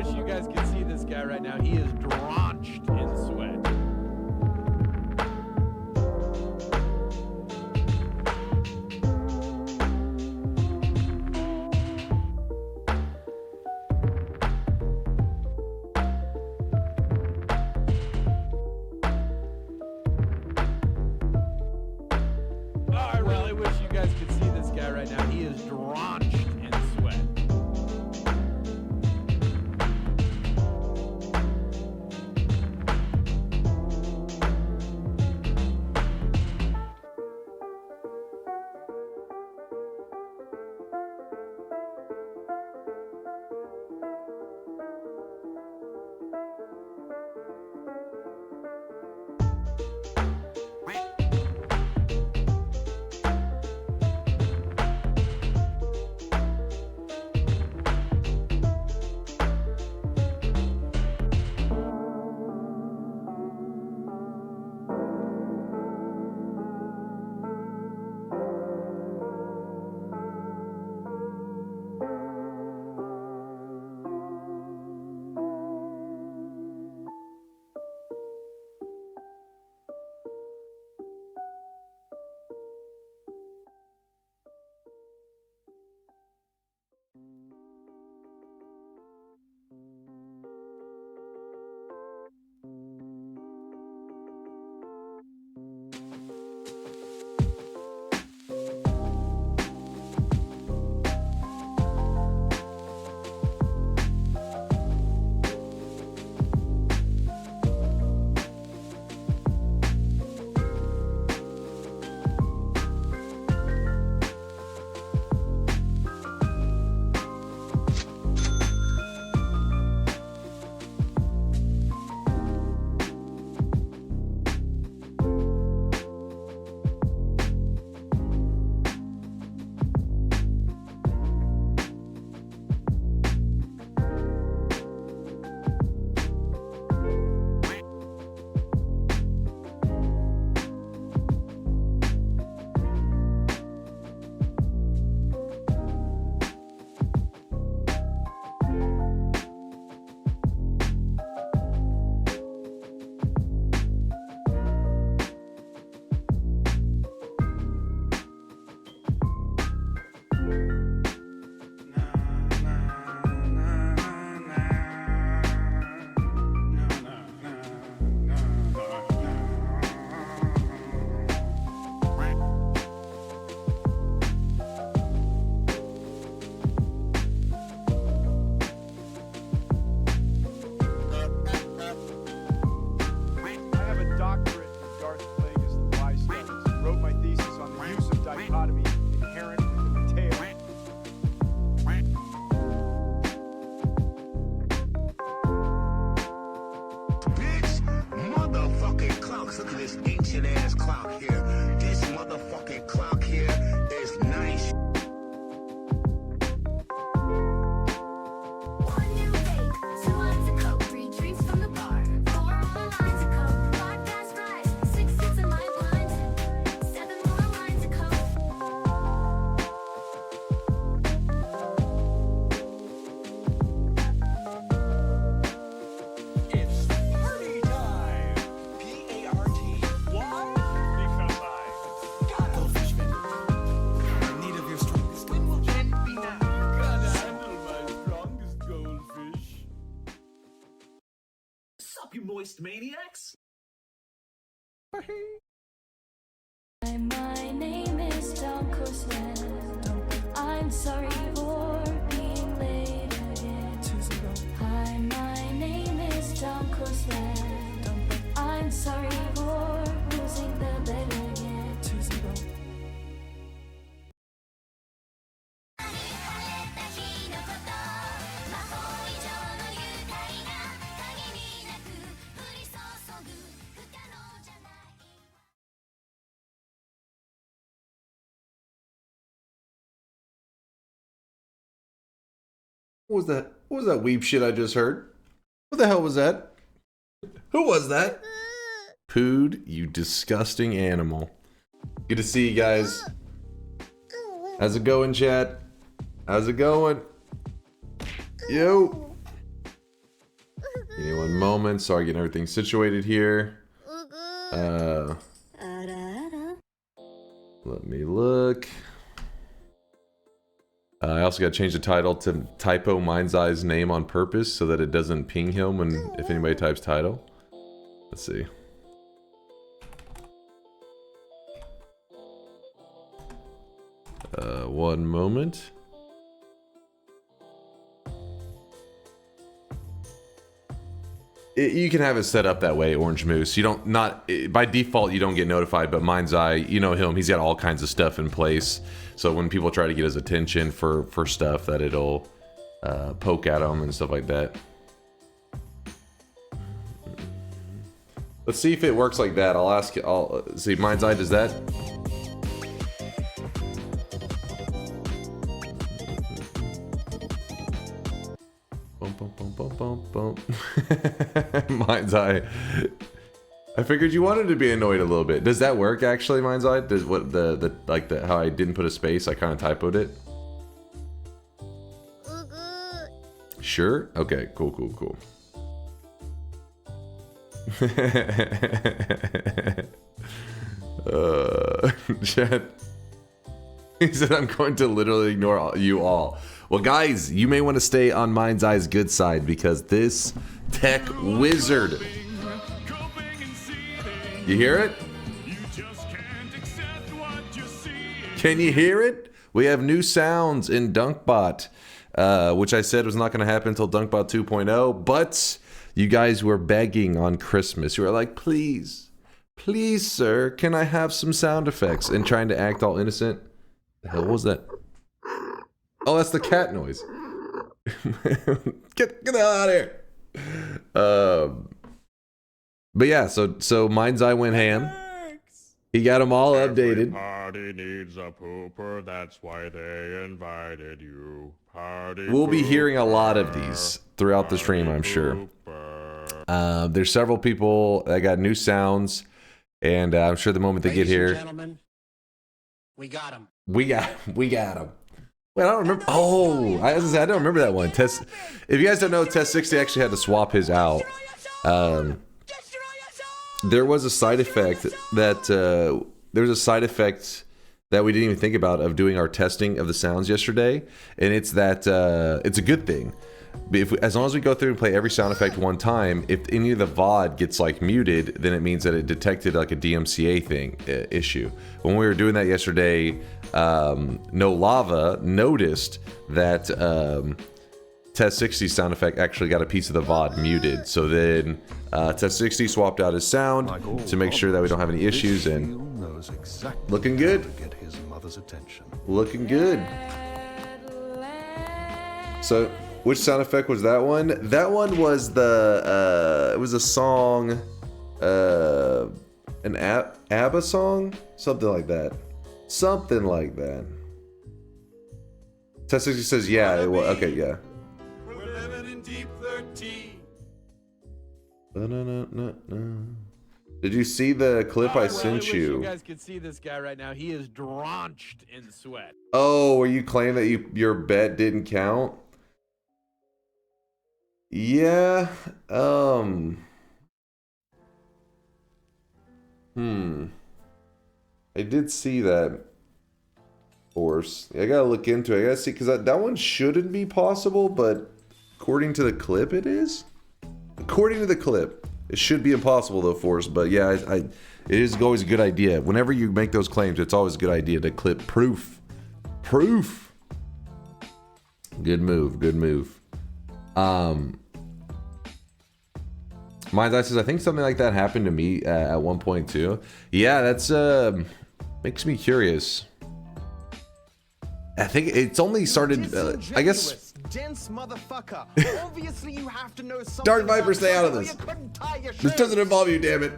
wish you guys could see this guy right now. He is drenched in sweat. I really wish you guys could see this guy right now. He is drenched in sweat. Look at this ancient ass clock here. This motherfucking clock here is nice. One new vape, 2 lines of coke, 3 drinks from the bar, 4 more lines of coke, 5 fast fries, 6 hits of my blunt, 7 more lines of coke. It's party time! P-A-R-T. Why? Because I got a fish vendor. In need of your strongest. When will end be now? Gotta handle my strongest goldfish. Sup, you moist maniacs? Hi, my name is DunkOrSlam. I'm sorry for being late again. Hi, my name is DunkOrSlam. I'm sorry for losing the bet again. What was that? What was that weep shit I just heard? What the hell was that? Who was that? Pood, you disgusting animal. Good to see you guys. How's it going, chat? How's it going? Yo. Give me one moment so I get everything situated here. Let me look. I also got to change the title to typo Mind's Eye's name on purpose so that it doesn't ping him when if anybody types title. Let's see. One moment. You can have it set up that way, Orange Moose. You don't by default you don't get notified, but Mind's Eye, you know him. He's got all kinds of stuff in place. So when people try to get his attention for stuff, that it'll poke at him and stuff like that. Let's see if it works like that. I'll ask. I'll see. Mind's Eye does that. Mind's Eye. I figured you wanted to be annoyed a little bit. Does that work actually, Mind's Eye? Does what the how I didn't put a space, I kind of typoed it. Sure. Okay. Cool. Chat. He said, "I'm going to literally ignore you all." Well, guys, you may want to stay on Mind's Eye's good side because this tech wizard. You hear it? Can you hear it? We have new sounds in DunkBot, which I said was not going to happen until DunkBot 2.0. But you guys were begging on Christmas. You were like, please, sir, can I have some sound effects? And trying to act all innocent. The hell was that? Oh, that's the cat noise. Get the hell out of here. But yeah, so Mind's Eye went ham. He got them all updated. Party needs a pooper, that's why they invited you. Party We'll be hearing a lot of these throughout the stream, I'm sure. There's several people that got new sounds, and I'm sure the moment they get here, gentlemen, we got him. we got him. Wait, I don't remember. Oh, I don't remember that one. Test. If you guys don't know, Test 60 actually had to swap his out. There was a side effect that we didn't even think about of doing our testing of the sounds yesterday, and it's that it's a good thing. As long as we go through and play every sound effect one time, if any of the VOD gets like muted, then it means that it detected like a DMCA issue. When we were doing that yesterday, No Lava noticed that Test 60 sound effect actually got a piece of the VOD muted. So then Test 60 swapped out his sound to make sure that we don't have any issues, and looking good. Looking good. So which sound effect was that one? That one was the it was a song, an ABBA song, something like that. Test 60 says yeah. It was okay. Yeah. We're living in deep 13. Did you see the clip I sent wish you? You guys could see this guy right now. He is drenched in sweat. Oh, where you claim that your bet didn't count? Yeah. I did see that. Force. I gotta look into it. I gotta see, because that one shouldn't be possible, but according to the clip, it is. According to the clip, it should be impossible though, Force. But yeah, it is always a good idea. Whenever you make those claims, it's always a good idea to clip proof. Good move. Mind's Eye says, I think something like that happened to me at one point too. Yeah, that's makes me curious. I think it's only started. I guess. Dense motherfucker. Obviously, you have to know something. Dark Viper, stay out of this. This doesn't involve you, damn it.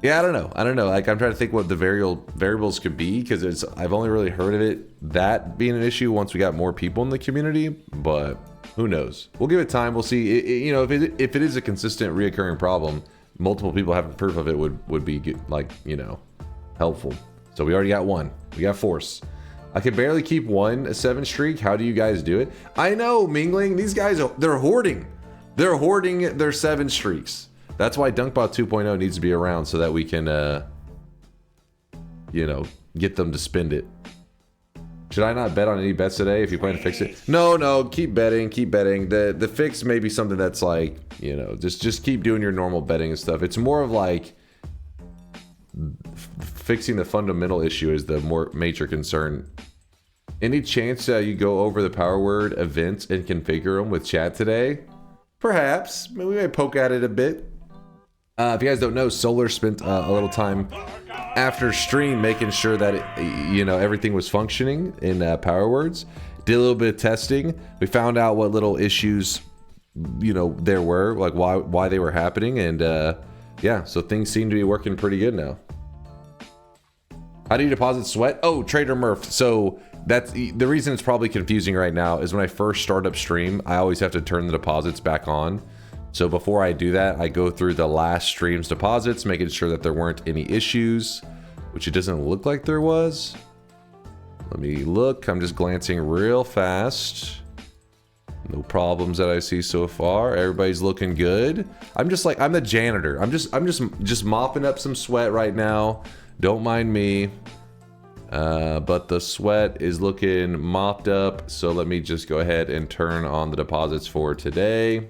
Yeah, I don't know. Like, I'm trying to think what the variables could be, because I've only really heard of that being an issue once we got more people in the community. But who knows? We'll give it time. We'll see. If it is a consistent, reoccurring problem, multiple people having proof of it would be like, helpful. So we already got one. We got Force. I can barely keep one 7 streak. How do you guys do it? I know, Mingling. These guys, they're hoarding. They're hoarding their 7 streaks. That's why DunkBot 2.0 needs to be around so that we can, you know, get them to spend it. Should I not bet on any bets today if you plan to fix it? No, keep betting, keep betting. The fix may be something that's like, you know, just keep doing your normal betting and stuff. It's more of like fixing the fundamental issue is the more major concern. Any chance you go over the power word events and configure them with chat today? Perhaps. I mean, we may poke at it a bit. If you guys don't know, Solar spent a little time after stream making sure that you know, everything was functioning in power words. Did a little bit of testing. We found out what little issues, you know, there were, like why they were happening, and yeah, so things seem to be working pretty good now. How do you deposit sweat? Oh, Trader Murph. So that's the reason it's probably confusing right now is when I first start up stream, I always have to turn the deposits back on. So before I do that, I go through the last stream's deposits, making sure that there weren't any issues, which it doesn't look like there was. Let me look. I'm just glancing real fast. No problems that I see so far. Everybody's looking good. I'm just like, I'm the janitor. I'm just mopping up some sweat right now. Don't mind me. But the sweat is looking mopped up. So let me just go ahead and turn on the deposits for today.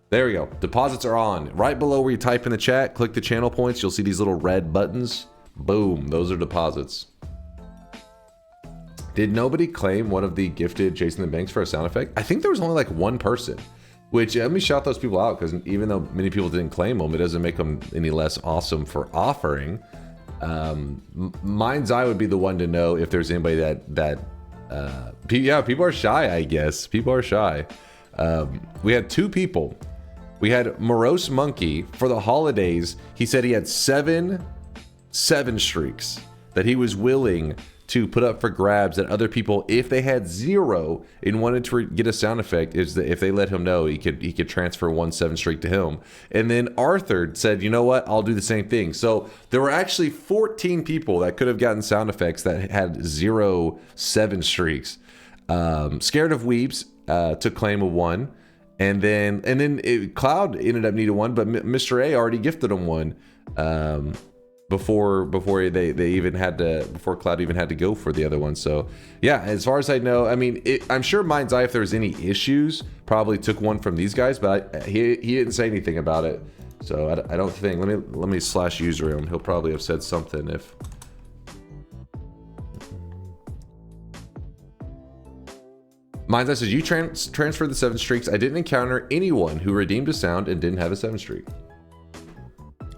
There we go. Deposits are on. Right below where you type in the chat, click the channel points. You'll see these little red buttons. Boom. Those are deposits. Did nobody claim one of the gifted Chasing the Banks for a sound effect? I think there was only like one person. Which, let me shout those people out, because even though many people didn't claim them, it doesn't make them any less awesome for offering. Mind's Eye would be the one to know if there's anybody yeah, people are shy, I guess. People are shy. We had 2 people. We had Morose Monkey. For the holidays, he said he had 7 streaks that he was willing to put up for grabs, that other people, if they had 0 and wanted to get a sound effect, is that if they let him know, he could transfer 1 7 streak to him. And then Arthur said, you know what, I'll do the same thing. So there were actually 14 people that could have gotten sound effects that had 0 7 streaks. Scared of Weebs took claim of 1, and then Cloud ended up needing 1, but Mr. A already gifted him 1. Before they even had to, before Cloud even had to go for the other one. So yeah, as far as I know, I mean, I'm sure Mind's Eye, if there was any issues, probably took 1 from these guys, but he didn't say anything about it. So I don't think, let me slash user him. He'll probably have said something if. Mind's Eye says, you transferred the 7 streaks. I didn't encounter anyone who redeemed a sound and didn't have a 7 streak.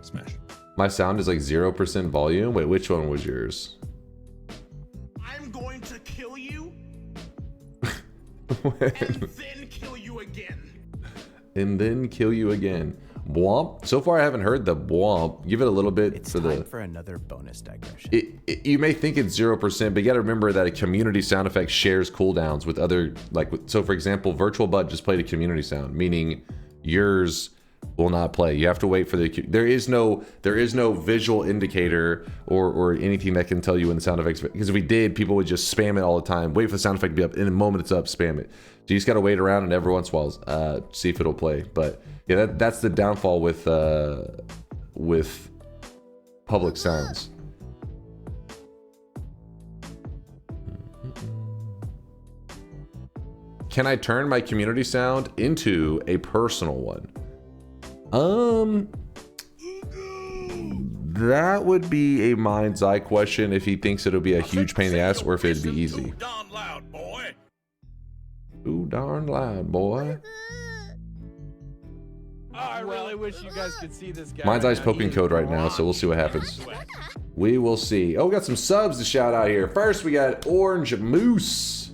Smash. My sound is like 0% volume. Wait, which one was yours? I'm going to kill you and then kill you again. And then kill you again. Bwomp. So far, I haven't heard the bwomp. Give it a little bit It's for time the. for another bonus digression. You may think it's 0%, but you got to remember that a community sound effect shares cooldowns with other, like, so for example, Virtual Butt just played a community sound, meaning yours will not play. You have to wait for the. There is no visual indicator or anything that can tell you when the sound effects. Because if we did, people would just spam it all the time. Wait for the sound effect to be up. In the moment it's up, spam it. So you just got to wait around and every once in a while see if it'll play. But yeah, that's the downfall with public sounds. Can I turn my community sound into a personal one? That would be a Mind's Eye question if he thinks it'll be a huge pain in the ass or if it'd be easy. Darn loud, boy. Too darn loud, boy. Oh, I really wish you guys could see this guy. Mind's right Eye's now. poking He code is right now, so we'll see what happens. drenched. We will see. Oh, we got some subs to shout out here. First, we got Orange Moose.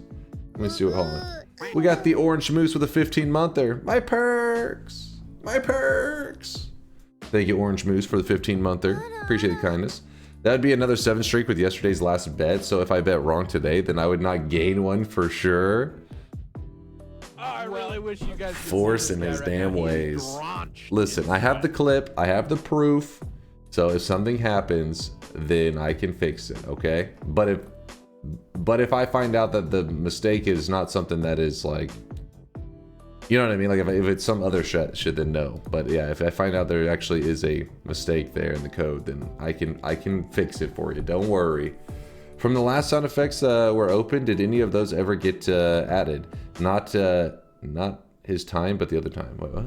Let me see what, hold on. We got the Orange Moose with a 15-monther. My perks. My perks. Thank you, Orange Moose, for the 15-monther. Appreciate the kindness. That'd be another 7 streak with yesterday's last bet. So if I bet wrong today, then I would not gain one for sure. Oh, I really wish you guys could Force see in this his guy right damn now. He is ways. drenched Listen, in I have the sweat. clip. I have the proof. So if something happens, then I can fix it, okay? But But if I find out that the mistake is not something that is like, you know what I mean? Like if it's some other shit, then no. But yeah, if I find out there actually is a mistake there in the code, then I can fix it for you. Don't worry. From the last sound effects were open, did any of those ever get added? Not his time, but the other time. Wait, what?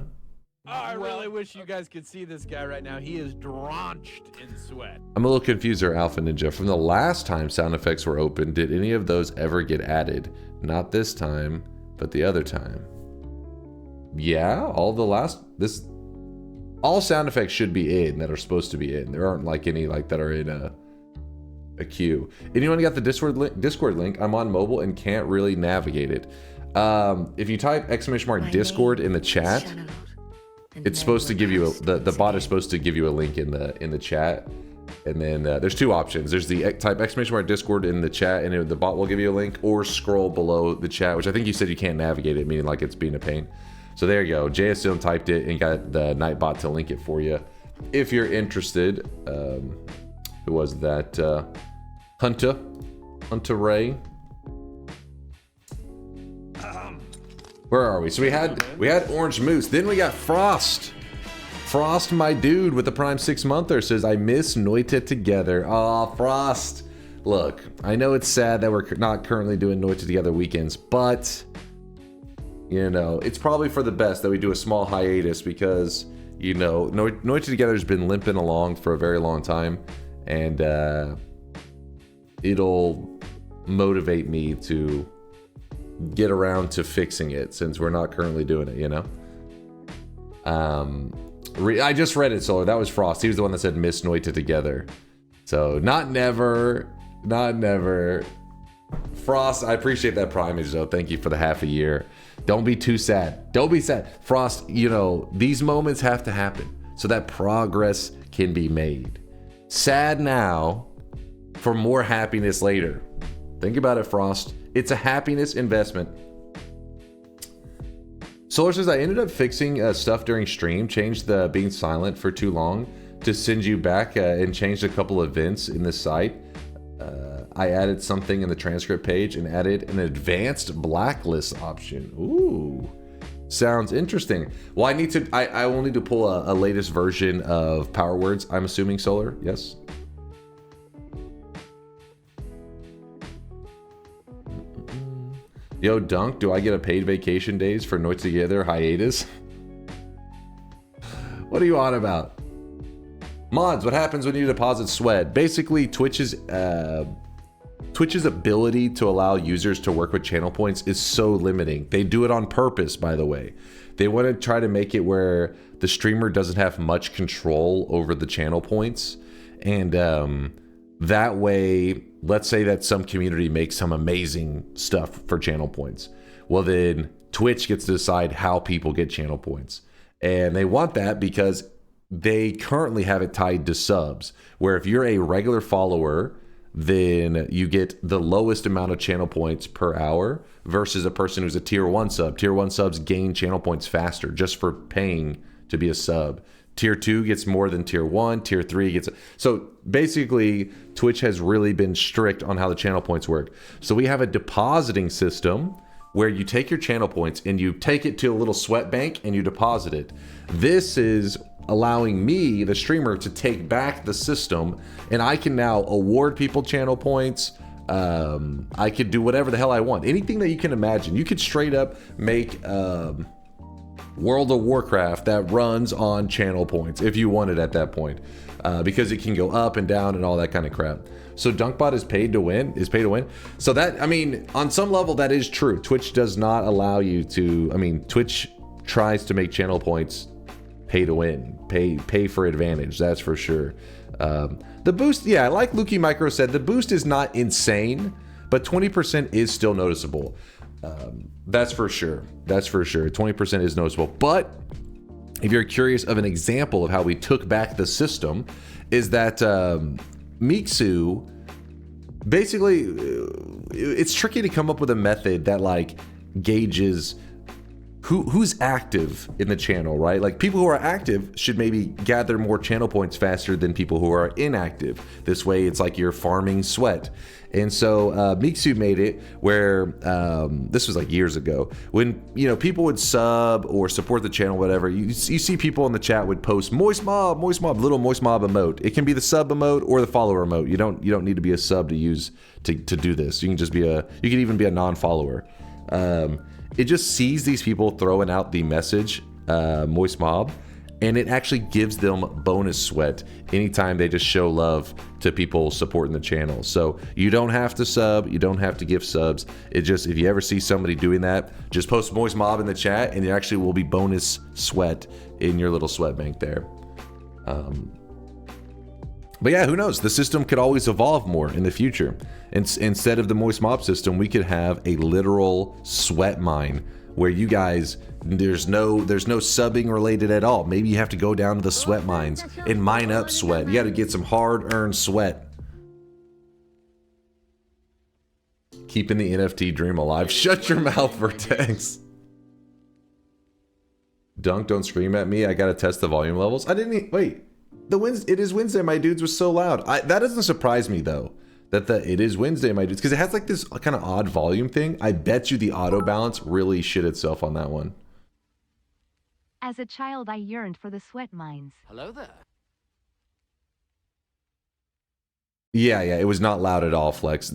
Oh, I really wish you guys could see this guy right now. He is drenched in sweat. I'm a little confused there, Alpha Ninja. From the last time sound effects were open, did any of those ever get added? Not this time, but the other time. Yeah, all sound effects should be in that are supposed to be in. There aren't like any like that are in a queue. Anyone got the Discord link? I'm on mobile and can't really navigate it. If you type ! Discord in the chat, it's supposed to give you the bot is supposed to give you a link in the chat, and then there's two options. There's the type ! Discord in the chat, and the bot will give you a link, or scroll below the chat, which I think you said you can't navigate it, meaning like it's being a pain. So there you go. JSM typed it and got the Nightbot to link it for you if you're interested. Who was that? Hunter Ray. Where are we? So we had Orange Moose. Then we got Frost. Frost, my dude, with the Prime 6-monther says, I miss Noita together. Aw, Frost. Look, I know it's sad that we're not currently doing Noita together weekends, but you know, it's probably for the best that we do a small hiatus because, you know, Noita together has been limping along for a very long time, and it'll motivate me to get around to fixing it since we're not currently doing it, you know? I just read it, Solar. That was Frost. He was the one that said miss Noita together. So, not never. Frost, I appreciate that primage, though. Thank you for the half a year. Don't be too sad. Don't be sad. Frost, you know, these moments have to happen so that progress can be made. Sad now for more happiness later. Think about it, Frost. It's a happiness investment. Solar says, I ended up fixing stuff during stream, changed the being silent for too long to send you back and changed a couple of events in the site. I added something in the transcript page and added an advanced blacklist option. Ooh, sounds interesting. Well, I will need to pull a latest version of Power Words, I'm assuming, Solar, yes? Yo, Dunk, do I get a paid vacation days for Noita Together hiatus? What are you on about? Mods, what happens when you deposit sweat? Basically, Twitch's ability to allow users to work with channel points is so limiting. They do it on purpose, by the way. They want to try to make it where the streamer doesn't have much control over the channel points. And that way, let's say that some community makes some amazing stuff for channel points. Well, then Twitch gets to decide how people get channel points. And they want that because they currently have it tied to subs, where if you're a regular follower, then you get the lowest amount of channel points per hour versus a person who's a tier 1 sub. Tier 1 subs gain channel points faster just for paying to be a sub. Tier 2 gets more than tier 1, tier 3 gets... So basically, Twitch has really been strict on how the channel points work. So we have a depositing system where you take your channel points and you take it to a little sweat bank and you deposit it. This is allowing me, the streamer, to take back the system, and I can now award people channel points. I could do whatever the hell I want. Anything that you can imagine. You could straight up make World of Warcraft that runs on channel points if you wanted at that point, because it can go up and down and all that kind of crap. So DunkBot is paid to win. So that, I mean, on some level that is true. Twitch does not allow you to, I mean, Twitch tries to make channel points pay to win, pay for advantage, that's for sure. The boost, yeah, like Lukey Micro said, the boost is not insane, but 20% is still noticeable. That's for sure. 20% is noticeable. But if you're curious of an example of how we took back the system, is that Mixu, basically, it's tricky to come up with a method that like gauges who's active in the channel, right? Like people who are active should maybe gather more channel points faster than people who are inactive. This way it's like you're farming sweat. And so Mixu made it where this was like years ago when, you know, people would sub or support the channel, whatever. You see people in the chat would post moist mob, little moist mob emote. It can be the sub emote or the follower emote. You don't need to be a sub to use to do this. You can just be you can even be a non-follower. It just sees these people throwing out the message moist mob, and it actually gives them bonus sweat anytime they just show love to people supporting the channel. So you don't have to sub, you don't have to give subs. It just, if you ever see somebody doing that, just post moist mob in the chat and there actually will be bonus sweat in your little sweat bank there. But yeah, who knows? The system could always evolve more in the future. Instead of the moist mob system, we could have a literal sweat mine where you guys, there's no subbing related at all. Maybe you have to go down to the sweat mines and mine up sweat. You got to get some hard-earned sweat. Keeping the NFT dream alive. Shut your mouth, Vertex. Dunk, don't scream at me. I got to test the volume levels. I didn't wait. It is Wednesday, my dudes was so loud. That doesn't surprise me though. That it is Wednesday, my dudes, because it has like this kind of odd volume thing. I bet you the auto balance really shit itself on that one. As a child, I yearned for the sweat mines. Hello there. Yeah, it was not loud at all, Flex.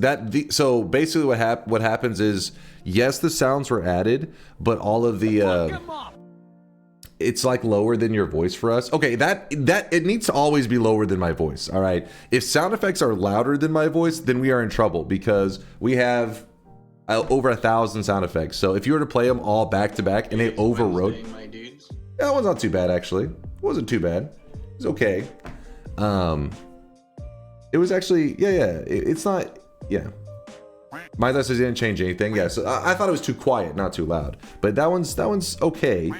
So basically, what happens is, yes, the sounds were added, but all of the it's like lower than your voice for us. Okay, that it needs to always be lower than my voice. All right. If sound effects are louder than my voice, then we are in trouble because we have over 1,000 sound effects. So if you were to play them all back to back and they overrode, yeah, that one's not too bad actually. It wasn't too bad. It was okay. It was actually it's not My says didn't change anything. Yeah, so I thought it was too quiet, not too loud. But that one's okay.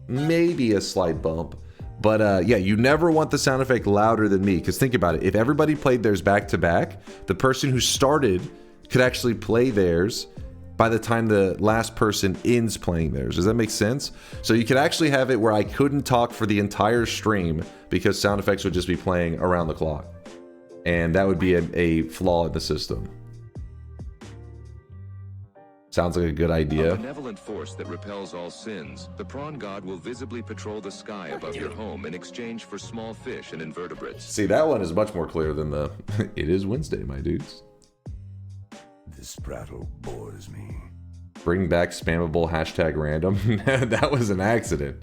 Maybe a slight bump. But yeah, you never want the sound effect louder than me, because think about it. If everybody played theirs back to back, the person who started could actually play theirs by the time the last person ends playing theirs. Does that make sense? So you could actually have it where I couldn't talk for the entire stream because sound effects would just be playing around the clock. And that would be a flaw in the system. Sounds like a good idea. A benevolent force that repels all sins, the prawn god will visibly patrol the sky above your home in exchange for small fish and invertebrates. See, that one is much more clear than the it is Wednesday, my dudes. This prattle bores me. Bring back spammable hashtag random. That was an accident.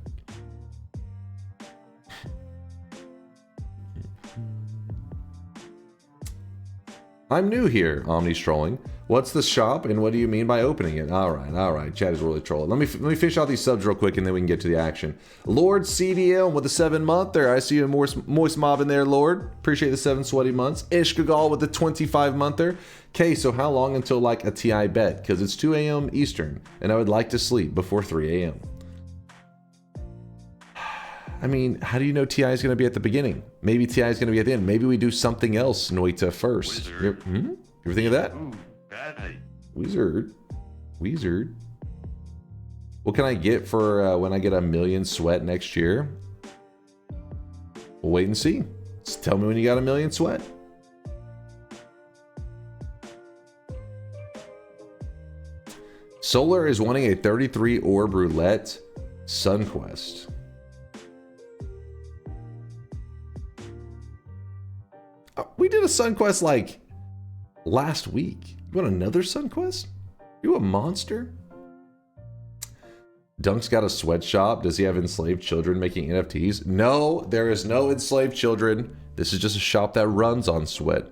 I'm new here, Omni's trolling. What's the shop and what do you mean by opening it? All right. Chad is really trolling. Let me finish out these subs real quick and then we can get to the action. Lord CDL with the 7-monther. I see you moist mob in there, Lord. Appreciate the 7 sweaty months. Ishkagal with the 25-monther. Okay, so how long until like a TI bet? Because it's 2 a.m. Eastern and I would like to sleep before 3 a.m. I mean, how do you know TI is going to be at the beginning? Maybe TI is going to be at the end. Maybe we do something else, Noita, first. You ever think of that? Ooh, bad. Wizard. What can I get for when I get 1 million sweat next year? We'll wait and see. Just tell me when you got 1 million sweat. Solar is wanting a 33 orb roulette Sun Quest. We did a Sun Quest like last week. You want another Sun Quest? You a monster? Dunk's got a sweatshop. Does he have enslaved children making NFTs? No, there is no enslaved children. This is just a shop that runs on sweat.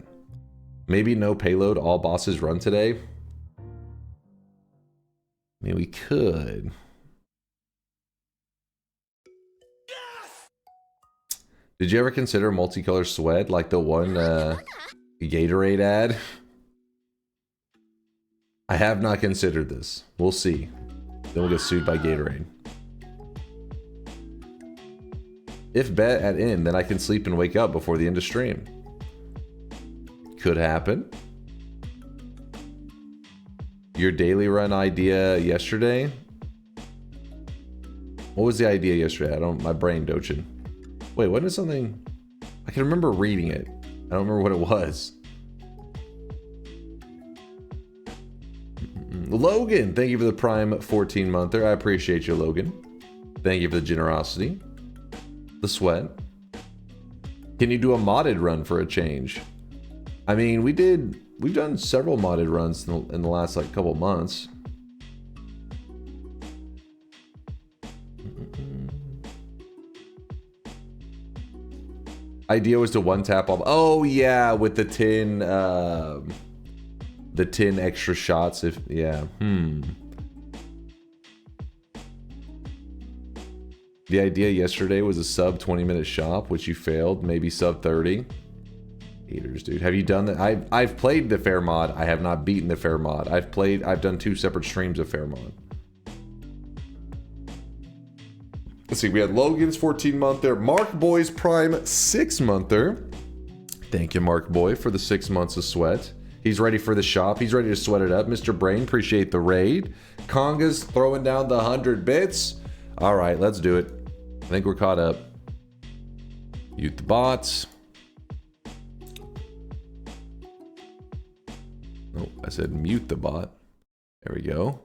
Maybe no payload, all bosses run today. I mean, we could. Did you ever consider multicolor sweat like the one Gatorade ad? I have not considered this. We'll see. Then we'll get sued by Gatorade. If bet at end, then I can sleep and wake up before the end of stream. Could happen. Your daily run idea yesterday? What was the idea yesterday? I don't. My brain doching. Wait, wasn't it something? I can remember reading it. I don't remember what it was. Logan, thank you for the Prime 14-monther. I appreciate you, Logan. Thank you for the generosity. The sweat. Can you do a modded run for a change? I mean, we've done several modded runs in the last like couple months. Idea was to one tap all. Oh yeah, with the 10 extra shots. If yeah, The idea yesterday was a sub 20-minute shop, which you failed. Maybe sub 30. Haters, dude. Have you done that? I've played the fair mod. I have not beaten the fair mod. I've done 2 separate streams of fair mod. Let's see. We had Logan's 14-monther, Mark Boy's Prime 6-monther. Thank you, Mark Boy, for the 6 months of sweat. He's ready for the shop. He's ready to sweat it up. Mr. Brain, appreciate the raid. Conga's throwing down the 100 bits. All right, let's do it. I think we're caught up. Mute the bots. Oh, I said mute the bot. There we go.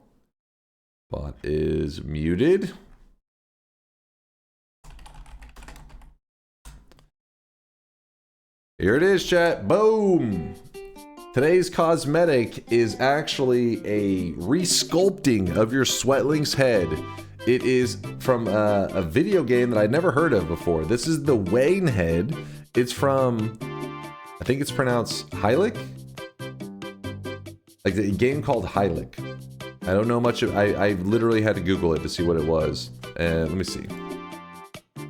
Bot is muted. Here it is, chat. Boom. Today's cosmetic is actually a resculpting of your Sweatling's head. It is from a video game that I'd never heard of before. This is the Wayne head. It's from, I think it's pronounced Hylic? Like a game called Hylic. I don't know much of, I literally had to Google it to see what it was. And let me see.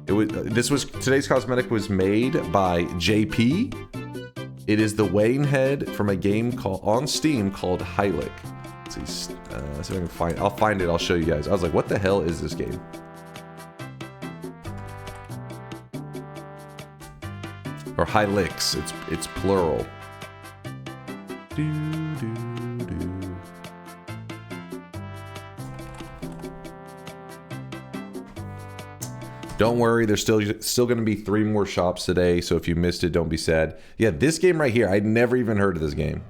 Today's cosmetic was made by JP. It is the Wayne head from a game on Steam called Hylic. Let's see, see if I can find. I'll find it. I'll show you guys. I was like, what the hell is this game? Or Hylics. It's plural. Don't worry, there's still going to be 3 more shops today, so if you missed it, don't be sad. Yeah, this game right here, I'd never even heard of this game.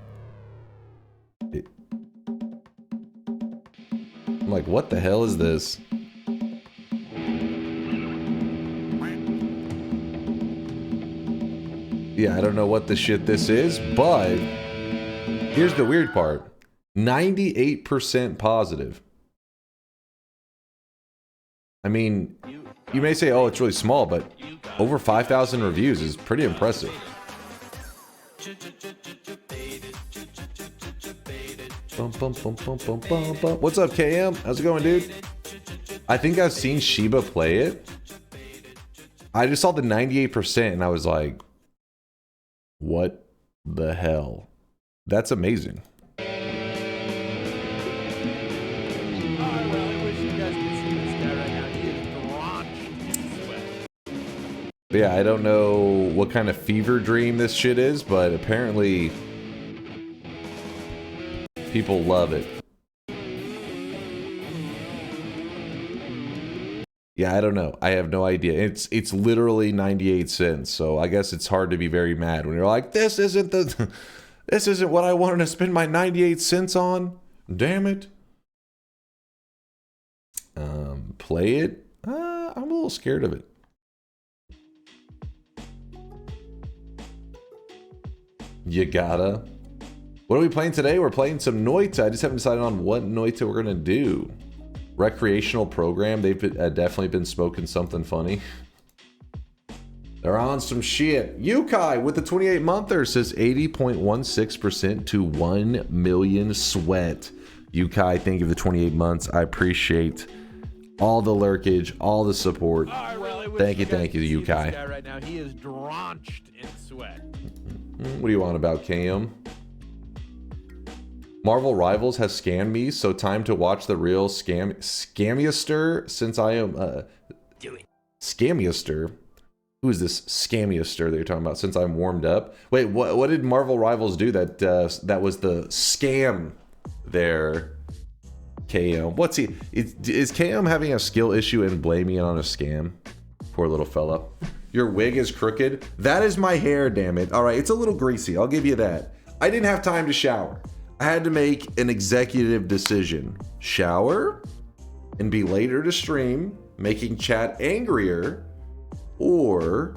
I'm like, what the hell is this? Yeah, I don't know what the shit this is, but here's the weird part. 98% positive. I mean, you may say, oh, it's really small, but over 5,000 reviews is pretty impressive. What's up, KM? How's it going, dude? I think I've seen Shiba play it. I just saw the 98% and I was like, what the hell? That's amazing. Yeah, I don't know what kind of fever dream this shit is, but apparently people love it. Yeah, I don't know. I have no idea. It's literally 98 cents, so I guess it's hard to be very mad when you're like, this isn't what I wanted to spend my 98 cents on. Damn it. Play it? I'm a little scared of it. You gotta. What are we playing today? We're playing some Noita. I just haven't decided on what Noita we're gonna do. Recreational program. They've definitely been smoking something funny. They're on some shit. Yukai with the 28-monther says 80.16% to 1 million sweat. Yukai, thank you for the 28 months. I appreciate all the lurkage, all the support. Thank you, Yukai. This guy right now, he is drenched in sweat. What do you want about KM? Marvel Rivals has scammed me, so time to watch the real Scamiaster since I am Scamiaster. Who is this Scamiaster that you're talking about? Since I'm warmed up. Wait, what did Marvel Rivals do that that was the scam there? KM. What's he? Is KM having a skill issue and blaming it on a scam? Poor little fella. Your wig is crooked. That is my hair, damn it. All right, it's a little greasy. I'll give you that. I didn't have time to shower. I had to make an executive decision. Shower and be later to stream, making chat angrier, or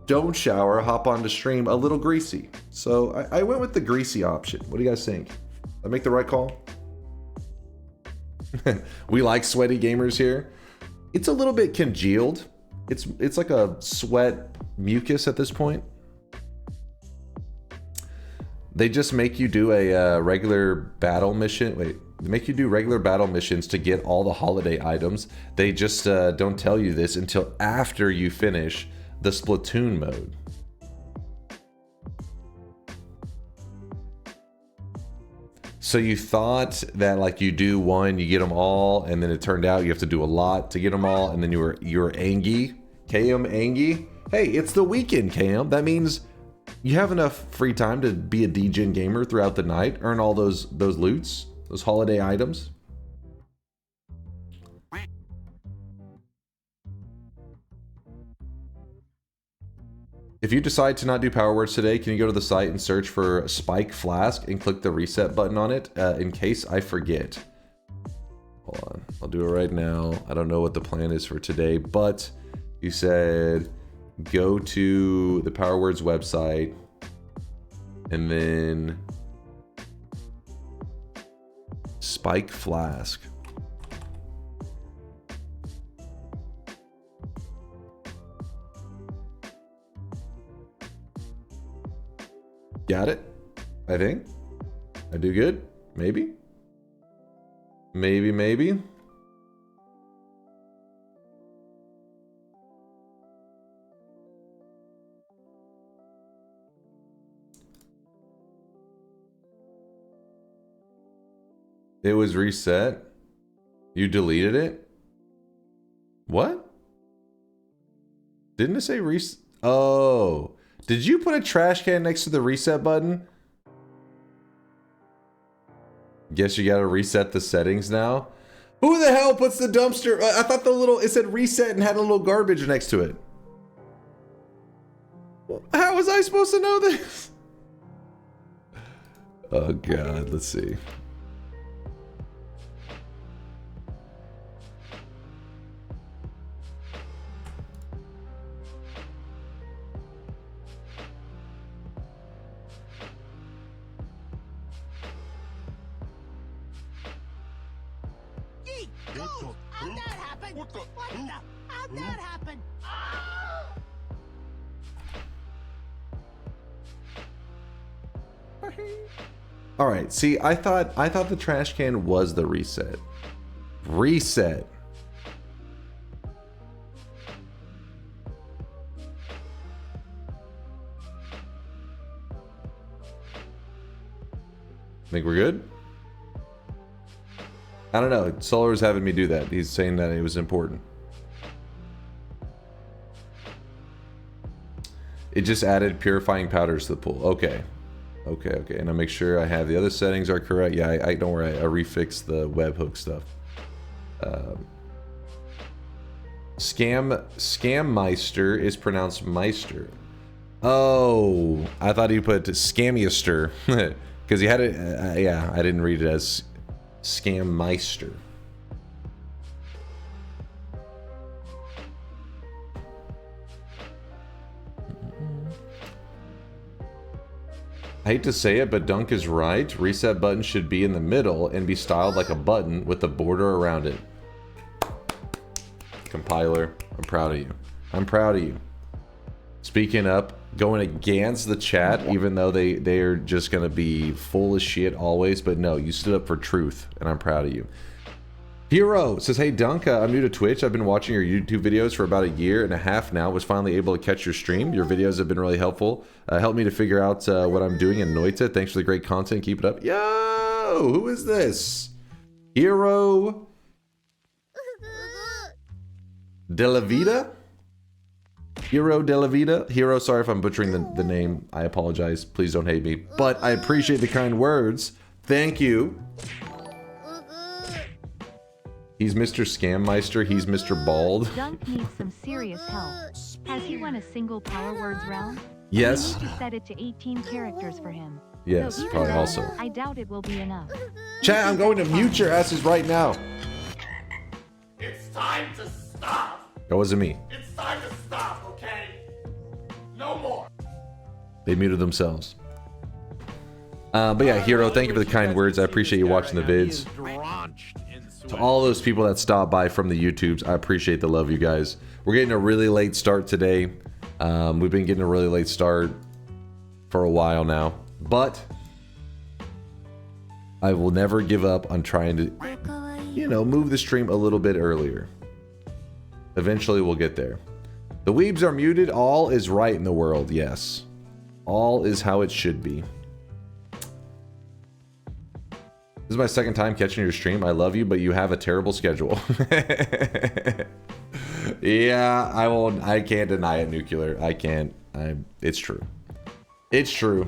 don't shower, hop on to stream a little greasy. So I went with the greasy option. What do you guys think? Did I make the right call? We like sweaty gamers here. It's a little bit congealed. It's like a sweat mucus at this point. They just make you do a regular battle mission. Wait, they make you do regular battle missions to get all the holiday items. They just don't tell you this until after you finish the Splatoon mode. So you thought that like you do one, you get them all, and then it turned out you have to do a lot to get them all, and then you were angry. KM angry. Hey, it's the weekend, KM. That means you have enough free time to be a DGen gamer throughout the night, earn all those loots, those holiday items. If you decide to not do power words today, can you go to the site and search for Spike Flask and click the reset button on it in case I forget? Hold on, I'll do it right now. I don't know what the plan is for today, but you said go to the Power Words website and then Spike Flask. Got it? I think. I do good? Maybe? Maybe? It was reset? You deleted it? What? Didn't it say reset? Oh. Did you put a trash can next to the reset button? Guess you gotta reset the settings now. Who the hell puts the dumpster? I thought it said reset and had a little garbage next to it. How was I supposed to know this? Oh God, let's see. How'd that happen? What the? How'd that happen? All right. See, I thought the trash can was the reset. Reset. Think we're good? I don't know. Solar is having me do that. He's saying that it was important. It just added purifying powders to the pool. Okay. Okay. And I'll make sure I have the other settings are correct. Yeah, I don't worry. I refixed the webhook stuff. Scammeister is pronounced Meister. Oh, I thought he put Scammiester because he had it. Yeah, I didn't read it as Scammeister. I hate to say it, but Dunk is right. Reset button should be in the middle and be styled like a button with a border around it. Compiler, I'm proud of you. I'm proud of you. Speaking up, going against the chat, even though they are just going to be full of shit always. But no, you stood up for truth, and I'm proud of you. Hero says, hey Dunk, I'm new to Twitch. I've been watching your YouTube videos for about a year and a half now. Was finally able to catch your stream. Your videos have been really helpful. Helped me to figure out what I'm doing in Noita. Thanks for the great content. Keep it up. Yo, who is this? Hero De La Vida? Hero De La Vida? Hero, sorry if I'm butchering the name. I apologize. Please don't hate me. But I appreciate the kind words. Thank you. He's Mr. Scammeister. He's Mr. Bald. Dunk needs some serious help. Has he won a single Power Words round? Yes. We need to set it to 18 characters for him. Yes, Though even probably then, also. I doubt it will be enough. Chat, I'm going to mute your asses right now. It's time to stop. That wasn't me. It's time to stop, okay? No more. They muted themselves. But yeah, Hero, thank you for the kind words. I appreciate you watching the vids. To all those people that stopped by from the YouTubes, I appreciate the love, you guys. We're getting a really late start today. We've been getting a really late start for a while now, but I will never give up on trying to, you know, move the stream a little bit earlier. Eventually we'll get there. The weebs are muted. All is right in the world. Yes. All is how it should be. This is my second time catching your stream. I love you, but you have a terrible schedule. Yeah, I won't. I can't deny it, Nuclear. I can't. It's true. It's true.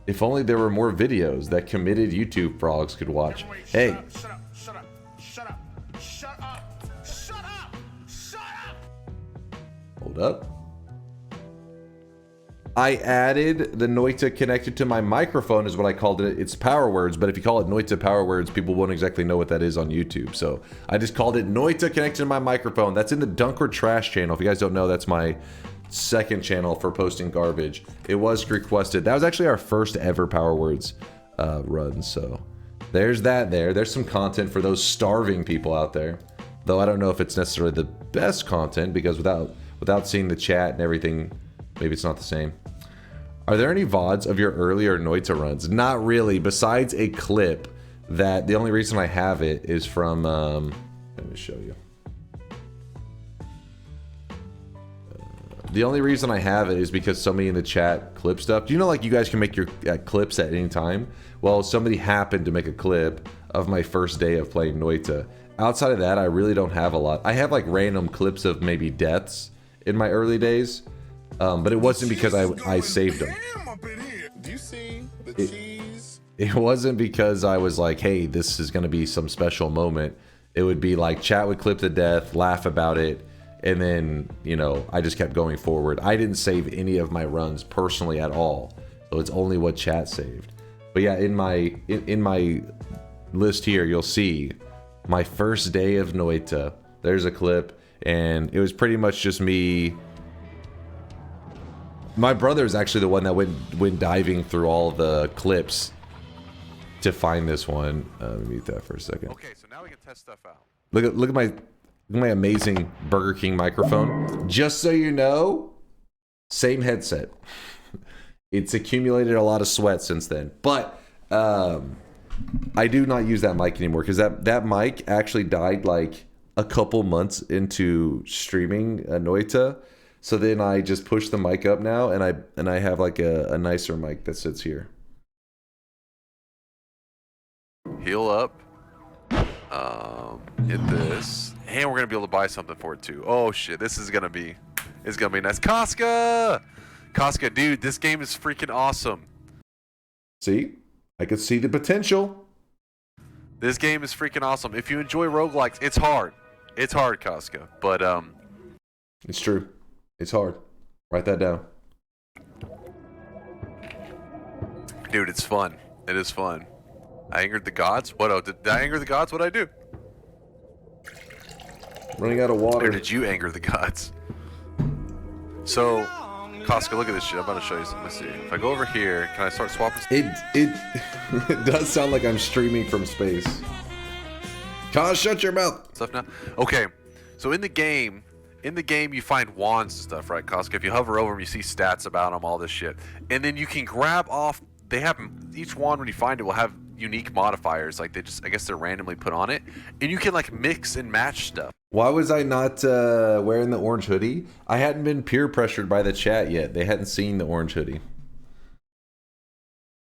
If only there were more videos that committed YouTube frogs could watch. Hey. Shut up. Shut up. Shut up. Shut up. Shut up. Shut up. Hold up. I added the Noita connected to my microphone is what I called it. It's Power Words, but if you call it Noita Power Words, people won't exactly know what that is on YouTube. So I just called it Noita connected to my microphone. That's in the Dunk or Trash channel. If you guys don't know, that's my second channel for posting garbage. It was requested. That was actually our first ever Power Words run. So there's that there. There's some content for those starving people out there. Though I don't know if it's necessarily the best content because without seeing the chat and everything, maybe it's not the same. Are there any VODs of your earlier Noita runs? Not really, besides a clip that the only reason I have it is from, let me show you. The only reason I have it is because somebody in the chat clip stuff. Do you know like you guys can make your clips at any time? Well, somebody happened to make a clip of my first day of playing Noita. Outside of that, I really don't have a lot. I have like random clips of maybe deaths in my early days. But it wasn't because I saved them. Do you see the cheese? It wasn't because I was like, hey, this is going to be some special moment. It would be like chat would clip the death, laugh about it, and then, you know, I just kept going forward. I didn't save any of my runs personally at all. So it's only what chat saved. But yeah, in my list here, you'll see my first day of Noita. There's a clip, and it was pretty much just me. My brother is actually the one that went diving through all the clips to find this one. Let me mute that for a second. Okay, so now we can test stuff out. Look at my amazing Burger King microphone. Just so you know, same headset. It's accumulated a lot of sweat since then, but I do not use that mic anymore because that mic actually died like a couple months into streaming Noita. So then I just push the mic up now, and I have like a nicer mic that sits here. Heal up. Hit this. And we're gonna be able to buy something for it too. Oh shit, this is gonna be nice. Casca, dude, this game is freaking awesome. See? I could see the potential. This game is freaking awesome. If you enjoy roguelikes, it's hard. It's hard, Casca. But it's true. It's hard. Write that down. Dude, it's fun. It is fun. I angered the gods? What? Oh, did I anger the gods? What'd I do? Running out of water. Or did you anger the gods? So, Casca, look at this shit. I'm about to show you something. Let's see. If I go over here, can I start swapping? It does sound like I'm streaming from space. Cause, shut your mouth. Stuff now. Okay, so in the game, you find wands and stuff, right, Casca? If you hover over them, you see stats about them, all this shit, and then you can grab off. They have each wand when you find it will have unique modifiers. Like I guess they're randomly put on it, and you can like mix and match stuff. Why was I not wearing the orange hoodie? I hadn't been peer pressured by the chat yet. They hadn't seen the orange hoodie.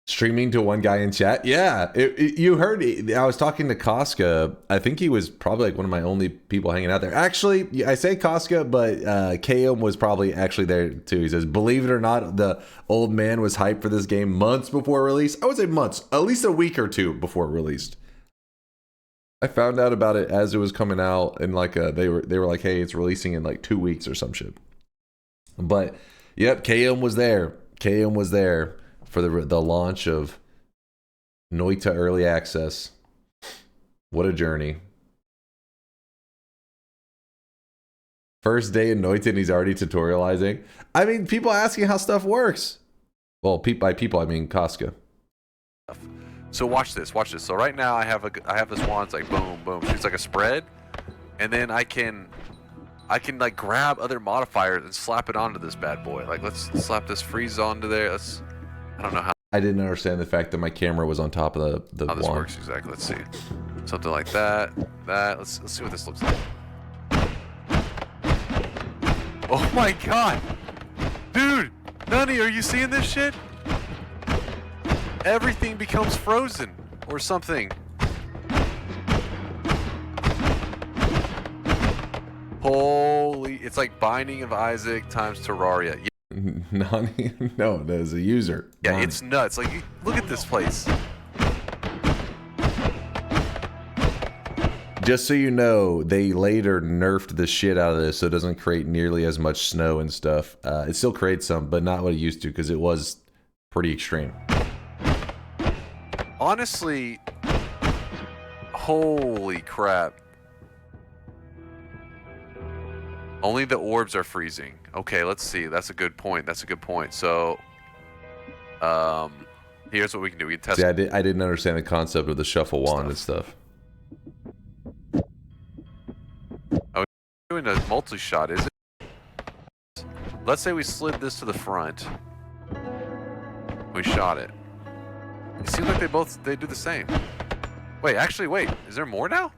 Streaming to one guy in chat. Yeah, you heard. I was talking to Casca. I think he was probably like one of my only people hanging out there. Actually, I say Casca, but KM was probably actually there too. He says, believe it or not, the old man was hyped for this game months before release. I would say months, at least a week or two before it released. I found out about it as it was coming out, and like they were like, hey, it's releasing in like 2 weeks or some shit. But yep, KM was there. KM was there for the launch of Noita Early Access. What a journey. First day in Noita and he's already tutorializing. I mean, people asking how stuff works. Well, by people, I mean Casca. So watch this. So right now I have this wand. It's like boom, boom. Shoots like a spread, and then I can like grab other modifiers and slap it onto this bad boy. Like let's slap this freeze onto there. I don't know how. I didn't understand the fact that my camera was on top of the how this wand. works exactly. Let's see. Something like that. Let's see what this looks like. Oh my god, dude, Nunny, are you seeing this shit? Everything becomes frozen or something. Holy, it's like Binding of Isaac times Terraria. Nani? No, that is a user. Yeah, Nani. it's nuts. Like, look at this place. Just so you know, they later nerfed the shit out of this so it doesn't create nearly as much snow and stuff. It still creates some, but not what it used to because it was pretty extreme. Honestly, holy crap. Only the orbs are freezing. Okay, let's see. That's a good point. So, here's what we can do. We can test. See, I didn't understand the concept of the shuffle wand and stuff. Are we doing a multi-shot, is it? Let's say we slid this to the front. We shot it. It seems like they do the same. Wait, is there more now?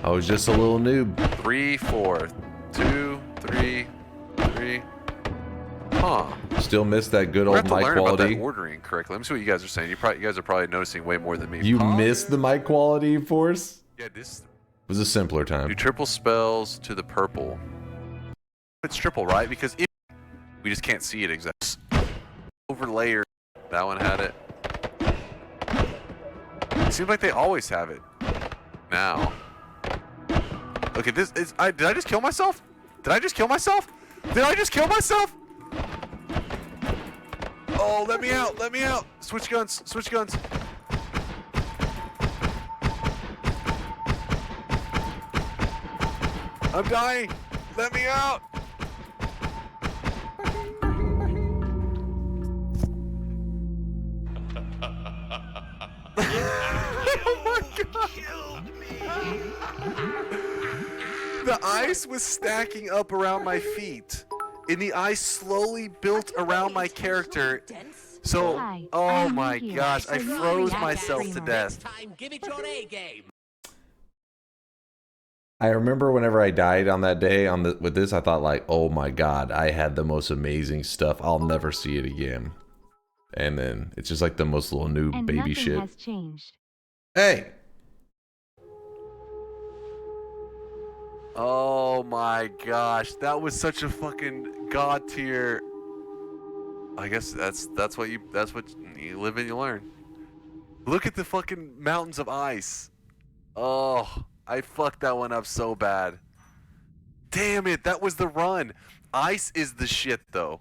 I was just a little noob. 3, 4, 2, 3, 3. Huh. Still missed that good We'll old have to mic learn about quality. that ordering correctly. Let me see what you guys are saying. You guys are probably noticing way more than me. You missed the mic quality, Force? Yeah, this It was a simpler do time. triple spells to the purple. It's triple, right? Because if we just can't see it exactly. Overlayer. That one had it. It seems like they always have it. Now. Okay, this is. Did I just kill myself? Oh, let me out. Switch guns. I'm dying. Let me out. Oh my god. The ice was stacking up around my feet, and the ice slowly built around my character. So, Hi, oh I'm my here. gosh, I So you froze react myself to streamer. death. I remember whenever I died on that day with this, I thought like, oh my god, I had the most amazing stuff. I'll never see it again. And then it's just like the most little noob And baby nothing shit. has changed. Hey! Oh my gosh, that was such a fucking god tier. I guess that's what you live and you learn. Look at the fucking mountains of ice. Oh, I fucked that one up so bad. Damn it, that was the run. Ice is the shit though.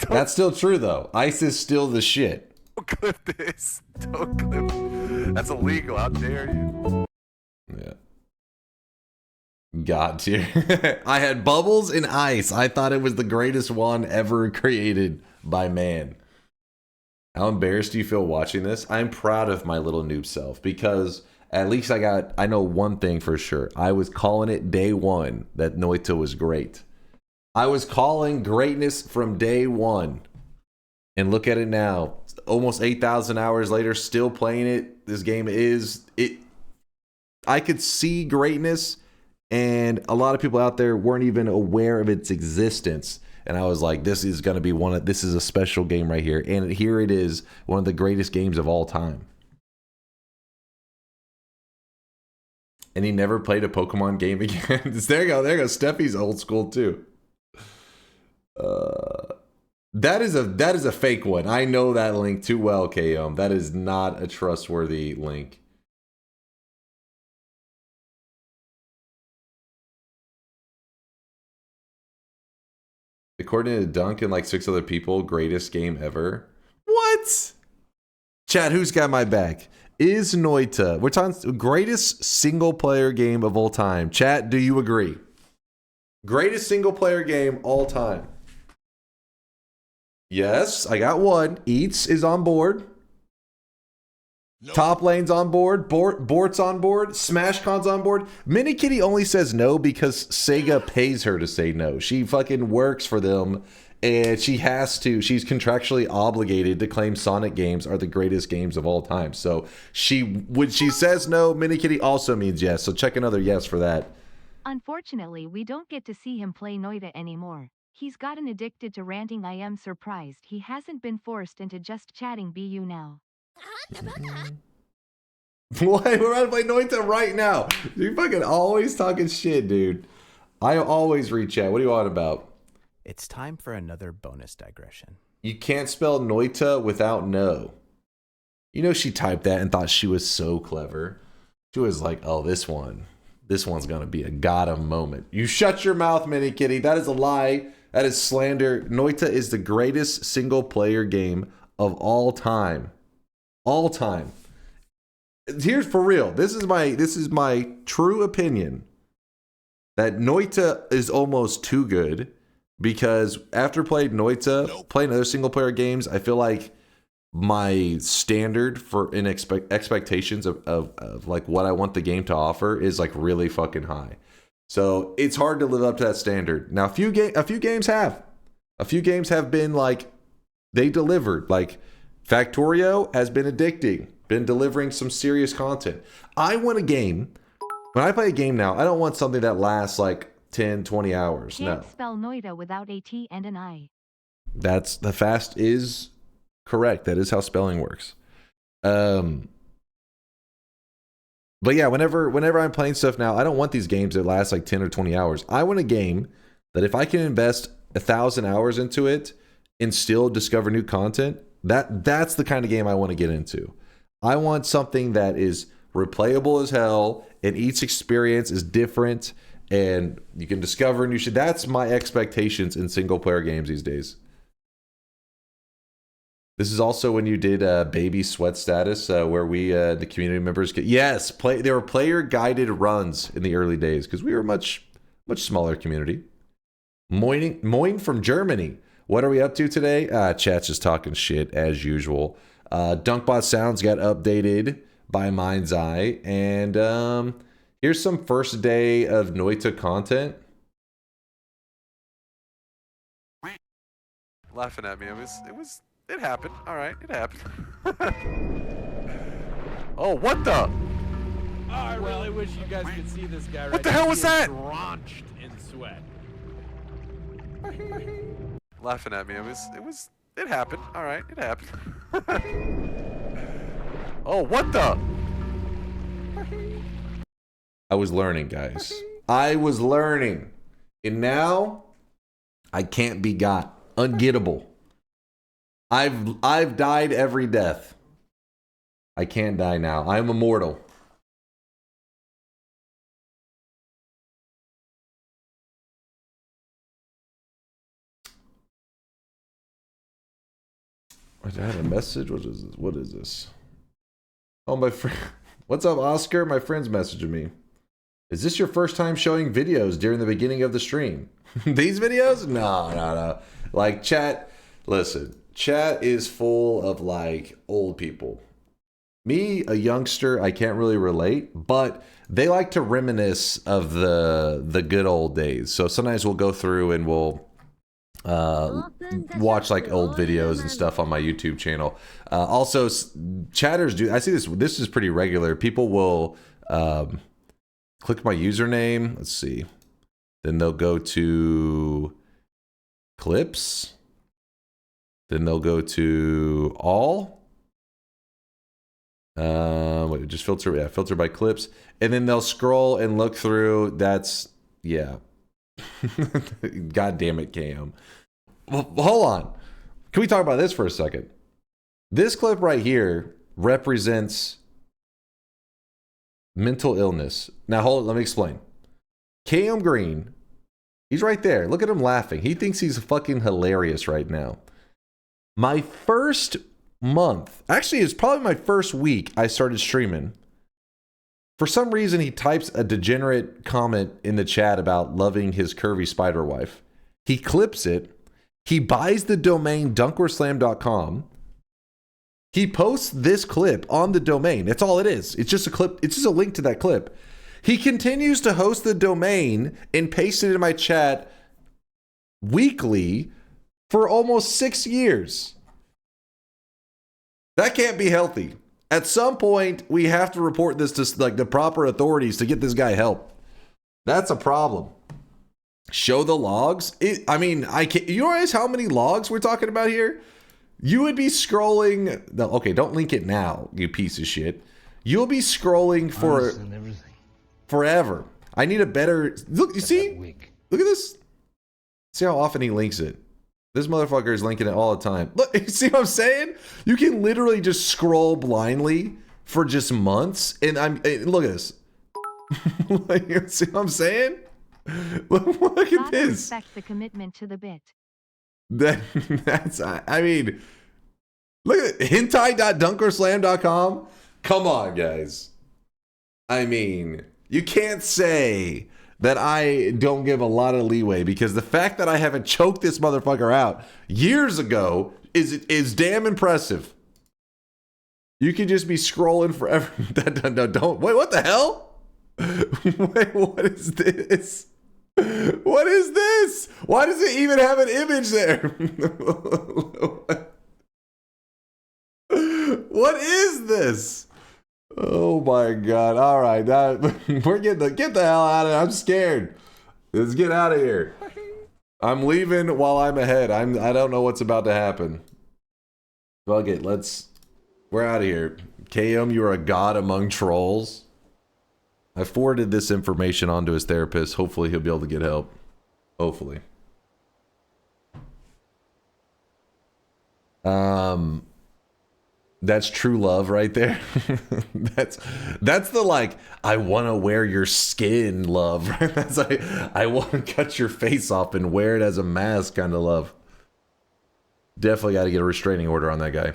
That's still true though. Ice is still the shit. Don't clip this. Don't clip. That's illegal. How dare you? Yeah. God tier. I had bubbles and ice. I thought it was the greatest one ever created by man. How embarrassed do you feel watching this? I'm proud of my little noob self because at least I know one thing for sure. I was calling it day one that Noita was great. I was calling greatness from day one. And look at it now. Almost 8,000 hours later, still playing it. This game I could see greatness, and a lot of people out there weren't even aware of its existence. and I was like, this is gonna be this is a special game right here, and here it is, one of the greatest games of all time. And he never played a Pokemon game again. There you go. Steffi's old school too. That is a fake one. I know that link too well, KM. That is not a trustworthy link. According to Dunk and like 6 other people, greatest game ever. What? Chat, who's got my back? Is Noita. We're talking greatest single player game of all time. Chat, do you agree? Greatest single player game all time. Yes, I got one. Eats is on board. Nope. Top Lane's on board. Bort's on board. SmashCon's on board. Minikitty only says no because Sega pays her to say no. She fucking works for them. And she has to. She's contractually obligated to claim Sonic games are the greatest games of all time. So when she says no, Minikitty also means yes. So check another yes for that. Unfortunately, we don't get to see him play Noita anymore. He's gotten addicted to ranting. I am surprised he hasn't been forced into just chatting BU now. Why? We're about to play Noita right now. You fucking always talking shit, dude. I always read chat. What do you want about? It's time for another bonus digression. You can't spell Noita without no. You know she typed that and thought she was so clever. She was like, oh, this one's going to be a got him moment. You shut your mouth, Minikitty. That is a lie. That is slander. Noita is the greatest single player game of all time. All time. Here's for real. This is my true opinion. That Noita is almost too good. Because after playing Noita, playing other single player games, I feel like my standard for expectations of like what I want the game to offer is like really fucking high. So it's hard to live up to that standard. Now a few games have been like they delivered. Like Factorio has been addicting, been delivering some serious content. I want a game. When I play a game now, I don't want something that lasts like 10, 20 hours. Can't no. spell Noita without a T and an I. That's the fast is correct. That is how spelling works. But yeah, whenever I'm playing stuff now, I don't want these games that last like 10 or 20 hours. I want a game that if I can invest 1,000 hours into it and still discover new content, that's the kind of game I want to get into. I want something that is replayable as hell and each experience is different. And you can discover new shit. That's my expectations in single player games these days. This is also when you did baby sweat status, where we the community members get there were player guided runs in the early days because we were a much smaller community. Moin from Germany. What are we up to today? Chat's just talking shit as usual. DunkBot sounds got updated by Mind's Eye, and here's some first day of Noita content. Laughing at me. It happened. All right, it happened. Oh, what the? Oh, I really wish you guys could see this guy right now. What the hell was that? Drenched in sweat. Laughing at me. It happened. All right, it happened. Oh, what the? I was learning, guys. I was learning. And now I can't be got. Ungettable. I've died every death. I can't die now. I'm immortal. I had a message. What is this? Oh, my friend. What's up, Oscar? My friend's messaging me. Is this your first time showing videos during the beginning of the stream? These videos? No. Like, chat, listen. Chat is full of, like, old people. Me, a youngster, I can't really relate, but they like to reminisce of the good old days. So sometimes we'll go through and we'll watch like old videos and stuff on my YouTube channel. Also, chatters do. I see this. This is pretty regular. People will click my username. Let's see. Then they'll go to clips. Then they'll go to all. Wait, just filter. Yeah, filter by clips. And then they'll scroll and look through. That's, yeah. God damn it, Cam. Well, hold on. Can we talk about this for a second? This clip right here represents mental illness. Now, hold on, let me explain. Cam Green, he's right there. Look at him laughing. He thinks he's fucking hilarious right now. My first month, actually, it's probably my first week I started streaming. For some reason, he types a degenerate comment in the chat about loving his curvy spider wife. He clips it. He buys the domain DunkOrSlam.com. He posts this clip on the domain. That's all it is. It's just a clip. It's just a link to that clip. He continues to host the domain and paste it in my chat weekly for almost 6 years. That can't be healthy. At some point, we have to report this to like the proper authorities to get this guy help. That's a problem. Show the logs. I mean, I can't. You realize how many logs we're talking about here? You would be scrolling. No, okay, don't link it now, you piece of shit. You'll be scrolling for forever. I need a better look. You see? Look at this. See how often he links it. This motherfucker is linking it all the time. Look, you see what I'm saying? You can literally just scroll blindly for just months, and look at this. Like, you see what I'm saying? Look at Gotta this. respect the commitment to the bit. That's. I mean, look at it. Hentai.DunkOrSlam.com. Come on, guys. I mean, you can't say that I don't give a lot of leeway, because the fact that I haven't choked this motherfucker out years ago is damn impressive. You can just be scrolling forever. No, don't. Wait, what the hell? Wait, what is this? What is this? Why does it even have an image there? What is this? Oh my god. All right. We're get the hell out of here. I'm scared. Let's get out of here. I'm leaving while I'm ahead. I don't know what's about to happen. Fuck it. We're out of here. KM, you're a god among trolls. I forwarded this information on to his therapist. Hopefully he'll be able to get help. Hopefully. That's true love right there. that's the like, I want to wear your skin love. That's like, I want to cut your face off and wear it as a mask kind of love. Definitely got to get a restraining order on that guy.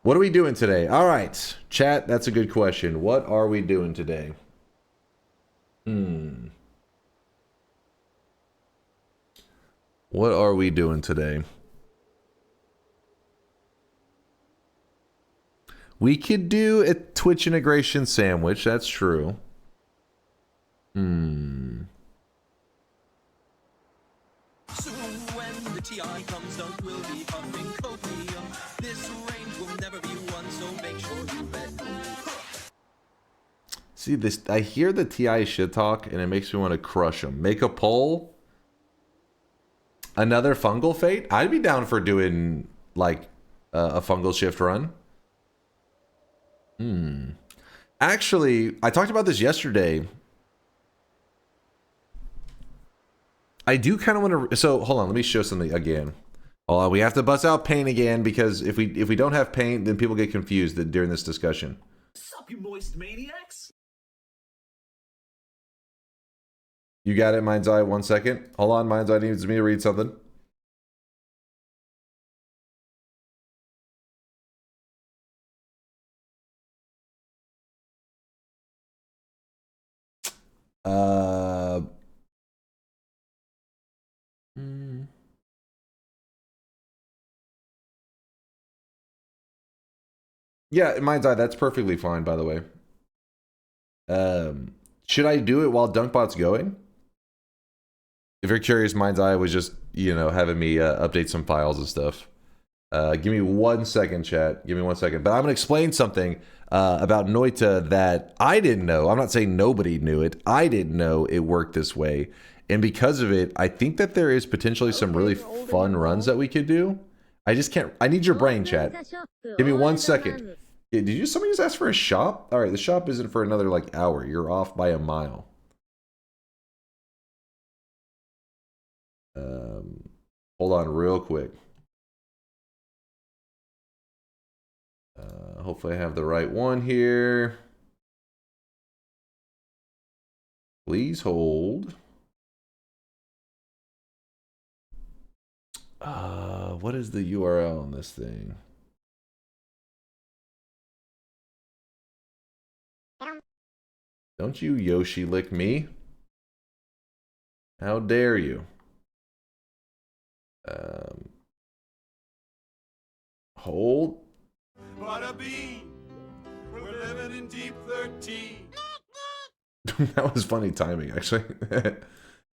What are we doing today? All right, chat, that's a good question. What are we doing today? What are we doing today? We could do a Twitch integration sandwich. That's true. So when the TI comes, Dunk will be huffing copium. This range will never be one, so make sure you bet. See this? I hear the TI shit talk, and it makes me want to crush them. Make a poll. Another fungal fate. I'd be down for doing like a fungal shift run. Actually, I talked about this yesterday. I do kind of want to. So hold on, let me show something again. Oh, we have to bust out paint again, because if we don't have paint, then people get confused during this discussion. Sup, you moist maniacs? You got it, Mind's Eye. 1 second. Hold on, Mind's Eye needs me to read something. Yeah, Mind's Eye, that's perfectly fine, by the way. Should I do it while DunkBot's going? If you're curious, Mind's Eye was just, having me update some files and stuff. Give me 1 second, chat. Give me 1 second. But I'm going to explain something about Noita that I didn't know. I'm not saying nobody knew it. I didn't know it worked this way. And because of it, I think that there is potentially some really fun runs that we could do. I just can't. I need your brain, chat. Give me 1 second. Yeah, did you? Somebody just ask for a shop? All right, the shop isn't for another like hour. You're off by a mile. Hold on, real quick. Hopefully, I have the right one here. Please hold. What is the URL on this thing? Don't you Yoshi lick me? How dare you? Hold. Bada bean. We're living in deep 13. That was funny timing, actually.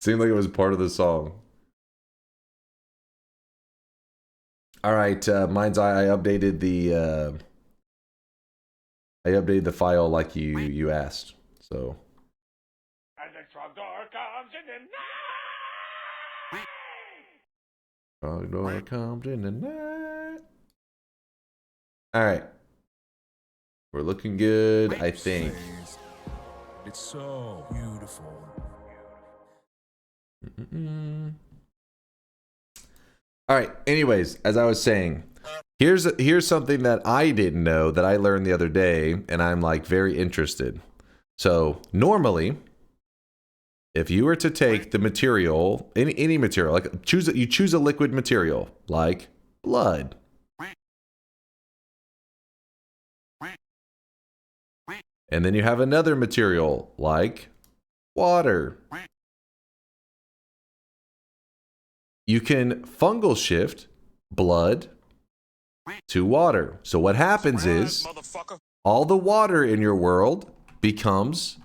Seemed like it was part of the song. All right, Mind's Eye. I updated the file like you asked. So. And the trogdor comes in the night. Trogdor comes in the night. All right. We're looking good, I think. It's so beautiful. All right. Anyways, as I was saying, here's something that I didn't know that I learned the other day, and I'm like very interested. So normally, if you were to take the material, any material, like you choose a liquid material like blood. And then you have another material like water. You can fungal shift blood to water. So what happens is all the water in your world becomes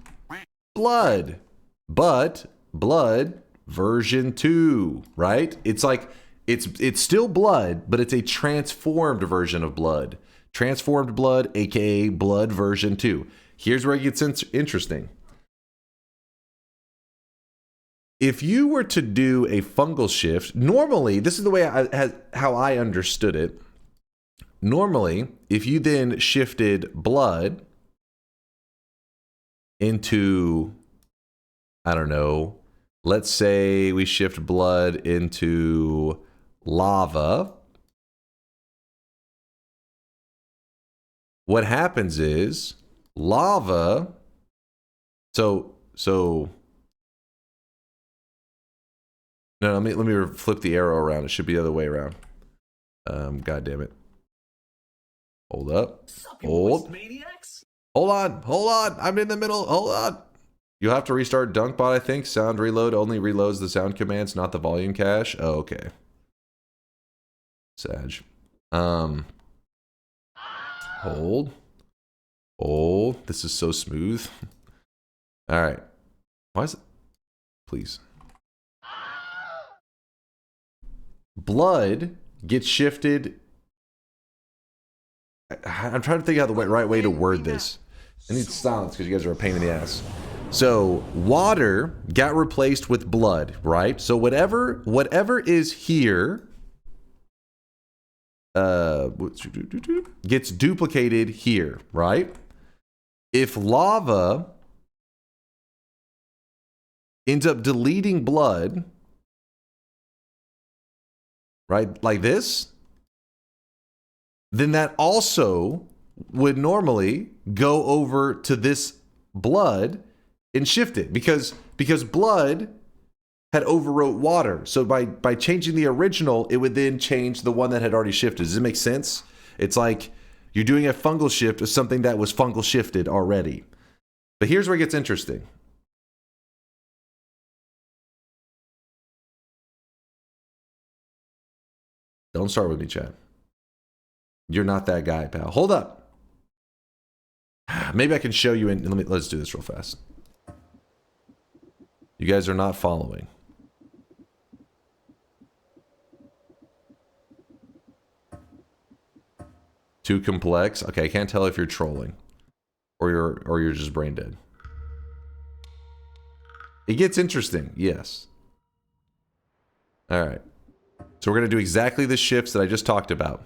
blood. But blood version 2, right? It's like it's still blood, but it's a transformed version of blood. Transformed blood, aka blood version 2. Here's where it gets interesting. If you were to do a fungal shift, normally, this is the way how I understood it. Normally, if you then shifted blood into, I don't know, let's say we shift blood into lava. What happens is lava, so no, let me flip the arrow around. It should be the other way around. God damn it. Hold up. Hold on. I'm in the middle. Hold on. You'll have to restart DunkBot, I think. Sound reload only reloads the sound commands, not the volume cache. Oh, okay. Sag. Hold. This is so smooth. All right. Why is it? Please. Blood gets shifted. I'm trying to think out the right way to word this. I need silence because you guys are a pain in the ass. So water got replaced with blood, right? So whatever is here gets duplicated here, right? If lava ends up deleting blood, right, like this, then that also would normally go over to this blood and shift it because blood had overwrote water. So by changing the original, it would then change the one that had already shifted. Does it make sense? It's like you're doing a fungal shift of something that was fungal shifted already. But here's where it gets interesting. Don't start with me, Chad. You're not that guy, pal. Hold up. Maybe I can show you in. Let's do this real fast. You guys are not following. Too complex? Okay, I can't tell if you're trolling or you're just brain dead. It gets interesting, yes. All right. So we're going to do exactly the shifts that I just talked about.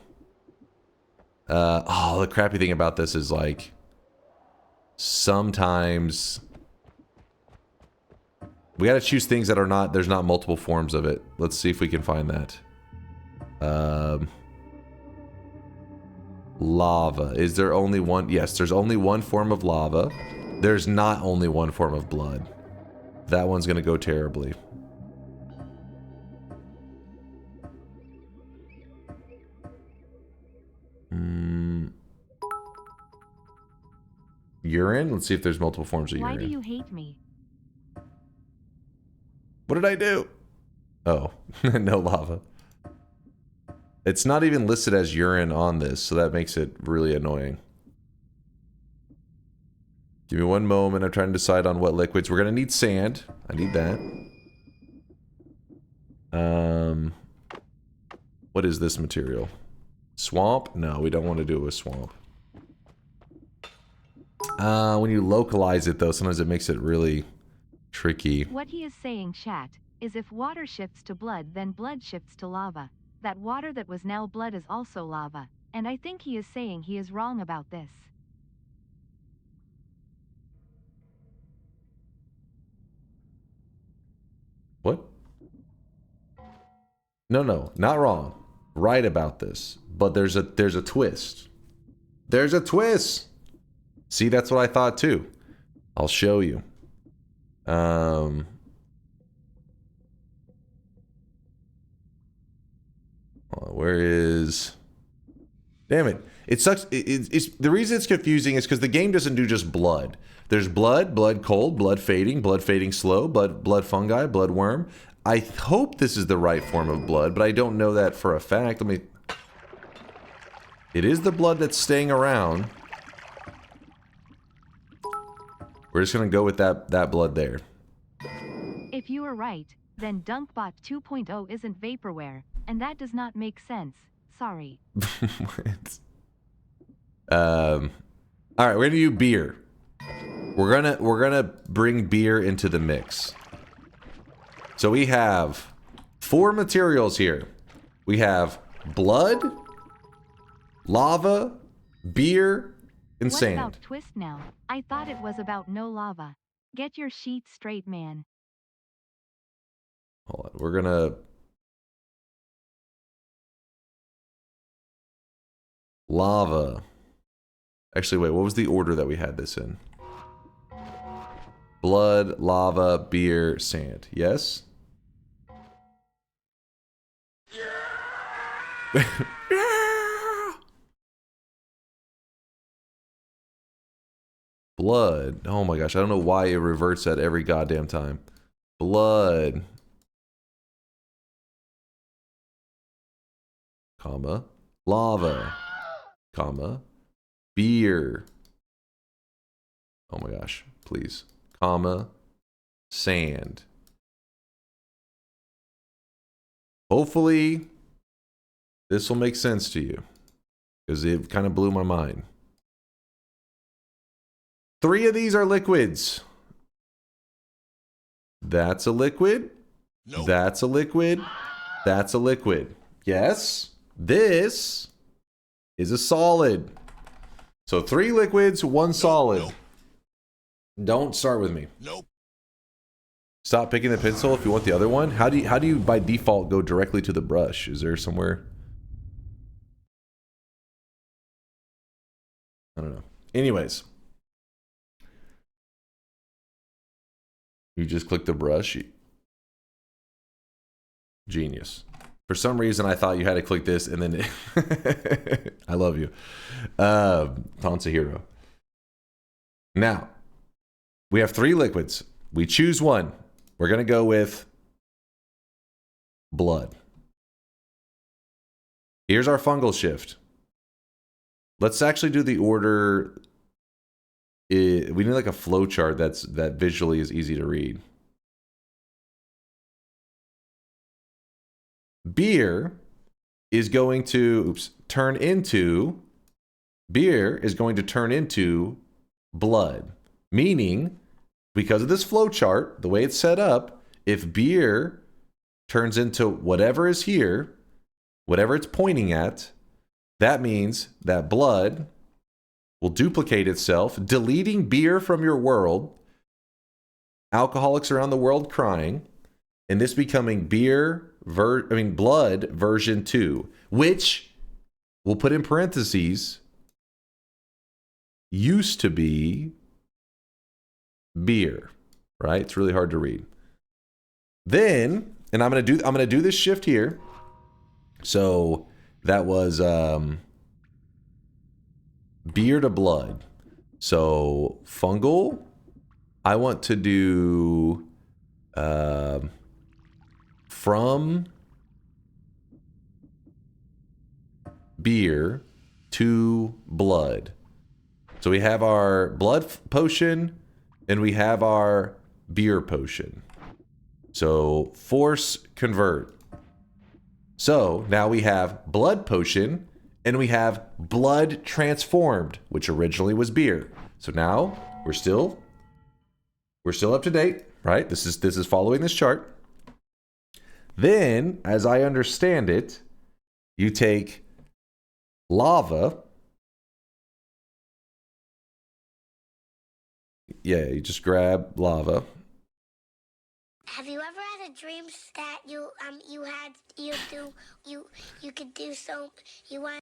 Oh, the crappy thing about this is like sometimes we got to choose things that are not, there's not multiple forms of it. Let's see if we can find that. Lava. Is there only one? Yes, there's only one form of lava. There's not only one form of blood. That one's going to go terribly. Urine? Let's see if there's multiple forms of urine. Why do you hate me? What did I do? Oh, no lava. It's not even listed as urine on this, so that makes it really annoying. Give me one moment. I'm trying to decide on what liquids. We're going to need sand. I need that. What is this material? Swamp? No, we don't want to do it with swamp. When you localize it, though, sometimes it makes it really tricky. What he is saying, chat, is if water shifts to blood, then blood shifts to lava. That water that was now blood is also lava. And I think he is saying he is wrong about this. What? No, not wrong. Right about this. But there's a twist. There's a twist! See, that's what I thought too. I'll show you. Where is... Damn it. It sucks. It's the reason it's confusing is because the game doesn't do just blood. There's blood cold, blood fading slow, blood fungi, blood worm. I hope this is the right form of blood, but I don't know that for a fact. Let me... It is the blood that's staying around. We're just going to go with that blood there. If you are right, then DunkBot 2.0 isn't vaporware, and that does not make sense. Sorry. All right, we're gonna do beer. We're gonna bring beer into the mix. So we have 4 materials here. We have blood, lava, beer, and What sand. about twist now? I thought it was about no lava. Get your sheet straight, man. Hold on, we're gonna... Lava. Actually, wait, what was the order that we had this in? Blood, lava, beer, sand. Yes? Yeah! Blood. Oh my gosh, I don't know why it reverts at every goddamn time. Blood. Comma. Lava. Comma. Beer. Oh my gosh, please. Comma. Sand. Hopefully, this will make sense to you. Because it kind of blew my mind. 3 of these are liquids. That's a liquid. Nope. That's a liquid. That's a liquid. Yes. This is a solid. So 3 liquids, 1 solid. Nope. Don't start with me. Nope. Stop picking the pencil if you want the other one. How do you by default go directly to the brush? Is there somewhere? I don't know. Anyways. You just click the brush. Genius. For some reason, I thought you had to click this and then... I love you. Ton's a hero. Now, we have 3 liquids. We choose one. We're going to go with blood. Here's our fungal shift. Let's actually do the order. We need like a flow chart that visually is easy to read. Beer is going to turn into blood. Meaning, because of this flow chart, the way it's set up, if beer turns into whatever is here, whatever it's pointing at. That means that blood will duplicate itself, deleting beer from your world, alcoholics around the world crying, and this becoming blood version 2, which we'll put in parentheses, used to be beer, right? It's really hard to read. Then, and I'm gonna do this shift here. So that was beer to blood. So fungal, I want to do from beer to blood. So we have our blood potion and we have our beer potion. So force convert. So now we have blood potion and we have blood transformed, which originally was beer. So now we're still up to date, right? This is following this chart. Then, as I understand it, you take lava. Yeah, you just grab lava. Have you ever had a dream that you could do so you want?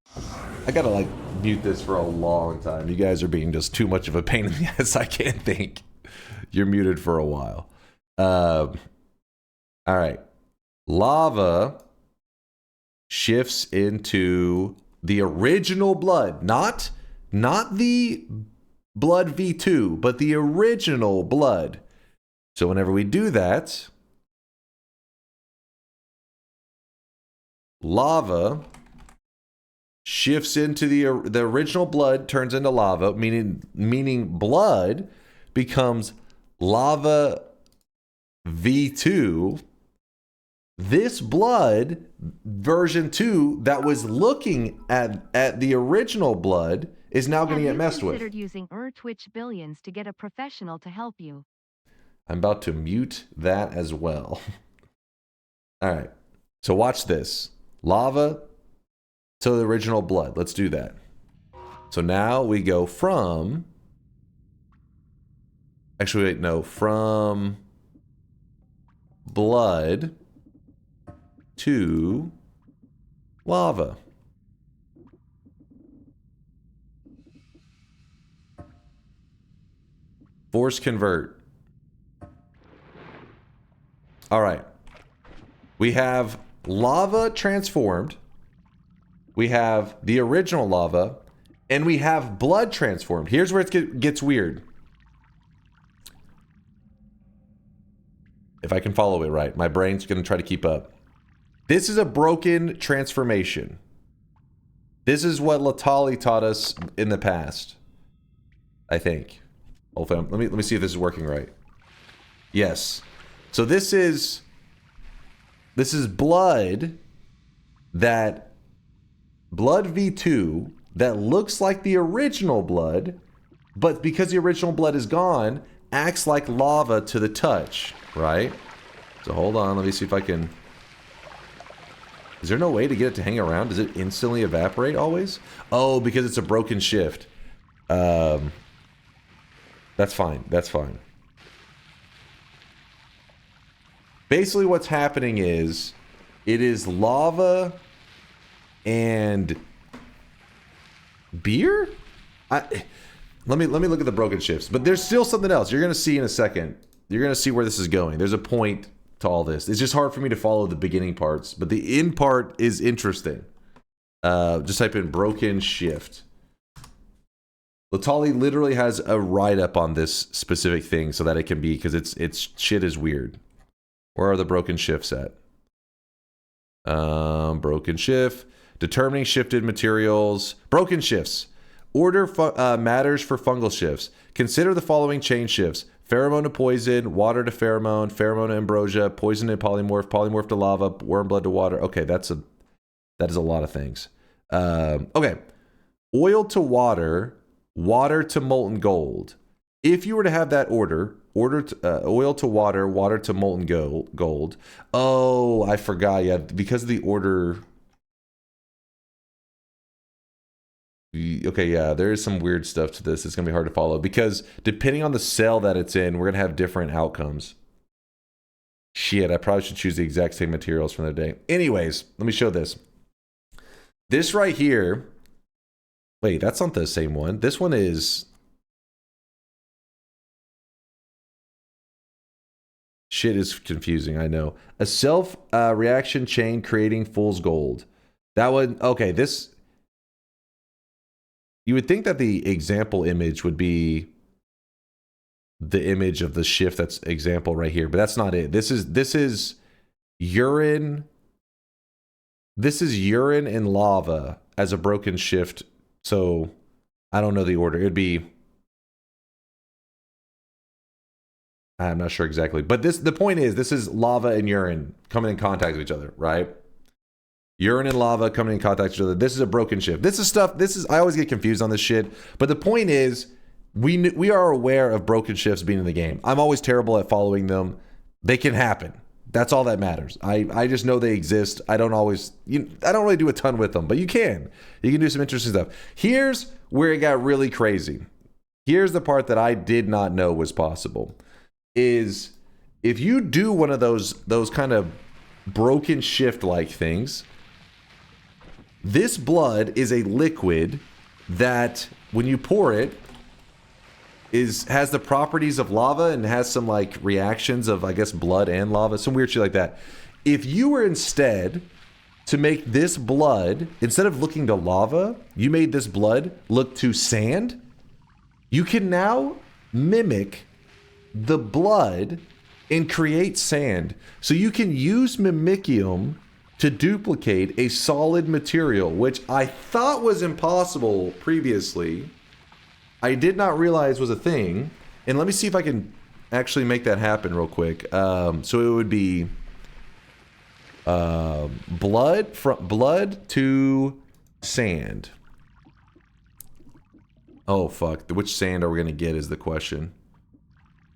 I gotta like mute this for a long time. You guys are being just too much of a pain in the ass. I can't think. You're muted for a while. All right. Lava shifts into the original blood, not the blood V2, but the original blood. So whenever we do that, lava shifts into the original blood, turns into lava, meaning blood becomes lava V2. This blood version 2 that was looking at the original blood is now going to get messed with. Considered using Twitch Billions to get a professional to help you. I'm about to mute that as well. All right. So watch this. Lava to the original blood. Let's do that. So now we go from... Actually, wait, no. From blood to lava. Force convert. All right. We have lava transformed. We have the original lava. And we have blood transformed. Here's where it gets weird. If I can follow it right. My brain's going to try to keep up. This is a broken transformation. This is what Latali taught us in the past. I think. Let me see if this is working right. Yes. So this is blood blood V2 that looks like the original blood, but because the original blood is gone, acts like lava to the touch, right? So hold on, let me see if I can... Is there no way to get it to hang around? Does it instantly evaporate always? Oh, because it's a broken shift. That's fine. That's fine. Basically what's happening is it is lava and beer? Let me look at the broken shifts. But there's still something else. You're going to see in a second. You're going to see where this is going. There's a point to all this. It's just hard for me to follow the beginning parts, but the end part is interesting. Just type in broken shift. Latali literally has a write-up on this specific thing so that it can be, because it's shit is weird. Where are the broken shifts at? Broken shift. Determining shifted materials. Broken shifts. Order matters for fungal shifts. Consider the following chain shifts. Pheromone to poison, water to pheromone, pheromone to ambrosia, poison to polymorph, polymorph to lava, worm blood to water. Okay, that is a lot of things. Okay. Oil to water, water to molten gold. If you were to have that order, oil to water, water to molten gold. Oh, I forgot. Yeah, because of the order. Okay, yeah, there is some weird stuff to this. It's going to be hard to follow because depending on the cell that it's in, we're going to have different outcomes. Shit, I probably should choose the exact same materials from the day. Anyways, let me show this. This right here. Wait, that's not the same one. This one is... Shit is confusing, I know. A self reaction chain creating fool's gold. That one, okay, this... You would think that the example image would be the image of the shift that's example right here, but that's not it. This is urine. This is urine and lava as a broken shift. So I don't know the order. It'd be, I'm not sure exactly, but the point is this is lava and urine coming in contact with each other, right? Urine and lava coming in contact with each other. This is a broken shift. This is stuff, I always get confused on this shit. But the point is, we are aware of broken shifts being in the game. I'm always terrible at following them. They can happen. That's all that matters. I just know they exist. I don't really do a ton with them, but you can. You can do some interesting stuff. Here's where it got really crazy. Here's the part that I did not know was possible. Is if you do one of those kind of broken shift-like things, this blood is a liquid that, when you pour it, has the properties of lava and has some like reactions of, I guess, blood and lava, some weird shit like that. If you were instead to make this blood, instead of looking to lava, you made this blood look to sand, you can now mimic the blood and create sand. So you can use mimicium to duplicate a solid material, which I thought was impossible previously. I did not realize was a thing. And let me see if I can actually make that happen real quick. So it would be blood to sand. Oh fuck, which sand are we gonna get is the question.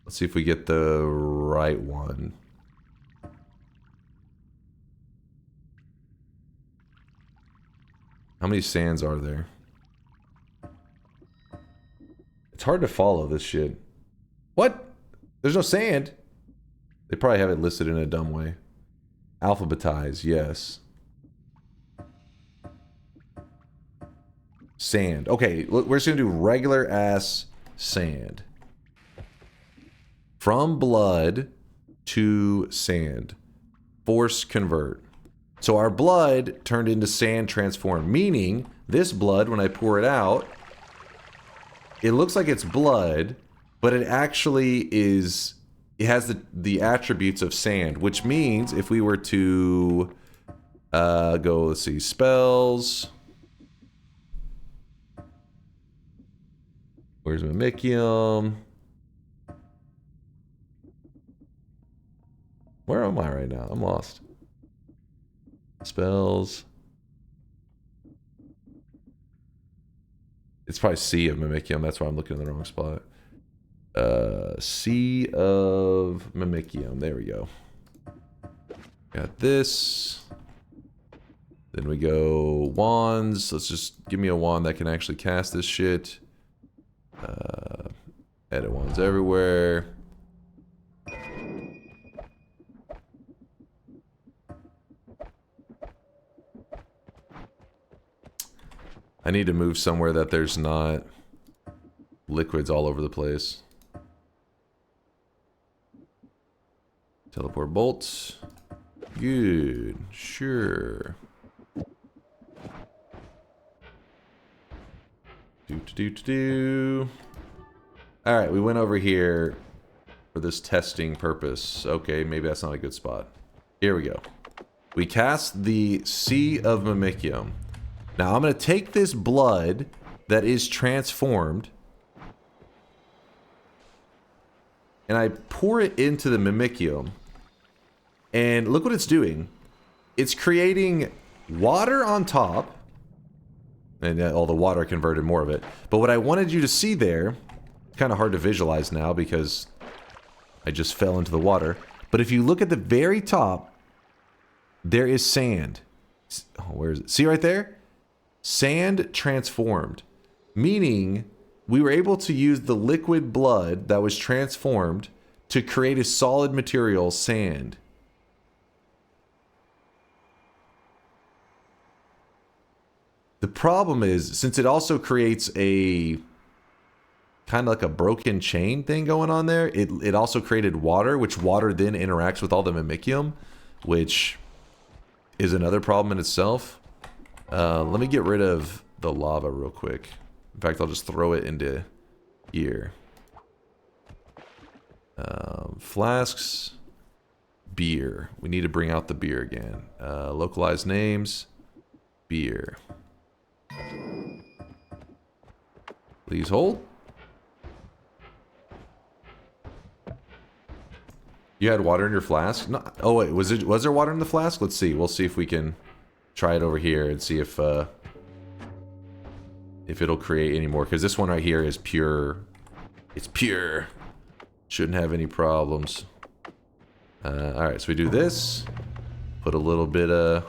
Let's see if we get the right one. How many sands are there? It's hard to follow this shit. What? There's no sand. They probably have it listed in a dumb way. Alphabetize, yes. Sand. Okay, look, we're just gonna do regular ass sand. From blood to sand. Force convert. So our blood turned into sand transformed, meaning this blood, when I pour it out, it looks like it's blood, but it actually is, it has the attributes of sand, which means if we were to go, let's see, spells. Where's mimicium? Where am I right now? I'm lost. Spells. It's probably C of mimicium. That's why I'm looking in the wrong spot. C of mimicium. There we go. Got this. Then we go wands. Let's just give me a wand that can actually cast this shit. Edit wands everywhere. I need to move somewhere that there's not liquids all over the place. Teleport bolts. Good. Sure. Alright, we went over here for this testing purpose. Okay, maybe that's not a good spot. Here we go. We cast the Sea of Mimicium. Now I'm going to take this blood that is transformed and I pour it into the mimicium. And look what it's doing. It's creating water on top. And all the water converted more of it. But what I wanted you to see there, kind of hard to visualize now because I just fell into the water. But if you look at the very top, there is sand. Oh, where is it? See right there? Sand transformed. Meaning we were able to use the liquid blood that was transformed to create a solid material, sand. The problem is, since it also creates a kind of like a broken chain thing going on there, it also created water, which water then interacts with all the mimicium, which is another problem in itself. Let me get rid of the lava real quick. In fact, I'll just throw it into here. Flasks, beer. We need to bring out the beer again. Localized names, beer. Please hold. You had water in your flask? No. Oh wait, was there water in the flask? Let's see. We'll see if we can try it over here and see if it'll create any more. Because this one right here is pure. It's pure. Shouldn't have any problems. Alright, so we do this. Put a little bit of...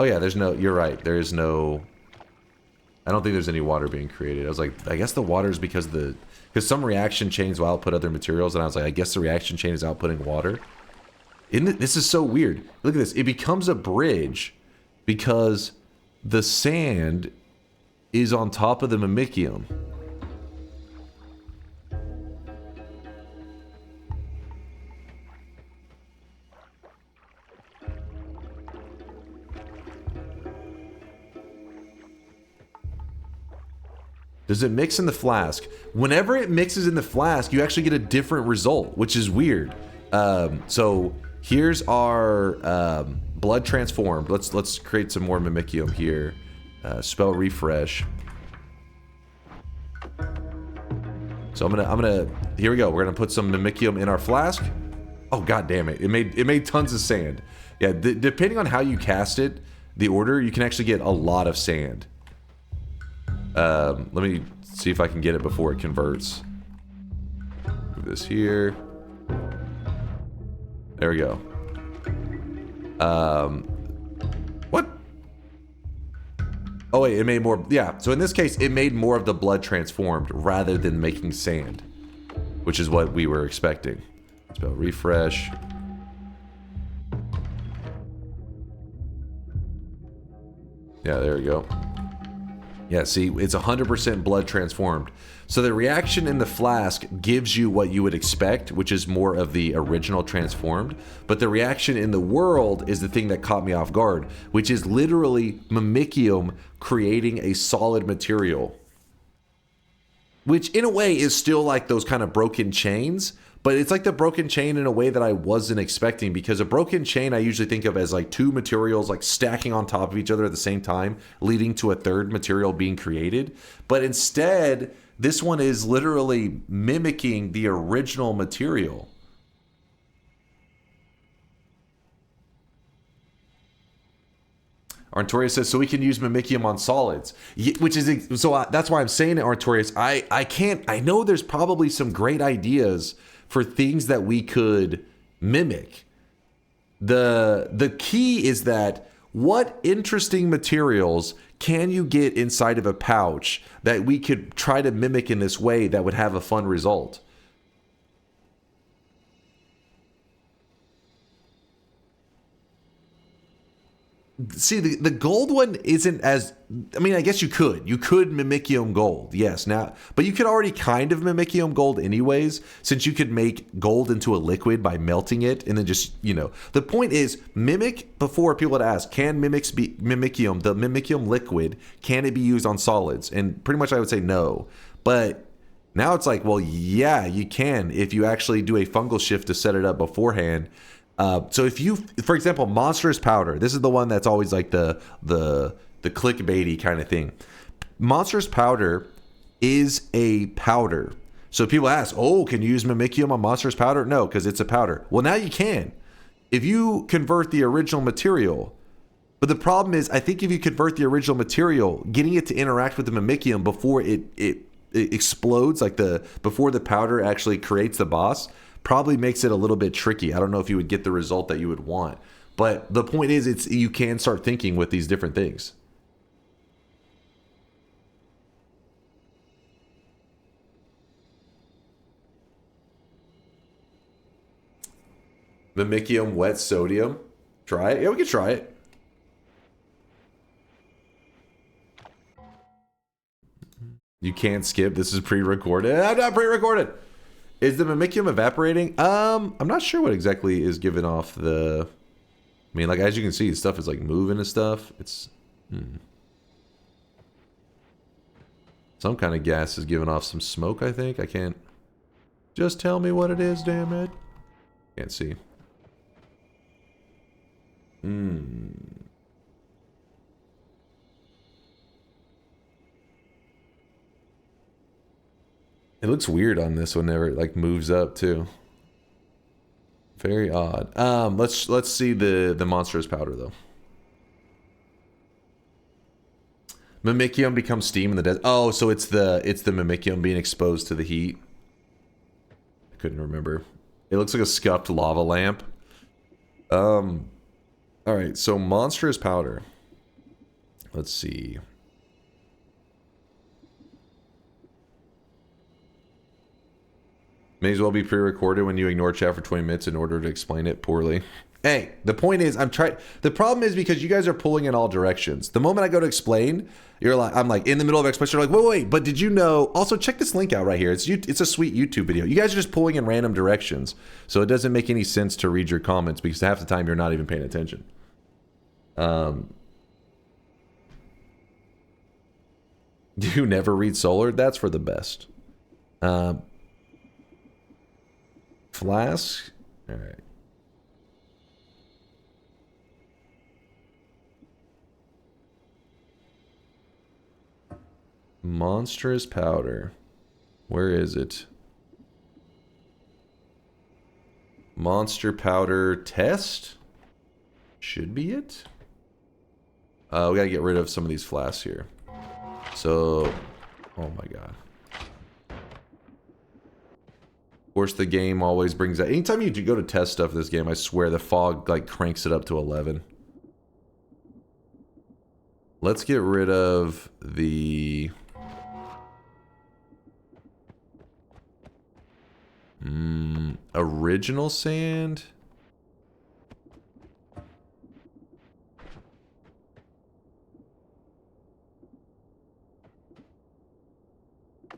Oh yeah, there's no... You're right. There is no... I don't think there's any water being created. I was like, I guess the water is because the... Because some reaction chains will output other materials, and I was like, I guess the reaction chain is outputting water. This is so weird. Look at this. It becomes a bridge because the sand is on top of the mimicium. Does it mix in the flask? Whenever it mixes in the flask, you actually get a different result, which is weird. So here's our blood transformed. Let's create some more mimicium here. Spell refresh. So I'm gonna here we go. We're gonna put some mimicium in our flask. Oh god damn it! It made tons of sand. Yeah, depending on how you cast it, the order, you can actually get a lot of sand. Let me see if I can get it before it converts. Move this here. There we go. What? Oh wait, it made more. Yeah, so in this case, it made more of the blood transformed rather than making sand, which is what we were expecting. Spell refresh. Yeah, there we go. Yeah, see, it's 100% blood transformed. So the reaction in the flask gives you what you would expect, which is more of the original transformed. But the reaction in the world is the thing that caught me off guard, which is literally mimicium creating a solid material. Which in a way is still like those kind of broken chains, but it's like the broken chain in a way that I wasn't expecting, because a broken chain I usually think of as like two materials like stacking on top of each other at the same time, leading to a third material being created. But instead, this one is literally mimicking the original material. Artorius says, so we can use mimicium on solids, which is, so that's why I'm saying it, Artorius. I know there's probably some great ideas for things that we could mimic. The key is that what interesting materials can you get inside of a pouch that we could try to mimic in this way that would have a fun result? See, the gold one isn't as... I mean, I guess you could. You could mimicium gold, yes. Now, but you could already kind of mimicium gold anyways, since you could make gold into a liquid by melting it and then just, you know... The point is, mimic, before people would ask, can mimics be mimicium, the mimicium liquid, can it be used on solids? And pretty much I would say no. But now it's like, well, yeah, you can if you actually do a fungal shift to set it up beforehand. So if you, for example, monstrous powder, this is the one that's always like the clickbaity kind of thing. Monstrous powder is a powder. So people ask, oh, can you use mimicium on monstrous powder? No, because it's a powder. Well, now you can. If you convert the original material. But the problem is, I think if you convert the original material, getting it to interact with the mimicium before it it explodes, like before the powder actually creates the boss, probably makes it a little bit tricky. I don't know if you would get the result that you would want. But the point is, you can start thinking with these different things. Mimicium wet sodium. Try it? Yeah, we can try it. You can't skip. This is pre-recorded. I'm not pre-recorded. Is the Mimicium evaporating? I'm not sure what exactly is giving off the... I mean, like, as you can see, stuff is, like, moving and stuff. It's... Some kind of gas is giving off some smoke, I think. I can't... Just tell me what it is, damn it. Can't see. It looks weird on this whenever it like moves up too. Very odd. Let's see the monstrous powder though. Mimicium becomes steam in the desert. Oh, so it's the Mimicium being exposed to the heat. I couldn't remember. It looks like a scuffed lava lamp. Alright, so monstrous powder. Let's see. May as well be pre-recorded when you ignore chat for 20 minutes in order to explain it poorly. Hey, the point is, the problem is because you guys are pulling in all directions. The moment I go to explain, I'm like in the middle of explanation. You're like, wait, but did you know? Also, check this link out right here. It's a sweet YouTube video. You guys are just pulling in random directions, so it doesn't make any sense to read your comments because half the time you're not even paying attention. You never read Solar? That's for the best. Flask. All right. Monstrous powder. Where is it? Monster powder test? Should be it. We gotta get rid of some of these flasks here. So, oh my god. Of course, the game always brings that. Anytime you go to test stuff in this game, I swear the fog like cranks it up to 11. Let's get rid of the... original sand?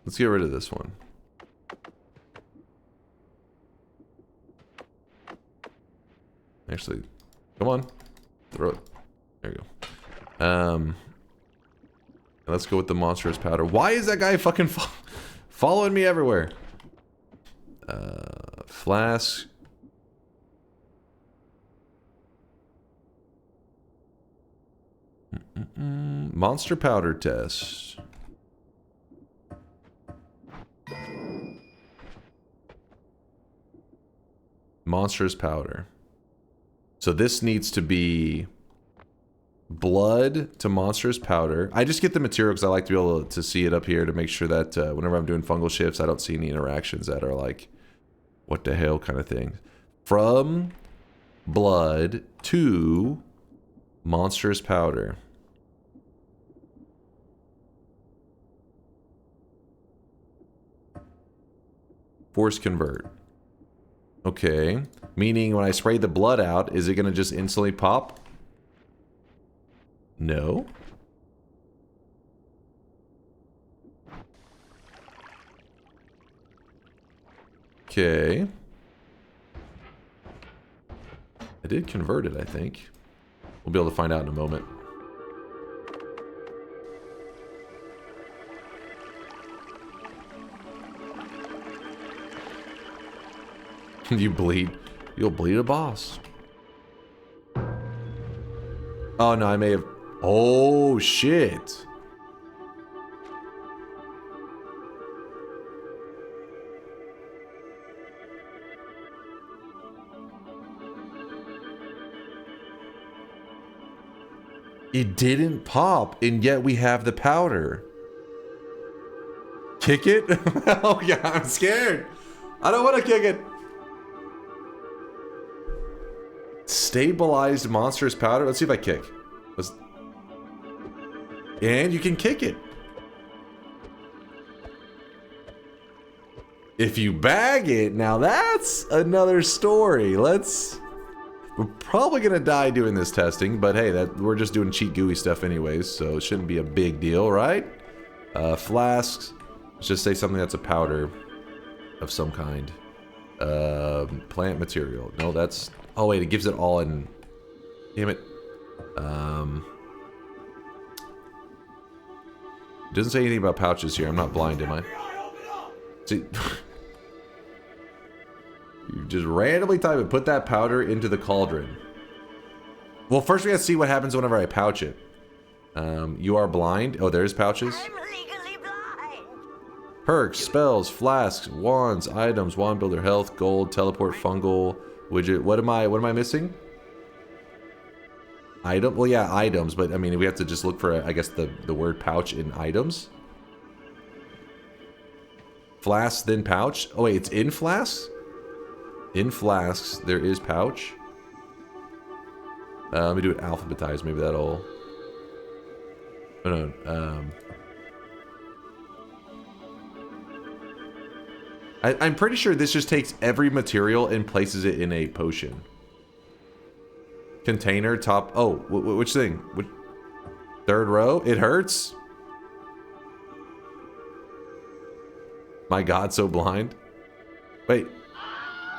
Let's get rid of this one. Actually, come on. Throw it. There you go. Let's go with the monstrous powder. Why is that guy fucking following me everywhere? Flask. Monster powder test. Monstrous powder. So this needs to be blood to monstrous powder. I just get the material because I like to be able to see it up here to make sure that whenever I'm doing fungal shifts, I don't see any interactions that are like, what the hell kind of thing. From blood to monstrous powder. Force convert. Okay. Meaning when I spray the blood out, is it going to just instantly pop? No. Okay. I did convert it, I think. We'll be able to find out in a moment. You bleed. You'll bleed a boss. Oh no, I may have... Oh shit. It didn't pop, and yet we have the powder. Kick it? Oh yeah, I'm scared. I don't want to kick it. Stabilized monstrous powder. Let's see if I kick. And you can kick it. If you bag it, now that's another story. We're probably gonna die doing this testing, but hey, we're just doing cheat GUI stuff anyways, so it shouldn't be a big deal, right? Flasks. Let's just say something that's a powder of some kind. Plant material. No, that's... Oh wait, it gives it all in... Damn it. It doesn't say anything about pouches here. I'm not blind, am I? See... You just randomly type it. Put that powder into the cauldron. Well, first we gotta see what happens whenever I pouch it. You are blind. Oh, there's pouches. I'm legally blind. Perks, spells, flasks, wands, items, wand builder, health, gold, teleport, fungal, widget. What am I missing? Item? Well, yeah, items, but I mean, we have to just look for, I guess, the word pouch in items. Flask, then pouch. Oh wait, it's in flasks? In flasks, there is pouch. Let me do it alphabetized. Maybe that'll... Oh no, I'm pretty sure this just takes every material and places it in a potion. Container, top... Oh, which thing? Which... Third row? It hurts? My god, so blind. Wait.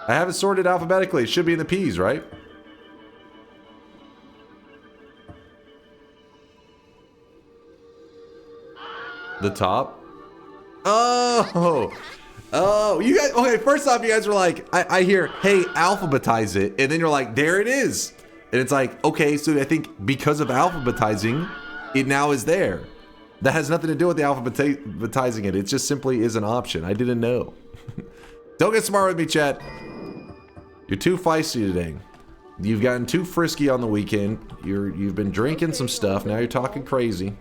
I have it sorted alphabetically. It should be in the P's, right? The top? Oh! Oh, you guys... Okay, first off, you guys were like... I hear, hey, alphabetize it. And then you're like, there it is. And it's like, okay, so I think because of alphabetizing, it now is there. That has nothing to do with the alphabetizing it. It just simply is an option. I didn't know. Don't get smart with me, chat. You're too feisty today. You've gotten too frisky on the weekend. You've been drinking some stuff. Now you're talking crazy.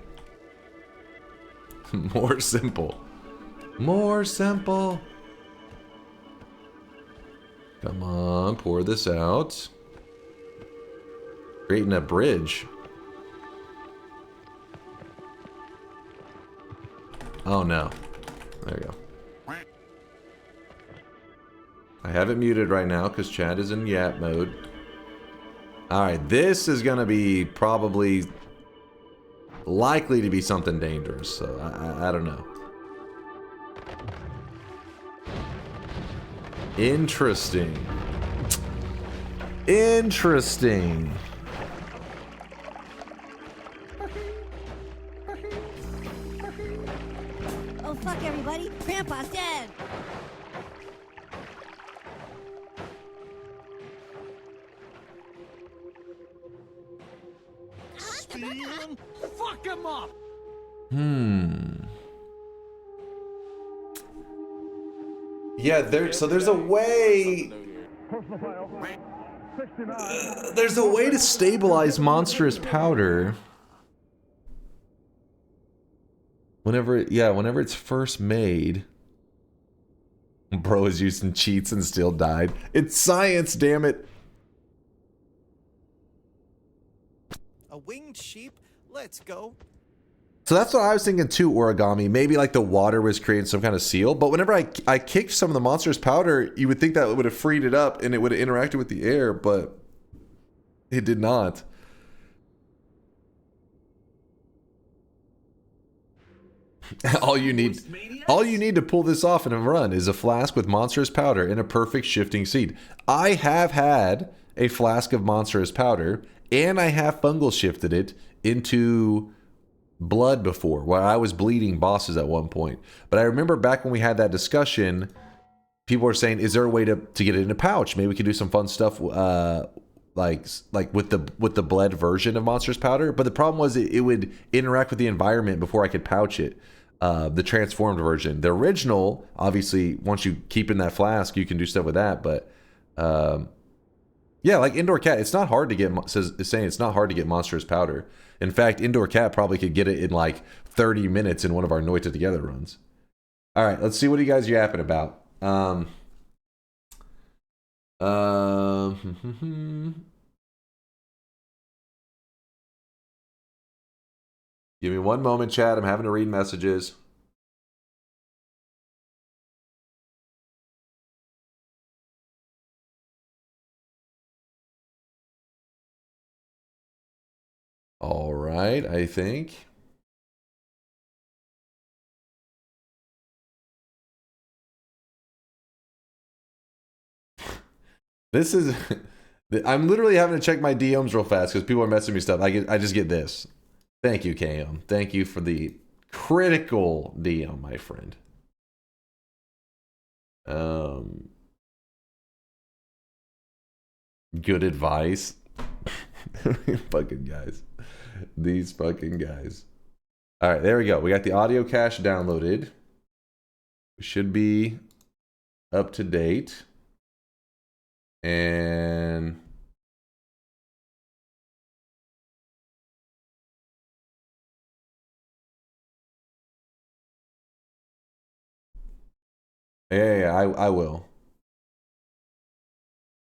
More simple. More simple. Come on, pour this out. Creating a bridge. Oh no. There you go. I have it muted right now because chat is in yap mode. Alright, this is gonna be probably likely to be something dangerous, so I don't know. Interesting. Interesting. Oh fuck everybody, Grandpa's dead. Steven, fuck him up. Yeah, there's a way. There's a way to stabilize monstrous powder. Whenever it's first made. Bro is using cheats and still died. It's science, damn it. A winged sheep? Let's go. So that's what I was thinking too, Origami. Maybe like the water was creating some kind of seal. But whenever I kicked some of the monstrous powder, you would think that it would have freed it up and it would have interacted with the air, but it did not. All you need to pull this off in a run is a flask with monstrous powder and a perfect shifting seed. I have had a flask of monstrous powder and I have fungal shifted it into blood before, where I was bleeding bosses at one point. But I remember back when we had that discussion, people were saying, is there a way to get it in a pouch? Maybe we could do some fun stuff like with the bled version of monstrous powder. But the problem was it would interact with the environment before I could pouch it. The transformed version. The original, obviously, once you keep in that flask, you can do stuff with that. But yeah, like Indoor Cat, it's not hard to get. Is saying it's not hard to get monstrous powder. In fact, Indoor Cat probably could get it in like 30 minutes in one of our Noita Together runs. All right, let's see what you guys yapping about. Give me one moment, chat. I'm having to read messages. All right, I think. This is... I'm literally having to check my DMs real fast because people are messaging me stuff. I just get this. Thank you, KM. Thank you for the critical DM, my friend. Good advice. Fucking guys. These fucking guys. All right, there we go. We got the audio cache downloaded. We should be up to date. And yeah, I will.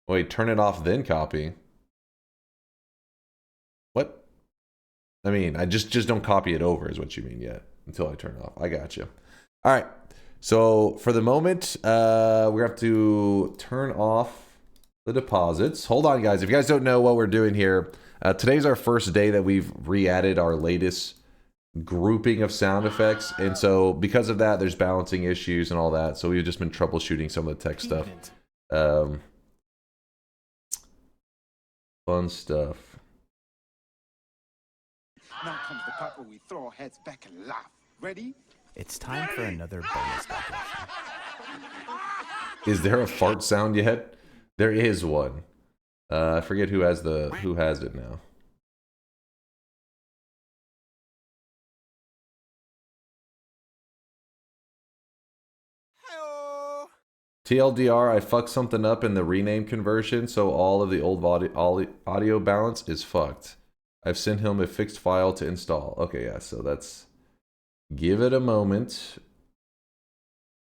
Wait, turn it off then copy. What? I mean, I just don't copy it over is what you mean yet until I turn it off. I got you. All right. So for the moment, we have to turn off the deposits. Hold on, guys. If you guys don't know what we're doing here, today's our first day that we've re-added our latest grouping of sound effects, and so because of that, there's balancing issues and all that. So we've just been troubleshooting some of the tech stuff. Fun stuff. Now comes the part where we throw our heads back and laugh. Ready? It's time for another bonus digression. Is there a fart sound yet? There is one. I forget who has it now. TLDR, I fucked something up in the rename conversion, so all of the old audio balance is fucked. I've sent him a fixed file to install. Okay, yeah, so that's... Give it a moment.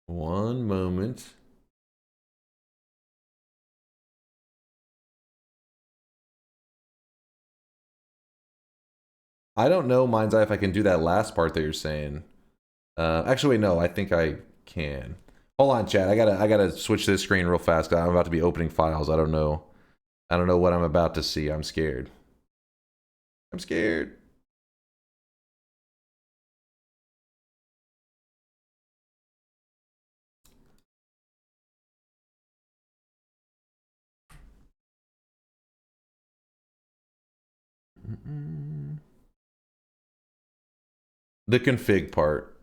One moment. I don't know, Mind's Eye, if I can do that last part that you're saying. Actually, wait, no, I think I can. Hold on, chat. I gotta switch this screen real fast. I'm about to be opening files. I don't know what I'm about to see. I'm scared. I'm scared. The config part.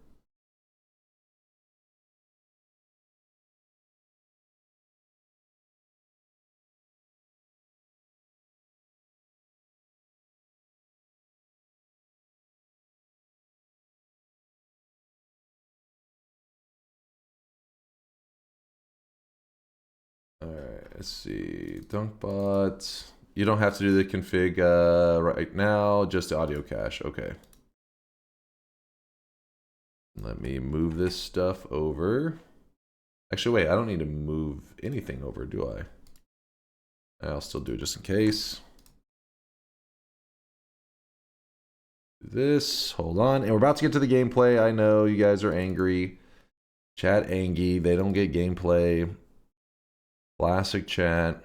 Alright, let's see. DunkBots. You don't have to do the config right now, just the audio cache. Okay. Let me move this stuff over. Actually, wait, I don't need to move anything over, do I? I'll still do it just in case. This, hold on. And we're about to get to the gameplay. I know you guys are angry. Chat angy. They don't get gameplay. Classic chat.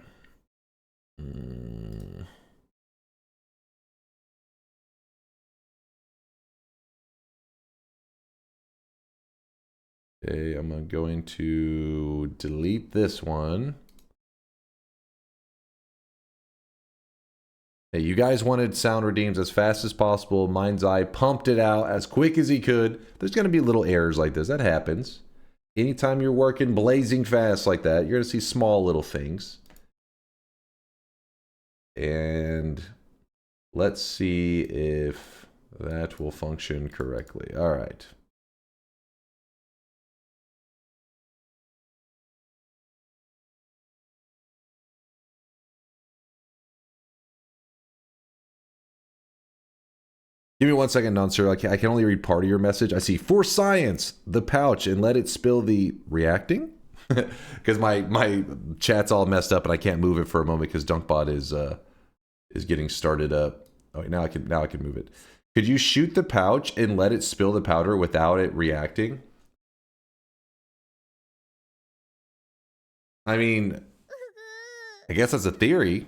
Okay, I'm going to delete this one. Hey, you guys wanted sound redeems as fast as possible. Mind's Eye pumped it out as quick as he could. There's going to be little errors like this. That happens. Anytime you're working blazing fast like that, you're going to see small little things. And let's see if that will function correctly. All right. Give me 1 second, non-sir. I can only read part of your message. I see for science, the pouch, and let it spill the reacting. Because my chat's all messed up and I can't move it for a moment because DunkBot is getting started up. Oh, wait, now I can move it. Could you shoot the pouch and let it spill the powder without it reacting? I mean, I guess that's a theory.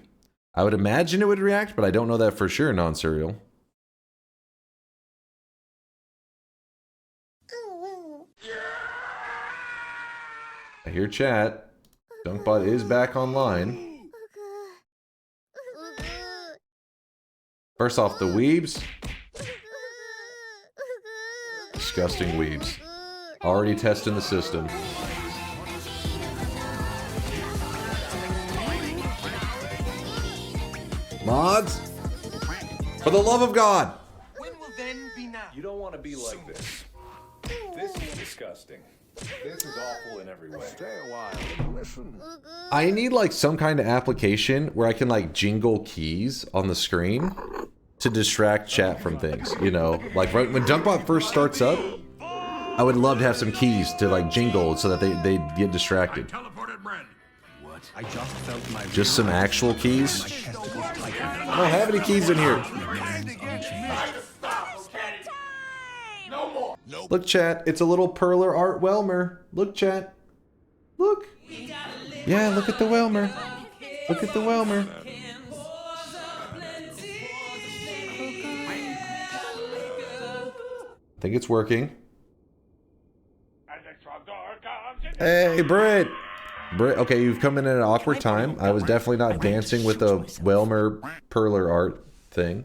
I would imagine it would react, but I don't know that for sure, non-serial. I hear chat. DunkBot is back online. First off, the weebs. Disgusting weebs. Already testing the system. Mods? For the love of God! When will then be now? You don't want to be like this. This is disgusting. This is awful in every way. Stay a while and listen. I need like some kind of application where I can like jingle keys on the screen to distract chat from things, you know? Like right when DunkBot first starts up, I would love to have some keys to like jingle so that they get distracted. I just felt my Just some actual keys. I don't have any keys in here. Look, chat, it's a little perler art Welmer. Look, chat. Look. Yeah, look at the Welmer. Look at the Welmer. I think it's working. Hey, Britt. Britt, okay, you've come in at an awkward time. I was definitely not dancing with the Welmer perler art thing.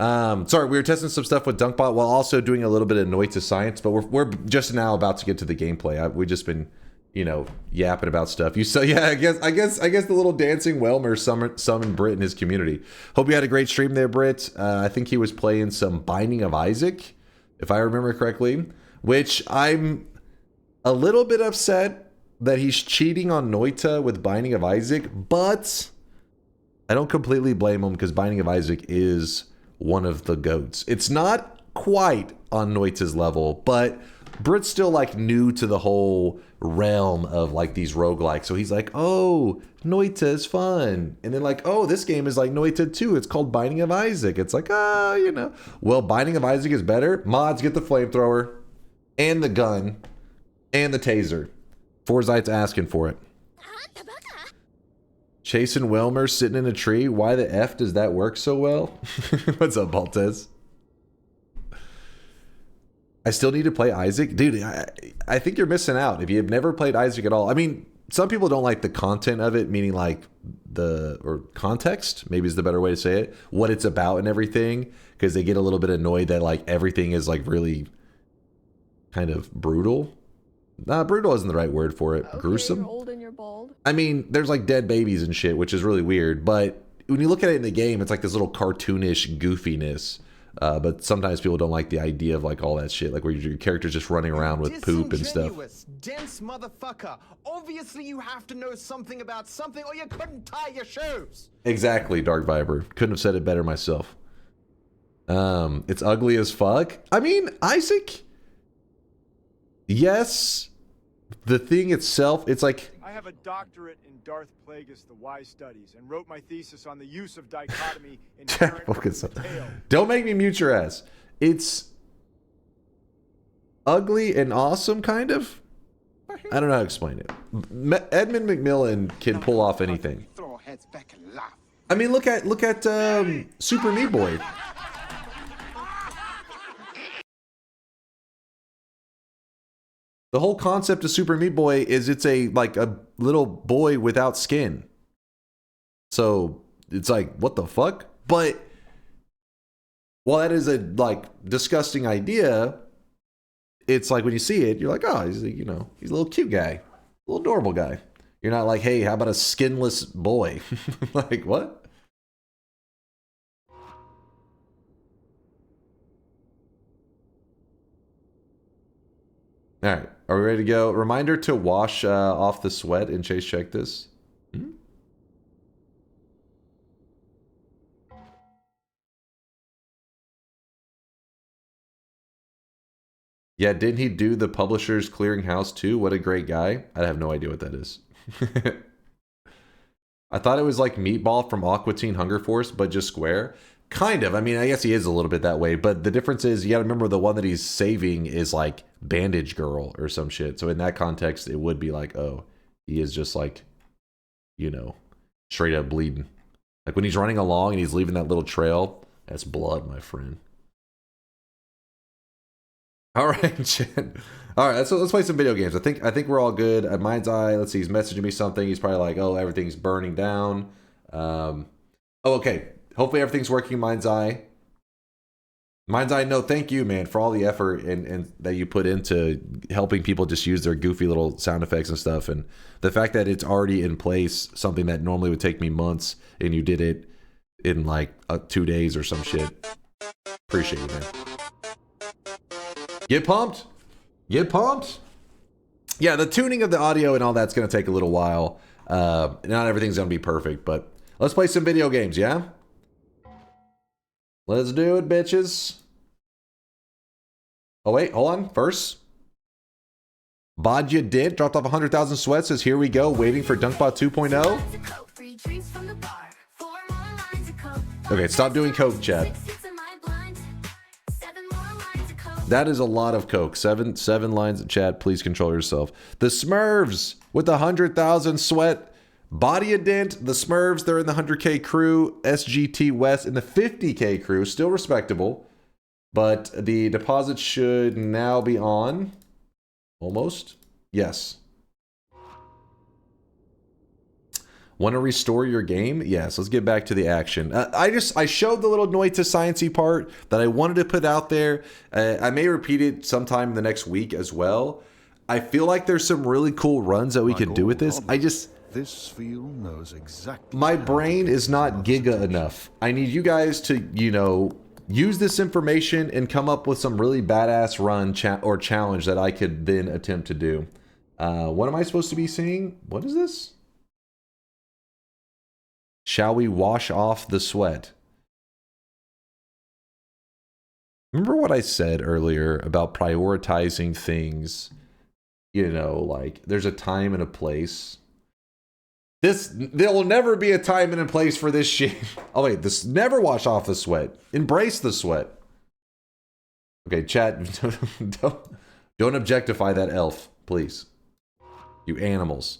Sorry, we were testing some stuff with DunkBot while also doing a little bit of Noita science, but we're just now about to get to the gameplay. We've just been, you know, yapping about stuff. You saw, yeah, I guess the little dancing Welmer summoned Britt in his community. Hope you had a great stream there, Britt. I think he was playing some Binding of Isaac, if I remember correctly, which I'm a little bit upset that he's cheating on Noita with Binding of Isaac, but I don't completely blame him because Binding of Isaac is one of the GOATs. It's not quite on Noita's level, but Britt's still like new to the whole realm of like these roguelikes. So he's like, oh, Noita is fun. And then like, oh, this game is like Noita 2. It's called Binding of Isaac. It's like, oh, you know. Well, Binding of Isaac is better. Mods, get the flamethrower and the gun and the taser. Forzite's asking for it. Chasing Welmer sitting in a tree. Why the F does that work so well? What's up, Baltez? I still need to play Isaac. Dude, I think you're missing out if you've never played Isaac at all. I mean, some people don't like the content of it, meaning like or context, maybe is the better way to say it, what it's about and everything, because they get a little bit annoyed that like everything is like really kind of brutal. Nah, brutal isn't the right word for it. Okay, gruesome. You're old and you're bald. I mean, there's like dead babies and shit, which is really weird. But when you look at it in the game, it's like this little cartoonish goofiness. But sometimes people don't like the idea of like all that shit, like where your character's just running around with poop and stuff. Dense motherfucker. Obviously, you have to know something about something, or you couldn't tie your shoes. Exactly, Dark Viber. Couldn't have said it better myself. It's ugly as fuck. I mean, Isaac. Yes, the thing itself, it's like... I have a doctorate in Darth Plagueis the Wise Studies and wrote my thesis on the use of dichotomy in Focus on. Don't make me mute your ass. It's ugly and awesome, kind of. I don't know how to explain it. Edmund McMillan can pull off anything. I mean, look at Super Meat Boy. The whole concept of Super Meat Boy is it's a little boy without skin. So it's like, what the fuck? But while that is a like disgusting idea, it's like when you see it, you're like, oh, he's he's a little cute guy, a little adorable guy. You're not like, hey, how about a skinless boy? Like what? All right, are we ready to go? Reminder to wash off the sweat and Chase check this. Yeah, didn't he do the Publishers Clearinghouse too? What a great guy. I have no idea what that is. I thought it was like Meatball from Aqua Teen Hunger Force, but just square. Kind of. I mean, I guess he is a little bit that way, but the difference is you got to remember the one that he's saving is like Bandage Girl or some shit. So in that context, it would be like, oh, he is just like, you know, straight up bleeding. Like when he's running along and he's leaving that little trail, that's blood, my friend. All right, Chen. All right, let's play some video games. I think we're all good. At Mind's Eye, let's see, he's messaging me something. He's probably like, oh, everything's burning down. Oh, okay. Hopefully everything's working, Mind's Eye. Mind's Eye, no, thank you, man, for all the effort and that you put into helping people just use their goofy little sound effects and stuff. And the fact that it's already in place, something that normally would take me months, and you did it in like 2 days or some shit. Appreciate you, man. Get pumped. Get pumped. Yeah, the tuning of the audio and all that's going to take a little while. Not everything's going to be perfect, but let's play some video games, yeah? Let's do it, bitches. Oh, wait, hold on. First, Badya did dropped off 100,000 sweats. Says, here we go, waiting for DunkBot 2.0. Okay, stop doing coke, chat. That is a lot of coke. Seven lines of chat. Please control yourself. The Smurfs with 100,000 sweat. Body a dent. The Smurfs, they're in the 100K crew. SGT West in the 50K crew. Still respectable. But the deposit should now be on. Almost. Yes. Want to restore your game? Yes, let's get back to the action. I showed the little Noita sciencey part that I wanted to put out there. I may repeat it sometime in the next week as well. I feel like there's some really cool runs that we could do with this. This field knows exactly. My brain is not giga enough. I need you guys to, you know, use this information and come up with some really badass run or challenge that I could then attempt to do. What am I supposed to be seeing? What is this? Shall we wash off the sweat? Remember what I said earlier about prioritizing things? You know, like there's a time and a place. There will never be a time and a place for this shit. Oh wait, this never wash off the sweat. Embrace the sweat. Okay, chat, don't objectify that elf, please. You animals.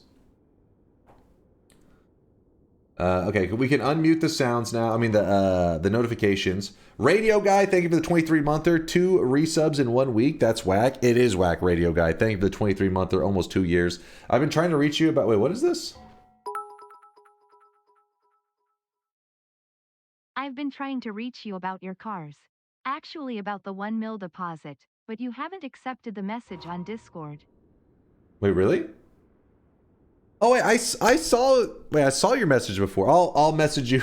Okay, we can unmute the sounds now. I mean the notifications. Radio Guy, thank you for the 23-monther. 2 resubs in 1 week. That's whack. It is whack, Radio Guy. Thank you for the 23-monther, almost 2 years. I've been trying to reach you about... Wait, what is this? I've been trying to reach you about your cars. Actually about the 1 mil deposit, but you haven't accepted the message on Discord. Wait, really? Oh wait, I saw your message before. I'll message you,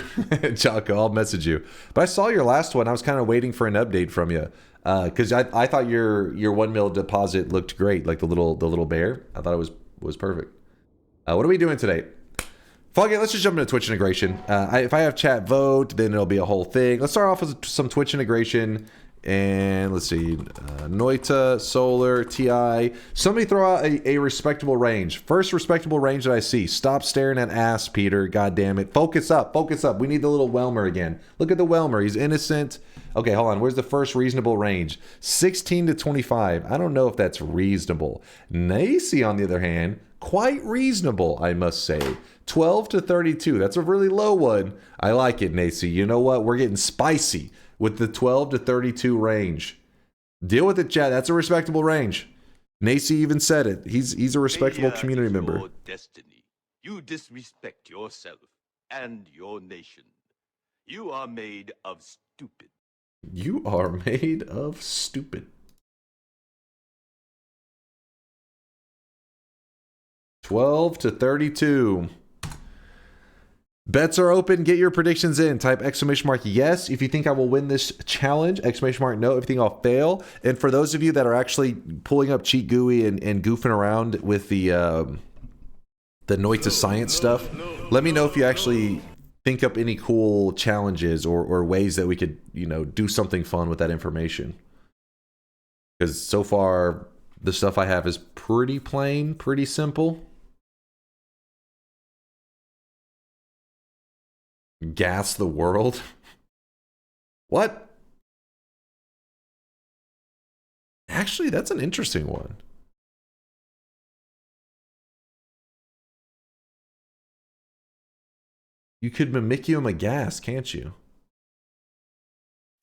Jocko. I'll message you. But I saw your last one. I was kind of waiting for an update from you, because I thought your 1 mil deposit looked great, like the little bear. I thought it was perfect. What are we doing today? Fuck it, let's just jump into Twitch integration. If I have chat vote, then it'll be a whole thing. Let's start off with some Twitch integration. And let's see, Noita, Solar, TI. Somebody throw out a respectable range. First respectable range that I see. Stop staring at ass, Peter. God damn it. Focus up. Focus up. We need the little Welmer again. Look at the Welmer. He's innocent. Okay, hold on. Where's the first reasonable range? 16 to 25. I don't know if that's reasonable. Nacy, on the other hand, quite reasonable, I must say. 12 to 32. That's a really low one. I like it, Nacy. You know what? We're getting spicy with the 12 to 32 range. Deal with it, chat. That's a respectable range. Nacy even said it. He's a respectable community member. Your destiny. You disrespect yourself and your nation. You are made of stupid. You are made of stupid. 12 to 32. Bets are open. Get your predictions in. Type exclamation mark yes if you think I will win this challenge. Exclamation mark no if you think I'll fail. And for those of you that are actually pulling up Cheat GUI and goofing around with the Noita science stuff, let me know if you actually think up any cool challenges or ways that we could, you know, do something fun with that information. Because so far, the stuff I have is pretty plain, pretty simple. Gas the world? What? Actually, that's an interesting one. You could mimicium a gas, can't you?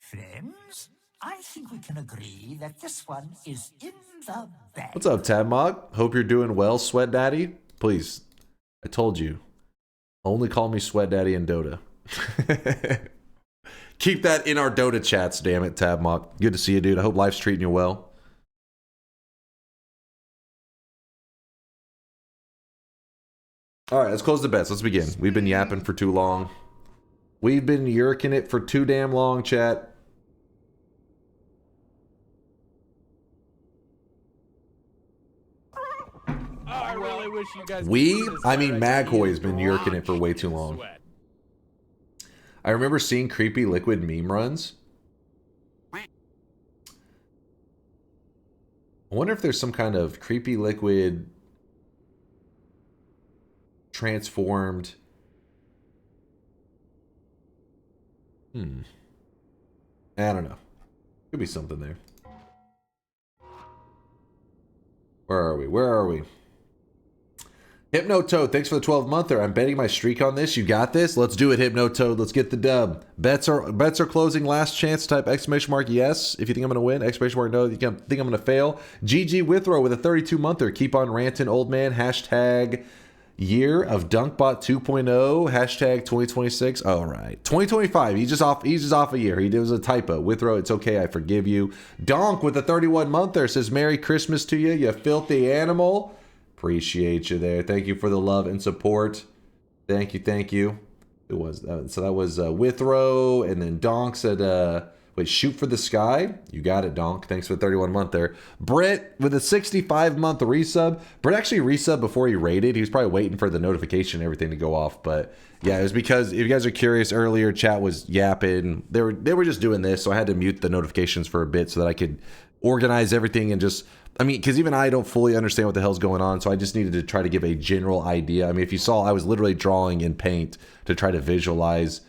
Friends, I think we can agree that this one is in the bag. What's up, Tabmog? Hope you're doing well, Sweat Daddy. Please, I told you. Only call me Sweat Daddy in Dota. Keep that in our Dota chats, damn it, Tabmog. Good to see you, dude. I hope life's treating you well. All right, let's close the bets. Let's begin. We've been yapping for too long. We've been yerking it for too damn long, chat. I really wish you guys. I mean, Maghoy's been yerking it for way too long. I remember seeing creepy liquid meme runs. I wonder if there's some kind of creepy liquid transformed. I don't know. Could be something there. Where are we? Where are we? Hypno Toad, thanks for the 12-monther. I'm betting my streak on this. You got this? Let's do it, Hypno Toad. Let's get the dub. Bets are closing. Last chance. Type exclamation mark yes if you think I'm gonna win. Exclamation mark no if you think I'm gonna fail. GG Withrow with a 32-monther. Keep on ranting, old man. Hashtag year of DunkBot 2.0. Hashtag 2026. All right, 2025. He's just off a year. It was a typo. Withrow, it's okay. I forgive you. Donk with a 31-monther says Merry Christmas to you, you filthy animal. Appreciate you there. Thank you for the love and support. Thank you, thank you. It was so that was Withrow, and then Donk said, "Wait, shoot for the sky." You got it, Donk. Thanks for the 31-month there. Britt with a 65-month resub. Britt actually resubbed before he raided. He was probably waiting for the notification and everything to go off. But yeah, it was because if you guys are curious, earlier chat was yapping. They were just doing this, so I had to mute the notifications for a bit so that I could organize everything and just. I mean, because even I don't fully understand what the hell's going on, so I just needed to try to give a general idea. I mean, if you saw, I was literally drawing in Paint to try to visualize,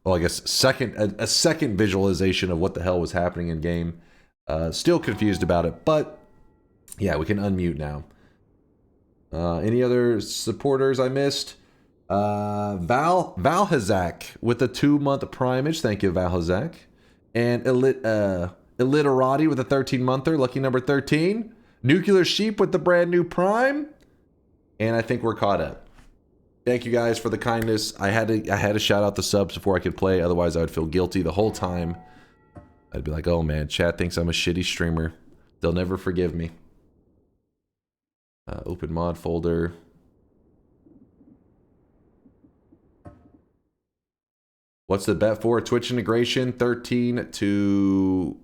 well, I guess a second visualization of what the hell was happening in game. Still confused about it, but yeah, we can unmute now. Any other supporters I missed? Valhazak with a 2-month primage. Thank you, Valhazak. And Illiterati with a 13-monther, lucky number 13. Nuclear Sheep with the brand new prime. And I think we're caught up. Thank you guys for the kindness. I had to shout out the subs before I could play, otherwise I would feel guilty the whole time. I'd be like, oh man, chat thinks I'm a shitty streamer. They'll never forgive me. Open mod folder. What's the bet for? Twitch integration 13 to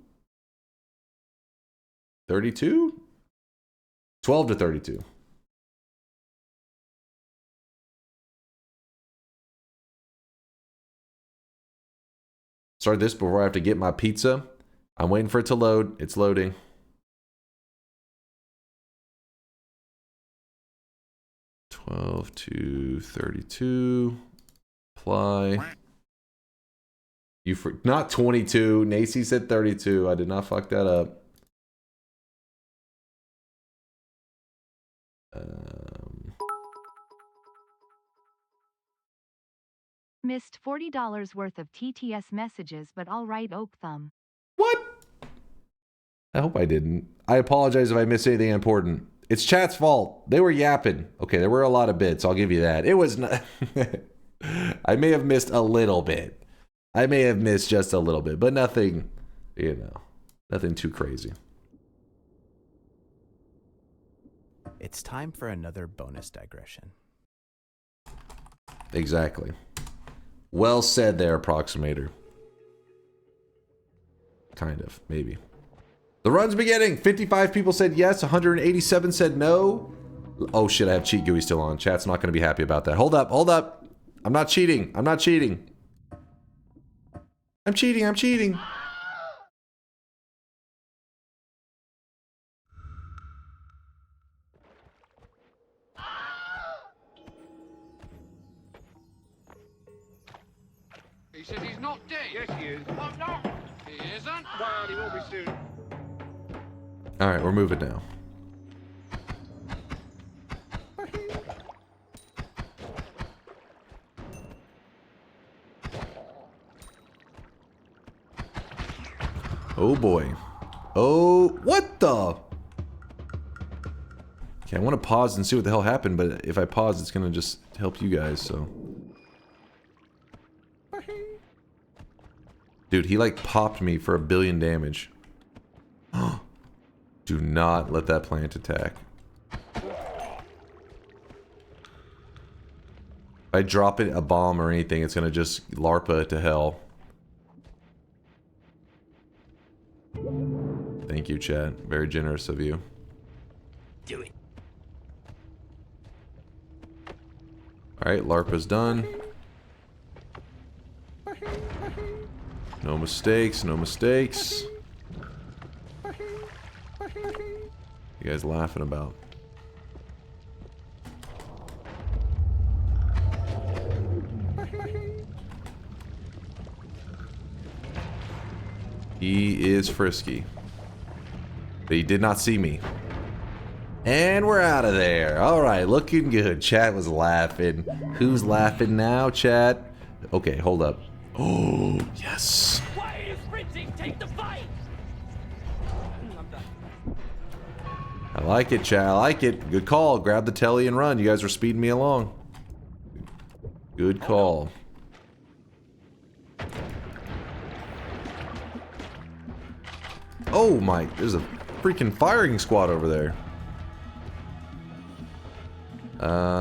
32? 12 to 32. Start this before I have to get my pizza. I'm waiting for it to load. It's loading. $12 to 32. Apply. Not 22. Nacy said 32. I did not fuck that up. Missed $40 worth of TTS messages, but all right, Oak Thumb. What? I hope I didn't. I apologize if I missed anything important. It's chat's fault. They were yapping. Okay, there were a lot of bits. I'll give you that. It was not. I may have missed a little bit. I may have missed just a little bit, but nothing, nothing too crazy. It's time for another bonus digression. Exactly. Well said there, Approximator. Kind of, maybe. The run's beginning. 55 people said yes. 187 said no. Oh shit, I have Cheat GUI still on. Chat's not going to be happy about that. Hold up, hold up. I'm not cheating. I'm not cheating. I'm cheating. I'm cheating. said he's not dead. Yes, he is. I'm not. He isn't. Well, he will be soon. Alright, we're moving now. Oh boy. Oh, what the? Okay, I want to pause and see what the hell happened, but if I pause, it's gonna just help you guys, so. Dude, he like popped me for 1 billion damage. Do not let that plant attack. If I drop it a bomb or anything, it's gonna just LARPA to hell. Thank you, chat. Very generous of you. Do it. Alright, LARPA's done. No mistakes, no mistakes. You guys laughing about? He is frisky. But he did not see me. And we're out of there. Alright, looking good. Chat was laughing. Who's laughing now, chat? Okay, hold up. Oh, yes. Why are you sprinting? Take the fight! I like it, chat. I like it. Good call. Grab the telly and run. You guys are speeding me along. Good call. Oh my, there's a freaking firing squad over there.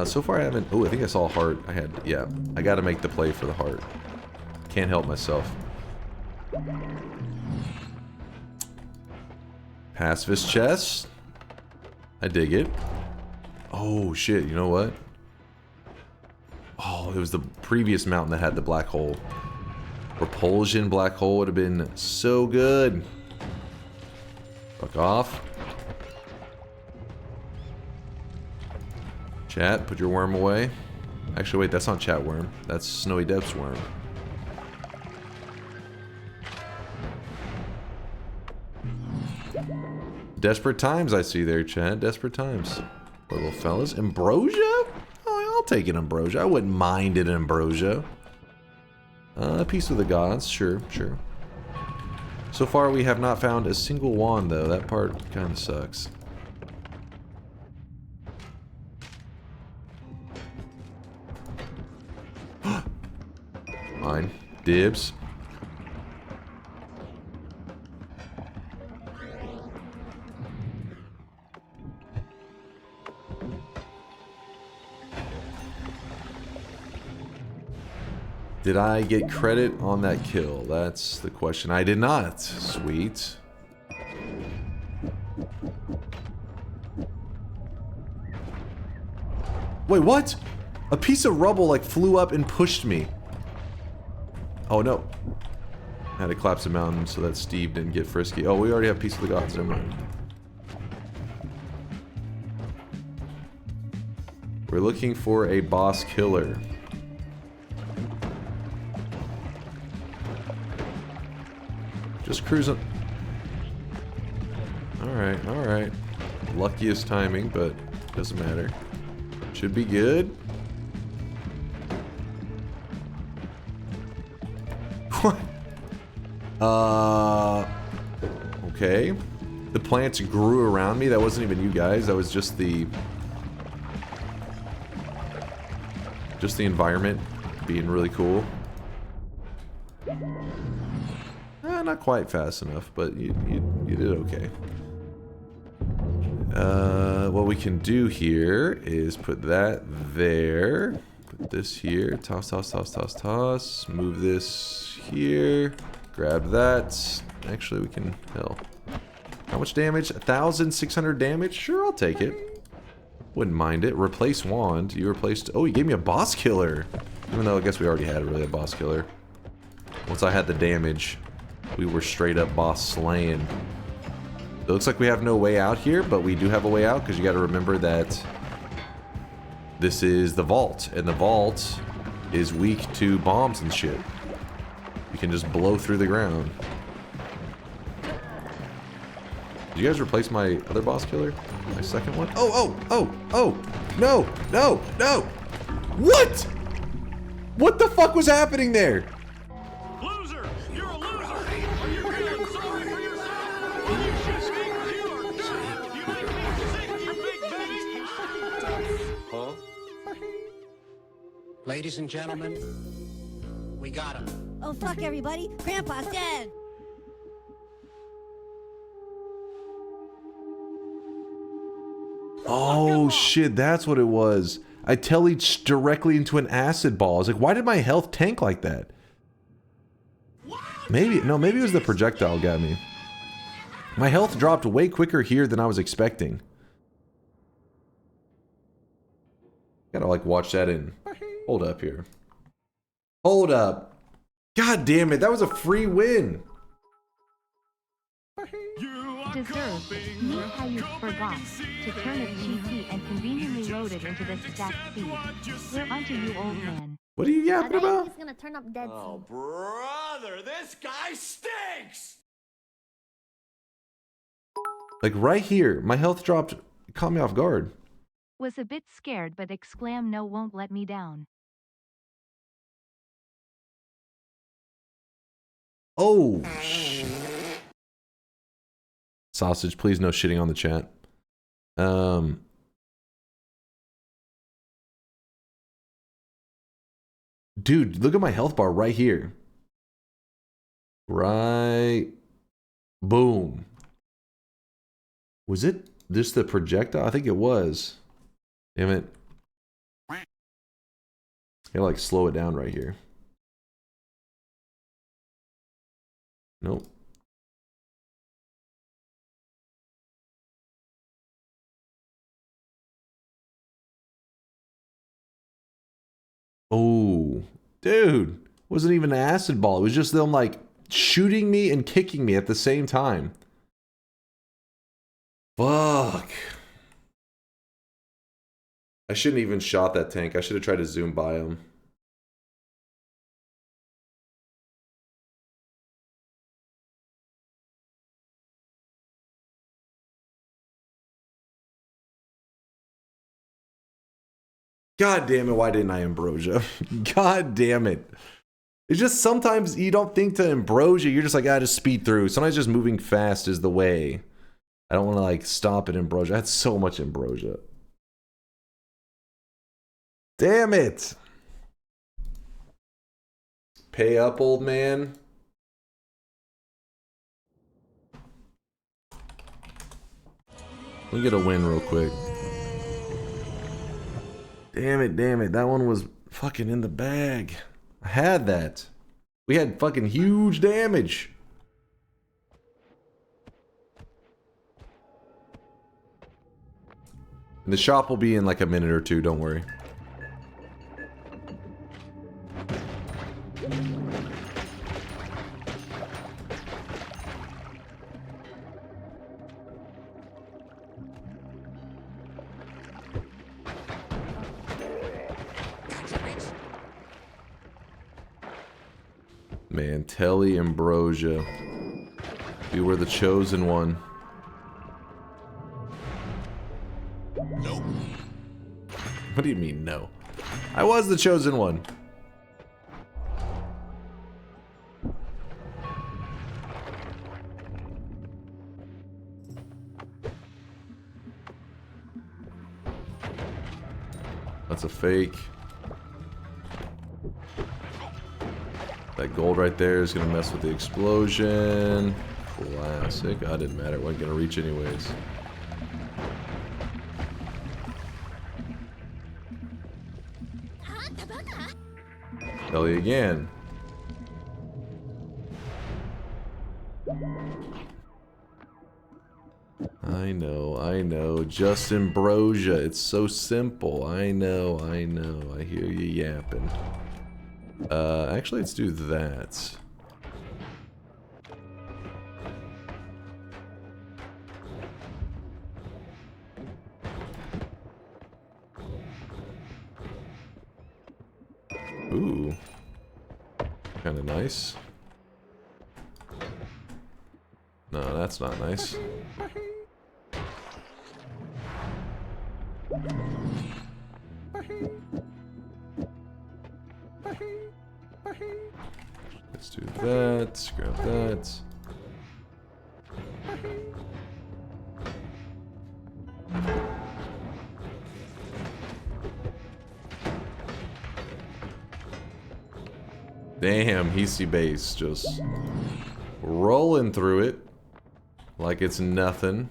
So far I haven't... Oh, I think I saw a heart. Yeah, I gotta make the play for the heart. Can't help myself. Pacifist chest. I dig it. Oh shit, you know what? Oh, it was the previous mountain that had the black hole. Repulsion black hole would have been so good. Fuck off. Chat, put your worm away. Actually, wait, that's not chat worm. That's Snowy Depths worm. Desperate times I see there, chat. Desperate times. Little fellas. Ambrosia? Oh, I'll take an ambrosia. I wouldn't mind an ambrosia. Peace of the gods. Sure, sure. So far, we have not found a single wand, though. That part kind of sucks. Mine. Dibs. Did I get credit on that kill? That's the question. I did not. Sweet. Wait, what? A piece of rubble like flew up and pushed me. Oh no. I had to collapse the mountain so that Steve didn't get frisky. Oh, we already have Peace of the Gods. Never mind. We're looking for a boss killer. Just cruising. Alright, alright. Luckiest timing, but doesn't matter. Should be good. What? Okay. The plants grew around me. That wasn't even you guys. That was just the environment being really cool. Not quite fast enough, but you did okay. What we can do here is put that there. Put this here. Toss, toss, toss, toss, toss. Move this here. Grab that. Actually, we can... Hell. How much damage? 1,600 damage? Sure, I'll take it. Wouldn't mind it. Replace wand. You replaced... Oh, you gave me a boss killer. Even though I guess we already had really a boss killer. Once I had the damage... We were straight up boss slaying. It looks like we have no way out here, but we do have a way out because you got to remember that this is the vault, and the vault is weak to bombs and shit. you can just blow through the ground. Did you guys replace my other boss killer? My second one? Oh! No! No! No! What? What the fuck was happening there? Loser! You're a loser! Are you feeling sorry for yourself? Well, you should speak with you are dirty! You make me sick, you big baby! Huh? Ladies and gentlemen, we got him. Oh, fuck everybody. Grandpa's dead. Oh shit, that's what it was. I teleached directly into an acid ball. I was like, why did my health tank like that? Maybe it was the projectile got me. My health dropped way quicker here than I was expecting. Gotta like watch that in. Hold up here. Hold up. God damn it, that was a free win. Deserved. Meet how you forgot to turn it cheeky and conveniently wrote it into this stack feed. We're onto you, old man. What are you yapping about? He's gonna turn up dead Oh, brother, this guy stinks! Like right here, my health dropped. It caught me off guard. Was a bit scared, but exclam no won't let me down. Oh. Sausage, please no shitting on the chat. Dude, look at my health bar right here. Right. Boom. Was it this the projectile? I think it was. Damn it. Gotta like slow it down right here. Nope. Oh, dude. Wasn't even an acid ball. It was just them like shooting me and kicking me at the same time. Fuck. I shouldn't even shot that tank. I should have tried to zoom by him. God damn it, why didn't I ambrosia? God damn it. It's just sometimes you don't think to ambrosia, you're just like, just speed through. Sometimes just moving fast is the way. I don't want to like stop at ambrosia. I had so much ambrosia. Damn it. Pay up, old man. Let me get a win real quick. Damn it, damn it. That one was fucking in the bag. I had that. We had fucking huge damage. And the shop will be in like a minute or two, don't worry. Man, Telly Ambrosia. We were the chosen one. Nope. What do you mean, no? I was the chosen one. That's a fake. That gold right there is gonna mess with the explosion. Classic. Oh, didn't matter. It wasn't gonna reach anyways. Tell you again. I know. Just ambrosia. It's so simple. I know. I hear you yapping. Actually, let's do that. Ooh. Kinda nice. No, that's not nice. Let's do that. Grab that. Damn, Hisi base just rolling through it like it's nothing.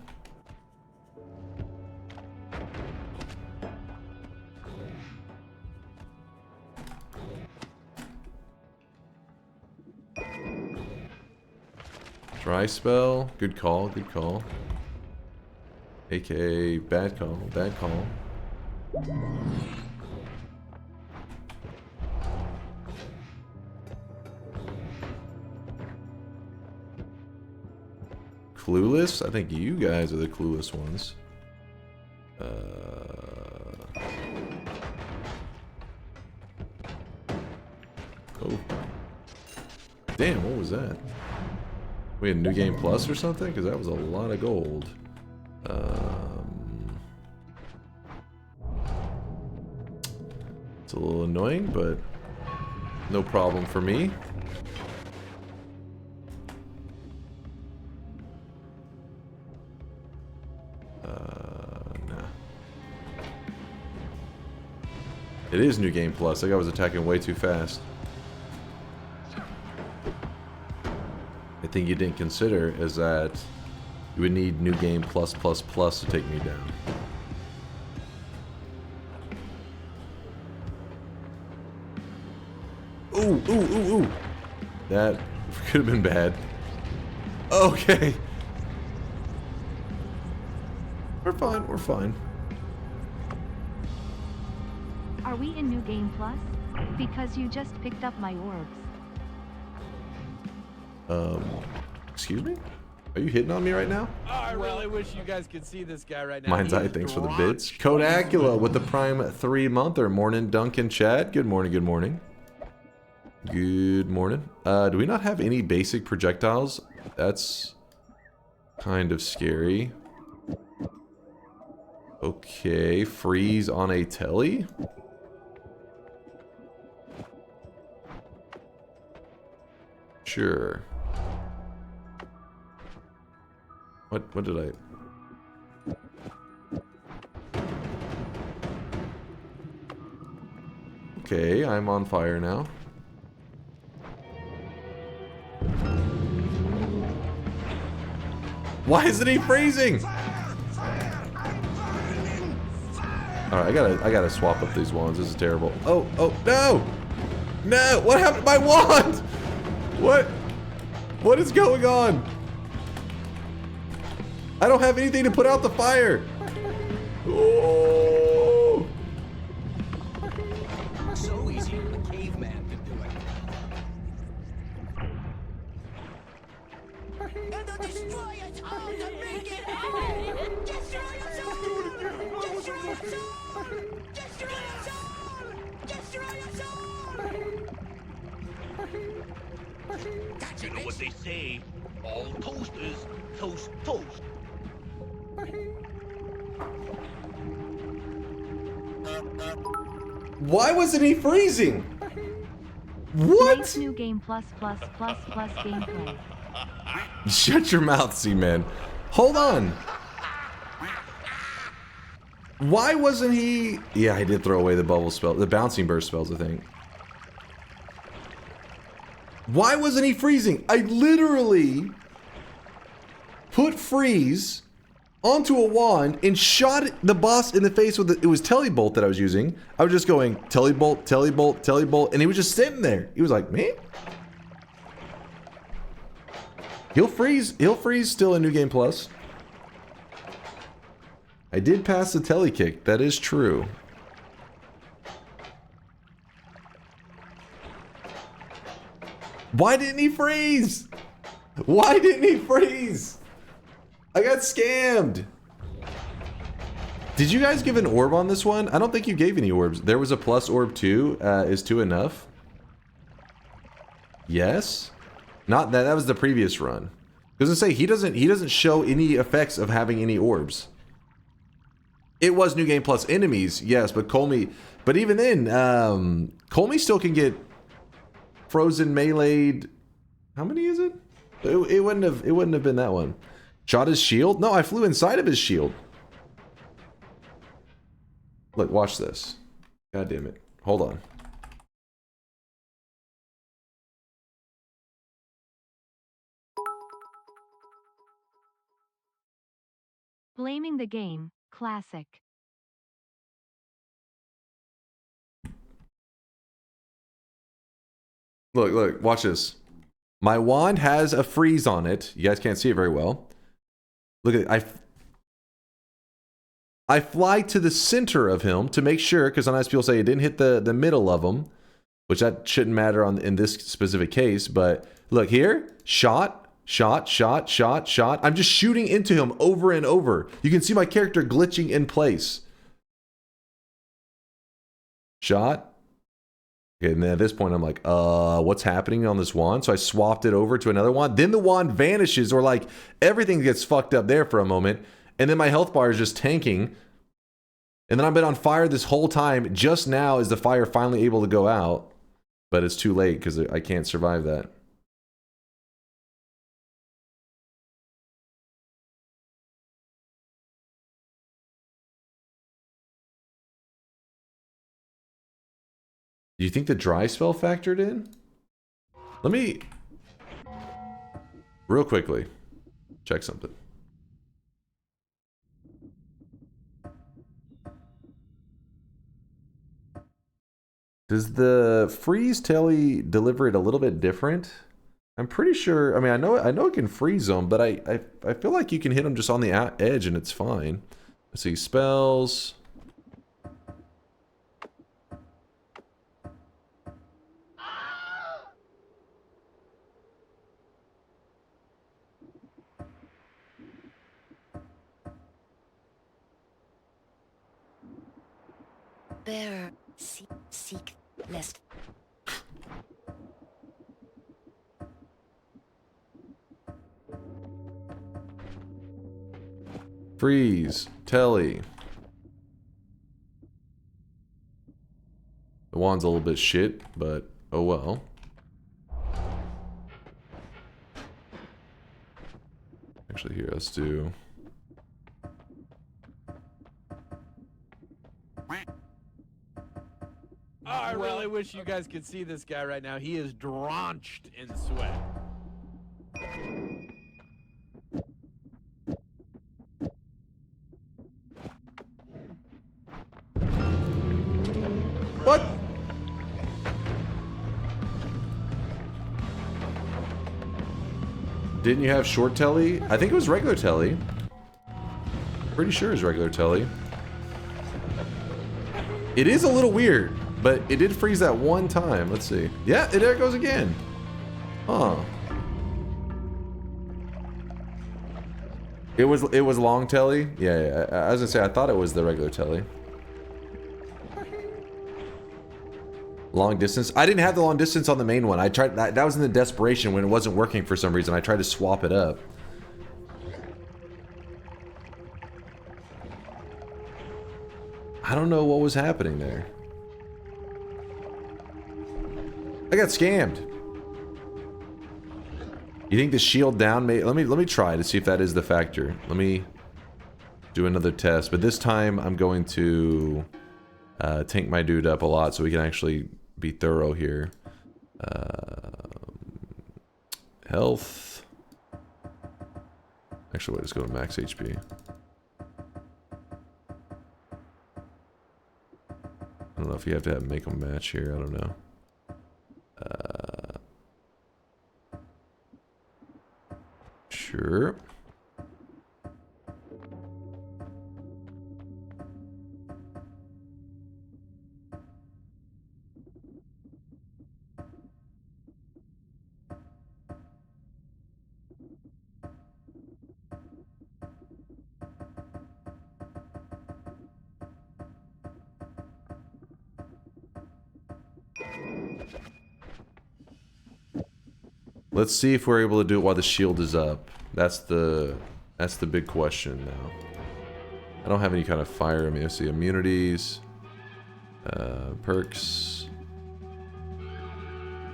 Dry spell, good call, good call. AKA bad call, bad call. Clueless? I think you guys are the clueless ones. Oh. Damn, what was that? We had New Game Plus or something? Because that was a lot of gold. It's a little annoying, but no problem for me. Nah. It is New Game Plus. That guy was attacking way too fast. The thing you didn't consider is that you would need New Game Plus Plus Plus to take me down. Ooh, ooh, ooh, ooh. That could have been bad. Okay. We're fine, we're fine. Are we in New Game Plus? Because you just picked up my orbs. Excuse me? Are you hitting on me right now? Oh, I really wish you guys could see this guy right now. Mind's Eye, thanks for the bits. Kodakula with the Prime 3-monther. Morning, Duncan chat. Good morning, good morning. Good morning. Do we not have any basic projectiles? That's kind of scary. Okay, freeze on a telly? Sure. What did I... Okay, I'm on fire now. Why isn't he freezing? Alright, I gotta swap up these wands. This is terrible. Oh, no! No! What happened to my wand? What is going on? I don't have anything to put out the fire. Oh. So easy, a caveman could do it. And the destroyers all to make it happen! Destroy us all! Destroy us all! Destroy us all! Destroy us all! You know what they say? All toasters toast toast. Why wasn't he freezing? What? Nice New Game Plus Plus Plus Plus gameplay. Shut your mouth, C-Man. Hold on. Why wasn't he... Yeah, I did throw away the bubble spell. The bouncing burst spells, I think. Why wasn't he freezing? I literally put freeze onto a wand and shot the boss in the face with it was telebolt that I was using. I was just going telebolt, telebolt, telebolt, and he was just sitting there. He was like, man. He'll freeze still in New Game Plus. I did pass the tele kick, that is true. Why didn't he freeze? Why didn't he freeze? I got scammed. Did you guys give an orb on this one? I don't think you gave any orbs. There was a plus orb too. Is 2 enough? Yes? Not that. That was the previous run. Because I say he doesn't show any effects of having any orbs. It was New Game Plus enemies, yes, but Colmy, but even then, Colmy still can get frozen meleeed. How many is it? It wouldn't have been that one. Shot his shield? No, I flew inside of his shield. Look, watch this. God damn it. Hold on. Blaming the game. Classic. Look, watch this. My wand has a freeze on it. You guys can't see it very well. Look at it. I fly to the center of him to make sure, because sometimes people say it didn't hit the middle of him, which that shouldn't matter in this specific case. But look here, shot, shot, shot, shot, shot. I'm just shooting into him over and over. You can see my character glitching in place. Shot. Okay, and then at this point I'm like, what's happening on this wand? So I swapped it over to another wand. Then the wand vanishes, or like everything gets fucked up there for a moment. And then my health bar is just tanking. And then I've been on fire this whole time. Just now is the fire finally able to go out. But it's too late because I can't survive that. Do you think the dry spell factored in? Let me, real quickly, check something. Does the freeze telly deliver it a little bit different? I'm pretty sure. I mean, I know it can freeze them, but I feel like you can hit them just on the edge and it's fine. Let's see, spells. Bearer, seek lest. Freeze, telly. The wand's a little bit shit, but oh well. Actually, here, let's do. Oh, I really wish you guys could see this guy right now. He is drenched in sweat. What? Didn't you have short telly? I think it was regular telly. Pretty sure it's regular telly. It is a little weird, but it did freeze that one time. Let's see. Yeah, there it goes again. Huh. It was long telly. Yeah, I was gonna say I thought it was the regular telly. Long distance. I didn't have the long distance on the main one. I tried that. That was in the desperation when it wasn't working for some reason. I tried to swap it up. I don't know what was happening there. I got scammed. You think the shield down may... Let me try to see if that is the factor. Let me do another test. But this time I'm going to tank my dude up a lot so we can actually be thorough here. Health. Actually, wait, let's go to max HP. I don't know if you have to make them match here. I don't know. Sure. Let's see if we're able to do it while the shield is up. That's the big question now. I don't have any kind of fire. I mean, I see immunities, perks,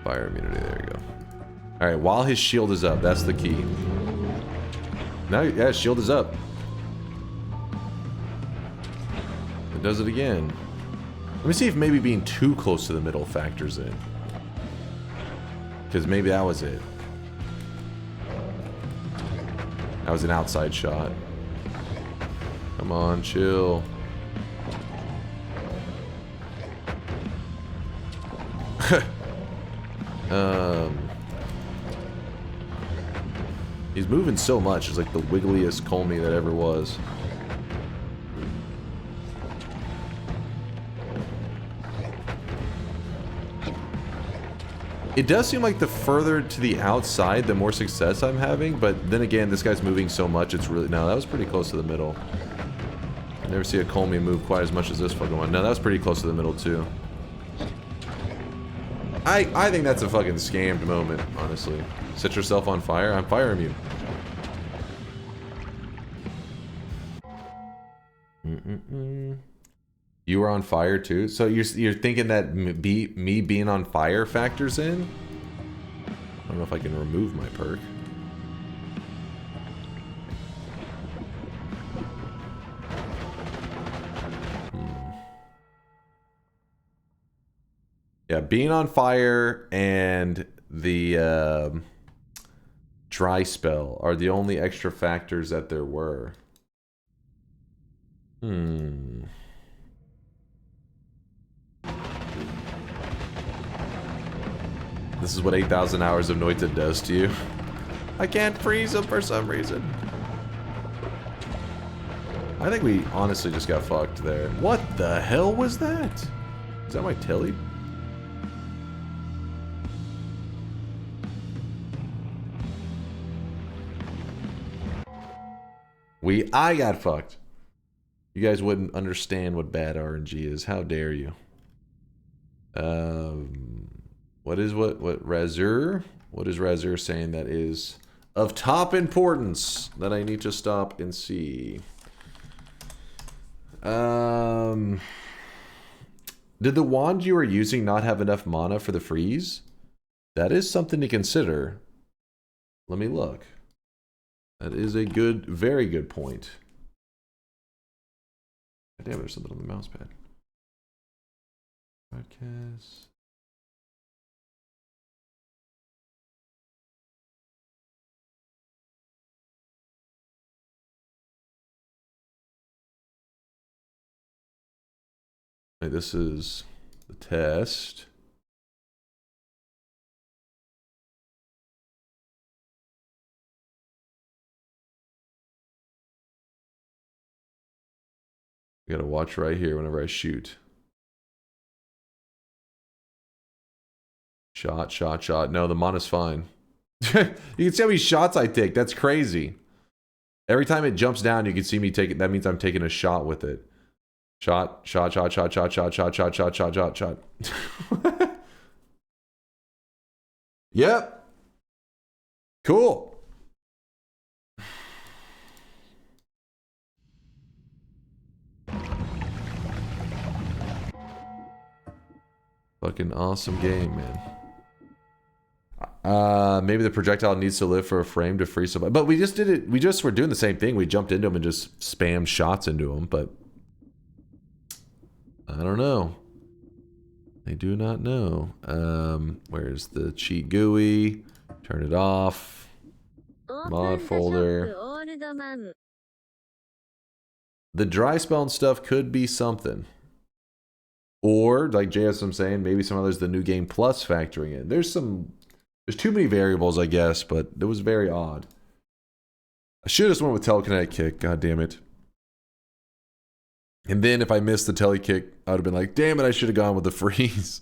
fire immunity. There you go. All right, while his shield is up, that's the key. Now, yeah, his shield is up. It does it again. Let me see if maybe being too close to the middle factors in. Because maybe that was it. That was an outside shot. Come on, chill. He's moving so much. It's like the wiggliest Colmy that ever was. It does seem like the further to the outside, the more success I'm having, but then again, this guy's moving so much, it's really... No, that was pretty close to the middle. I never see a Colmy move quite as much as this fucking one. No, that was pretty close to the middle, too. I think that's a fucking scammed moment, honestly. Set yourself on fire? I'm fire immune. You were on fire too? So you're thinking that me being on fire factors in? I don't know if I can remove my perk. Yeah, being on fire and the dry spell are the only extra factors that there were. This is what 8,000 hours of Noita does to you. I can't freeze him for some reason. I think we honestly just got fucked there. What the hell was that? Is that my telly? I got fucked. You guys wouldn't understand what bad RNG is. How dare you? What is Razur? What is Razur saying that is of top importance that I need to stop and see? Did the wand you were using not have enough mana for the freeze? That is something to consider. Let me look. That is a good, very good point. Damn, there's something on the mouse pad. Podcast. Okay, this is the test. I gotta watch right here whenever I shoot. Shot, shot, shot. No, the mana's fine. You can see how many shots I take. That's crazy. Every time it jumps down, you can see me take it. That means I'm taking a shot with it. Shot, shot, shot, shot, shot, shot, shot, shot, shot, shot, shot, shot. Yep. Cool. Fucking awesome game, man. Maybe the projectile needs to live for a frame to freeze somebody. But we just did it. We just were doing the same thing. We jumped into him and just spammed shots into him. But I don't know. I do not know. Where's the cheat GUI? Turn it off. Mod folder. The dry spell and stuff could be something. Or, like JS saying, maybe some others, the new game plus factoring in. There's too many variables, I guess, but it was very odd. I should have just went with telekinetic kick, god damn it. And then if I missed the tele kick, I would have been like, damn it, I should have gone with the freeze.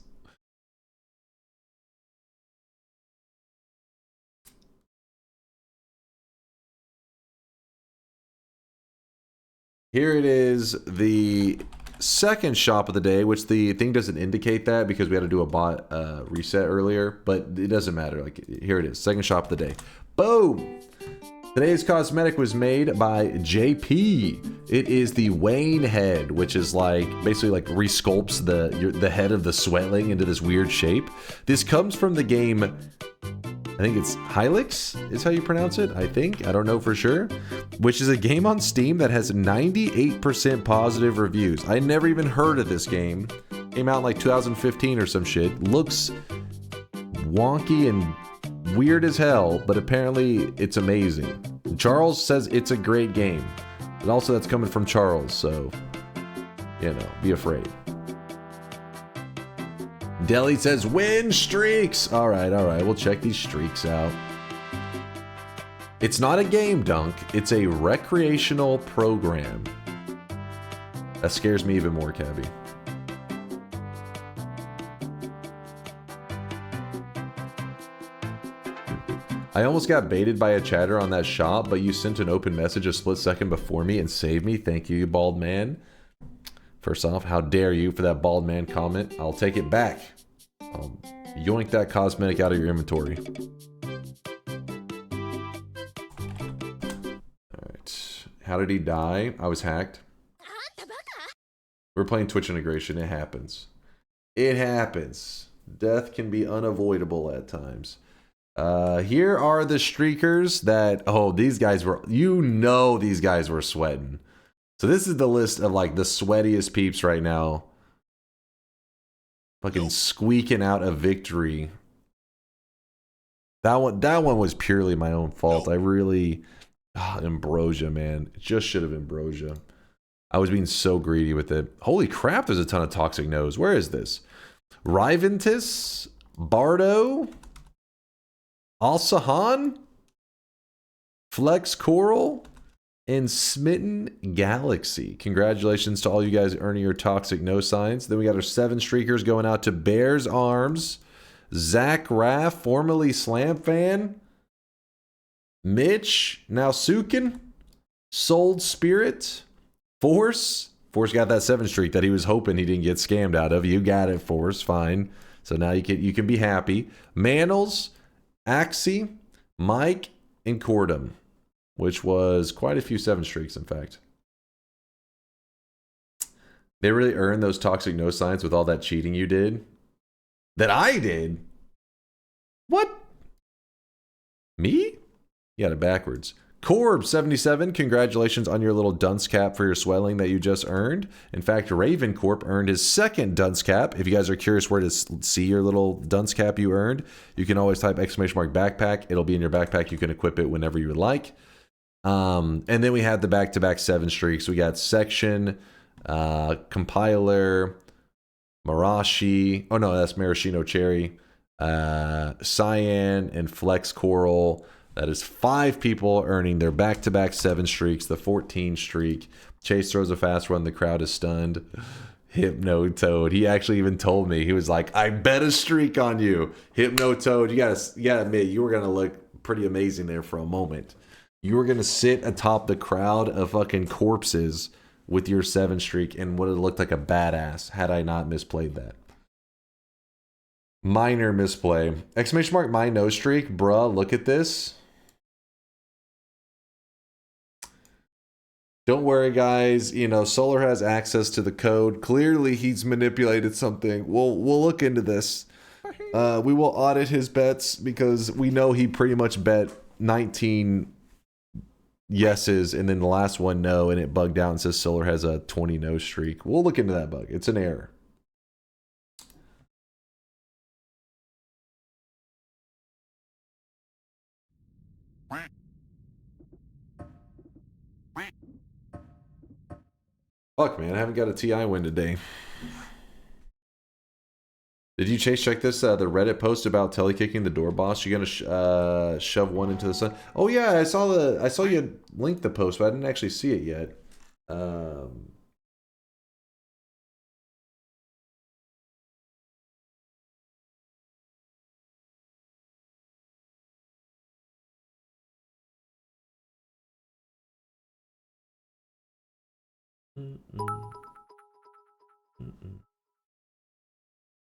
Here it is, the second shop of the day, which the thing doesn't indicate that because we had to do a bot reset earlier, but it doesn't matter. Like, here it is, second shop of the day. Boom! Today's cosmetic was made by JP. It is the Wayne head, which is like basically like resculpts the head of the Sweatling into this weird shape. This comes from the game, I think it's Hylix is how you pronounce it. I think, I don't know for sure, which is a game on Steam that has 98% positive reviews. I never even heard of this game. Came out in like 2015 or some shit. Looks wonky and weird as hell, but apparently it's amazing. Charles says it's a great game. And also that's coming from Charles, so, you know, be afraid. Deli says win streaks. All right, we'll check these streaks out. It's not a game, Dunk. It's a recreational program. That scares me even more, Cabby. I almost got baited by a chatter on that shop, but you sent an open message a split second before me and saved me. Thank you, bald man. First off, how dare you for that bald man comment? I'll take it back. I'll yoink that cosmetic out of your inventory. Alright. How did he die? I was hacked. We're playing Twitch integration. It happens. It happens. Death can be unavoidable at times. Here are the streakers that, oh, these guys were, you know, these guys were sweating. So this is the list of like the sweatiest peeps right now. Fucking squeaking out a victory. That one was purely my own fault. I really, Ambrosia, man. It just should have Ambrosia. I was being so greedy with it. Holy crap, there's a ton of toxic nose. Where is this? Riventus, Bardo, Al-Sahan, Flex Coral, and Smitten Galaxy. Congratulations to all you guys earning your toxic no signs. Then we got our 7 streakers going out to Bears Arms, Zach Raff, formerly Slam Fan, Mitch, now Sukin, Sold Spirit, Force. Force got that 7 streak that he was hoping he didn't get scammed out of. You got it, Force. Fine. So now you can be happy. Manals, Axie, Mike, and Cordum, which was quite a few 7 streaks, in fact. They really earned those toxic no signs with all that cheating you did. That I did? What? Me? You got it backwards. Corb77, congratulations on your little dunce cap for your swelling that you just earned. In fact, Raven Corp earned his 2nd dunce cap. If you guys are curious where to see your little dunce cap you earned, you can always type !backpack. It'll be in your backpack. You can equip it whenever you would like. And then we had the back-to-back 7 streaks. We got Section, Compiler, Marashi. Oh no, that's Maraschino Cherry. Cyan and Flex Coral. That is 5 people earning their back-to-back 7 streaks, the 14 streak. Chase throws a fast one, the crowd is stunned. Hypno Toad. He actually even told me, he was like, I bet a streak on you. Hypno Toad, you gotta admit, you were gonna look pretty amazing there for a moment. You were gonna sit atop the crowd of fucking corpses with your 7 streak and would have looked like a badass had I not misplayed that. Minor misplay. Exclamation mark, my no streak. Bruh, look at this. Don't worry, guys. You know, Solar has access to the code. Clearly, he's manipulated something. We'll look into this. We will audit his bets because we know he pretty much bet 19 yeses and then the last one no, and it bugged out and says Solar has a 20 no streak. We'll look into that bug. It's an error. Fuck, man, I haven't got a TI win today. Did you check this, the Reddit post about telekicking the door boss? You're gonna shove one into the sun? Oh yeah, I saw you link the post, but I didn't actually see it yet.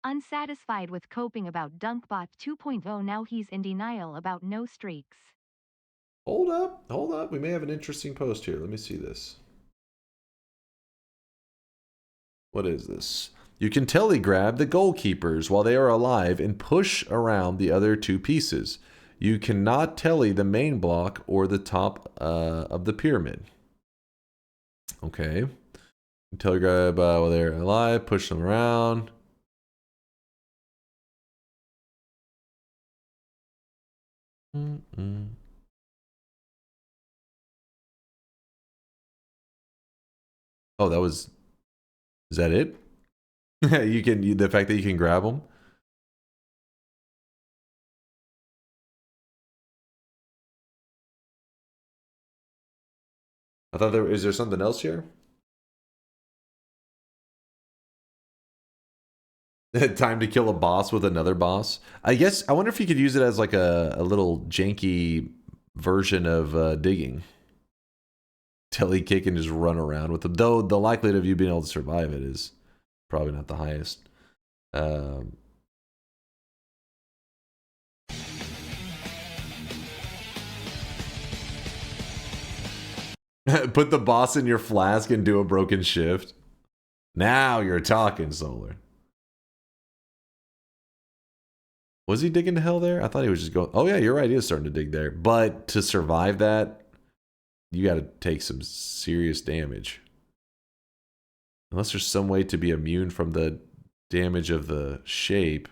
Unsatisfied with coping about DunkBot 2.0, now he's in denial about no streaks. Hold up, hold up. We may have an interesting post here. Let me see this. What is this? You can telegrab the goalkeepers while they are alive and push around the other two pieces. You cannot telly the main block or the top of the pyramid. Okay. Telegrab while they're alive, push them around. Oh, that was... Is that it? You can... The fact that you can grab them? I thought there... Is there something else here? Time to kill a boss with another boss. I guess... I wonder if you could use it as like a little janky version of digging. Telly kick and just run around with them. Though the likelihood of you being able to survive it is probably not the highest. Put the boss in your flask and do a broken shift. Now you're talking, Solar. Was he digging to hell there? I thought he was just going... Oh yeah, you're right. He is starting to dig there. But to survive that, you got to take some serious damage. Unless there's some way to be immune from the damage of the shape.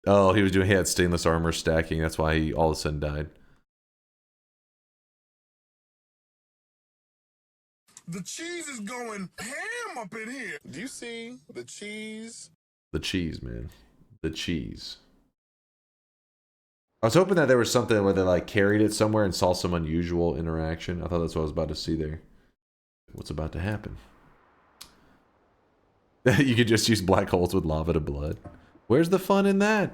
Oh, he had stainless armor stacking. That's why he all of a sudden died. The cheese is going ham up in here. Do you see the cheese? The cheese, man. The cheese. I was hoping that there was something where they like carried it somewhere and saw some unusual interaction. I thought that's what I was about to see there. What's about to happen? You could just use black holes with lava to blood. Where's the fun in that?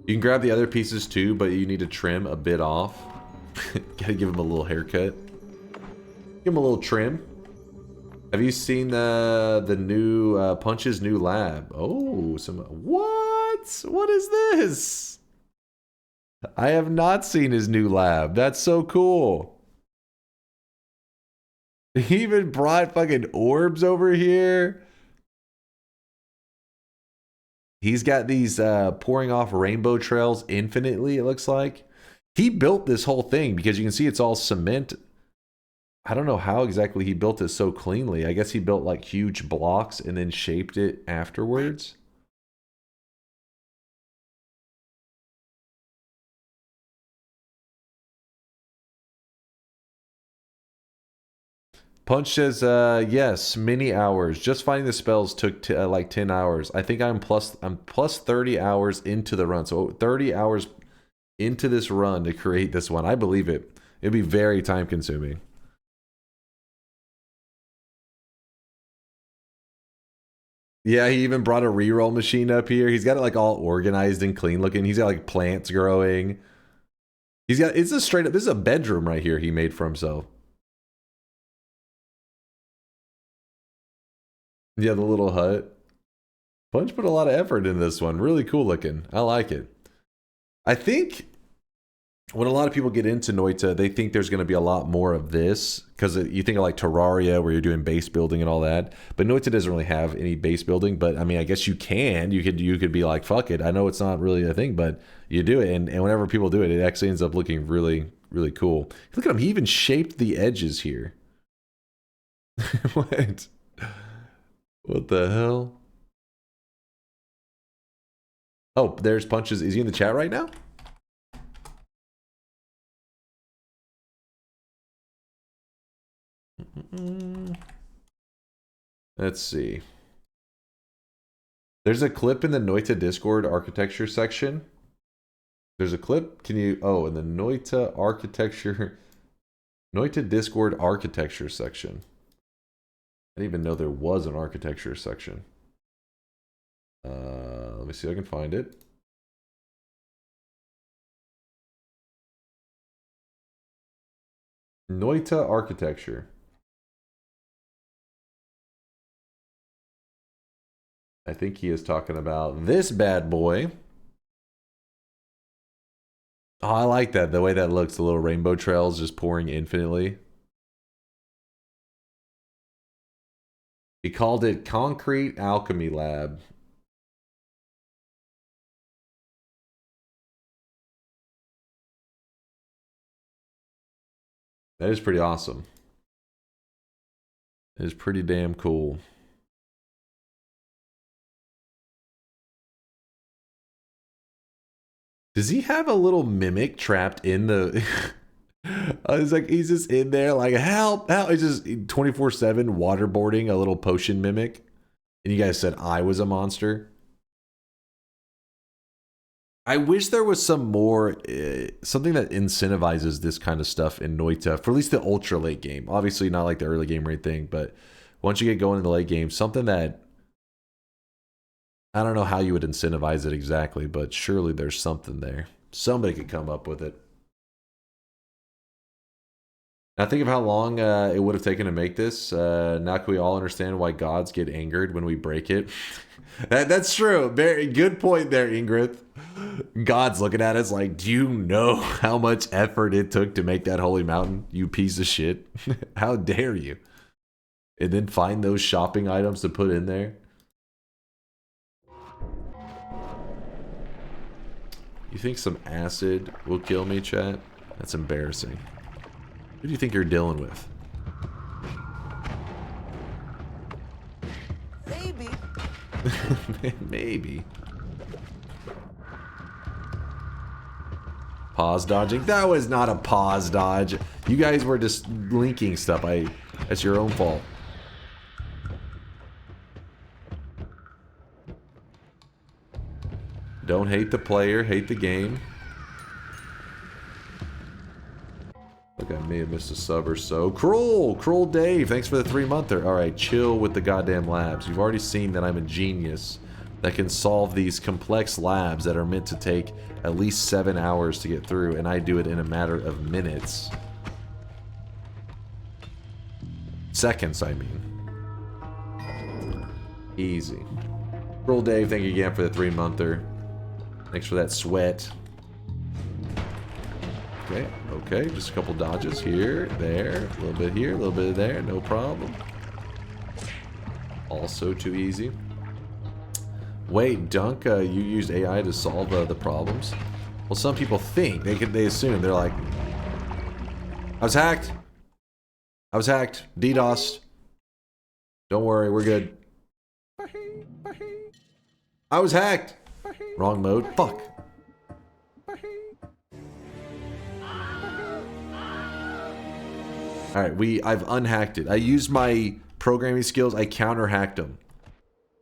You can grab the other pieces too, but you need to trim a bit off. Gotta give him a little haircut. Give him a little trim. Have you seen the new Punch's new lab? Oh, some what? What is this? I have not seen his new lab. That's so cool. He even brought fucking orbs over here. He's got these pouring off rainbow trails infinitely, it looks like. He built this whole thing because you can see it's all cement. I don't know how exactly he built it so cleanly. I guess he built like huge blocks and then shaped it afterwards. Punch says, yes, many hours. Just finding the spells took like 10 hours. I think I'm plus 30 hours into the run. So 30 hours into this run to create this one. I believe it. It'd be very time consuming. Yeah, he even brought a reroll machine up here. He's got it like all organized and clean looking. He's got like plants growing. It's a straight up, this is a bedroom right here he made for himself. Yeah, the little hut. Punch put a lot of effort in this one. Really cool looking. I like it. I think when a lot of people get into Noita, they think there's going to be a lot more of this because you think of like Terraria where you're doing base building and all that. But Noita doesn't really have any base building. But I mean, I guess you can. You could be like, fuck it. I know it's not really a thing, but you do it. And whenever people do it, it actually ends up looking really, really cool. Look at him. He even shaped the edges here. What? What the hell? Oh, there's Punches. Is he in the chat right now? Let's see. There's a clip in the Noita Discord architecture section. There's a clip. Can you... Oh, in the Noita architecture... Noita Discord architecture section. I didn't even know there was an architecture section. Let me see if I can find it. Noita architecture. I think he is talking about this bad boy. Oh, I like that. The way that looks, the little rainbow trails just pouring infinitely. He called it Concrete Alchemy Lab. That is pretty awesome. It is pretty damn cool. Does he have a little mimic trapped in the... I was like, he's just in there like, help, help. It's just 24/7 waterboarding a little potion mimic. And you guys said I was a monster. I wish there was some more, something that incentivizes this kind of stuff in Noita, for at least the ultra late game. Obviously not like the early game or anything, but once you get going in the late game, something that, I don't know how you would incentivize it exactly, but surely there's something there. Somebody could come up with it. Now think of how long it would have taken to make this. Now can we all understand why gods get angered when we break it? That's true. Very good point there, Ingrid. God's looking at us like, do you know how much effort it took to make that holy mountain? You piece of shit. How dare you? And then find those shopping items to put in there. You think some acid will kill me, chat? That's embarrassing. Who do you think you're dealing with? Maybe. Maybe. Pause dodging? That was not a pause dodge. You guys were just linking stuff. That's your own fault. Don't hate the player, hate the game. Look, I may have missed a sub or so. Cruel Dave, thanks for the 3-monther. Alright, chill with the goddamn labs. You've already seen that I'm a genius that can solve these complex labs that are meant to take at least 7 hours to get through, and I do it in a matter of minutes. Seconds, I mean. Easy. Cruel Dave, thank you again for the 3-monther. Thanks for that sweat. Okay, just a couple dodges here, there, a little bit here, a little bit there, no problem. Also too easy. Wait, Dunk, you used AI to solve the problems? Well, some people think, they assume, they're like, I was hacked, DDoSed. Don't worry, we're good. I was hacked. Wrong mode, fuck. Alright, I've unhacked it. I used my programming skills, I counter-hacked them.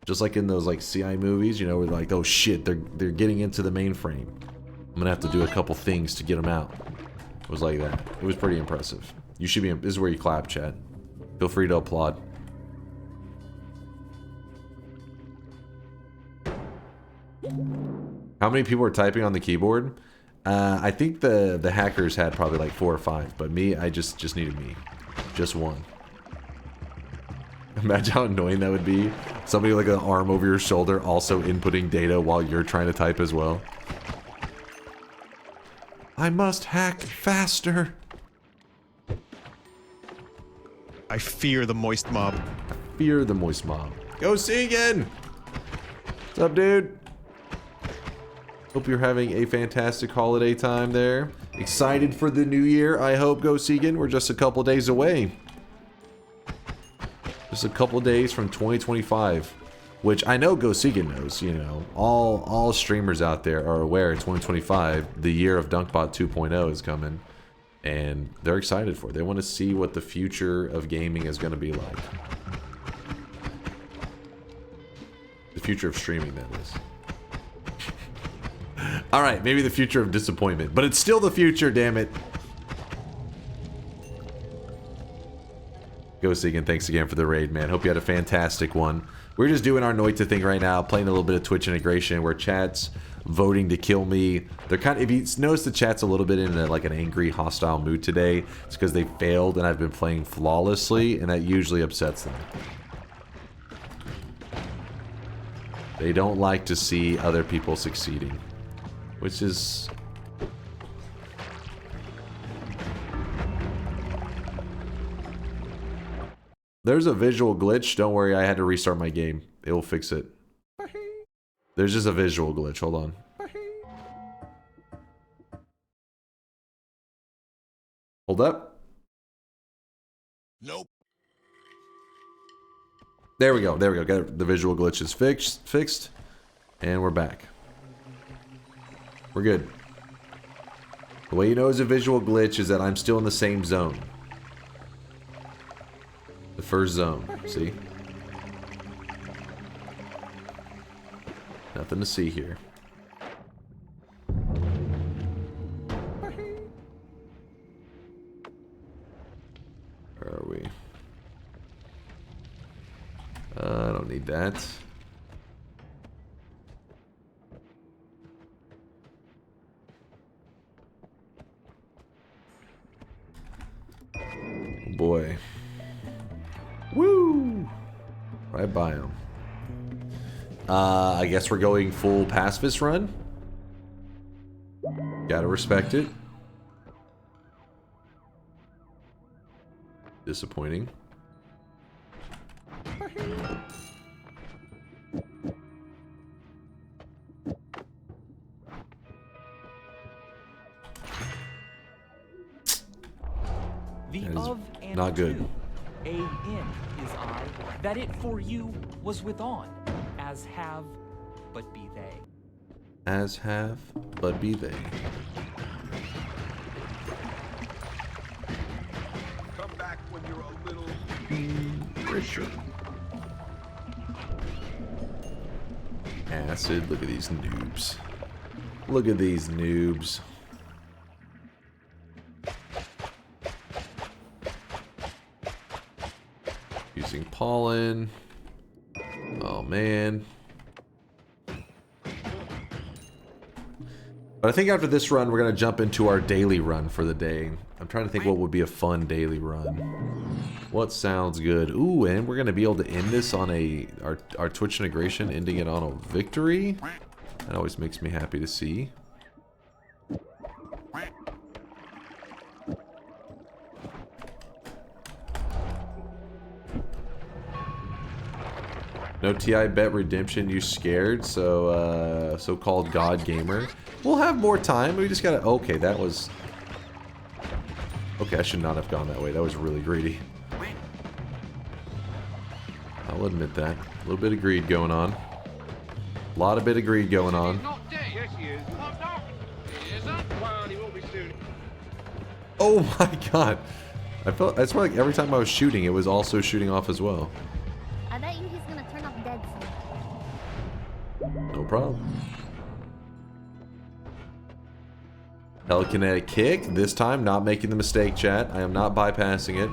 Just like in those like CI movies, you know, where like, oh shit, they're getting into the mainframe. I'm gonna have to do a couple things to get them out. It was like that. It was pretty impressive. You should be, this is where you clap, chat. Feel free to applaud. How many people were typing on the keyboard? I think the hackers had probably like 4 or 5, but me, I just needed me. Just one. Imagine how annoying that would be. Somebody like an arm over your shoulder also inputting data while you're trying to type as well. I must hack faster. I fear the moist mob. I fear the moist mob. Go Segan! What's up, dude? Hope you're having a fantastic holiday time there. Excited for the new year, I hope, Go Segan. We're just a couple days away. Just a couple days from 2025. Which I know Go Segan knows, you know. All streamers out there are aware 2025, the year of DunkBot 2.0 is coming. And they're excited for it. They want to see what the future of gaming is going to be like. The future of streaming, that is. Alright, maybe the future of disappointment. But it's still the future, damn it. Segan, thanks again for the raid, man. Hope you had a fantastic one. We're just doing our Noita thing right now, playing a little bit of Twitch integration where chat's voting to kill me. They're kind of, if you notice the chat's a little bit in like an angry, hostile mood today, it's because they failed and I've been playing flawlessly, and that usually upsets them. They don't like to see other people succeeding, which is... There's a visual glitch. Don't worry, I had to restart my game. It will fix it. There's just a visual glitch. Hold on. Hold up. Nope. There we go. There we go. Got it. The visual glitch is fixed. And we're back. We're good. The way you know it's a visual glitch is that I'm still in the same zone. The first zone. See? Nothing to see here. Where are we? I don't need that. Oh boy. Woo! Right by him. I guess we're going full pacifist run. Gotta respect it. Disappointing. The That is of and not good. to, a in is I, that it for you was with on, as have, but be they. As have, but be they. Come back when you're a little richer. Acid, look at these noobs. Look at these noobs. Using pollen. Oh man. But I think after this run, we're going to jump into our daily run for the day. I'm trying to think what would be a fun daily run. What sounds good? Ooh, and we're going to be able to end this on our Twitch integration, ending it on a victory. That always makes me happy to see. No TI bet redemption, you scared? So, so-called God Gamer. We'll have more time, we just gotta... Okay, that was... Okay, I should not have gone that way. That was really greedy. I'll admit that. A little bit of greed going on. A lot of bit of greed going on. Yes, he is. He isn't. Well, he will be soon. Oh my god! I swear like every time I was shooting, it was also shooting off as well. I bet you he's gonna turn up dead soon. No problem. Telekinetic kick. This time, not making the mistake, chat. I am not bypassing it.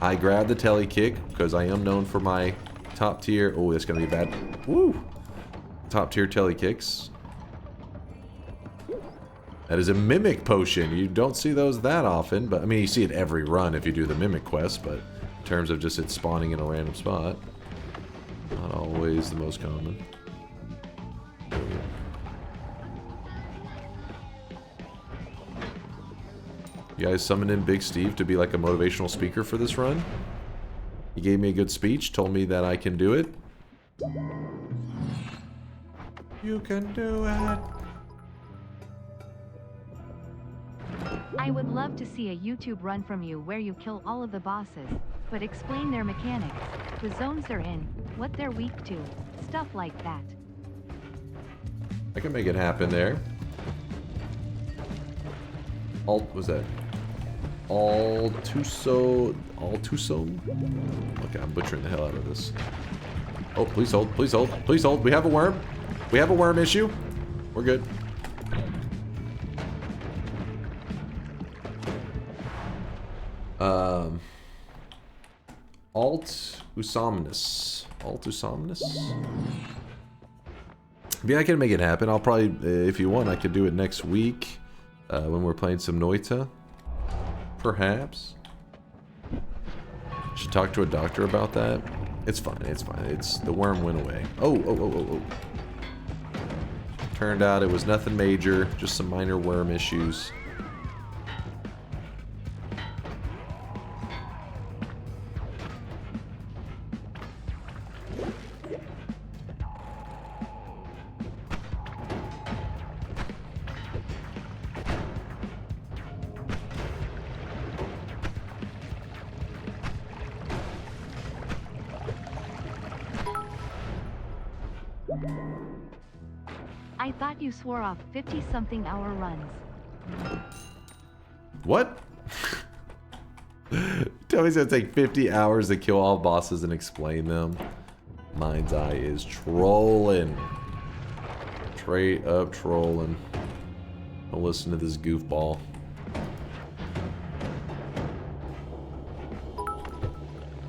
I grabbed the tele kick because I am known for my top tier. Oh, it's gonna be bad. Woo! Top tier tele kicks. That is a mimic potion. You don't see those that often, but I mean, you see it every run if you do the mimic quest, but in terms of just it spawning in a random spot, not always the most common. You guys summoned in Big Steve to be like a motivational speaker for this run. He gave me a good speech, told me that I can do it. You can do it. I would love to see a YouTube run from you where you kill all of the bosses, but explain their mechanics, the zones they're in, what they're weak to, stuff like that. I can make it happen there. Was that? Altuso. Okay, I'm butchering the hell out of this. Oh, please hold, please hold, please hold. We have a worm. We have a worm issue. We're good. Alt Usomnus. Alt Usomnus? Yeah, I can make it happen. I'll probably, if you want, I could do it next week when we're playing some Noita. Perhaps. Should talk to a doctor about that. It's fine. It's fine. It's the worm went away. Oh. Turned out it was nothing major, just some minor worm issues. I thought you swore off 50-something hour runs. What? Tell me it's gonna take 50 hours to kill all bosses and explain them. Mind's Eye is trolling. Straight up trolling. Don't listen to this goofball.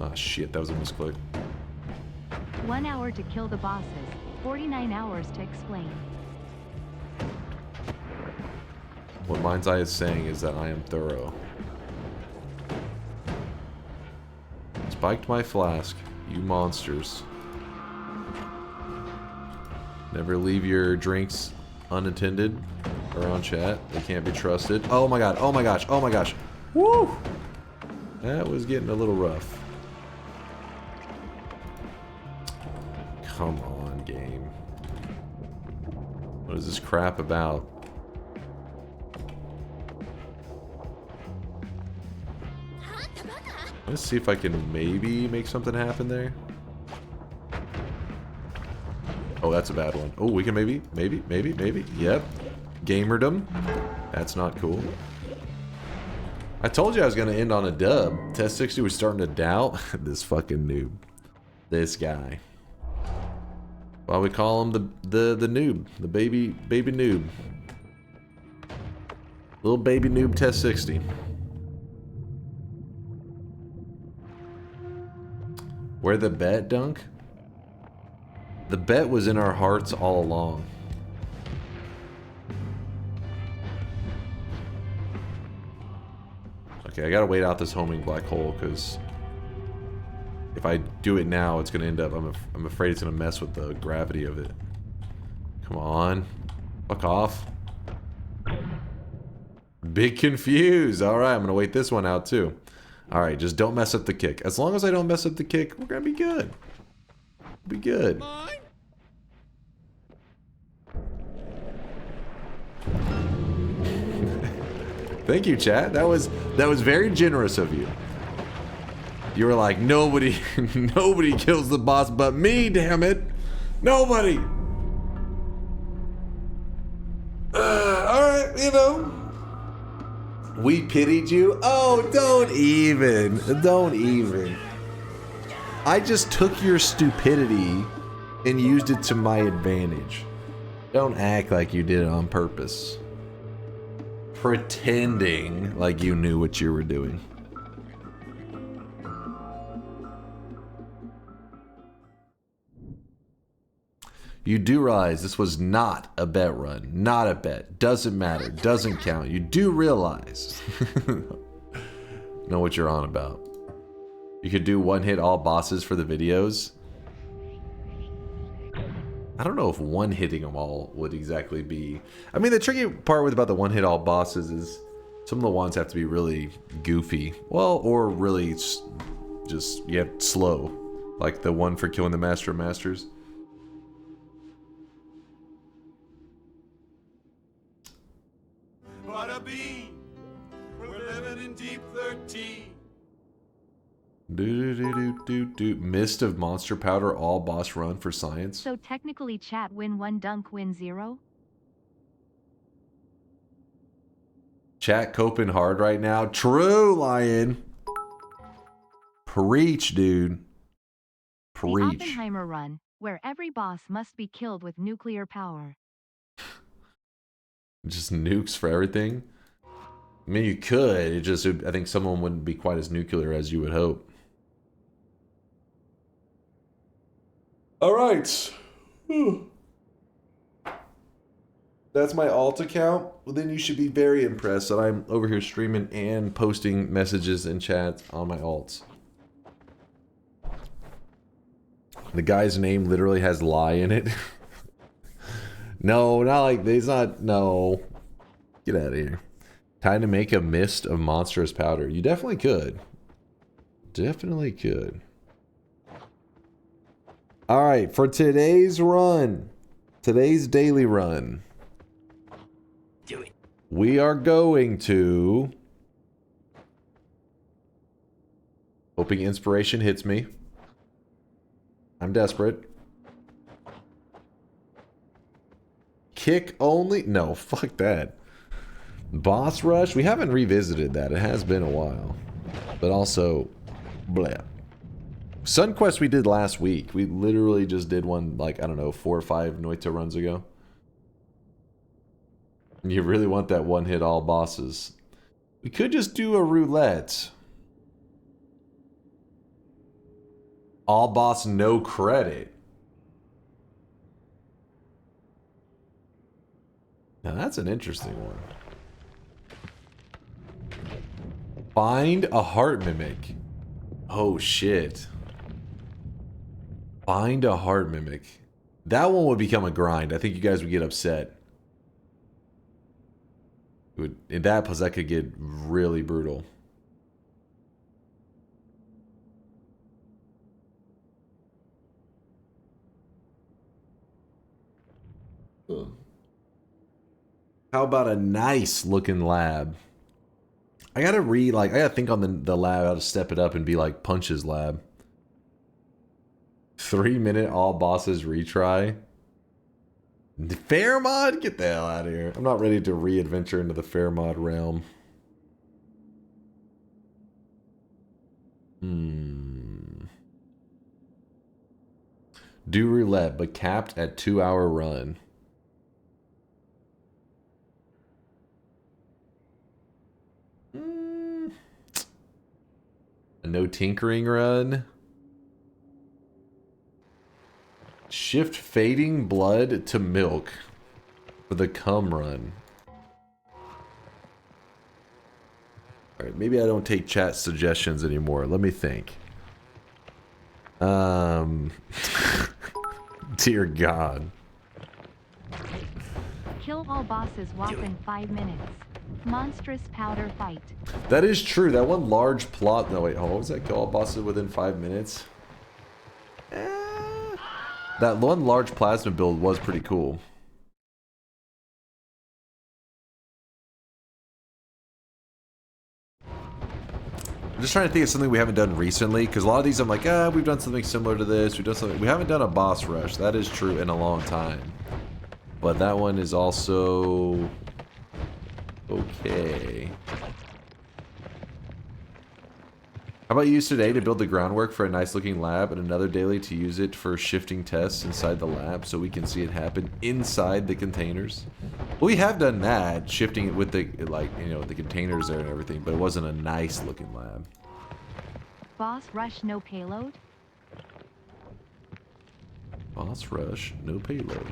Ah, shit, that was a misclick. 1 hour to kill the bosses, 49 hours to explain. What Mind's Eye is saying is that I am thorough. Spiked my flask, you monsters. Never leave your drinks unattended or on chat. They can't be trusted. Oh my god, oh my gosh, oh my gosh. Woo! That was getting a little rough. Come on, game. What is this crap about? Let's see if I can maybe make something happen there. Oh, that's a bad one. Oh, we can maybe. Yep. Gamerdom. That's not cool. I told you I was going to end on a dub. Test 60 was starting to doubt. This fucking noob. This guy. Why we call him the noob. The baby noob. Little baby noob Test 60. Where the bet, Dunk? The bet was in our hearts all along. Okay, I gotta wait out this homing black hole, because if I do it now, it's gonna end up, I'm afraid it's gonna mess with the gravity of it. Come on. Fuck off. Big confused. Alright, I'm gonna wait this one out too. Alright, just don't mess up the kick. As long as I don't mess up the kick, we're gonna be good. Be good. Thank you, chat. That was very generous of you. You were like, nobody kills the boss but me, damn it. Nobody. Alright, you know. We pitied you? Oh, don't even. I just took your stupidity and used it to my advantage. Don't act like you did it on purpose. Pretending like you knew what you were doing. You do realize this was not a bet run. Not a bet. Doesn't matter. Doesn't count. You do realize. Know what you're on about. You could do one hit all bosses for the videos. I don't know if one hitting them all would exactly be... I mean, the tricky part about the one hit all bosses is some of the ones have to be really goofy. Well, or really just, yeah, slow. Like the one for killing the Master of Masters. Bada bean, we're living in deep 13. Mist of monster powder all boss run for science. So technically chat win 1, Dunk win 0? Chat coping hard right now. True, Lion. Preach, dude. Preach. The Oppenheimer run, where every boss must be killed with nuclear power. Just nukes for everything? I mean, you could. It just, I think someone wouldn't be quite as nuclear as you would hope. All right. Whew. That's my alt account. Well, then you should be very impressed that I'm over here streaming and posting messages and chats on my alts. The guy's name literally has lie in it. No, not like he's not. No, get out of here. Time to make a mist of monstrous powder. You definitely could. Definitely could. All right, for today's run, today's daily run, Do it. we are going to, hoping inspiration hits me. I'm desperate. Kick only? No, fuck that. Boss rush? We haven't revisited that. It has been a while. But also, blah. Sun Quest we did last week. We literally just did one, like, I don't know, 4 or 5 Noita runs ago. You really want that one hit all bosses. We could just do a roulette. All boss, no credit. Now that's an interesting one. Find a heart mimic. Oh shit. Find a heart mimic. That one would become a grind. I think you guys would get upset. It would, in that plus that could get really brutal. How about a nice looking lab? I gotta I gotta think on the lab how to step it up and be like Punch's lab. 3-minute all bosses retry. Fair mod? Get the hell out of here. I'm not ready to re-adventure into the fair mod realm. Do roulette, but capped at 2-hour run. A no tinkering run. Shift fading blood to milk for the cum run. Alright, maybe I don't take chat suggestions anymore. Let me think. Dear God. Kill all bosses within 5 minutes. Monstrous powder fight. That is true. That one large plot. No, wait. What was that? Kill all bosses within 5 minutes? That one large plasma build was pretty cool. I'm just trying to think of something we haven't done recently, because a lot of these I'm like, we've done something similar to this. We've done something. We haven't done a boss rush. That is true in a long time. But that one is also okay. How about you use today to build the groundwork for a nice looking lab and another daily to use it for shifting tests inside the lab so we can see it happen inside the containers? Well, we have done that, shifting it with the, like, you know, the containers there and everything, but it wasn't a nice looking lab. Boss rush no payload? Boss rush, no payload.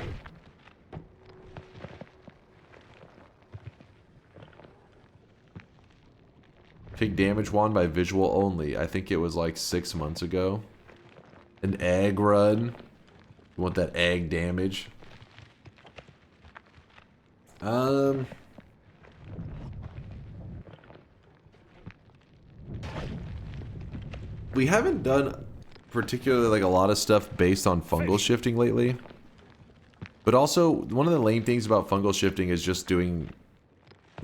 Take damage wand by visual only. I think it was like 6 months ago. An egg run. You want that egg damage? We haven't done particularly like a lot of stuff based on fungal shifting lately. But also, one of the lame things about fungal shifting is just doing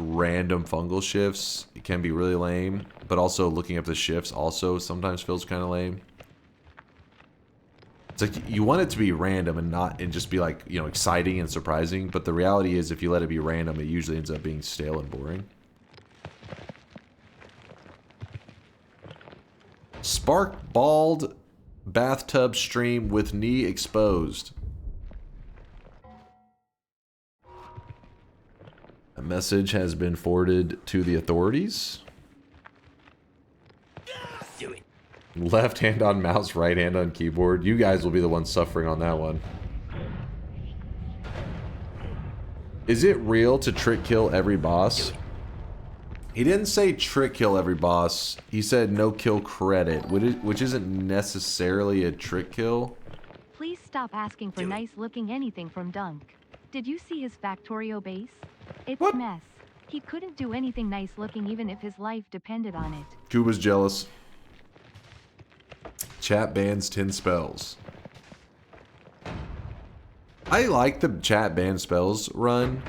random fungal shifts. It can be really lame, but also looking up the shifts also sometimes feels kind of lame. It's like you want it to be random and just be like, you know, exciting and surprising, but the reality is if you let it be random, it usually ends up being stale and boring. Spark bald bathtub stream with knee exposed. A message has been forwarded to the authorities. Do it. Left hand on mouse, right hand on keyboard. You guys will be the ones suffering on that one. Is it real to trick kill every boss? He didn't say trick kill every boss. He said no kill credit, which isn't necessarily a trick kill. Please stop asking for nice looking anything from Dunk. Did you see his Factorio base? It's a mess. He couldn't do anything nice looking even if his life depended on it. Kuba's jealous. Chat bans 10 spells. I like the chat ban spells run.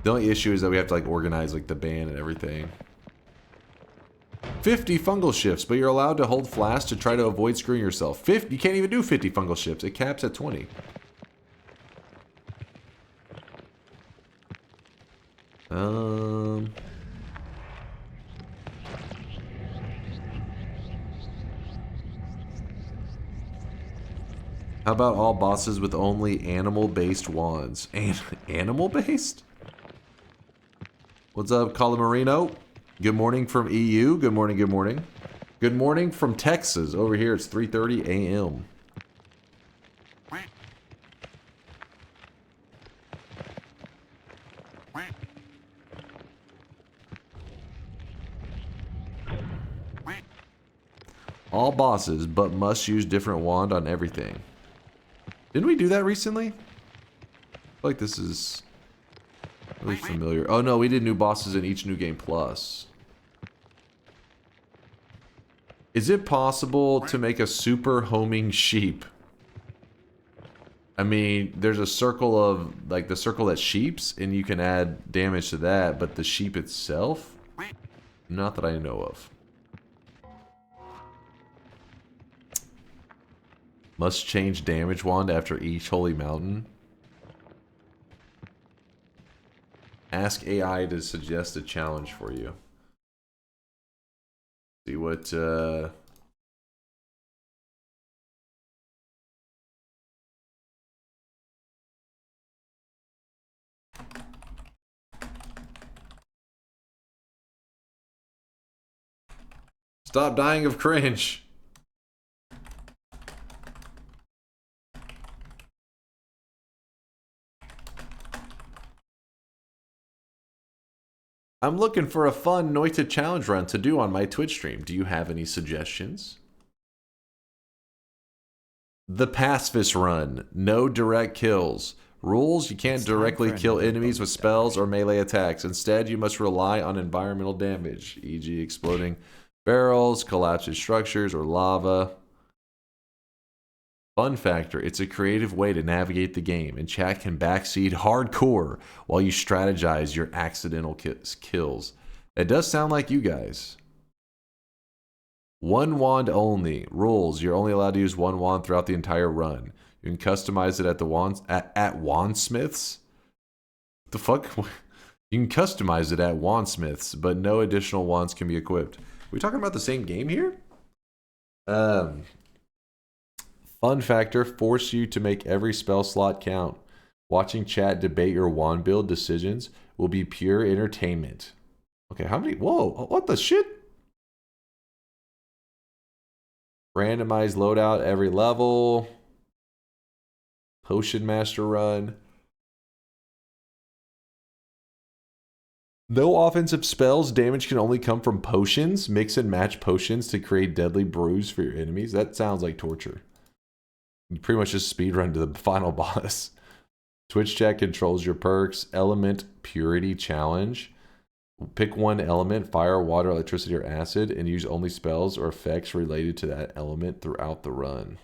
The only issue is that we have to like organize like the ban and everything. 50 fungal shifts, but you're allowed to hold flask to try to avoid screwing yourself. 50, you can't even do 50 fungal shifts. It caps at 20. How about all bosses with only animal-based wands? Animal-based? What's up, Colamarino? Good morning from EU. Good morning, good morning. Good morning from Texas. Over here, it's 3:30 a.m. All bosses, but must use different wand on everything. Didn't we do that recently? I feel like this is really familiar. Oh no, we did new bosses in each New Game Plus. Is it possible to make a super homing sheep? I mean, there's a circle of, like the circle that sheeps, and you can add damage to that, but the sheep itself? Not that I know of. Must change damage wand after each holy mountain. Ask AI to suggest a challenge for you. See what Stop dying of cringe. I'm looking for a fun Noita challenge run to do on my Twitch stream. Do you have any suggestions? The Pacifist run. No direct kills. Rules: you can't directly kill enemies with spells or melee attacks. Instead, you must rely on environmental damage, e.g. exploding barrels, collapsing structures, or lava. Fun factor: it's a creative way to navigate the game, and chat can backseat hardcore while you strategize your accidental kills. It does sound like you guys. One wand only. Rules: you're only allowed to use one wand throughout the entire run. You can customize it at the wands at wandsmiths. What the fuck? You can customize it at wandsmiths, but no additional wands can be equipped. Are we talking about the same game here? Fun factor: force you to make every spell slot count. Watching chat debate your wand build decisions will be pure entertainment. Okay, how many? Whoa, what the shit? Randomized loadout every level. Potion Master run. No offensive spells. Damage can only come from potions. Mix and match potions to create deadly brews for your enemies. That sounds like torture. You pretty much just speedrun to the final boss. Twitch chat controls your perks. Element Purity Challenge. Pick one element: fire, water, electricity, or acid, and use only spells or effects related to that element throughout the run.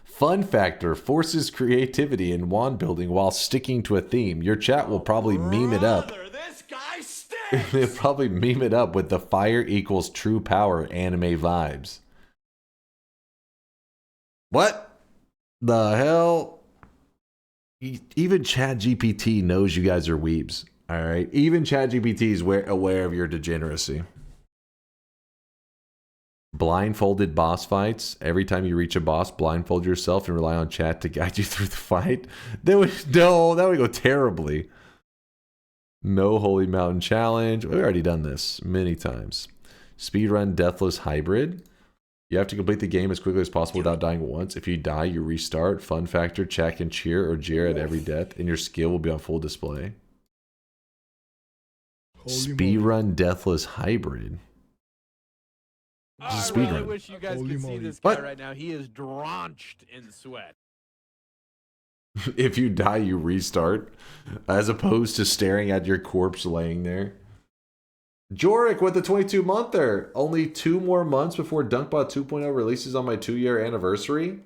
Fun factor: forces creativity in wand building while sticking to a theme. Your chat will probably meme it up. This guy stinks! They'll probably meme it up with the fire equals true power anime vibes. What the hell? Even ChatGPT knows you guys are weebs. Alright? Even ChatGPT is aware of your degeneracy. Blindfolded boss fights. Every time you reach a boss, blindfold yourself and rely on chat to guide you through the fight. That would go terribly. No Holy Mountain Challenge. We've already done this many times. Speedrun Deathless Hybrid. You have to complete the game as quickly as possible without dying once. If you die, you restart. Fun factor, check and cheer or jeer at every death, and your skill will be on full display. Speedrun Deathless Hybrid. I really wish you guys could see this guy right now. He is drenched in sweat. If you die, you restart, as opposed to staring at your corpse laying there. Jorik with the 22-monther. Only 2 more months before DunkBot 2.0 releases on my 2-year anniversary.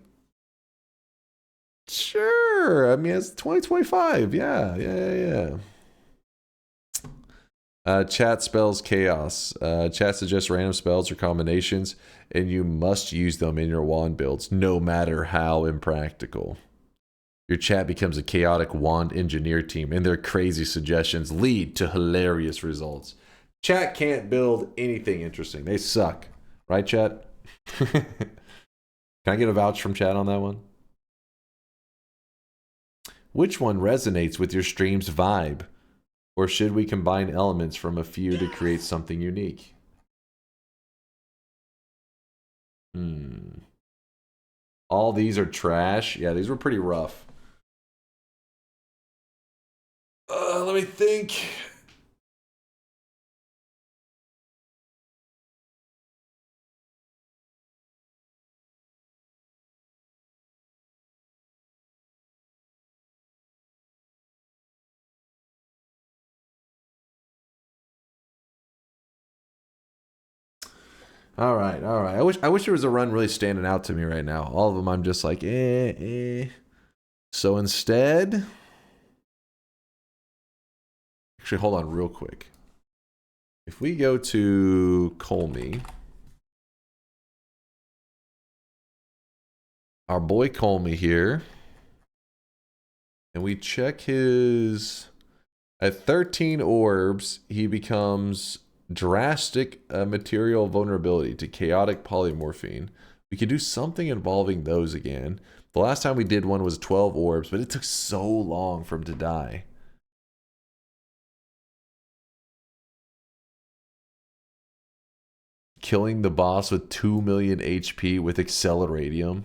Sure. I mean, it's 2025. Yeah. Chat spells chaos. Chat suggests random spells or combinations, and you must use them in your wand builds, no matter how impractical. Your chat becomes a chaotic wand engineer team, and their crazy suggestions lead to hilarious results. Chat can't build anything interesting. They suck. Right, chat? Can I get a vouch from chat on that one? Which one resonates with your stream's vibe? Or should we combine elements from a few to create something unique? All these are trash. Yeah, these were pretty rough. Let me think. All right. I wish there was a run really standing out to me right now. All of them, I'm just like, So instead, actually, hold on real quick. If we go to Colmy, our boy Colmy here, and we check his, at 13 orbs, he becomes drastic material vulnerability to chaotic polymorphine. We could do something involving those again. The last time we did one was 12 orbs, but it took so long for him to die. Killing the boss with 2 million HP with Acceleradium.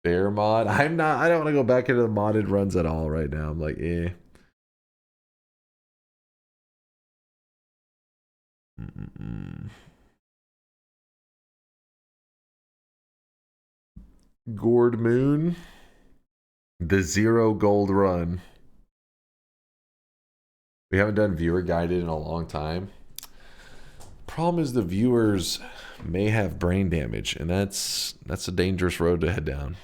Bear mod. I don't want to go back into the modded runs at all right now. I'm like, Gourd Moon. The 0 gold run. We haven't done viewer guided in a long time. Problem is the viewers may have brain damage, and that's a dangerous road to head down.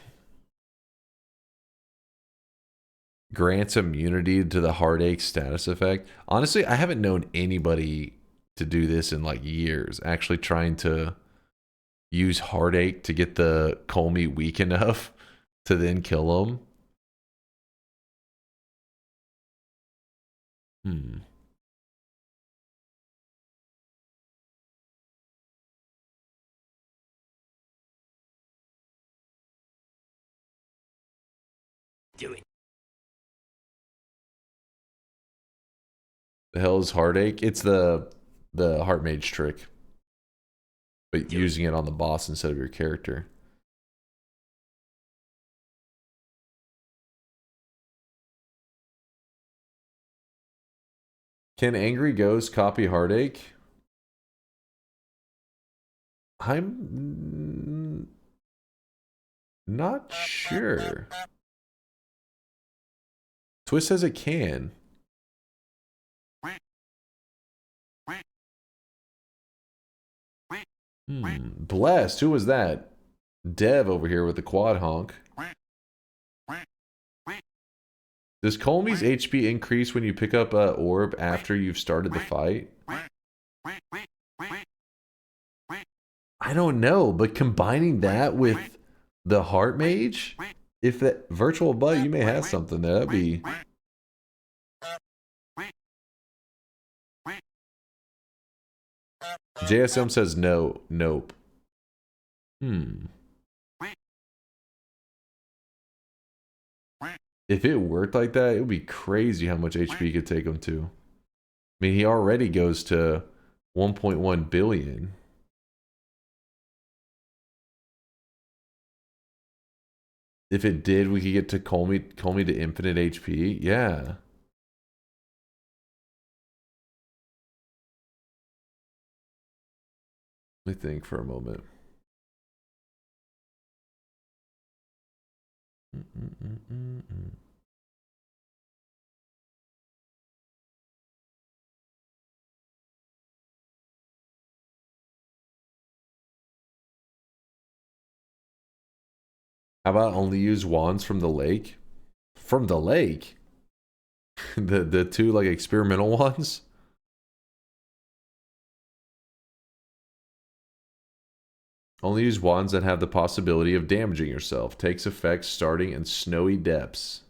Grants immunity to the heartache status effect. Honestly, I haven't known anybody to do this in like years. Actually trying to use heartache to get the Colmy weak enough to then kill him. Do it. The hell is heartache? It's the heart mage trick, but using it on the boss instead of your character. Can Angry Ghost copy heartache? I'm not sure. Twist says it can. Blessed. Who was that? Dev over here with the quad honk. Does Colmy's HP increase when you pick up an orb after you've started the fight? I don't know, but combining that with the heart mage, if that virtual butt, you may have something there. That'd be. JSM says no. Nope. If it worked like that, it would be crazy how much HP you could take him to. mean, he already goes to 1.1 billion. If it did, we could get to call me to infinite HP. Yeah. Let me think for a moment. How about only use wands from the lake? From the lake? the two like experimental ones? Only use wands that have the possibility of damaging yourself. Takes effect starting in snowy depths.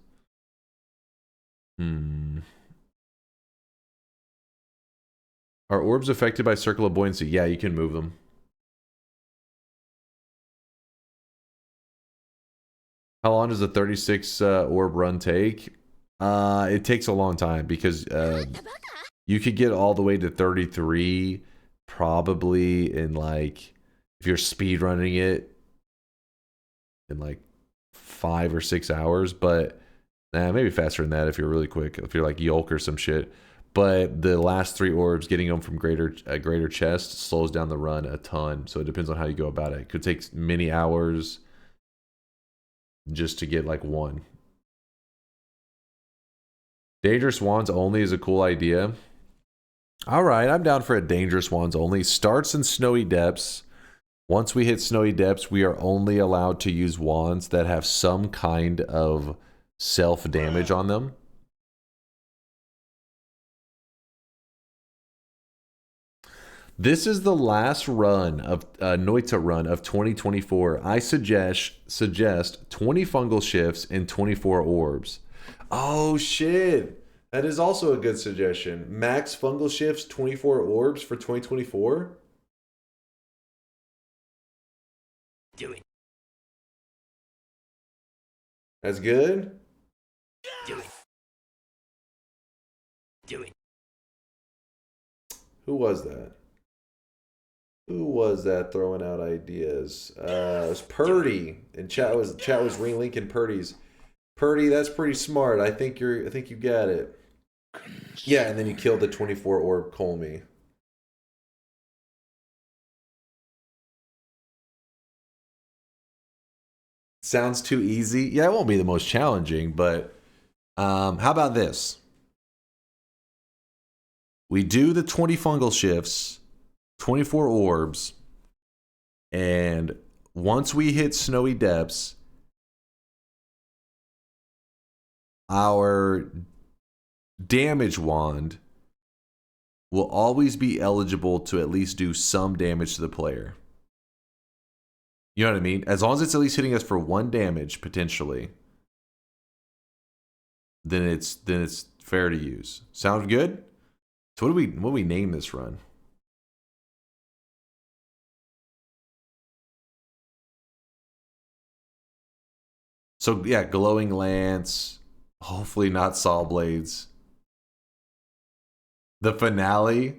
Are orbs affected by circle of buoyancy? Yeah, you can move them. How long does a 36 orb run take? It takes a long time because you could get all the way to 33 probably in like, if you're speed running it in like 5 or 6 hours, but maybe faster than that if you're really quick, if you're like Yolk or some shit. But the last 3 orbs, getting them from greater chest slows down the run a ton. So it depends on how you go about it. It could take many hours just to get like 1. Dangerous wands only is a cool idea. All right, I'm down for a dangerous wands only. Starts in snowy depths. Once we hit snowy depths, we are only allowed to use wands that have some kind of self-damage on them. This is the last run of Noita run of 2024. I suggest 20 fungal shifts and 24 orbs. Oh shit. That is also a good suggestion. Max fungal shifts, 24 orbs for 2024. Do it. That's good. Do it. Do it. Who was that? Who was that throwing out ideas? It was Purdy. And chat was relinking Purdy's. Purdy, that's pretty smart. I think you got it. Yeah, and then you killed the 24 orb Colmy. Sounds too easy. Yeah, it won't be the most challenging, but how about this? We do the 20 fungal shifts, 24 orbs, and once we hit snowy depths, our damage wand will always be eligible to at least do some damage to the player. You know what I mean? As long as it's at least hitting us for 1 damage potentially, then it's fair to use. Sound good? So what do we name this run? So yeah, glowing lance. Hopefully not saw blades. The finale.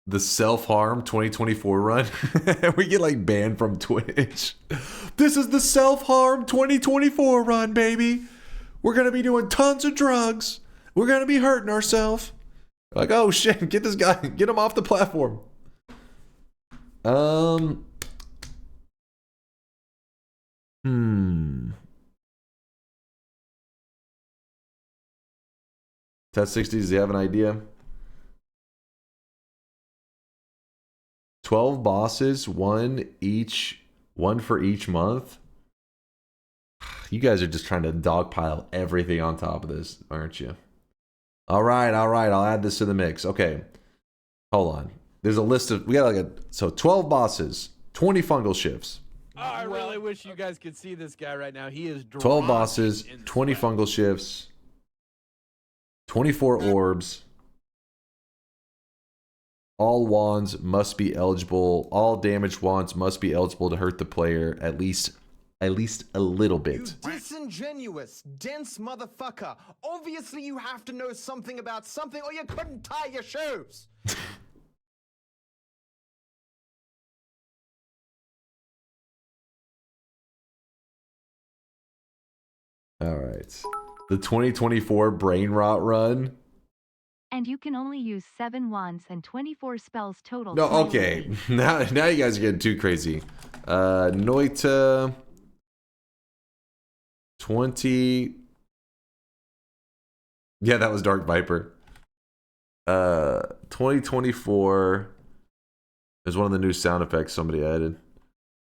The self-harm 2024 run. We get like banned from Twitch. This is the self-harm 2024 run, baby. We're going to be doing tons of drugs. We're going to be hurting ourselves. Like, oh shit, get this guy, get him off the platform. Test 60s, do you have an idea? 12 bosses, one for each month. You guys are just trying to dogpile everything on top of this, aren't you? All right, I'll add this to the mix. Okay, hold on. There's a list of, we got like so 12 bosses, 20 fungal shifts. Oh, I really wish you guys could see this guy right now. He is 12 bosses, 20 fungal shifts, 24 orbs. All wands must be eligible. All damaged wands must be eligible to hurt the player at least At least a little bit. You disingenuous, dense motherfucker. Obviously you have to know something about something or you couldn't tie your shoes. All right. The 2024 brain rot run. And you can only use 7 wands and 24 spells total. No, okay. Now you guys are getting too crazy. Noita 20. Yeah, that was Dark Viper. 2024 is one of the new sound effects somebody added.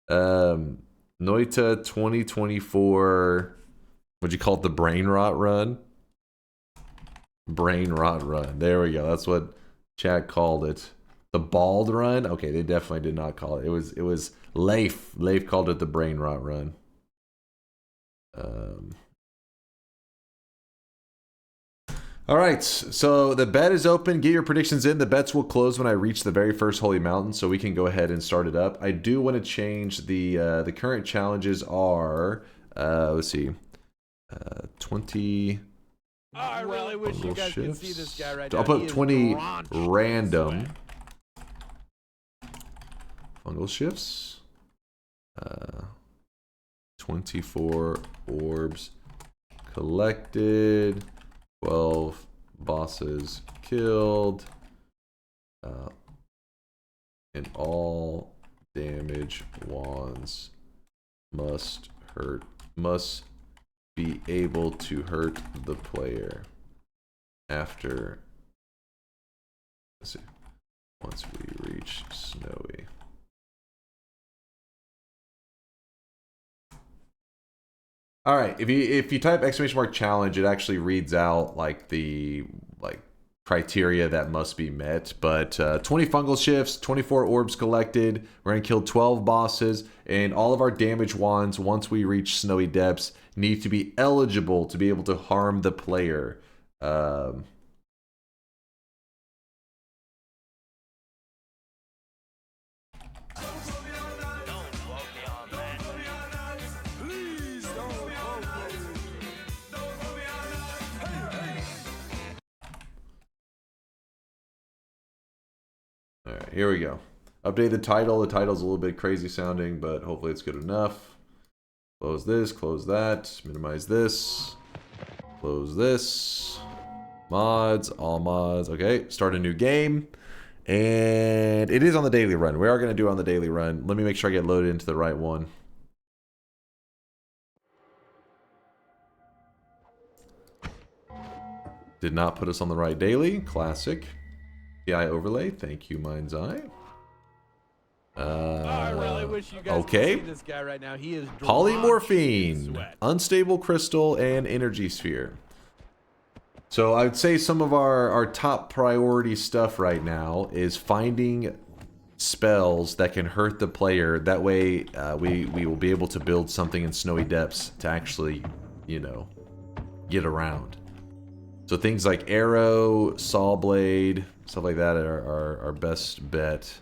Noita 2024. Would you call it the brain rot run? Brain rot run. There we go. That's what chat called it. The bald run? Okay, they definitely did not call it. It was Leif. Leif called it the brain rot run. All right, so the bet is open. Get your predictions in. The bets will close when I reach the very first holy mountain, so we can go ahead and start it up. I do want to change the current challenges are let's see, 20. Oh, I really wish you guys could see this guy right now. I'll put He is 20 drenched. random fungal shifts. 24 orbs collected. 12 bosses killed. And all damage wands must be able to hurt the player after, let's see, once we reach snowy. All right, if you type !challenge, it actually reads out like the criteria that must be met. But 20 fungal shifts, 24 orbs collected. We're gonna kill 12 bosses, and all of our damage wands, once we reach snowy depths, need to be eligible to be able to harm the player. All right, here we go. Update the title. The title's a little bit crazy sounding, but hopefully it's good enough. Close this, close that, minimize this, close this. Mods, all mods. Okay, start a new game. And it is on the daily run. We are going to do it on the daily run. Let me make sure I get loaded into the right one. Did not put us on the right daily. Classic. PI overlay. Thank you, Mind's Eye. I really wish you guys okay. could see this guy right now. He is Polymorphine, unstable crystal, and energy sphere. So I would say some of our top priority stuff right now is finding spells that can hurt the player. That way we will be able to build something in snowy depths to actually, you know, get around. So things like arrow, saw blade, stuff like that are our best bet.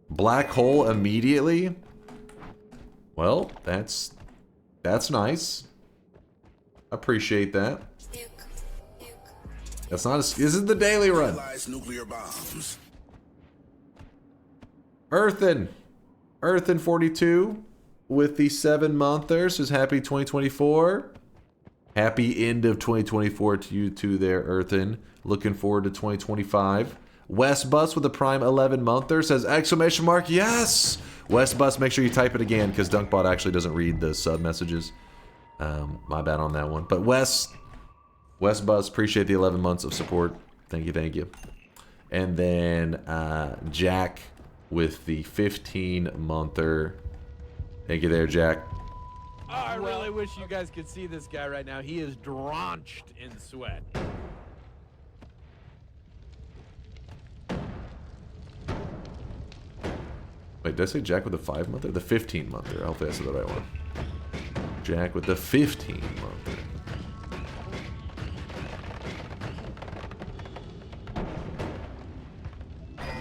Black hole immediately? Well, that's nice. Appreciate that. That's not a, this is the daily run. Nuclear bombs. Earthen 42 with the 7-monther says happy 2024. Happy end of 2024 to you too there, Earthen. Looking forward to 2025. West Bus with a prime 11-monther says exclamation mark yes. West Bus, make sure you type it again because DunkBot actually doesn't read the sub messages. My bad on that one. But West Bus, appreciate the 11 months of support. Thank you. And then Jack with the 15-monther. Thank you there, Jack. Oh, I really wish you guys could see this guy right now. He is drenched in sweat. Wait, did I say Jack with the 5-monther? The 15-monther. Hopefully I said the right one. Jack with the 15-monther.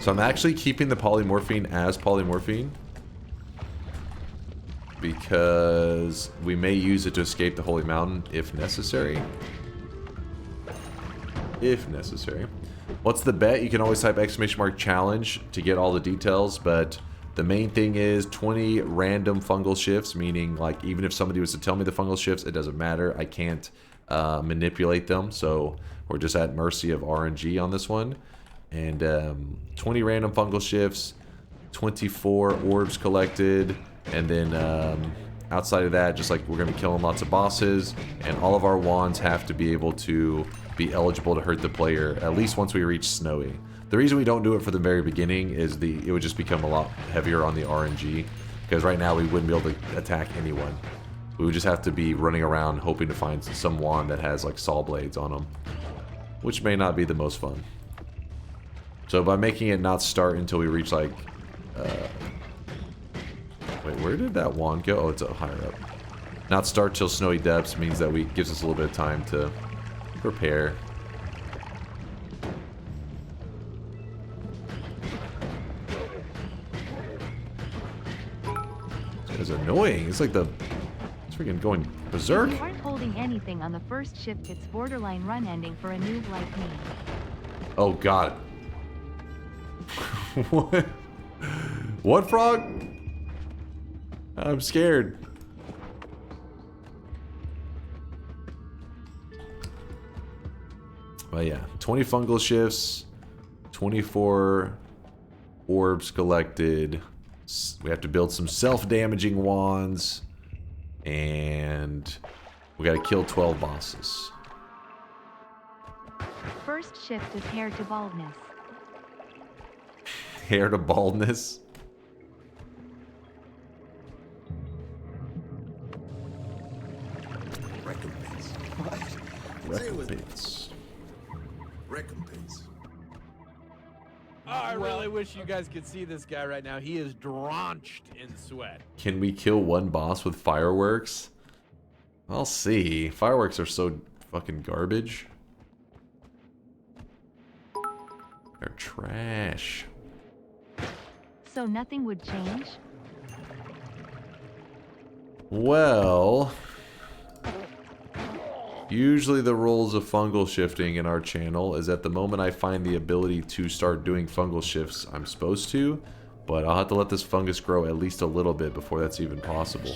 So I'm actually keeping the polymorphine as polymorphine. because we may use it to escape the Holy Mountain if necessary. If necessary. What's the bet? You can always type !challenge to get all the details, but the main thing is 20 random fungal shifts, meaning like even if somebody was to tell me the fungal shifts, it doesn't matter. I can't manipulate them, so we're just at mercy of RNG on this one. And 20 random fungal shifts, 24 orbs collected, and then outside of that, just like we're going to be killing lots of bosses, and all of our wands have to be able to be eligible to hurt the player at least once we reach Snowy. The reason we don't do it for the very beginning is it would just become a lot heavier on the RNG, because right now we wouldn't be able to attack anyone. We would just have to be running around hoping to find some wand that has like saw blades on them, which may not be the most fun. So by making it not start until we reach like wait, where did that wand go? Oh, it's up higher up. Not start till Snowy Depths means that gives us a little bit of time to prepare. It's annoying. It's like it's freaking going berserk. If you aren't holding anything on the first shift, it's borderline run ending for a noob like me. Oh god. What? What, frog? I'm scared. But yeah, 20 fungal shifts, 24 orbs collected. We have to build some self-damaging wands, and we gotta kill 12 bosses. First shift is hair to baldness. Hair to baldness? Recompense. Recompense. Recompense. Oh, I really wish you guys could see this guy right now. He is drenched in sweat. Can we kill one boss with fireworks? I'll see. Fireworks are so fucking garbage. They're trash. So nothing would change? Well, usually the rules of fungal shifting in our channel is at the moment I find the ability to start doing fungal shifts, I'm supposed to, but I'll have to let this fungus grow at least a little bit before that's even possible.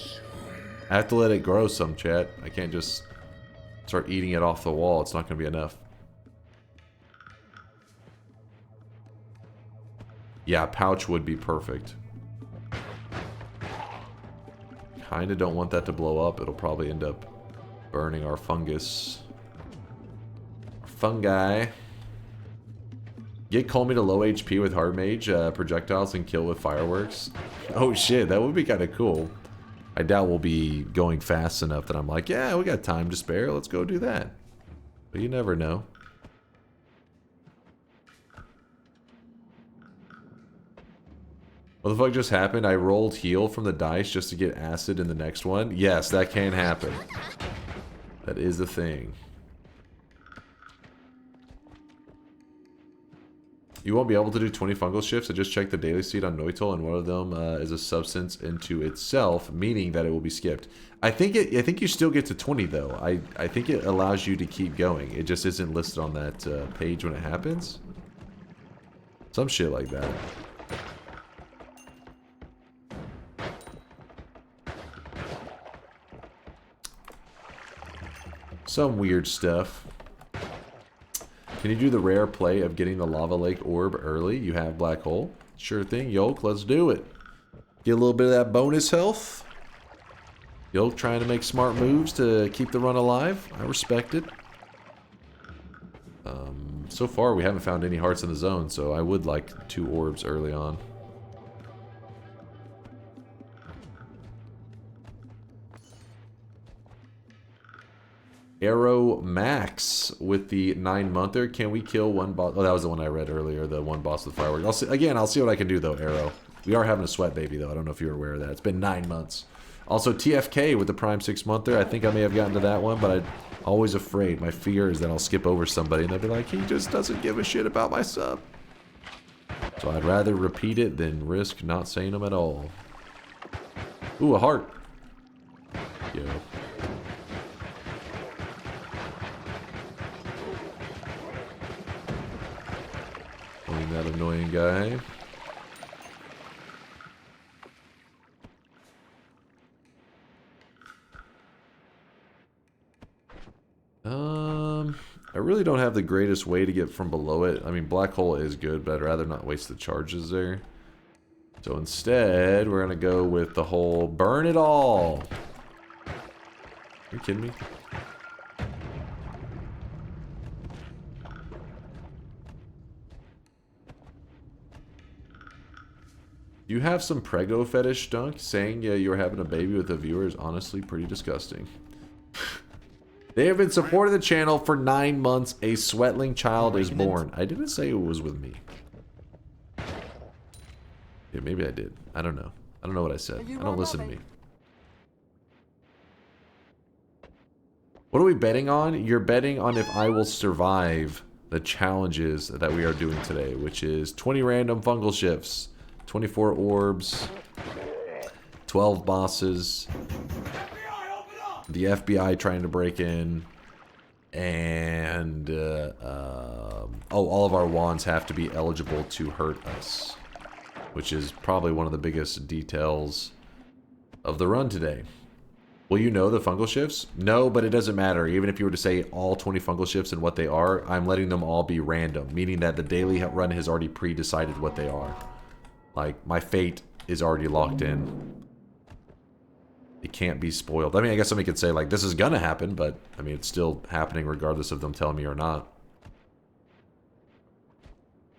I have to let it grow some, chat. I can't just start eating it off the wall. It's not going to be enough. Yeah, pouch would be perfect. Kinda don't want that to blow up. It'll probably end up burning our fungus. Our fungi. Get Colmy to low HP with hard mage projectiles and kill with fireworks. Oh shit, that would be kind of cool. I doubt we'll be going fast enough that I'm like, yeah, we got time to spare. Let's go do that. But you never know. What the fuck just happened? I rolled heal from the dice just to get acid in the next one. Yes, that can happen. That is a thing. You won't be able to do 20 fungal shifts. I just checked the daily seed on Noita, and one of them is a substance into itself, meaning that it will be skipped. I think you still get to 20 though. I think it allows you to keep going. It just isn't listed on that page when it happens. Some shit like that. Some weird stuff. Can you do the rare play of getting the lava lake orb early? You have black hole. Sure thing, Yolk. Let's do it. Get a little bit of that bonus health. Yolk trying to make smart moves to keep the run alive. I respect it. So far, we haven't found any hearts in the zone, so I would like 2 orbs early on. Arrow Max with the 9-monther. Can we kill one boss? Oh, that was the one I read earlier. The one boss with fireworks. I'll see what I can do though, Arrow. We are having a sweat baby though. I don't know if you're aware of that. It's been 9 months. Also, TFK with the Prime 6-monther. I think I may have gotten to that one, but I'm always afraid. My fear is that I'll skip over somebody and they'll be like, he just doesn't give a shit about my sub. So I'd rather repeat it than risk not saying them at all. Ooh, a heart. yo. Killing that annoying guy. I really don't have the greatest way to get from below it. I mean, black hole is good, but I'd rather not waste the charges there. So instead, we're gonna go with the whole burn it all. Are you kidding me? You have some prego fetish, Dunk? Saying you were having a baby with a viewer is honestly pretty disgusting. They have been supporting the channel for 9 months. A sweatling child is born. I didn't say it was with me. Yeah, maybe I did. I don't know. I don't know what I said. I don't listen to me. What are we betting on? You're betting on if I will survive the challenges that we are doing today, which is 20 random fungal shifts, 24 orbs, 12 bosses, the FBI trying to break in, and all of our wands have to be eligible to hurt us, which is probably one of the biggest details of the run today. Will you know the fungal shifts? No, but it doesn't matter. Even if you were to say all 20 fungal shifts and what they are, I'm letting them all be random, meaning that the daily run has already pre-decided what they are. Like, my fate is already locked in. It can't be spoiled. I mean, I guess somebody could say, like, this is gonna happen, but, I mean, it's still happening regardless of them telling me or not.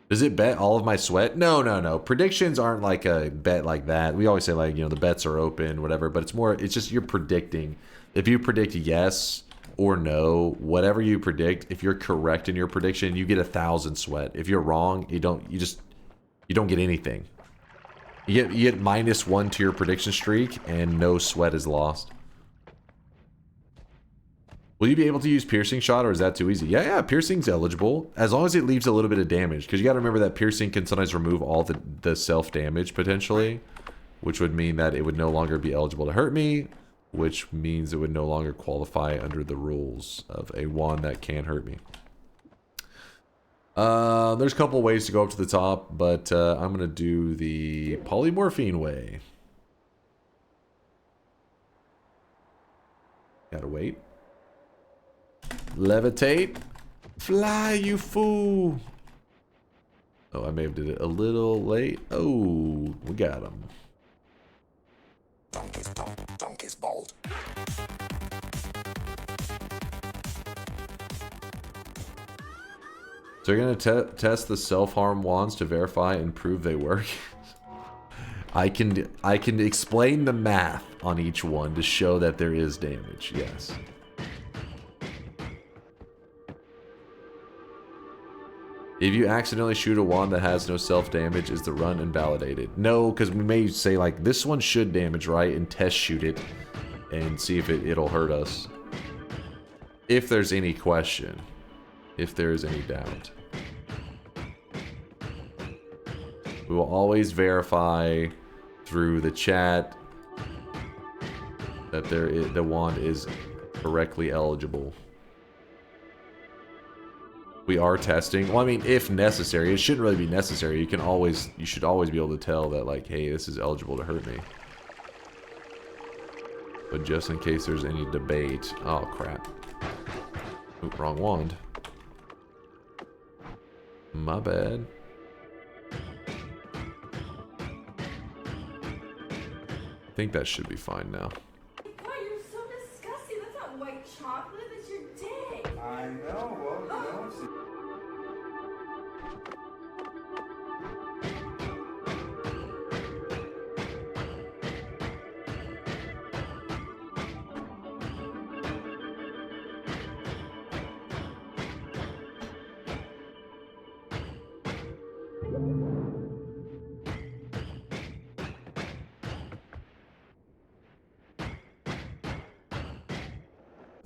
Does it bet all of my sweat? No, no, no. Predictions aren't like a bet like that. We always say, like, you know, the bets are open, whatever, but it's more, it's just you're predicting. If you predict yes or no, whatever you predict, if you're correct in your prediction, you get 1,000 sweat. If you're wrong, you don't get anything. You get -1 to your prediction streak, and no sweat is lost. Will you be able to use piercing shot, or is that too easy? Yeah, piercing's eligible, as long as it leaves a little bit of damage. Because you got to remember that piercing can sometimes remove all the self-damage, potentially. Which would mean that it would no longer be eligible to hurt me. Which means it would no longer qualify under the rules of a wand that can hurt me. There's a couple ways to go up to the top, but I'm going to do the polymorphine way. Gotta wait. Levitate. Fly, you fool. Oh, I may have did it a little late. Oh, we got him. Donkey's bald. So you're going to test the self-harm wands to verify and prove they work? I can explain the math on each one to show that there is damage, yes. If you accidentally shoot a wand that has no self-damage, is the run invalidated? No, because we may say, like, this one should damage, right? And test shoot it and see if it'll hurt us. If there's any question. If there is any doubt. We will always verify through the chat that the wand is correctly eligible. We are testing. Well, I mean, if necessary. It shouldn't really be necessary. You should always be able to tell that, like, hey, this is eligible to hurt me. But just in case there's any debate. Oh, crap. Oop, wrong wand. My bad. I think that should be fine now. Why, you're so disgusting. That's not white chocolate. That's your dick. I know. Well, you know, it's...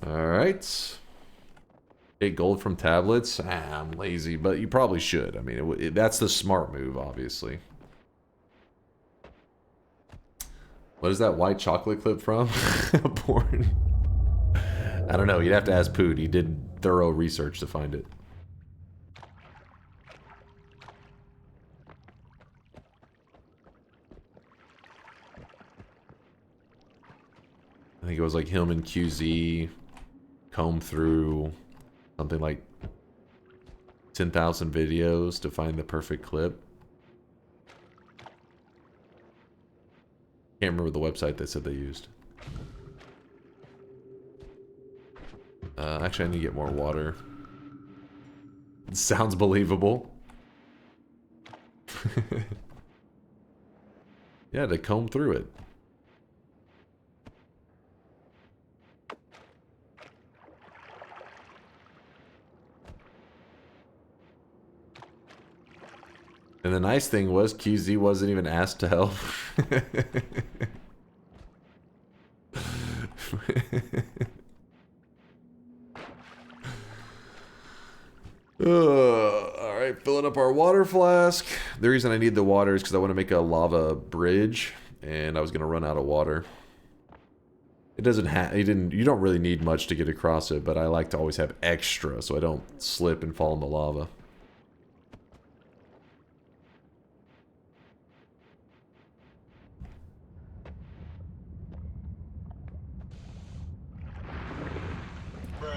Alright. Get gold from tablets? I'm lazy, but you probably should. I mean, that's the smart move, obviously. What is that white chocolate clip from? Porn. I don't know. You'd have to ask Pood. He did thorough research to find it. I think it was like him and QZ comb through something like 10,000 videos to find the perfect clip. Can't remember the website they said they used. Actually, I need to get more water. It sounds believable. Yeah, to comb through it. And the nice thing was QZ wasn't even asked to help. Alright, filling up our water flask. The reason I need the water is because I want to make a lava bridge, and I was going to run out of water. It doesn't have, you don't really need much to get across it, but I like to always have extra so I don't slip and fall in the lava.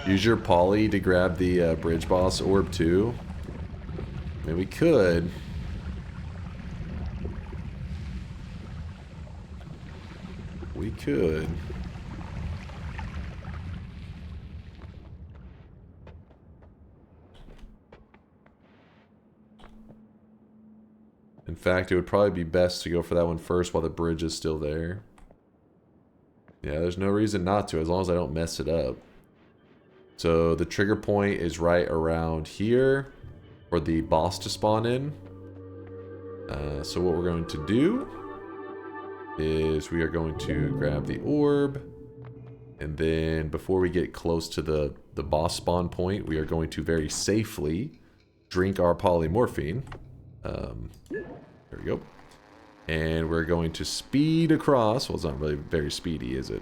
Use your poly to grab the bridge boss orb too. I mean, we could. We could. In fact, it would probably be best to go for that one first while the bridge is still there. Yeah, there's no reason not to, as long as I don't mess it up. So the trigger point is right around here for the boss to spawn in. So what we're going to do is we are going to grab the orb, and then before we get close to the boss spawn point, we are going to very safely drink our polymorphine. There we go. And we're going to speed across. Well, it's not really very speedy, is it?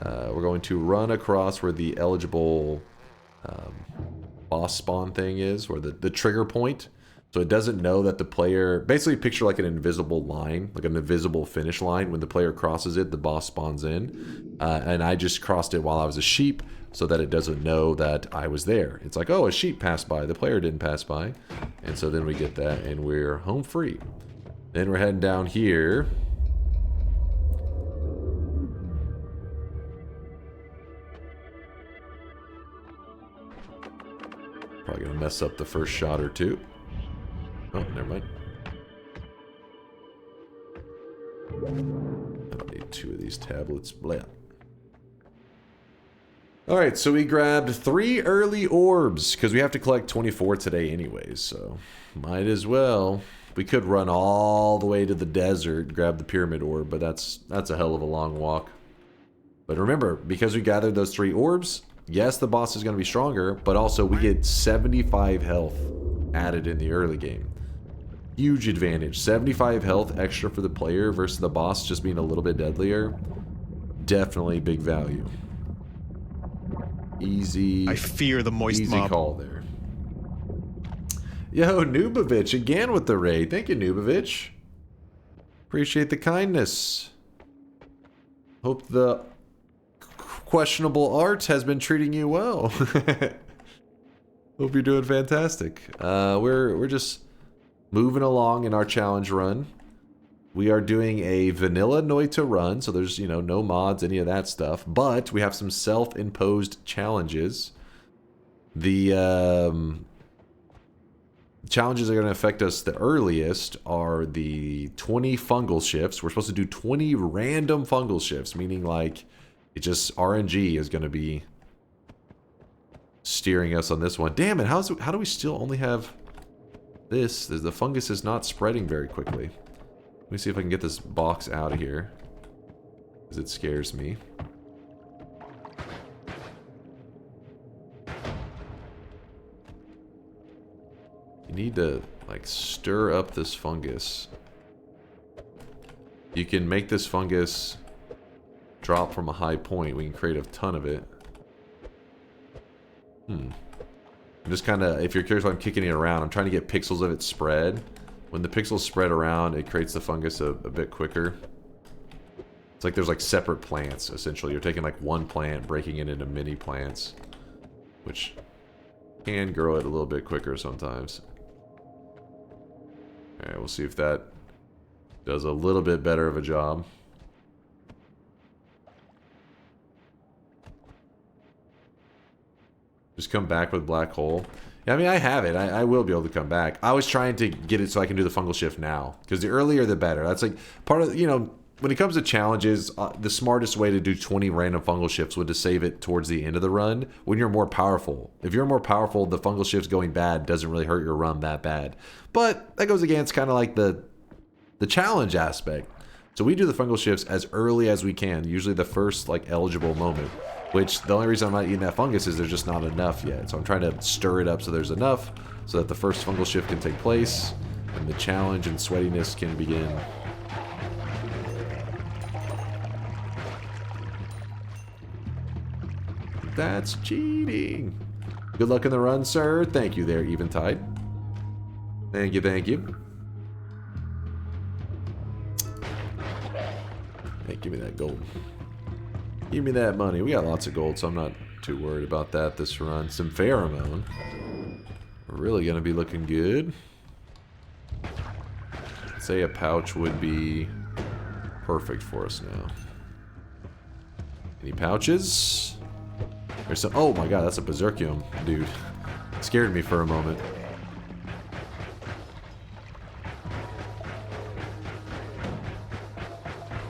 We're going to run across where the eligible boss spawn thing is, or the trigger point. So it doesn't know that the player... Basically picture like an invisible line, like an invisible finish line. When the player crosses it, the boss spawns in. And I just crossed it while I was a sheep so that it doesn't know that I was there. It's like, oh, a sheep passed by. The player didn't pass by. And so then we get that and we're home free. Then we're heading down here. Probably gonna mess up the first shot or two. Oh, never mind. I don't need 2 of these tablets. Blah. Alright, so we grabbed 3 early orbs, because we have to collect 24 today anyways, so might as well. We could run all the way to the desert, grab the pyramid orb, but that's a hell of a long walk. But remember, because we gathered those 3 orbs, yes, the boss is going to be stronger, but also we get 75 health added in the early game. Huge advantage. 75 health extra for the player versus the boss just being a little bit deadlier. Definitely big value. Easy. I fear the moist easy mob. Call there. Yo, Nubovich again with the raid. Thank you, Nubovich. Appreciate the kindness. Hope the questionable art has been treating you well. Hope you're doing fantastic. We're just moving along in our challenge run. We are doing a vanilla Noita run, so there's, you know, no mods, any of that stuff. But we have some self-imposed challenges. The challenges that are going to affect us the earliest are the 20 fungal shifts. We're supposed to do 20 random fungal shifts, meaning like it just RNG is going to be steering us on this one. Damn it, how do we still only have this? The fungus is not spreading very quickly. Let me see if I can get this box out of here, because it scares me. You need to, like, stir up this fungus. You can make this fungus drop from a high point. We can create a ton of it. I'm just kind of, if you're curious why I'm kicking it around, I'm trying to get pixels of it spread. When the pixels spread around, it creates the fungus a bit quicker. It's like there's like separate plants, essentially. You're taking like one plant, breaking it into mini plants, which can grow it a little bit quicker sometimes. Alright, we'll see if that does a little bit better of a job. Just come back with black hole. Yeah, I mean, I have it. I will be able to come back. I was trying to get it so I can do the fungal shift now. Because the earlier, the better. That's like part of, you know, when it comes to challenges, the smartest way to do 20 random fungal shifts would to save it towards the end of the run when you're more powerful. If you're more powerful, the fungal shifts going bad doesn't really hurt your run that bad. But that goes against kind of like the challenge aspect. So we do the fungal shifts as early as we can, usually the first like eligible moment. Which, the only reason I'm not eating that fungus is there's just not enough yet. So I'm trying to stir it up so there's enough, so that the first fungal shift can take place, and the challenge and sweatiness can begin. That's cheating. Good luck in the run, sir. Thank you there, Eventide. Thank you, thank you. Hey, give me that gold. Give me that money. We got lots of gold, so I'm not too worried about that this run. Some pheromone. We're really going to be looking good. I'd say a pouch would be perfect for us now. Any pouches? There's some. Oh my god, that's a berserkium, dude. It scared me for a moment.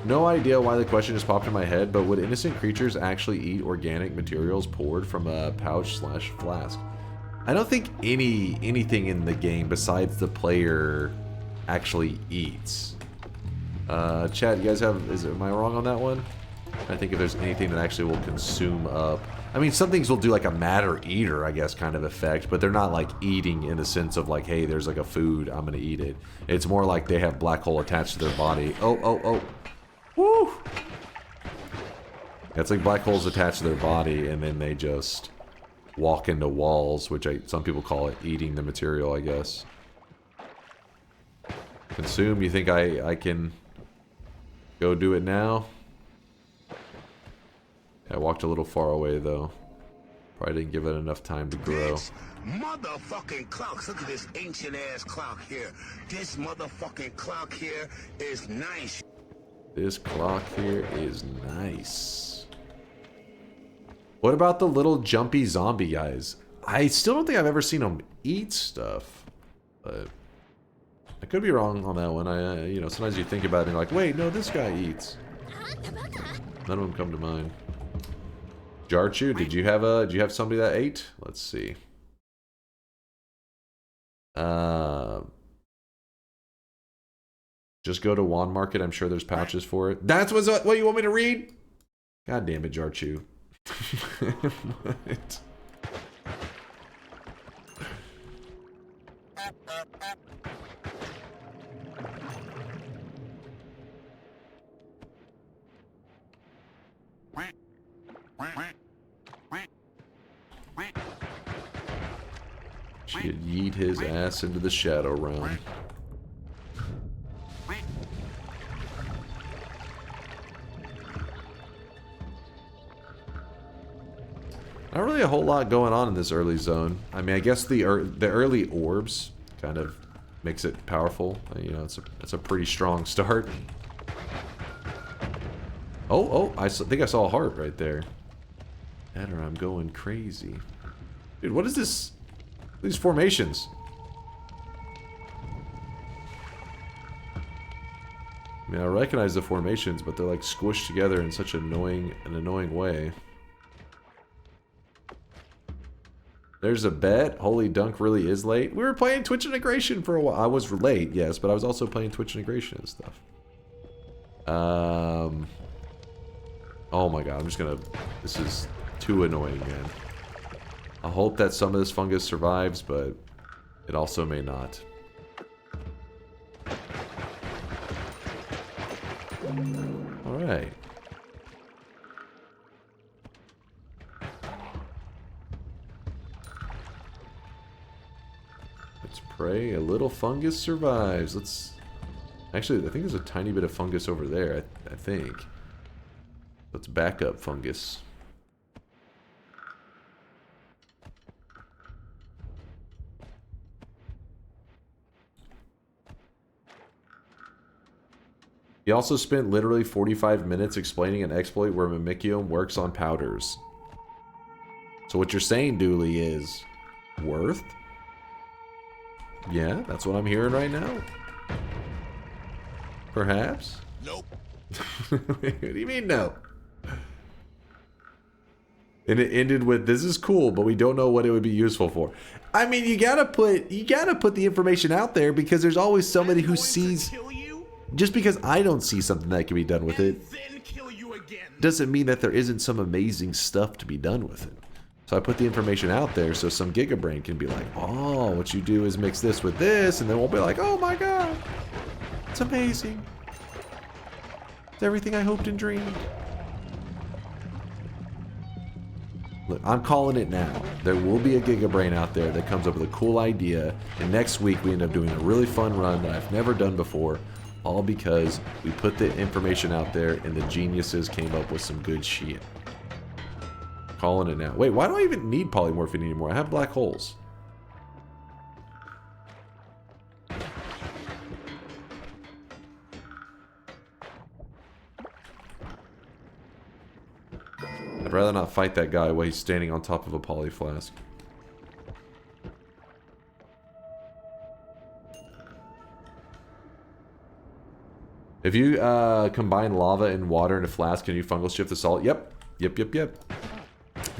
No idea why the question just popped in my head, but would innocent creatures actually eat organic materials poured from a pouch/flask? I don't think anything in the game besides the player actually eats. Chat, you guys have... am I wrong on that one? I think if there's anything that actually will consume up... I mean, some things will do like a matter eater, I guess, kind of effect, but they're not like eating in the sense of like, hey, there's like a food, I'm gonna eat it. It's more like they have black hole attached to their body. Oh. Woo! It's like black holes attached to their body, and then they just walk into walls, which some people call it eating the material, I guess. Consume, you think I can go do it now? I walked a little far away, though. Probably didn't give it enough time to grow. Motherfucking clocks. Look at this ancient ass clock here. This motherfucking clock here is nice. This clock here is nice. What about the little jumpy zombie guys? I still don't think I've ever seen them eat stuff. But I could be wrong on that one. You know, sometimes you think about it and you're like, wait, no, this guy eats. None of them come to mind. Jarchu, did you have somebody that ate? Let's see. Just go to Wand Market. I'm sure there's pouches for it. That's what you want me to read? God damn it, Jarchu. What? Should yeet his ass into the shadow realm. Not really a whole lot going on in this early zone. I mean, I guess the early orbs kind of makes it powerful. You know, it's a pretty strong start. Oh, I think I saw a heart right there. That or I'm going crazy. Dude, what is this? These formations. I mean, I recognize the formations, but they're like squished together in such an annoying way. There's a bet. Holy Dunk really is late. We were playing Twitch integration for a while. I was late, yes, but I was also playing Twitch integration and stuff. Oh my god, I'm just gonna... This is too annoying, man. I hope that some of this fungus survives, but it also may not. Alright. Pray a little fungus survives. Let's... Actually, I think there's a tiny bit of fungus over there, I think. Let's back up fungus. He also spent literally 45 minutes explaining an exploit where Mimicium works on powders. So what you're saying, Dooley, is... Worth? Yeah, that's what I'm hearing right now. Perhaps? Nope. What do you mean no? And it ended with, this is cool, but we don't know what it would be useful for. I mean, you gotta put the information out there because there's always somebody who sees... Just because I don't see something that can be done with it doesn't mean that there isn't some amazing stuff to be done with it. So I put the information out there so some Gigabrain can be like, oh, what you do is mix this with this, and then we'll be like, oh my god, it's amazing. It's everything I hoped and dreamed. Look, I'm calling it now. There will be a Gigabrain out there that comes up with a cool idea, and next week we end up doing a really fun run that I've never done before. All because we put the information out there and the geniuses came up with some good shit. Calling it now. Wait, why do I even need polymorphine anymore? I have black holes. I'd rather not fight that guy while he's standing on top of a poly flask. If you combine lava and water in a flask, can you fungal shift the salt? Yep. Yep.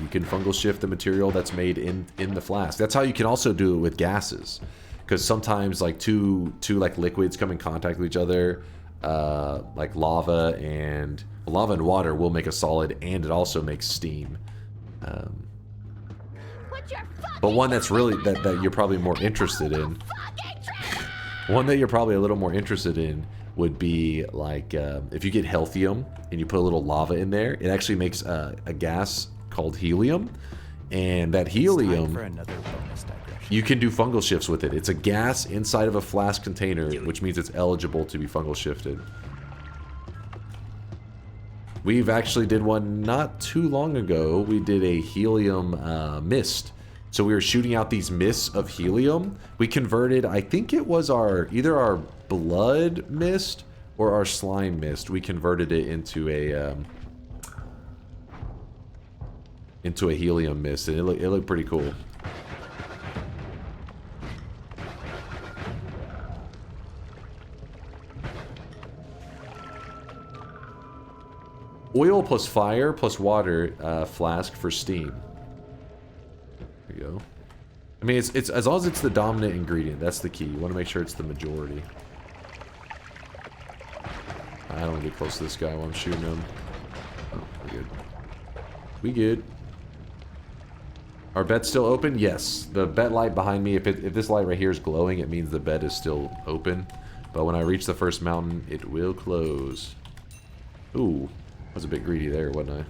You can fungal shift the material that's made in the flask. That's how you can also do it with gases. Because sometimes like two like liquids come in contact with each other, like lava and water will make a solid, and it also makes steam. But one that's really that you're probably more interested in. One that you're probably a little more interested in would be like if you get Healthium and you put a little lava in there, it actually makes a gas called helium, and that helium you can do fungal shifts with it. It's a gas inside of a flask container, which means it's eligible to be fungal shifted. We've actually did one not too long ago. We did a helium mist. So we were shooting out these mists of helium. We converted, I think it was either our blood mist or our slime mist. We converted it into a helium mist, and it looked pretty cool. Oil plus fire plus water flask for steam. There you go. I mean, it's as long as it's the dominant ingredient, that's the key. You want to make sure it's the majority. I don't want to get close to this guy while I'm shooting him. Oh, we're good. We good. Our bed's still open? Yes. The bed light behind me, if this light right here is glowing, it means the bed is still open. But when I reach the first mountain, it will close. Ooh. I was a bit greedy there, wasn't I?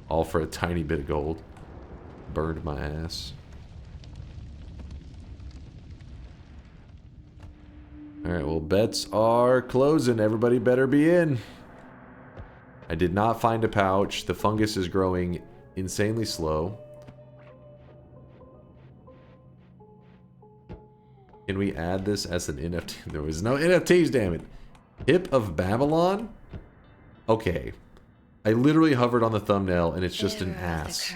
All for a tiny bit of gold. Burned my ass. Alright, well, bets are closing. Everybody better be in. I did not find a pouch. The fungus is growing insanely slow. Can we add this as an NFT? There was no NFTs, damn it. Hip of Babylon? Okay. I literally hovered on the thumbnail and it's just an ass.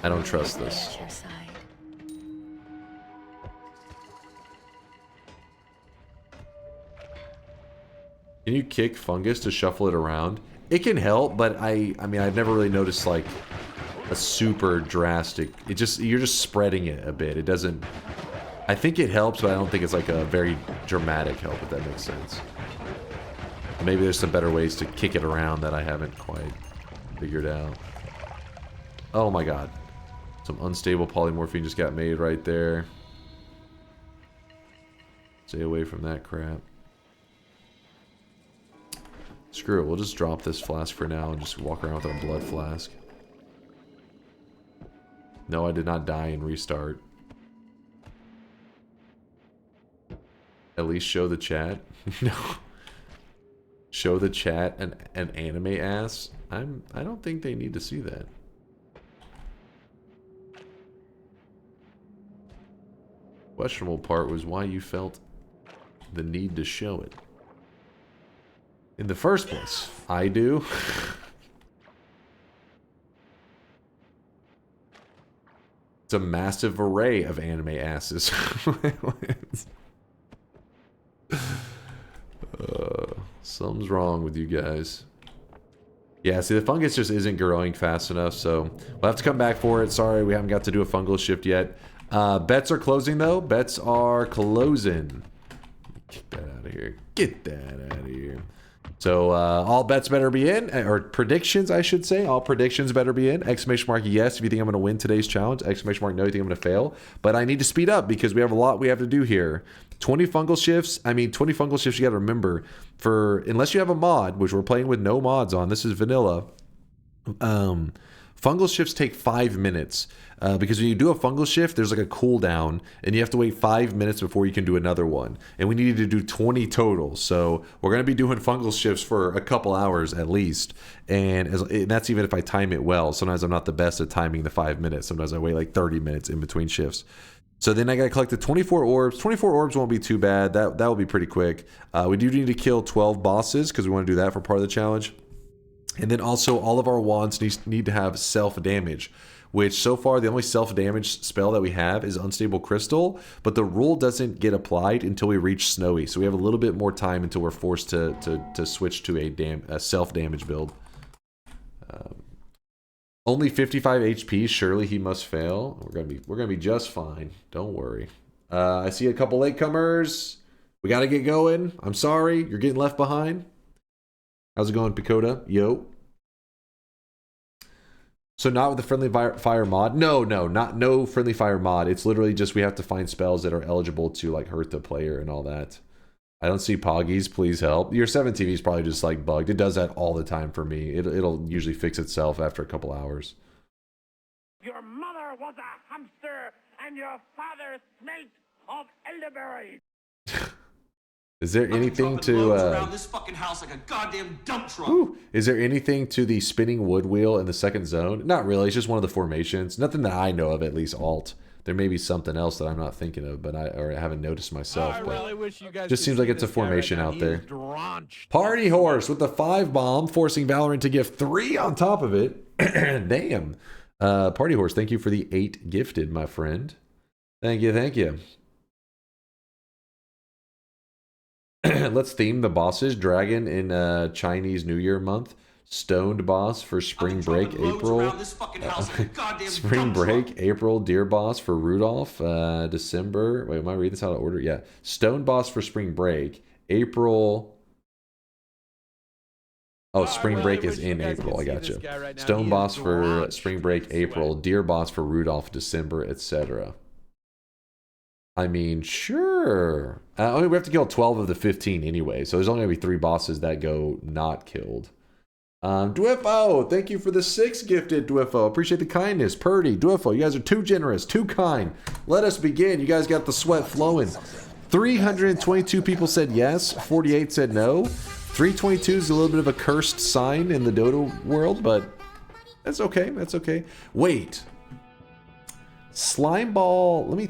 I don't trust this. Can you kick fungus to shuffle it around? It can help, but I mean, I've never really noticed like a super drastic. You're just spreading it a bit. It doesn't. I think it helps, but I don't think it's like a very dramatic help, if that makes sense. Maybe there's some better ways to kick it around that I haven't quite figured out. Oh my god. Some unstable polymorphine just got made right there. Stay away from that crap. Screw it, we'll just drop this flask for now and just walk around with our blood flask. No, I did not die and restart. At least show the chat. No. Show the chat an anime ass. I don't think they need to see that. Questionable part was why you felt the need to show it. In the first place, I do. It's a massive array of anime asses. Something's wrong with you guys. Yeah, see, the fungus just isn't growing fast enough, so we'll have to come back for it. Sorry, we haven't got to do a fungal shift yet. Bets are closing, though. Bets are closing. Get that out of here. Get that out of here. So, all bets better be in, or predictions, I should say. All predictions better be in. Exclamation mark, yes, if you think I'm going to win today's challenge. Exclamation mark, no, you think I'm going to fail. But I need to speed up because we have a lot we have to do here. 20 fungal shifts. I mean, 20 fungal shifts, you got to remember, for unless you have a mod, which we're playing with no mods on, this is vanilla. Fungal shifts take 5 minutes because when you do a fungal shift, there's like a cooldown and you have to wait 5 minutes before you can do another one. And we needed to do 20 total. So we're going to be doing fungal shifts for a couple hours at least. And that's even if I time it well. Sometimes I'm not the best at timing the 5 minutes. Sometimes I wait like 30 minutes in between shifts. So then I got to collect the 24 orbs. 24 orbs won't be too bad. That will be pretty quick. We do need to kill 12 bosses because we want to do that for part of the challenge. And then also all of our wands need to have self-damage, which so far the only self-damage spell that we have is Unstable Crystal, but the rule doesn't get applied until we reach Snowy. So we have a little bit more time until we're forced to switch to a self-damage build. Only 55 HP, surely he must fail. We're gonna be just fine. Don't worry. I see a couple latecomers. We gotta get going. I'm sorry, you're getting left behind. How's it going, Picoda? Yo. So not with the friendly fire mod? No friendly fire mod. It's literally just we have to find spells that are eligible to like hurt the player and all that. I don't see Poggies, please help. Your 7TV is probably just like bugged. It does that all the time for me. It'll usually fix itself after a couple hours. Your mother was a hamster, and your father smelt of elderberries. Is there anything to around this fucking house like a goddamn dump truck? Is there anything to the spinning wood wheel in the second zone? Not really. It's just one of the formations. Nothing that I know of, at least alt. There may be something else that I'm not thinking of, but I haven't noticed myself. I really wish you guys just seems like it's a formation right out there. Drenched. Party Horse with the 5 bomb, forcing Valorant to give 3 on top of it. Damn. Party Horse, thank you for the 8 gifted, my friend. Thank you, thank you. Let's theme the bosses. Dragon in Chinese New Year month. Stoned boss for spring break April. Spring break April. Deer boss for Rudolph. December. Wait, am I reading this out of order? Yeah. Stone boss for spring break April. Oh, spring break is in April. I gotcha. Right Stone boss for spring break April. Deer boss for Rudolph December, etc. I mean, sure. I mean, we have to kill 12 of the 15 anyway, so there's only going to be 3 bosses that go not killed. Dwiffo, thank you for the 6 gifted, Dwiffo. Appreciate the kindness. Purdy, Dwiffo, you guys are too generous, too kind. Let us begin. You guys got the sweat flowing. 322 people said yes, 48 said no. 322 is a little bit of a cursed sign in the Dota world, but that's okay. That's okay. Wait. Slime ball, let me...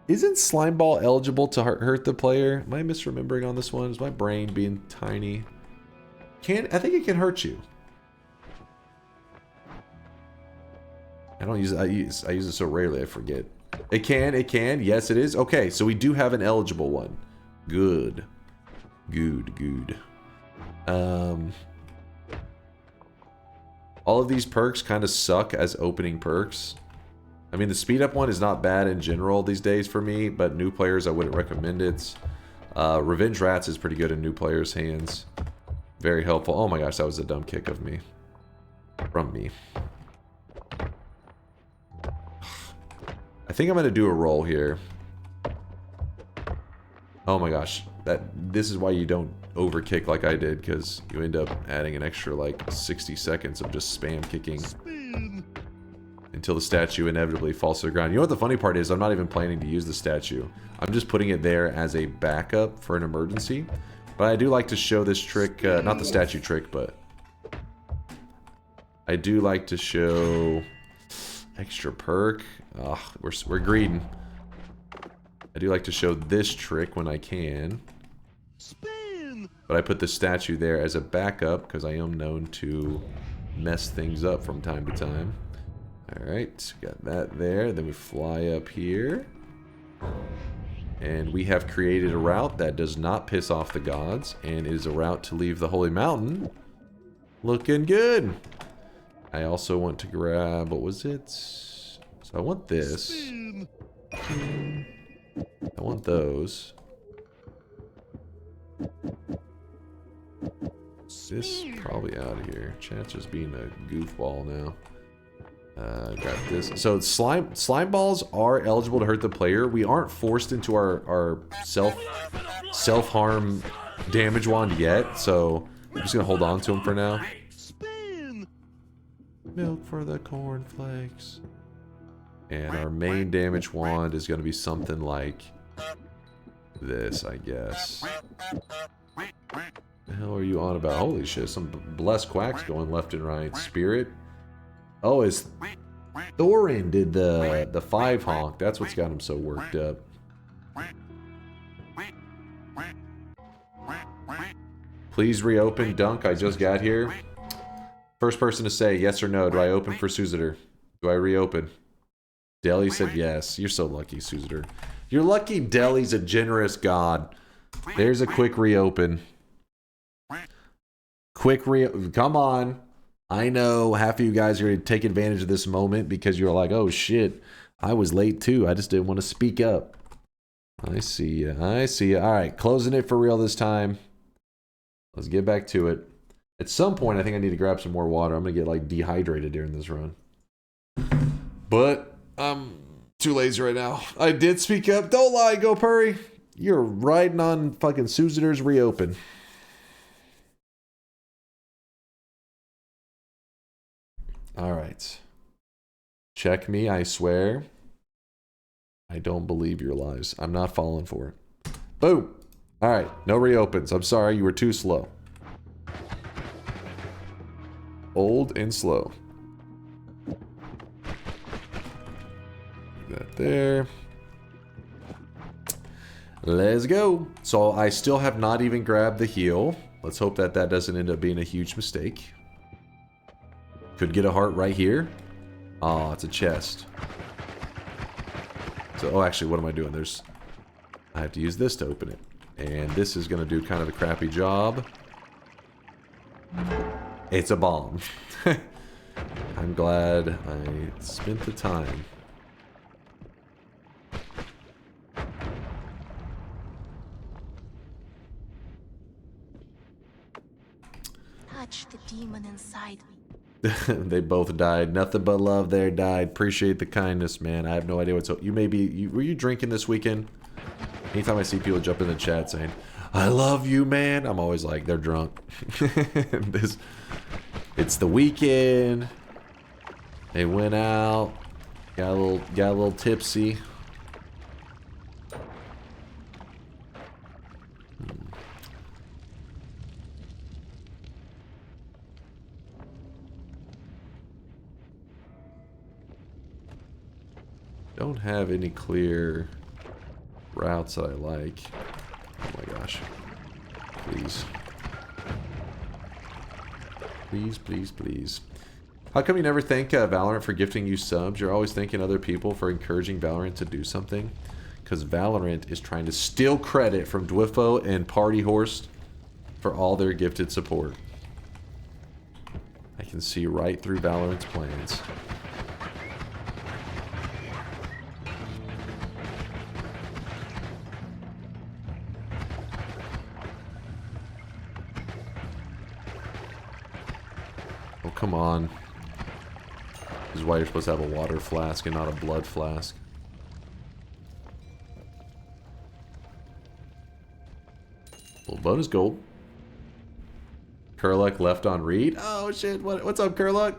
Isn't slime ball eligible to hurt the player? Am I misremembering on this one? Is my brain being tiny? I think it can hurt you. I don't use it. I use it so rarely I forget. It can. Yes, it is. Okay, so we do have an eligible one. Good. Good. All of these perks kind of suck as opening perks. I mean, the speed up one is not bad in general these days for me, but new players I wouldn't recommend it. Revenge Rats is pretty good in new players' hands. Very helpful. Oh my gosh, that was a dumb kick of me. From me. I think I'm going to do a roll here. Oh my gosh. This is why you don't overkick like I did, because you end up adding an extra like 60 seconds of just spam kicking. until the statue inevitably falls to the ground. You know what the funny part is? I'm not even planning to use the statue. I'm just putting it there as a backup for an emergency. But I do like to show this trick, not the statue trick, but I do like to show extra perk. Ugh, we're greeding. I do like to show this trick when I can. But I put the statue there as a backup because I am known to mess things up from time to time. Alright, got that there. Then we fly up here. And we have created a route that does not piss off the gods. And it is a route to leave the Holy Mountain. Looking good. I also want to grab, what was it? So I want this. I want those. This probably out of here. Chat's just being a goofball now. Got this. So slime balls are eligible to hurt the player. We aren't forced into our self-harm damage wand yet, so I'm just gonna hold on to them for now. Milk for the cornflakes. And our main damage wand is gonna be something like this, I guess. The hell are you on about? Holy shit, some blessed quacks going left and right. Spirit. Oh, is Thorin did the 5 honk. That's what's got him so worked up. Please reopen. Dunk, I just got here. First person to say yes or no. Do I open for Suzitor? Do I reopen? Deli said yes. You're so lucky, Suzitor. You're lucky Deli's a generous god. There's a quick reopen. Come on. I know half of you guys are going to take advantage of this moment because you're like, oh shit, I was late too. I just didn't want to speak up. I see ya. I see ya. All right, closing it for real this time. Let's get back to it. At some point, I think I need to grab some more water. I'm going to get like dehydrated during this run. But I'm too lazy right now. I did speak up. Don't lie, Go Purry. You're riding on fucking Suzitor's reopen. Alright. Check me, I swear. I don't believe your lies. I'm not falling for it. Boom! Alright, no reopens. I'm sorry, you were too slow. Old and slow. That there. Let's go. So I still have not even grabbed the heal. Let's hope that that doesn't end up being a huge mistake. Could get a heart right here. Oh, it's a chest. So, oh, actually, what am I doing? I have to use this to open it. And this is going to do kind of a crappy job. It's a bomb. I'm glad I spent the time. Touch the demon inside me. They both died. Nothing but love there died. Appreciate the kindness, man. I have no idea what's... You may be... were you drinking this weekend? Anytime I see people jump in the chat saying, I love you, man. I'm always like, they're drunk. It's the weekend. They went out. Got a little tipsy. Don't have any clear routes that I like. Oh my gosh. Please. Please, please, please. How come you never thank Valorant for gifting you subs? You're always thanking other people for encouraging Valorant to do something? Because Valorant is trying to steal credit from Dwifo and Party Horse for all their gifted support. I can see right through Valorant's plans. Oh, come on. This is why you're supposed to have a water flask and not a blood flask. Well, bonus gold. Kurluk left on read. Oh shit, what's up, Kurluk?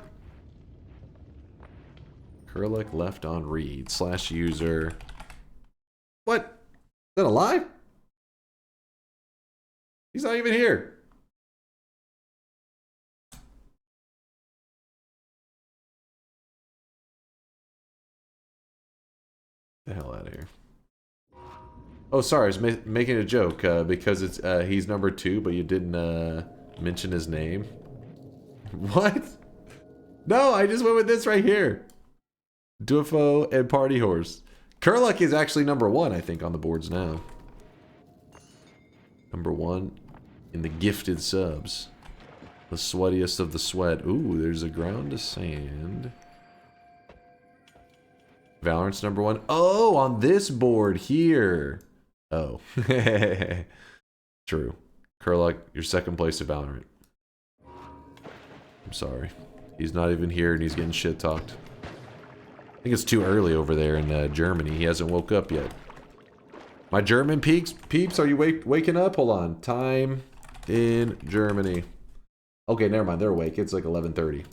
Kurlik left on read. / user. What? Is that a lie? He's not even here. The hell out of here. Oh, sorry, I was making a joke because it's he's number 2, but you didn't mention his name. What? No, I just went with this right here. Duofo and Party Horse. Kurlik is actually number 1, I think, on the boards now. Number 1 in the gifted subs. The sweatiest of the sweat. Ooh, there's a ground to sand. Valorant's number 1. Oh, on this board here. Oh. True. Kurlik, you're second place at Valorant. I'm sorry. He's not even here and he's getting shit talked. I think it's too early over there in Germany. He hasn't woke up yet. My German peeps, are you waking up? Hold on. Time in Germany. Okay, never mind. They're awake. It's like 11:30.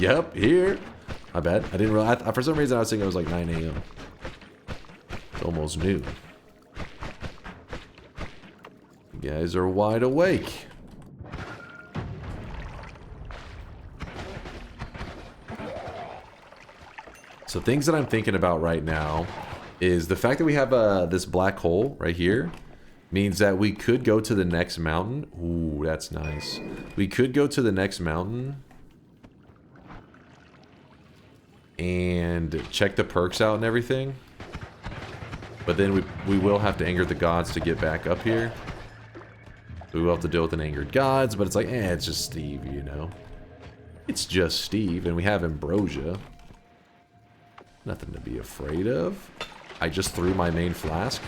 Yep, here. My bad. I didn't realize. For some reason, I was thinking it was like 9 a.m. It's almost noon. You guys are wide awake. So things that I'm thinking about right now is the fact that we have this black hole right here means that we could go to the next mountain. Ooh, that's nice. We could go to the next mountain and check the perks out and everything. But then we will have to anger the gods to get back up here. We will have to deal with an angered gods, but it's like, it's just Steve, you know. It's just Steve, and we have Ambrosia. Nothing to be afraid of. I just threw my main flask.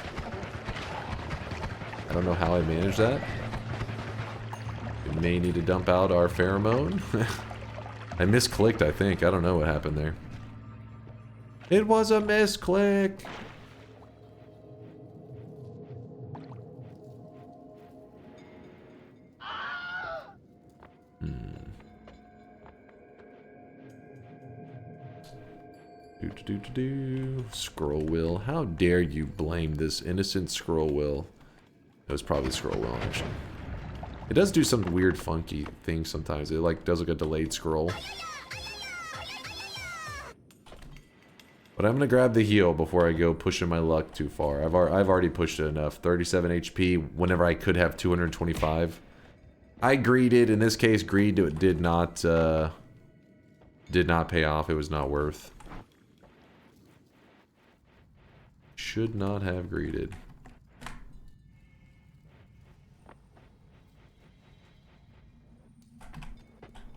I don't know how I managed that. We may need to dump out our pheromone. I misclicked, I think. I don't know what happened there. It was a misclick. Scroll wheel. How dare you blame this innocent scroll wheel? It was probably scroll wheel, actually. It does do some weird, funky things sometimes. It like does like a delayed scroll. But I'm gonna grab the heal before I go pushing my luck too far. I've already pushed it enough. 37 HP whenever I could have 225. I greeded. In this case, greed did not pay off. It was not worth. Should not have greeted.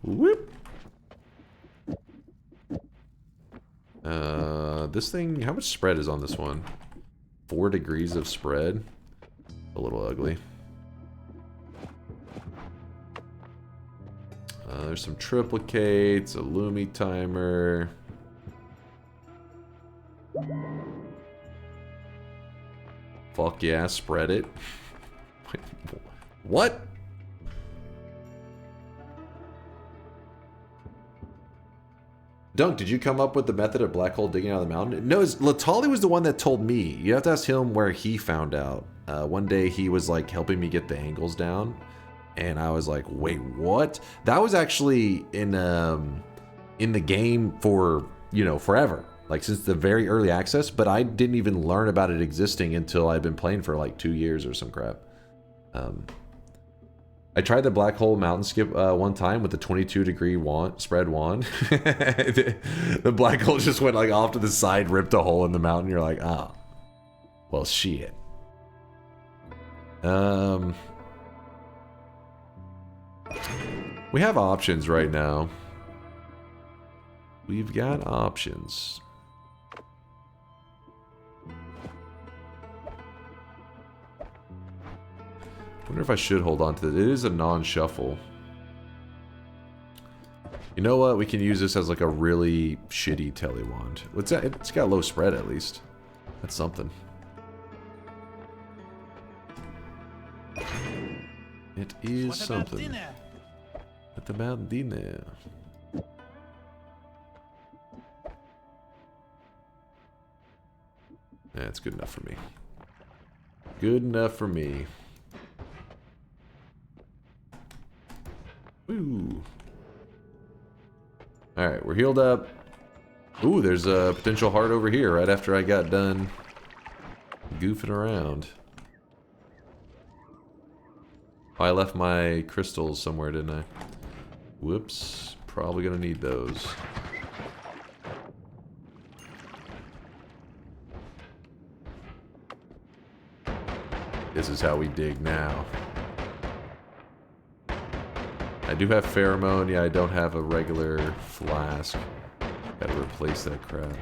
Whoop. This thing, how much spread is on this one? 4 degrees of spread. A little ugly. There's some triplicates, a Lumi timer. Fuck yeah, spread it. What? Dunk, did you come up with the method of black hole digging out of the mountain? No, Latali was the one that told me. You have to ask him where he found out. One day he was like helping me get the angles down. And I was like, wait, what? That was actually in the game for, you know, forever. Like since the very early access, but I didn't even learn about it existing until I've been playing for like 2 years or some crap. I tried the black hole mountain skip one time with the 22-degree spread wand. The black hole just went like off to the side, ripped a hole in the mountain. You're like, ah, well, shit. We have options right now. We've got options. I wonder if I should hold on to it. It is a non-shuffle. You know what? We can use this as like a really shitty telly wand. What's that? It's got low spread at least. That's something. It is What about something. dinner? What about dinner? That's good enough for me. Good enough for me. Woo. Alright, we're healed up. Ooh, there's a potential heart over here right after I got done goofing around. Oh, I left my crystals somewhere, didn't I? Whoops. Probably gonna need those. This is how we dig now. I do have pheromone. Yeah, I don't have a regular flask. Gotta replace that crap.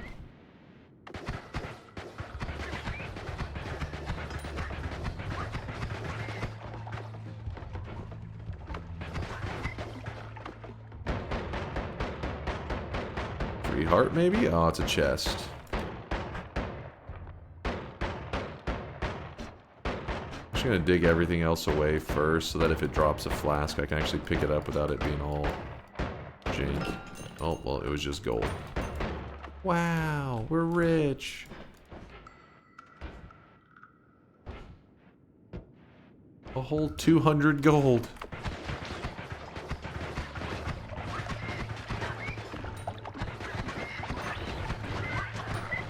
Free heart, maybe? Oh, it's a chest. I'm just gonna dig everything else away first so that if it drops a flask, I can actually pick it up without it being all jank. Oh, well, it was just gold. Wow, we're rich. A whole 200 gold.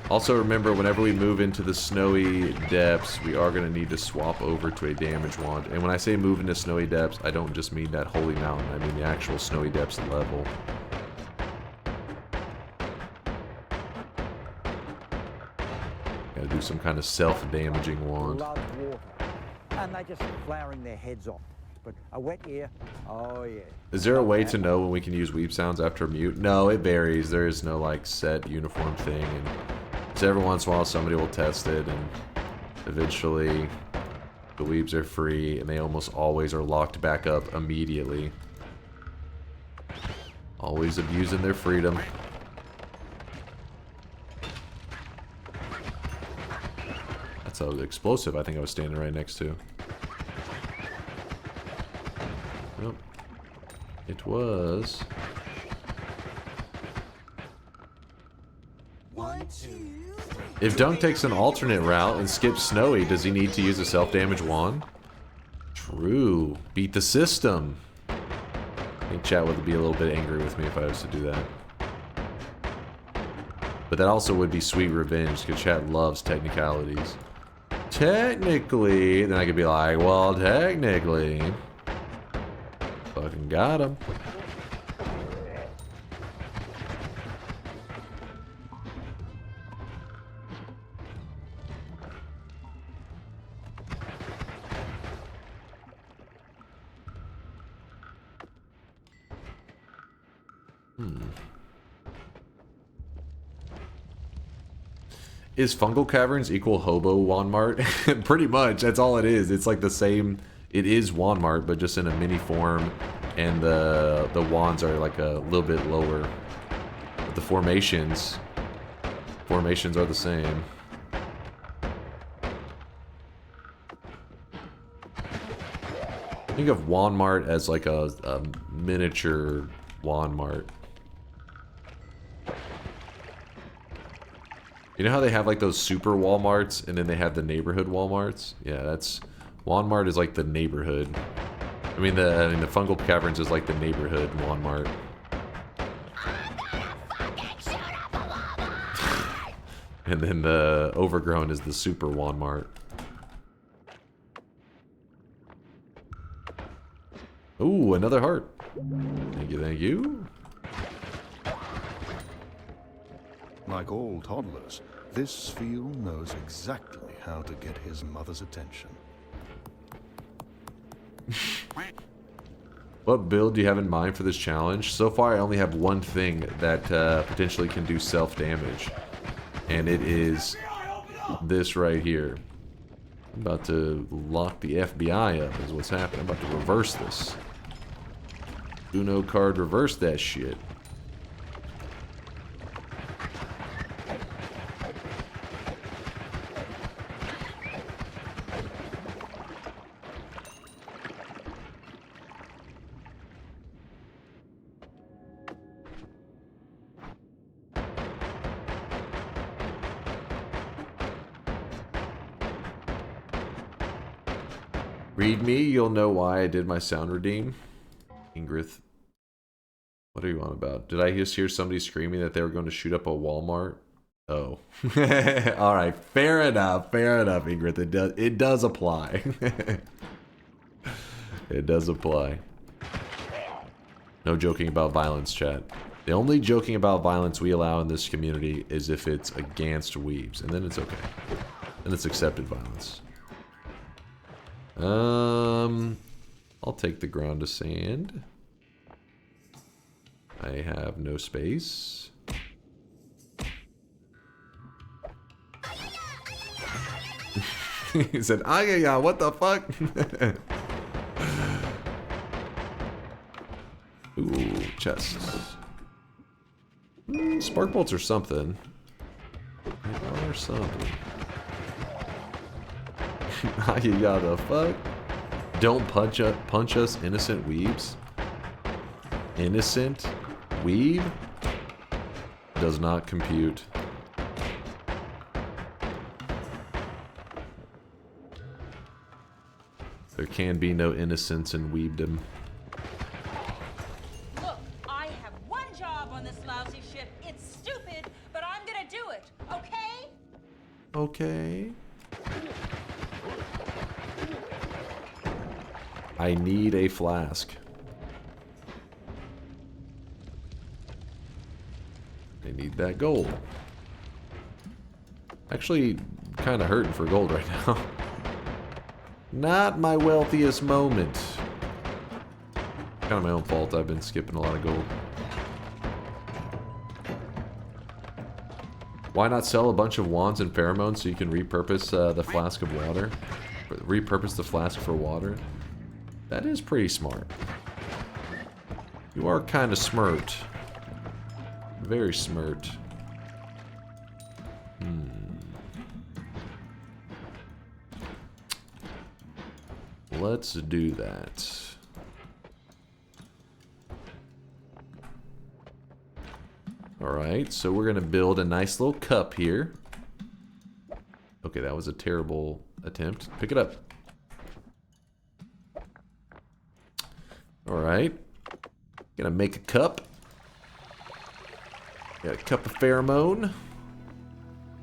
Also remember, whenever we move into the snowy depths, we are going to need to swap over to a damage wand. And when I say move into snowy depths, I don't just mean that holy mountain, I mean the actual snowy depths level. Gotta do some kind of self-damaging wand. Love water. And they're just flowering their heads off. But a wet ear, oh yeah. Is there a way to know when we can use weep sounds after mute? No, it varies. There is no like set uniform thing, and so every once in a while somebody will test it, and eventually the weeps are free, and they almost always are locked back up immediately. Always abusing their freedom. That's an explosive I think I was standing right next to. Nope. It was. If Dunk takes an alternate route and skips Snowy, does he need to use a self-damage wand? True. Beat the system. I think chat would be a little bit angry with me if I was to do that. But that also would be sweet revenge, because chat loves technicalities. Technically, then I could be like, well, technically. Fucking got him. Is Fungal Caverns equal Hobo Walmart? Pretty much, that's all it is. It's like the same, it is Walmart, but just in a mini form, and the wands are like a little bit lower. But the formations are the same. Think of Walmart as like a miniature Walmart. You know how they have like those super Walmarts and then they have the neighborhood Walmarts? Yeah, that's Walmart is like the neighborhood. I mean the Fungal Caverns is like the neighborhood Walmart. And then the Overgrown is the super Walmart. Ooh, another heart. Thank you, thank you. Like all toddlers, this Feel knows exactly how to get his mother's attention. What build do you have in mind for this challenge? So far, I only have one thing that potentially can do self-damage. And it is this right here. I'm about to lock the FBI up is what's happening. I'm about to reverse this. Uno card, reverse that shit. Read me, you'll know why I did my sound redeem. Ingrid. What are you on about? Did I just hear somebody screaming that they were going to shoot up a Walmart? Oh. Alright, fair enough, Ingrid. It does apply. It does apply. No joking about violence, chat. The only joking about violence we allow in this community is if it's against weebs, and then it's okay. Then it's accepted violence. I'll take the ground to sand. I have no space. He said, "Ayaya, what the fuck?" Ooh, chests. Spark bolts or something. Or something. Ayaya, the fuck? Don't punch us, innocent weebs. Innocent weeb does not compute. There can be no innocence in weebdom. Look, I have one job on this lousy ship. It's stupid, but I'm gonna do it, okay? Okay. I need a flask. I need that gold. Actually, kind of hurting for gold right now. Not my wealthiest moment. Kind of my own fault. I've been skipping a lot of gold. Why not sell a bunch of wands and pheromones so you can repurpose the flask of water? Repurpose the flask for water? That is pretty smart. You are kind of smart. Very smart. Let's do that. Alright, so we're gonna build a nice little cup here. Okay, that was a terrible attempt. Pick it up. Alright. Gonna make a cup. Got a cup of pheromone.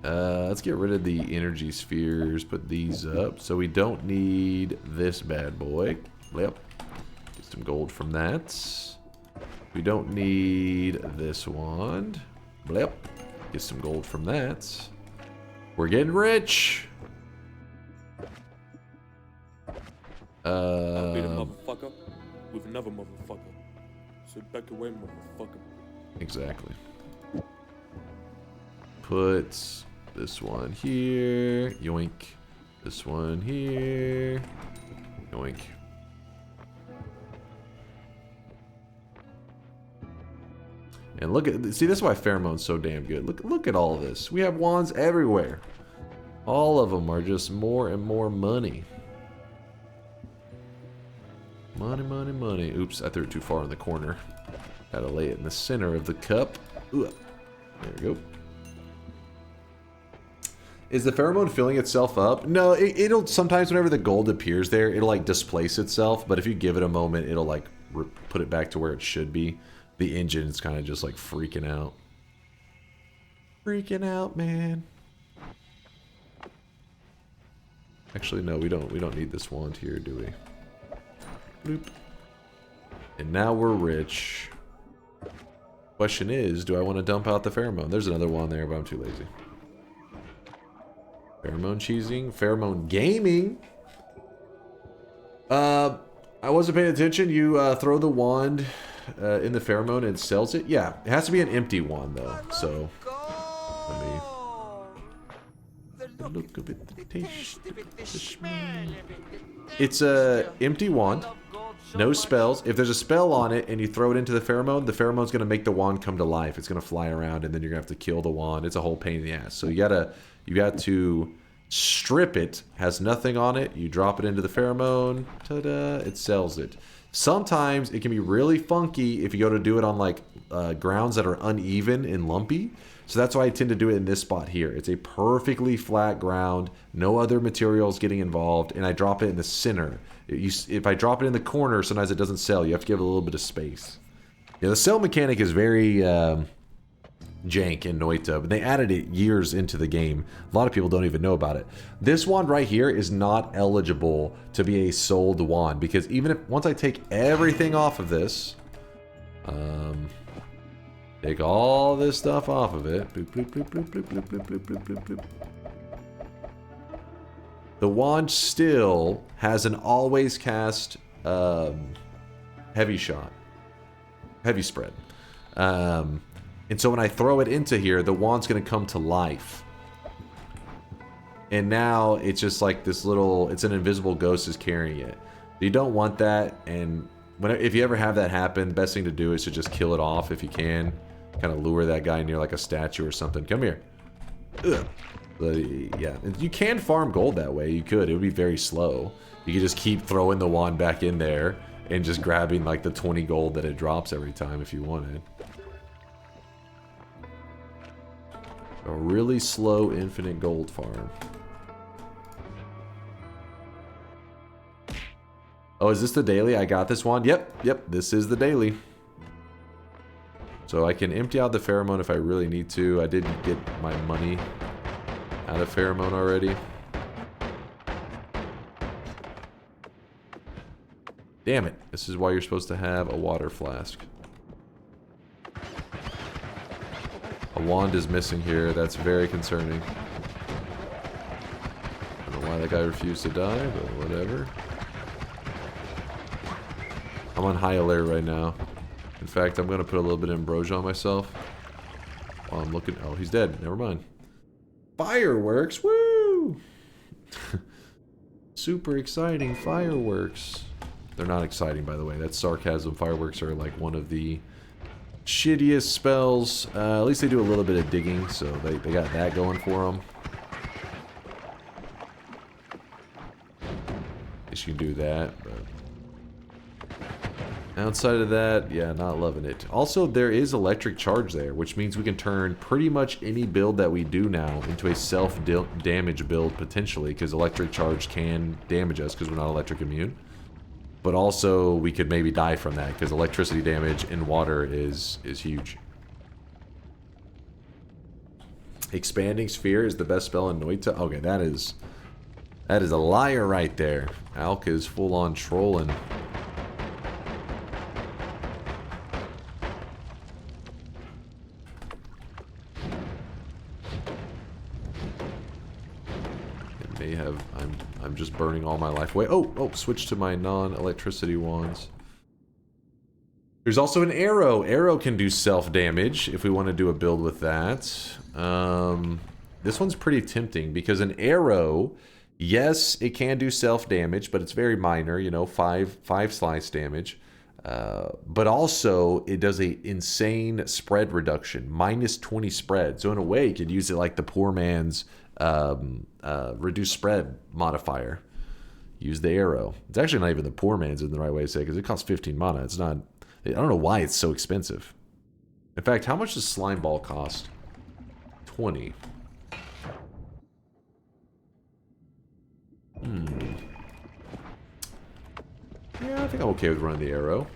Let's get rid of the energy spheres, put these up. So we don't need this bad boy. Yep. Get some gold from that. We don't need this wand. Yep. Get some gold from that. We're getting rich. Beat a motherfucker with another motherfucker. Sit back away, motherfucker. Exactly. Put this one here. Yoink. This one here. Yoink. And look at, see, this is why pheromone's so damn good. Look at all this. We have wands everywhere. All of them are just more and more money. Money, money, money. Oops, I threw it too far in the corner. Gotta lay it in the center of the cup. Ooh, there we go. Is the pheromone filling itself up? No, it'll sometimes whenever the gold appears there, it'll like displace itself. But if you give it a moment, it'll like put it back to where it should be. The engine is kind of just like freaking out. Freaking out, man. Actually, no, we don't need this wand here, do we? Bloop. And now we're rich. Question is, do I want to dump out the pheromone? There's another one there, but I'm too lazy. Pheromone cheesing, pheromone gaming. I wasn't paying attention. You throw the wand in the pheromone and it sells it. Yeah, it has to be an empty wand though. So let me. The look of it, the taste of it, the smell of it. It's a empty wand, no spells. If there's a spell on it and you throw it into the pheromone's gonna make the wand come to life. It's gonna fly around and then you're gonna have to kill the wand. It's a whole pain in the ass. So you got to strip it. Has nothing on it. You drop it into the pheromone. Ta-da! It sells it. Sometimes it can be really funky if you go to do it on like grounds that are uneven and lumpy. So that's why I tend to do it in this spot here. It's a perfectly flat ground, no other materials getting involved, and I drop it in the center. If I drop it in the corner, sometimes it doesn't sell. You have to give it a little bit of space. Yeah, the cell mechanic is very jank in Noita, but they added it years into the game. A lot of people don't even know about it. This wand right here is not eligible to be a sold wand, because even if once I take everything off of this, take all this stuff off of it, bloop, bloop, bloop, bloop, bloop, bloop, bloop, bloop, bloop, bloop, bloop. The wand still has an always cast heavy shot, heavy spread. And so when I throw it into here, the wand's going to come to life. And now it's just like this little, it's an invisible ghost is carrying it. You don't want that, and if you ever have that happen, the best thing to do is to just kill it off if you can. Kind of lure that guy near like a statue or something. Come here. Ugh. Yeah, you can farm gold that way. You could. It would be very slow. You could just keep throwing the wand back in there and just grabbing like the 20 gold that it drops every time if you wanted. A really slow infinite gold farm. Oh, is this the daily? I got this one. Yep, this is the daily. So I can empty out the pheromone if I really need to. I did get my money out of pheromone already. Damn it. This is why you're supposed to have a water flask. A wand is missing here. That's very concerning. I don't know why that guy refused to die, but whatever. I'm on high alert right now. In fact, I'm going to put a little bit of ambrosia on myself. While I'm looking... Oh, he's dead. Never mind. Fireworks! Woo! Super exciting fireworks. They're not exciting, by the way. That's sarcasm. Fireworks are like one of the shittiest spells. At least they do a little bit of digging, so they got that going for them. I guess you can do that, but outside of that, yeah, not loving it. Also, there is electric charge there, which means we can turn pretty much any build that we do now into a self-damage build, potentially, because electric charge can damage us because we're not electric immune. But also, we could maybe die from that, because electricity damage in water is huge. Expanding Sphere is the best spell in Noita. Okay, that is a liar right there. Alka is full-on trolling. I'm just burning all my life away. Oh, switch to my non-electricity wands. There's also an arrow. Arrow can do self-damage if we want to do a build with that. This one's pretty tempting because an arrow, yes, it can do self-damage, but it's very minor, you know, 5 slice damage. But also, it does a insane spread reduction, -20 spread. So in a way, you could use it like the poor man's reduce spread modifier. Use the arrow. It's actually not even the poor man's in the right way to say, because it costs 15 mana. It's not... I don't know why it's so expensive. In fact, how much does Slime Ball cost? 20. Yeah, I think I'm okay with running the arrow.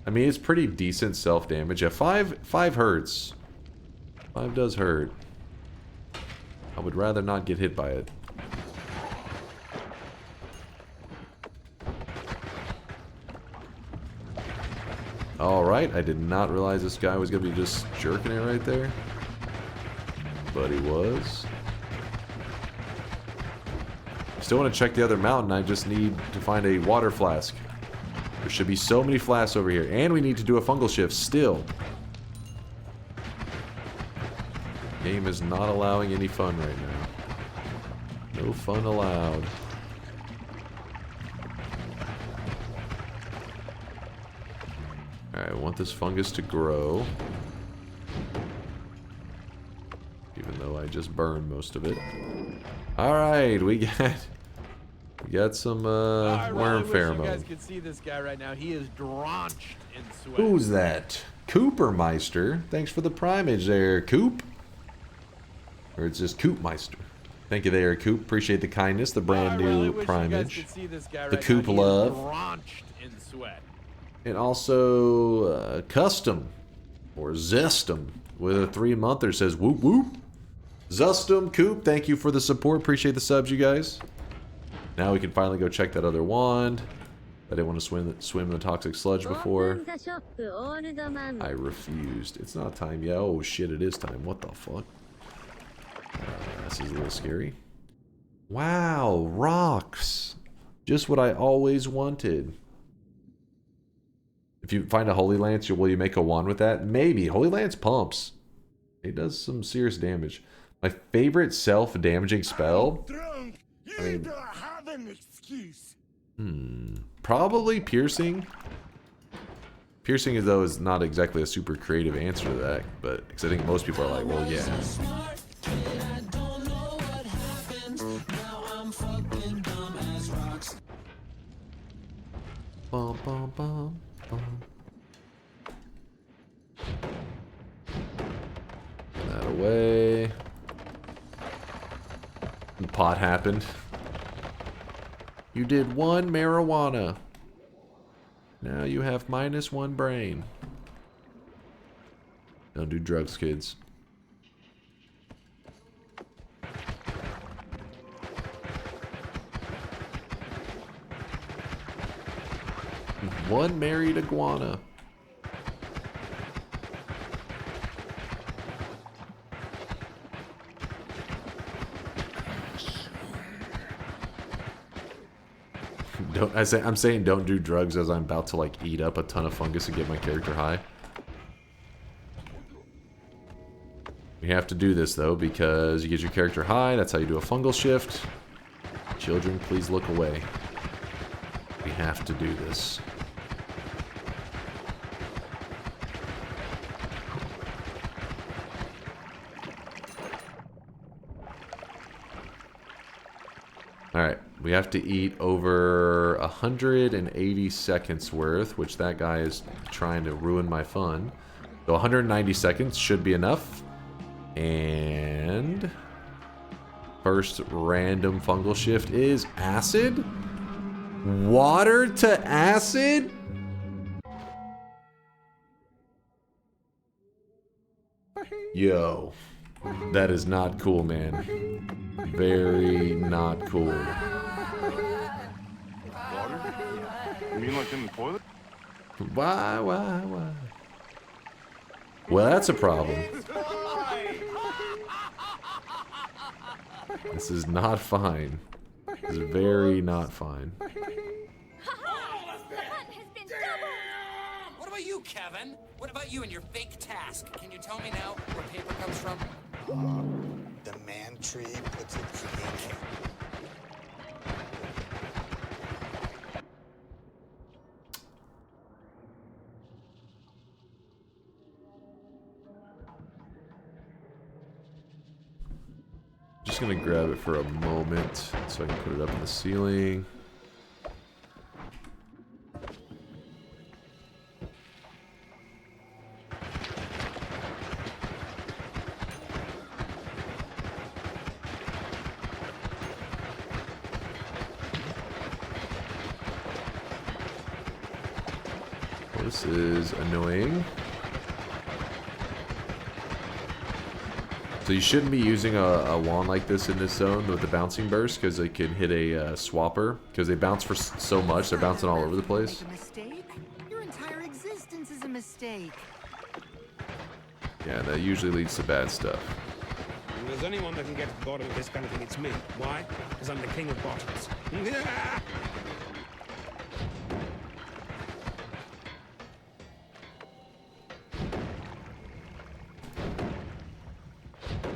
I mean, it's pretty decent self-damage. Yeah, 5 hurts. 5 does hurt. I would rather not get hit by it. Alright, I did not realize this guy was going to be just jerking it right there. But he was. Still want to check the other mountain. I just need to find a water flask. There should be so many flasks over here. And we need to do a fungal shift still. Game is not allowing any fun right now. No fun allowed. Alright, I want this fungus to grow. Even though I just burned most of it. Alright, we We got some I worm really wish you guys pheromone. could see this guy right now. He is drenched in sweat. Who's that? Coopermeister. Thanks for the primage there, Coop. Or it's just Coopmeister. Thank you there, Coop. Appreciate the kindness, the brand new primage. The Coop love. Drenched in sweat. And also Custom or Zestum with a 3-monther says whoop whoop. Zustum, Coop, thank you for the support. Appreciate the subs, you guys. Now we can finally go check that other wand. I didn't want to swim in the toxic sludge before. I refused. It's not time yet. Oh shit, it is time. What the fuck? This is a little scary. Wow, rocks. Just what I always wanted. If you find a Holy Lance, will you make a wand with that? Maybe. Holy Lance pumps. It does some serious damage. My favorite self-damaging spell? I mean, don't have an excuse. probably Piercing. Piercing, though, is not exactly a super creative answer to that, but because I think most people are like, well, yeah. Bum, bum, bum, bum. Put that away. The pot happened. You did 1 marijuana. Now you have -1 brain. Don't do drugs, kids. One married iguana. I'm saying don't do drugs as I'm about to like eat up a ton of fungus and get my character high. We have to do this though because you get your character high. That's how you do a fungal shift. Children, please look away. We have to do this. Alright, we have to eat over 180 seconds worth, which that guy is trying to ruin my fun. So 190 seconds should be enough. And first random fungal shift is acid? Water to acid? Yo, that is not cool, man. Very not cool. Water? You mean like in the toilet? Why? Well, that's a problem. This is not fine. This is very not fine. What about you, Kevin? What about you and your fake task? Can you tell me now where paper comes from? The man tree puts its DNA. Just gonna grab it for a moment so I can put it up in the ceiling. This is annoying. So you shouldn't be using a wand like this in this zone with the bouncing burst because it can hit a swapper because they bounce for so much. They're bouncing all over the place. Mistake? Your entire existence is a mistake. Yeah, that usually leads to bad stuff. If there's anyone that can get to the bottom of this kind of thing, it's me. Why? Because I'm the king of bottoms.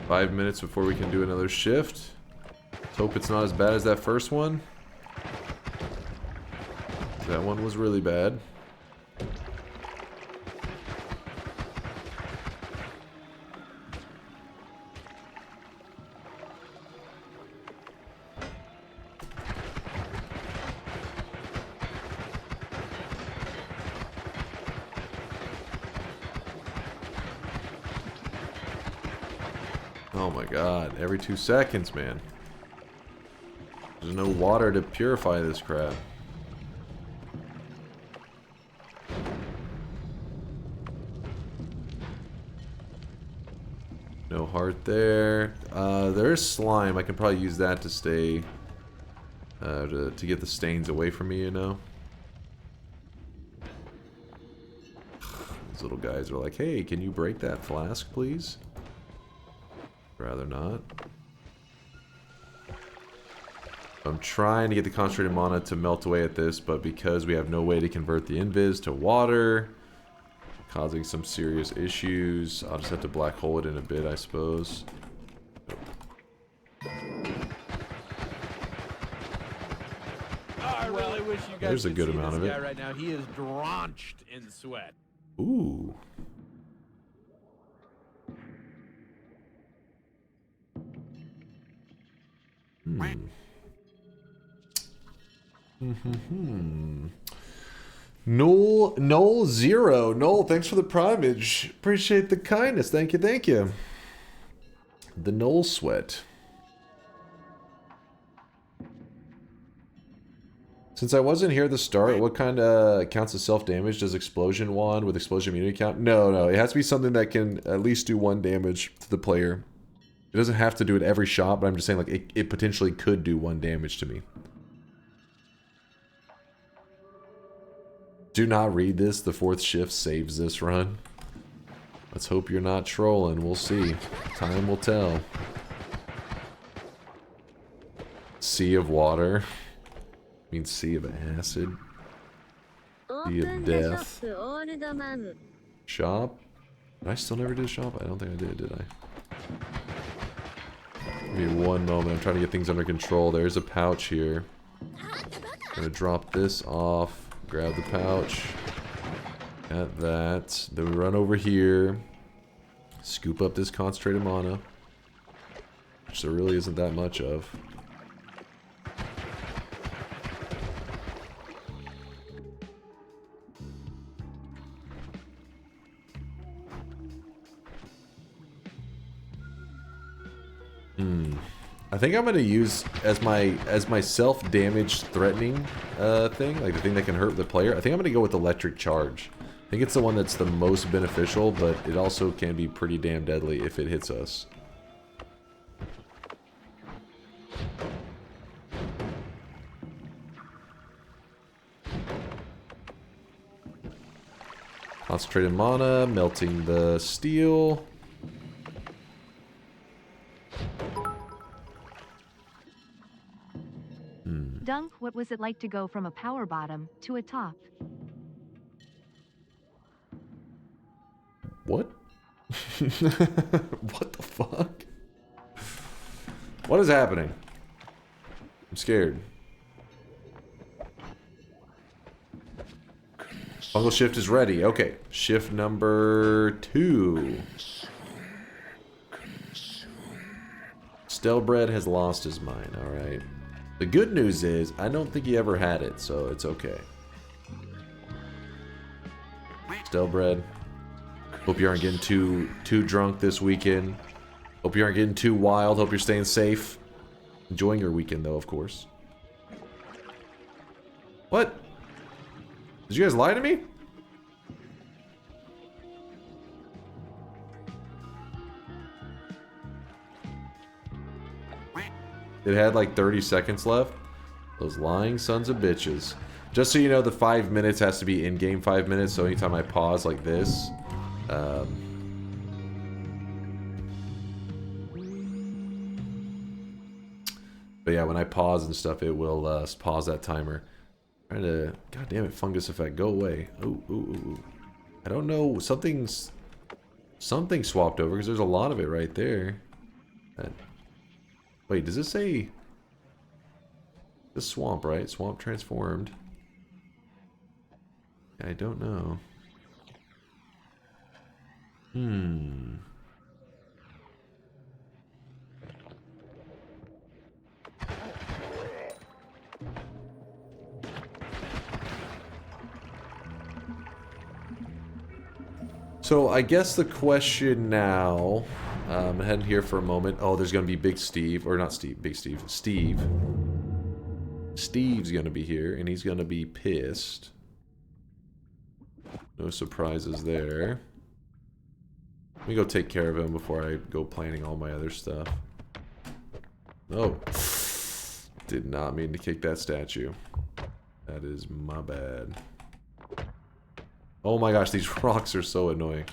5 minutes before we can do another shift. Let's hope it's not as bad as that first one. That one was really bad. Oh my god, every 2 seconds, man. There's no water to purify this crap. No heart there. There's slime. I can probably use that to stay... to get the stains away from me, you know? These little guys are like, hey, can you break that flask, please? Rather not. I'm trying to get the concentrated mana to melt away at this, but because we have no way to convert the invis to water, causing some serious issues, I'll just have to black hole it in a bit, I suppose. I really wish you guys There's a could good see amount this of guy it. right now. He is drenched in sweat. Ooh. Noel Zero. Noel, thanks for the primage. Appreciate the kindness. Thank you, thank you. The Noel sweat. Since I wasn't here at the start, what kind of counts as self-damage? Does explosion wand with explosion immunity count? No. It has to be something that can at least do 1 damage to the player. It doesn't have to do it every shot, but I'm just saying like it potentially could do 1 damage to me. Do not read this. The 4th shift saves this run. Let's hope you're not trolling. We'll see. Time will tell. Sea of water. I mean, sea of acid. Sea of death. Shop. Did I still never do shop? I don't think I did I? Give me 1 moment. I'm trying to get things under control. There's a pouch here. I'm gonna drop this off. Grab the pouch. At that. Then we run over here. Scoop up this concentrated mana. Which there really isn't that much of. I think I'm gonna use as my self-damage threatening thing, like the thing that can hurt the player. I think I'm gonna go with electric charge. I think it's the one that's the most beneficial, but it also can be pretty damn deadly if it hits us. Concentrated mana, melting the steel. Dunk, what was it like to go from a power bottom to a top? What? What the fuck? What is happening? I'm scared. Fungal shift is ready. Okay. Shift number 2. Stelbred has lost his mind. Alright. The good news is, I don't think he ever had it, so it's okay. Stelbred. Hope you aren't getting too drunk this weekend. Hope you aren't getting too wild. Hope you're staying safe. Enjoying your weekend, though, of course. What? Did you guys lie to me? It had like 30 seconds left. Those lying sons of bitches. Just so you know, the 5 minutes has to be in-game 5 minutes, so anytime I pause like this... But yeah, when I pause and stuff, it will pause that timer. Trying to... God damn it, fungus effect, go away. Ooh. I don't know, something swapped over, because there's a lot of it right there. Wait, does this say... The swamp, right? Swamp transformed. I don't know. So I guess the question now I'm heading here for a moment. Oh, there's gonna be Big Steve, or not Steve, Big Steve. Steve. Steve's gonna be here, and he's gonna be pissed. No surprises there. Let me go take care of him before I go planning all my other stuff. Oh. Did not mean to kick that statue. That is my bad. Oh my gosh, these rocks are so annoying.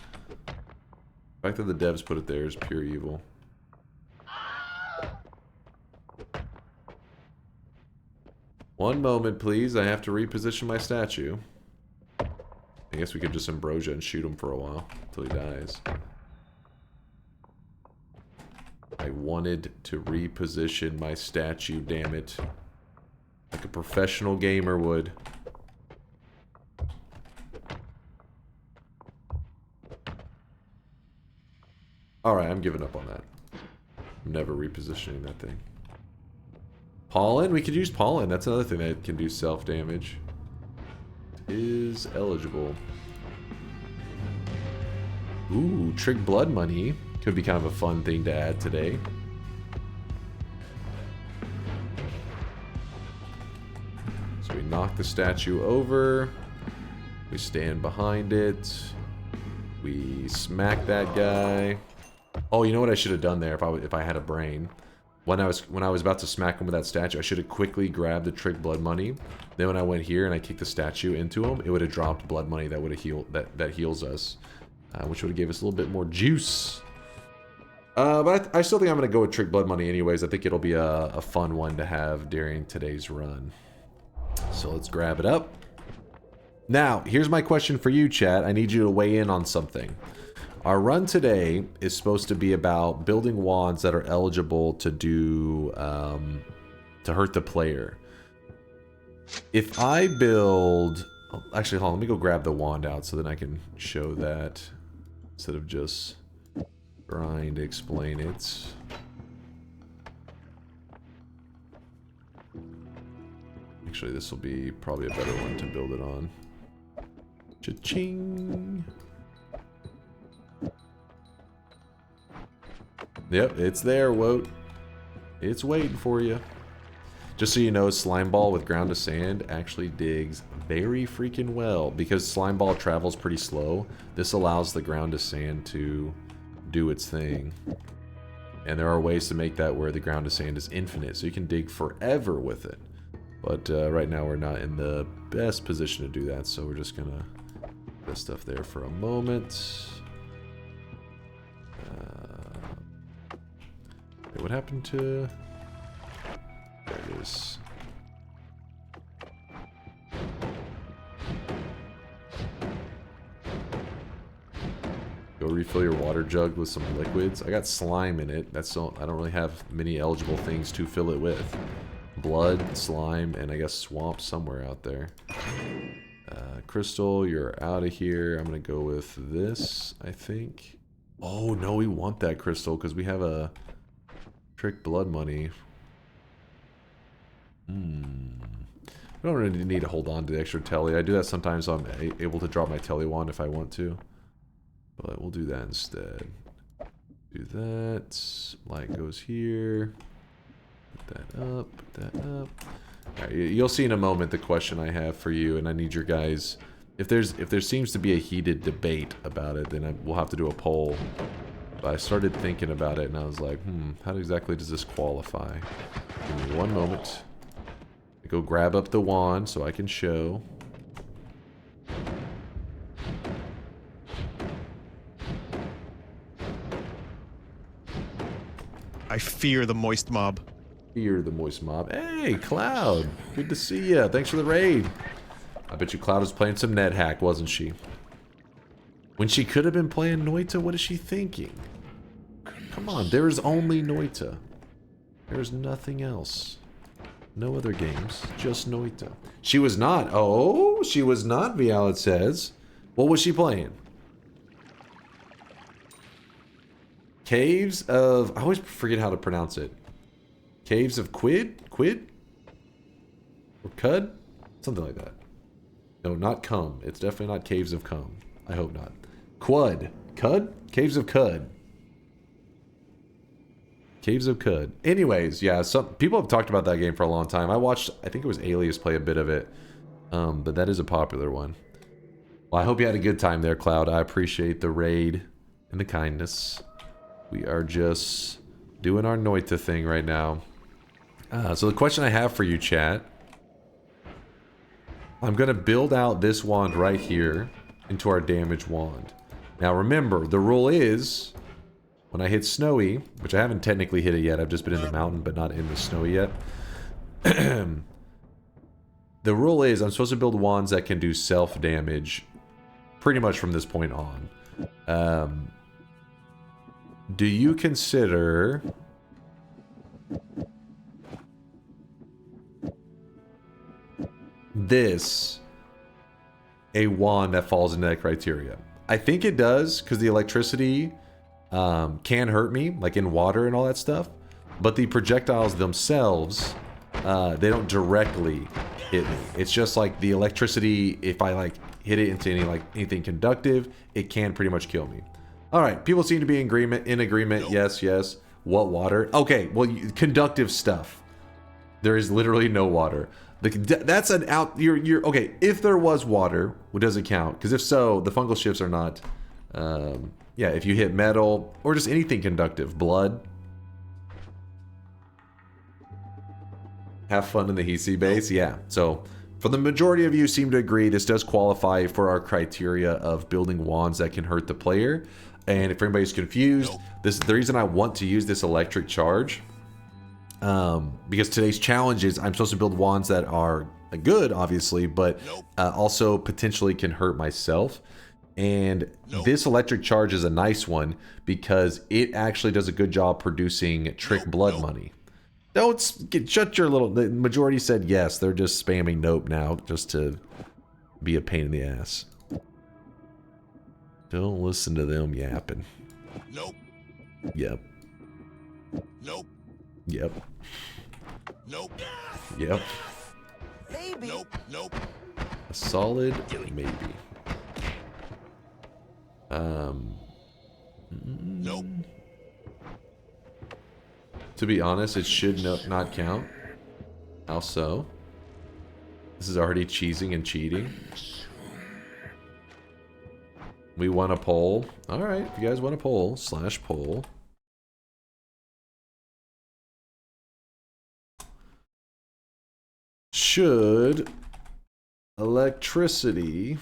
The fact that the devs put it there is pure evil. One moment, please. I have to reposition my statue. I guess we could just ambrosia and shoot him for a while until he dies. I wanted to reposition my statue, damn it. Like a professional gamer would. Alright, I'm giving up on that. I'm never repositioning that thing. Pollen? We could use pollen. That's another thing that can do self-damage. Is eligible. Ooh, trick blood money. Could be kind of a fun thing to add today. So we knock the statue over. We stand behind it. We smack that guy. Oh, you know what I should have done there if I had a brain? When I was about to smack him with that statue, I should have quickly grabbed the trick blood money. Then when I went here and I kicked the statue into him, it would have dropped blood money that would have healed that heals us, which would have gave us a little bit more juice. But I still think I'm going to go with Trick Blood Money anyways. I think it'll be a fun one to have during today's run. So let's grab it up. Now, here's my question for you, chat. I need you to weigh in on something. Our run today is supposed to be about building wands that are eligible to do, to hurt the player. If I build... Oh, actually, hold on. Let me go grab the wand out so then I can show that instead of just... trying to explain it. Actually, this will be probably a better one to build it on. Cha-ching! Yep, it's there, Woat. It's waiting for you. Just so you know, Slime Ball with Ground to Sand actually digs very freaking well. Because Slime Ball travels pretty slow, this allows the Ground to Sand to do its thing. And there are ways to make that where the Ground to Sand is infinite, so you can dig forever with it. But right now we're not in the best position to do that, so we're just gonna put this stuff there for a moment. What happened to... There it is. Go refill your water jug with some liquids. I got slime in it. That's so I don't really have many eligible things to fill it with. Blood, slime, and I guess swamp somewhere out there. Crystal, you're out of here. I'm gonna go with this, I think. Oh no, we want that crystal because we have a trick blood money. I don't really need to hold on to the extra telly. I do that sometimes so I'm able to drop my telly wand if I want to. But we'll do that instead. Do that. Light goes here. Put that up. Put that up. Alright, you'll see in a moment the question I have for you, and I need your guys. If there seems to be a heated debate about it, then we'll have to do a poll. But I started thinking about it, and I was like, how exactly does this qualify? Give me one moment. I go grab up the wand so I can show. I fear the moist mob. Fear the moist mob. Hey, Cloud. Good to see ya. Thanks for the raid. I bet you Cloud was playing some NetHack, wasn't she? When she could have been playing Noita, what is she thinking? Come on, there is only Noita. There's nothing else. No other games, just Noita. She was not. Oh, she was not, Vialet says. What was she playing? Caves of... I always forget how to pronounce it. Caves of Quid? Quid? Or Cud? Something like that. No, not Cum. It's definitely not Caves of Cum. I hope not. Quud. Cud? Caves of Cud. Caves of Cud. Anyways, yeah, some people have talked about that game for a long time. I think it was Alias play a bit of it. But that is a popular one. Well, I hope you had a good time there, Cloud. I appreciate the raid and the kindness. We are just doing our Noita thing right now. So the question I have for you, chat. I'm going to build out this wand right here into our damage wand. Now remember, the rule is, when I hit Snowy, which I haven't technically hit it yet, I've just been in the mountain, but not in the Snowy yet. The rule is, I'm supposed to build wands that can do self-damage pretty much from this point on. Do you consider... this a wand that falls into that criteria? I think it does, because the electricity can hurt me, like in water and all that stuff. But the projectiles themselves, they don't directly hit me. It's just like the electricity, if I like hit it into anything conductive, it can pretty much kill me. All right, people seem to be in agreement. Yes, yes. What water? Okay, well, conductive stuff. There is literally no water. That's an out. You're okay. If there was water, does it count? Because if so, the fungal shifts are not. Yeah, if you hit metal or just anything conductive, blood. Have fun in the HC base. Yeah. So for the majority of you seem to agree this does qualify for our criteria of building wands that can hurt the player. And if anybody's confused, this is the reason I want to use this electric charge. Because today's challenge is I'm supposed to build wands that are good, obviously, but also potentially can hurt myself. And this electric charge is a nice one because it actually does a good job producing trick blood money. Don't shut your little... The majority said yes. They're just spamming nope now just to be a pain in the ass. Don't listen to them yapping. Nope. Yep. Nope. Yep. Nope. Yep. Maybe. Nope. Nope. A solid maybe. Nope. To be honest, it should not count. How so? This is already cheesing and cheating. We want a poll. Alright, if you guys want a poll, /poll. Should electricity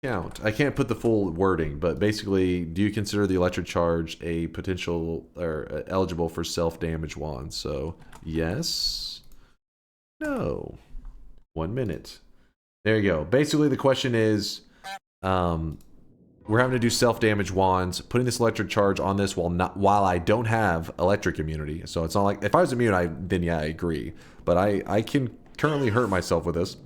count? I can't put the full wording, but basically, do you consider the electric charge a potential or eligible for self-damage wand? So, yes. No. 1 minute. There you go. Basically, the question is, we're having to do self-damage wands. Putting this electric charge on this while I don't have electric immunity. So it's not like if I was immune, then yeah, I agree. But I can currently hurt myself with this.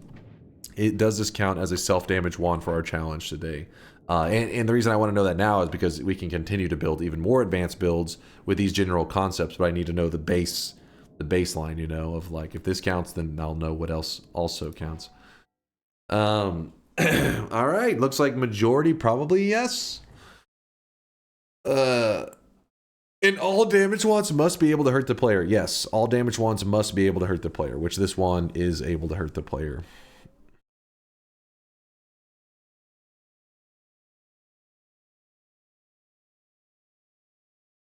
Does this count as a self-damage wand for our challenge today? And the reason I want to know that now is because we can continue to build even more advanced builds with these general concepts. But I need to know the baseline, you know, of like if this counts, then I'll know what else also counts. All right, looks like majority probably yes. And all damage wands must be able to hurt the player. Yes, all damage wands must be able to hurt the player, which this one is able to hurt the player.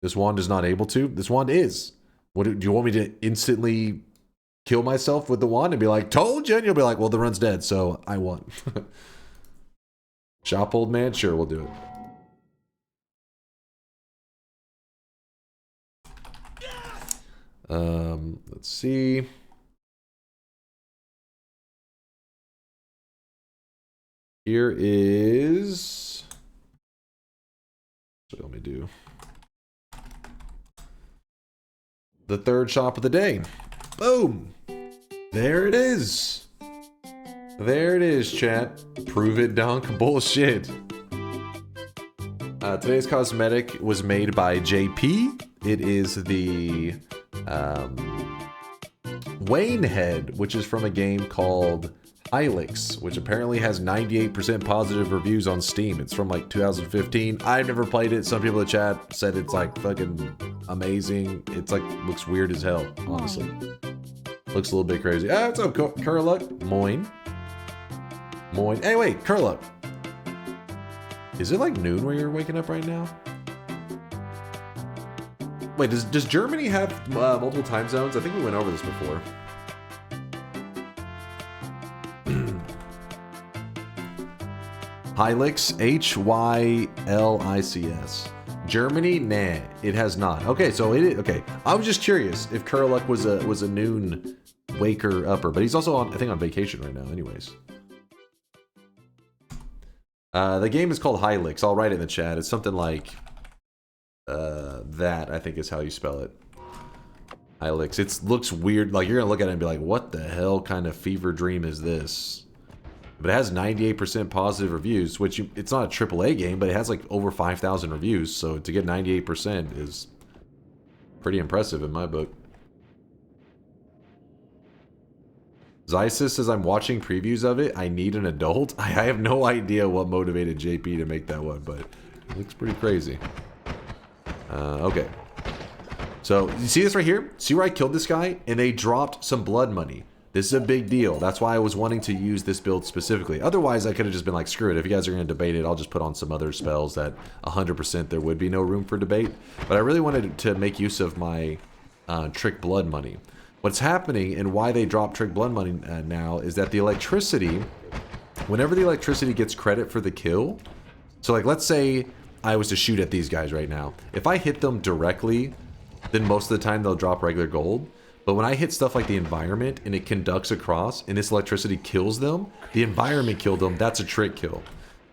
This wand is not able to. This wand is. What do you want me to instantly kill myself with the wand and be like, told you? And you'll be like, well, the run's dead, so I won. Shop old man? Sure, we'll do it. Let's see. Here is... What let me do? The third shop of the day. Boom! There it is. There it is, chat. Prove it, Dunk. Bullshit. Today's cosmetic was made by JP. It is the Wayne head, which is from a game called Hilix, which apparently has 98% positive reviews on Steam. It's from like 2015. I've never played it. Some people in the chat said it's like fucking amazing. It's like, looks weird as hell, honestly. Looks a little bit crazy. Ah, what's up, Curluck? Moin. Moin. Hey, wait, Curluck. Is it like noon where you're waking up right now? Wait, does Germany have multiple time zones? I think we went over this before. Hilix, Hylics. Germany, nah, it has not. Okay, so it is, okay. I was just curious if Curluck was a noon waker upper, but he's also on, I think, on vacation right now. Anyways, the game is called Hilix. I'll write it in the chat. It's something like that. I think is how you spell it. Hilix. It looks weird. Like you're gonna look at it and be like, "What the hell kind of fever dream is this?" But it has 98% positive reviews, which it's not a AAA game, but it has like over 5,000 reviews. So to get 98% is pretty impressive in my book. Zysis says, I'm watching previews of it. I need an adult. I have no idea what motivated JP to make that one, but it looks pretty crazy. Okay. So you see this right here? See where I killed this guy? And they dropped some blood money. This is a big deal. That's why I was wanting to use this build specifically. Otherwise, I could have just been like, screw it. If you guys are going to debate it, I'll just put on some other spells that 100% there would be no room for debate. But I really wanted to make use of my Trick Blood money. What's happening and why they drop Trick Blood money now is that the electricity, whenever the electricity gets credit for the kill, so like let's say I was to shoot at these guys right now. If I hit them directly, then most of the time they'll drop regular gold. But when I hit stuff like the environment and it conducts across and this electricity kills them, the environment killed them, that's a trick kill.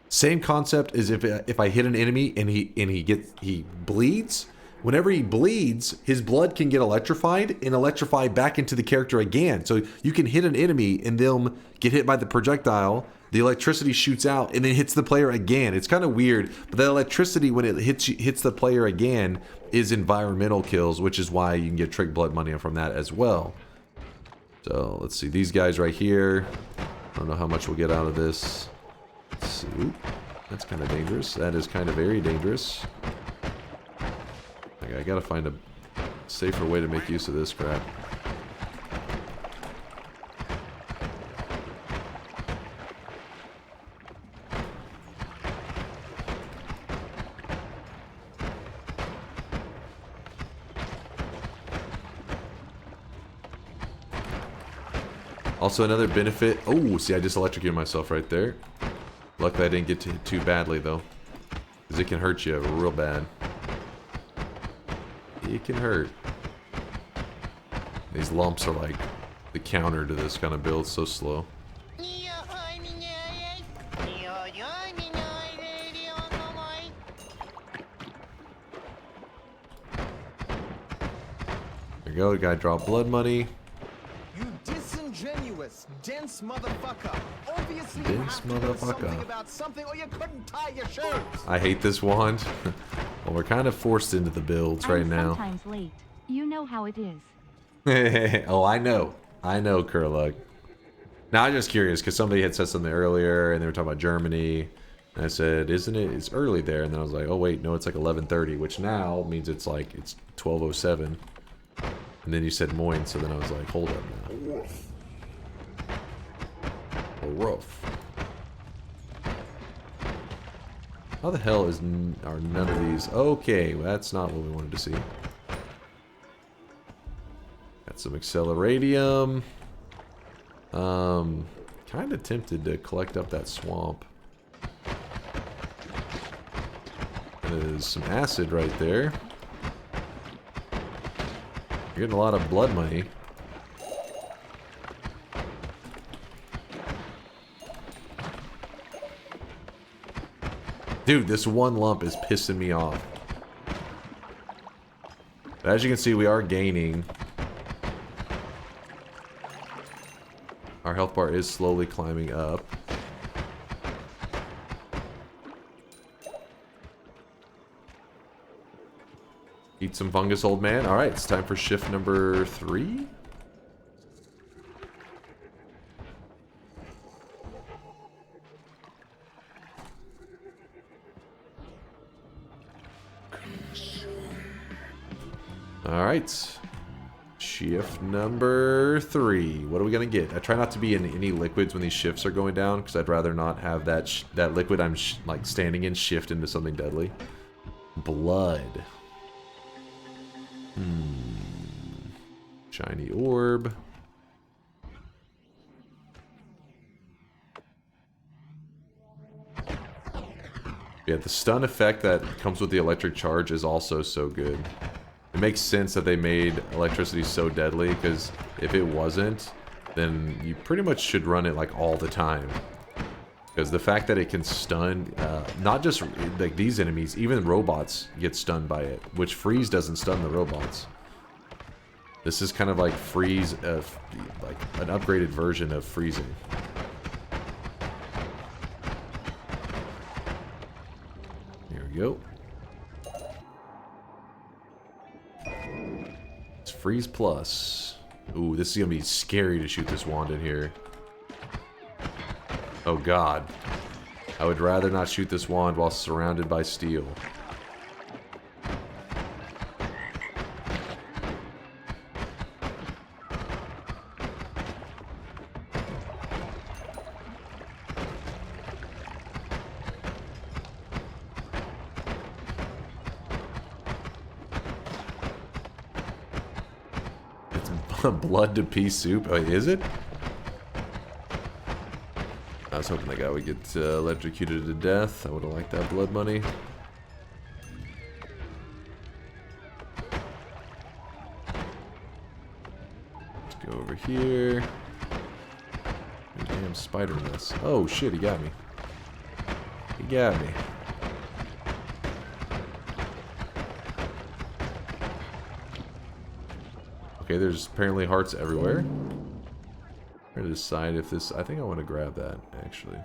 Same concept as if I hit an enemy and he bleeds. Whenever he bleeds, his blood can get electrified and electrify back into the character again. So you can hit an enemy and they'll get hit by the projectile, the electricity shoots out and then hits the player again. It's kind of weird, but the electricity when it hits the player again is environmental kills, which is why you can get Trick Blood money from that as well. So let's see, these guys right here. I don't know how much we'll get out of this. Let's see. Oop, that's kind of dangerous. That is kind of very dangerous. Okay, I gotta find a safer way to make use of this crap. Also, another benefit. Oh, see, I just electrocuted myself right there. Luckily, I didn't get hit too badly, though. Because it can hurt you real bad. It can hurt. These lumps are like the counter to this kind of build. So slow. There you go. The guy dropped blood money. Dense motherfucker. Obviously dense you have to know something motherfucker. about something or you couldn't tie your shoes. I hate this wand. Well, we're kind of forced into the builds right now. Sometimes late. You know how it is. Oh, I know. I know, Curluck. Now, I'm just curious because somebody had said something earlier and they were talking about Germany. And I said, isn't it? It's early there. And then I was like, oh, wait, no, it's like 11:30, which now means it's like it's 12:07. And then you said Moin, so then I was like, hold up now. Rough. How the hell are none of these? Okay, well, that's not what we wanted to see. Got some acceleradium. Kind of tempted to collect up that swamp. There's some acid right there. You're getting a lot of blood money. Dude, this one lump is pissing me off. But as you can see, we are gaining. Our health bar is slowly climbing up. Eat some fungus, old man. Alright, it's time for shift number 3. Alright. Shift number 3. What are we going to get? I try not to be in any liquids when these shifts are going down, because I'd rather not have that that liquid I'm like standing in shift into something deadly. Blood. Shiny orb. Yeah, the stun effect that comes with the electric charge is also so good. It makes sense that they made electricity so deadly, because if it wasn't, then you pretty much should run it like all the time. Because the fact that it can stun, not just like these enemies, even robots get stunned by it, which freeze doesn't stun the robots. This is kind of like freeze, like an upgraded version of freezing. Here we go. It's freeze plus. Ooh, this is gonna be scary to shoot this wand in here. Oh god. I would rather not shoot this wand while surrounded by steel. Blood to pea soup. Oh, is it? I was hoping that guy would get electrocuted to death. I would have liked that blood money. Let's go over here. Damn spider mess. Oh shit, he got me. He got me. Okay, there's apparently hearts everywhere. I'm trying to decide if this... I think I want to grab that, actually.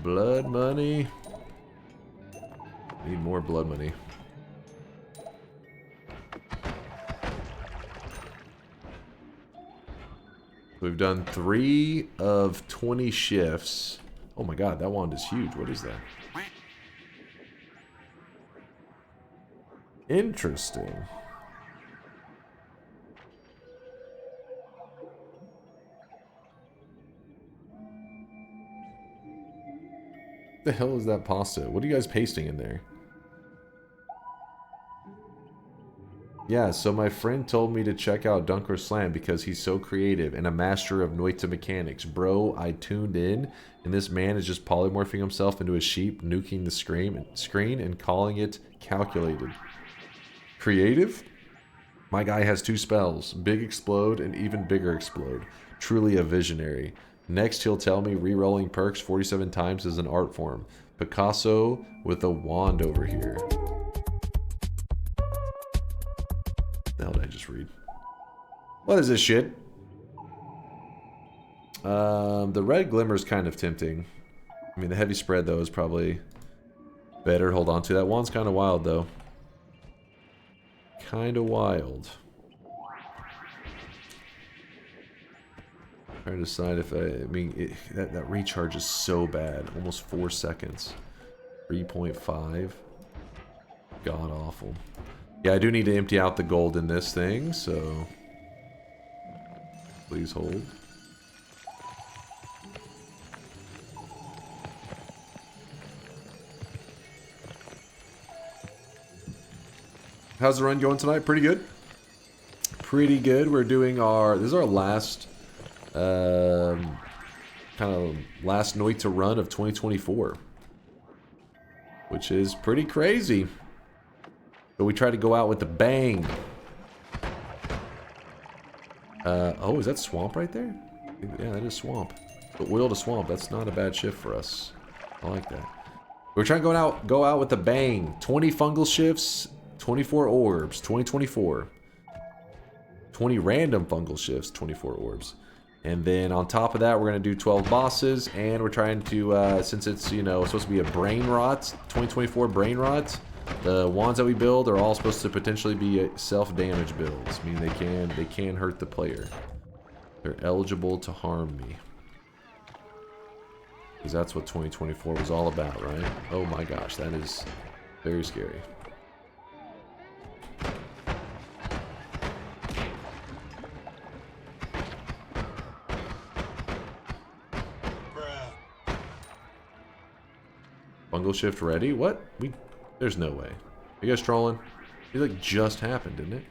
Blood money. Need more blood money. We've done 3 of 20 shifts. Oh my god, that wand is huge. What is that? Interesting. What the hell is that pasta? What are you guys pasting in there? Yeah, so my friend told me to check out DunkOrSlam because he's so creative and a master of Noita mechanics. Bro, I tuned in, and this man is just polymorphing himself into a sheep, nuking the screen, and calling it calculated. Creative? My guy has 2 spells, Big Explode and Even Bigger Explode. Truly a visionary. Next, he'll tell me re-rolling perks 47 times is an art form. Picasso with a wand over here. The hell did I just read? What is this shit? The red glimmer is kind of tempting. I mean, the heavy spread, though, is probably better. Hold on to that. Wand's kind of wild, though. Kind of wild. Trying to decide if I mean, that recharge is so bad. Almost 4 seconds. 3.5. God awful. Yeah, I do need to empty out the gold in this thing, so please hold. How's the run going tonight? Pretty good. Pretty good. We're doing our... This is our last... kind of last Noita run of 2024. Which is pretty crazy. But we try to go out with a bang. Oh, is that swamp right there? Yeah, that is swamp. But oil to swamp, that's not a bad shift for us. I like that. We're trying to go out with a bang. 20 fungal shifts, 24 orbs, 2024. 20 random fungal shifts, 24 orbs. And then on top of that, we're going to do 12 bosses. And we're trying to, since it's, you know, supposed to be a brain rot, 2024 brain rot. The wands that we build are all supposed to potentially be self-damage builds. I mean, they can hurt the player. They're eligible to harm me. Because that's what 2024 was all about, right? Oh my gosh, that is very scary. Fungal shift ready? What? There's no way. Are you guys trolling? It like just happened, didn't it?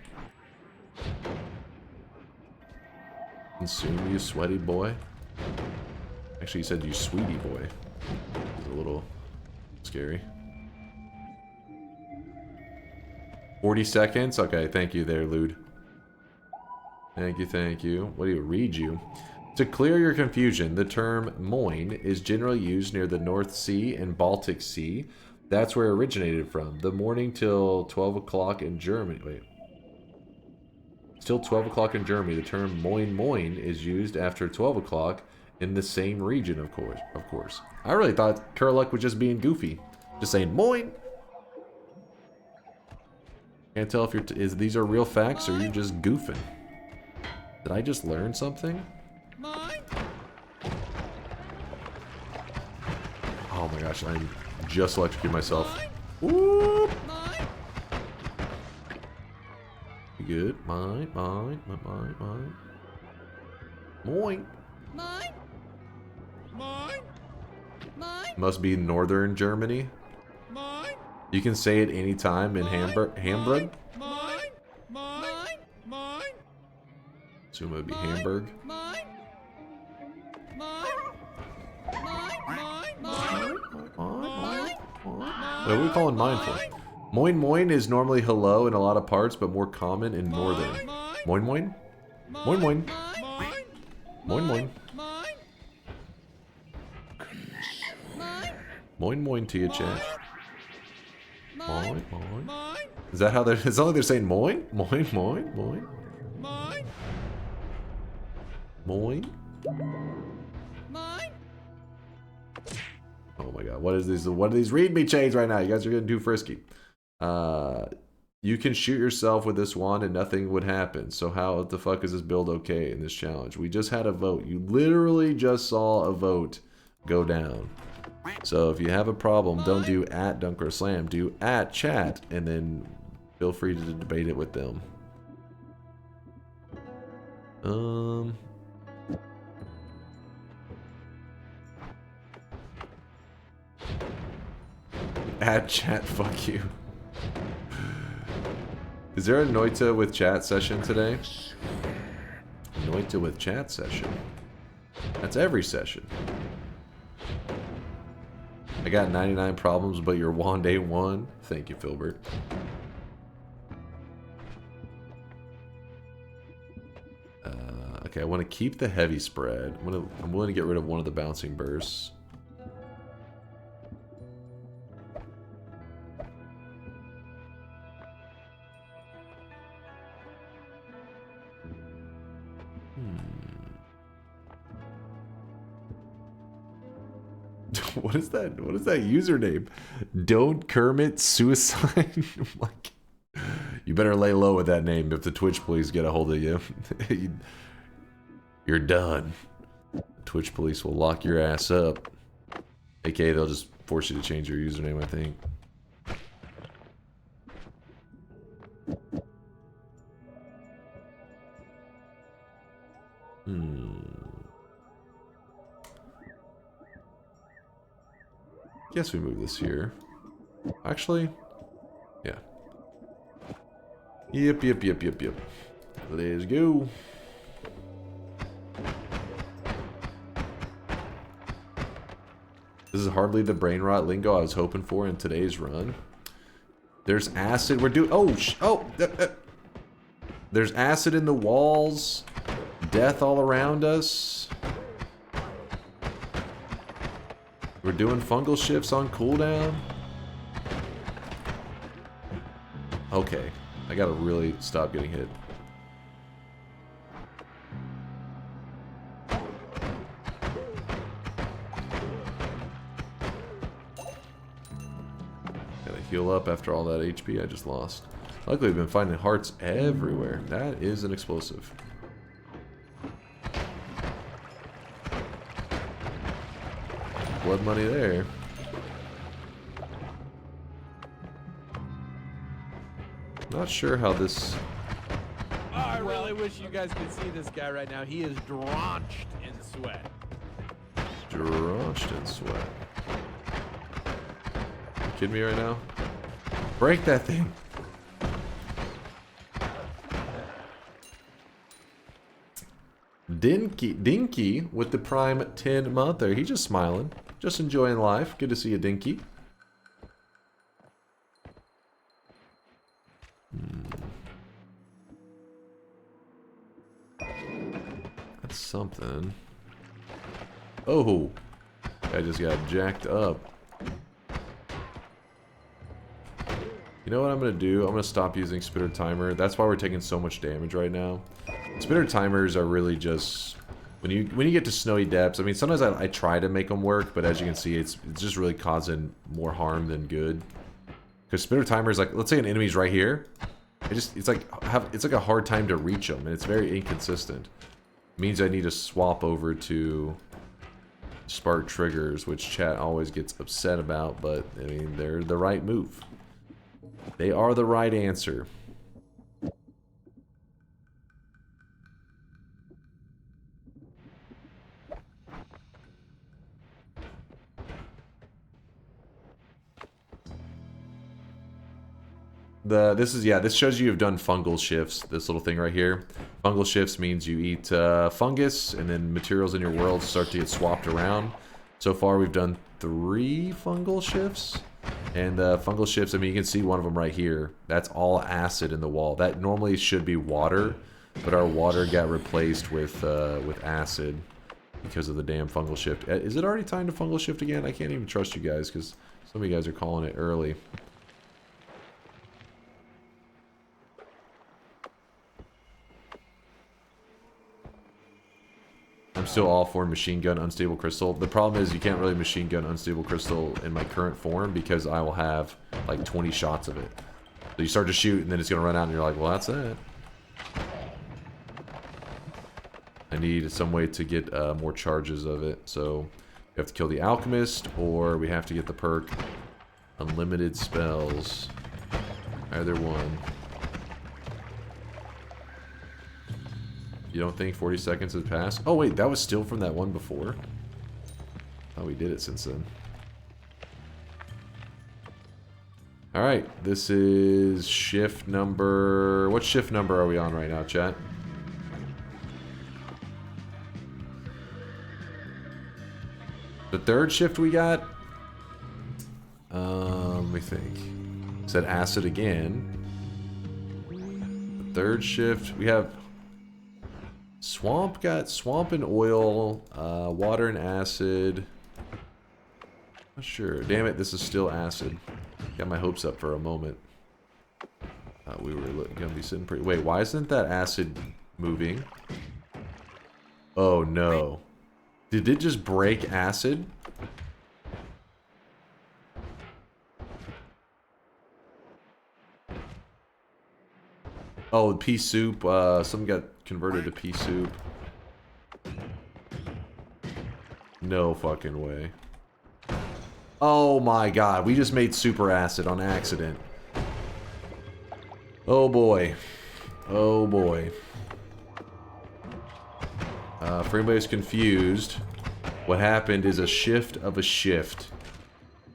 Consume, you sweaty boy. Actually, you said you sweetie boy. It's a little scary. 40 seconds? Okay, thank you there, Lude. Thank you, thank you. What do you read you? To clear your confusion, the term moin is generally used near the North Sea and Baltic Sea. That's where it originated from. The morning till 12 o'clock in Germany. Wait. Still 12 o'clock in Germany. The term moin moin is used after 12 o'clock in the same region, of course. I really thought Kurluk was just being goofy. Just saying moin. Can't tell if these are real facts or you're just goofing. Did I just learn something? Oh my gosh, I just electrocuted myself. Whoop! You good? Mine. Moin. Must be northern Germany. You can say it anytime in Hamburg. Assume it would be Hamburg. What are we calling mine for? Moin moin is normally hello in a lot of parts, but more common in northern. Moin moin? Moin moin. Moin moin. Moin moin to you, chat. Moin moin. Is that how they're... It's not like they're saying moin? Moin moin moin. Moin. Oh my god, what is this? What are these read me chains right now? You guys are getting too frisky. You can shoot yourself with this wand and nothing would happen. So how the fuck is this build okay in this challenge? We just had a vote. You literally just saw a vote go down. So if you have a problem, don't do @DunkOrSlam, do @chat, and then feel free to debate it with them. @chat, fuck you. Is there a Noita with chat session today? Noita with chat session? That's every session. I got 99 problems, but your wand ain't one. Thank you, Filbert. Okay, I want to keep the heavy spread. I'm willing to get rid of one of the bouncing bursts. What is that? What is that username? Don't Kermit Suicide? Like, you better lay low with that name if the Twitch police get a hold of you. You're done. The Twitch police will lock your ass up. AKA they'll just force you to change your username, I think. Guess we move this here. Actually, yeah. Yep. Let's go. This is hardly the brain rot lingo I was hoping for in today's run. There's acid. We're doing... There's acid in the walls. Death all around us. We're doing fungal shifts on cooldown. Okay. I gotta really stop getting hit. Gotta heal up after all that HP I just lost. Luckily, we've been finding hearts everywhere. That is an explosive. blood money there. Not sure how this... Oh, I really wish you guys could see this guy right now. He is drenched in sweat. Drenched in sweat. You kidding me right now? Break that thing. Dinky with the Prime 10 month there. He's just smiling. Just enjoying life. Good to see you, Dinky. That's something. Oh, I just got jacked up. You know what I'm gonna do? I'm gonna stop using Spitter Timer. That's why we're taking so much damage right now. Spitter Timers are really just when you get to snowy depths. I mean, sometimes I try to make them work, but as you can see, it's just really causing more harm than good. Because Spitter Timers, like, let's say an enemy's right here, it's like a hard time to reach them, and it's very inconsistent. It means I need to swap over to Spark Triggers, which chat always gets upset about, but I mean, they're the right move. They are the right answer. This shows you've done fungal shifts, this little thing right here. Fungal shifts means you eat fungus, and then materials in your world start to get swapped around. So far we've done 3 fungal shifts. And fungal shifts, I mean, you can see one of them right here. That's all acid in the wall. That normally should be water, but our water got replaced with acid because of the damn fungal shift. Is it already time to fungal shift again? I can't even trust you guys because some of you guys are calling it early. I'm still all for machine gun unstable crystal. The problem is you can't really machine gun unstable crystal in my current form because I will have like 20 shots of it. So you start to shoot and then it's going to run out and you're like, well, that's it. I need some way to get more charges of it. So we have to kill the alchemist or we have to get the perk unlimited spells. Either one. You don't think 40 seconds has passed? Oh wait, that was still from that one before? Oh, we did it since then. Alright, this is shift number... What shift number are we on right now, chat? The 3rd shift we got? Let me think. Said acid again. The 3rd shift, we have... Swamp got swamp and oil, water and acid. Not sure. Damn it, this is still acid. Got my hopes up for a moment. We were gonna be sitting pretty... Wait, why isn't that acid moving? Oh no. Did it just break acid? Oh, pea soup. Something got converted to pea soup. No fucking way. Oh my god, we just made super acid on accident. Oh boy. Oh boy. For anybody who's confused, what happened is a shift of a shift.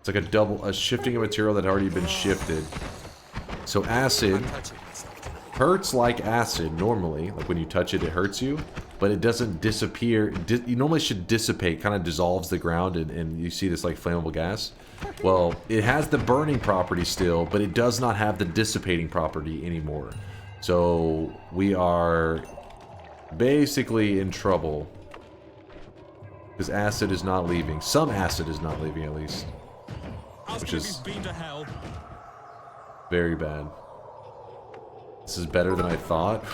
It's like a shifting of material that had already been shifted. So acid hurts like acid normally. Like when you touch it, it hurts you. But it doesn't disappear. You normally should dissipate, kind of dissolves the ground, and you see this like flammable gas. Well, it has the burning property still, but it does not have the dissipating property anymore. So we are basically in trouble. Because acid is not leaving. Some acid is not leaving at least. Which is very bad. This is better than I thought.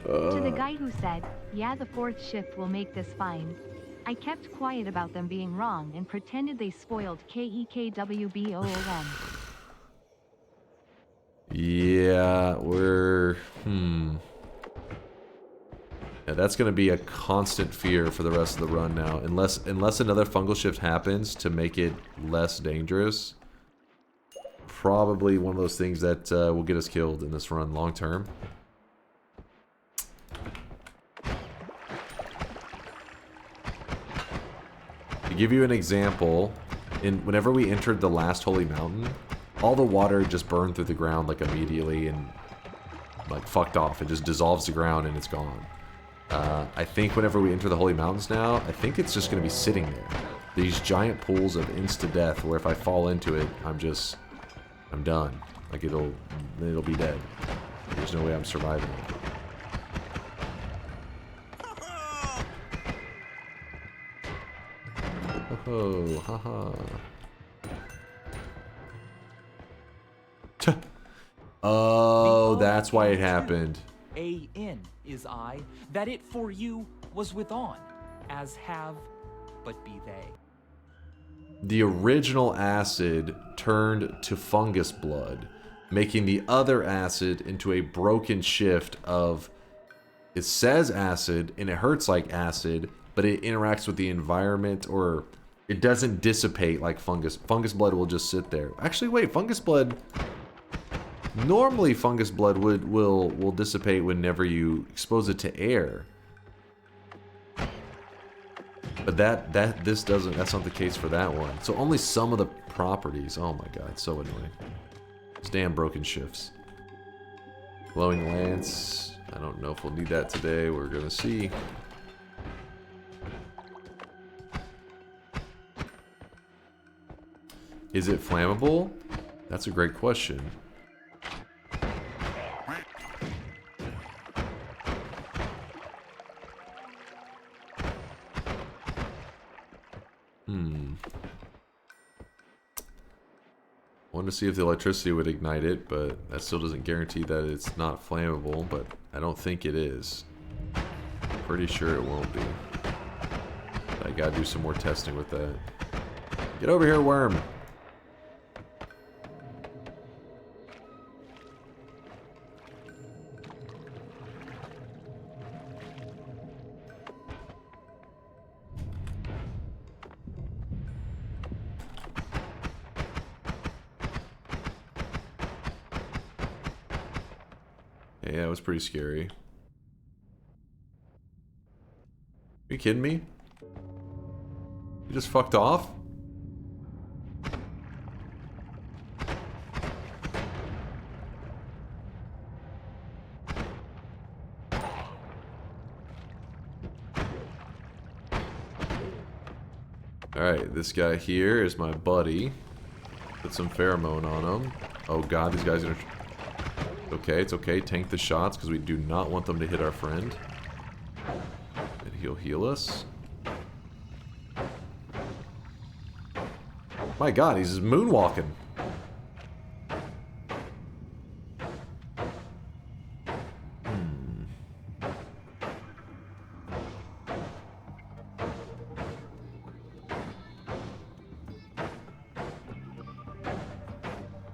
To the guy who said, yeah, the 4th shift will make this fine. I kept quiet about them being wrong and pretended they spoiled KEKWBOOM. Yeah, we're... Yeah, that's going to be a constant fear for the rest of the run now. Unless another fungal shift happens to make it less dangerous. Probably one of those things that will get us killed in this run long term. To give you an example, whenever we entered the last holy mountain, all the water just burned through the ground like immediately and like fucked off. It just dissolves the ground and it's gone. I think whenever we enter the holy mountains now, I think it's just going to be sitting there. These giant pools of insta-death where if I fall into it, I'm done. Like it'll be dead. There's no way I'm surviving it. Oh, haha. Oh, that's why it happened. A-in is I, that it for you was with on, as have, but be they. The original acid turned to fungus blood, making the other acid into a broken shift of, it says acid, and it hurts like acid, but it interacts with the environment, or it doesn't dissipate like fungus. Fungus blood will just sit there. Actually, wait, fungus blood... Normally, fungus blood will dissipate whenever you expose it to air. But this doesn't. That's not the case for that one. So only some of the properties. Oh my god, so annoying. These damn broken shifts. Glowing lance. I don't know if we'll need that today. We're gonna see. Is it flammable? That's a great question. I wanted to see if the electricity would ignite it, but that still doesn't guarantee that it's not flammable, but I don't think it is. Pretty sure it won't be. I gotta do some more testing with that. Get over here, worm! Yeah, it was pretty scary. Are you kidding me? You just fucked off? Alright, this guy here is my buddy. Put some pheromone on him. Oh god, these guys are gonna... Okay, it's okay. Tank the shots because we do not want them to hit our friend. And he'll heal us. My god, he's just moonwalking.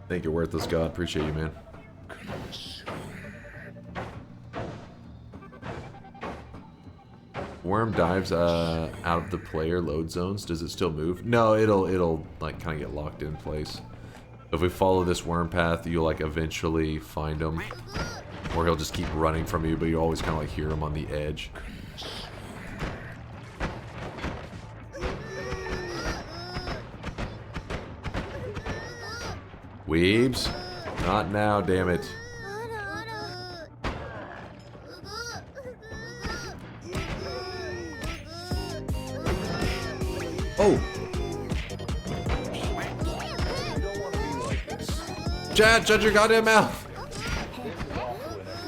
Thank you, Worthless God. Appreciate you, man. Worm dives out of the player load zones. Does it still move? No, it'll like kind of get locked in place. If we follow this worm path, you'll like eventually find him, or he'll just keep running from you, but you always kind of like hear him on the edge. Weebs, not now, damn it. Oh! Chad, shut your goddamn mouth!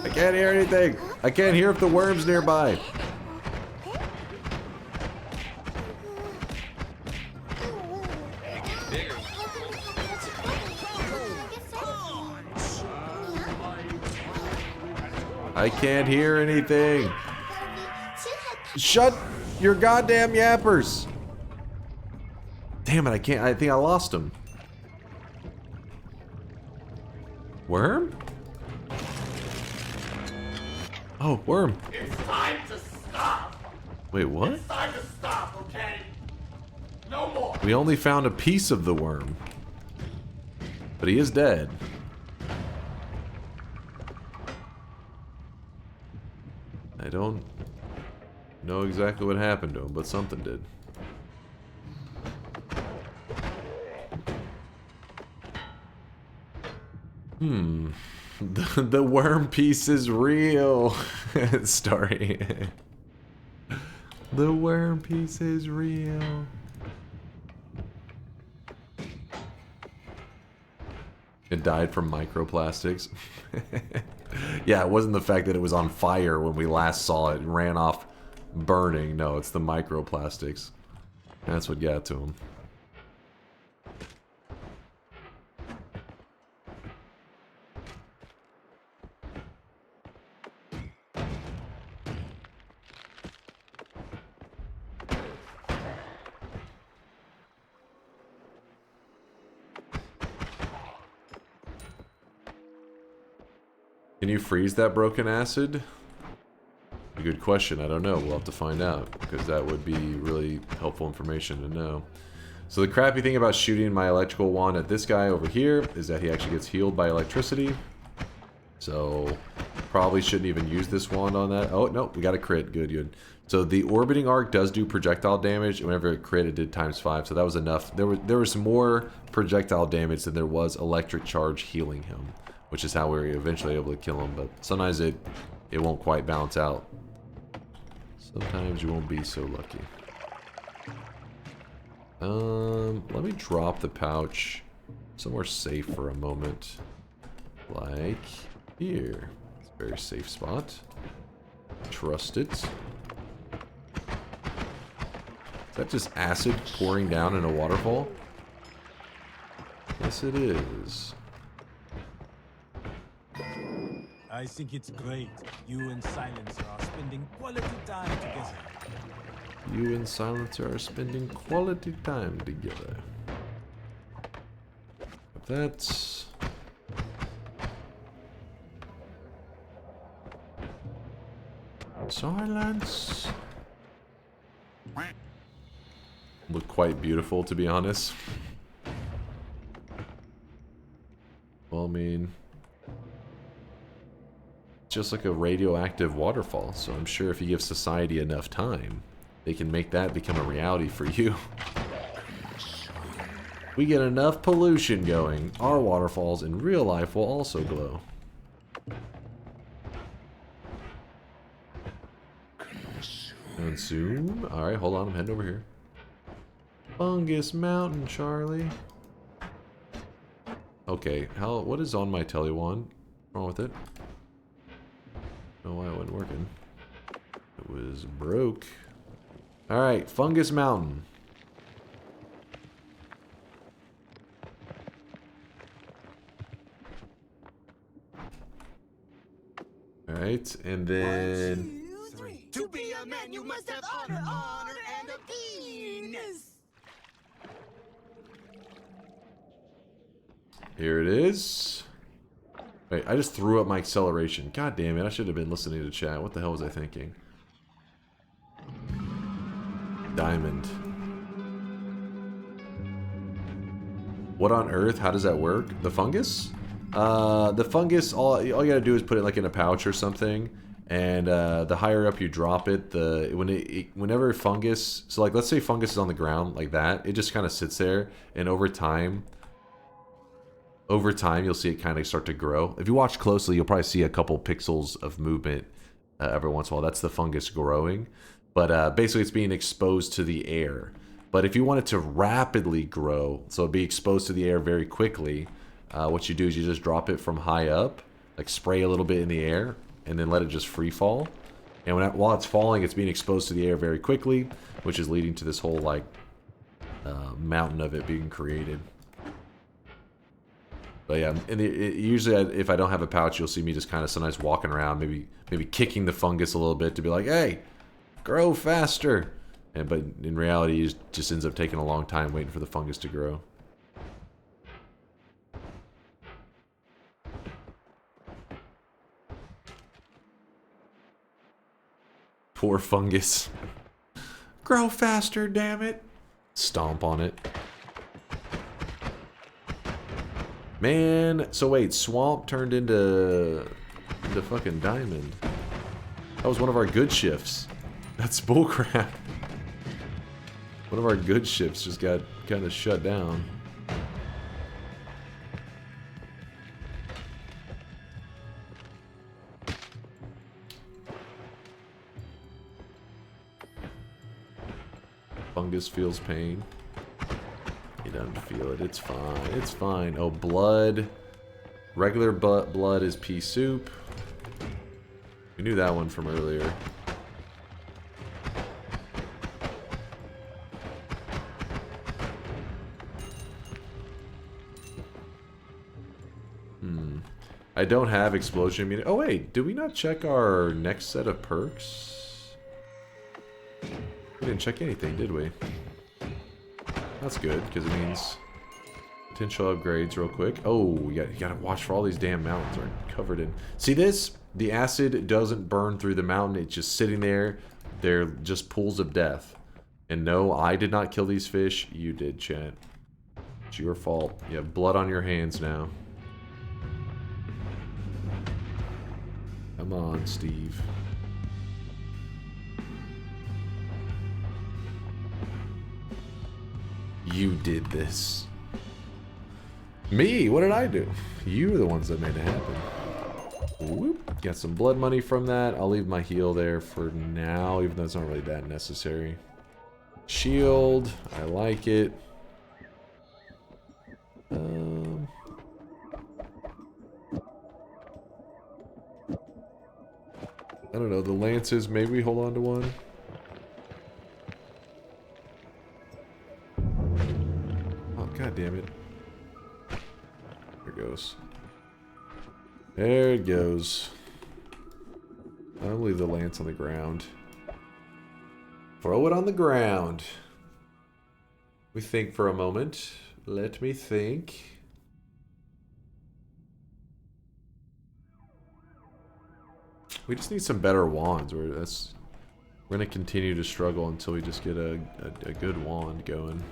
I can't hear anything! I can't hear if the worm's nearby! I can't hear anything! Shut your goddamn yappers! Damn it, I can't. I think I lost him. Worm? Oh, worm. It's time to stop! Wait, what? It's time to stop, okay? No more. We only found a piece of the worm. But he is dead. I don't know exactly what happened to him, but something did. The worm piece is real. Story. The worm piece is real. It died from microplastics. Yeah, it wasn't the fact that it was on fire when we last saw it and ran off burning. No, it's the microplastics. That's what got to him. Can you freeze that broken acid? A good question. I don't know. We'll have to find out, because that would be really helpful information to know. So the crappy thing about shooting my electrical wand at this guy over here is that he actually gets healed by electricity. So probably shouldn't even use this wand on that. Oh, no. We got a crit. Good, good. So the orbiting arc does do projectile damage. Whenever it crit, it did ×5. So that was enough. There was more projectile damage than there was electric charge healing him, which is how we were eventually able to kill him. But sometimes it won't quite balance out. Sometimes you won't be so lucky. Let me drop the pouch somewhere safe for a moment. Like here. It's a very safe spot. Trust it. Is that just acid pouring down in a waterfall? Yes, it is. I think it's great. You and Silencer are spending quality time together. You and Silencer are spending quality time together. That's... Silence. Look quite beautiful, to be honest. Well, I mean... just like a radioactive waterfall, so I'm sure if you give society enough time, they can make that become a reality for you. We get enough pollution going, our waterfalls in real life will also glow. Consume. Alright, hold on, I'm heading over here. Fungus Mountain, Charlie. Okay, what is on my telewand? What's wrong with it? Know why it wasn't working. It was broke. Alright, Fungus Mountain. Alright, and then... 1, 2, 3. To be a man, you must have honor, and a penis. Here it is. Wait, I just threw up my acceleration. God damn it, I should have been listening to chat. What the hell was I thinking? Diamond. What on earth? How does that work? The fungus? The fungus, all you gotta do is put it like in a pouch or something. And the higher up you drop it, whenever fungus... So like, let's say fungus is on the ground like that. It just kind of sits there. And over time, you'll see it kind of start to grow. If you watch closely, you'll probably see a couple pixels of movement every once in a while. That's the fungus growing. But basically, it's being exposed to the air. But if you want it to rapidly grow, so be exposed to the air very quickly, what you do is you just drop it from high up, like spray a little bit in the air, and then let it just free fall. And while it's falling, it's being exposed to the air very quickly, which is leading to this whole like mountain of it being created. But yeah, and usually if I don't have a pouch, you'll see me just kind of sometimes walking around, maybe kicking the fungus a little bit to be like, hey, grow faster. But in reality, it just ends up taking a long time waiting for the fungus to grow. Poor fungus. Grow faster, damn it. Stomp on it. Man, so wait, swamp turned into fucking diamond. That was one of our good shifts. That's bullcrap. One of our good shifts just got kind of shut down. Fungus feels pain. He doesn't feel it. It's fine. It's fine. Oh, blood. Regular blood is pea soup. We knew that one from earlier. I don't have explosion immunity. Oh wait, did we not check our next set of perks? We didn't check anything, did we? That's good, because it means potential upgrades real quick. Oh, you gotta watch for all these damn mountains are covered in. See this? The acid doesn't burn through the mountain. It's just sitting there. They're just pools of death. And no, I did not kill these fish. You did, chat. It's your fault. You have blood on your hands now. Come on, Steve. You did this. Me? What did I do? You were the ones that made it happen. Whoop. Got some blood money from that. I'll leave my heal there for now, even though it's not really that necessary. Shield. I like it. I don't know, the lances, maybe we hold on to one. Oh, god damn it. There it goes. There it goes. I'll leave the lance on the ground. Throw it on the ground. We think for a moment. Let me think. We just need some better wands. We're gonna continue to struggle until we just get a good wand going.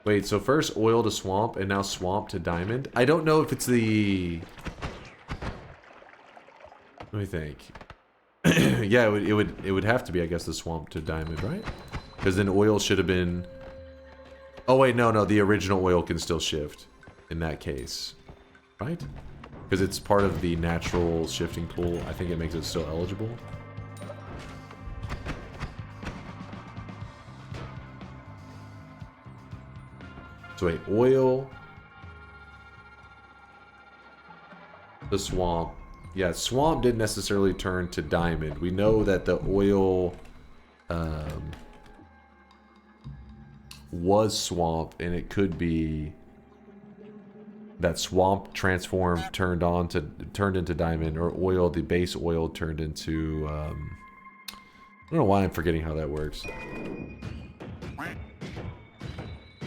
Wait, so first oil to swamp and now swamp to diamond? I don't know if it's the... Let me think. Yeah, it would have to be, I guess, the swamp to diamond, right? Because then oil should have been... Oh wait, no, the original oil can still shift in that case, right? Because it's part of the natural shifting pool. I think it makes it still eligible. So wait, oil, the swamp. Yeah, swamp didn't necessarily turn to diamond. We know that the oil was swamp, and it could be that swamp transform turned into diamond, or oil, the base oil turned into I don't know why I'm forgetting how that works.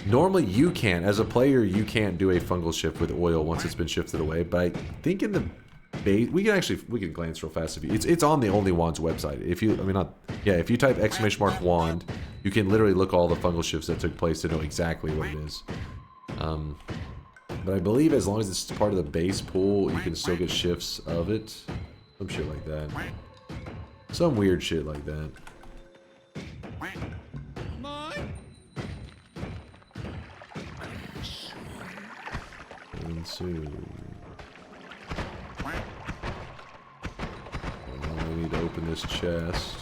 Normally you can, as a player, you can't do a fungal shift with oil once it's been shifted away, but I think in the base, we can glance real fast if you, it's on the Only Wands website. If you, if you type !wand, you can literally look all the fungal shifts that took place to know exactly what it is. But I believe as long as it's part of the base pool, you can still get shifts of it. Some shit like that. Some weird shit like that. And so... I need to open this chest.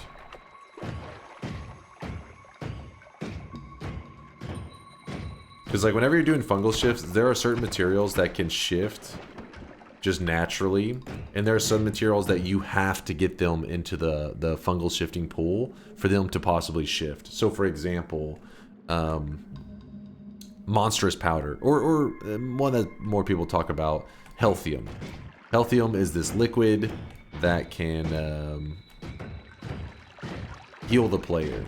Because like whenever you're doing fungal shifts, there are certain materials that can shift just naturally, and there are some materials that you have to get them into the fungal shifting pool for them to possibly shift. So for example, monstrous powder, or one that more people talk about, healthium. Healthium is this liquid that can heal the player.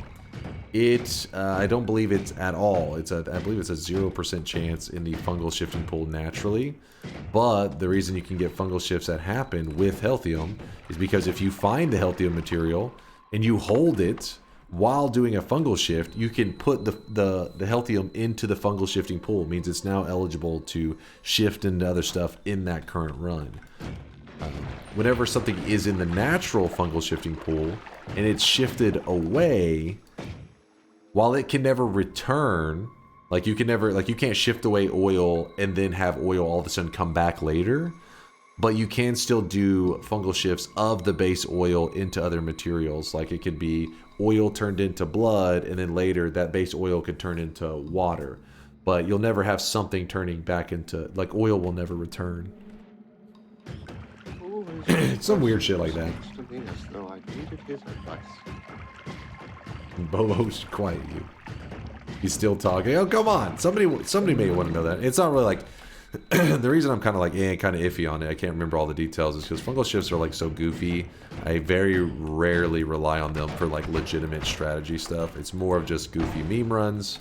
I don't believe it's at all. I believe it's a 0% chance in the fungal shifting pool naturally. But the reason you can get fungal shifts that happen with Healthium is because if you find the Healthium material and you hold it while doing a fungal shift, you can put the Healthium into the fungal shifting pool. It means it's now eligible to shift into other stuff in that current run. Whenever something is in the natural fungal shifting pool and it's shifted away, while it can never return, like you can't shift away oil and then have oil all of a sudden come back later, but you can still do fungal shifts of the base oil into other materials. Like it could be oil turned into blood, and then later that base oil could turn into water. But you'll never have something turning back into, like oil will never return. Some weird shit like that. Bobo's quiet you. He's still talking. Oh, come on. Somebody may want to know that. It's not really like... the reason I'm kind of like, kind of iffy on it, I can't remember all the details, is because fungal shifts are like so goofy. I very rarely rely on them for like legitimate strategy stuff. It's more of just goofy meme runs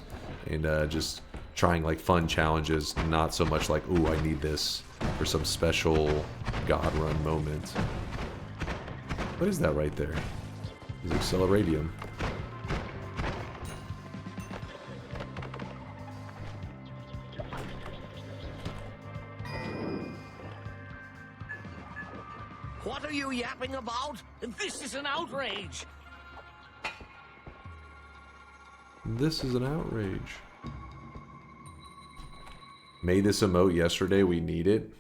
and just trying like fun challenges, not so much like, ooh, I need this for some special god run moment. What is that right there? It's Acceleradium. What are you yapping about? This is an outrage! This is an outrage. Made this emote yesterday, we need it.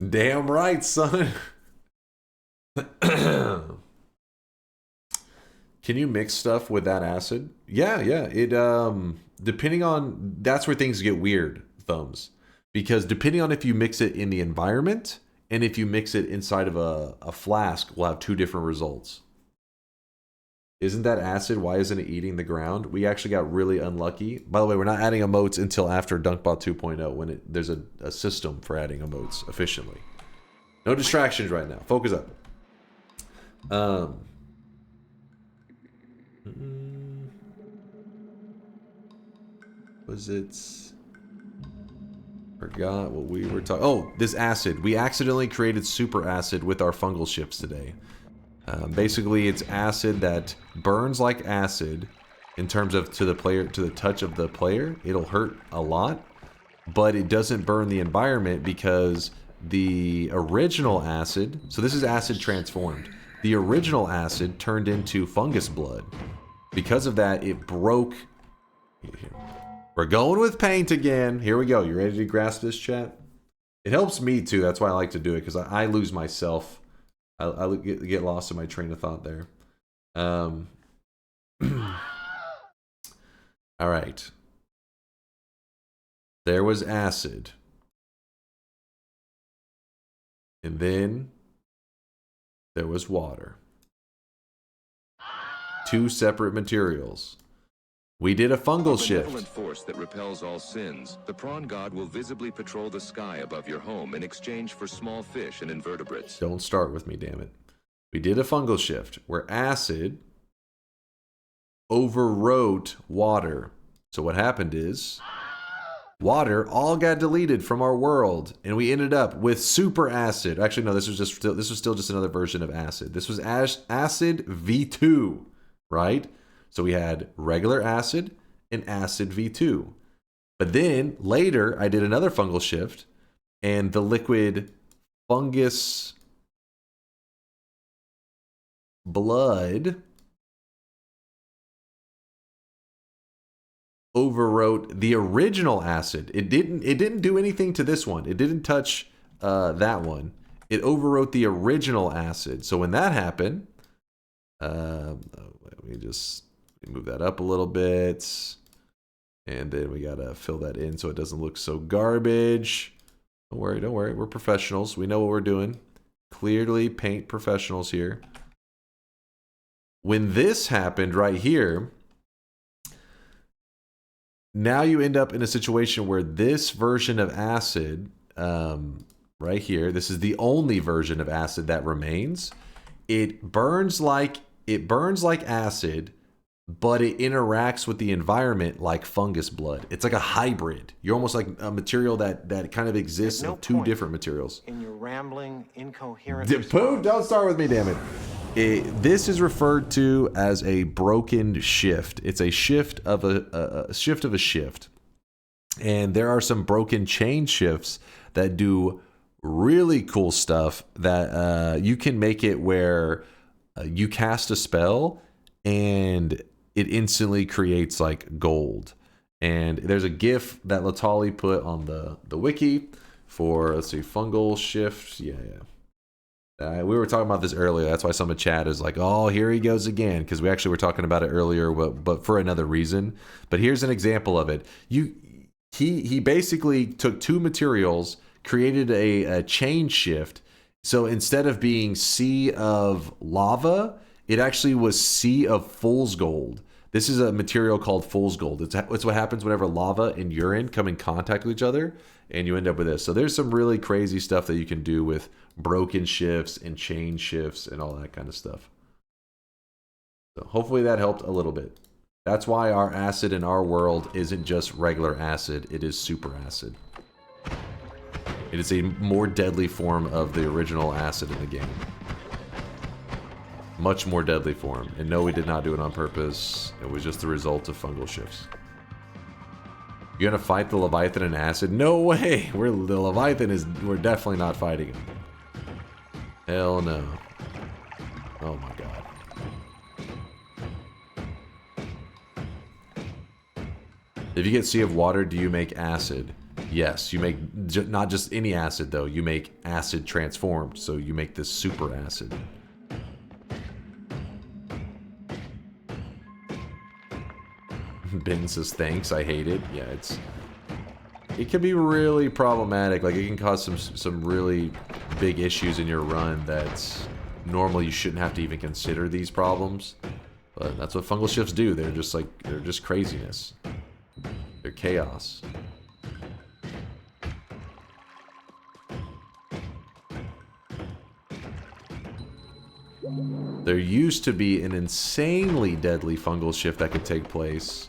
Damn right, son. Can you mix stuff with that acid? Yeah. It depending on, that's where things get weird, Thumbs. Because depending on if you mix it in the environment and if you mix it inside of a flask, we'll have two different results. Isn't that acid? Why isn't it eating the ground? We actually got really unlucky. By the way, we're not adding emotes until after DunkBot 2.0 when there's a system for adding emotes efficiently. No distractions right now. Focus up. Was it... Forgot what we were talking... Oh, this acid. We accidentally created super acid with our fungal shifts today. Basically, it's acid that burns like acid in terms of to the touch of the player. It'll hurt a lot, but it doesn't burn the environment because the original acid... So this is acid transformed. The original acid turned into fungus blood. Because of that, it broke... We're going with paint again. Here we go. You ready to grasp this, chat? It helps me too. That's why I like to do it, because I lose myself. I get lost in my train of thought there. All right. There was acid. And then there was water. Two separate materials. We did a fungal shift. A benevolent force that repels all sins. The prawn god will visibly patrol the sky above your home in exchange for small fish and invertebrates. Don't start with me, damn it. We did a fungal shift where acid overwrote water. So what happened is water all got deleted from our world, and we ended up with super acid. Actually, no, this was still just another version of acid. This was acid V2, right? So we had regular acid and acid V2. But then later I did another fungal shift and the liquid fungus blood overwrote the original acid. It didn't do anything to this one. It didn't touch that one. It overwrote the original acid. So when that happened, let me just move that up a little bit, and then we gotta fill that in so it doesn't look so garbage. Don't worry, we're professionals. We know what we're doing. Clearly paint professionals here. When this happened right here, now you end up in a situation where this version of acid, right here, this is the only version of acid that remains. it burns like acid, but it interacts with the environment like fungus blood. It's like a hybrid. You're almost like a material that kind of exists of two different materials. In your rambling, incoherent. Pooh, don't start with me, damn it. This is referred to as a broken shift. It's a shift of a shift of a shift. And there are some broken chain shifts that do really cool stuff that you can make it where you cast a spell and it instantly creates like gold. And there's a GIF that Latali put on the wiki for, let's see, fungal shift. Yeah. We were talking about this earlier. That's why some of chat is like, oh, here he goes again. Because we actually were talking about it earlier, but for another reason. But here's an example of it. He basically took two materials, created a chain shift. So instead of being sea of lava, it actually was sea of fool's gold. This is a material called fool's gold. It's what happens whenever lava and urine come in contact with each other, and you end up with this. So there's some really crazy stuff that you can do with broken shifts and chain shifts and all that kind of stuff. So hopefully that helped a little bit. That's why our acid in our world isn't just regular acid, it is super acid. It is a more deadly form of the original acid in the game. Much more deadly form. And no, we did not do it on purpose. It was just the result of fungal shifts. You're gonna fight the Leviathan in acid? No way! The Leviathan we're definitely not fighting him. Hell no. Oh my god. If you get Sea of Water, do you make acid? Yes, you make not just any acid though, you make acid transformed, so you make this super acid. Ben says thanks, I hate it. Yeah, it can be really problematic. Like it can cause some really big issues in your run that normally you shouldn't have to even consider these problems. But that's what fungal shifts do. They're just craziness. They're chaos. There used to be an insanely deadly fungal shift that could take place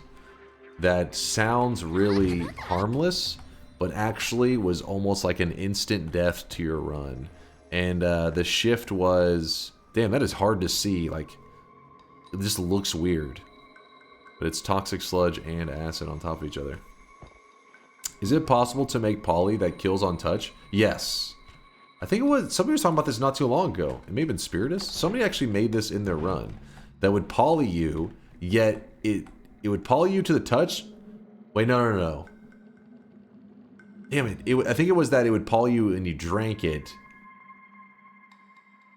that sounds really harmless, but actually was almost like an instant death to your run. And the shift was... Damn, that is hard to see. Like, it just looks weird. But it's toxic sludge and acid on top of each other. Is it possible to make poly that kills on touch? Yes. I think it was... Somebody was talking about this not too long ago. It may have been Spiritus. Somebody actually made this in their run. That would poly you, yet it would poly you to the touch. Wait, no. Damn it. I think it was that it would poly you and you drank it.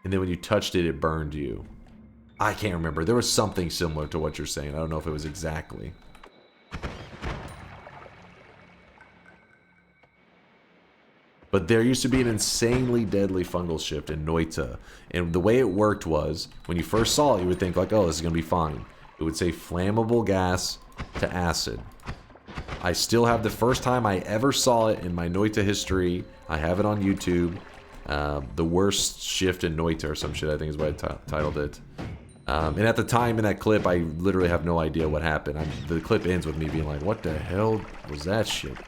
And then when you touched it, it burned you. I can't remember. There was something similar to what you're saying. I don't know if it was exactly. But there used to be an insanely deadly fungal shift in Noita. And the way it worked was, when you first saw it, you would think like, oh, this is going to be fine. It would say flammable gas to acid. I still have the first time I ever saw it in my Noita history. I have it on YouTube. The worst shift in Noita or some shit, I think is what I titled it. And at the time in that clip, I literally have no idea what happened. The clip ends with me being like, what the hell was that shit?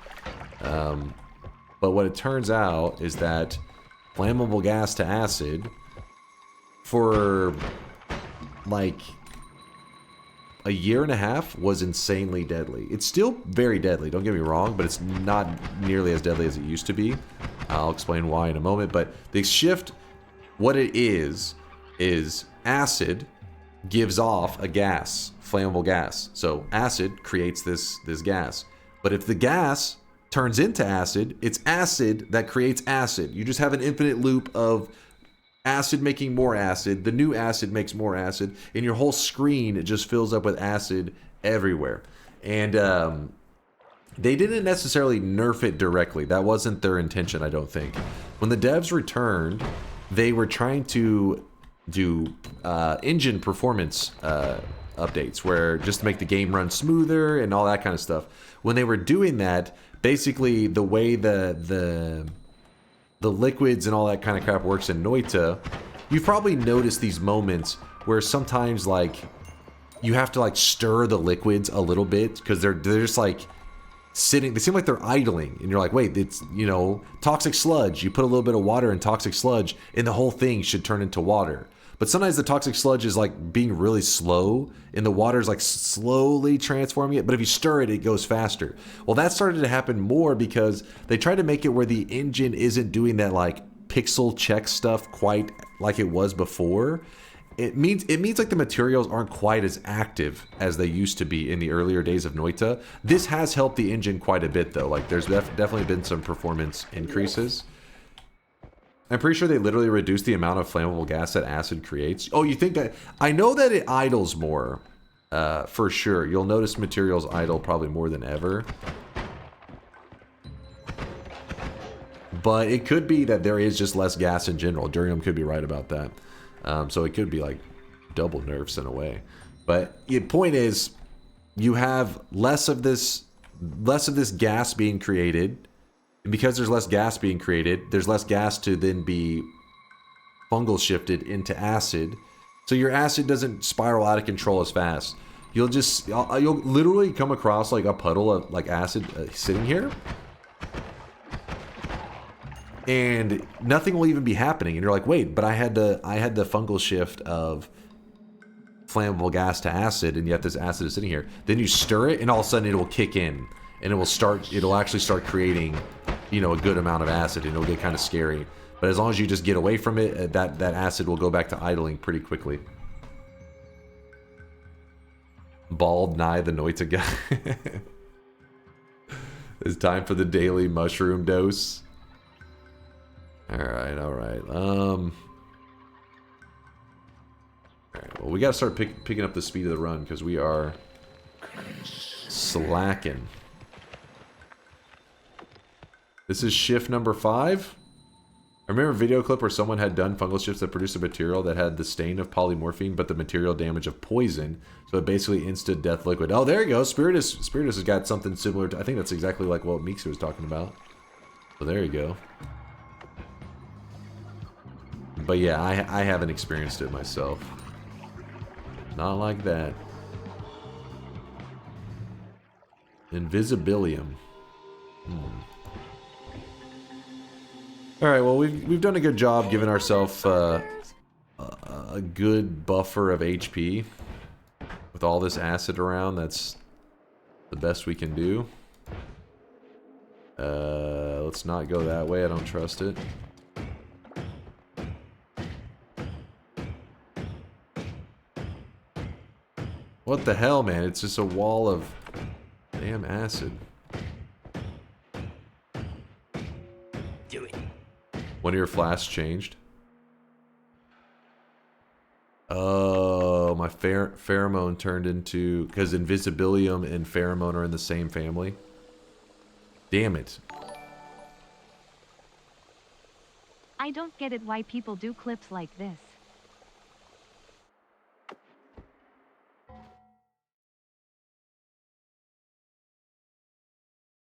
But what it turns out is that flammable gas to acid for like a year and a half was insanely deadly. It's still very deadly, don't get me wrong, but it's not nearly as deadly as it used to be. I'll explain why in a moment, but the shift, what it is acid gives off a gas, flammable gas. So acid creates this gas. But if the gas turns into acid, it's acid that creates acid. You just have an infinite loop of acid making more acid, the new acid makes more acid, and your whole screen it just fills up with acid everywhere. And they didn't necessarily nerf it directly. That wasn't their intention, I don't think. When the devs returned, they were trying to do engine performance updates, where just to make the game run smoother and all that kind of stuff. When they were doing that, basically the way the liquids and all that kind of crap works in Noita, you've probably noticed these moments where sometimes like you have to like stir the liquids a little bit because they're just like sitting, they seem like they're idling, and you're like, wait, it's, you know, toxic sludge. You put a little bit of water in toxic sludge and the whole thing should turn into water. But sometimes the toxic sludge is like being really slow and the water's like slowly transforming it, but if you stir it, it goes faster. Well, that started to happen more because they tried to make it where the engine isn't doing that like pixel check stuff quite like it was before. It means like the materials aren't quite as active as they used to be in the earlier days of Noita. This has helped the engine quite a bit though. Like there's definitely been some performance increases. I'm pretty sure they literally reduced the amount of flammable gas that acid creates. Oh, you think that? I know that it idles more, for sure. You'll notice materials idle probably more than ever. But it could be that there is just less gas in general. Durium could be right about that. So it could be like double nerfs in a way. But the point is, you have less of this gas being created. And because there's less gas being created, there's less gas to then be fungal shifted into acid. So your acid doesn't spiral out of control as fast. You'll literally come across like a puddle of like acid sitting here. And nothing will even be happening. And you're like, wait, but I had the fungal shift of flammable gas to acid, and yet this acid is sitting here. Then you stir it, and all of a sudden it will kick in. And it'll actually start creating, you know, a good amount of acid, and it'll get kind of scary. But as long as you just get away from it, that acid will go back to idling pretty quickly. Bald Nye the Noita guy. It's time for the daily mushroom dose. Alright, alright. Alright, well, we gotta start picking up the speed of the run, because we are slacking. This is shift number 5. I remember a video clip where someone had done fungal shifts that produced a material that had the stain of polymorphine, but the material damage of poison. So it basically instant death liquid. Oh, there you go. Spiritus has got something similar to, I think that's exactly like what Meekster was talking about. So there you go. But yeah, I haven't experienced it myself. Not like that. Invisibilium. Alright, well, we've done a good job giving ourselves a good buffer of HP. With all this acid around, that's the best we can do. Let's not go that way, I don't trust it. What the hell, man? It's just a wall of damn acid. Do it. One of your flasks changed. Oh, my pheromone turned into... Because Invisibilium and pheromone are in the same family. Damn it. I don't get it why people do clips like this.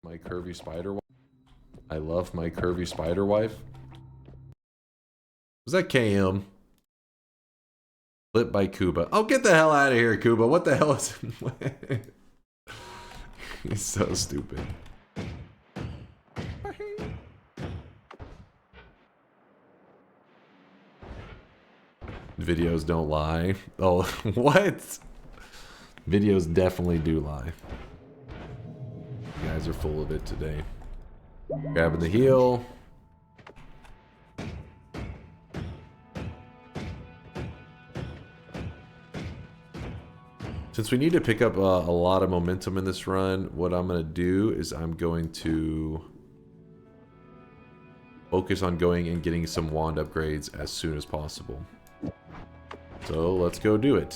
My curvy spider wife. I love my curvy spider wife. Was that KM? Lit by Kuba. Oh, get the hell out of here, Kuba. What the hell is... He's so stupid. Videos don't lie. Oh, what? Videos definitely do lie. You guys are full of it today. Grabbing the heel. Since we need to pick up a lot of momentum in this run, what I'm going to do is I'm going to focus on going and getting some wand upgrades as soon as possible. So let's go do it.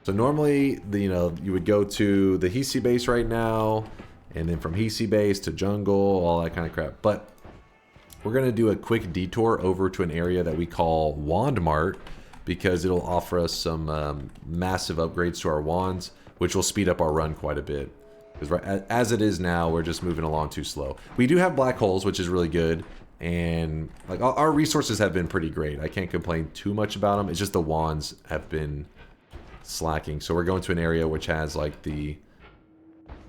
So normally, you would go to the Hisi base right now, and then from Hisi base to jungle, all that kind of crap. But we're going to do a quick detour over to an area that we call Wand Mart, because it'll offer us some massive upgrades to our wands. which will speed up our run quite a bit. Because right, as it is now, we're just moving along too slow. We do have black holes, which is really good, and like our resources have been pretty great. I can't complain too much about them. It's just the wands have been slacking. So we're going to an area which has like the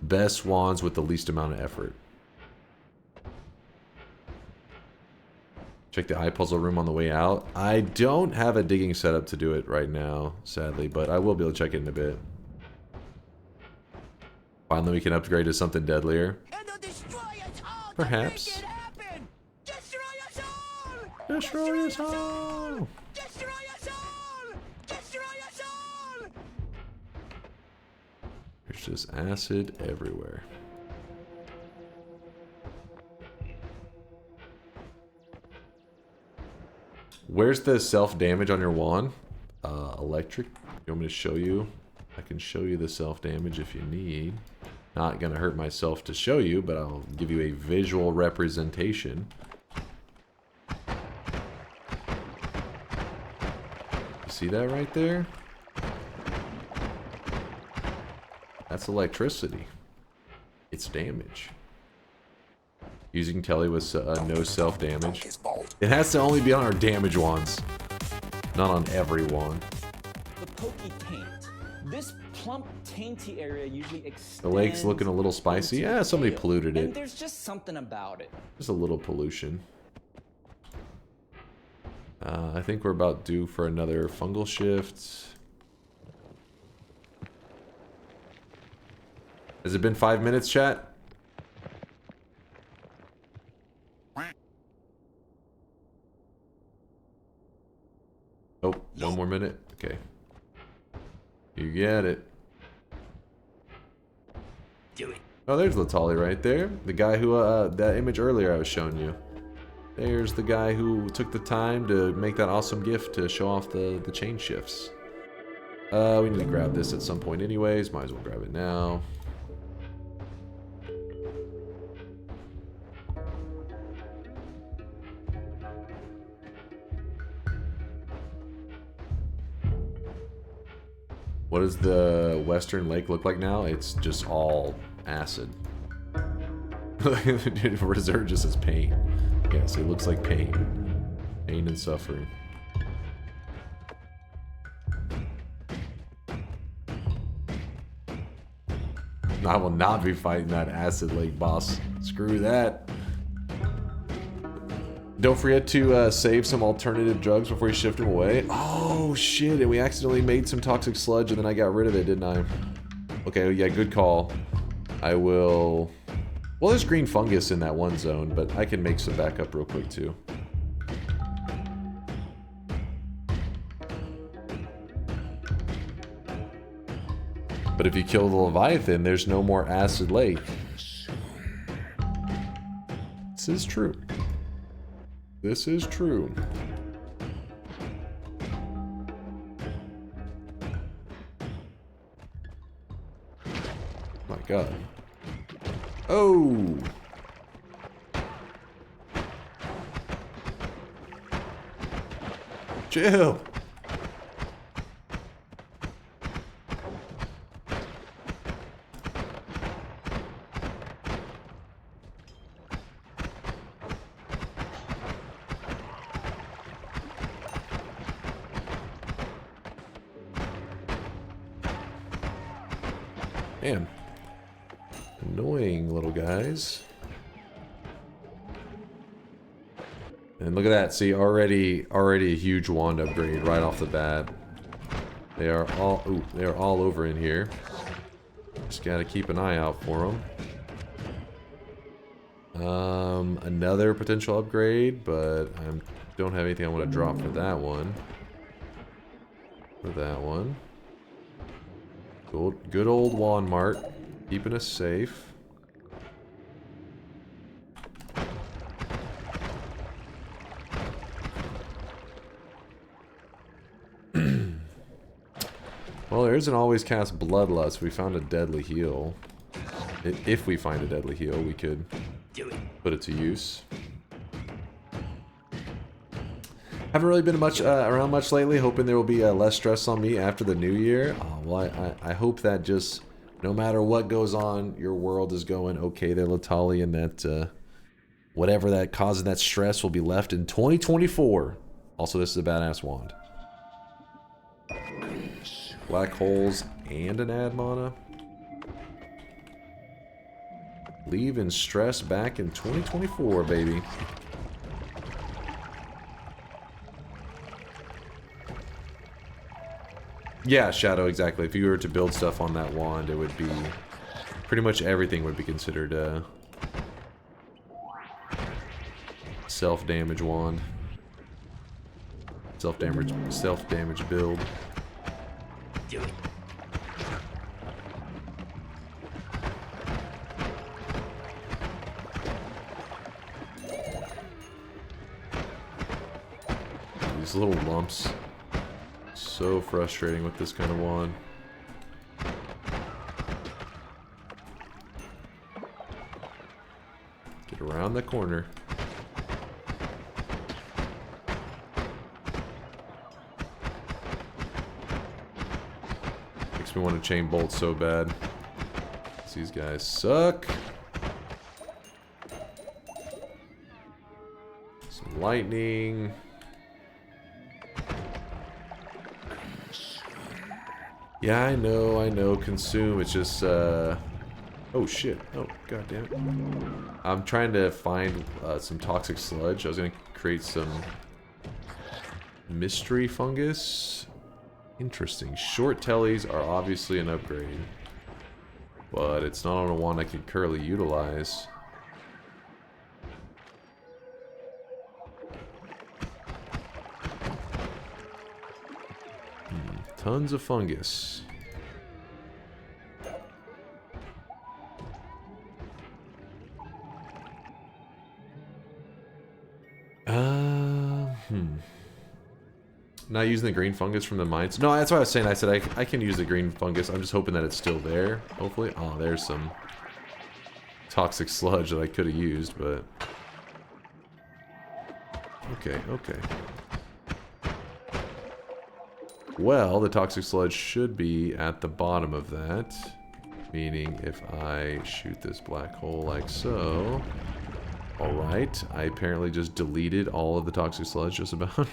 best wands with the least amount of effort. Check the eye puzzle room on the way out. I don't have a digging setup to do it right now, sadly, but I will be able to check it in a bit. Finally, we can upgrade to something deadlier. Perhaps. Destroy us all! Destroy us all! Destroy us all! There's just acid everywhere. Where's the self-damage on your wand? Electric. You want me to show you? I can show you the self-damage if you need. Not gonna hurt myself to show you, but I'll give you a visual representation. You see that right there? That's electricity. It's damage. Using Telly with no self-damage. It has to only be on our damage wands, not on every wand. The pokey taint. This plump, tainty area usually extends. The lake's looking a little spicy. Yeah, somebody polluted it. And there's just something about it. Just a little pollution. I think we're about due for another fungal shift. Has it been 5 minutes, chat? Oh, 1 more minute. Okay. You get it. Oh, there's Latali right there. The guy who, that image earlier I was showing you. There's the guy who took the time to make that awesome gift to show off the chain shifts. We need to grab this at some point anyways. Might as well grab it now. What does the western lake look like now? It's just all acid. Reserve just as pain. Yes, it looks like pain. Pain and suffering. I will not be fighting that acid lake boss. Screw that. Don't forget to save some alternative drugs before you shift them away. Oh, shit. And we accidentally made some toxic sludge and then I got rid of it, didn't I? Okay, yeah, good call. I will... Well, there's green fungus in that one zone, but I can make some backup real quick, too. But if you kill the Leviathan, there's no more acid lake. This is true. This is true. My God. Oh! Chill! Man. Annoying little guys. And look at that. See, already a huge wand upgrade right off the bat. They are all over in here. Just gotta keep an eye out for them. Another potential upgrade, but I don't have anything I want to drop for that one. For that one. Good old wand mart, keeping us safe. Well, there isn't always cast Bloodlust. We found a deadly heal. If we find a deadly heal, we could put it to use. Haven't really been much around much lately. Hoping there will be less stress on me after the new year. Oh, well, I hope that just no matter what goes on, your world is going okay there, Latali, and that whatever that causing that stress will be left in 2024. Also, this is a badass wand. Black holes and an ad mana. Leaving stress back in 2024, baby. Yeah, Shadow, exactly. If you were to build stuff on that wand, it would be... pretty much everything would be considered self-damage wand. Self-damage build. Do it. These little lumps. So frustrating with this kind of wand. Get around the corner. Makes me want to chain bolt so bad. These guys suck. Some lightning. Yeah, I know, consume, it's just, oh shit, oh god damn it. I'm trying to find some toxic sludge. I was gonna create some mystery fungus. Interesting. Short tellies are obviously an upgrade, but it's not on a wand I can currently utilize. Tons of fungus. Not using the green fungus from the mines. No, that's what I was saying. I said I can use the green fungus. I'm just hoping that it's still there. Hopefully. Oh, there's some toxic sludge that I could have used, but... Okay, okay. Well, the toxic sludge should be at the bottom of that. Meaning if I shoot this black hole like so... Alright, I apparently just deleted all of the toxic sludge just about.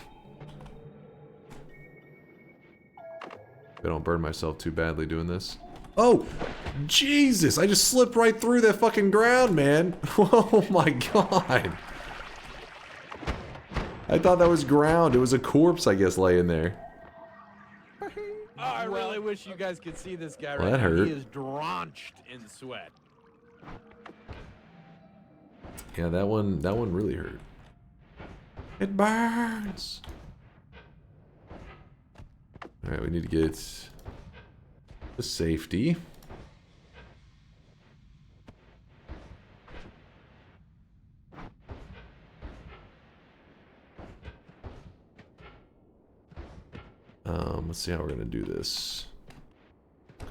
I don't burn myself too badly doing this. Oh! Jesus! I just slipped right through that fucking ground, man! Oh my god! I thought that was ground. It was a corpse, I guess, laying there. Oh, I really wish you guys could see this guy Well, right that now. hurt. He is drenched in sweat. Yeah, that one really hurt. It burns! Alright, we need to get the safety. Let's see how we're gonna do this.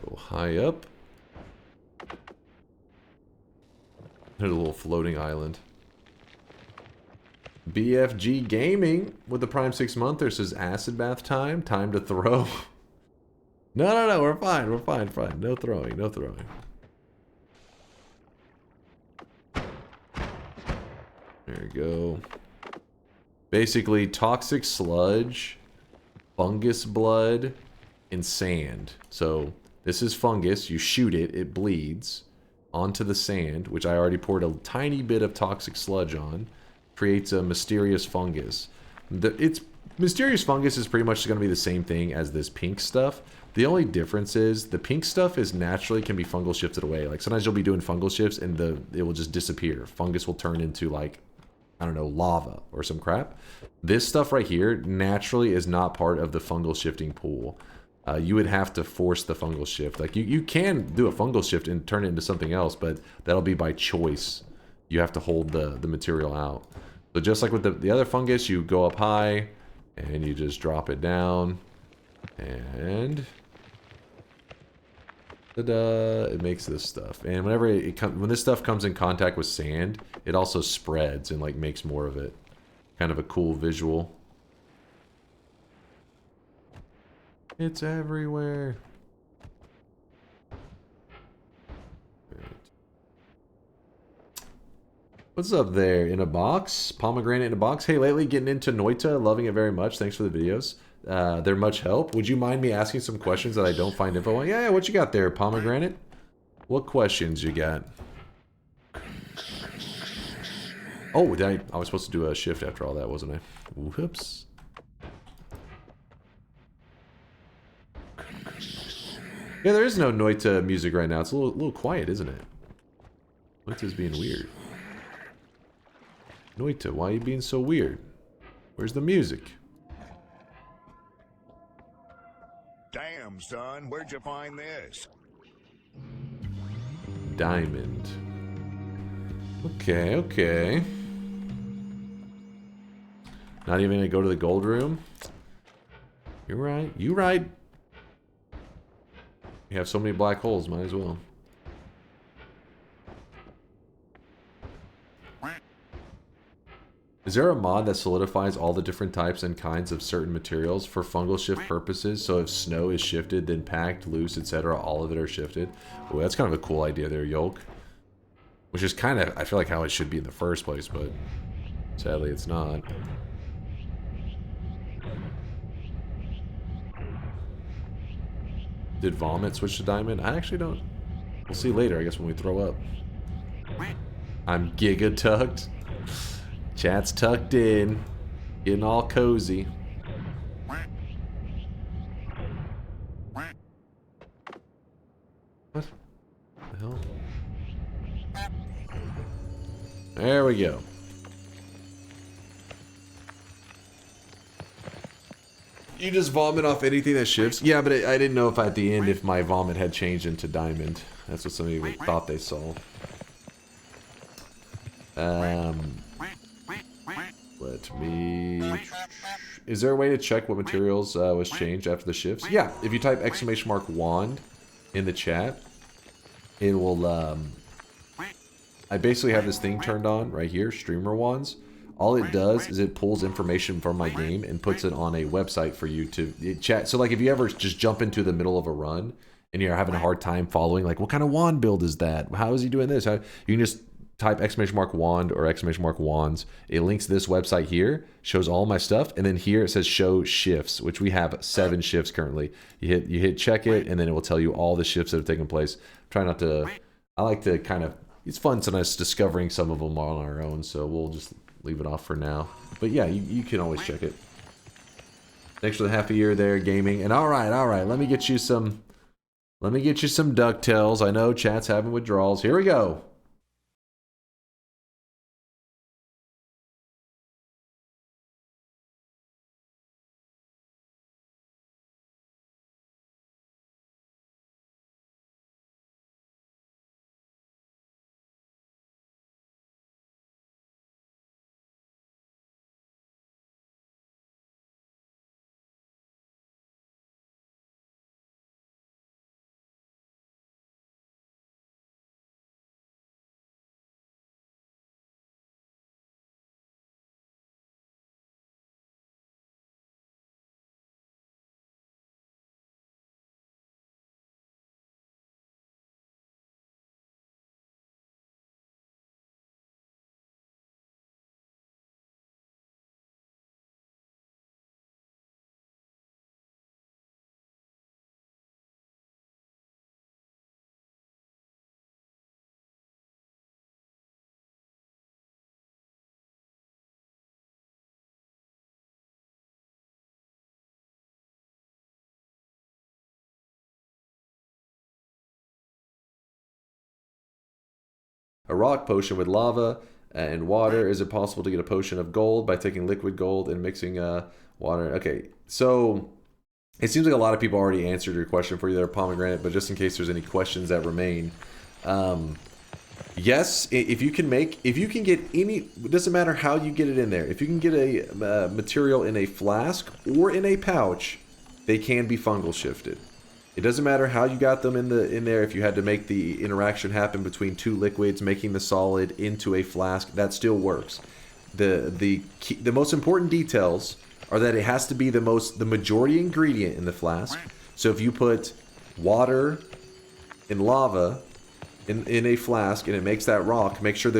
Go high up. There's a little floating island. BFG Gaming with the Prime 6 monther says acid bath time. Time to throw. No, we're fine. We're fine. No throwing. No throwing. There we go. Basically, toxic sludge, fungus blood, and sand. So this is fungus. You shoot it, it bleeds onto the sand, which I already poured a tiny bit of toxic sludge on. Creates a mysterious fungus. It's mysterious fungus is pretty much going to be the same thing as this pink stuff. The only difference is the pink stuff is naturally can be fungal shifted away. Like sometimes you'll be doing fungal shifts and it will just disappear. Fungus will turn into like, I don't know, lava or some crap. This stuff right here naturally is not part of the fungal shifting pool. You would have to force the fungal shift. Like you can do a fungal shift and turn it into something else, but that'll be by choice. You have to hold the material out. So just like with the other fungus, you go up high and you just drop it down and ta-da, it makes this stuff. And whenever when this stuff comes in contact with sand, it also spreads and like makes more of it. Kind of a cool visual. It's everywhere. What's up there? In a box? Pomegranate in a box? Hey, lately getting into Noita. Loving it very much. Thanks for the videos. They're much help. Would you mind me asking some questions that I don't find info on? Yeah, what you got there, Pomegranate? What questions you got? Oh, I was supposed to do a shift after all that, wasn't I? Whoops. Yeah, there is no Noita music right now. It's a little quiet, isn't it? Noita's being weird. Noita, why are you being so weird? Where's the music? Damn, son, where'd you find this? Diamond. Okay, okay. Not even gonna go to the gold room? You're right. You right. You have so many black holes, might as well. Is there a mod that solidifies all the different types and kinds of certain materials for fungal shift purposes? So if snow is shifted, then packed, loose, etc., all of it are shifted? Oh, that's kind of a cool idea there, Yolk. Which is kind of, I feel like, how it should be in the first place, but sadly it's not. Did vomit switch to diamond? I actually don't. We'll see later, I guess, when we throw up. I'm giga tucked. Chat's tucked in. Getting all cozy. What the hell? There we go. You just vomit off anything that shifts? Yeah, but I didn't know if at the end if my vomit had changed into diamond. That's what some people thought they saw. Let me... Is there a way to check what materials was changed after the shifts? Yeah, if you type !wand in the chat, it will... I basically have this thing turned on right here, streamer wands. All it does is it pulls information from my game and puts it on a website for you to chat. So like if you ever just jump into the middle of a run and you're having a hard time following, like what kind of wand build is that? How is he doing this? You can just type !wand or !wands. It links to this website here, shows all my stuff, and then here it says show shifts, which we have 7 shifts currently. You hit check it, and then it will tell you all the shifts that have taken place. Try not to... I like to kind of... It's fun sometimes discovering some of them on our own, so we'll just leave it off for now. But yeah, you can always check it. Thanks for the half a year there, gaming. And all right, let me get you some DuckTales. I know chat's having withdrawals. Here we go. A rock potion with lava and water. Is it possible to get a potion of gold by taking liquid gold and mixing water? Okay, so it seems like a lot of people already answered your question for you there, Pomegranate, but just in case there's any questions that remain. Yes, if you can get any, it doesn't matter how you get it in there. If you can get a material in a flask or in a pouch, they can be fungal shifted. It doesn't matter how you got them in there. If you had to make the interaction happen between 2 liquids, making the solid into a flask, that still works. The most important details are that it has to be the majority ingredient in the flask. So if you put water and lava in a flask and it makes that rock, make sure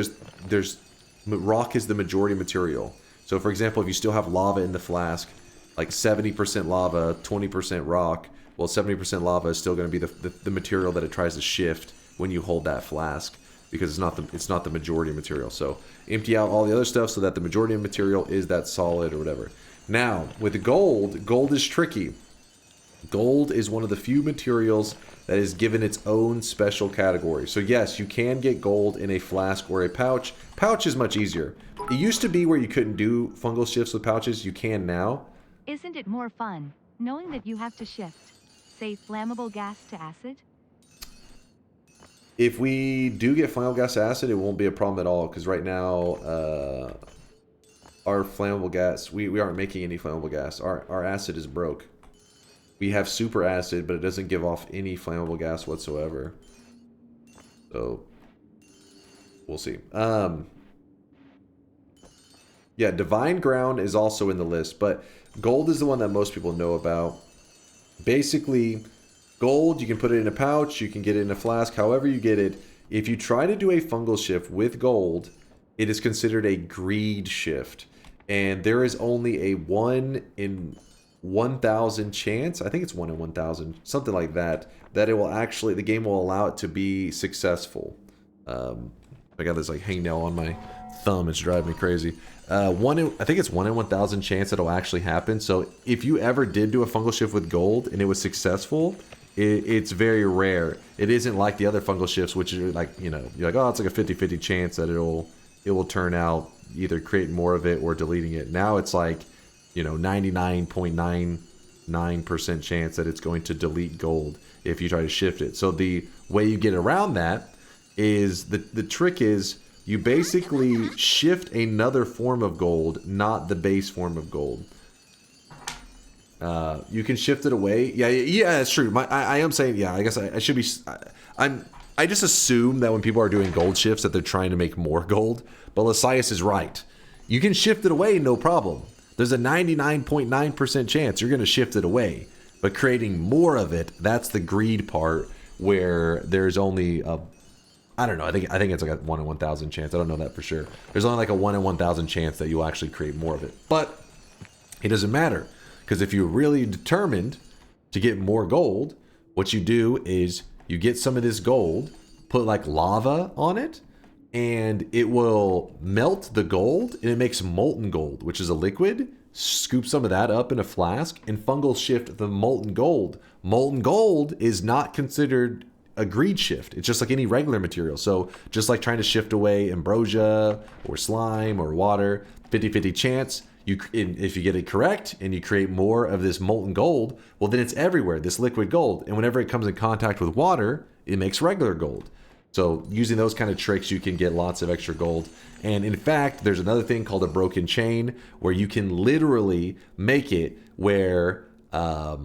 rock is the majority material. So for example, if you still have lava in the flask, like 70% lava, 20% rock, well, 70% lava is still going to be the material that it tries to shift when you hold that flask, because it's not the majority material. So empty out all the other stuff so that the majority of material is that solid or whatever. Now, with gold is tricky. Gold is one of the few materials that is given its own special category. So yes, you can get gold in a flask or a pouch. Pouch is much easier. It used to be where you couldn't do fungal shifts with pouches. You can now. Isn't it more fun, knowing that you have to shift, say, flammable gas to acid? If we do get flammable gas to acid, it won't be a problem at all, because right now, our flammable gas, we aren't making any flammable gas. Our acid is broke. We have super acid, but it doesn't give off any flammable gas whatsoever. So, we'll see. Yeah, Divine Ground is also in the list, but gold is the one that most people know about. Basically, gold, you can put it in a pouch, you can get it in a flask, however you get it. If you try to do a fungal shift with gold, it is considered a greed shift. And there is only a 1 in 1,000 chance, I think it's 1 in 1,000, something like that, that it will actually, the game will allow it to be successful. I got this like hangnail on my thumb, it's driving me crazy. I think it's 1 in 1,000 chance it'll actually happen. So if you ever did do a fungal shift with gold and it was successful, it's very rare. It isn't like the other fungal shifts, which are like, you know, you're like, oh, it's like a 50-50 chance that it will turn out, either create more of it or deleting it. Now it's like, you know, 99.99% chance that it's going to delete gold if you try to shift it. So the way you get around that is, the trick is, you basically shift another form of gold, not the base form of gold. You can shift it away. Yeah, that's true. I am saying, yeah, I guess I should be... I just assume that when people are doing gold shifts that they're trying to make more gold, but Lasias is right. You can shift it away, no problem. There's a 99.9% chance you're going to shift it away. But creating more of it, that's the greed part, where there's only a... I don't know, I think it's like a 1 in 1,000 chance. I don't know that for sure. There's only like a 1 in 1,000 chance that you'll actually create more of it. But it doesn't matter, because if you're really determined to get more gold, what you do is you get some of this gold, put like lava on it, and it will melt the gold, and it makes molten gold, which is a liquid. Scoop some of that up in a flask and fungal shift the molten gold. Molten gold is not considered a greed shift. It's just like any regular material. So just like trying to shift away ambrosia or slime or water, 50-50 chance. If you get it correct and you create more of this molten gold, well, then it's everywhere, this liquid gold. And whenever it comes in contact with water, it makes regular gold. So using those kind of tricks, you can get lots of extra gold. And in fact, there's another thing called a broken chain, where you can literally make it where a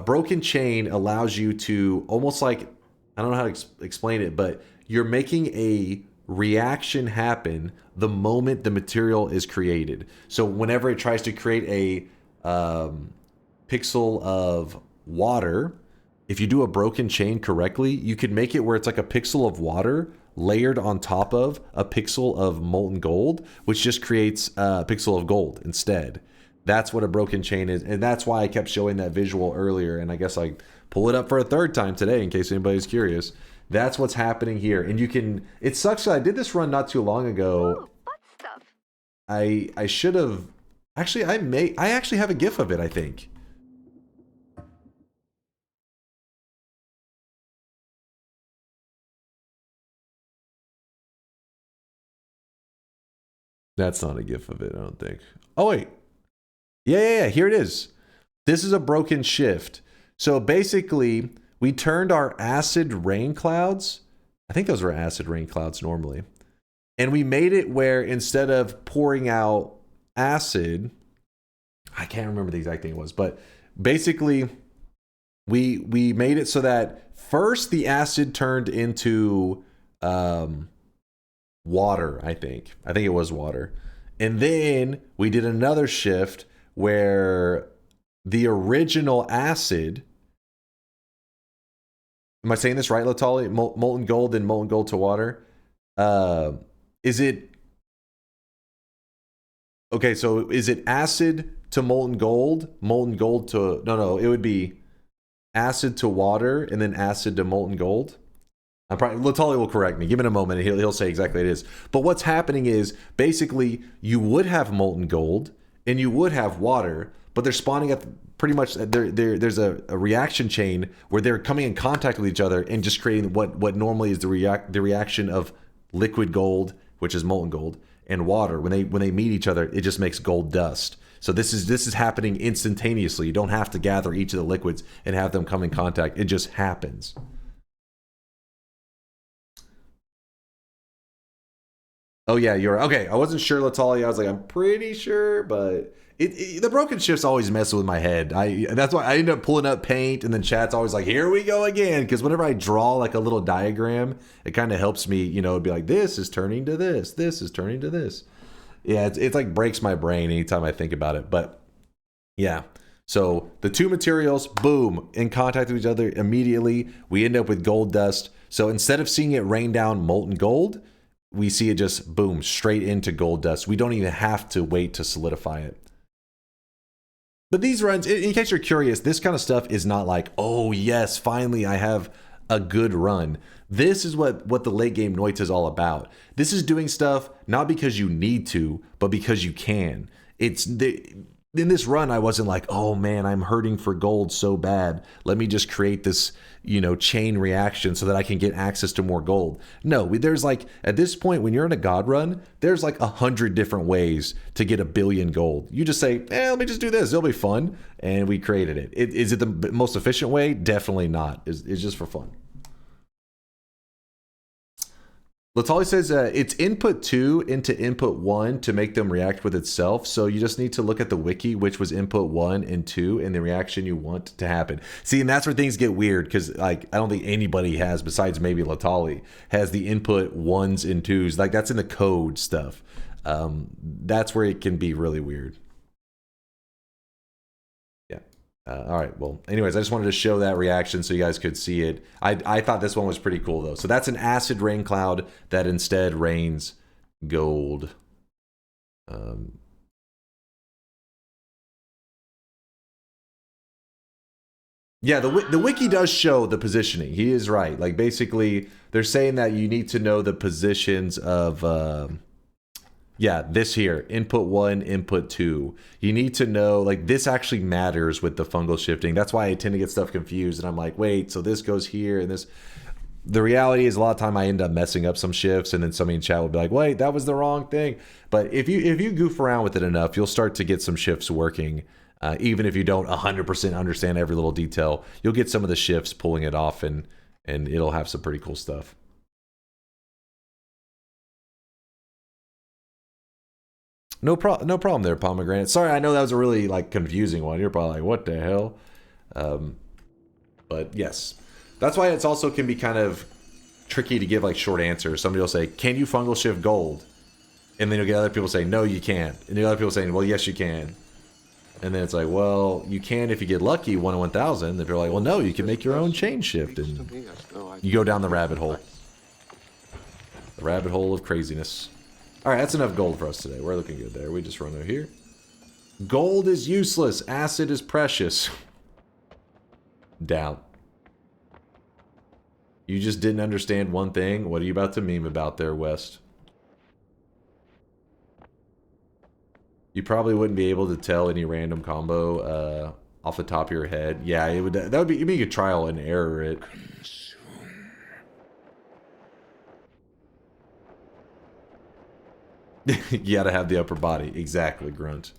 broken chain allows you to almost like, I don't know how to explain it, but you're making a reaction happen the moment the material is created. So whenever it tries to create a pixel of water, if you do a broken chain correctly, you could make it where it's like a pixel of water layered on top of a pixel of molten gold, which just creates a pixel of gold instead. That's what a broken chain is, and that's why I kept showing that visual earlier, and I guess I pull it up for a third time today in case anybody's curious. That's what's happening here. And you can... It sucks that I did this run not too long ago. I should have... Actually, I actually have a GIF of it, I think. That's not a GIF of it, I don't think. Oh, wait. Yeah, here it is. This is a broken shift. So basically, we turned our acid rain clouds, I think those were acid rain clouds normally, and we made it where instead of pouring out acid, I can't remember the exact thing it was, but basically we made it so that first the acid turned into water, I think it was water. And then we did another shift where the original acid. Am I saying this right, Latali? Molten gold and molten gold to water. Is it okay? So is it acid to molten gold to no? It would be acid to water and then acid to molten gold. I'm probably Latali will correct me. Give it a moment, and he'll say exactly what it is. But what's happening is basically you would have molten gold and you would have water, but they're spawning at pretty much there's a reaction chain where they're coming in contact with each other and just creating what normally is the reaction of liquid gold, which is molten gold, and water. When they meet each other, it just makes gold dust. So this is happening instantaneously. You don't have to gather each of the liquids and have them come in contact. It just happens. Oh yeah, you're right. Okay. I wasn't sure, Latali. I was like, I'm pretty sure, but the broken shifts always mess with my head. That's why I end up pulling up paint, and then chat's always like, here we go again. Because whenever I draw like a little diagram, it kind of helps me, it'd be like, this is turning to this, this is turning to this. Yeah, it's like breaks my brain anytime I think about it. But yeah, so the two materials, boom, in contact with each other immediately. We end up with gold dust. So instead of seeing it rain down molten gold, we see it just boom, straight into gold dust. We don't even have to wait to solidify it. But these runs, in case you're curious, this kind of stuff is not like, oh yes, finally I have a good run. This is what the late game Noita is all about. This is doing stuff not because you need to, but because you can. In this run, I wasn't like, oh man, I'm hurting for gold so bad. Let me just create this, chain reaction so that I can get access to more gold. No, there's like, at this point, when you're in a god run, there's like 100 different ways to get 1 billion gold. You just say, let me just do this. It'll be fun. And we created it. Is it the most efficient way? Definitely not. It's just for fun. Latali says it's input 2 into input 1 to make them react with itself. So you just need to look at the wiki, which was input 1 and 2, and the reaction you want to happen. See, and that's where things get weird, because like I don't think anybody has, besides maybe Latali, has the input 1s and 2s. Like that's in the code stuff. That's where it can be really weird. All right, well, anyways, I just wanted to show that reaction so you guys could see it. I thought this one was pretty cool, though. So that's an acid rain cloud that instead rains gold. Yeah, the wiki does show the positioning. He is right. Like, basically, they're saying that you need to know the positions of... yeah, this here, input 1, input 2. You need to know, like, this actually matters with the fungal shifting. That's why I tend to get stuff confused, and I'm like, wait, so this goes here, and this... The reality is a lot of time I end up messing up some shifts, and then somebody in chat will be like, wait, that was the wrong thing. But if you goof around with it enough, you'll start to get some shifts working. Even if you don't 100% understand every little detail, you'll get some of the shifts pulling it off, and it'll have some pretty cool stuff. No problem there, Pomegranate. Sorry, I know that was a really like confusing one. You're probably like, what the hell? But yes, that's why it's also can be kind of tricky to give like short answers. Somebody will say, can you fungal shift gold? And then you'll get other people saying, no, you can't. And the other people saying, well, yes, you can. And then it's like, well, you can if you get lucky, 1 in 1,000. If you're like, well, no, you can make your own chain shift. And you go down the rabbit hole. The rabbit hole of craziness. All right, that's enough gold for us today. We're looking good there. We just run over here. Gold is useless. Acid is precious. Doubt. You just didn't understand one thing. What are you about to meme about there, West? You probably wouldn't be able to tell any random combo off the top of your head. Yeah, it would. That would be. You could trial and error it. You gotta have the upper body. Exactly, Grunt.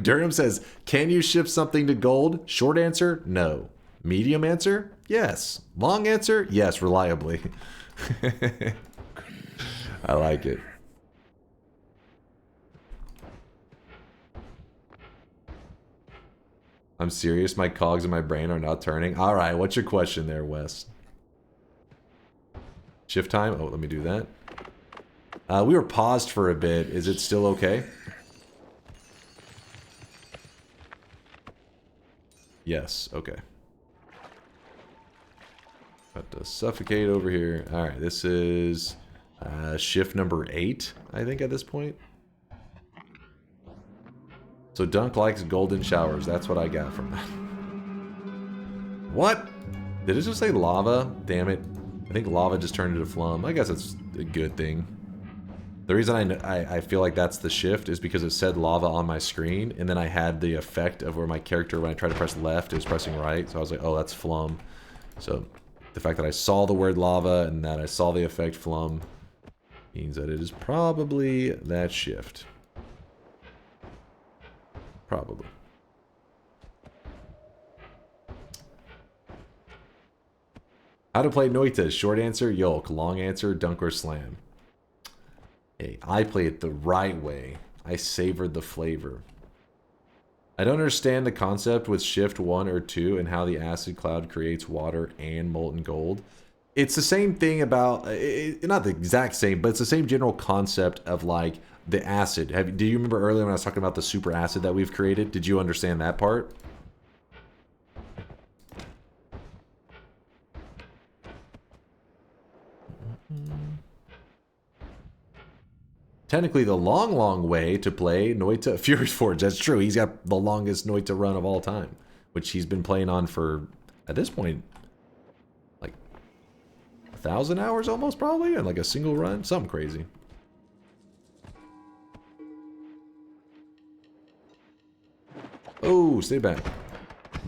Durham says, can you shift something to gold? Short answer, no. Medium answer, yes. Long answer, yes, reliably. I like it. I'm serious, my cogs in my brain are not turning. All right, what's your question there, Wes? Shift time? Oh, let me do that. We were paused for a bit. Is it still okay? Yes, okay. About to suffocate over here. Alright, this is shift number 8, I think, at this point. So Dunk likes golden showers. That's what I got from that. What? Did it just say lava? Damn it. I think lava just turned into phlegm. I guess it's a good thing. The reason I feel like that's the shift is because it said lava on my screen, and then I had the effect of where my character, when I tried to press left, it was pressing right. So I was like, oh, that's phlegm. So the fact that I saw the word lava and that I saw the effect phlegm means that it is probably that shift. Probably. How to play Noita. Short answer, Yolk. Long answer, DunkOrSlam. Hey, I play it the right way. I savored the flavor. I don't understand the concept with shift 1 or 2 and how the acid cloud creates water and molten gold. It's the same thing about, not the exact same, but it's the same general concept of like the acid. Do you remember earlier when I was talking about the super acid that we've created? Did you understand that part? Technically, the long way to play Noita Fury's Forge. That's true. He's got the longest Noita run of all time, which he's been playing on for, at this point, like 1,000 hours almost, probably, in like a single run. Something crazy. Oh, stay back.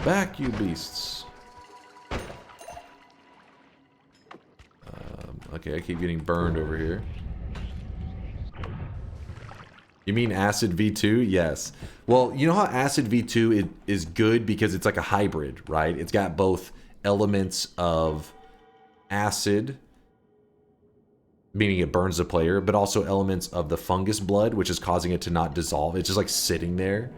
Back, you beasts. Okay, I keep getting burned over here. You mean Acid V2? Yes. Well, you know how Acid V2 is good because it's like a hybrid, right? It's got both elements of acid, meaning it burns the player, but also elements of the fungus blood, which is causing it to not dissolve. It's just like sitting there.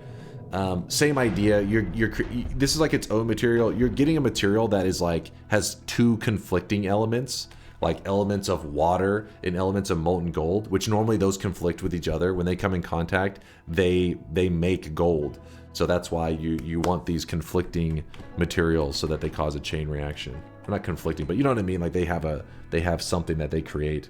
Same idea. This is like its own material. You're getting a material that is like has two conflicting elements, like elements of water and elements of molten gold, which normally those conflict with each other. When they come in contact, they make gold. So that's why you want these conflicting materials so that they cause a chain reaction. They're not conflicting, but you know what I mean? Like they have something that they create.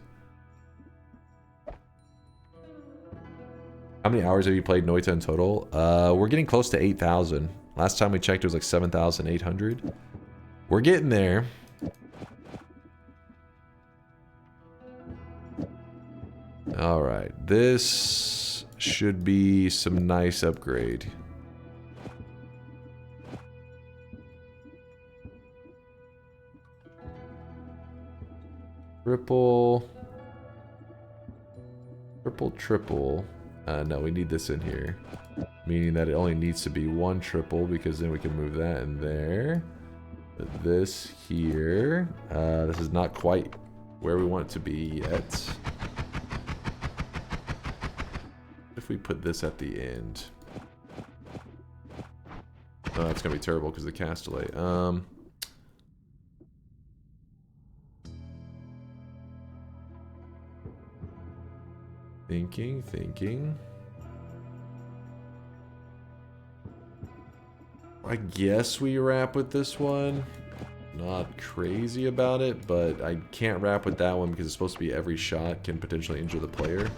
How many hours have you played Noita in total? We're getting close to 8,000. Last time we checked, it was like 7,800. We're getting there. Alright, this should be some nice upgrade. Triple. Triple. No, we need this in here. Meaning that it only needs to be one triple, because then we can move that in there. Put this here. This is not quite where we want it to be yet. If we put this at the end. Oh, that's gonna be terrible because of the cast delay. Thinking. I guess we wrap with this one. Not crazy about it, but I can't wrap with that one because it's supposed to be every shot can potentially injure the player.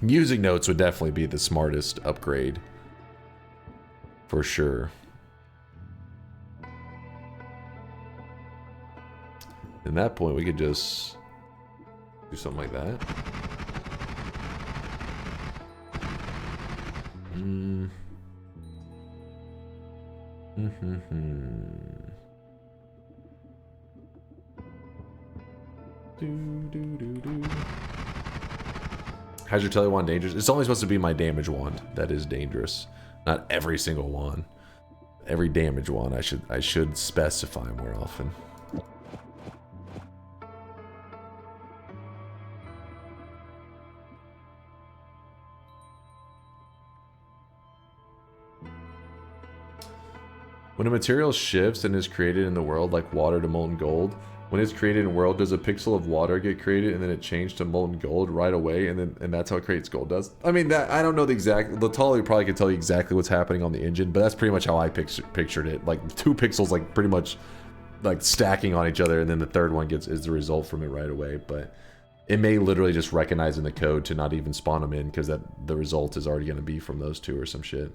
Music notes would definitely be the smartest upgrade. For sure. At that point, we could just do something like that. How's your tele wand dangerous? It's only supposed to be my damage wand that is dangerous. Not every single wand. Every damage wand I should specify more often. When a material shifts and is created in the world like water to molten gold, When it's created in world, does a pixel of water get created and then it changed to molten gold right away, and that's how it creates gold does? I mean, that I don't know the exact. Latali probably could tell you exactly what's happening on the engine, but that's pretty much how I pictured it. Like 2 pixels, like pretty much like stacking on each other, and then the third one is the result from it right away. But it may literally just recognize in the code to not even spawn them in because the result is already going to be from those 2 or some shit.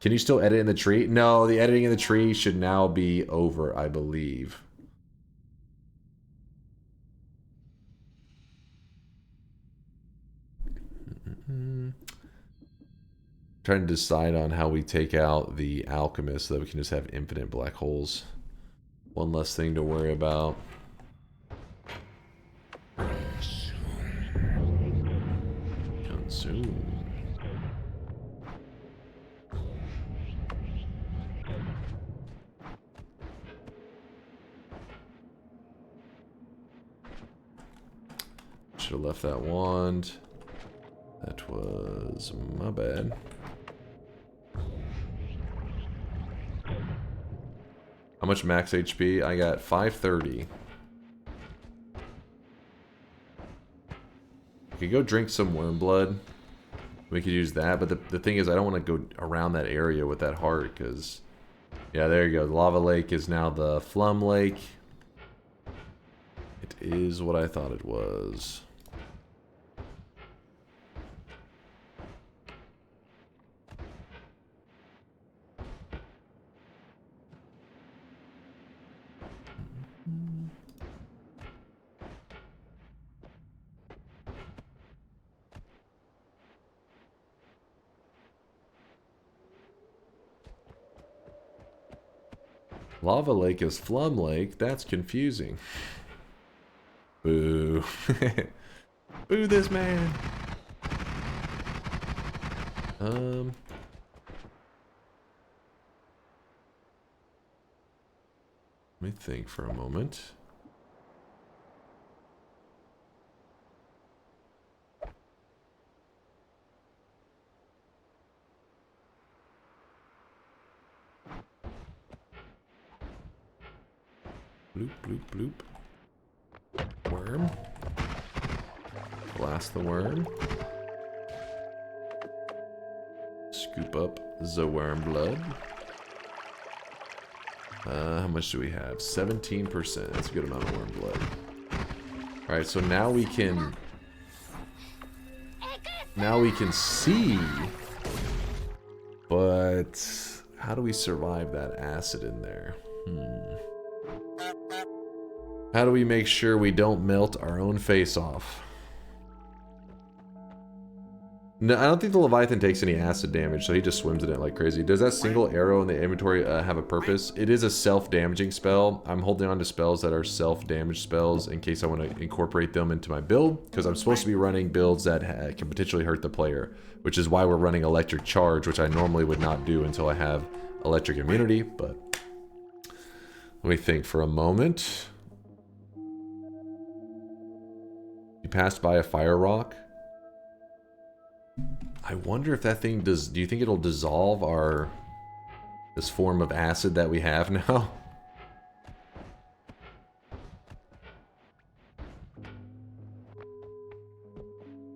Can you still edit in the tree? No, the editing in the tree should now be over, I believe. Trying to decide on how we take out the alchemist so that we can just have infinite black holes. One less thing to worry about. Consume. Should have left that wand. That was my bad. How much max HP? I got 530. We could go drink some worm blood. We could use that, but the thing is I don't want to go around that area with that heart, because... Yeah, there you go. The lava lake is now the Flum Lake. It is what I thought it was. Lava Lake is Flum Lake? That's confusing. Boo. Boo this man. Let me think for a moment. Bloop, bloop, bloop. Worm. Blast the worm. Scoop up the worm blood. How much do we have? 17%. That's a good amount of worm blood. Alright, so now we can... Now we can see. But... How do we survive that acid in there? How do we make sure we don't melt our own face off? No, I don't think the Leviathan takes any acid damage, so he just swims in it like crazy. Does that single arrow in the inventory have a purpose? It is a self-damaging spell. I'm holding on to spells that are self-damage spells in case I want to incorporate them into my build, because I'm supposed to be running builds that can potentially hurt the player, which is why we're running Electric Charge, which I normally would not do until I have Electric Immunity, but... Let me think for a moment. You passed by a fire rock. I wonder if that thing does... Do you think it'll dissolve our... this form of acid that we have now?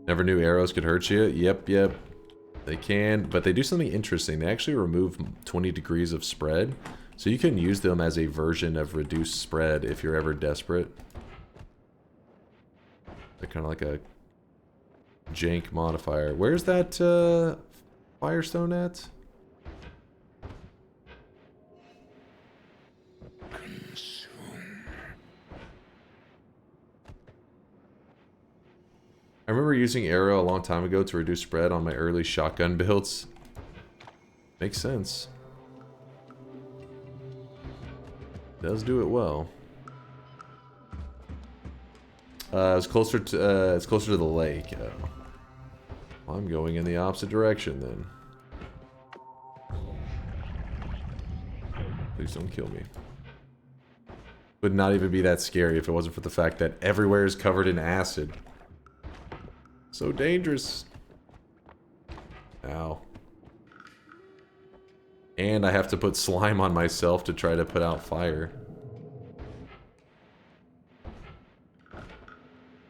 Never knew arrows could hurt you? Yep. They can, but they do something interesting. They actually remove 20 degrees of spread. So you can use them as a version of reduced spread if you're ever desperate. They're kind of like a jank modifier. Where's that Firestone at? I remember using arrow a long time ago to reduce spread on my early shotgun builds. Makes sense. Does do it well. It's closer to the lake. Well, I'm going in the opposite direction then. Please don't kill me. Would not even be that scary if it wasn't for the fact that everywhere is covered in acid. So dangerous. Ow. And I have to put slime on myself to try to put out fire.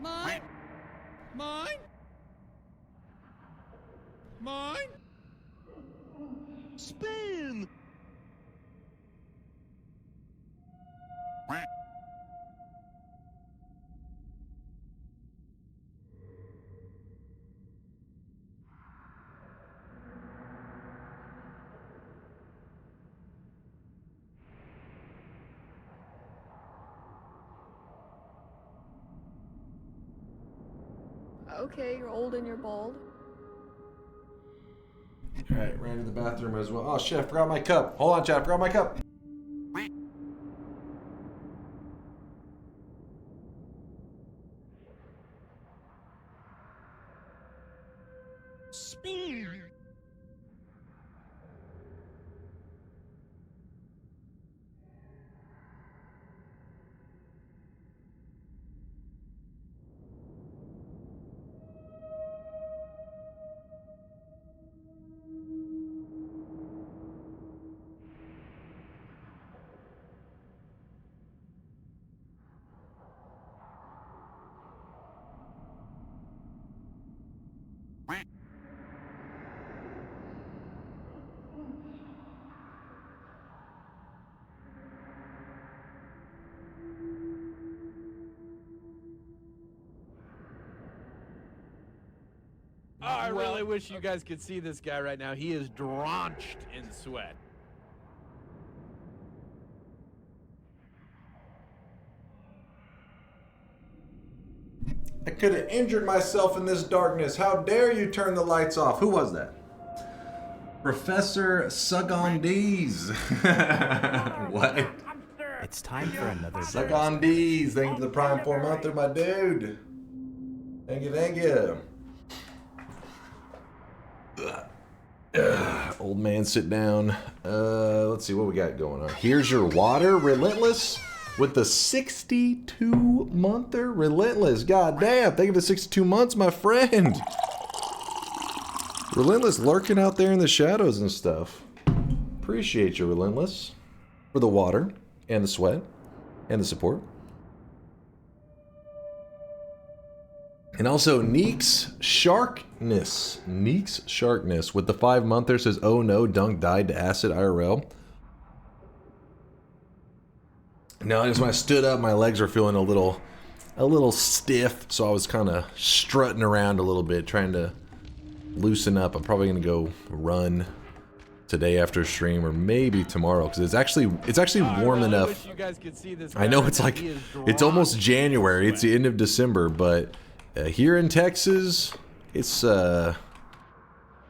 Mine? Mine? Mine? Spin! Okay, you're old and you're bald. Alright, ran to the bathroom as well. Oh shit, I forgot my cup. Hold on, chat, I forgot my cup. Spin! Oh, I really wish you guys could see this guy right now. He is drenched in sweat. I could have injured myself in this darkness. How dare you turn the lights off? Who was that? Professor Sugondees. What? It's time for another Sugondees. Thank you for the Prime 4-monther, my dude. Thank you, thank you. Old man, sit down. Let's see what we got going on. Here's your water, Relentless, with the 62-monther, Relentless. God damn, thank you for 62 months, my friend. Relentless lurking out there in the shadows and stuff. Appreciate you, Relentless, for the water and the sweat and the support. And also, Neek's Sharkness. Neek's Sharkness with the 5-monther says, oh no, Dunk died to acid IRL. No, just when I stood up, my legs were feeling a little stiff, so I was kind of strutting around a little bit, trying to loosen up. I'm probably gonna go run today after stream, or maybe tomorrow, because it's actually warm enough. Wish you guys could see this I know it's like it's almost January. It's the end of December, but here in Texas, it's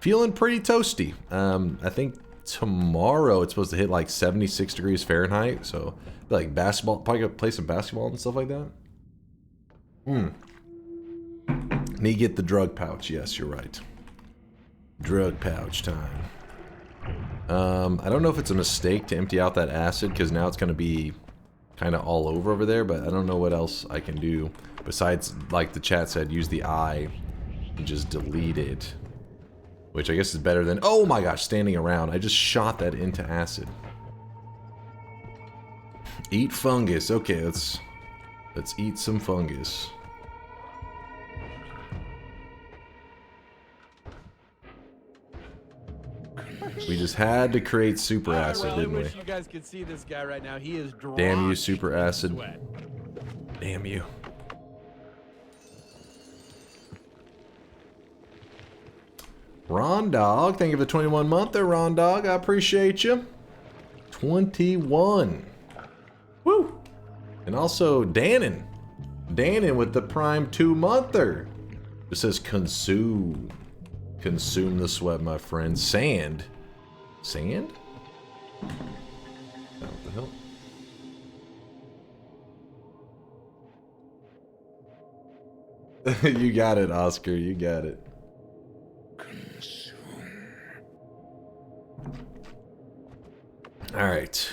feeling pretty toasty. I think tomorrow it's supposed to hit like 76 degrees Fahrenheit, so like basketball, probably gonna play some basketball and stuff like that. Need to get the drug pouch. Yes, you're right. Drug pouch time. I don't know if it's a mistake to empty out that acid, because now it's gonna be kind of all over there, but I don't know what else I can do besides, like the chat said, use the eye and just delete it, which I guess is better than, oh my gosh, standing around. I just shot that into acid. Eat fungus. Okay, let's eat some fungus. We just had to create super acid, I really didn't we? wish you guys could see this guy right now. He is drenched. Damn you, super in acid. sweat. Damn you. Ron Dog, thank you for the 21-monther, Ron Dog. I appreciate you. 21. Woo! And also Dannon. Dannon with the Prime 2-monther. It says consume. Consume the sweat, my friend. Sand. Sand? What the hell? You got it, Oscar. You got it. All right.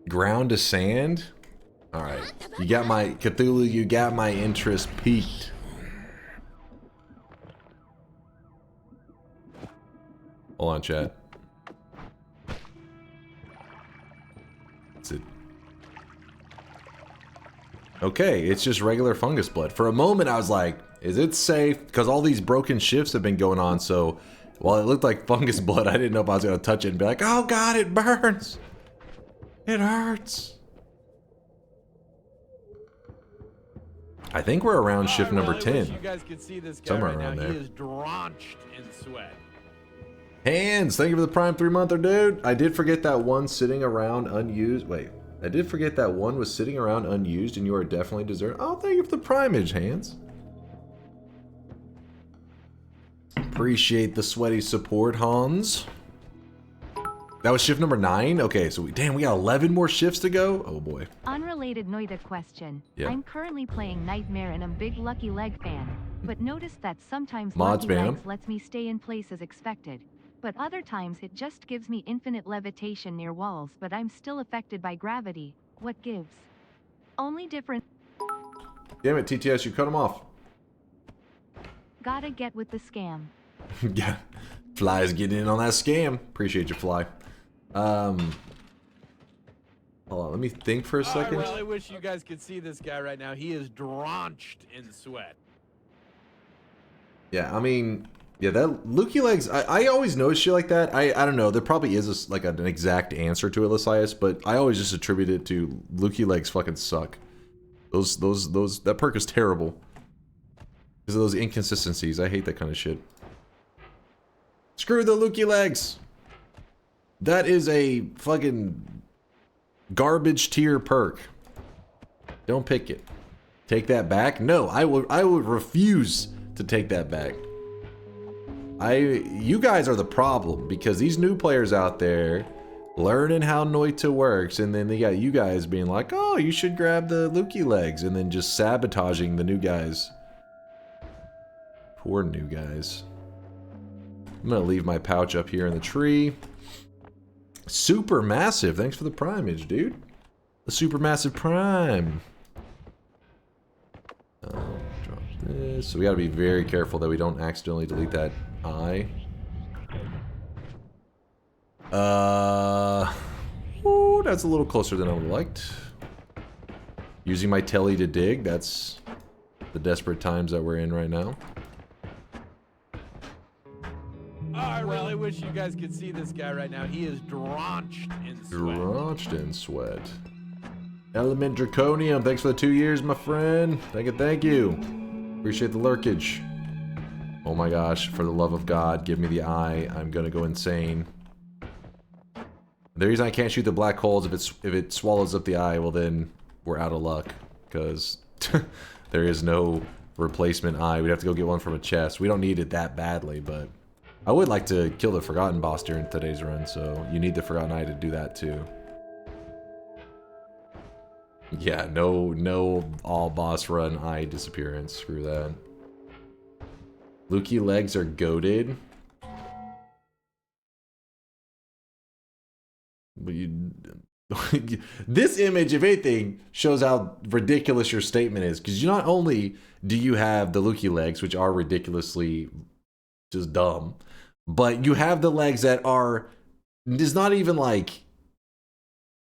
Ground to sand. All right. You got my Cthulhu. You got my interest peaked. Hold on, chat. Okay, it's just regular fungus blood. For a moment, I was like, is it safe? Because all these broken shifts have been going on, so while it looked like fungus blood, I didn't know if I was going to touch it and be like, oh god, it burns! It hurts! I think we're around shift number 10. You guys could see this guy Somewhere right around now. there. He is drenched in sweat. Hands, thank you for the Prime 3-monther, dude. I did forget that one sitting around unused. Wait, I did forget that one was sitting around unused, and you are definitely deserving. Oh, thank you for the Primage, Hands. Appreciate the sweaty support, Hans. That was shift number 9? Okay, so we got 11 more shifts to go? Oh boy. Unrelated Noita question. Yeah. I'm currently playing Nightmare and I'm a big Lucky Leg fan, but noticed that sometimes Mods Lucky ban. Legs lets me stay in place as expected, but other times it just gives me infinite levitation near walls, but I'm still affected by gravity. What gives? Only different. Damn it, TTS, you cut him off. Gotta get with the scam. Yeah, Fly's getting in on that scam. Appreciate you, Fly. Hold on, let me think for a second. I really wish you guys could see this guy right now. He is drenched in sweat. Yeah, I mean, yeah, that Lukey Legs, I always notice shit like that. I don't know, there probably is like an exact answer to it, Lysias, but I always just attribute it to Lukey Legs fucking suck. That perk is terrible. Because of those inconsistencies. I hate that kind of shit. Screw the Lukey Legs! That is a fucking garbage tier perk. Don't pick it. Take that back? No, I would refuse to take that back. You guys are the problem, because these new players out there learning how Noita works, and then they got you guys being like, oh, you should grab the Lukey Legs, and then just sabotaging the new guys. Poor new guys. I'm gonna leave my pouch up here in the tree. Super massive. Thanks for the primage, dude. The super massive prime. Drop this. So we gotta be very careful that we don't accidentally delete that eye. Ooh, that's a little closer than I would have liked. Using my telly to dig. That's the desperate times that we're in right now. Oh, I really wish you guys could see this guy right now. He is drenched in sweat. Drenched in sweat. Element Draconium, thanks for the 2 years, my friend. Thank you. Appreciate the lurkage. Oh my gosh, for the love of God, give me the eye. I'm gonna go insane. The reason I can't shoot the black holes, if it swallows up the eye, well then we're out of luck. Because there is no replacement eye. We'd have to go get one from a chest. We don't need it that badly, but I would like to kill the Forgotten boss during today's run, so you need the Forgotten Eye to do that too. Yeah, no all boss run eye disappearance. Screw that. Lukey Legs are goated. This image, if anything, shows how ridiculous your statement is, because you not only do you have the Lukey Legs, which are ridiculously just dumb, but you have the legs that are, it's not even like,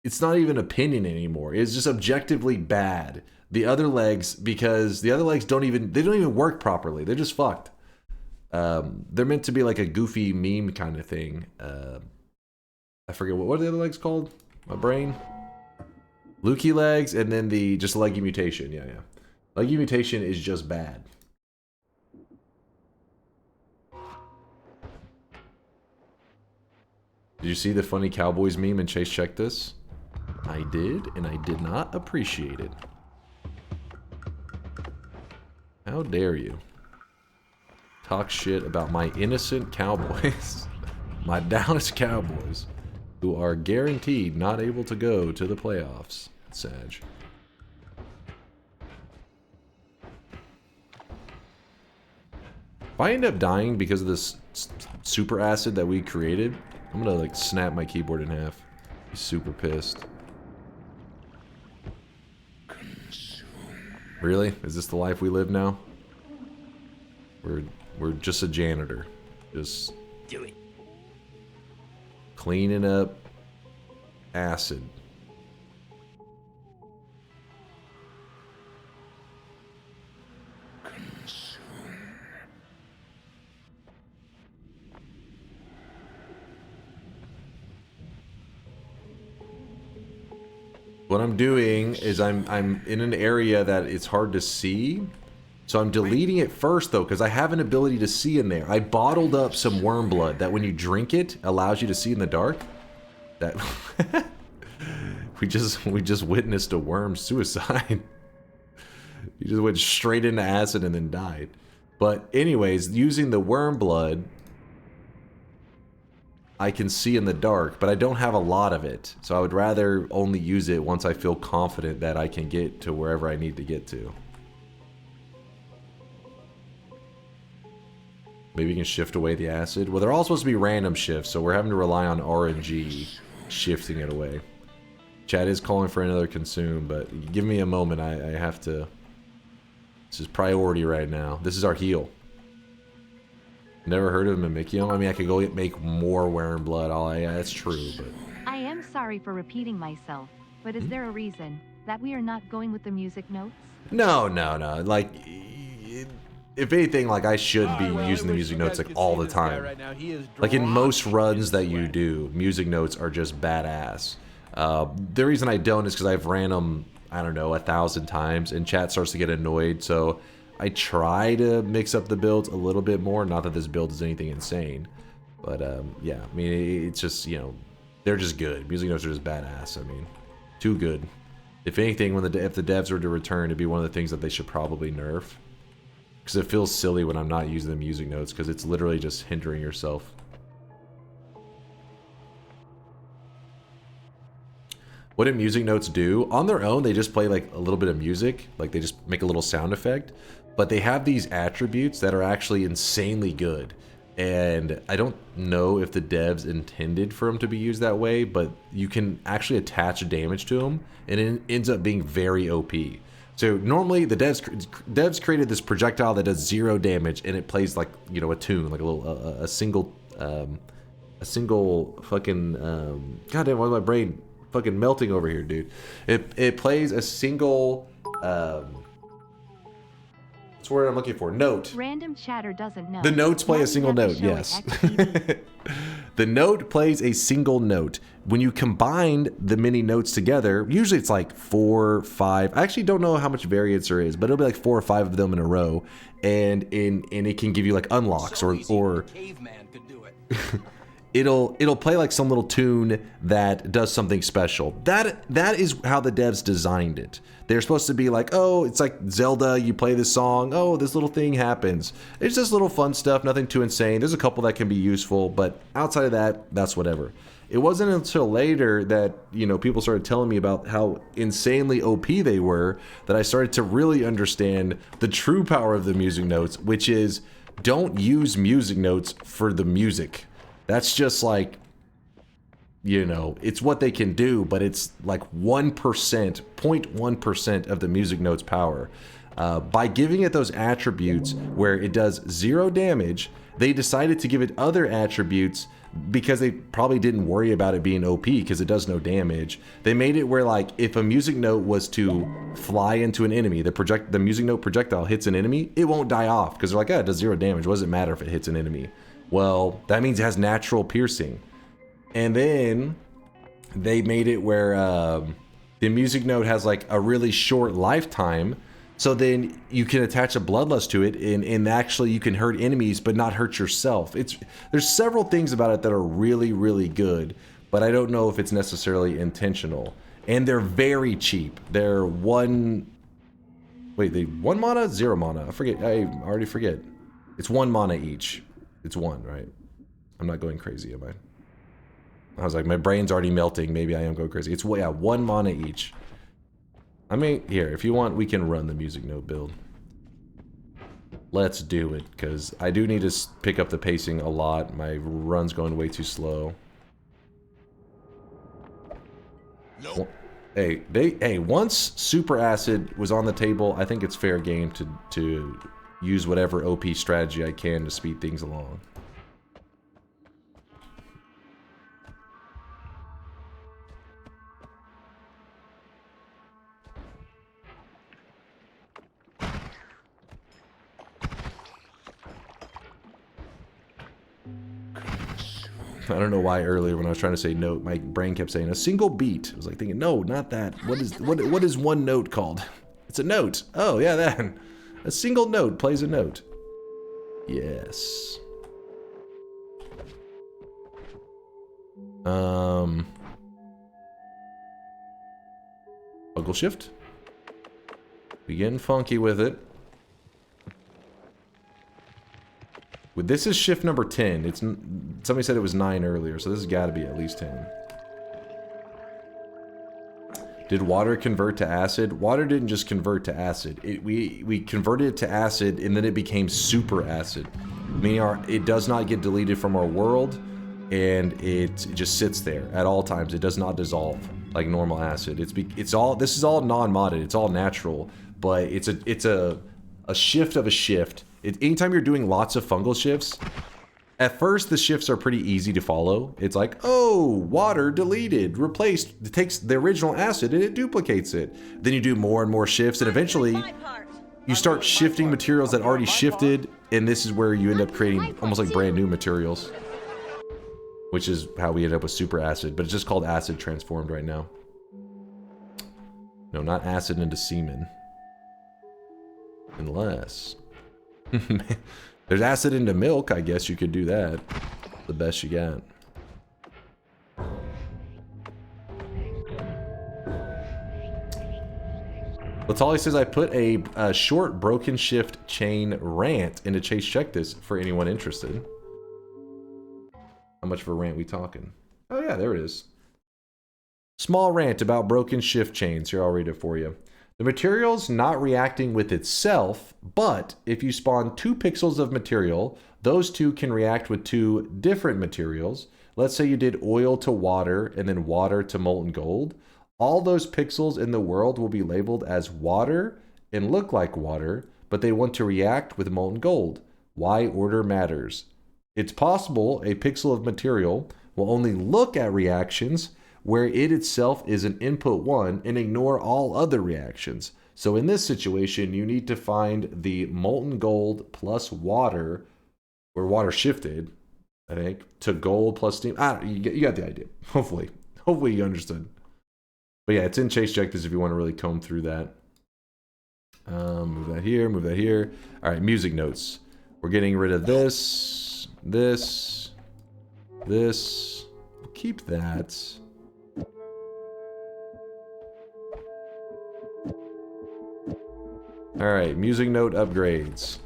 it's not even opinion anymore. It's just objectively bad. The other legs, because the other legs don't even work properly. They're just fucked. They're meant to be like a goofy meme kind of thing. I forget what are the other legs called? My brain. Lukey Legs, and then just Leggy Mutation. Yeah. Leggy Mutation is just bad. Did you see the funny Cowboys meme and Chase checked this? I did, and I did not appreciate it. How dare you talk shit about my innocent Cowboys, my Dallas Cowboys, who are guaranteed not able to go to the playoffs. Sag. If I end up dying because of this super acid that we created, I'm gonna like snap my keyboard in half. Be super pissed. Really? Is this the life we live now? We're just a janitor. Just do it. Cleaning up acid. What I'm doing is I'm in an area that it's hard to see. So I'm deleting it first though, because I have an ability to see in there. I bottled up some worm blood that when you drink it allows you to see in the dark. That we just witnessed a worm suicide. He just went straight into acid and then died. But anyways, using the worm blood, I can see in the dark, but I don't have a lot of it. So I would rather only use it once I feel confident that I can get to wherever I need to get to. Maybe you can shift away the acid. Well, they're all supposed to be random shifts, so we're having to rely on RNG shifting it away. Chad is calling for another consume, but give me a moment. I have to... This is priority right now. This is our heal. Never heard of Mimikyo? I mean, I could go make more worm blood. Yeah, that's true, but... I am sorry for repeating myself, but is there a reason that we are not going with the music notes? No. Like... If anything, like, I should be using the music notes like all the time. Like in most runs that you do, music notes are just badass. The reason I don't is because I've ran them, I don't know, 1,000 times, and chat starts to get annoyed. So I try to mix up the builds a little bit more. Not that this build is anything insane, but yeah. I mean, it's just, you know, they're just good. Music notes are just badass. I mean, too good. If anything, if the devs were to return, it'd be one of the things that they should probably nerf. Because it feels silly when I'm not using the music notes, because it's literally just hindering yourself. What do music notes do? On their own, they just play like a little bit of music, like they just make a little sound effect, but they have these attributes that are actually insanely good. And I don't know if the devs intended for them to be used that way, but you can actually attach damage to them, and it ends up being very OP. So normally the devs created this projectile that does 0 damage, and it plays like, you know, a tune, like a little a single fucking goddamn, why is my brain fucking melting over here, dude? It plays a single what's the word I'm looking for? Note. Random chatter doesn't know. The notes play a single note, yes. The note plays a single note. When you combine the mini notes together, usually it's like 4, 5. I actually don't know how much variance there is, but it'll be like 4 or 5 of them in a row, and it can give you like unlocks or Caveman could do it. it'll play like some little tune that does something special. That is how the devs designed it. They're supposed to be like, oh, it's like Zelda, you play this song, oh, this little thing happens. It's just little fun stuff, nothing too insane. There's a couple that can be useful, but outside of that, that's whatever. It wasn't until later that, you know, people started telling me about how insanely OP they were that I started to really understand the true power of the music notes, which is don't use music notes for the music. That's just like, you know, it's what they can do, but it's like 1%, 0.1% of the music note's power. By giving it those attributes where it does 0 damage, they decided to give it other attributes because they probably didn't worry about it being OP because it does no damage. They made it where, like, if a music note was to fly into an enemy, the music note projectile hits an enemy, it won't die off because they're like, it does 0 damage. What does it matter if it hits an enemy? Well, that means it has natural piercing. And then they made it where the music note has like a really short lifetime. So then you can attach a bloodlust to it, and actually you can hurt enemies but not hurt yourself. There's several things about it that are really, really good, but I don't know if it's necessarily intentional. And they're very cheap. They're 1 mana? 0 mana. I already forget. It's 1 mana each. It's 1, right? I'm not going crazy, am I? I was like, my brain's already melting. Maybe I am going crazy. It's, yeah, 1 mana each. I mean, here, if you want, we can run the music note build. Let's do it, because I do need to pick up the pacing a lot. My run's going way too slow. Nope. Hey, once Super Acid was on the table, I think it's fair game to use whatever OP strategy I can to speed things along. I don't know why earlier when I was trying to say note, my brain kept saying a single beat. I was like thinking, no, not that. What is one note called? It's a note. Oh yeah, that. A single note plays a note. Yes. Fungal shift. We getting funky with it. This is shift number 10. It's somebody said it was 9 earlier, so this has got to be at least 10. Did water convert to acid? Water didn't just convert to acid. We converted it to acid, and then it became super acid. Meaning it does not get deleted from our world, and it just sits there at all times. It does not dissolve like normal acid. This is all non-modded. It's all natural, but it's a shift of a shift. Anytime you're doing lots of fungal shifts, at first the shifts are pretty easy to follow. It's like, oh, water deleted, replaced. It takes the original acid and it duplicates it. Then you do more and more shifts, and eventually you start shifting materials that already shifted, and this is where you end up creating almost like brand new materials. Which is how we end up with super acid, but it's just called acid transformed right now. No, not acid into semen. Unless... There's acid into milk, I guess you could do that. The best you got. Latali says, I put a short broken shift chain rant into Chase Check This for anyone interested. How much of a rant we talking? Oh yeah, there it is. Small rant about broken shift chains. Here, I'll read it for you. The material's not reacting with itself, but if you spawn 2 pixels of material, those 2 can react with 2 different materials. Let's say you did oil to water and then water to molten gold. All those pixels in the world will be labeled as water and look like water, but they want to react with molten gold. Why order matters. It's possible a pixel of material will only look at reactions where it itself is an input 1 and ignore all other reactions. So in this situation, you need to find the molten gold plus water, or water shifted, I think, to gold plus steam. You got the idea. Hopefully you understood. But yeah, it's in Chase Check This if you want to really comb through that. Move that here, move that here. All right, music notes. We're getting rid of this. We'll keep that. Alright, music note upgrades.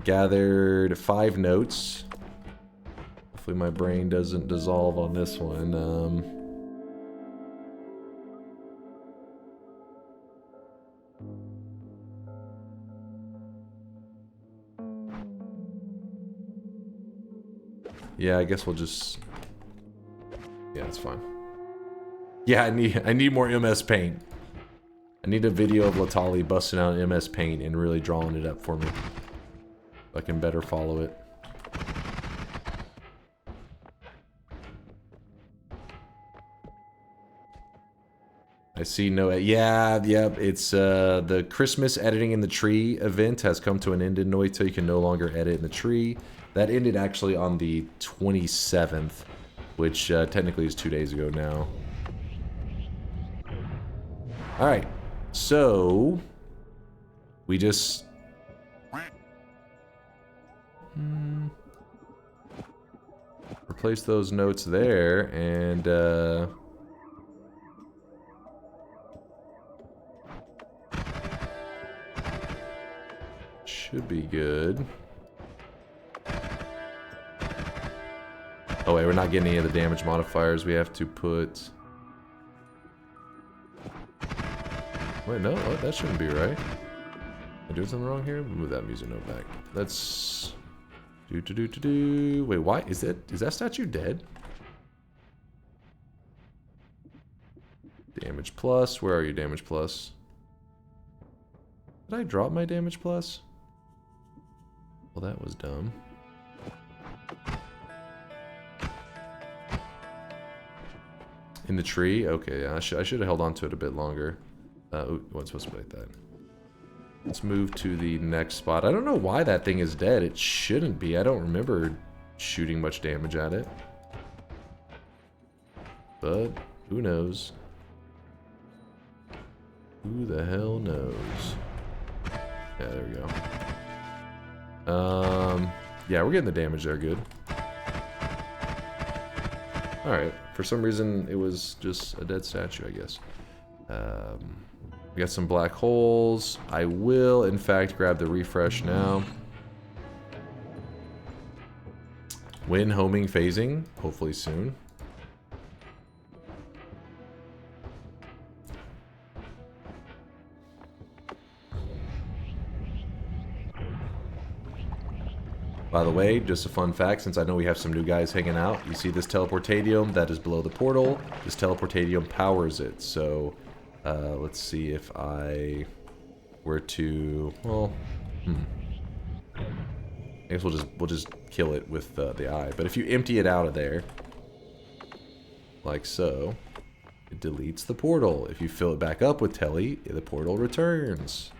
Gathered 5 notes. Hopefully my brain doesn't dissolve on this one. Yeah, I guess we'll just... Yeah, it's fine. Yeah, I need more MS Paint. I need a video of Latali busting out MS Paint and really drawing it up for me. So I can better follow it. I see no... Yeah, it's the Christmas editing in the tree event has come to an end in Noita. You can no longer edit in the tree. That ended actually on the 27th, which technically is 2 days ago now. Alright, so... We just... Replace those notes there, and... Should be good. Oh wait, we're not getting any of the damage modifiers. We have to put... Wait, no, oh, that shouldn't be right. Am I doing something wrong here? Move that music note back. Let's... Wait, why? Is that statue dead? Damage plus. Where are you, damage plus? Did I drop my damage plus? Well, that was dumb. In the tree? Okay, yeah, I should have held on to it a bit longer. Wasn't supposed to be like that. Let's move to the next spot. I don't know why that thing is dead. It shouldn't be. I don't remember shooting much damage at it. But who knows? Who the hell knows? Yeah, there we go. Yeah, we're getting the damage there good. Alright, for some reason it was just a dead statue, I guess. We got some black holes. I will, in fact, grab the refresh now. When homing phasing, hopefully soon. By the way, just a fun fact, since I know we have some new guys hanging out, you see this teleportadium that is below the portal. This teleportadium powers it. So, let's see if I were to, well, I guess we'll just kill it with the eye. But if you empty it out of there, like so, it deletes the portal. If you fill it back up with telly, the portal returns.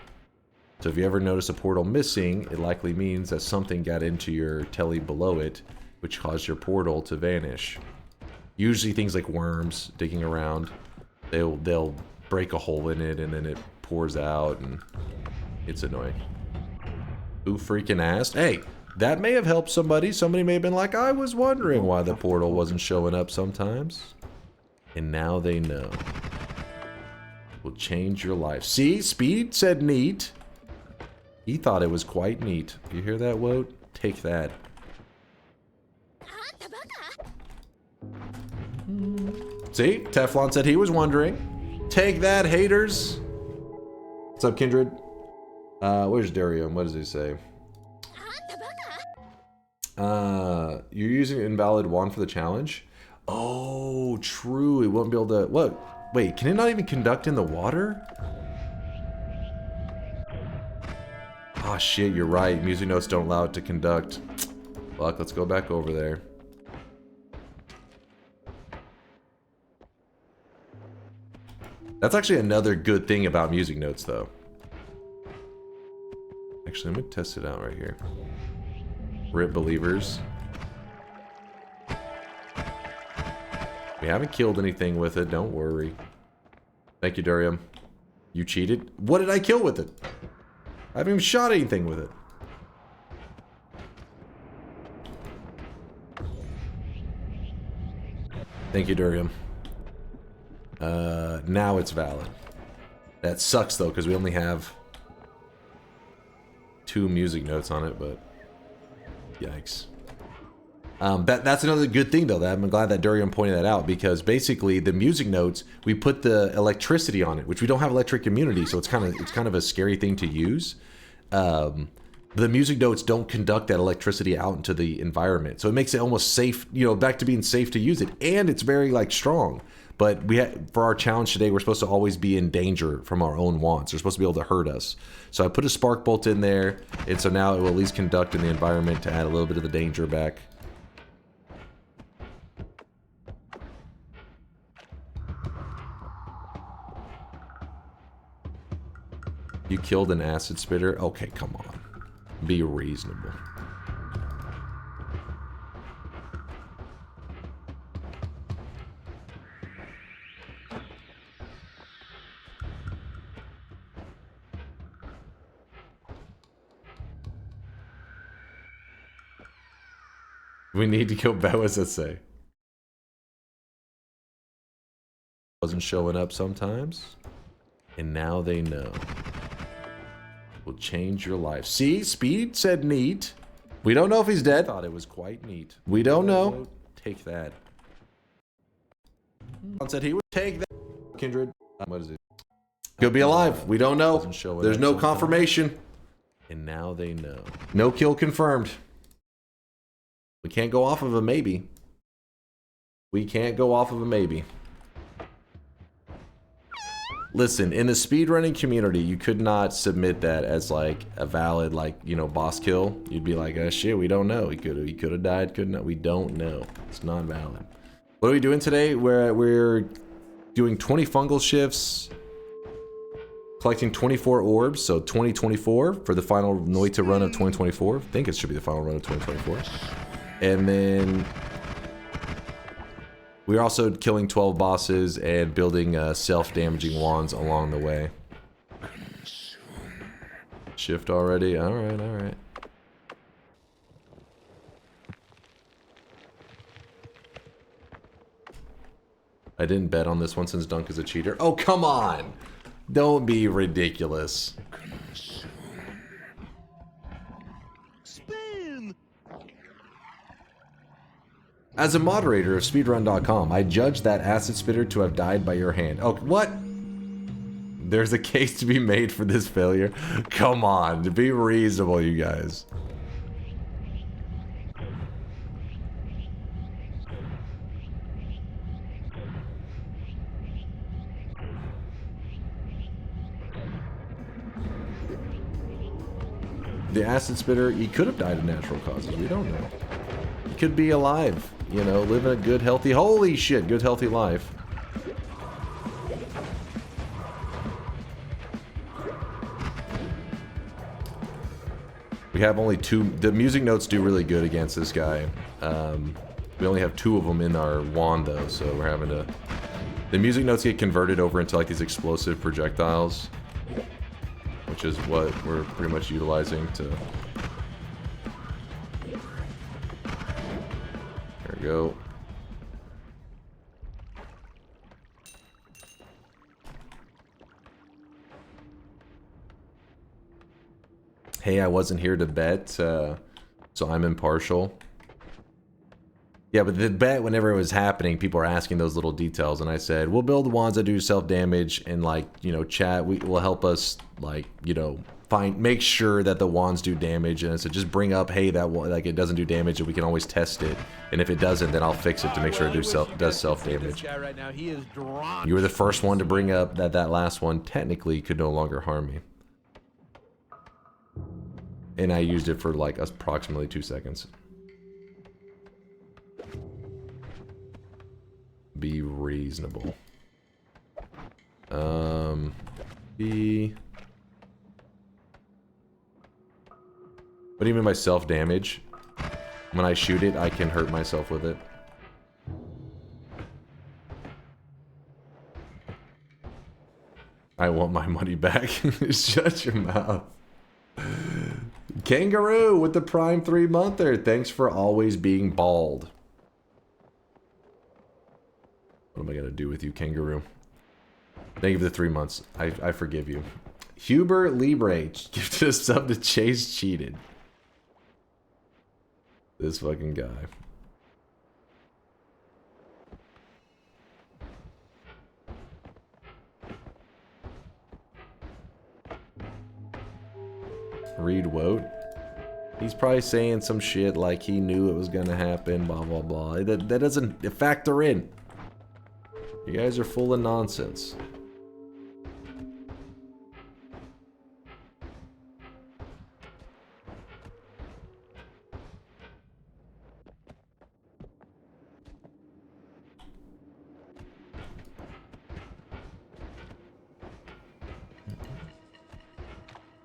So if you ever notice a portal missing, it likely means that something got into your telly below it, which caused your portal to vanish. Usually things like worms digging around, they'll break a hole in it and then it pours out and it's annoying. Who freaking asked? Hey, that may have helped somebody. Somebody may have been like, I was wondering why the portal wasn't showing up sometimes. And now they know. Will change your life. See, Speed said neat. He thought it was quite neat. You hear that, Woat? Take that. See? Teflon said he was wondering. Take that, haters. What's up, Kindred? Where's Darium? What does he say? You're using invalid wand for the challenge? Oh, true. It won't be able to... What? Wait, can it not even conduct in the water? Oh shit, you're right. Music notes don't allow it to conduct. Fuck, let's go back over there. That's actually another good thing about music notes, though. Actually, let me test it out right here. Rip believers. We haven't killed anything with it, don't worry. Thank you, Durium. You cheated? What did I kill with it? I haven't even shot anything with it. Thank you, Durium. Now it's valid. That sucks, though, because we only have 2 music notes on it, but... Yikes. That's another good thing, though. That I'm glad that Durium pointed that out, because basically the music notes, we put the electricity on it, which we don't have electric immunity, so it's kind of a scary thing to use. The music notes don't conduct that electricity out into the environment, so it makes it almost safe, you know, back to being safe to use it, and it's very like strong. But for our challenge today, we're supposed to always be in danger from our own wands. They're supposed to be able to hurt us. So I put a spark bolt in there, and so now it will at least conduct in the environment to add a little bit of the danger back. You killed an acid spitter? Okay, come on. Be reasonable. We need to kill Boas, let's say. Wasn't showing up sometimes. And now they know. Will change your life. See, Speed said neat. We don't know if he's dead. Thought it was quite neat. We don't know. Take that. Said he would take that. Kindred. What is it? Could be alive. We don't know. There's no confirmation. And now they know. No kill confirmed. We can't go off of a maybe. We can't go off of a maybe. Listen, in the speedrunning community, you could not submit that as like a valid, like, you know, boss kill. You'd be like, oh shit, we don't know. He could have died, could not. We don't know. It's not valid. What are we doing today? We're doing 20 fungal shifts, collecting 24 orbs, so 2024 for the final Noita run of 2024. I think it should be the final run of 2024. And then We're also killing 12 bosses and building self-damaging wands along the way. Shift already? Alright, alright. I didn't bet on this one since Dunk is a cheater. Oh, come on! Don't be ridiculous. As a moderator of speedrun.com, I judge that acid spitter to have died by your hand. Oh, what? There's a case to be made for this failure. Come on, to be reasonable, you guys. The acid spitter, he could have died of natural causes. We don't know. He could be alive, you know, living a good, healthy, holy shit, good, healthy life. We have only 2. The music notes do really good against this guy. We only have 2 of them in our wand, though, so we're having to... The music notes get converted over into, like, these explosive projectiles, which is what we're pretty much utilizing to... There we go. Hey, I wasn't here to bet, so I'm impartial. Yeah, but the bet, whenever it was happening, people are asking those little details, and I said, we'll build wands that do self-damage, and, like, you know, chat will help us, like, you know, make sure that the wands do damage, and I said, just bring up, hey, that one, like, it doesn't do damage, and we can always test it, and if it doesn't, then I'll fix it to make sure it does self-damage. You were the first one to bring up that that last one technically could no longer harm me. And I used it for, like, approximately 2 seconds. Be reasonable. Be... What do you mean by self-damage? When I shoot it, I can hurt myself with it. I want my money back. Shut your mouth. Kangaroo with the Prime 3-monther. Thanks for always being bald. What am I gonna do with you, Kangaroo? Thank you for the 3 months. I forgive you. Huber Libre gifted a sub to Chase Cheated. This fucking guy. Read Wote. He's probably saying some shit like he knew it was gonna happen, blah blah blah. That doesn't factor in. You guys are full of nonsense.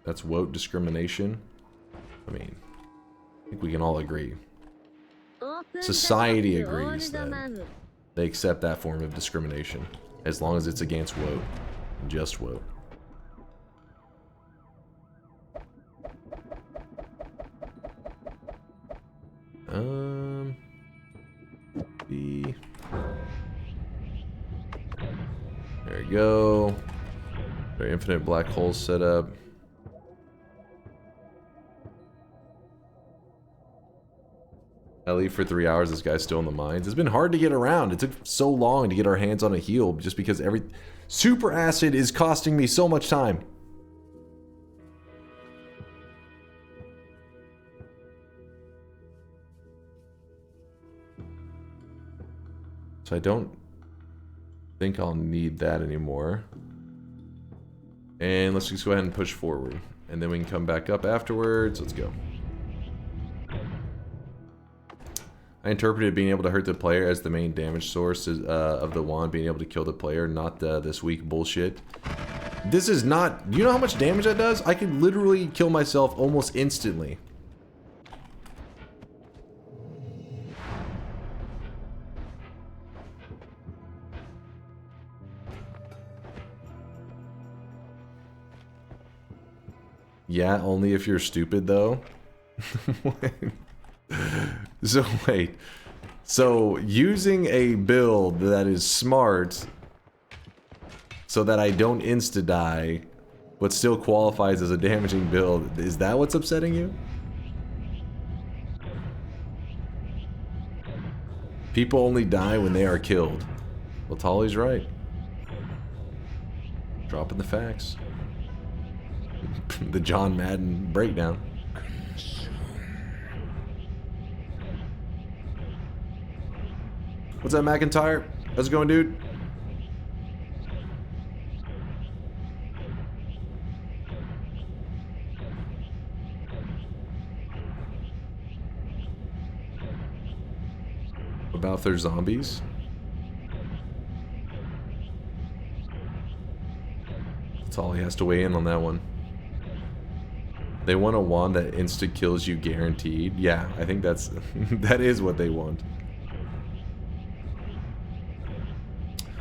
That's woke discrimination. I mean, I think we can all agree. Society agrees that they accept that form of discrimination as long as it's against woke, just woke. There you go. Our infinite black hole setup. I leave for 3 hours, this guy's still in the mines. It's been hard to get around. It took so long to get our hands on a heal just because super acid is costing me so much time. So I don't think I'll need that anymore. And let's just go ahead and push forward. And then we can come back up afterwards. Let's go. I interpreted being able to hurt the player as the main damage source of the wand, being able to kill the player, not this weak bullshit. This is not... You know how much damage that does? I could literally kill myself almost instantly. Yeah, only if you're stupid though. So wait. So using a build that is smart so that I don't insta-die but still qualifies as a damaging build, is that what's upsetting you? People only die when they are killed. Well, Tolly's right. Dropping the facts. The John Madden breakdown. What's up, McIntyre? How's it going, dude? About if they're zombies? That's all he has to weigh in on that one. They want a wand that insta kills you guaranteed. Yeah, I think that's that is what they want.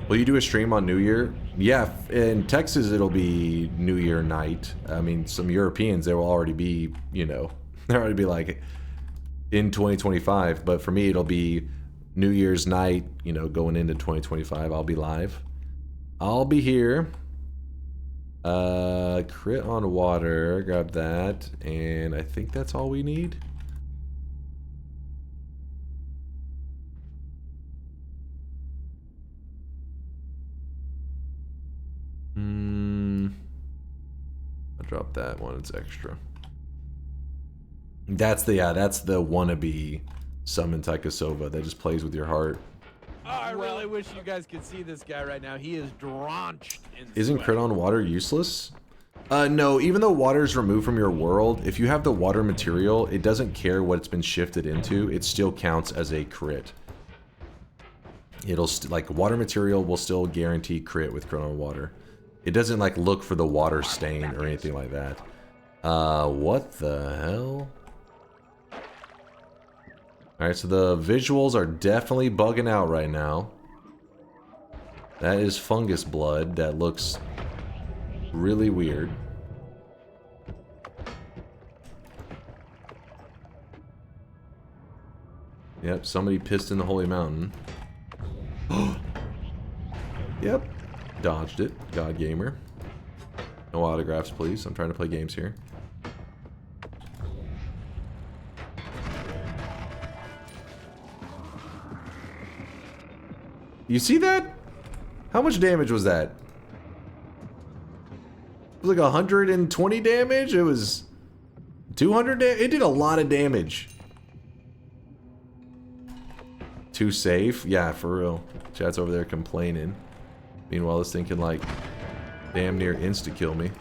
Will you do a stream on New Year? Yeah, in Texas it'll be New Year night. I mean, some Europeans, they will already be, you know, they'll already be like in 2025. But for me, it'll be New Year's night, you know, going into 2025. I'll be live. I'll be here. Crit on water, grab that, and I think that's all we need. I'll drop that one, it's extra. That's the, yeah, that's the wannabe summon Taikasova that just plays with your heart. Oh, I really wish you guys could see this guy right now. He is drenched in Isn't sweat. crit on water useless? No, even though water is removed from your world, if you have the water material, it doesn't care what it's been shifted into. It still counts as a crit. It'll, like, water material will still guarantee crit with crit on water. It doesn't, like, look for the water stain or anything like that. What the hell? Alright, so the visuals are definitely bugging out right now. That is fungus blood that looks really weird. Yep, somebody pissed in the holy mountain. Yep, dodged it. God Gamer. No autographs, please. I'm trying to play games here. You see that? How much damage was that? It was like 120 damage? It was 200 damage? It did a lot of damage. Too safe? Yeah, for real. Chat's over there complaining. Meanwhile, this thing can, like, damn near insta-kill me.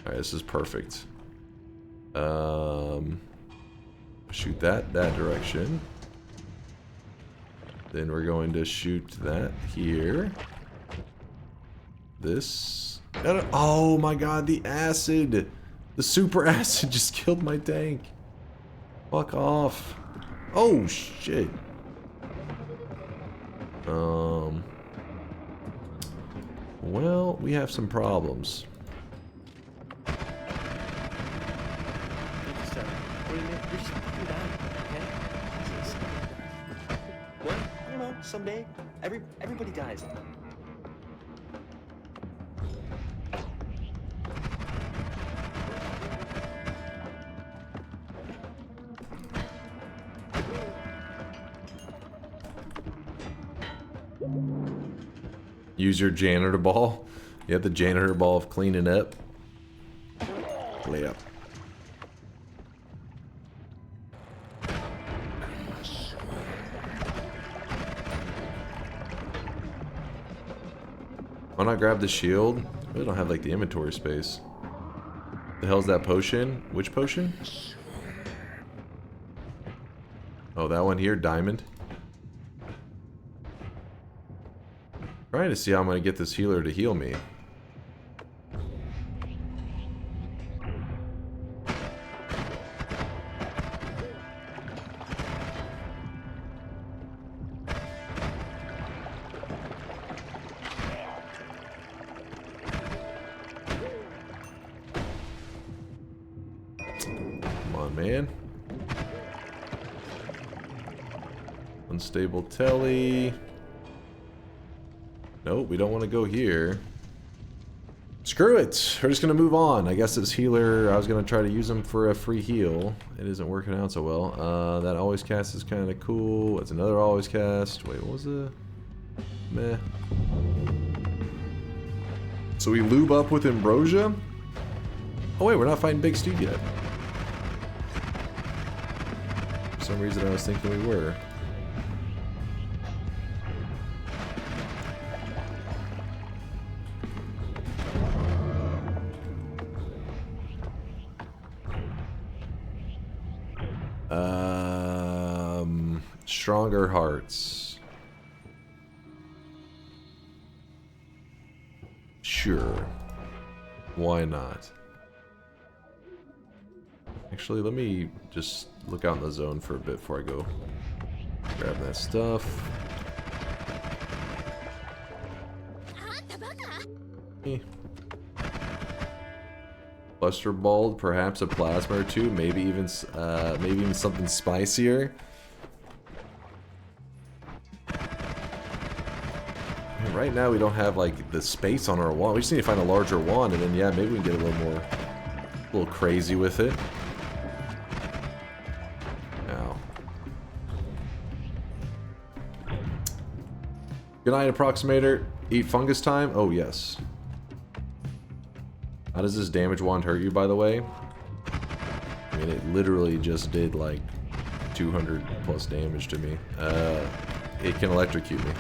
Alright, this is perfect. Shoot that direction. Then we're going to shoot that here. This. Oh my god, the acid! The super acid just killed my tank. Fuck off. Oh shit. Well, we have some problems. Well, you know, someday everybody dies. Use your janitor ball. You have the janitor ball of cleaning up. Lay up. Why not grab the shield? I really don't have like the inventory space. The hell's that potion? Which potion? Oh, that one here, diamond. Trying to see how I'm gonna get this healer to heal me. man. Unstable telly. Nope, we don't want to go here. Screw it! We're just gonna move on. I guess this healer, I was gonna try to use him for a free heal. It isn't working out so well. That always cast is kind of cool. It's another always cast. Wait, what was it? Meh. So we lube up with Ambrosia? Oh wait, we're not fighting Big Steve yet. For some reason I was thinking we were. Stronger hearts. Sure. Why not? Actually, let me just look out in the zone for a bit before I go grab that stuff. Buster Bald, perhaps a plasma or two, maybe even something spicier. Right now we don't have like the space on our wand. We just need to find a larger wand, and then yeah, maybe we can get a little crazy with it. Ow. Good night, Approximator. Eat fungus time? Oh yes. How does this damage wand hurt you, by the way? I mean, it literally just did like 200 plus damage to me. It can electrocute me.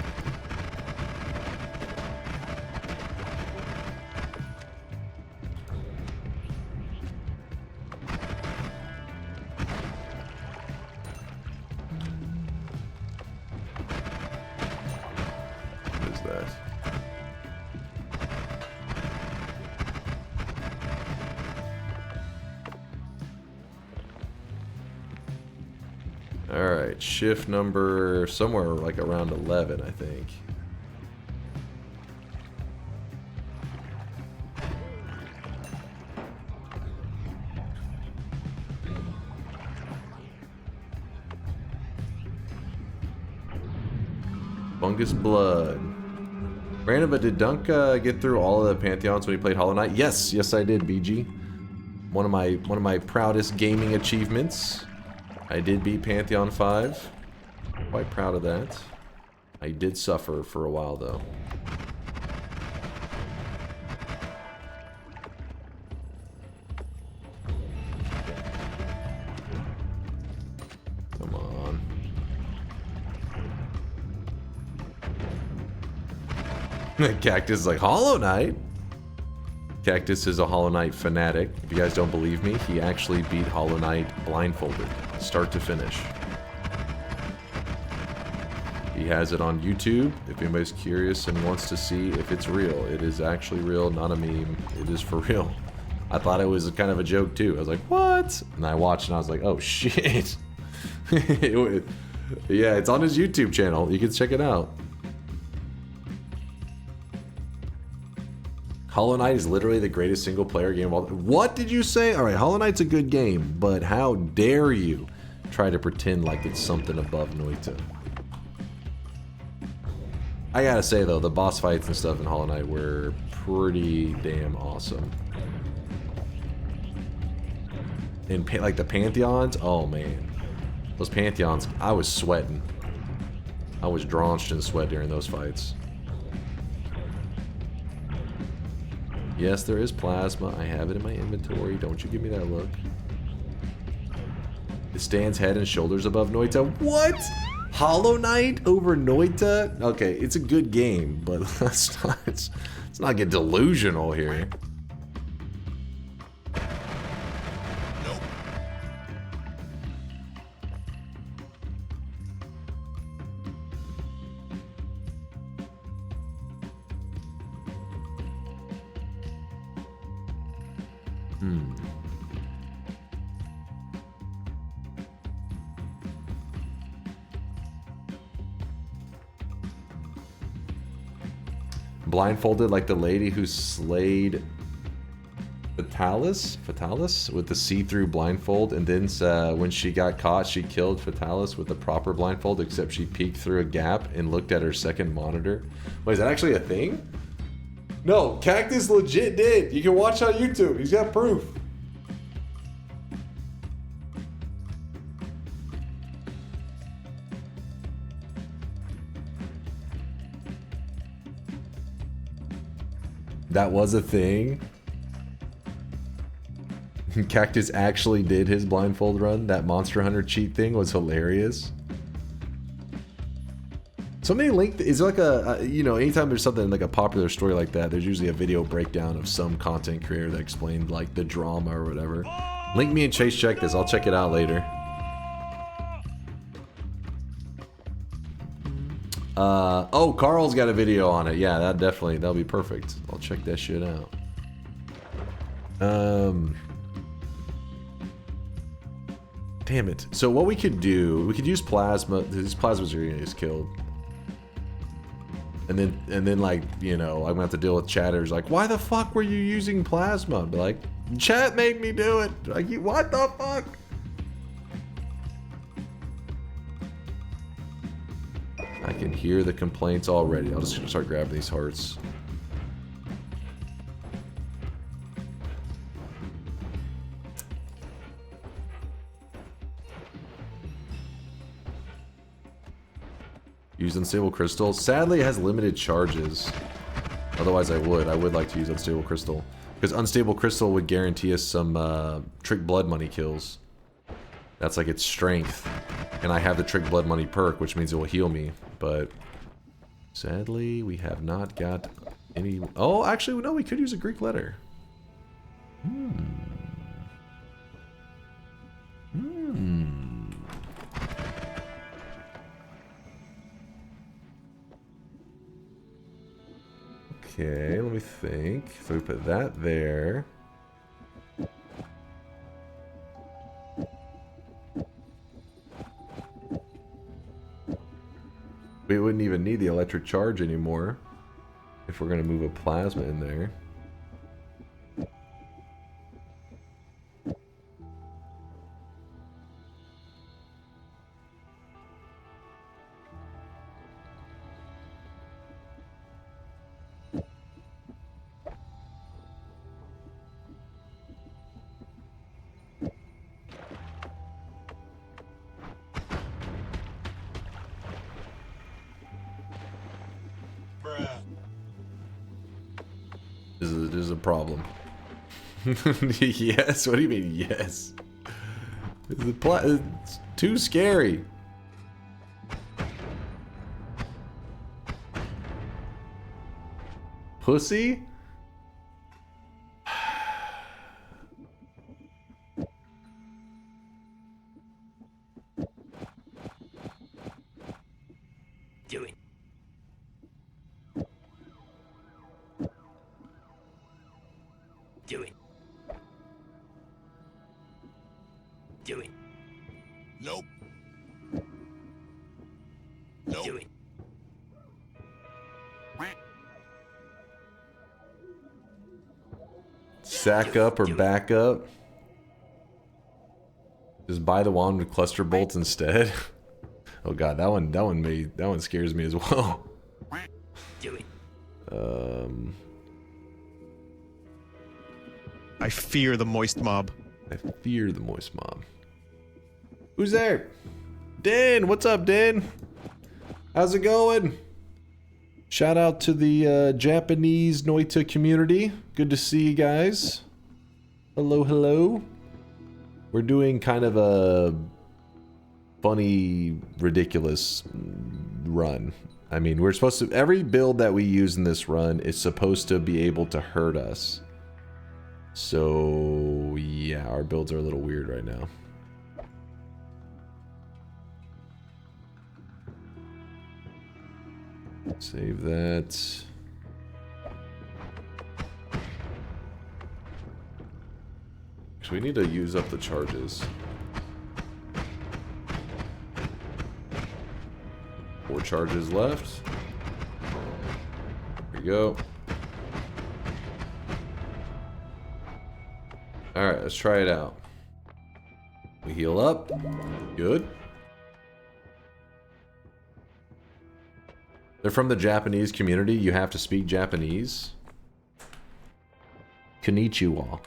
Alright, shift number somewhere like around 11, I think. Fungus blood. Brandon, but did Dunk get through all of the Pantheons when he played Hollow Knight? Yes, yes I did, BG. One of my proudest gaming achievements. I did beat Pantheon 5. Quite proud of that. I did suffer for a while though. Come on. Cactus is like, Hollow Knight? Cactus is a Hollow Knight fanatic. If you guys don't believe me, he actually beat Hollow Knight blindfolded, start to finish. He has it on YouTube. If anybody's curious and wants to see if it's real, it is actually real, not a meme. It is for real. I thought it was kind of a joke too. I was like, what? And I watched and I was like, oh shit. Yeah, it's on his YouTube channel. You can check it out. Hollow Knight is literally the greatest single player game of all. What did you say? Alright, Hollow Knight's a good game, but how dare you try to pretend like it's something above Noita. I gotta say though, the boss fights and stuff in Hollow Knight were pretty damn awesome. And like the Pantheons, oh man. Those Pantheons, I was sweating. I was drenched in sweat during those fights. Yes, there is plasma. I have it in my inventory. Don't you give me that look. It stands head and shoulders above Noita. What? Hollow Knight over Noita? Okay, it's a good game, but let's not get delusional here. Blindfolded like the lady who slayed Fatalis with the see-through blindfold, and then when she got caught, she killed Fatalis with the proper blindfold, except she peeked through a gap and looked at her second monitor. Wait, is that actually a thing? No, Cactus legit did. You can watch on YouTube. He's got proof. That was a thing. Cactus actually did his blindfold run. That Monster Hunter cheat thing was hilarious. Somebody linked, is like a, you know, anytime there's something like a popular story like that, there's usually a video breakdown of some content creator that explained like the drama or whatever. Link me and Chase check this. I'll check it out later. Oh, Carl's got a video on it. Yeah, that'll be perfect. I'll check that shit out. Damn it. So what we could do, we could use plasma. These plasmas are gonna get killed. And then like, you know, I'm gonna have to deal with chatters like, why the fuck were you using plasma? I'd be like, chat made me do it. Like, what the fuck? I can hear the complaints already. I'll just start grabbing these hearts. Use unstable crystal. Sadly, it has limited charges. Otherwise, I would like to use unstable crystal, because unstable crystal would guarantee us some trick blood money kills. That's like its strength, and I have the trick blood money perk, which means it will heal me. But sadly, we have not got any. Oh, actually, no. We could use a Greek letter. Okay, let me think. So we put that there. We wouldn't even need the electric charge anymore if we're going to move a plasma in there. This is a problem. Yes? What do you mean, yes? It's too scary. Pussy? Do it. Do it. Do it. Nope. Nope. Do it. Sack up or back up? Just buy the wand with cluster bolts instead. Oh god, that one scares me as well. Do it. I fear the moist mob. I fear the moist mob. Who's there? Dan, what's up, Dan? How's it going? Shout out to the Japanese Noita community. Good to see you guys. Hello, hello. We're doing kind of a funny, ridiculous run. I mean, we're supposed to... Every build that we use in this run is supposed to be able to hurt us. So, yeah, our builds are a little weird right now. Save that. So we need to use up the charges. 4 charges left. There we go. Alright, let's try it out. We heal up. Good. They're from the Japanese community. You have to speak Japanese. Konnichiwa.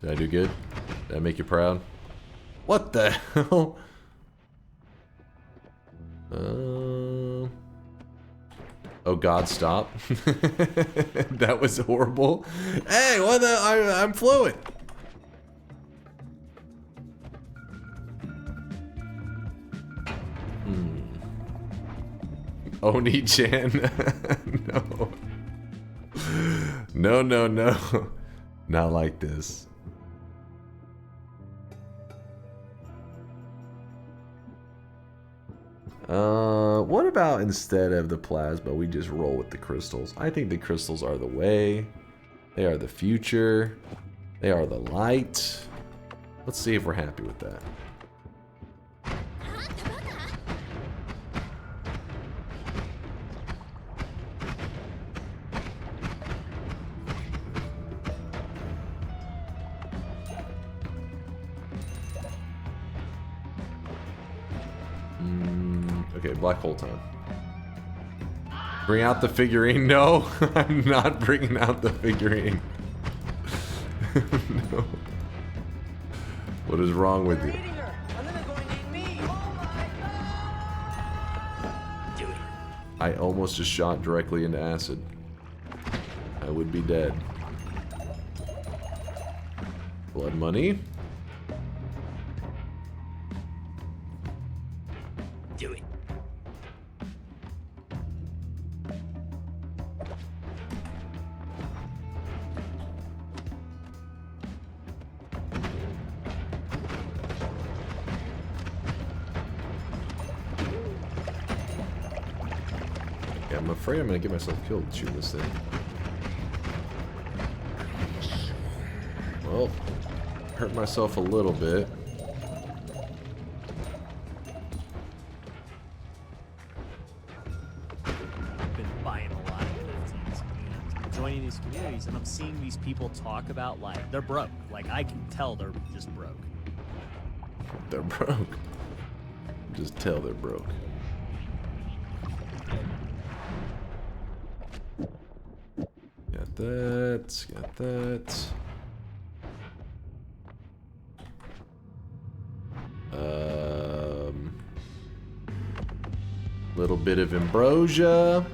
Did I do good? Did I make you proud? What the hell? Oh God, stop. That was horrible. Hey, what the? I'm fluent. Oni-chan. No. No, no, no. Not like this. What about instead of the plasma, we just roll with the crystals? I think the crystals are the way. They are the future. They are the light. Let's see if we're happy with that. Okay, black hole time. Bring out the figurine. No, I'm not bringing out the figurine. No. What is wrong with you? I almost just shot directly into acid. I would be dead. Blood money. Do it. Yeah, I'm afraid I'm gonna get myself killed shooting this thing. Well, hurt myself a little bit. Joining these communities, and I'm seeing these people talk about like they're broke. Like I can tell they're just broke. They're broke. Just tell they're broke. Got that. Got that. Little bit of ambrosia.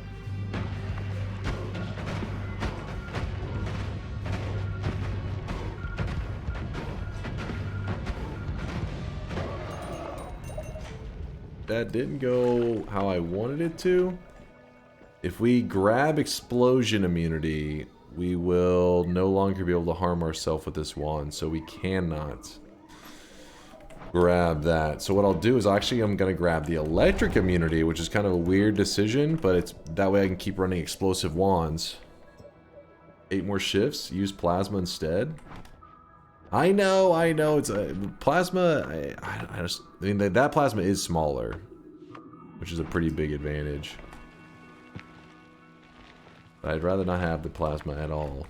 That didn't go how I wanted it to. If we grab explosion immunity, we will no longer be able to harm ourselves with this wand, so we cannot grab that. So what I'll do is I'm gonna grab the electric immunity, which is kind of a weird decision, but it's that way I can keep running explosive wands. 8 more shifts, use plasma instead. I know, it's a plasma. I mean, that plasma is smaller, which is a pretty big advantage. But I'd rather not have the plasma at all.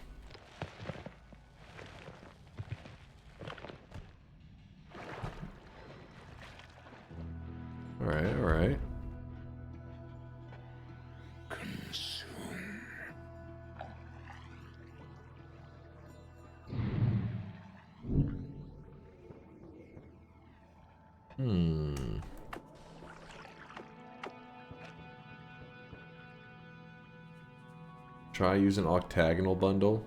Alright, alright. Try using octagonal bundle.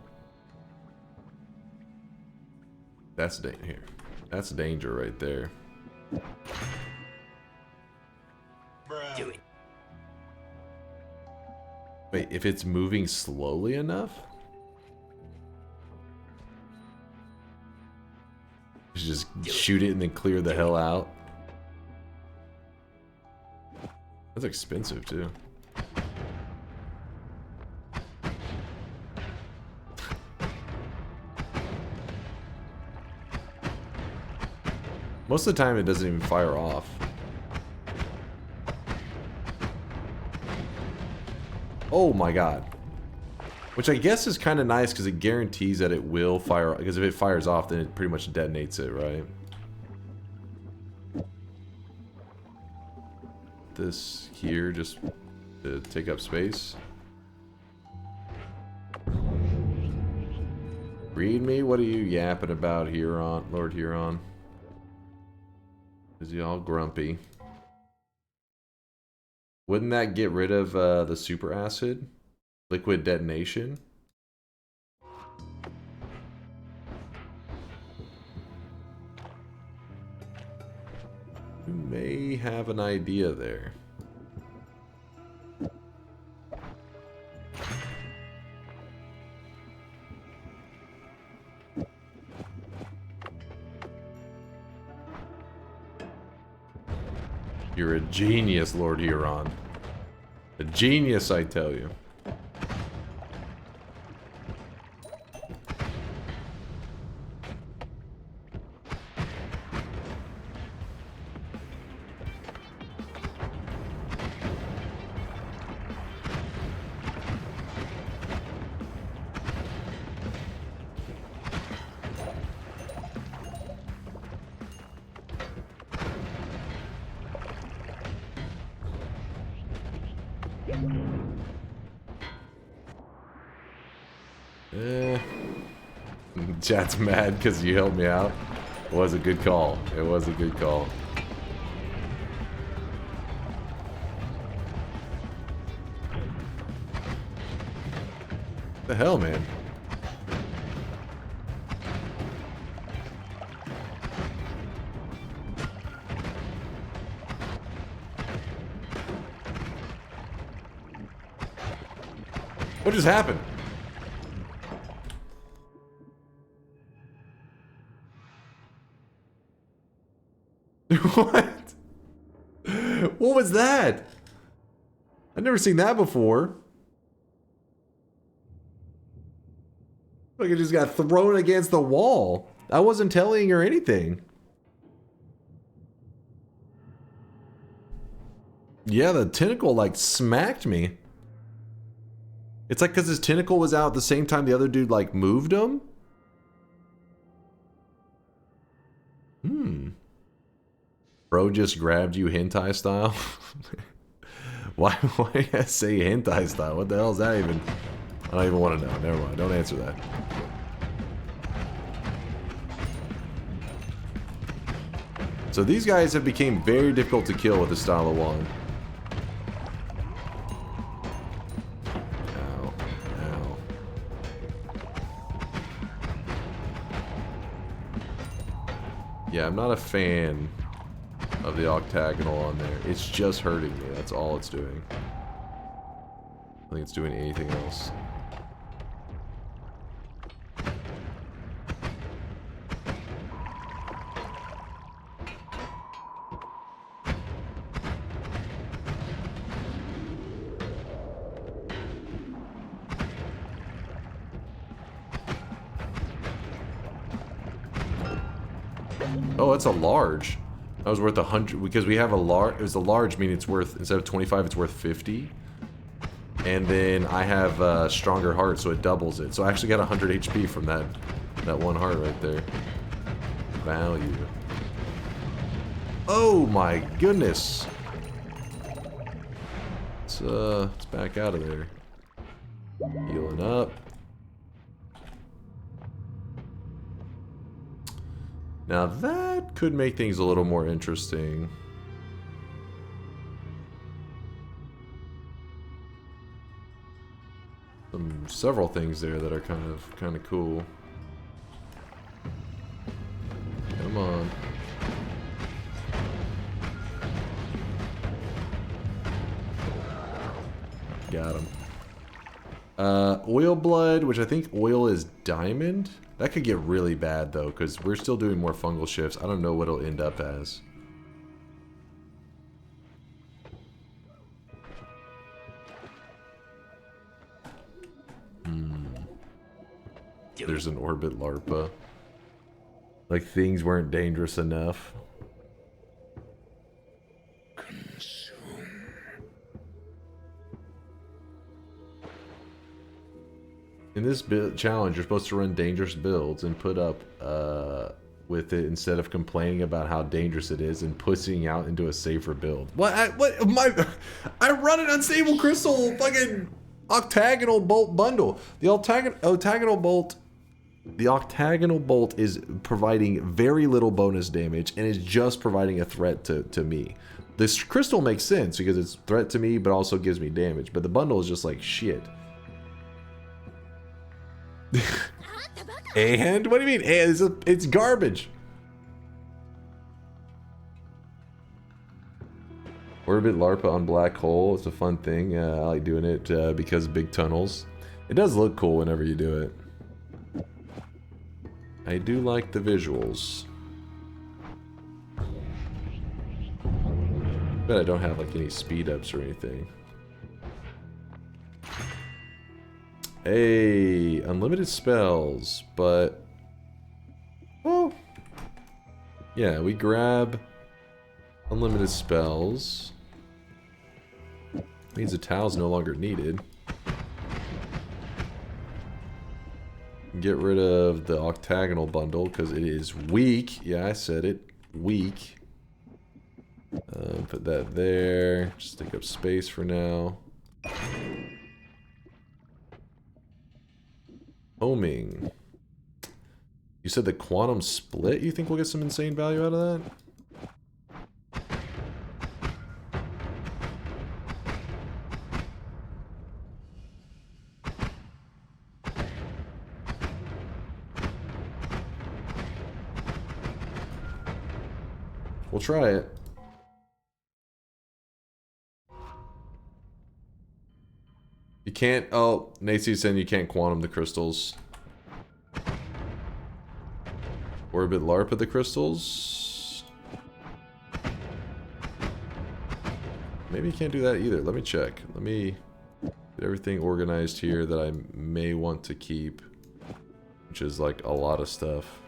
That's here. That's danger right there. Do it. Wait, if it's moving slowly enough? Just shoot it and then clear the hell out. That's expensive too. Most of the time it doesn't even fire off. Oh my god. Which I guess is kind of nice because it guarantees that it will fire. Because if it fires off, then it pretty much detonates it, right? This here just to take up space. Read me? What are you yapping about, Huron, Lord Huron? Is he all grumpy? Wouldn't that get rid of the super acid? Liquid detonation? You may have an idea there. You're a genius, Lord Huron. A genius, I tell you. Chat's mad because you helped me out. It was a good call. It was a good call. What the hell, man? What just happened? What? What was that? I've never seen that before. Like it just got thrown against the wall. I wasn't telling her anything. Yeah, the tentacle like smacked me. It's like because his tentacle was out at the same time the other dude like moved him. Bro just grabbed you hentai style? Why did I say hentai style? What the hell is that even? I don't even want to know. Never mind. Don't answer that. So these guys have become very difficult to kill with this style of wand. Ow. Ow. Yeah, I'm not a fan of the octagonal on there. It's just hurting me. That's all it's doing. I don't think it's doing anything else. Oh, it's a large. That was worth 100 because we have a large. It was a large, meaning it's worth, instead of 25, it's worth 50. And then I have a stronger heart, so it doubles it. So I actually got 100 HP from that one heart right there. Value. Oh my goodness. Let's back out of there. Healing up. Now that could make things a little more interesting. Several things there that are kind of cool. Come on. Got him. Oil blood, which I think oil is diamond. That could get really bad though, because we're still doing more fungal shifts. I don't know what it'll end up as. There's an orbit larpa. Like things weren't dangerous enough. In this build challenge, you're supposed to run dangerous builds and put up with it instead of complaining about how dangerous it is and pushing out into a safer build. I run an unstable crystal fucking octagonal bolt bundle. The octagonal bolt is providing very little bonus damage and is just providing a threat to me. This crystal makes sense because it's threat to me but also gives me damage, but the bundle is just like shit. And what do you mean? It's garbage. Orbit LARPA on black hole. It's a fun thing. I like doing it because of big tunnels. It does look cool whenever you do it. I do like the visuals. But I don't have like any speed ups or anything. Hey, unlimited spells, but oh yeah, we grab unlimited spells. Means the towel's no longer needed. Get rid of the octagonal bundle because it is weak. Yeah, I said it. Weak. Put that there. Just take up space for now. Homing. You said the quantum split? You think we'll get some insane value out of that? We'll try it. You can't. Oh, Nate's saying you can't quantum the crystals. Orbit LARPA the crystals. Maybe you can't do that either. Let me check. Let me get everything organized here that I may want to keep, which is like a lot of stuff.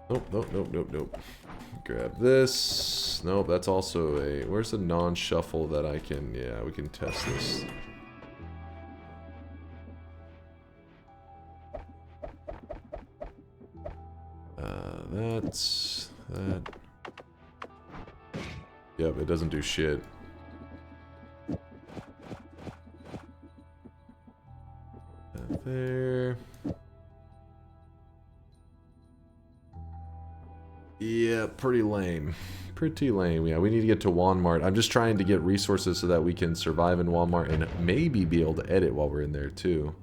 Nope. Grab this. Nope, that's also a... Where's the non-shuffle that I can... Yeah, we can test this. That's... That... Yep, it doesn't do shit. That there... Yeah, pretty lame. Pretty lame. Yeah, we need to get to Walmart. I'm just trying to get resources so that we can survive in Walmart and maybe be able to edit while we're in there too.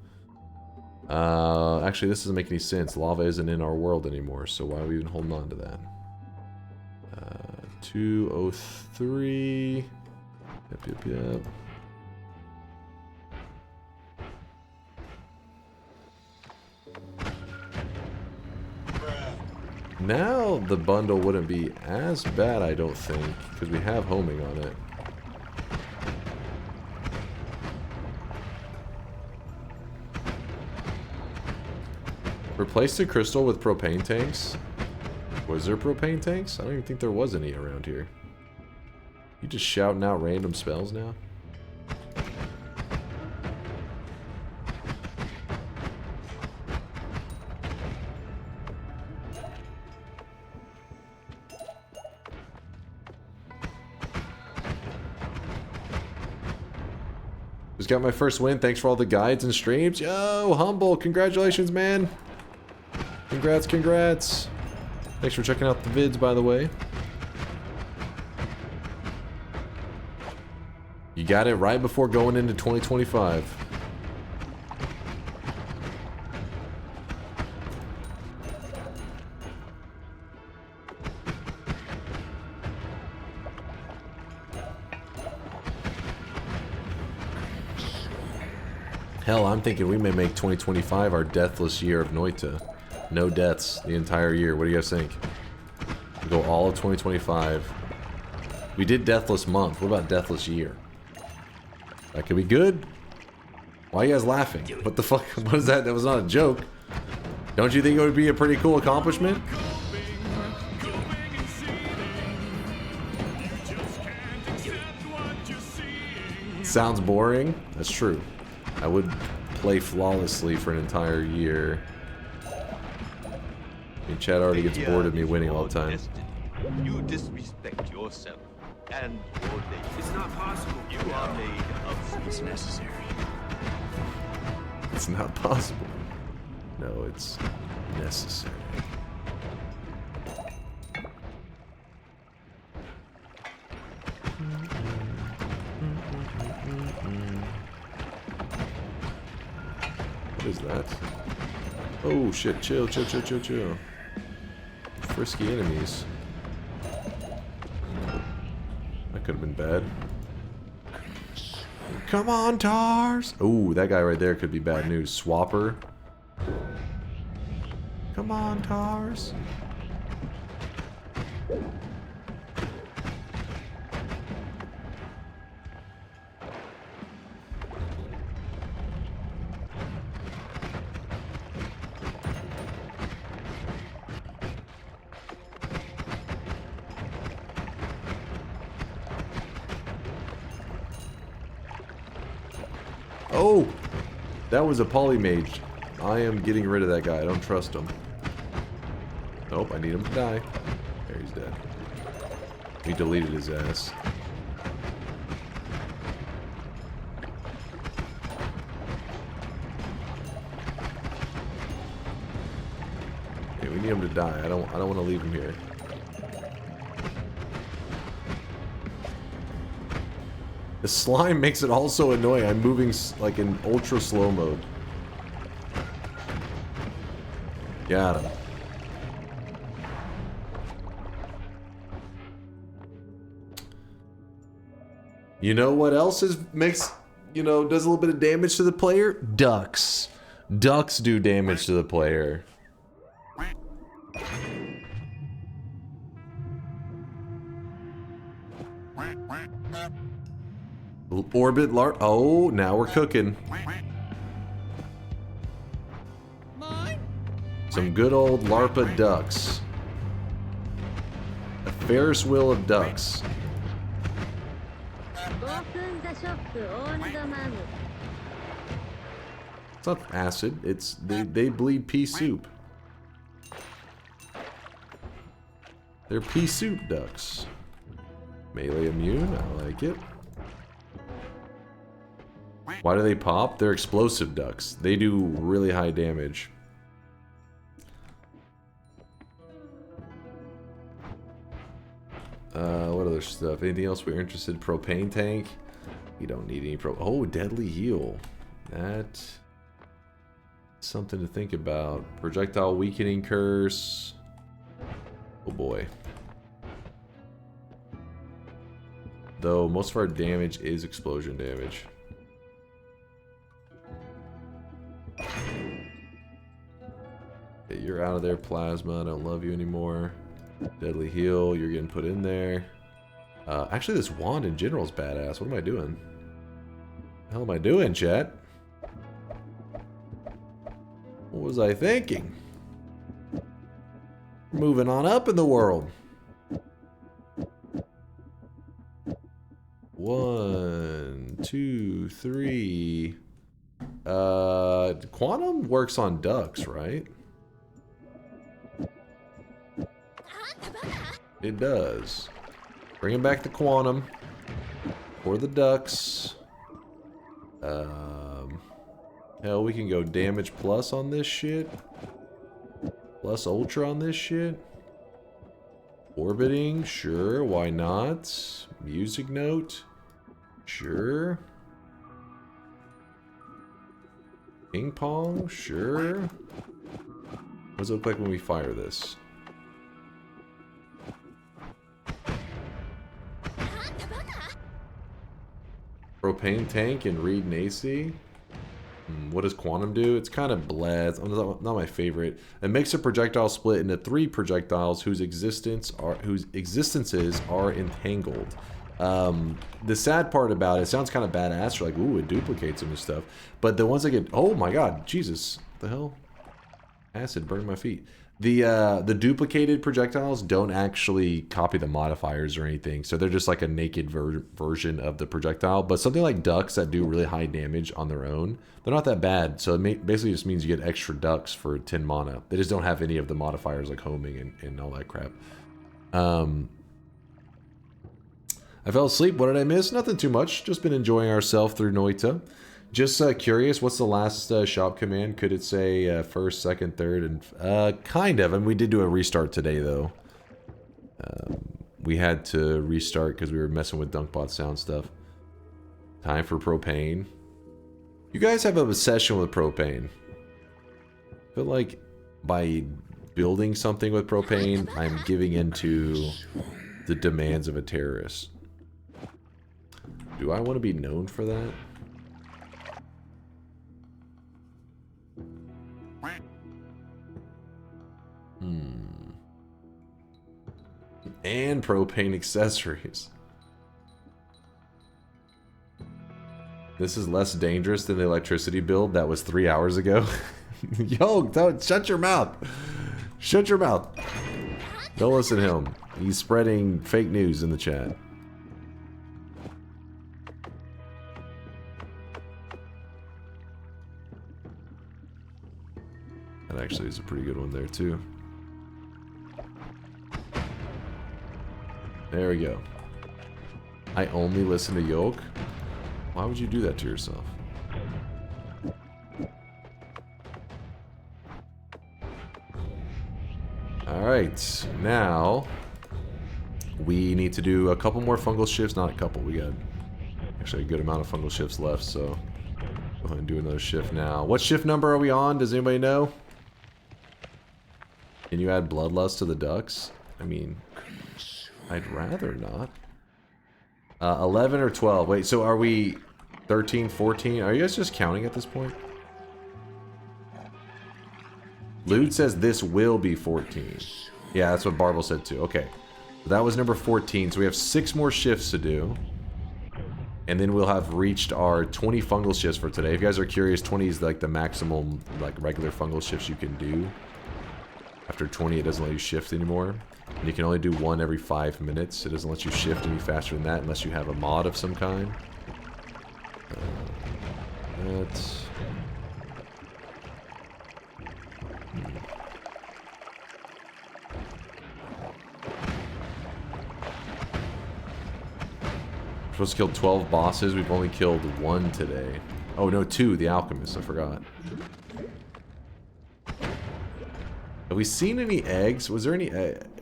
Actually, this doesn't make any sense. Lava isn't in our world anymore, so why are we even holding on to that? 203. Yep. Now the bundle wouldn't be as bad, I don't think, because we have homing on it. Replace the crystal with propane tanks? Was there propane tanks? I don't even think there was any around here. You just shouting out random spells now? Just got my first win. Thanks for all the guides and streams. Yo, Humble, congratulations, man. Congrats. Thanks for checking out the vids, by the way. You got it right before going into 2025. Hell, I'm thinking we may make 2025 our deathless year of Noita. No deaths the entire year. What do you guys think? We go all of 2025. We did deathless month. What about deathless year? That could be good. Why are you guys laughing? What the fuck? What is that? That was not a joke. Don't you think it would be a pretty cool accomplishment? Sounds boring? That's true. I would play flawlessly for an entire year. I mean, Chad already gets bored of me winning all the time. You disrespect yourself and your lady. It's not possible. You are made of... It's necessary. It's not possible. No, it's necessary. What is that? Oh shit, chill. Frisky enemies. That could have been bad. Come on, Tars! Oh, that guy right there could be bad news. Swapper. Come on, Tars. Oh! That was a polymage. I am getting rid of that guy. I don't trust him. Nope, I need him to die. There, he's dead. We deleted his ass. Okay, we need him to die. I don't want to leave him here. The slime makes it also annoying. I'm moving like in ultra slow mode. Got him. You know what else does a little bit of damage to the player? Ducks. Ducks do damage to the player. Orbit larp. Oh, now we're cooking. Some good old larpa ducks. A Ferris wheel of ducks. It's not acid. It's they bleed pea soup. They're pea soup ducks. Melee immune. I like it. Why do they pop? They're explosive ducks. They do really high damage. What other stuff? Anything else we're interested in? Propane tank? We don't need any Oh, deadly heal. That's something to think about. Projectile weakening curse. Oh boy. Though most of our damage is explosion damage. Okay, you're out of there, Plasma. I don't love you anymore. Deadly heal, you're getting put in there. Actually, this wand in general is badass. What am I doing? What the hell am I doing, chat? What was I thinking? Moving on up in the world. 1, 2, 3. Quantum works on ducks, right? It does. Bringing back the quantum for the ducks. Hell, we can go damage plus on this shit. Plus ultra on this shit. Orbiting, sure, why not? Music note, sure. Ping pong, sure. What does it look like when we fire this? Propane tank and Reed and AC. What does quantum do? It's kind of bled. Not my favorite. It makes a projectile split into 3 projectiles whose existences are entangled. The sad part about it sounds kind of badass. You're like, ooh, it duplicates them and stuff. But the ones that get, oh my god, Jesus, what the hell? Acid burned my feet. The duplicated projectiles don't actually copy the modifiers or anything, so they're just like a naked version of the projectile. But something like ducks that do really high damage on their own, they're not that bad. So it basically just means you get extra ducks for 10 mana. They just don't have any of the modifiers like homing and all that crap. I fell asleep. What did I miss? Nothing too much. Just been enjoying ourselves through Noita. Just curious, what's the last shop command? Could it say first, second, third, and kind of. I mean, we did do a restart today, though. We had to restart because we were messing with DunkBot sound stuff. Time for propane. You guys have an obsession with propane. I feel like by building something with propane, I'm giving into the demands of a terrorist. Do I want to be known for that? And propane accessories. This is less dangerous than the electricity build that was 3 hours ago. Yo, don't shut your mouth. Shut your mouth. Don't listen to him. He's spreading fake news in the chat. That actually is a pretty good one there too. There we go. I only listen to Yoke? Why would you do that to yourself? Alright, now we need to do a couple more fungal shifts. Not a couple, we got actually a good amount of fungal shifts left, so go ahead and do another shift now. What shift number are we on? Does anybody know? Can you add bloodlust to the ducks? I mean, I'd rather not. 11 or 12. Wait, so are we 13, 14? Are you guys just counting at this point? Lude says this will be 14. Yeah, that's what Barble said too. Okay. That was number 14. So we have 6 more shifts to do. And then we'll have reached our 20 fungal shifts for today. If you guys are curious, 20 is like the maximum like regular fungal shifts you can do. After 20, it doesn't let you shift anymore. And you can only do one every 5 minutes. It doesn't let you shift any faster than that unless you have a mod of some kind. That's... We're supposed to kill 12 bosses. We've only killed 1 today. Oh no, 2. The alchemist. I forgot. Have we seen any eggs? Was there any?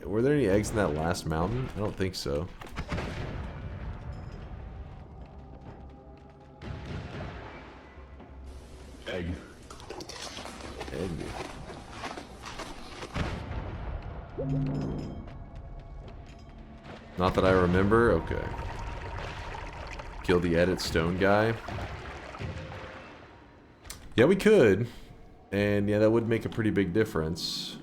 Were there any eggs in that last mountain? I don't think so. Egg. Egg. Not that I remember. Okay. Kill the edit stone guy. Yeah, we could. And yeah, that would make a pretty big difference.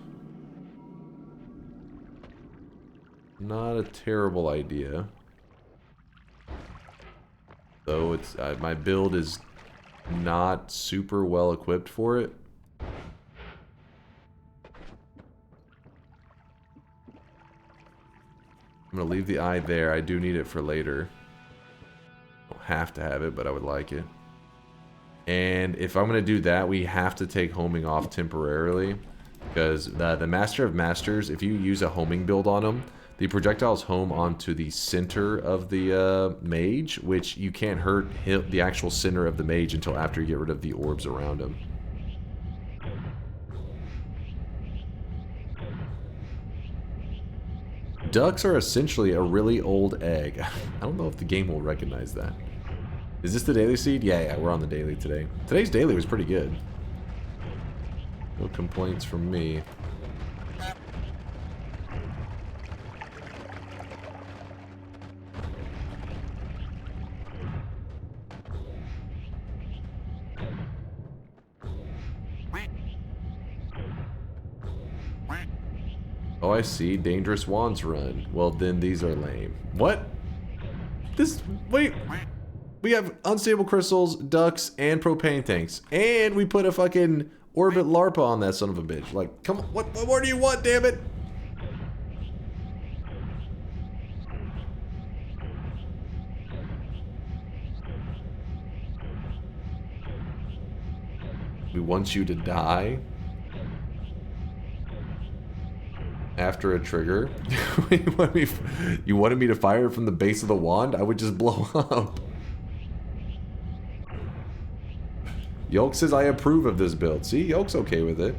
Not a terrible idea. Though it's my build is not super well equipped for it. I'm gonna leave the eye there. I do need it for later. Don't have to have it, but I would like it. And if I'm gonna do that, we have to take homing off temporarily. Because the Master of Masters, if you use a homing build on him, the projectiles home onto the center of the mage, which you can't hit the actual center of the mage until after you get rid of the orbs around him. Ducks are essentially a really old egg. I don't know if the game will recognize that. Is this the daily seed? Yeah, we're on the daily today. Today's daily was pretty good. No complaints from me. Oh, I see. Dangerous wands run. Well, then these are lame. What? This... Wait. We have unstable crystals, ducks, and propane tanks. And we put a fucking Orbit LARPA on that son of a bitch. Like, come on, what more do you want, damn it? We want you to die after a trigger. You wanted me to fire from the base of the wand? I would just blow up. Yolk says I approve of this build. See, Yolk's okay with it.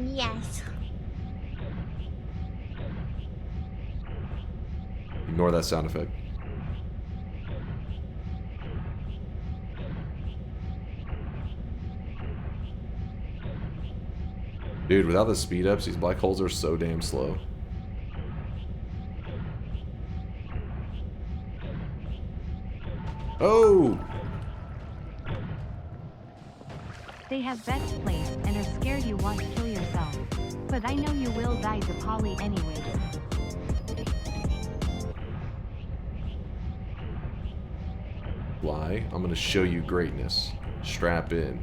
Yes. Ignore that sound effect. Dude, without the speed ups, these black holes are so damn slow. Oh! They have bets placed and are scared you want to kill yourself. But I know you will die to Polly anyways. Fly. I'm gonna show you greatness. Strap in.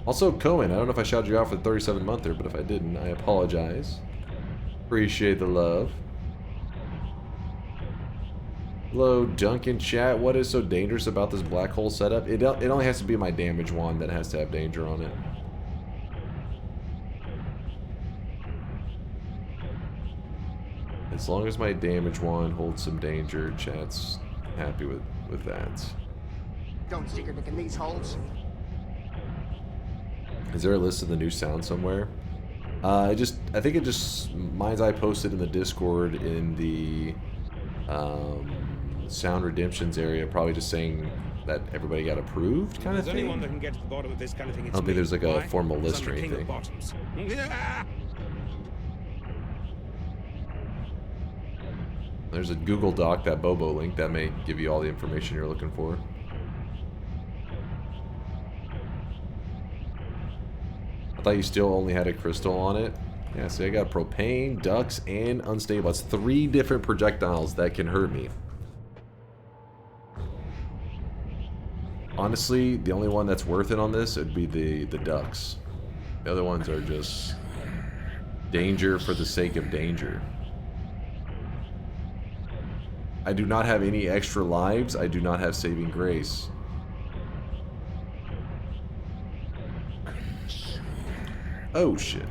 Also, Cohen, I don't know if I shouted you out for the 37-monther, but if I didn't, I apologize. Appreciate the love. Hello, Duncan chat. What is so dangerous about this black hole setup? It only has to be my damage wand that has to have danger on it. As long as my damage wand holds some danger, chat's happy with that. Don't stick your dick in these holes. Is there a list of the new sound somewhere? I think it just mine's I posted in the Discord in the Sound Redemptions area, probably just saying that everybody got approved kind of There's thing. anyone that can get to the bottom of this kind of thing. I don't think there's like a Why? formal Because list I'm or the king of anything. bottoms. There's a Google Doc, that Bobo link, that may give you all the information you're looking for. I thought you still only had a crystal on it. Yeah, see, I got propane, ducks, and unstable. That's 3 different projectiles that can hurt me. Honestly, the only one that's worth it on this would be the ducks. The other ones are just danger for the sake of danger. I do not have any extra lives. I do not have saving grace. Oh shit.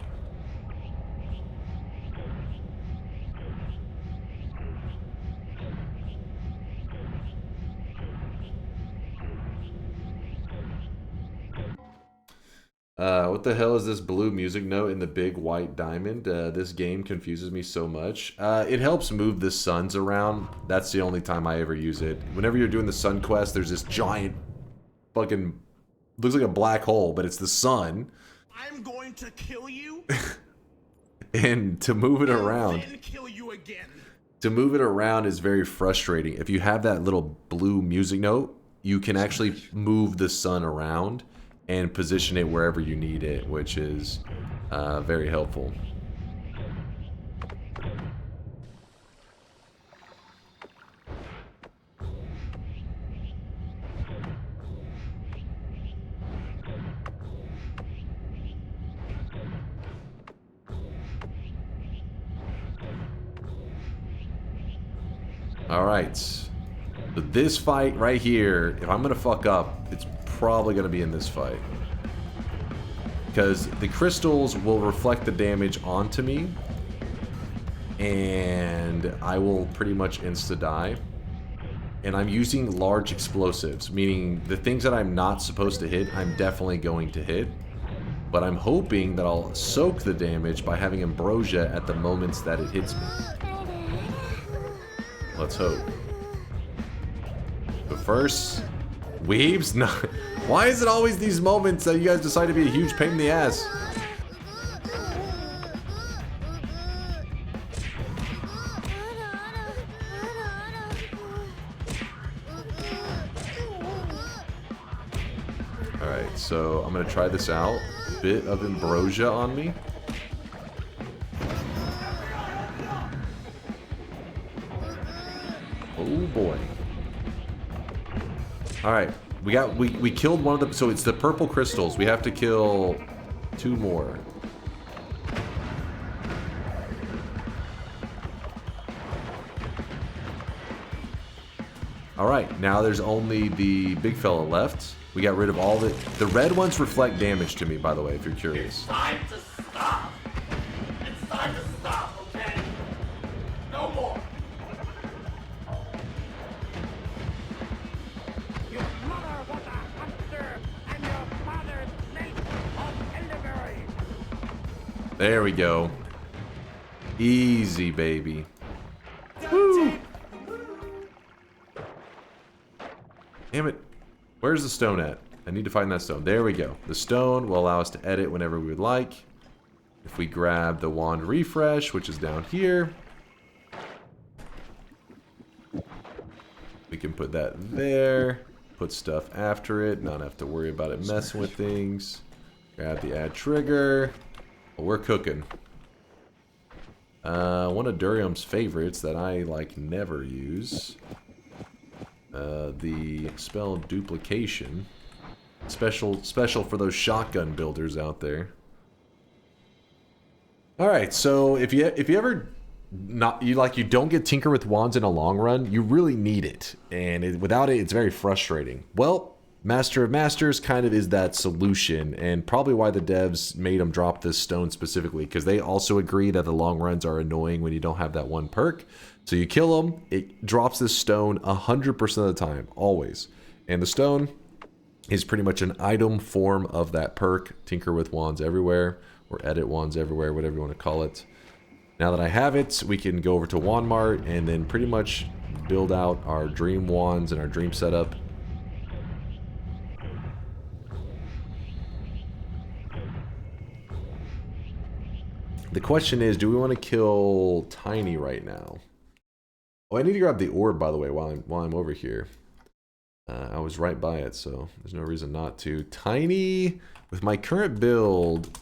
What the hell is this blue music note in the big white diamond? This game confuses me so much. It helps move the suns around. That's the only time I ever use it. Whenever you're doing the sun quest, there's this giant fucking, looks like a black hole, but it's the sun. I'm going to kill you. And to move it around, Then kill you again. to move it around is very frustrating. If you have that little blue music note, you can actually move the sun around and position it wherever you need it, which is very helpful. Alright, so this fight right here, if I'm gonna fuck up, it's probably gonna be in this fight. Because the crystals will reflect the damage onto me, and I will pretty much insta-die. And I'm using large explosives, meaning the things that I'm not supposed to hit, I'm definitely going to hit. But I'm hoping that I'll soak the damage by having ambrosia at the moments that it hits me. Let's hope. But first, weebs? No. Why is it always these moments that you guys decide to be a huge pain in the ass? Alright, so I'm gonna try this out. Bit of ambrosia on me. Oh boy. Alright, We killed one of them. So it's the purple crystals. We have to kill 2 more. Alright, now there's only the big fella left. We got rid of all the red ones reflect damage to me, by the way, if you're curious. It's time to stop. It's time to stop, okay? No more. Your mother was a hunter, and your father's mate of elderberry. There we go. Easy, baby. Woo! Damn it. Where's the stone at? I need to find that stone. There we go. The stone will allow us to edit whenever we would like. If we grab the wand refresh, which is down here, we can put that there. Put stuff after it. Not have to worry about it messing with things. Grab the add trigger. Well, we're cooking. One of Durium's favorites that I like never use. The spell duplication. Special for those shotgun builders out there. Alright, so if you ever you don't get Tinker with Wands in a long run, you really need it. And without it, it's very frustrating. Well, Master of Masters kind of is that solution, and probably why the devs made them drop this stone specifically, because they also agree that the long runs are annoying when you don't have that one perk. So you kill them, it drops this stone 100% of the time, always. And the stone is pretty much an item form of that perk, Tinker with Wands everywhere, or Edit Wands everywhere, whatever you want to call it. Now that I have it, we can go over to Wand Mart and then pretty much build out our dream wands and our dream setup. The question is, do we want to kill Tiny right now? Oh, I need to grab the orb, by the way, while I'm over here. I was right by it, so there's no reason not to. Tiny, with my current build,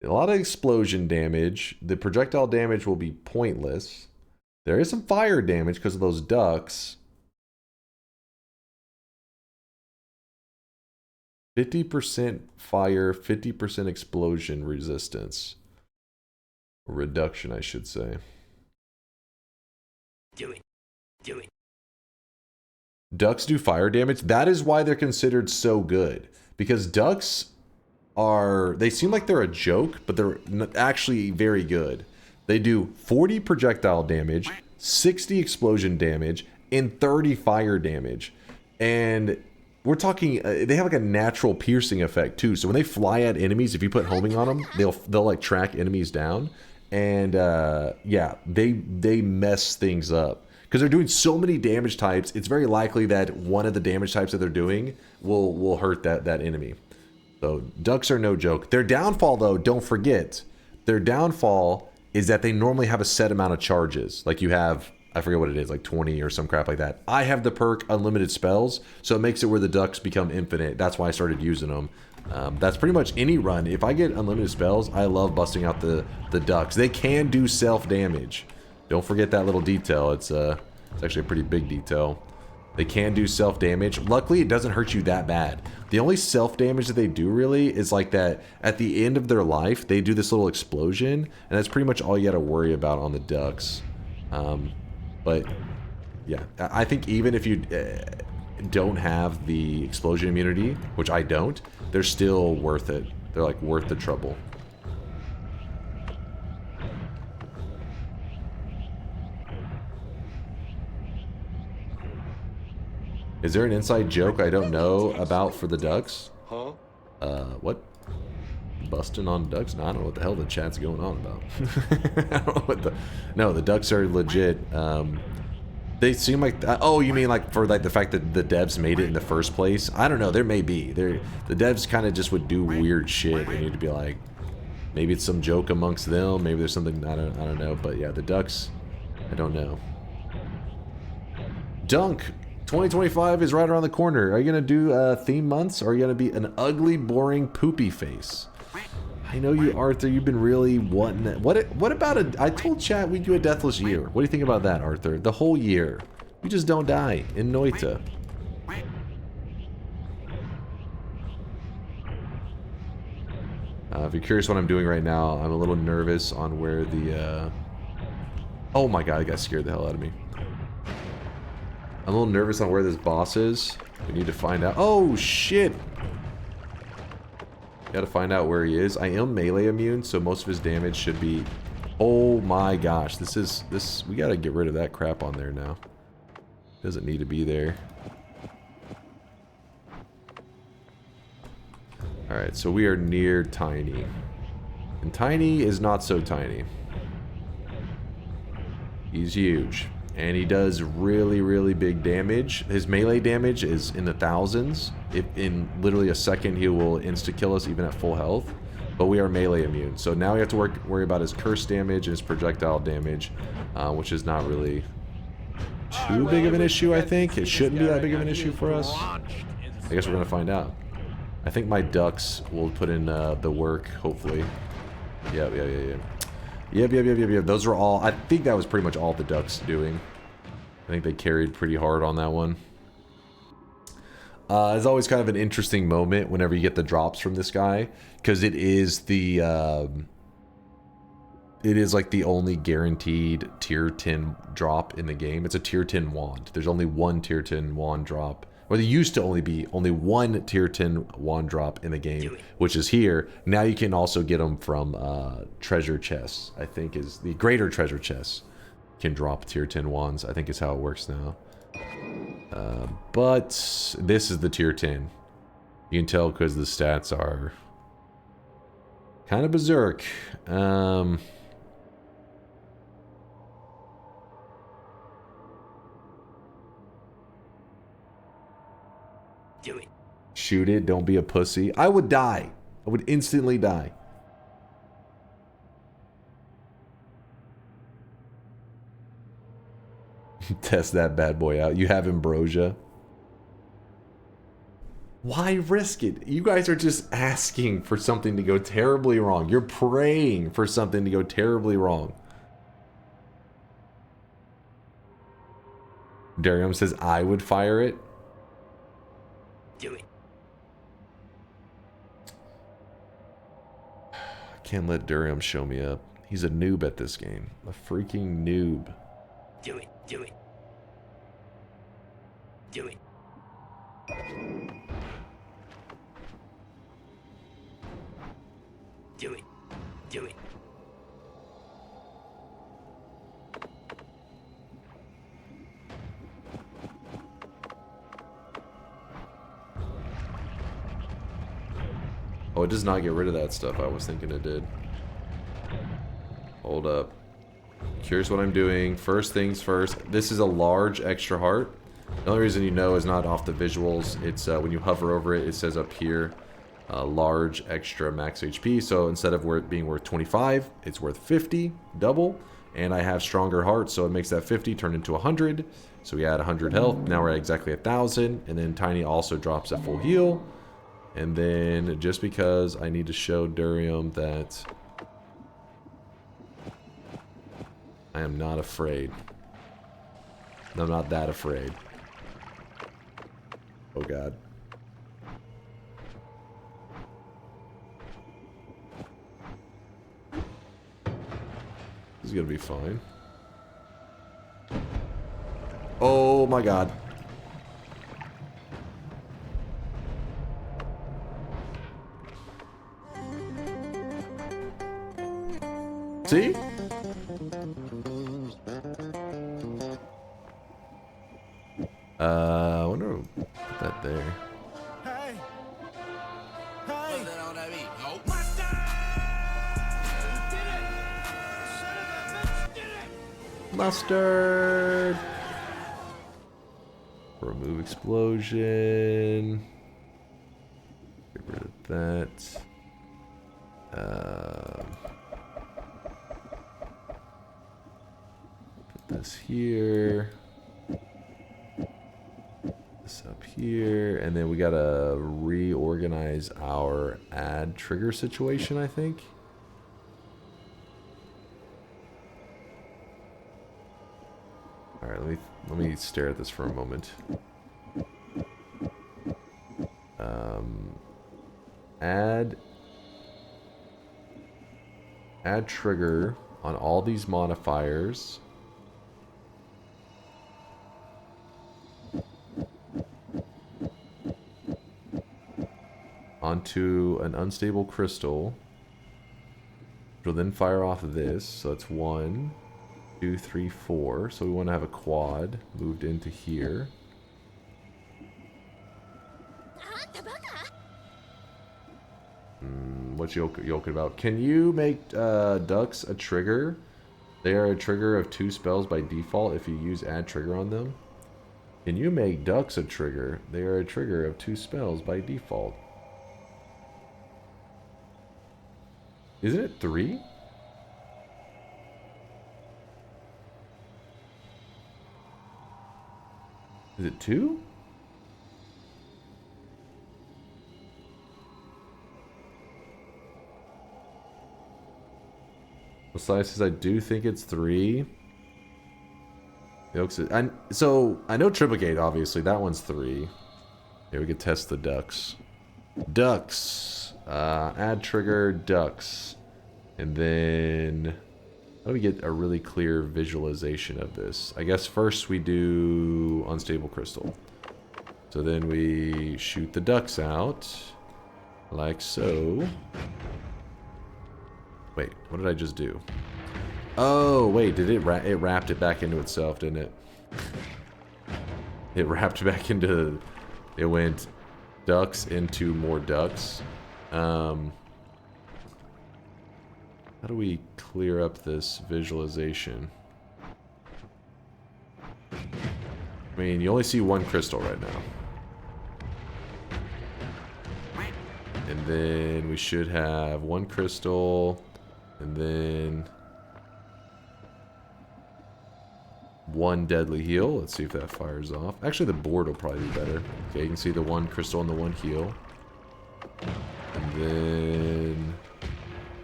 a lot of explosion damage. The projectile damage will be pointless. There is some fire damage because of those ducks. 50% fire, 50% explosion resistance. Or reduction, I should say. Do it. Do it. Ducks do fire damage. That is why they're considered so good. Because ducks are... They seem like they're a joke, but they're actually very good. They do 40 projectile damage, 60 explosion damage, and 30 fire damage. And... we're talking, they have like a natural piercing effect too. So when they fly at enemies, if you put homing on them, they'll like track enemies down. And yeah, they mess things up. Because they're doing so many damage types, it's very likely that one of the damage types that they're doing will hurt that enemy. So ducks are no joke. Their downfall though, don't forget, their downfall is that they normally have a set amount of charges. Like you have... I forget what it is, like 20 or some crap like that. I have the perk Unlimited Spells, so it makes it where the ducks become infinite. That's why I started using them. That's pretty much any run. If I get Unlimited Spells, I love busting out the ducks. They can do self-damage. Don't forget that little detail. It's actually a pretty big detail. They can do self-damage. Luckily, it doesn't hurt you that bad. The only self-damage that they do really is like that at the end of their life, they do this little explosion, and that's pretty much all you gotta worry about on the ducks. But yeah, I think even if you don't have the explosion immunity, which I don't, they're still worth it. They're like worth the trouble. Is there an inside joke I don't know about for the ducks? Huh? What? Busting on ducks? No, I don't know what the hell the chat's going on about. I don't know what the... No, the ducks are legit. They seem like... Oh, you mean like for like the fact that the devs made it in the first place? I don't know. There may be. The devs kind of just would do weird shit. And you'd be like... Maybe it's some joke amongst them. Maybe there's something... I don't know. But yeah, the ducks... I don't know. Dunk! 2025 is right around the corner. Are you going to do theme months? Or are you going to be an ugly, boring, poopy face? I know you, Arthur. You've been really wanting that. What about I told chat we'd do a deathless year. What do you think about that, Arthur? The whole year. You just don't die in Noita. If you're curious what I'm doing right now, I'm a little nervous on where the... Oh my god, that guy scared the hell out of me. I'm a little nervous on where this boss is. We need to find out. Oh, shit! Gotta find out where he is. I am melee immune, so most of his damage should be... Oh my gosh, we gotta get rid of that crap on there now. Doesn't need to be there. Alright, so we are near Tiny. And Tiny is not so tiny. He's huge. And he does really, really big damage. His melee damage is in the thousands. If in literally a second he will insta-kill us even at full health. But we are melee immune. So now we have to worry about his curse damage and his projectile damage. Which is not really too big of an issue, I think. It shouldn't be that big of an issue for us. I guess we're going to find out. I think my ducks will put in the work, hopefully. Yep. Those are all... I think that was pretty much all the ducks doing. I think they carried pretty hard on that one. It's always kind of an interesting moment whenever you get the drops from this guy. Because it is the... it is like the only guaranteed tier 10 drop in the game. It's a tier 10 wand. There's only one tier 10 wand drop. Or there used to only be one tier 10 wand drop in the game, which is here. Now you can also get them from treasure chests, I think is the greater treasure chests. Can drop tier 10 wands, I think is how it works now. But this is the tier 10. You can tell because the stats are kind of berserk. Do it. Shoot it, don't be a pussy. I would die. I would instantly die. Test that bad boy out. You have ambrosia. Why risk it? You guys are just asking for something to go terribly wrong. You're praying for something to go terribly wrong. Darium says I would fire it. Do it. I can't let Durium show me up. He's a noob at this game. A freaking noob. Do it. Do it. Do it. Do it. Do it. Oh, it does not get rid of that stuff. I was thinking it did. Hold up. Curious what I'm doing. First things first. This is a large extra heart. The only reason you know is not off the visuals. It's when you hover over it, it says up here, large extra max HP. So instead of being worth 25, it's worth 50, double. And I have stronger heart, so it makes that 50 turn into 100. So we add 100 health. Now we're at exactly 1,000. And then Tiny also drops at full heal. And then just because I need to show Durium that I am not afraid. I'm not that afraid. Oh god. This is gonna be fine. Oh my god. See? I wonder if I'll put that there. Hey! Hey! Mustard! Remove explosion. Get rid of that. Put this here. This up here. And then we gotta reorganize our add trigger situation, I think. Alright, let me stare at this for a moment. Add trigger on all these modifiers. Onto an unstable crystal. Which will then fire off this. So that's 1, 2, 3, 4. So we want to have a quad moved into here. What's yoking about? Can you make ducks a trigger? They are a trigger of 2 spells by default if you use add trigger on them. Can you make ducks a trigger? They are a trigger of 2 spells by default. Isn't it 3? Is it 2? Slice says I do think it's 3. So I know triplicate, obviously. That one's 3. Here we could test the ducks. Ducks. Add trigger ducks. And then how do we get a really clear visualization of this? I guess first we do unstable crystal. So then we shoot the ducks out. Like so. Wait, what did I just do? Oh, wait, did it wrapped it back into itself, didn't it? It wrapped back into... It went ducks into more ducks. How do we clear up this visualization? I mean, you only see 1 crystal right now. And then we should have 1 crystal... And then 1 deadly heal. Let's see if that fires off. Actually, the board will probably be better. Okay, you can see the 1 crystal and the 1 heal. And then...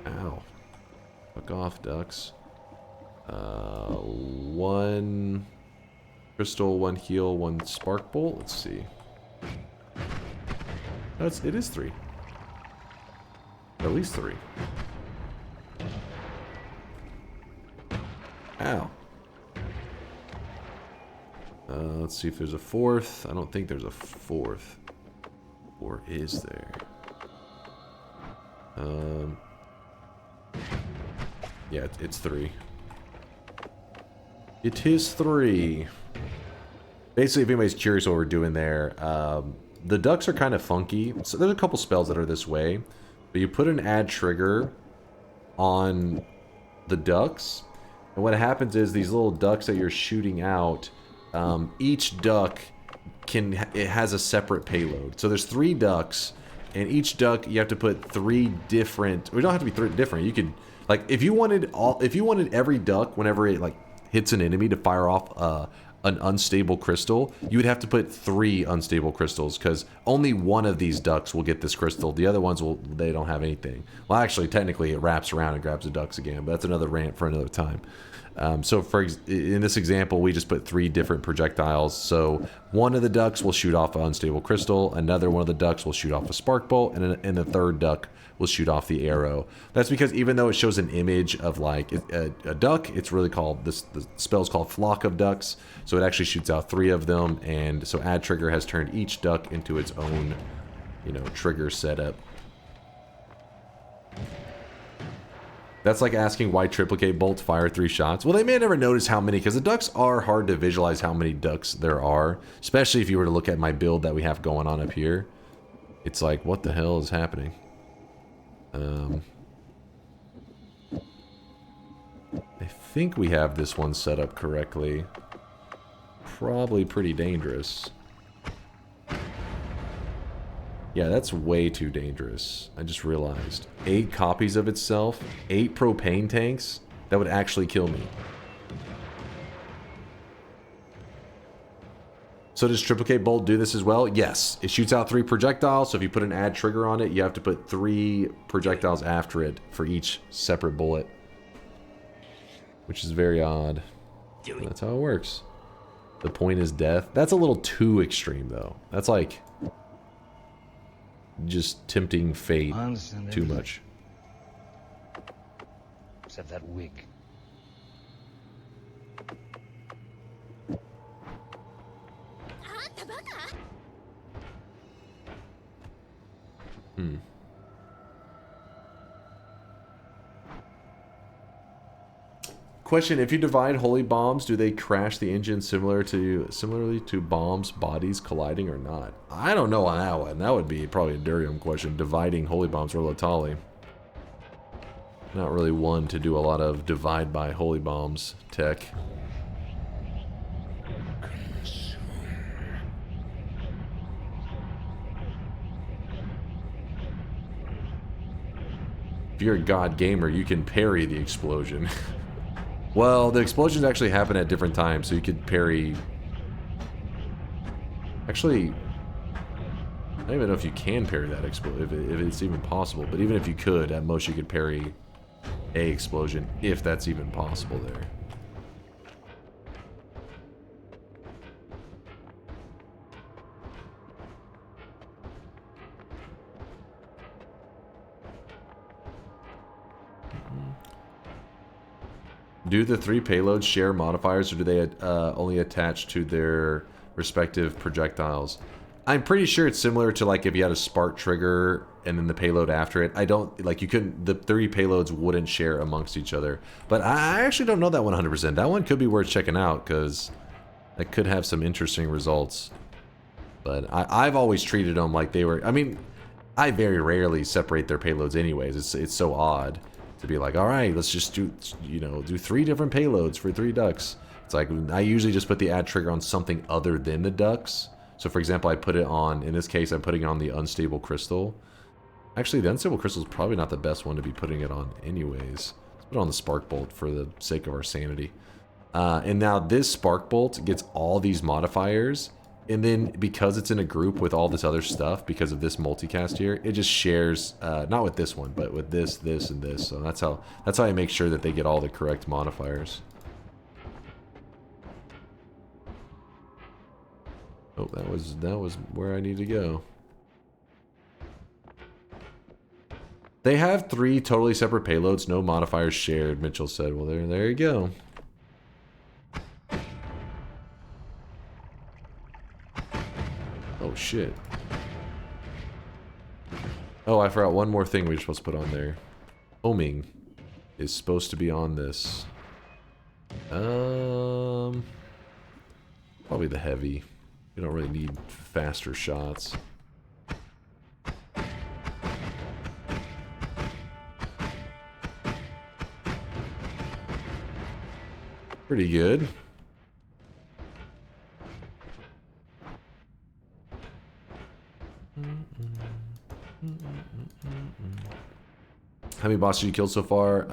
Ow. Fuck off, ducks. 1 crystal, 1 heal, 1 spark bolt. Let's see. No, it is 3. At least 3. Ow. Let's see if there's a 4th. I don't think there's a 4th. Or is there? Yeah, it's 3. It is 3. Basically, if anybody's curious what we're doing there, the ducks are kind of funky. So there's a couple spells that are this way. But you put an add trigger on the ducks. And what happens is these little ducks that you're shooting out, each duck it has a separate payload. So there's 3 ducks, and each duck you have to put 3 different. We don't have to be 3 different. You could like if you wanted every duck whenever it like hits an enemy to fire off an unstable crystal, you would have to put 3 unstable crystals because only one of these ducks will get this crystal. The other ones they don't have anything. Well, actually, technically, it wraps around and grabs the ducks again, but that's another rant for another time. So in this example, we just put 3 different projectiles. So one of the ducks will shoot off an unstable crystal, another one of the ducks will shoot off a spark bolt, and the third duck will shoot off the arrow. That's because even though it shows an image of like a duck, it's really called, the spell's called Flock of Ducks. So it actually shoots out 3 of them, and so add trigger has turned each duck into its own, trigger setup. That's like asking why triplicate bolts fire 3 shots. Well, they may never notice how many, because the ducks are hard to visualize how many ducks there are, especially if you were to look at my build that we have going on up here. It's like, what the hell is happening? I think we have this one set up correctly. Probably pretty dangerous. Yeah, that's way too dangerous. I just realized. 8 copies of itself, 8 propane tanks, that would actually kill me. So does triplicate bolt do this as well? Yes. It shoots out 3 projectiles, so if you put an add trigger on it, you have to put 3 projectiles after it for each separate bullet. Which is very odd. That's how it works. The point is death. That's a little too extreme, though. That's like just tempting fate too much. Except that wig. Question: if you divide holy bombs, do they crash the engine similarly to bombs bodies colliding or not? I don't know on that one. That would be probably a Durium question. Dividing holy bombs or Lotali. Not really one to do a lot of divide by holy bombs tech. If you're a god gamer, you can parry the explosion. Well, the explosions actually happen at different times, so you could parry... Actually, I don't even know if you can parry that explosion, if it's even possible. But even if you could, at most you could parry a explosion, if that's even possible there. Do the 3 payloads share modifiers, or do they only attach to their respective projectiles? I'm pretty sure it's similar to like if you had a spark trigger and then the payload after it. I don't, like, you couldn't, the 3 payloads wouldn't share amongst each other. But I actually don't know that 100%. That one could be worth checking out, because that could have some interesting results. But I've always treated them like they were, I mean, I very rarely separate their payloads anyways. It's so odd to be like, all right, let's just do, you know, do 3 different payloads for 3 ducks. It's like, I usually just put the add trigger on something other than the ducks. So for example, I put it on, in this case, I'm putting it on the unstable crystal. Actually, the unstable crystal is probably not the best one to be putting it on anyways. Let's put it on the spark bolt for the sake of our sanity. And now this spark bolt gets all these modifiers. And then because it's in a group with all this other stuff, because of this multicast here, it just shares, not with this one, but with this, this, and this. So that's how I make sure that they get all the correct modifiers. Oh, that was where I need to go. They have 3 totally separate payloads, no modifiers shared, Mitchell said. Well, there you go. Oh, shit. Oh, I forgot one more thing we were supposed to put on there. Homing is supposed to be on this. Probably the heavy. You don't really need faster shots. Pretty good. How many bosses you killed so far?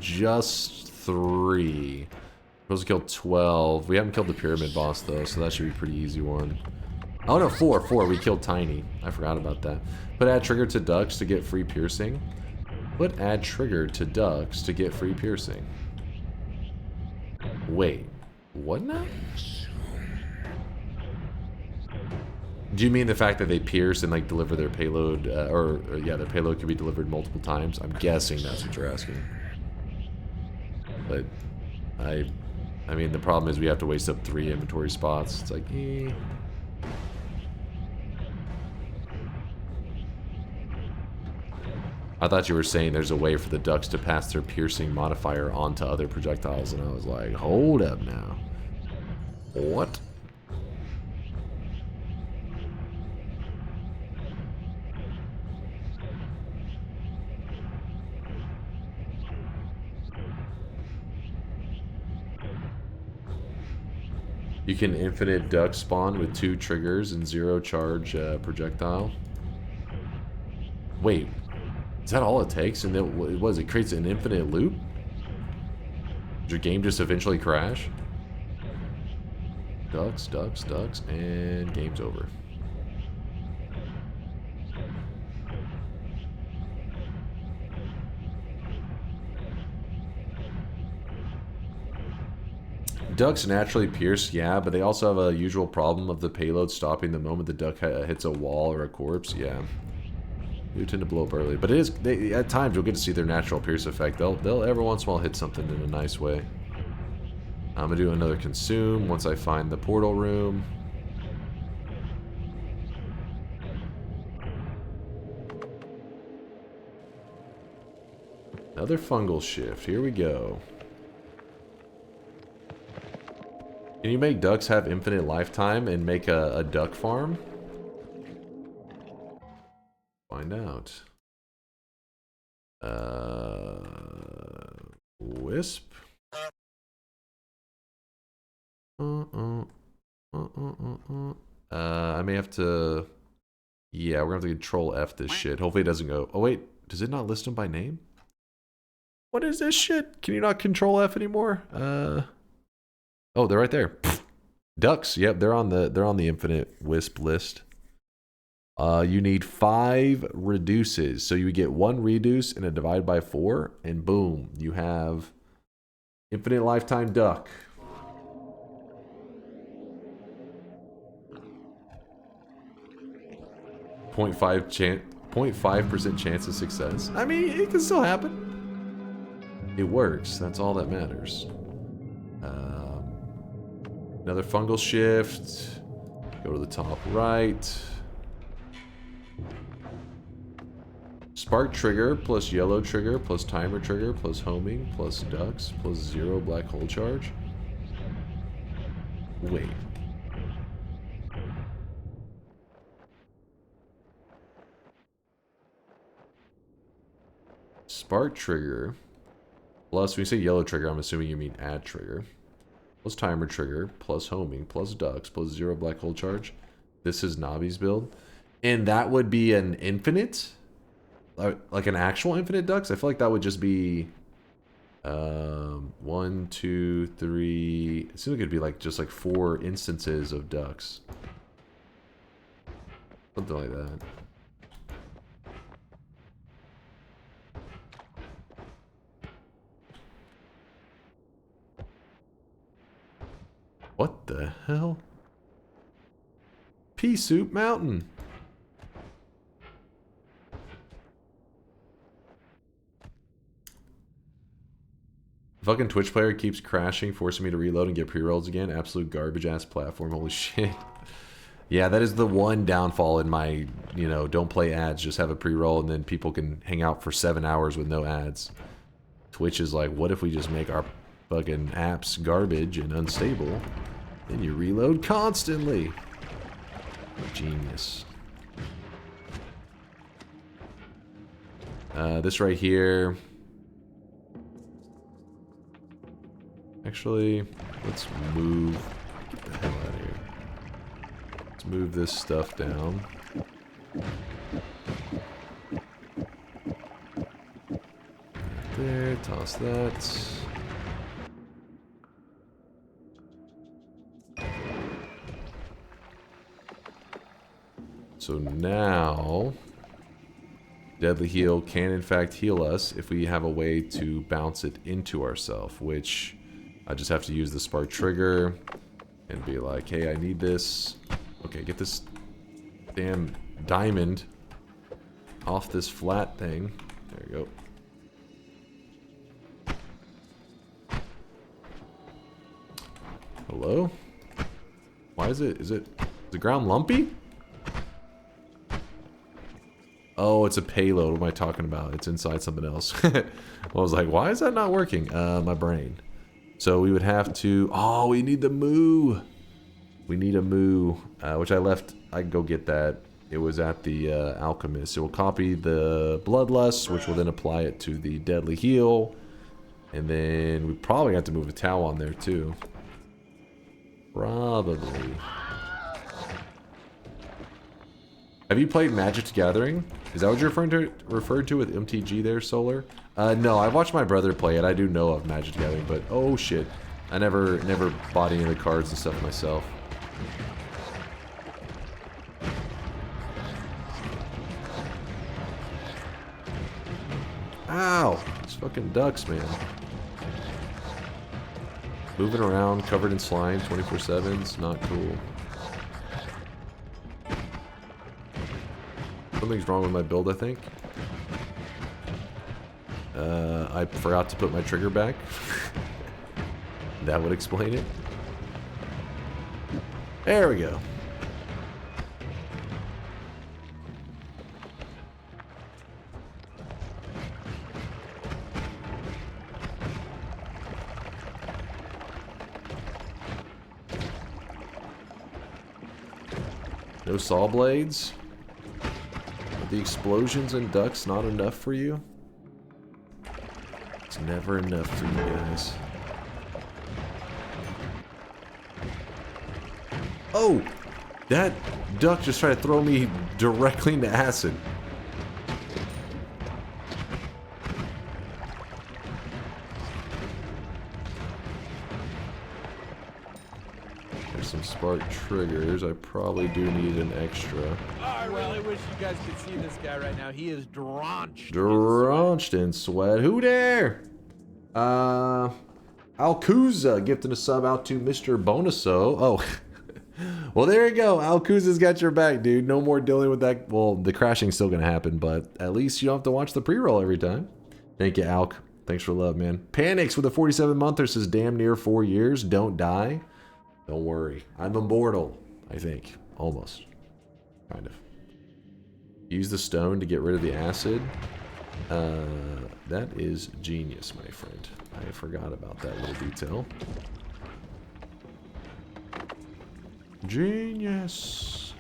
Just 3. Supposed to kill 12. We haven't killed the pyramid boss though, so that should be a pretty easy one. Oh no, 4. We killed Tiny. I forgot about that. Put add trigger to ducks to get free piercing. Put add trigger to ducks to get free piercing. Wait, what now? Do you mean the fact that they pierce and like deliver their payload, or yeah, their payload can be delivered multiple times? I'm guessing that's what you're asking. But I mean, the problem is we have to waste up 3 inventory spots. It's like, eh. I thought you were saying there's a way for the ducks to pass their piercing modifier onto other projectiles, and I was like, hold up now. What? You can infinite duck spawn with 2 triggers and 0 charge projectile. Wait, is that all it takes? And then what is it? Creates an infinite loop? Does your game just eventually crash? Ducks, ducks, ducks, and game's over. Ducks naturally pierce, yeah, but they also have a usual problem of the payload stopping the moment the duck hits a wall or a corpse, yeah. They tend to blow up early, but it is, at times you'll get to see their natural pierce effect. They'll every once in a while hit something in a nice way. I'm gonna do another consume once I find the portal room. Another fungal shift, here we go. Can you make ducks have infinite lifetime and make a duck farm? Find out. Wisp? I may have to... Yeah, we're gonna have to Control F this shit. Hopefully it doesn't go... Oh wait, does it not list them by name? What is this shit? Can you not Control F anymore? Oh, they're right there. Ducks. Yep, they're on the infinite wisp list. You need 5 reduces. So you would get 1 reduce and a divide by 4, and boom, you have infinite lifetime duck. 0.5% chance of success. I mean, it can still happen. It works. That's all that matters. Another fungal shift. Go to the top right. Spark trigger plus yellow trigger plus timer trigger plus homing plus ducks plus 0 black hole charge. Wait. Spark trigger plus, when you say yellow trigger, I'm assuming you mean add trigger. Plus timer trigger, plus homing, plus ducks, plus 0 black hole charge. This is Navi's build. And that would be an infinite? Like an actual infinite ducks? I feel like that would just be... 1, 2, 3... It seems like it'd be like just like 4 instances of ducks. Something like that. What the hell? Pea Soup Mountain. Fucking Twitch player keeps crashing, forcing me to reload and get pre-rolls again. Absolute garbage ass platform. Holy shit. Yeah, that is the one downfall in my, you know, don't play ads, just have a pre-roll and then people can hang out for 7 hours with no ads. Twitch is like, what if we just make our fucking apps garbage and unstable? Then you reload constantly. Genius. This right here. Actually, let's move. Get the hell out of here. Let's move this stuff down. There, toss that. So now, Deadly Heal can in fact heal us if we have a way to bounce it into ourselves, which I just have to use the spark trigger and be like, hey, I need this. Okay, get this damn diamond off this flat thing. There you go. Hello? Why is the ground lumpy? Oh, it's a payload. What am I talking about? It's inside something else. I was like, why is that not working? My brain. So we would have to... Oh, we need the moo. We need a moo, which I left. I can go get that. It was at the alchemist. So we'll copy the bloodlust, which will then apply it to the deadly heal. And then we probably have to move a towel on there too. Probably. Have you played Magic the Gathering? Is that what you're referring to with MTG there, Solar? No, I watched my brother play it. I do know of Magic the Gathering, but oh shit. I never bought any of the cards and stuff myself. Ow! These fucking ducks, man. Moving around, covered in slime, 24/7. It's not cool. Something's wrong with my build, I think. I forgot to put my trigger back. That would explain it. There we go. No saw blades? Are the explosions and ducks not enough for you? It's never enough for you guys. Oh! That duck just tried to throw me directly into acid. There's some spark triggers. I probably do need an extra. Oh, I really wish you guys could see this guy right now. He is drenched. Drenched in sweat. Who there? Alcuza gifting a sub out to Mr. Bonuso. Oh. Well, there you go. Alcuza's got your back, dude. No more dealing with that. Well, the crashing's still going to happen, but at least you don't have to watch the pre-roll every time. Thank you, Alc. Thanks for love, man. Panics with a 47-monther says damn near 4 years. Don't die. Don't worry. I'm immortal, I think. Almost. Kind of. Use the stone to get rid of the acid. That is genius, my friend. I forgot about that little detail. Genius.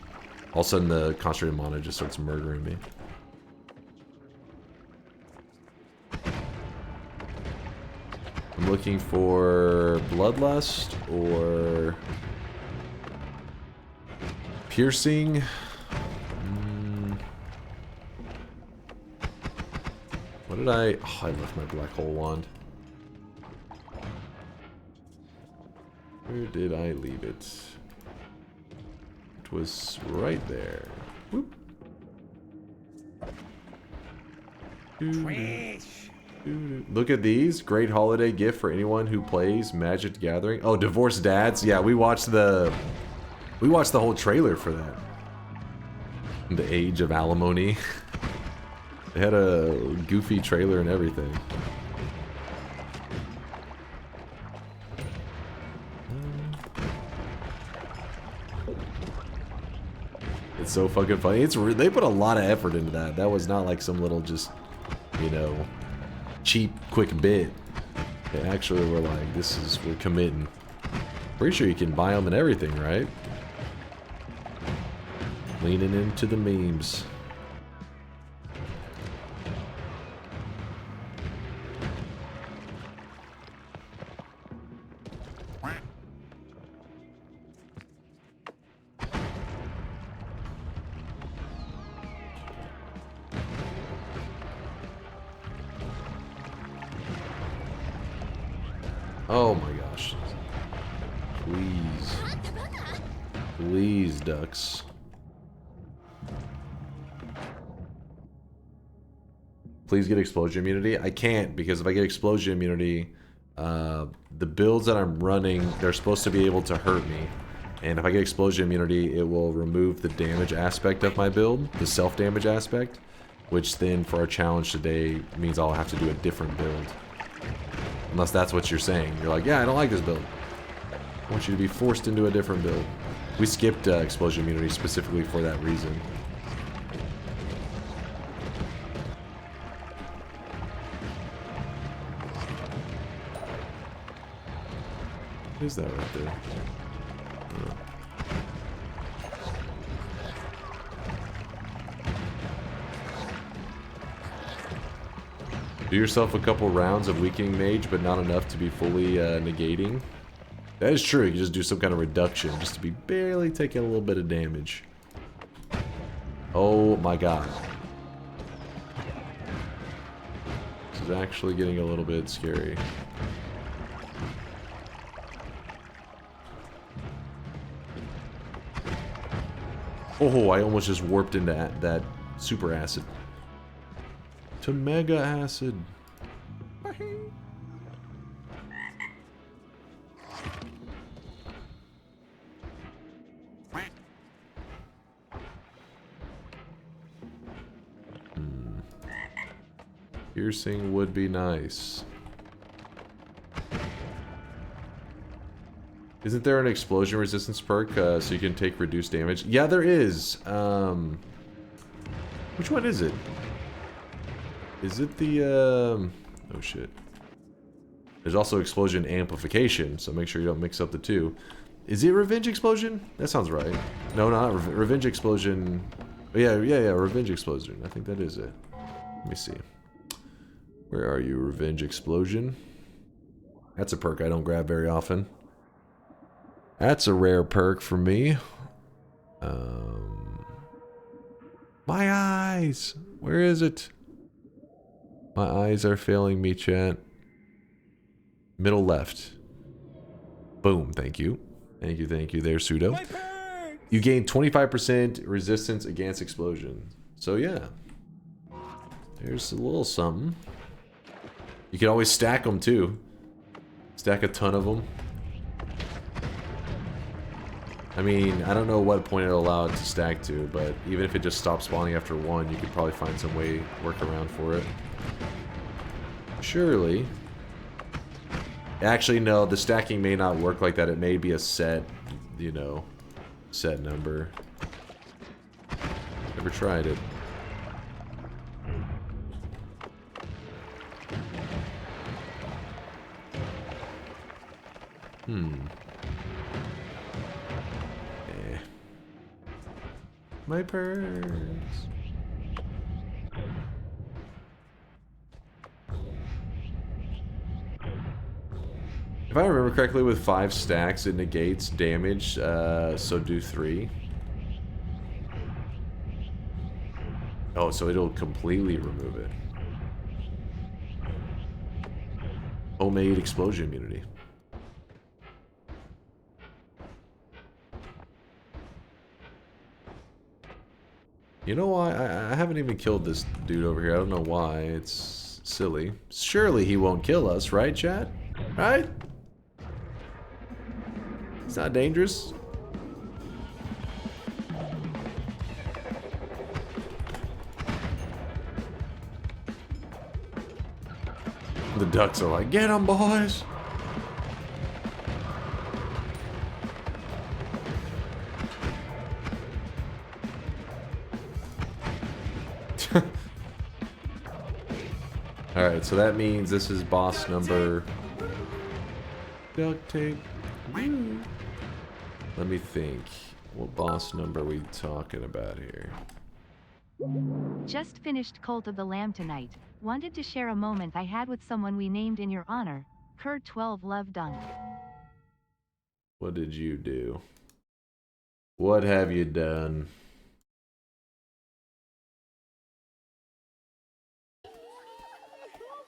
All of a sudden, the concentrated mana just starts murdering me. I'm looking for Bloodlust or Piercing. What did I... Oh, I left my black hole wand. Where did I leave it? It was right there. Whoop. Look at these. Great holiday gift for anyone who plays Magic the Gathering. Oh, Divorced Dads. Yeah, we watched the whole trailer for that. The Age of Alimony. They had a goofy trailer and everything. It's so fucking funny. They put a lot of effort into that. That was not like some little just, you know, cheap, quick bit. They actually were like, we're committing. Pretty sure you can buy them and everything, right? Leaning into the memes. Oh my gosh. Please. Please, ducks. Please get explosion immunity. I can't, because if I get explosion immunity, the builds that I'm running, they're supposed to be able to hurt me. And if I get explosion immunity, it will remove the damage aspect of my build, the self-damage aspect, which then for our challenge today means I'll have to do a different build. Unless that's what you're saying. You're like, yeah, I don't like this build. I want you to be forced into a different build. We skipped explosion immunity specifically for that reason. What is that right there? Oh. Do yourself a couple rounds of Weakening Mage, but not enough to be fully negating. That is true. You just do some kind of reduction, just to be barely taking a little bit of damage. Oh my god. This is actually getting a little bit scary. Oh, I almost just warped into that super acid. To mega acid. Piercing would be nice. Isn't there an explosion resistance perk so you can take reduced damage? Yeah, there is. Which one is it? Is it the oh shit. There's also explosion amplification, so make sure you don't mix up the two. Is it revenge explosion? That sounds right. No, not revenge explosion. Oh, yeah, revenge explosion. I think that is it. Let me see. Where are you, revenge explosion? That's a perk I don't grab very often. That's a rare perk for me. My eyes! Where is it? My eyes are failing me, chat. Middle left. Boom, thank you. Thank you there, Pseudo. You gain 25% resistance against explosion. So yeah. There's a little something. You can always stack them too. Stack a ton of them. I mean, I don't know what point it'll allow it to stack to, but even if it just stops spawning after one, you could probably find some way, work around for it. Surely. Actually, no, the stacking may not work like that. It may be a set, you know, set number. Never tried it. My purse. If I remember correctly, with 5 stacks, it negates damage, so do 3. Oh, so it'll completely remove it. Homemade explosion immunity. You know why? I haven't even killed this dude over here. I don't know why. It's silly. Surely he won't kill us, right, chat? Right? It's not dangerous. The ducks are like, get him, boys! Alright, so that means this is boss number... Duct tape. Woo. Let me think. What boss number are we talking about here? Just finished Cult of the Lamb tonight. Wanted to share a moment I had with someone we named in your honor. Cur12 Love Dunk. What did you do? What have you done?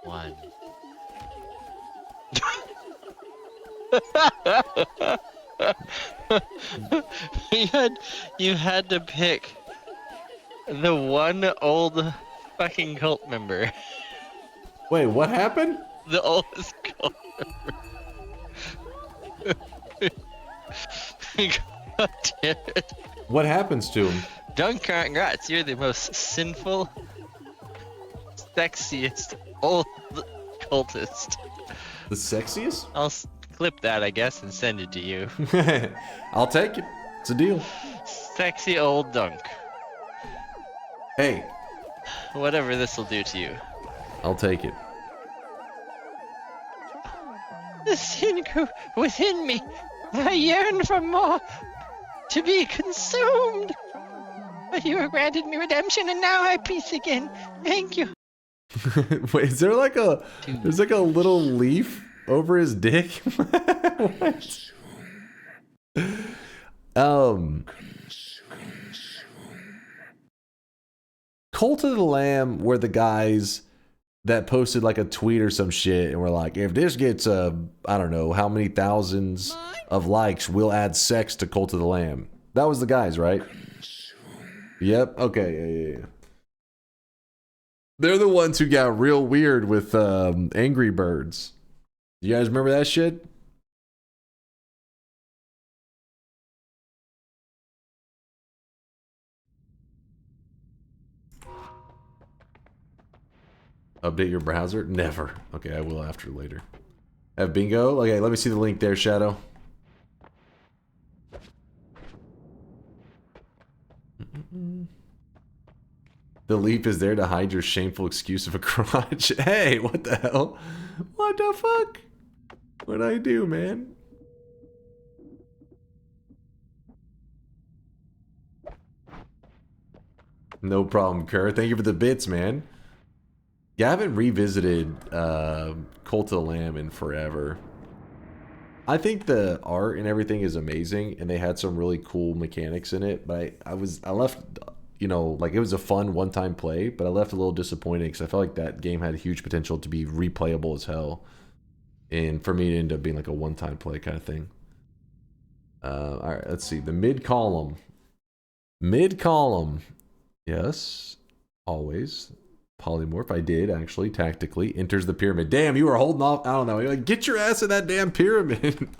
One. you had to pick the one old fucking cult member. Wait, what happened? The oldest cult member. God damn it. What happens to him? Congrats, you're the most sinful, sexiest, old cultist. The sexiest? I'll clip that, I guess, and send it to you. I'll take it. It's a deal. Sexy old dunk. Hey. Whatever this will do to you. I'll take it. The sin grew within me. I yearned for more. To be consumed. But you have granted me redemption, and now I peace again. Thank you. Wait, is there like a... There's like a little leaf over his dick? What? Cult of the Lamb were the guys that posted like a tweet or some shit and were like, if this gets I don't know how many thousands of likes, we'll add sex to Cult of the Lamb. That was the guys, right? Yep. Okay. Yeah. They're the ones who got real weird with Angry Birds. You guys remember that shit? Update your browser? Never. Okay, I will after later. Have bingo? Okay, let me see the link there, Shadow. The leap is there to hide your shameful excuse of a crotch. Hey, what the hell? What the fuck? What'd I do, man? No problem, Kerr. Thank you for the bits, man. Yeah, I haven't revisited Cult of the Lamb in forever. I think the art and everything is amazing, and they had some really cool mechanics in it. But I left, you know, like it was a fun one-time play, but I left a little disappointed because I felt like that game had huge potential to be replayable as hell, and for me it ended up being like a one-time play kind of thing. All right, let's see the mid column. Yes, always. Polymorph, I did actually, tactically. Enters the pyramid. Damn, you were holding off. I don't know. You're like, get your ass in that damn pyramid.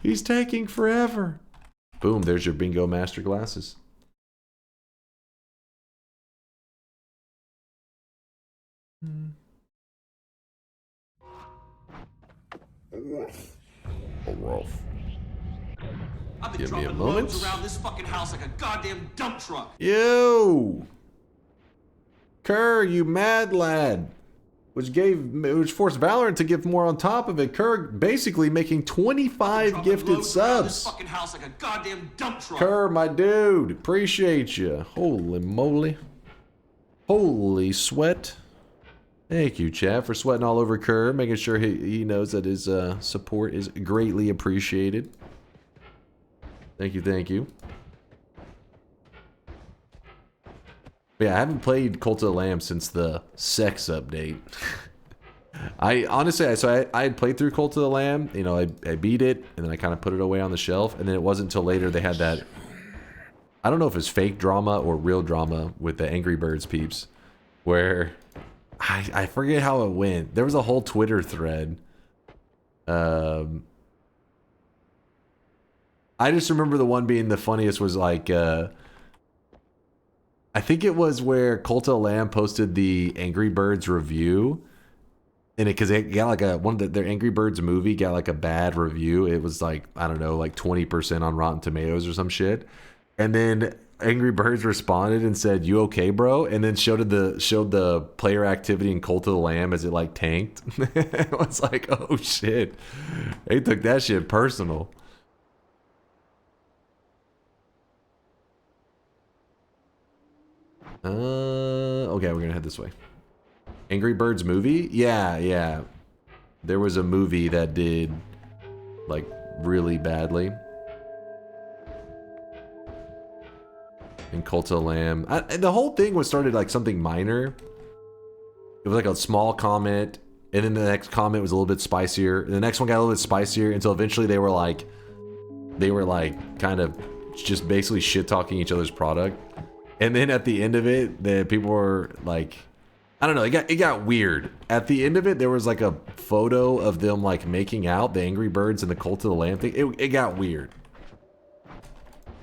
He's taking forever. Boom, there's your bingo master glasses. Give me a moment. Around this fucking house like a goddamn dump truck. Yo! Kerr, you mad lad. Which forced Valorant to give more on top of it. Kerr basically making 25 gifted subs. Fucking house like a goddamn dump truck. Kerr, my dude, appreciate you. Holy moly. Holy sweat. Thank you, chat, for sweating all over Kerr, making sure he knows that his support is greatly appreciated. Thank you, thank you. But yeah, I haven't played Cult of the Lamb since the sex update. I honestly, I had played through Cult of the Lamb, you know, I beat it, and then I kind of put it away on the shelf, and then it wasn't until later they had that, I don't know if it's fake drama or real drama with the Angry Birds peeps, where, I forget how it went. There was a whole Twitter thread. I just remember the one being the funniest was like, I think it was where Cult of the Lamb posted the Angry Birds review, and because it got like their Angry Birds movie got like a bad review. It was like, I don't know, like 20% on Rotten Tomatoes or some shit. And then Angry Birds responded and said, "You okay, bro?" And then showed the player activity in Cult of the Lamb as it like tanked. It was like, oh shit, they took that shit personal. Okay, we're gonna head this way. Angry Birds movie? Yeah. There was a movie that did, like, really badly. In Cult of the Lamb. The whole thing was started like something minor. It was like a small comment, and then the next comment was a little bit spicier, and the next one got a little bit spicier, until eventually they were like kind of just basically shit-talking each other's product. And then at the end of it, the people were like, I don't know, it got weird. At the end of it, there was like a photo of them like making out, the Angry Birds and the Cult of the Lamb thing. It got weird.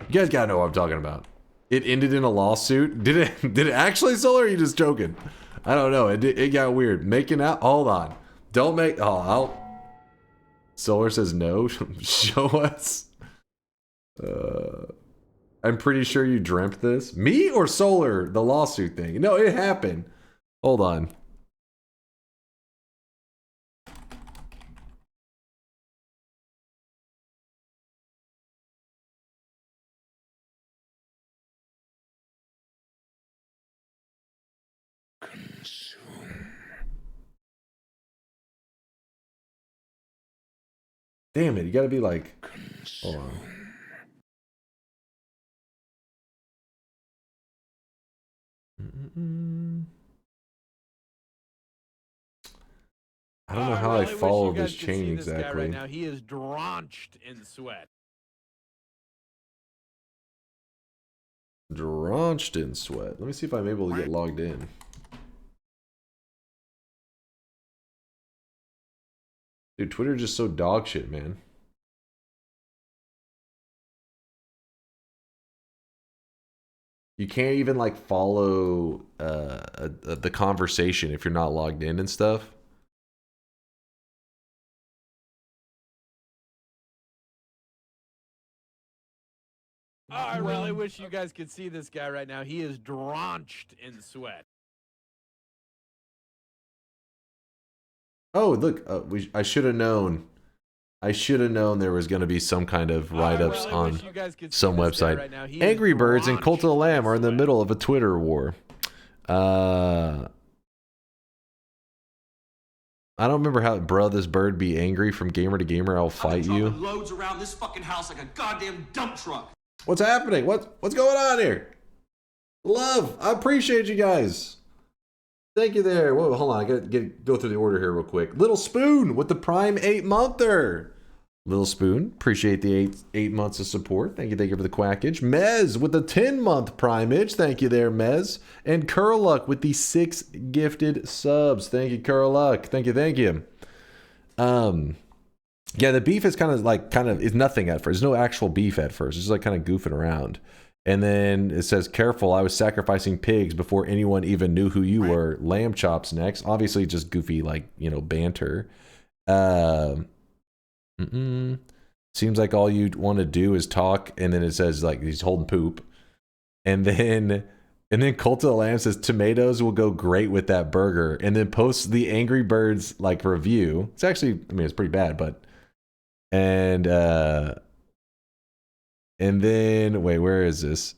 You guys gotta know what I'm talking about. It ended in a lawsuit. Did it actually, Solar, or are you just joking? I don't know. It got weird. Making out, hold on. Don't make, Solar says no. Show us. I'm pretty sure you dreamt this. Me or Solar, the lawsuit thing? No, it happened. Hold on. Damn it, you gotta be like, hold on. I don't know how I followed this chain exactly. Right now, he is drenched in sweat. Drenched in sweat. Let me see if I'm able to get logged in. Dude, Twitter's just so dog shit, man. You can't even like follow the conversation if you're not logged in and stuff. Oh, I really wish you guys could see this guy right now. He is drenched in sweat. Oh, look, I should have known. I should have known there was going to be some kind of write-ups on some website. Right Angry Birds and Cult of the Lamb are in the middle of a Twitter war. I don't remember how, bruh, this bird be angry from gamer to gamer. I'll fight you. Loads around this fucking house like a goddamn dump truck. What's happening? What's going on here? Love, I appreciate you guys. Thank you there. Whoa, hold on. I gotta go through the order here real quick. Little Spoon with the Prime 8-monther. Little Spoon, appreciate the eight months of support. Thank you for the quackage. Mez with the 10-month Primage. Thank you there, Mez. And Curluck with the 6 gifted subs. Thank you, Curluck. Thank you. Yeah, the beef is kind of is nothing at first. There's no actual beef at first. It's just like kind of goofing around. And then it says, careful, I was sacrificing pigs before anyone even knew who you were. Lamb chops next. Obviously just goofy, like, banter. Seems like all you want to do is talk, and then it says, like, he's holding poop. And then Cult of the Lamb says, tomatoes will go great with that burger. And then posts the Angry Birds, like, review. It's actually, it's pretty bad, but... And then wait, where is this?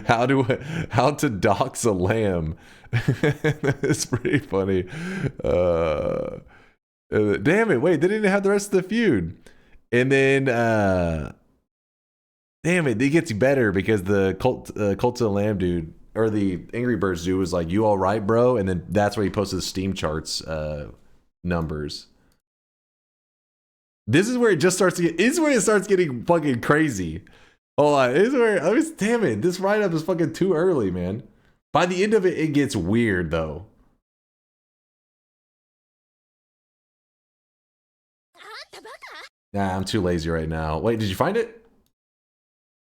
How to dox a lamb? It's pretty funny. Damn it! Wait, they didn't have the rest of the feud. And then, damn it, it gets better because the Cult of the Lamb dude or the Angry Birds dude was like, "You all right, bro?" And then that's where he posted the Steam charts numbers. This is where it just starts to get. This is where it starts getting fucking crazy. Hold on. This is where. Damn it. This write up is fucking too early, man. By the end of it, it gets weird though. Nah, I'm too lazy right now. Wait, did you find it?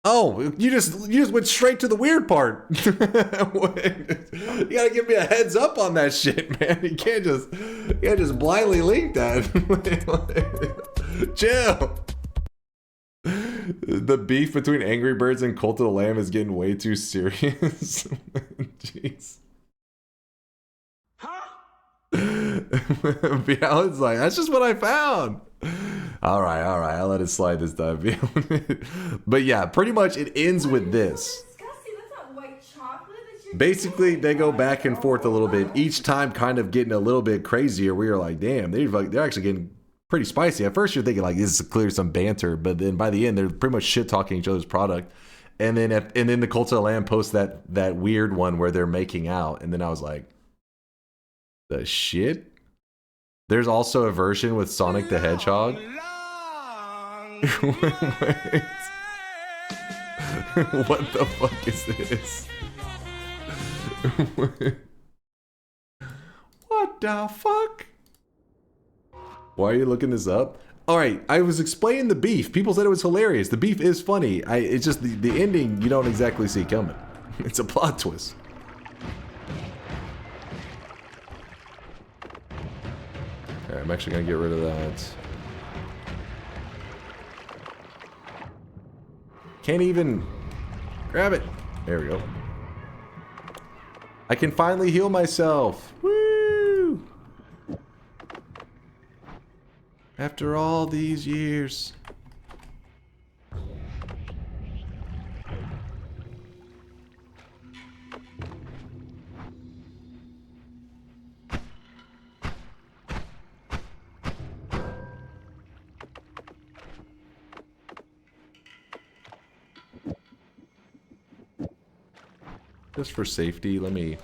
Oh, you just went straight to the weird part. You gotta give me a heads up on that shit, man. You can't just blindly link that. Chill. The beef between Angry Birds and Cult of the Lamb is getting way too serious. Jeez. Bialin's like, that's just what I found. All right, I'll let it slide this time. But yeah, pretty much it ends with this. Basically, they go back and forth a little bit, each time kind of getting a little bit crazier. We are like, damn, they're actually getting pretty spicy. At first, you're thinking like this is clearly some banter, but then by the end, they're pretty much shit talking each other's product. And then the Cult of the Lamb posts that weird one where they're making out, and then I was like, the shit. There's also a version with Sonic the Hedgehog. What the fuck is this? What the fuck? Why are you looking this up? Alright, I was explaining the beef. People said it was hilarious. The beef is funny. It's just the ending you don't exactly see coming. It's a plot twist. Alright, I'm actually gonna get rid of that. Can't even grab it. There we go. I can finally heal myself. Woo! After all these years. Just for safety, let me...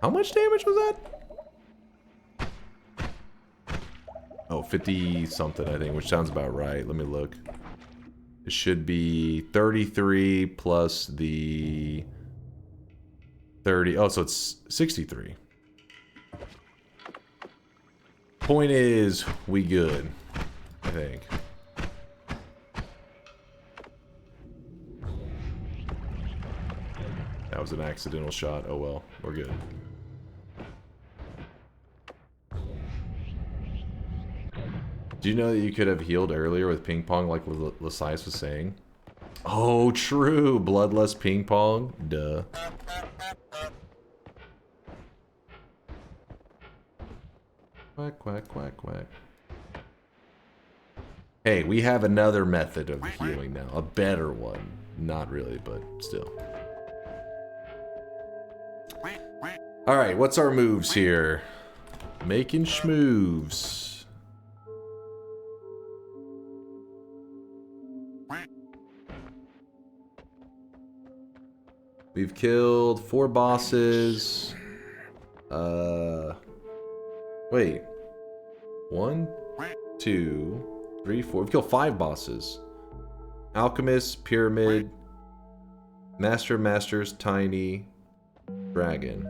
How much damage was that? Oh, 50 something, I think, which sounds about right. Let me look. It should be 33 plus the 30. Oh, so it's 63. Point is, we good, I think. That was an accidental shot. Oh well, we're good. Do you know that you could have healed earlier with ping pong like Lasias was saying? Oh, true. Bloodless ping pong. Duh. Quack, quack, quack, quack. Hey, we have another method of healing now. A better one. Not really, but still. Alright, what's our moves here? Making schmoves. We've killed 4 bosses. Wait. 1, 2, 3, 4. We've killed 5 bosses. Alchemist, Pyramid, Master of Masters, Tiny, Dragon.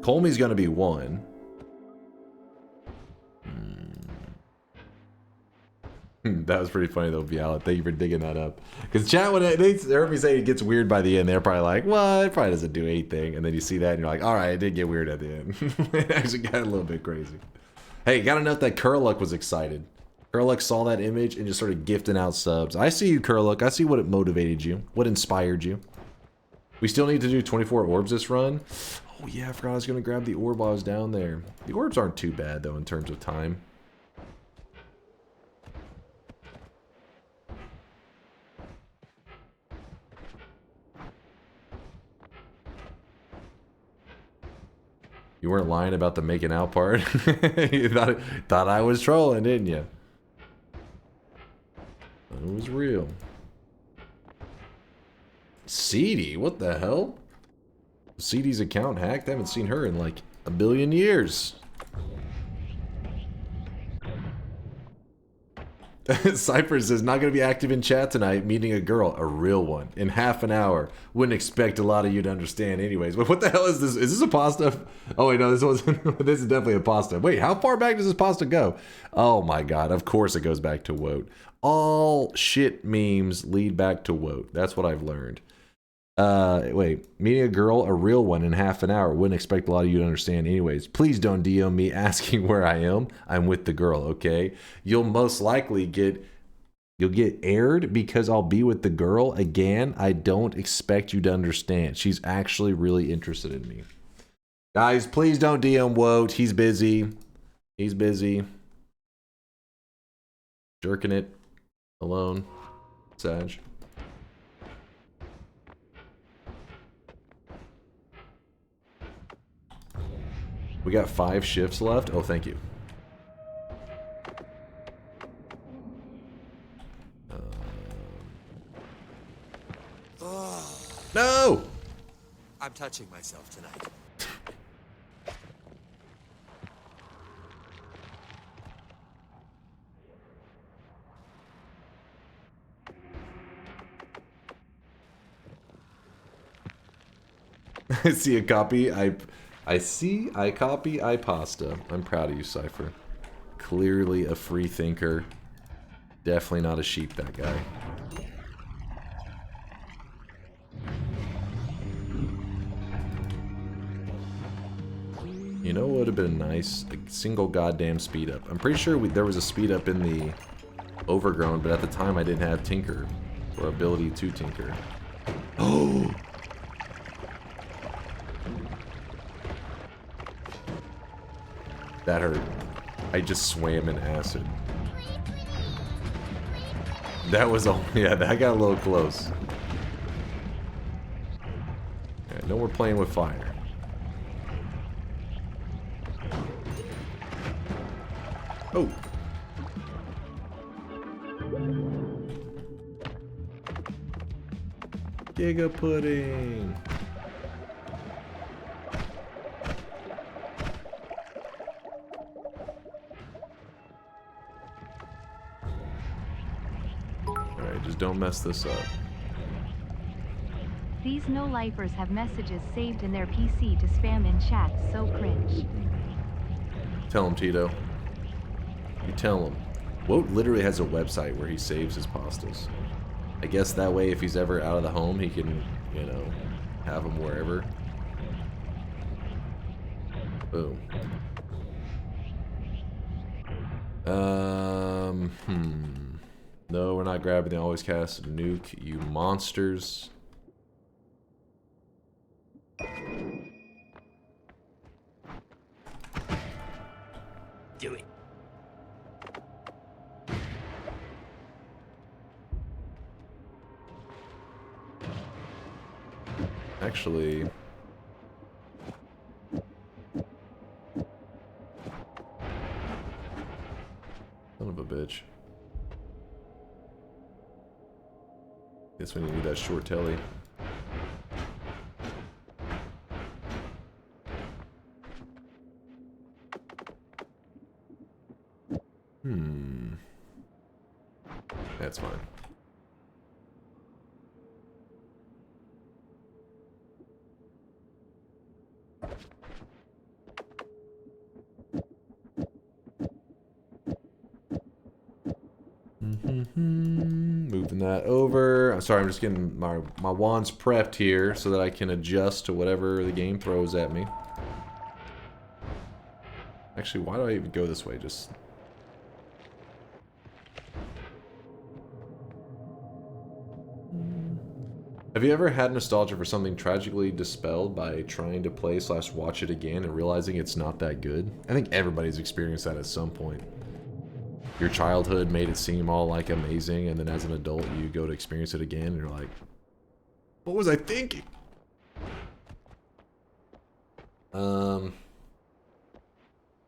Colmey's gonna be 1. That was pretty funny though, Viala. Thank you for digging that up. Because chat, when they heard me say it gets weird by the end, they're probably like, "Well, it probably doesn't do anything." And then you see that, and you're like, "All right, it did get weird at the end." It actually got a little bit crazy. Hey, gotta note that Curluck was excited. Curluck saw that image and just started gifting out subs. I see you, Curluck. I see what it motivated you, what inspired you. We still need to do 24 orbs this run. Oh yeah, I forgot I was gonna grab the orb while I was down there. The orbs aren't too bad though in terms of time. You weren't lying about the making out part. You thought I was trolling, didn't you? It was real. Seedy, what the hell? Seedy's account hacked? I haven't seen her in like a billion years. Cypher says, not going to be active in chat tonight, meeting a girl, a real one, in half an hour. Wouldn't expect a lot of you to understand anyways. But what the hell is this? Is this a pasta? Oh wait, no, this wasn't. This is definitely a pasta. Wait, how far back does this pasta go? Oh my god, of course it goes back to Woat. All shit memes lead back to Woat. That's what I've learned. Wait, meeting a girl, a real one, in half an hour. Wouldn't expect a lot of you to understand anyways. Please don't DM me asking where I am. I'm with the girl, okay? You'll most likely get aired because I'll be with the girl. Again, I don't expect you to understand. She's actually really interested in me. Guys, please don't DM Woat. He's busy. He's busy. Jerking it alone. Sag. We got 5 shifts left. Oh, thank you. No! I'm touching myself tonight. I see a copy. I copy, I pasta. I'm proud of you, Cypher. Clearly a free thinker. Definitely not a sheep, that guy. You know what would have been nice? A single goddamn speed up. I'm pretty sure there was a speed up in the Overgrown, but at the time I didn't have Tinker. Or ability to Tinker. Oh! That hurt. I just swam in acid. That was all. Yeah, that got a little close. Okay, no, we're playing with fire. Oh. Giga pudding. Just don't mess this up. These no-lifers have messages saved in their PC to spam in chat, so cringe. Tell him, Tito. You tell him. Woat literally has a website where he saves his pastas. I guess that way if he's ever out of the home, he can, you know, have them wherever. Boom. No, we're not grabbing the always cast nuke, you monsters. Do it. Actually, son of a bitch. Guess when you need that short telly. That's fine. Moving that over. I'm sorry, I'm just getting my wands prepped here so that I can adjust to whatever the game throws at me. Actually, why do I even go this way? Just... Have you ever had nostalgia for something tragically dispelled by trying to play / watch it again and realizing it's not that good? I think everybody's experienced that at some point. Your childhood made it seem all like amazing, and then as an adult you go to experience it again and you're like, what was I thinking? I don't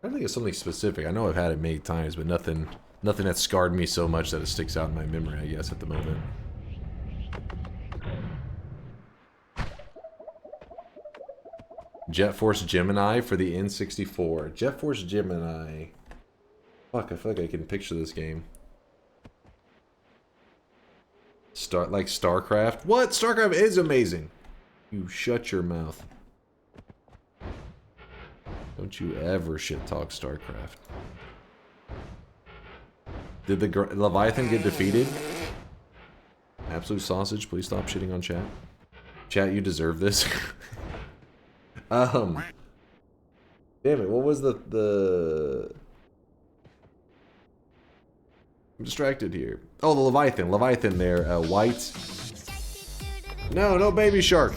think it's something specific. I know I've had it many times, but nothing that scarred me so much that it sticks out in my memory, I guess, at the moment. Jet Force Gemini for the N64. Jet Force Gemini. Fuck, I feel like I can picture this game. Like StarCraft? What? StarCraft is amazing! You shut your mouth. Don't you ever shit talk StarCraft. Did the Leviathan get defeated? Absolute sausage, please stop shitting on chat. Chat, you deserve this. Damn it, what was the... I'm distracted here. Oh, the Leviathan. Leviathan there, white. No baby shark.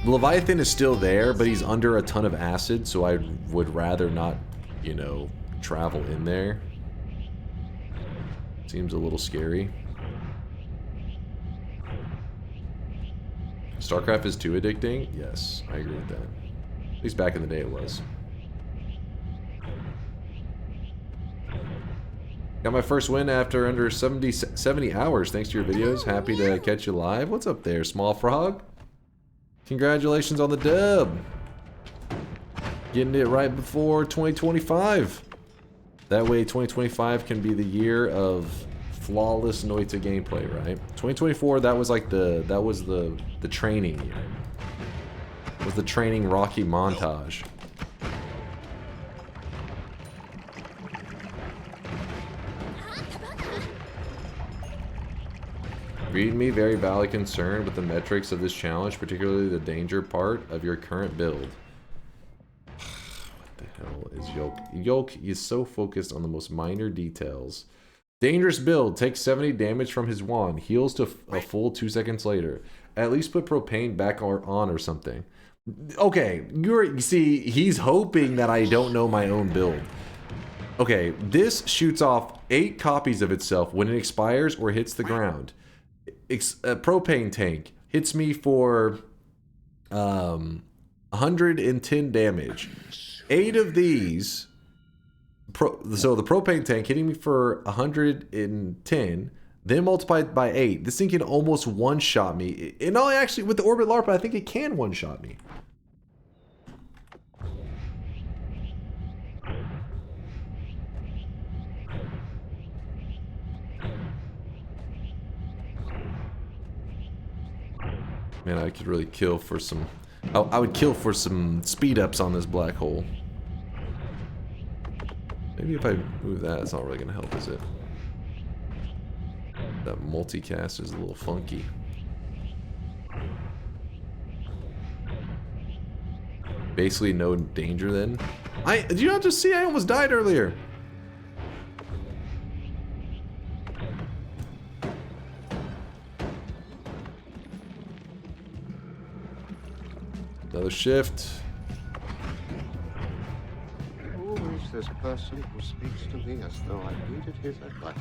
The Leviathan is still there, but he's under a ton of acid, so I would rather not, you know, travel in there. Seems a little scary. StarCraft is too addicting? Yes, I agree with that. At least back in the day it was. Got my first win after under 70 hours thanks to your videos. Happy to catch you live. What's up there, Small Frog? Congratulations on the dub. Getting it right before 2025. That way 2025 can be the year of flawless Noita gameplay, right? 2024, that was like the training year. It was the training Rocky montage. Read me, very valid concern with the metrics of this challenge, particularly the danger part of your current build. What the hell is Yoke? Yoke is so focused on the most minor details. Dangerous build, takes 70 damage from his wand, heals to a full 2 seconds later. At least put propane back on or something. Okay, you see, he's hoping that I don't know my own build. Okay, this shoots off 8 copies of itself when it expires or hits the ground. A propane tank hits me for 110 damage. 8 of these, so the propane tank hitting me for 110, then multiplied by 8. This thing can almost one-shot me. And no, actually, with the Orbit LARP, I think it can one-shot me. Man, I could really kill for some I would kill for some speed ups on this black hole. Maybe if I move that, it's not really gonna help, is it? That multicast is a little funky. Basically no danger then. Did you not just see I almost died earlier? Another shift. Who is this person who speaks to me as though I needed his advice?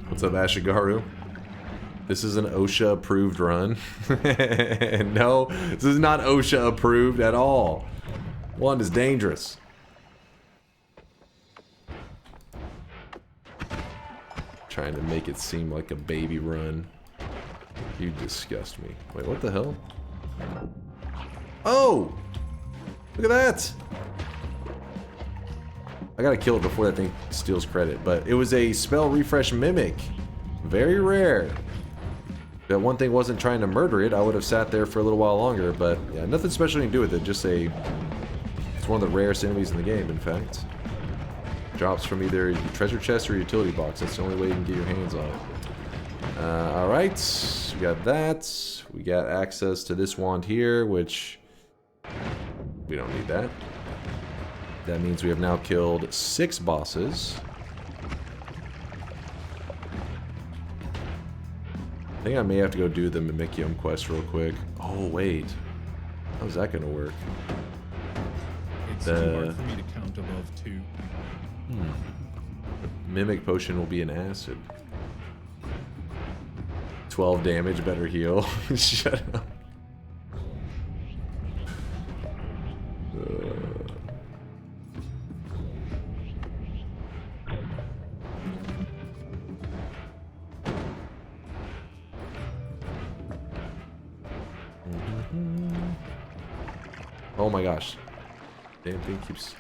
What's up, Ashigaru? This is an OSHA approved run. No, this is not OSHA approved at all. One is dangerous. Trying to make it seem like a baby run. You disgust me. Wait, what the hell? Oh! Look at that! I gotta kill it before that thing steals credit, but it was a spell refresh mimic. Very rare. If that one thing wasn't trying to murder it, I would have sat there for a little while longer, but yeah, nothing special you can do with it, just it's one of the rarest enemies in the game, in fact. Drops from either your treasure chest or utility box. That's the only way you can get your hands on it. Alright, we got that. We got access to this wand here, which we don't need that. That means we have now killed 6 bosses. I think I may have to go do the Mimikium quest real quick. Oh, wait. How's that gonna work? It's too hard for me to count above 2. Mimic potion will be an acid. 12 damage, better heal. Shut up. Oh my gosh. Damn thing keeps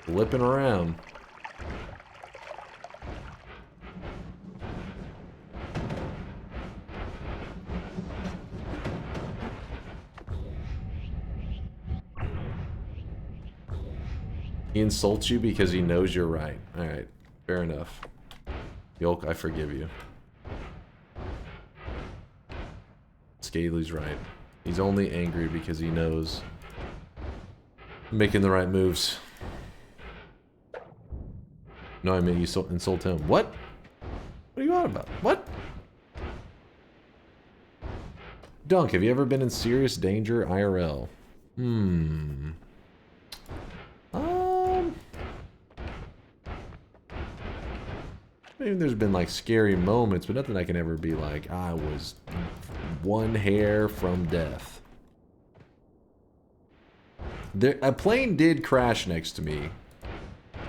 flipping around. He insults you because he knows you're right. Alright, fair enough. Yolk, I forgive you. Scaly's right. He's only angry because he knows making the right moves. No, I mean you insult him. What? What are you on about? What? Dunk, have you ever been in serious danger IRL? Maybe there's been like scary moments, but nothing I can ever be like, I was one hair from death. A plane did crash next to me.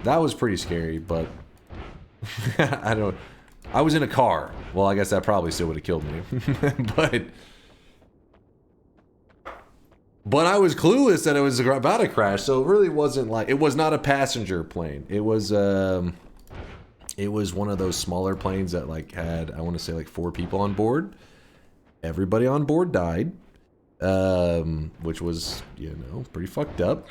That was pretty scary, but I was in a car. Well, I guess that probably still would have killed me. But I was clueless that it was about to crash, so it really wasn't like, it was not a passenger plane. It was one of those smaller planes that like had, I want to say like 4 people on board. Everybody on board died, which was, you know, pretty fucked up.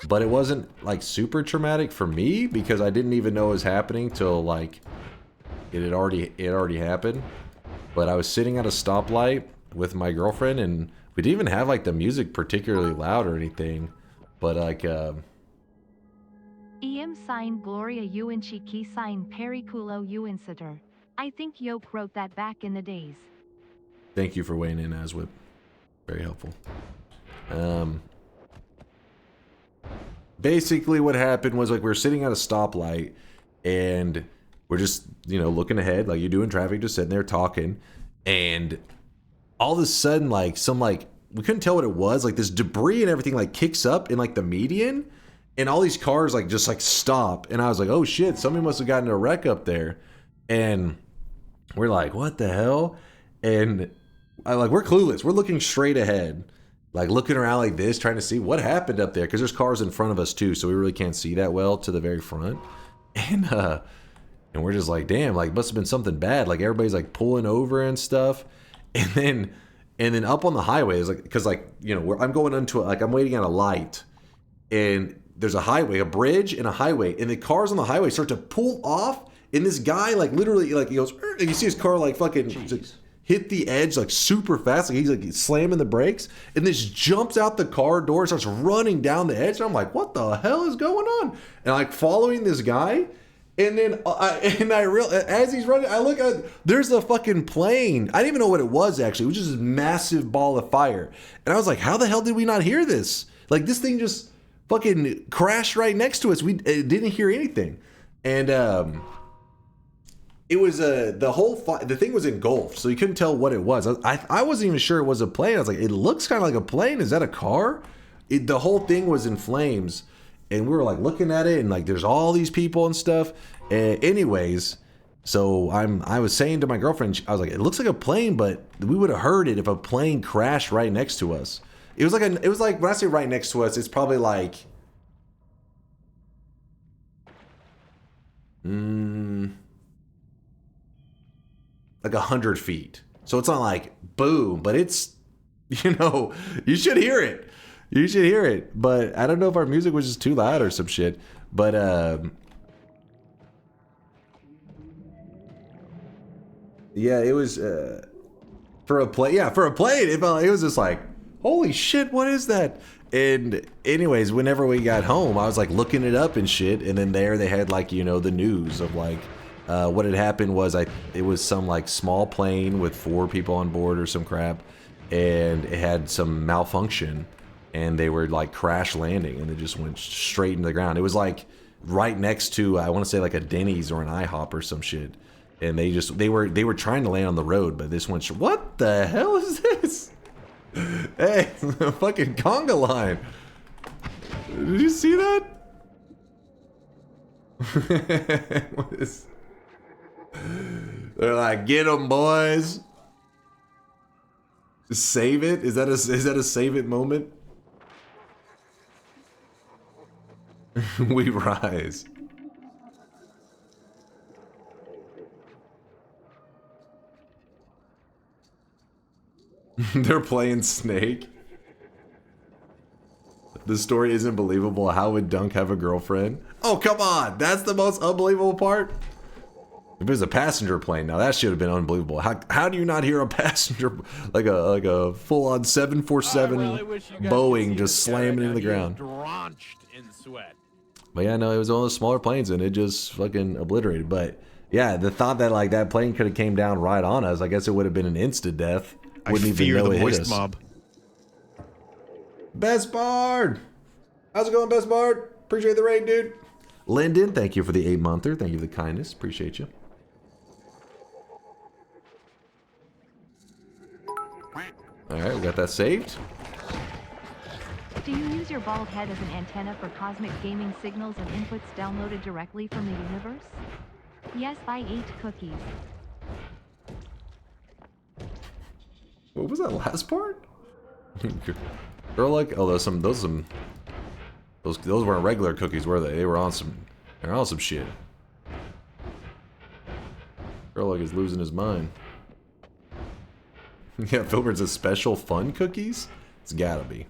But it wasn't like super traumatic for me because I didn't even know it was happening till like it had already happened. But I was sitting at a stoplight with my girlfriend and we didn't even have like the music particularly loud or anything. But like EM sign Gloria Uinchi key sign Periculo Uinciter. I think Yoke wrote that back in the days. Thank you for weighing in, Aswip. Very helpful. Basically what happened was like we were sitting at a stoplight and we're just, you know, looking ahead like you do in traffic, just sitting there talking, and all of a sudden like we couldn't tell what it was, like this debris and everything like kicks up in like the median. And all these cars like just like stop, and I was like, oh shit, somebody must have gotten in a wreck up there. And we're like, what the hell? And we're clueless. We're looking straight ahead, like looking around like this, trying to see what happened up there, because there's cars in front of us too, so we really can't see that well to the very front. And we're just like, damn, like must have been something bad. Like everybody's like pulling over and stuff. And then up on the highway is like, cause like, you know, I'm going into like, I'm waiting at a light and there's a highway, a bridge and a highway, and the cars on the highway start to pull off. And this guy like literally like he goes, and you see his car like fucking hit the edge like super fast. Like he's like slamming the brakes and this jumps out the car door, starts running down the edge. And I'm like, what the hell is going on? And like following this guy. And then I realize as he's running, I look at there's a fucking plane. I didn't even know what it was actually. It was just this massive ball of fire. And I was like, how the hell did we not hear this? Like this thing just fucking crashed right next to us. We didn't hear anything. And it was the thing was engulfed, so you couldn't tell what it was. I wasn't even sure it was a plane. I was like, it looks kind of like a plane. Is that a car? The whole thing was in flames. And we were like looking at it and like there's all these people and stuff. Anyways, so I was saying to my girlfriend, I was like, it looks like a plane, but we would have heard it if a plane crashed right next to us. It was like when I say right next to us, it's probably like like 100 feet. So it's not like boom, but it's, you know, you should hear it. You should hear it, but I don't know if our music was just too loud or some shit. But yeah, it was for a plane. Yeah, for a plane, it was just like, holy shit, what is that? And anyways, whenever we got home, I was like looking it up and shit, and then there they had like, you know, the news of like what had happened was it was some like small plane with 4 people on board or some crap, and it had some malfunction. And they were like crash landing and they just went straight into the ground. It was like right next to, I want to say like a Denny's or an IHOP or some shit. And they were trying to land on the road, but this went, what the hell is this? Hey, a fucking conga line. Did you see that? What is... They're like, get them, boys. Save it? Is that a save it moment? We rise. They're playing Snake. The story isn't believable. How would Dunk have a girlfriend? Oh, come on. That's the most unbelievable part. If it was a passenger plane, now that should have been unbelievable. How do you not hear a passenger, like a full-on 747 Boeing just slamming into the ground? Drenched in sweat. But yeah, no, it was one of those smaller planes and it just fucking obliterated. But yeah, the thought that like that plane could have came down right on us, I guess it would have been an instant death. Wouldn't even fear know the it hit moist us. mob. Best Bard! How's it going, Best Bard? Appreciate the raid, dude. Lyndon, thank you for the 8-monther. Thank you for the kindness. Appreciate you. Alright, we got that saved. Do you use your bald head as an antenna for cosmic gaming signals and inputs downloaded directly from the universe? Yes, I ate cookies. What was that last part? Girl, like, oh, those weren't regular cookies, were they? They were on some shit. Girl, like, is losing his mind. Yeah, Filbert's a special fun cookies? It's gotta be.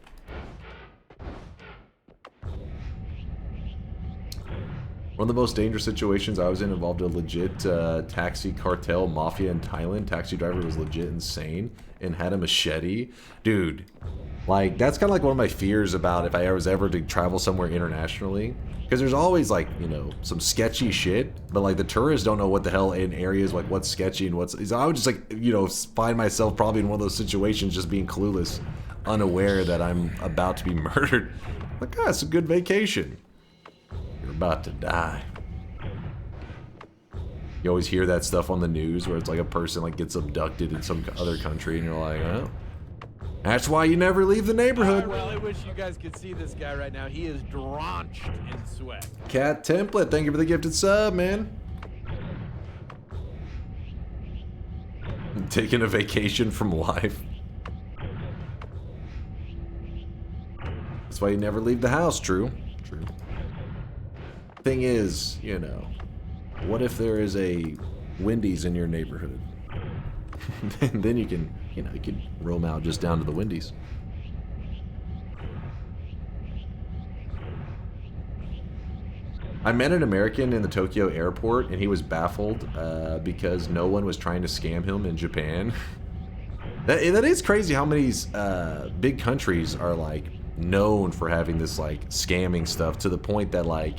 One of the most dangerous situations I was in involved a legit taxi cartel mafia in Thailand. Taxi driver was legit insane and had a machete. Dude, like, that's kind of like one of my fears about if I was ever to travel somewhere internationally. Because there's always, like, you know, some sketchy shit, but, like, the tourists don't know what the hell in areas, like, what's sketchy and what's... So I would just, like, you know, find myself probably in one of those situations just being clueless, unaware that I'm about to be murdered. Like, ah, it's a good vacation. You're about to die. You always hear that stuff on the news where it's like a person like gets abducted in some other country and you're like, oh, that's why you never leave the neighborhood. I really wish you guys could see this guy right now. He is drenched in sweat. Cat Template, thank you for the gifted sub, man. I'm taking a vacation from life. That's why you never leave the house, true. True. thing is, you know, what if there is a Wendy's in your neighborhood? Then you can, you know, you can roam out just down to the Wendy's. I met an American in the Tokyo airport, and he was baffled because no one was trying to scam him in Japan. That is crazy how many big countries are like known for having this like scamming stuff, to the point that like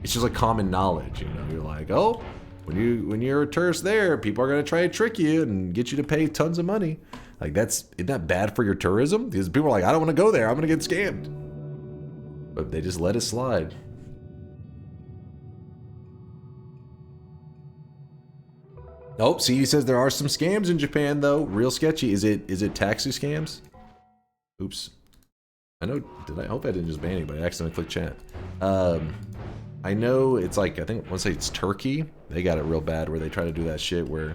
it's just like common knowledge. You know, you're like, oh, when you're a tourist there, people are gonna try to trick you and get you to pay tons of money. Like isn't that bad for your tourism? Because people are like, I don't want to go there, I'm gonna get scammed. But they just let it slide. Nope. See, he says there are some scams in Japan, though. Real sketchy. Is it taxi scams? Oops. I know. I hope I didn't just ban anybody. I accidentally clicked chat. I know it's like, I think I want to say it's Turkey. They got it real bad where they try to do that shit where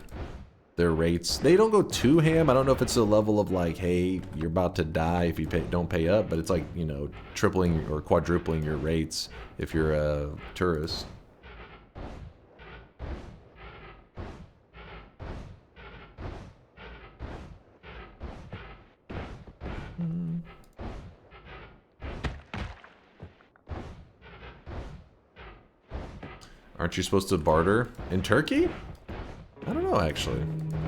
their rates, they don't go too ham. I don't know if it's a level of like, hey, you're about to die if you don't pay up, but it's like, you know, tripling or quadrupling your rates if you're a tourist. Aren't you supposed to barter in Turkey? I don't know, actually.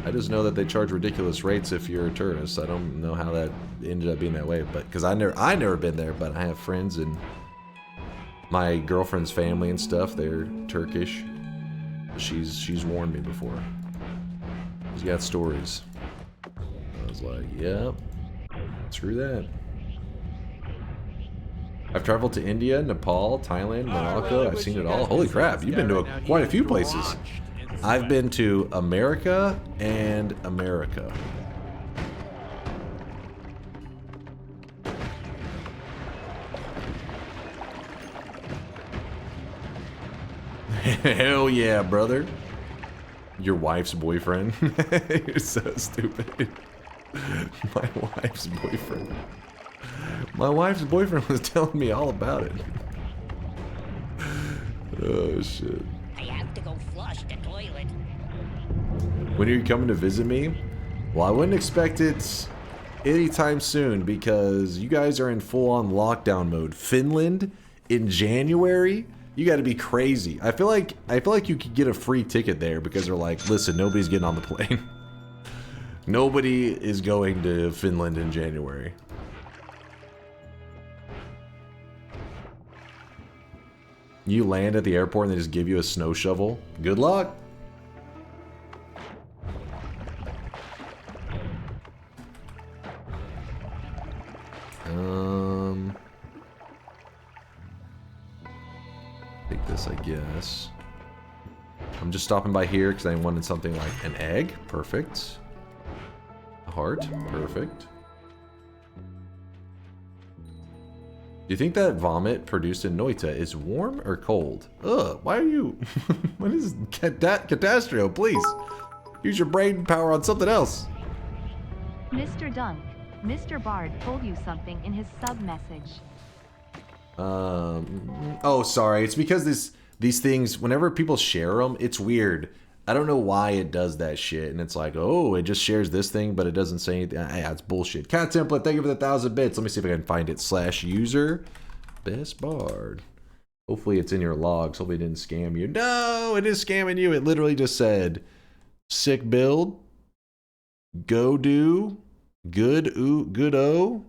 I just know that they charge ridiculous rates if you're a tourist. I don't know how that ended up being that way, but because I never been there, but I have friends and my girlfriend's family and stuff. They're Turkish. She's warned me before. She's got stories. I was like, yeah, screw that. I've traveled to India, Nepal, Thailand, Morocco. I've seen it all. Holy crap, you've been to quite a few places. I've been to America and America. Hell yeah, brother. Your wife's boyfriend. You're so stupid. My wife's boyfriend. My wife's boyfriend was telling me all about it. Oh, shit. I have to go flush the toilet. When are you coming to visit me? Well, I wouldn't expect it anytime soon because you guys are in full-on lockdown mode. Finland in January? You got to be crazy. I feel like you could get a free ticket there because they're like, listen, nobody's getting on the plane. Nobody is going to Finland in January. You land at the airport and they just give you a snow shovel. Good luck. Take this, I guess. I'm just stopping by here because I wanted something like an egg. Perfect. A heart. Perfect. Do you think that vomit produced in Noita is warm or cold? Ugh, why are you... What is... Catastro, please. Use your brain power on something else. Mr. Dunk, Mr. Bard told you something in his sub message. Oh, sorry. It's because these things, whenever people share them, it's weird. I don't know why it does that shit. And it's like, oh, it just shares this thing, but it doesn't say anything. Yeah, it's bullshit. Cat template, thank you for the 1,000 bits. Let me see if I can find it. /user best bard. Hopefully it's in your logs. Hopefully it didn't scam you. No, it is scamming you. It literally just said, sick build, go do, good-o,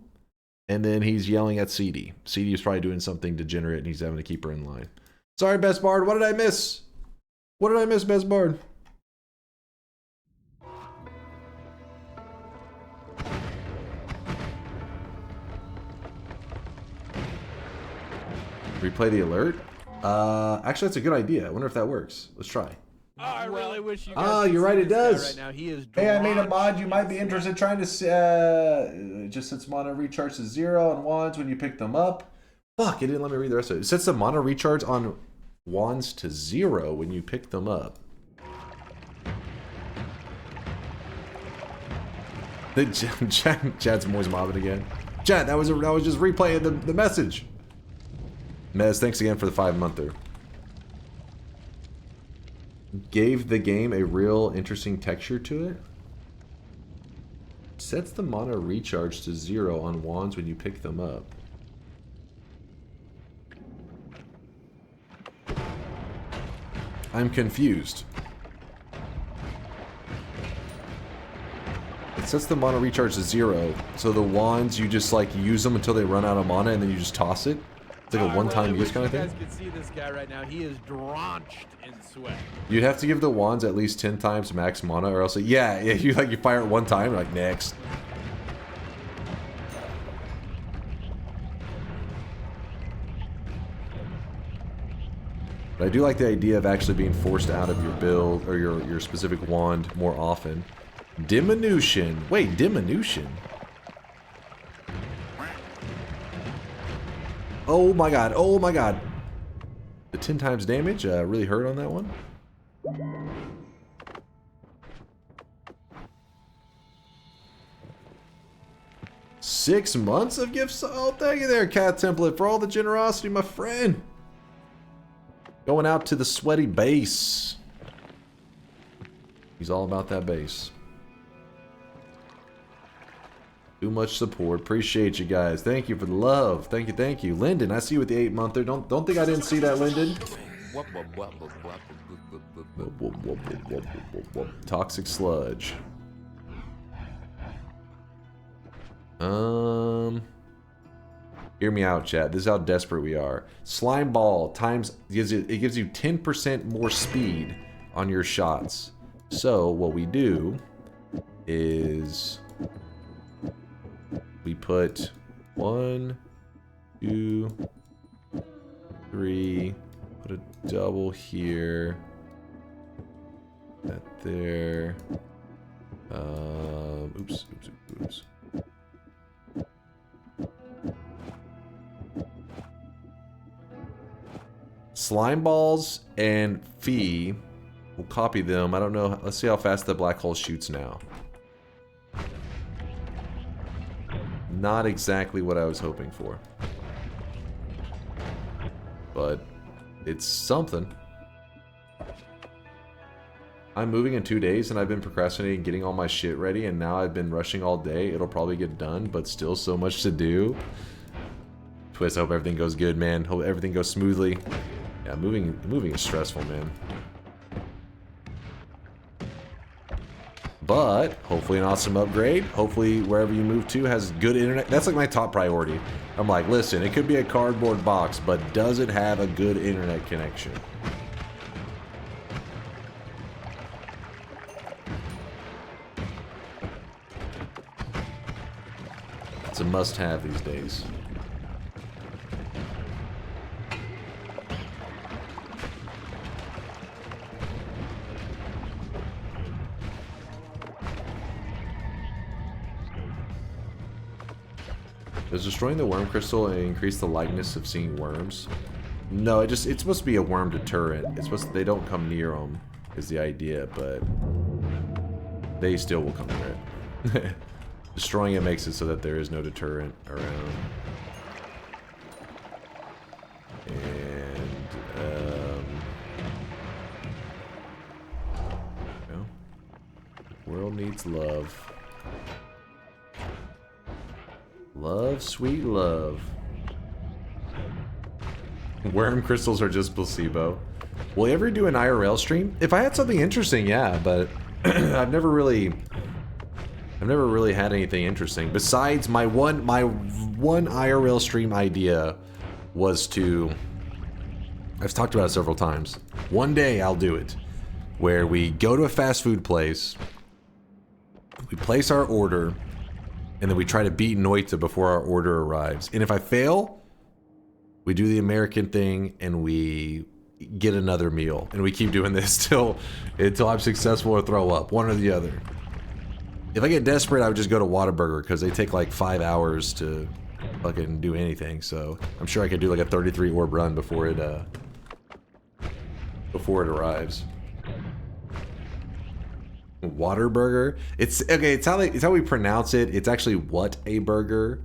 and then he's yelling at CD. CD is probably doing something degenerate and he's having to keep her in line. Sorry, Best Bard. What did I miss? What did I miss, Best Bard? Replay the alert? Actually, that's a good idea. I wonder if that works. Let's try. Oh, I really wish you guys Oh, could you're see right, it this guy does. right now. He is Hey, I made a drawn mod. You might be interested in trying to just sets mono recharge to 0 on wands when you pick them up. Fuck, it didn't let me read the rest of it. It sets the mono recharge on wands to 0 when you pick them up. Chad's Moy's mobbing again. Chad, that was just replaying the message. Mez, thanks again for the 5-monther. gave the game a real interesting texture to it. Sets the mana recharge to 0 on wands when you pick them up. I'm confused. It sets the mana recharge to 0, so the wands, you just like use them until they run out of mana and then you just toss it. It's like a one-time use kind of thing. You guys can see this guy right now. He is drenched in sweat. You'd have to give the wands at least 10 times max mana, or else, yeah, you fire it one time, like next. But I do like the idea of actually being forced out of your build or your specific wand more often. Diminution. Wait, diminution. Oh my god, oh my god. The 10 times damage really hurt on that one. Six months of gifts? Oh, thank you there, Cat Template, for all the generosity, my friend. Going out to the sweaty base. He's all about that base. Too much support. Appreciate you guys. Thank you for the love. Thank you, thank you. Lyndon, I see you with the 8-monther. Don't think I didn't see that, Lyndon. Toxic sludge. Hear me out, chat. This is how desperate we are. Slime ball times gives you 10% more speed on your shots. So what we do is we put 1, 2, 3. Put a double here. That there. Oops. Slime balls and Fee. We'll copy them. I don't know. Let's see how fast the black hole shoots now. Not exactly what I was hoping for. But it's something. I'm moving in 2 days and I've been procrastinating getting all my shit ready, and now I've been rushing all day. It'll probably get done, but still so much to do. Twist, I hope everything goes good, man. Hope everything goes smoothly. Yeah, moving is stressful, man. But hopefully an awesome upgrade. Hopefully wherever you move to has good internet. That's like my top priority. I'm like, listen, it could be a cardboard box, but does it have a good internet connection? It's a must-have these days. Does destroying the worm crystal increase the likeness of seeing worms? No, it's supposed to be a worm deterrent. It's supposed to, they don't come near them is the idea, but they still will come near it. Destroying it makes it so that there is no deterrent around. And no. World needs love. Love, sweet love. Worm crystals are just placebo. Will you ever do an IRL stream? If I had something interesting, yeah, but I've never really had anything interesting. Besides my one IRL stream idea was to, I've talked about it several times. One day I'll do it, where we go to a fast food place, we place our order, and then we try to beat Noita before our order arrives. And if I fail, we do the American thing and we get another meal. And we keep doing this until I'm successful or throw up. One or the other. If I get desperate, I would just go to Whataburger because they take like 5 hours to fucking do anything. So I'm sure I could do like a 33 orb run before it arrives. Waterburger. It's okay. It's how we pronounce it. It's actually What a Burger,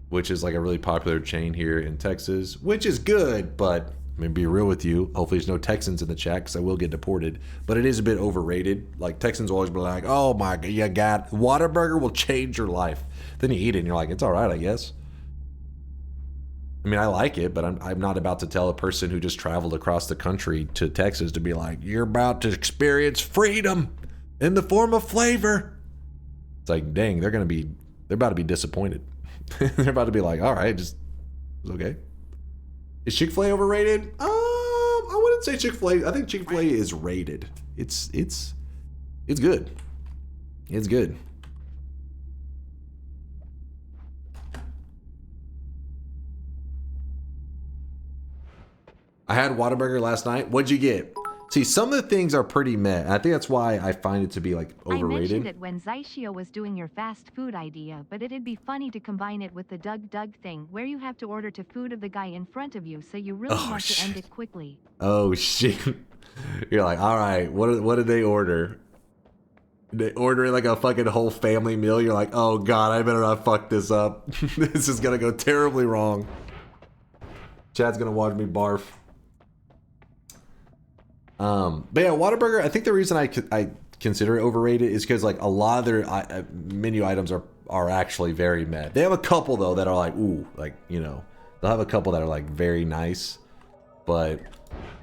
which is like a really popular chain here in Texas, which is good, but I'm gonna be real with you. Hopefully there's no Texans in the chat because I will get deported. But it is a bit overrated. Like Texans will always be like, oh my god, you got Whataburger will change your life. Then you eat it and you're like, it's alright, I guess. I mean, I like it, but I'm not about to tell a person who just traveled across the country to Texas to be like, you're about to experience freedom in the form of flavor. It's like, dang, they're about to be disappointed. They're about to be like, all right, it's okay. Is Chick-fil-A overrated? I wouldn't say Chick-fil-A. I think Chick-fil-A is rated. It's good. It's good. I had Whataburger last night. What'd you get? See, some of the things are pretty meh. I think that's why I find it to be like overrated. I mentioned it when Zyshio was doing your fast food idea, but it'd be funny to combine it with the Doug thing, where you have to order to food of the guy in front of you, so you really want to end it quickly. Oh shit! You're like, all right, what did they order? They order like a fucking whole family meal. You're like, oh god, I better not fuck this up. This is gonna go terribly wrong. Chad's gonna watch me barf. But yeah, Whataburger, I think the reason I consider it overrated is because like a lot of their menu items are actually very meh. They have a couple though that are like, ooh, like, you know, they'll have a couple that are like very nice, but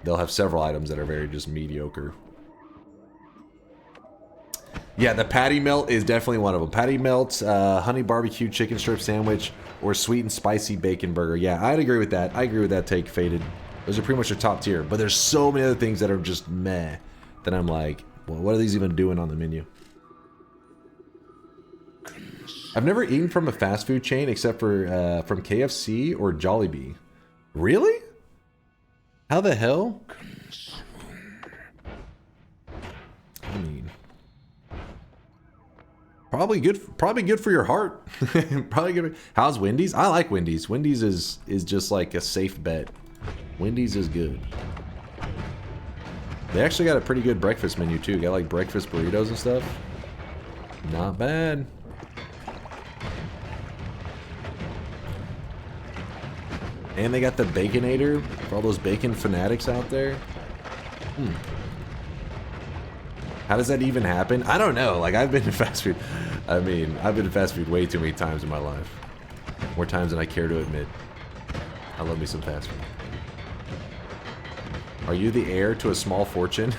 they'll have several items that are very just mediocre. Yeah, the patty melt is definitely one of them. Patty melt, honey barbecue chicken strip sandwich, or sweet and spicy bacon burger. Yeah, I'd agree with that. I agree with that take, Faded. Those are pretty much your top tier. But there's so many other things that are just meh that I'm like, well, what are these even doing on the menu? I've never eaten from a fast food chain except for from KFC or Jollibee. Really? How the hell? I mean, probably good for your heart. Probably good. How's Wendy's? I like Wendy's. Wendy's is just like a safe bet. Wendy's is good. They actually got a pretty good breakfast menu too. Got like breakfast burritos and stuff. Not bad. And they got the Baconator for all those bacon fanatics out there. How does that even happen? I don't know. Like, I've been to fast food. I mean, I've been to fast food way too many times in my life. More times than I care to admit. I love me some fast food. Are you the heir to a small fortune?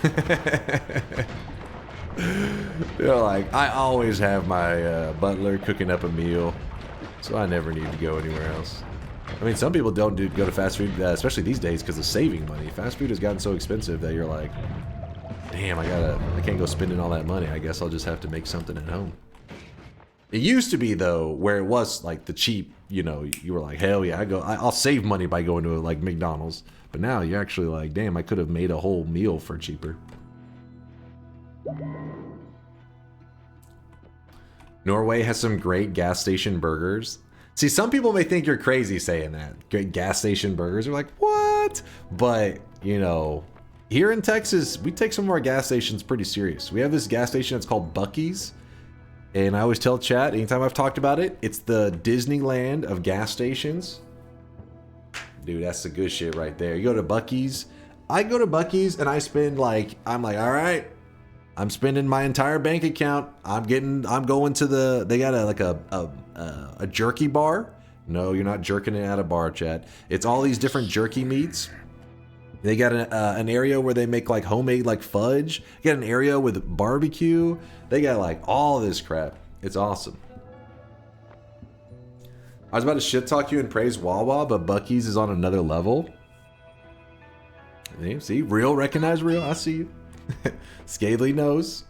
You know, like, I always have my butler cooking up a meal, so I never need to go anywhere else. I mean, some people don't go to fast food, especially these days, because of saving money. Fast food has gotten so expensive that you're like, damn, I can't go spending all that money. I guess I'll just have to make something at home. It used to be though, where it was like the cheap, you know, you were like, hell yeah, I'll save money by going to like McDonald's. But now you're actually like, damn, I could have made a whole meal for cheaper. Norway has some great gas station burgers. See, some people may think you're crazy saying that. Great gas station burgers are like, what? But, you know, here in Texas, we take some of our gas stations pretty serious. We have this gas station that's called Buc-ee's. And I always tell chat, anytime I've talked about it, it's the Disneyland of gas stations. Dude, that's the good shit right there. You go to Buc-ee's. I go to Buc-ee's and I spend like, I'm like, all right, I'm spending my entire bank account. I'm going to the, they got a jerky bar. No, you're not jerking it at a bar, chat. It's all these different jerky meats. They got an area where they make like homemade like fudge. You got an area with barbecue. They got like all this crap. It's awesome. I was about to shit talk you and praise Wawa, but Buc-ee's is on another level. See, real, recognize real. I see you. Scaley knows.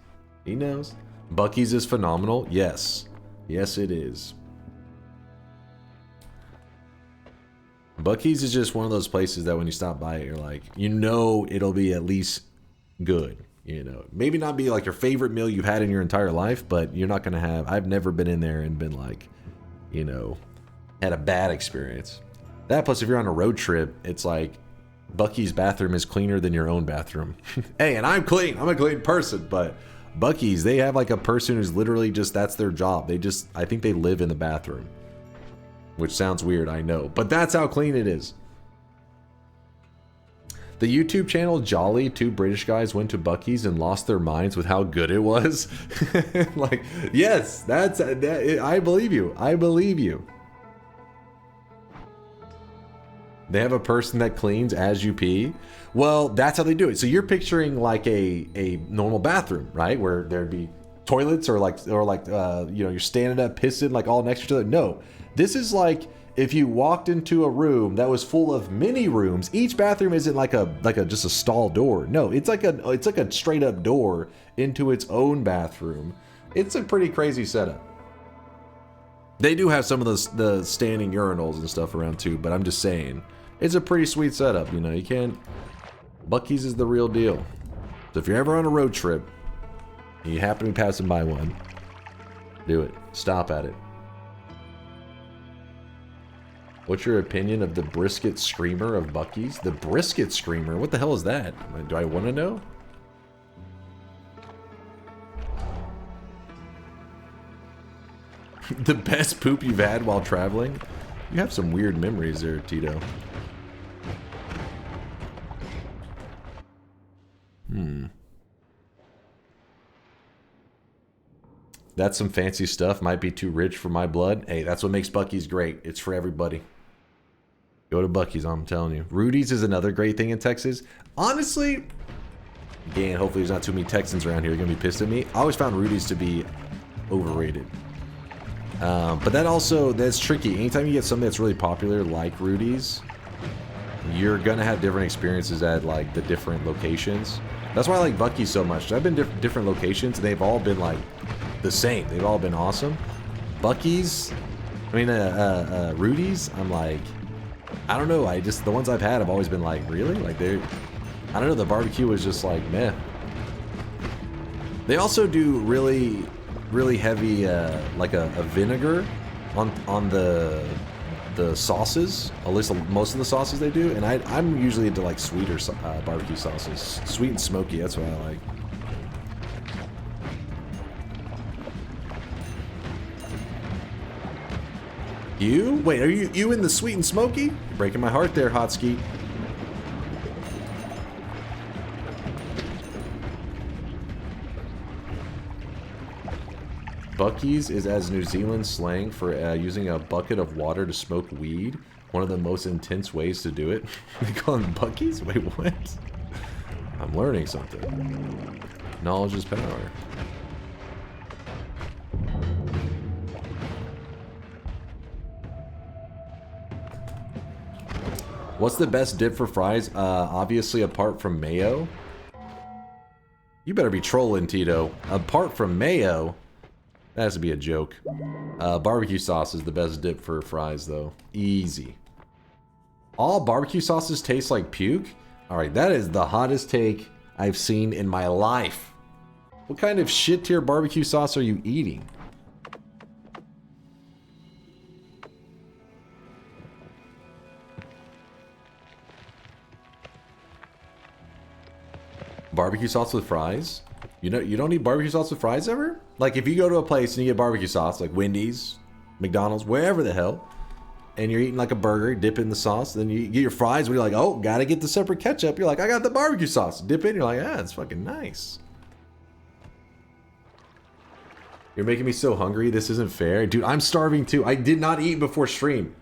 He knows. Buc-ee's is phenomenal. Yes. Yes, it is. Buc-ee's is just one of those places that when you stop by it, you're like, you know it'll be at least good. You know, maybe not be like your favorite meal you've had in your entire life, but you're not going to have, I've never been in there and been like, you know, had a bad experience. That plus if you're on a road trip, it's like Buc-ee's bathroom is cleaner than your own bathroom. Hey, and I'm clean. I'm a clean person, but Buc-ee's, they have like a person who's literally just, that's their job. They just, I think they live in the bathroom. Which sounds weird, I know. But that's how clean it is. The YouTube channel Jolly, two British guys went to Buc-ee's and lost their minds with how good it was. Like, yes, I believe you. I believe you. They have a person that cleans as you pee. Well, that's how they do it. So you're picturing like a normal bathroom, right? Where there'd be toilets or you're standing up pissing like all next to each other. No, this is like if you walked into a room that was full of mini rooms. Each bathroom isn't like a just a stall door. No, it's like a straight up door into its own bathroom. It's a pretty crazy setup. They do have some of the standing urinals and stuff around too, but I'm just saying, it's a pretty sweet setup. You know, you can't. Buc-ee's is the real deal. So if you're ever on a road trip, and you happen to be passing by one, do it. Stop at it. What's your opinion of the brisket screamer of Buc-ee's? The brisket screamer? What the hell is that? Do I want to know? The best poop you've had while traveling? You have some weird memories there, Tito. That's some fancy stuff. Might be too rich for my blood. Hey, that's what makes Buc-ee's great. It's for everybody. Go to Buc-ee's, I'm telling you. Rudy's is another great thing in Texas. Honestly, again, hopefully there's not too many Texans around here who are going to be pissed at me. I always found Rudy's to be overrated. But that's tricky. Anytime you get something that's really popular like Rudy's, you're going to have different experiences at like the different locations. That's why I like Buc-ee's so much. I've been different locations and they've all been like the same. They've all been awesome. Buc-ee's, Rudy's, I'm like, I don't know. The ones I've had have always been like, really? Like I don't know. The barbecue was just like, meh. They also do really, really heavy, like a vinegar on the sauces. At least most of the sauces they do. And I'm usually into like sweeter barbecue sauces. Sweet and smoky. That's what I like. You? Wait, are you in the sweet and smoky? You're breaking my heart there, Hot Skeet. Buc-ee's is as New Zealand slang for using a bucket of water to smoke weed. One of the most intense ways to do it. They call them Buc-ee's? Wait, what? I'm learning something. Knowledge is power. What's the best dip for fries? Obviously, apart from mayo. You better be trolling, Tito. Apart from mayo, that has to be a joke. Barbecue sauce is the best dip for fries, though. Easy. All barbecue sauces taste like puke? Alright, that is the hottest take I've seen in my life. What kind of shit tier barbecue sauce are you eating? Barbecue sauce with fries? You don't eat barbecue sauce with fries ever? Like if you go to a place and you get barbecue sauce, like Wendy's, McDonald's, wherever the hell, and you're eating like a burger, dip in the sauce, then you get your fries when you're like, oh, gotta get the separate ketchup. You're like, I got the barbecue sauce. Dip in, you're like, ah, it's fucking nice. You're making me so hungry. This isn't fair. Dude, I'm starving too. I did not eat before stream.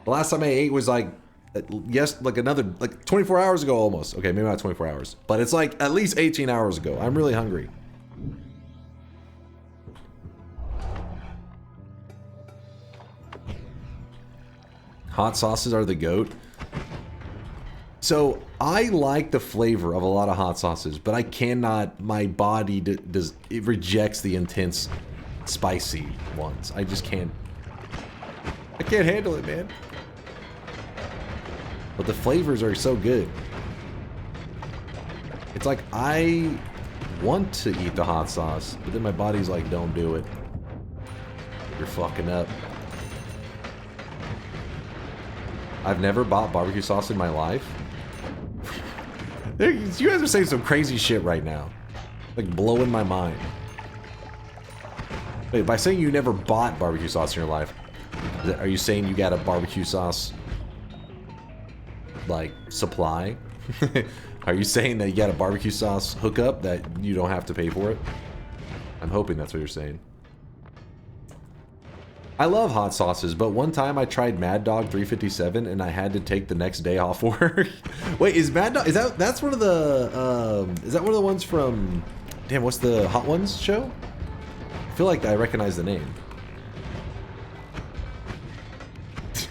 The last time I ate was like, another 24 hours ago almost. Okay, maybe not 24 hours, but it's like at least 18 hours ago. I'm really hungry. Hot sauces are the GOAT. So I like the flavor of a lot of hot sauces, but I cannot, my body it rejects the intense spicy ones. I just can't. I can't handle it, man. But the flavors are so good. It's like I want to eat the hot sauce, but then my body's like, don't do it. You're fucking up. I've never bought barbecue sauce in my life. You guys are saying some crazy shit right now. Like blowing my mind. Wait, by saying you never bought barbecue sauce in your life, are you saying you got a barbecue sauce like supply Are you saying that you got a barbecue sauce hookup that you don't have to pay for it? I'm hoping that's what you're saying. I love hot sauces, but one time I tried Mad Dog 357 and I had to take the next day off work. Wait, is Mad Dog, that's one of the, is that one of the ones from, damn, what's the Hot Ones show? I feel like I recognize the name.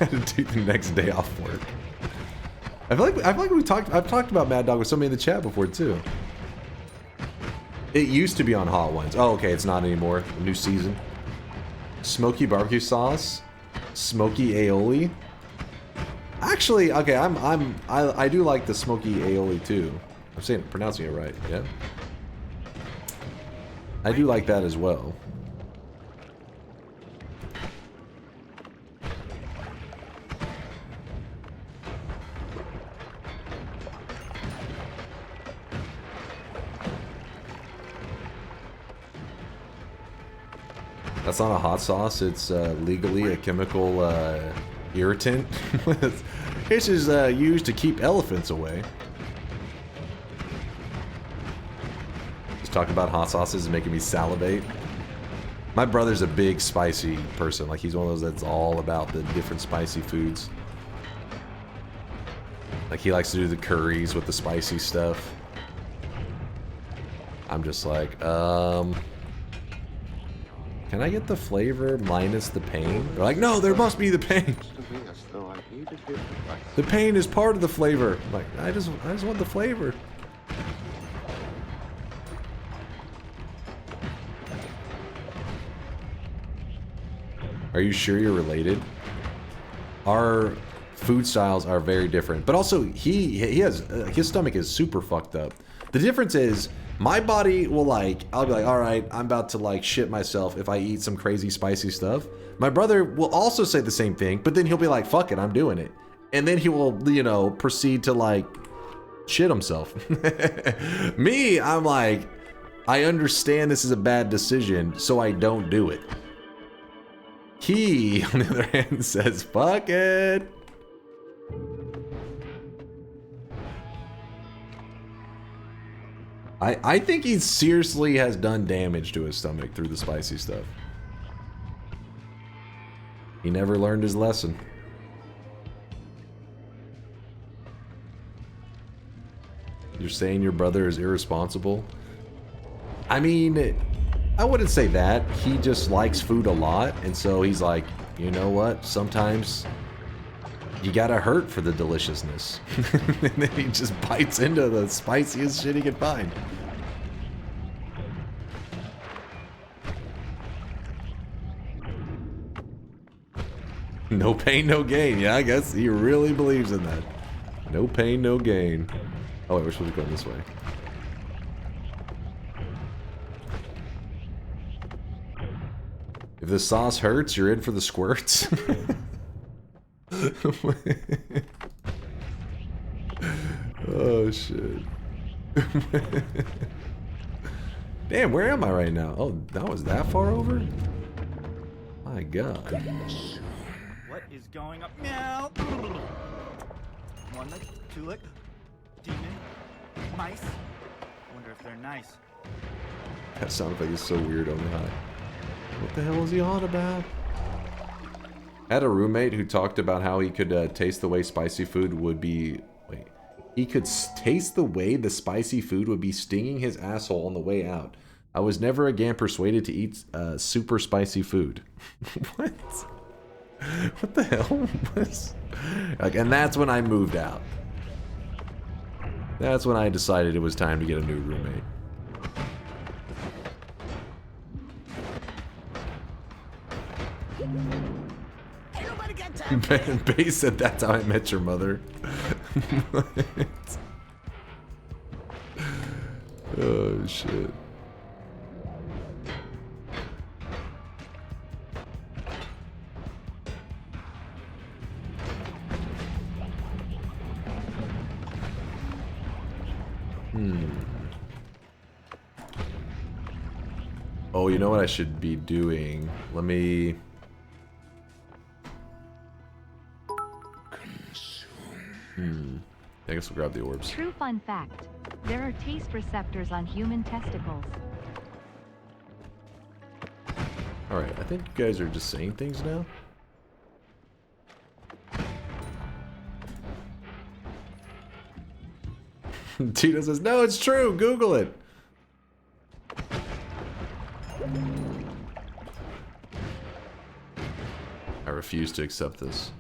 I had to take the next day off work. I feel like I've talked about Mad Dog with somebody in the chat before too. It used to be on Hot Ones. Oh, okay, it's not anymore. A new season. Smoky barbecue sauce, smoky aioli. Actually, okay, I do like the smoky aioli too. I'm pronouncing it right, yeah. I do like that as well. That's not a hot sauce, it's legally a chemical irritant. This is used to keep elephants away. Just talking about hot sauces is making me salivate. My brother's a big spicy person. Like, he's one of those that's all about the different spicy foods. Like, he likes to do the curries with the spicy stuff. I'm just like, can I get the flavor minus the pain? They're like, no, there must be the pain. The pain is part of the flavor. I'm like, I just want the flavor. Are you sure you're related? Our food styles are very different, but also he has his stomach is super fucked up. The difference is, my body will I'll be like, all right, I'm about to like shit myself if I eat some crazy spicy stuff. My brother will also say the same thing, but then he'll be like, fuck it, I'm doing it. And then he will, you know, proceed to like shit himself. Me, I'm like, I understand this is a bad decision, so I don't do it. He, on the other hand, says, fuck it. I think he seriously has done damage to his stomach through the spicy stuff. He never learned his lesson. You're saying your brother is irresponsible? I mean, I wouldn't say that. He just likes food a lot, and so he's like, you know what? Sometimes you gotta hurt for the deliciousness. And then he just bites into the spiciest shit he can find. No pain, no gain. Yeah, I guess he really believes in that. No pain, no gain. Oh wait, we're supposed to go this way. If the sauce hurts, you're in for the squirts. Oh shit. Damn, where am I right now? Oh, that was that far over? My god. What is going up? Meow. One lick, two lick, demon, mice. Wonder if they're nice. That sound effect is so weird on the high. What the hell is he on about? I had a roommate who talked about how he could taste the way spicy food would be... Wait. He could taste the way the spicy food would be stinging his asshole on the way out. I was never again persuaded to eat super spicy food. What? What the hell? Like, and that's when I moved out. That's when I decided it was time to get a new roommate. Bay said that's how I met your mother. Oh shit. Oh, you know what I should be doing? Let me... I guess we'll grab the orbs. True fun fact. There are taste receptors on human testicles. Alright, I think you guys are just saying things now. Tito says, no, it's true. Google it. I refuse to accept this.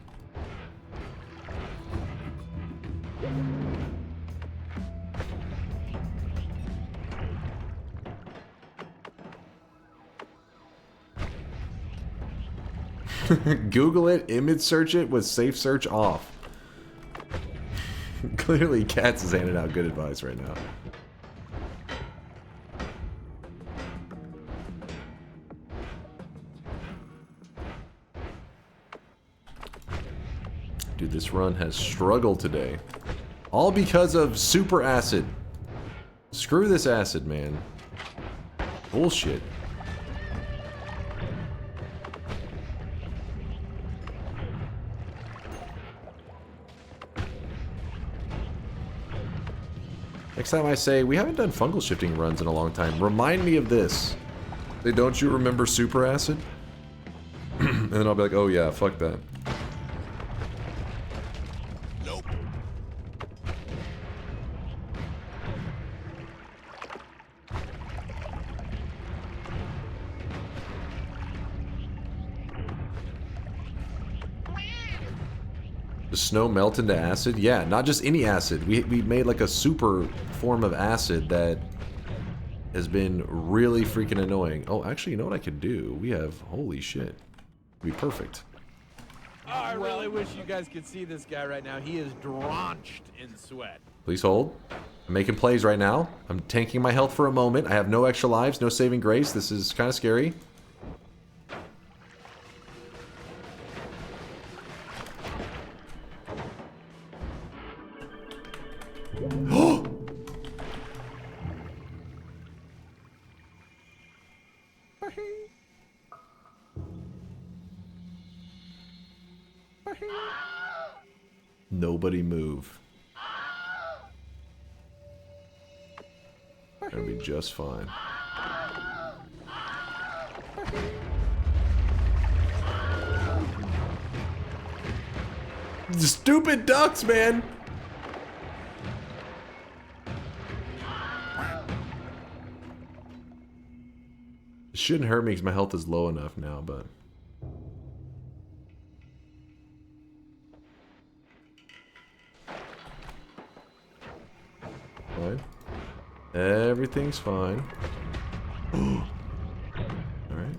Google it, image search it with safe search off. Clearly, Katz is handing out good advice right now. Dude, this run has struggled today. All because of super acid. Screw this acid, man. Bullshit. Next time I say, we haven't done fungal shifting runs in a long time, remind me of this. Say, don't you remember super acid? And then I'll be like, oh yeah, fuck that. Nope. Does snow melt into acid? Yeah, not just any acid. We made like a super form of acid that has been really freaking annoying. Oh, actually, you know what I could do? We have, holy shit. It'd be perfect. Oh, I really wish you guys could see this guy right now. He is drenched in sweat. Please hold. I'm making plays right now. I'm tanking my health for a moment. I have no extra lives, no saving grace. This is kind of scary. Nobody move. That'll be just fine. Stupid ducks, man! It shouldn't hurt me because my health is low enough now, but... Fine. Everything's fine. Alright, alright,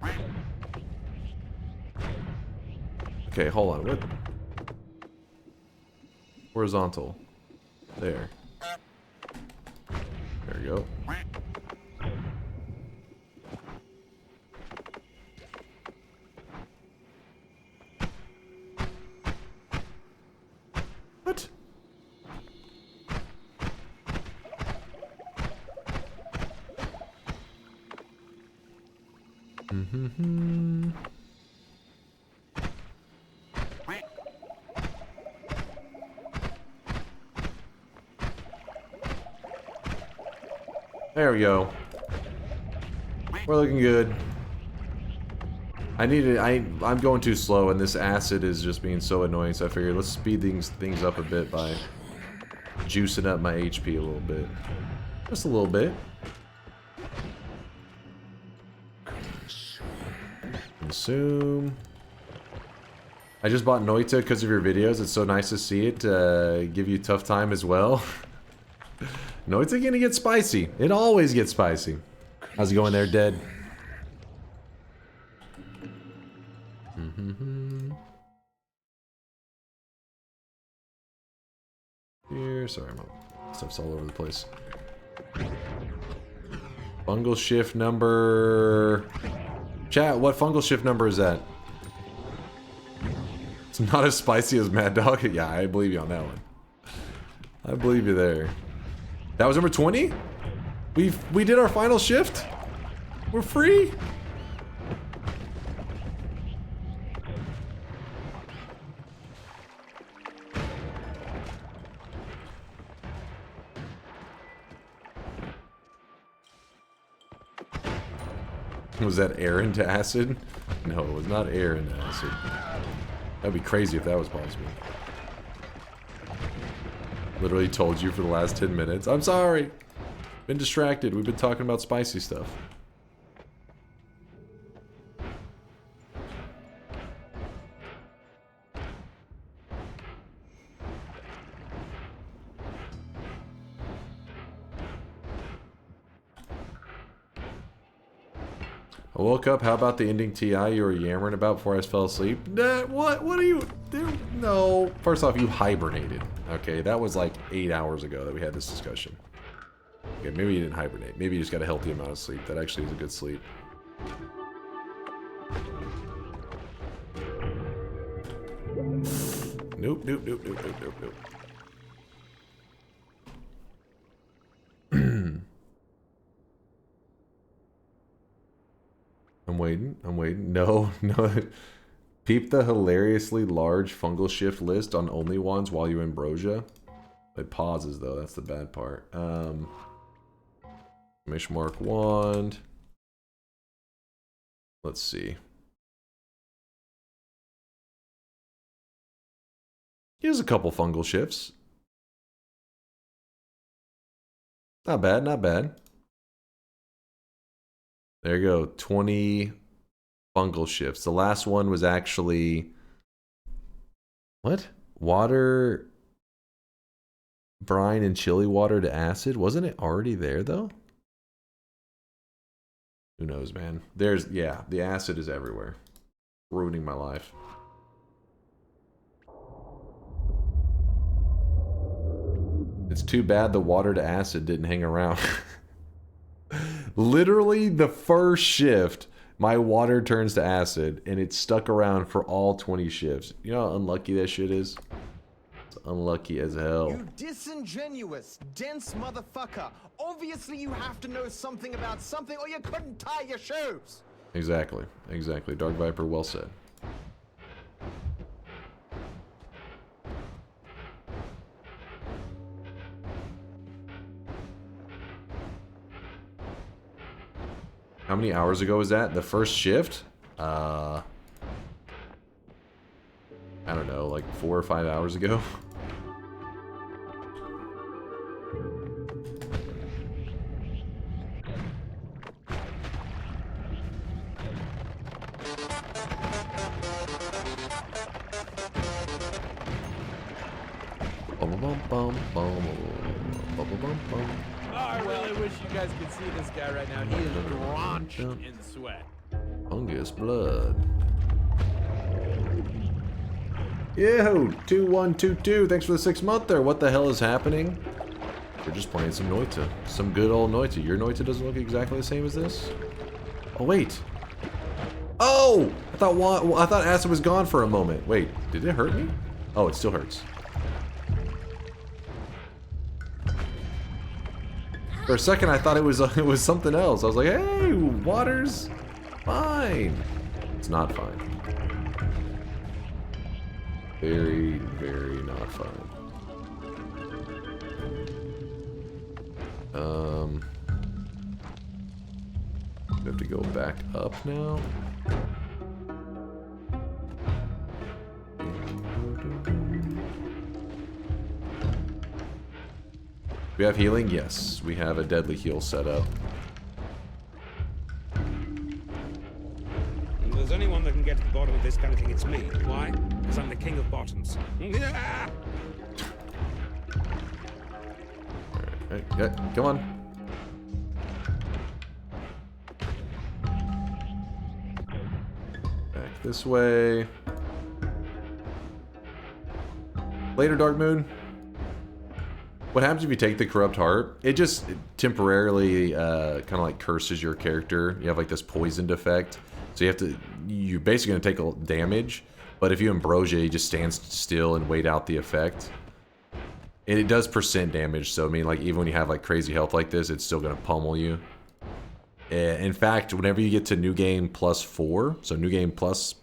alright. Okay, hold on. What? Horizontal. There. There we go. What? Mm-hmm. There we go. We're looking good. I'm going too slow, and this acid is just being so annoying, so I figured let's speed things up a bit by juicing up my HP a little bit. Just a little bit. Consume. I just bought Noita because of your videos. It's so nice to see it give you a tough time as well. Noita gonna get spicy. It always gets spicy. How's it going there, Dead? Here, sorry, my stuff's all over the place. Fungal shift number... Chat, what fungal shift number is that? It's not as spicy as Mad Dog. Yeah, I believe you on that one. I believe you there. That was number 20? We did our final shift? We're free? Was that air into acid? No, it was not air into acid. That'd be crazy if that was possible. Literally told you for the last 10 minutes. I'm sorry. Been distracted. We've been talking about spicy stuff. I woke up. How about the ending TI you were yammering about before I fell asleep? What? What are you doing? No. First off, you hibernated. Okay, that was like 8 hours ago that we had this discussion. Okay, maybe you didn't hibernate. Maybe you just got a healthy amount of sleep. That actually is a good sleep. Nope, nope, nope, nope, nope, nope, nope. I'm waiting. I'm waiting. No, no. Peep the hilariously large fungal shift list on only ones while you ambrosia. It pauses though. That's the bad part. Mishmark wand. Let's see. Here's a couple fungal shifts. Not bad. Not bad. There you go, 20 fungal shifts. The last one was actually... What? Water... Brine and chili water to acid? Wasn't it already there, though? Who knows, man. There's... Yeah, the acid is everywhere. Ruining my life. It's too bad the water to acid didn't hang around. Literally the first shift, my water turns to acid, and it's stuck around for all 20 shifts. You know how unlucky that shit is? It's unlucky as hell. You disingenuous, dense motherfucker. Obviously you have to know something about something or you couldn't tie your shoes. Exactly. Exactly. Dark Viper, well said. How many hours ago was that? The first shift? I don't know, like 4 or 5 hours ago. I really wish you guys could see this guy right now. He is drenched in sweat. Fungus blood. Yo, 2122. Thanks for the 6 month there. What the hell is happening? We're just playing some Noita. Some good old Noita. Your Noita doesn't look exactly the same as this? Oh, wait. Oh! I thought acid was gone for a moment. Wait, did it hurt me? Oh, it still hurts. For a second, I thought it was something else. I was like, hey, water's fine. It's not fine. Very, very not fine. We have to go back up now. We have healing? Yes. We have a deadly heal set up. If there's anyone that can get to the bottom of this kind of thing, it's me. Why? Because I'm the king of bottoms. Alright, yeah, come on. Back this way. Later, Dark Moon. What happens if you take the Corrupt Heart? It just temporarily kind of like curses your character. You have like this poisoned effect. So you're basically going to take a damage. But if you ambrosia, you just stand still and wait out the effect. And it does percent damage. So I mean, like even when you have like crazy health like this, it's still going to pummel you. In fact, whenever you get to New Game +4, so New Game plus,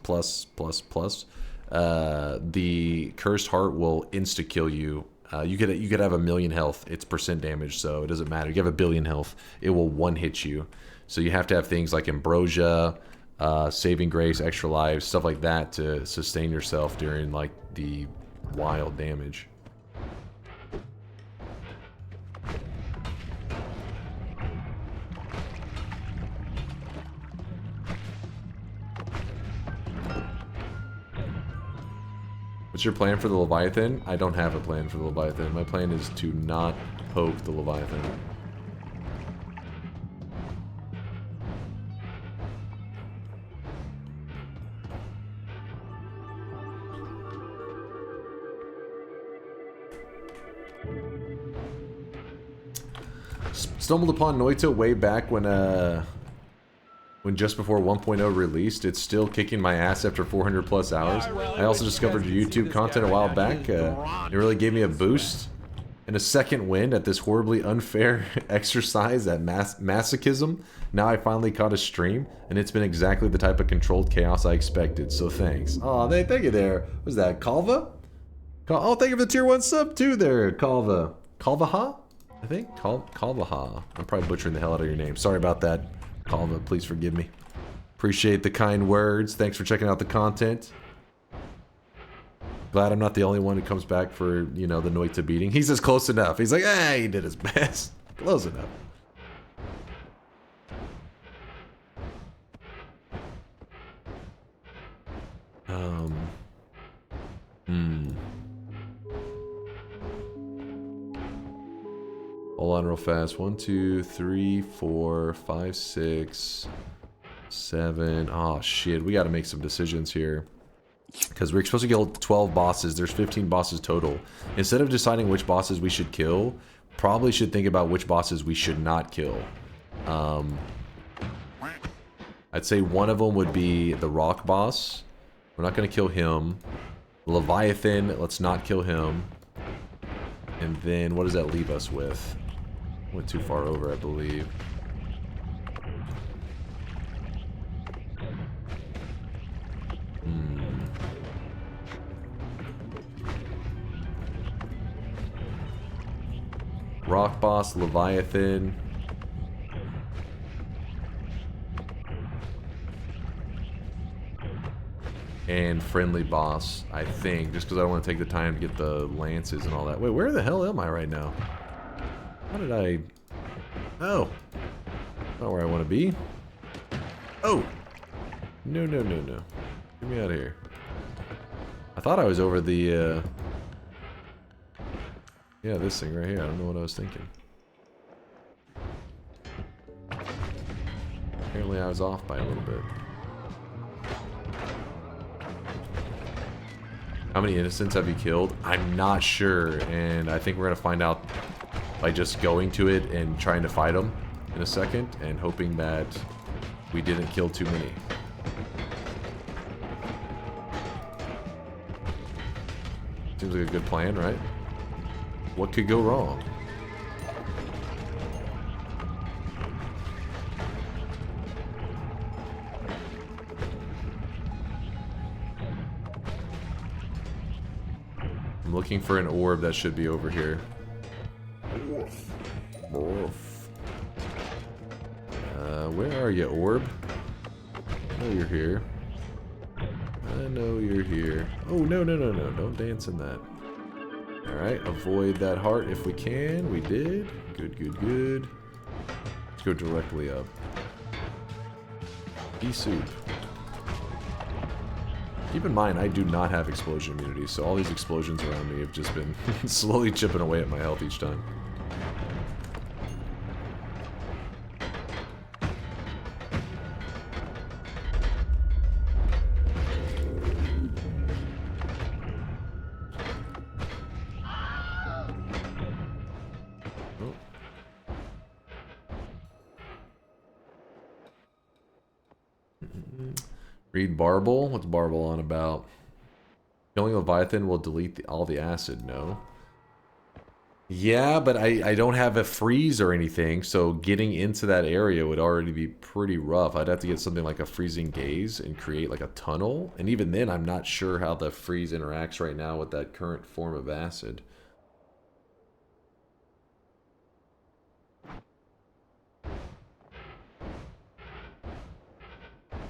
the Cursed Heart will insta-kill you. You could have 1,000,000 health. It's percent damage, so it doesn't matter. You have 1 billion health. It will one-hit you. So you have to have things like ambrosia, saving grace, extra lives, stuff like that to sustain yourself during like the wild damage. What's your plan for the Leviathan? I don't have a plan for the Leviathan. My plan is to not poke the Leviathan. Stumbled upon Noita way back when just before 1.0 released. It's still kicking my ass after 400 plus hours. I also discovered YouTube content a while back. It really gave me a boost and a second wind at this horribly unfair exercise at masochism. Now I finally caught a stream, and it's been exactly the type of controlled chaos I expected, so thanks. Oh, thank you there. What was that, Kalva? Oh, thank you for the tier 1 sub too there, Kalva. Kalvaha? I think? Kalvaha. I'm probably butchering the hell out of your name. Sorry about that, Kalva. Please forgive me. Appreciate the kind words. Thanks for checking out the content. Glad I'm not the only one who comes back for, you know, the Noita beating. He says close enough. He's like, he did his best. Close enough. Hold on real fast. 1, 2, 3, 4, 5, 6, 7. Oh shit, we gotta make some decisions here. Because we're supposed to kill 12 bosses. There's 15 bosses total. Instead of deciding which bosses we should kill, probably should think about which bosses we should not kill. I'd say one of them would be the rock boss. We're not going to kill him. Leviathan, let's not kill him. And then what does that leave us with? Went too far over, I believe. Rock boss, Leviathan. And friendly boss, I think, just because I don't want to take the time to get the lances and all that. Wait, where the hell am I right now? How did I... Oh. Not where I want to be. Oh! No, no, no, no. Get me out of here. I thought I was over the, yeah, this thing right here. I don't know what I was thinking. Apparently I was off by a little bit. How many innocents have you killed? I'm not sure, and I think we're going to find out by just going to it and trying to fight them in a second, and hoping that we didn't kill too many. Seems like a good plan, right? What could go wrong? I'm looking for an orb that should be over here. Where are you, orb? I know you're here. I know you're here. Oh, no, no, no, no. Don't dance in that. Alright, avoid that heart if we can. We did. Good, good, good. Let's go directly up. Pea soup. Keep in mind, I do not have explosion immunity, so all these explosions around me have just been slowly chipping away at my health each time. Read Barble? What's Barble on about? Killing Leviathan will delete all the acid. No. Yeah, but I don't have a freeze or anything, so getting into that area would already be pretty rough. I'd have to get something like a freezing gaze and create like a tunnel. And even then, I'm not sure how the freeze interacts right now with that current form of acid.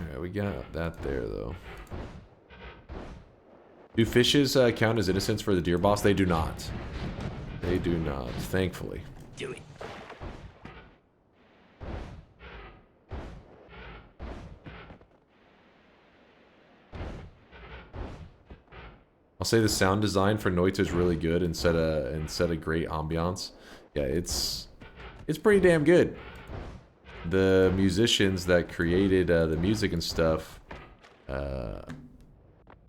Alright, we got that there, though. Do fishes count as innocents for the deer boss? They do not. They do not, thankfully. Do it. I'll say the sound design for Noita is really good and set a great ambiance. Yeah, it's pretty damn good. The musicians that created the music and stuff,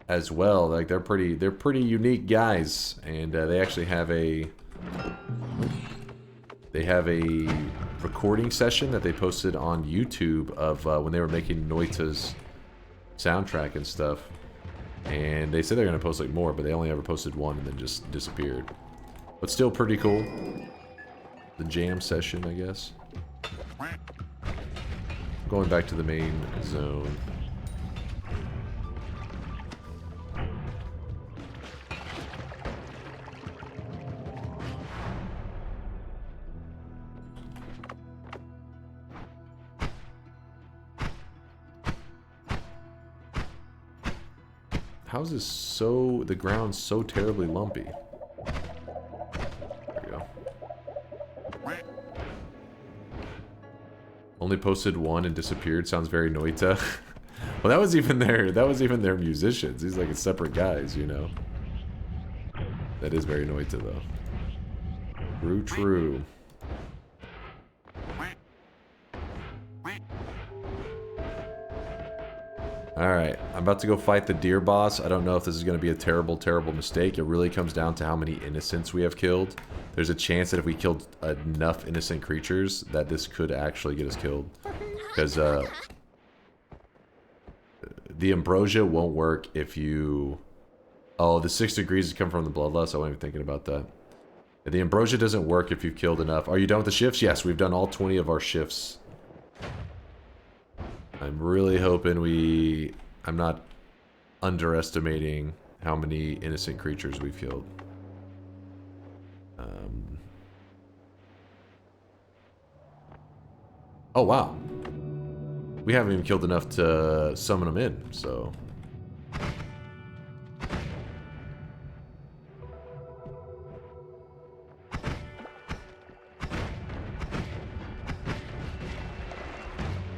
as well, like they're pretty unique guys, and they actually have a recording session that they posted on YouTube of when they were making Noita's soundtrack and stuff. And they said they're gonna post like more, but they only ever posted one and then just disappeared. But still pretty cool. The jam session, I guess. Going back to the main zone. How's this so... the ground's so terribly lumpy? There we go. Only posted one and disappeared. Sounds very Noita. Well, that was even their musicians. These like separate guys, you know. That is very Noita, though. True. Alright, I'm about to go fight the deer boss. I don't know if this is going to be a terrible, terrible mistake. It really comes down to how many innocents we have killed. There's a chance that if we killed enough innocent creatures, that this could actually get us killed. Because the ambrosia won't work if you... Oh, the 6 degrees has come from the bloodlust. I wasn't even thinking about that. The ambrosia doesn't work if you've killed enough. Are you done with the shifts? Yes, we've done all 20 of our shifts. I'm really hoping I'm not underestimating how many innocent creatures we've killed. Oh, wow. We haven't even killed enough to summon them in, so...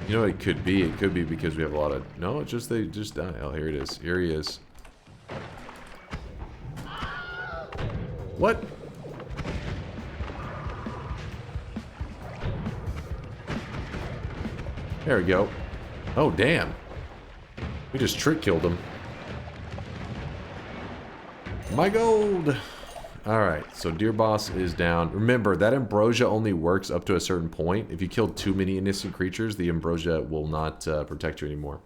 You know what it could be? It could be because we have a lot of... No, it's just they just die. Oh, here it is. Here he is. What? There we go. Oh, damn. We just trick killed him. My gold! Alright, so Deer Boss is down. Remember, that ambrosia only works up to a certain point. If you kill too many innocent creatures, the ambrosia will not protect you anymore.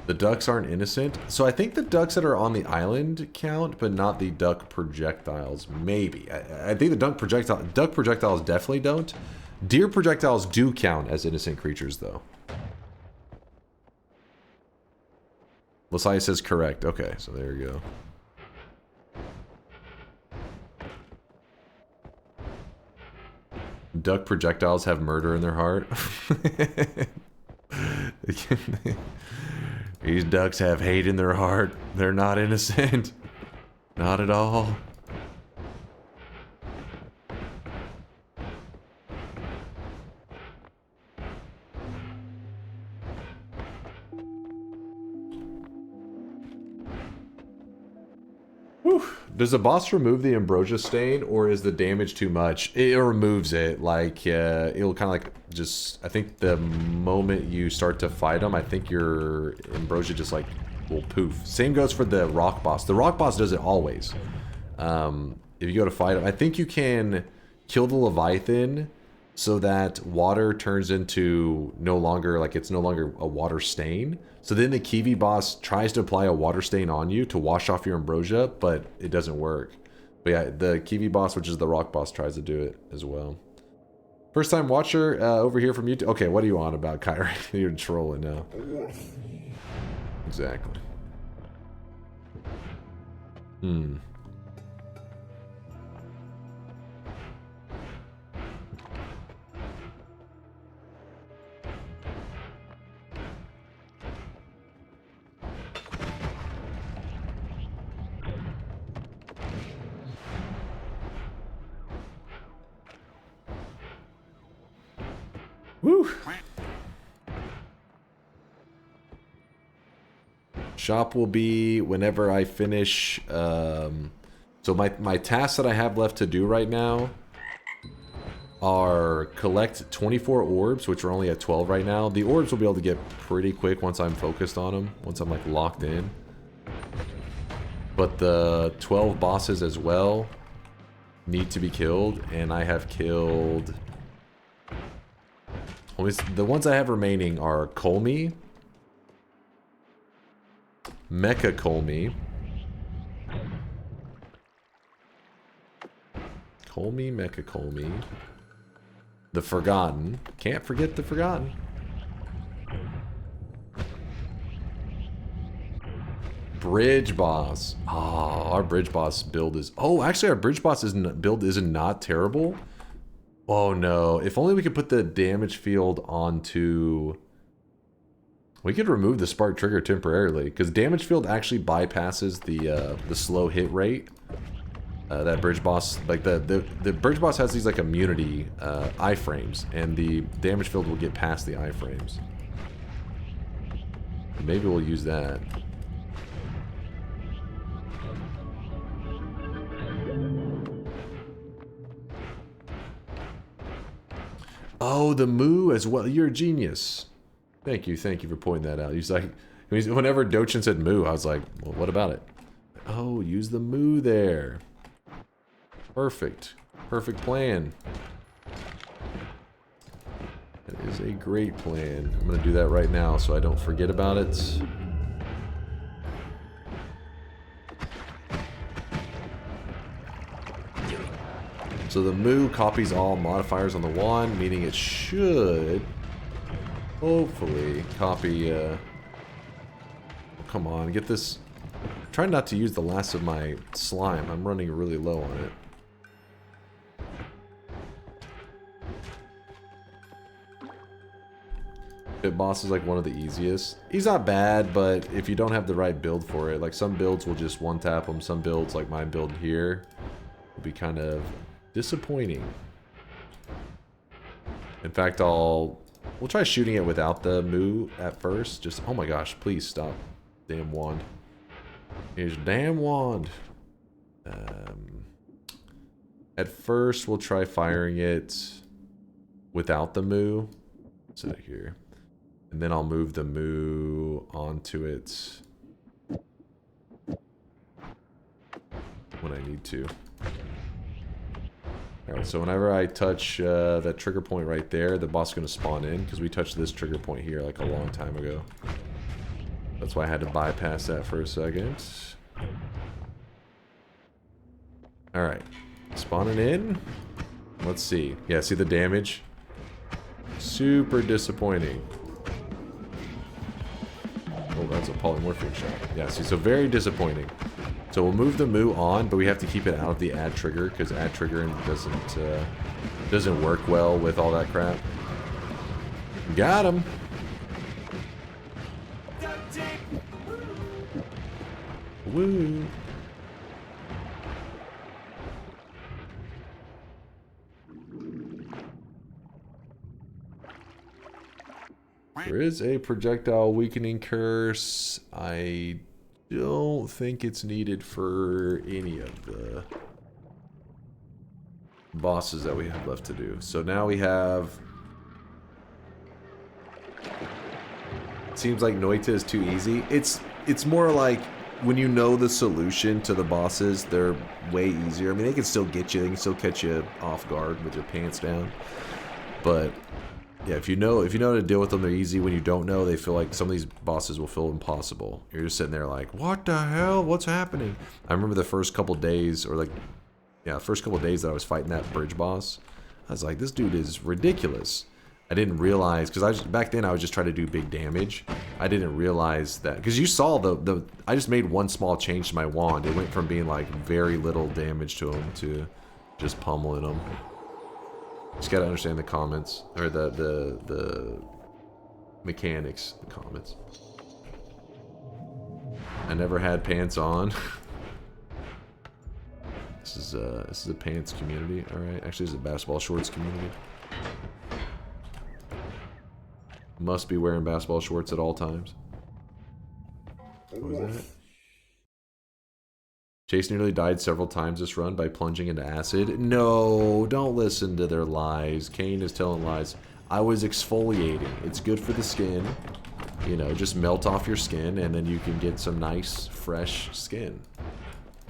The ducks aren't innocent. So I think the ducks that are on the island count, but not the duck projectiles. Maybe. I think the duck projectiles definitely don't. Deer projectiles do count as innocent creatures, though. Lasai says correct. Okay, so there we go. Duck projectiles have murder in their heart. These ducks have hate in their heart. They're not innocent. Not at all. Whew. Does the boss remove the ambrosia stain, or is the damage too much? It removes it. Like, it'll kind of like just... I think the moment you start to fight them, I think your ambrosia just like will poof. Same goes for the rock boss. The rock boss does it always. If you go to fight him, I think you can kill the Leviathan so that water turns into no longer, like it's no longer a water stain. So then the Kiwi boss tries to apply a water stain on you to wash off your ambrosia, but it doesn't work. But yeah, the Kiwi boss, which is the rock boss, tries to do it as well. First time watcher over here from YouTube. Okay, what are you on about, Kyrie? You're trolling now. Exactly. Woo! Shop will be whenever I finish. So my tasks that I have left to do right now are collect 24 orbs, which are only at 12 right now. The orbs will be able to get pretty quick once I'm focused on them, once I'm like locked in. But the 12 bosses as well need to be killed, and I have killed... The ones I have remaining are Colmy, Mecha Colmy, Mecha Colmy, the Forgotten, can't forget the Forgotten, Bridge Boss. Oh, our Bridge Boss build is... Oh, actually our Bridge Boss build is not terrible. Oh no, if only we could put the damage field onto... We could remove the spark trigger temporarily, because damage field actually bypasses the slow hit rate. That Bridge Boss, like the Bridge Boss has these like immunity iframes, and the damage field will get past the iframes. Maybe we'll use that. Oh, the moo as well. You're a genius. Thank you for pointing that out. He's like, whenever Dochin said moo, I was like, well, what about it? Oh, use the moo there. Perfect. Perfect plan. That is a great plan. I'm going to do that right now so I don't forget about it. So the moo copies all modifiers on the wand, meaning it should hopefully copy... come on, get this... Try not to use the last of my slime. I'm running really low on it. Pit boss is like one of the easiest. He's not bad, but if you don't have the right build for it, like some builds will just one tap him, some builds like my build here will be kind of disappointing. In fact, we'll try shooting it without the moo at first. Just, oh my gosh, please stop. Damn wand. Here's your damn wand. At first, we'll try firing it without the moo. So here. And then I'll move the moo onto it when I need to. Alright, so whenever I touch that trigger point right there, the boss is going to spawn in, because we touched this trigger point here like a long time ago. That's why I had to bypass that for a second. Alright, spawning in. Let's see. Yeah, see the damage? Super disappointing. Oh, that's a polymorphic shot. Yeah, see, so very disappointing. So we'll move the moo on, but we have to keep it out of the add trigger, because add triggering doesn't work well with all that crap. Got him. Woo. There is a projectile weakening curse. I don't think it's needed for any of the bosses that we have left to do. So now we have... It seems like Noita is too easy. It's more like when you know the solution to the bosses, they're way easier. I mean, they can still get you. They can still catch you off guard with your pants down. But... yeah, if you know how to deal with them, they're easy. When you don't know, they feel like some of these bosses will feel impossible. You're just sitting there like, what the hell? What's happening? I remember the first couple days, or like, yeah, first couple days that I was fighting that bridge boss. I was like, this dude is ridiculous. I didn't realize, because back then I was just trying to do big damage. I didn't realize that, because you saw I just made one small change to my wand. It went from being like very little damage to him to just pummeling him. Just gotta understand the comments, or the mechanics, the comments. I never had pants on. This is a pants community, all right. Actually, this is a basketball shorts community. Must be wearing basketball shorts at all times. What was that? Chase nearly died several times this run by plunging into acid. No, don't listen to their lies. Kane is telling lies. I was exfoliating. It's good for the skin. You know, just melt off your skin and then you can get some nice, fresh skin.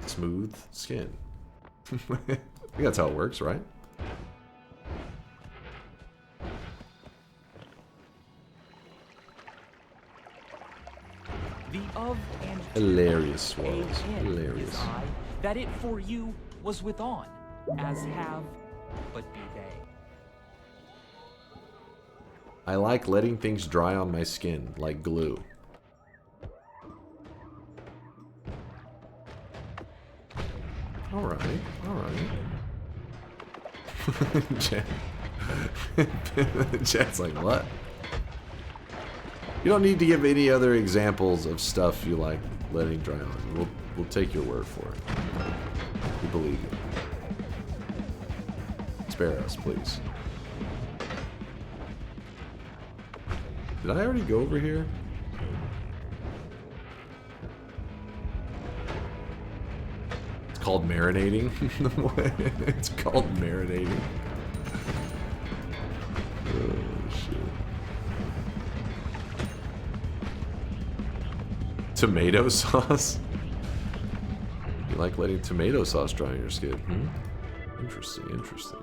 Smooth skin. I think that's how it works, right? The of and Hilarious, Swirls. Hilarious. I, that it for you was with on, as have, but be they. I like letting things dry on my skin, like glue. Alright, alright. Chat's like, what? You don't need to give any other examples of stuff you like letting dry on. We'll take your word for it. We believe you. Spare us, please. Did I already go over here? It's called marinating. It's called marinating. Oh, shit. Tomato sauce? You like letting tomato sauce dry on your skin? Hmm? Interesting, interesting.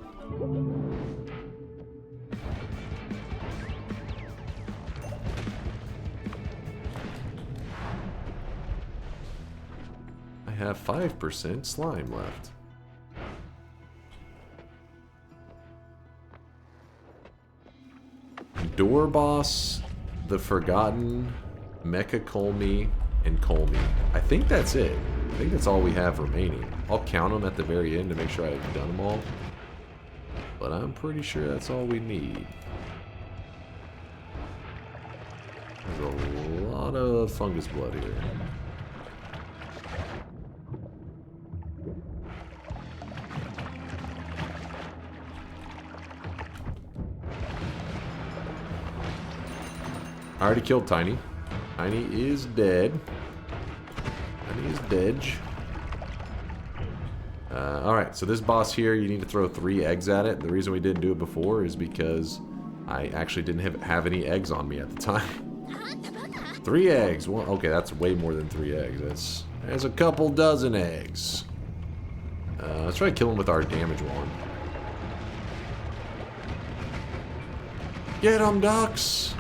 I have 5% slime left. Door Boss, The Forgotten, Mecha Colmy, and Colmy. I think that's it. I think that's all we have remaining. I'll count them at the very end to make sure I've done them all. But I'm pretty sure that's all we need. There's a lot of fungus blood here. I already killed Tiny. Tiny is dead. Tiny is dead. Alright, so this boss here, you need to throw 3 eggs at it. The reason we didn't do it before is because I actually didn't have any eggs on me at the time. 3 eggs. Well, okay, that's way more than 3 eggs. That's a couple dozen eggs. Let's try to kill him with our damage wand. Get him, ducks!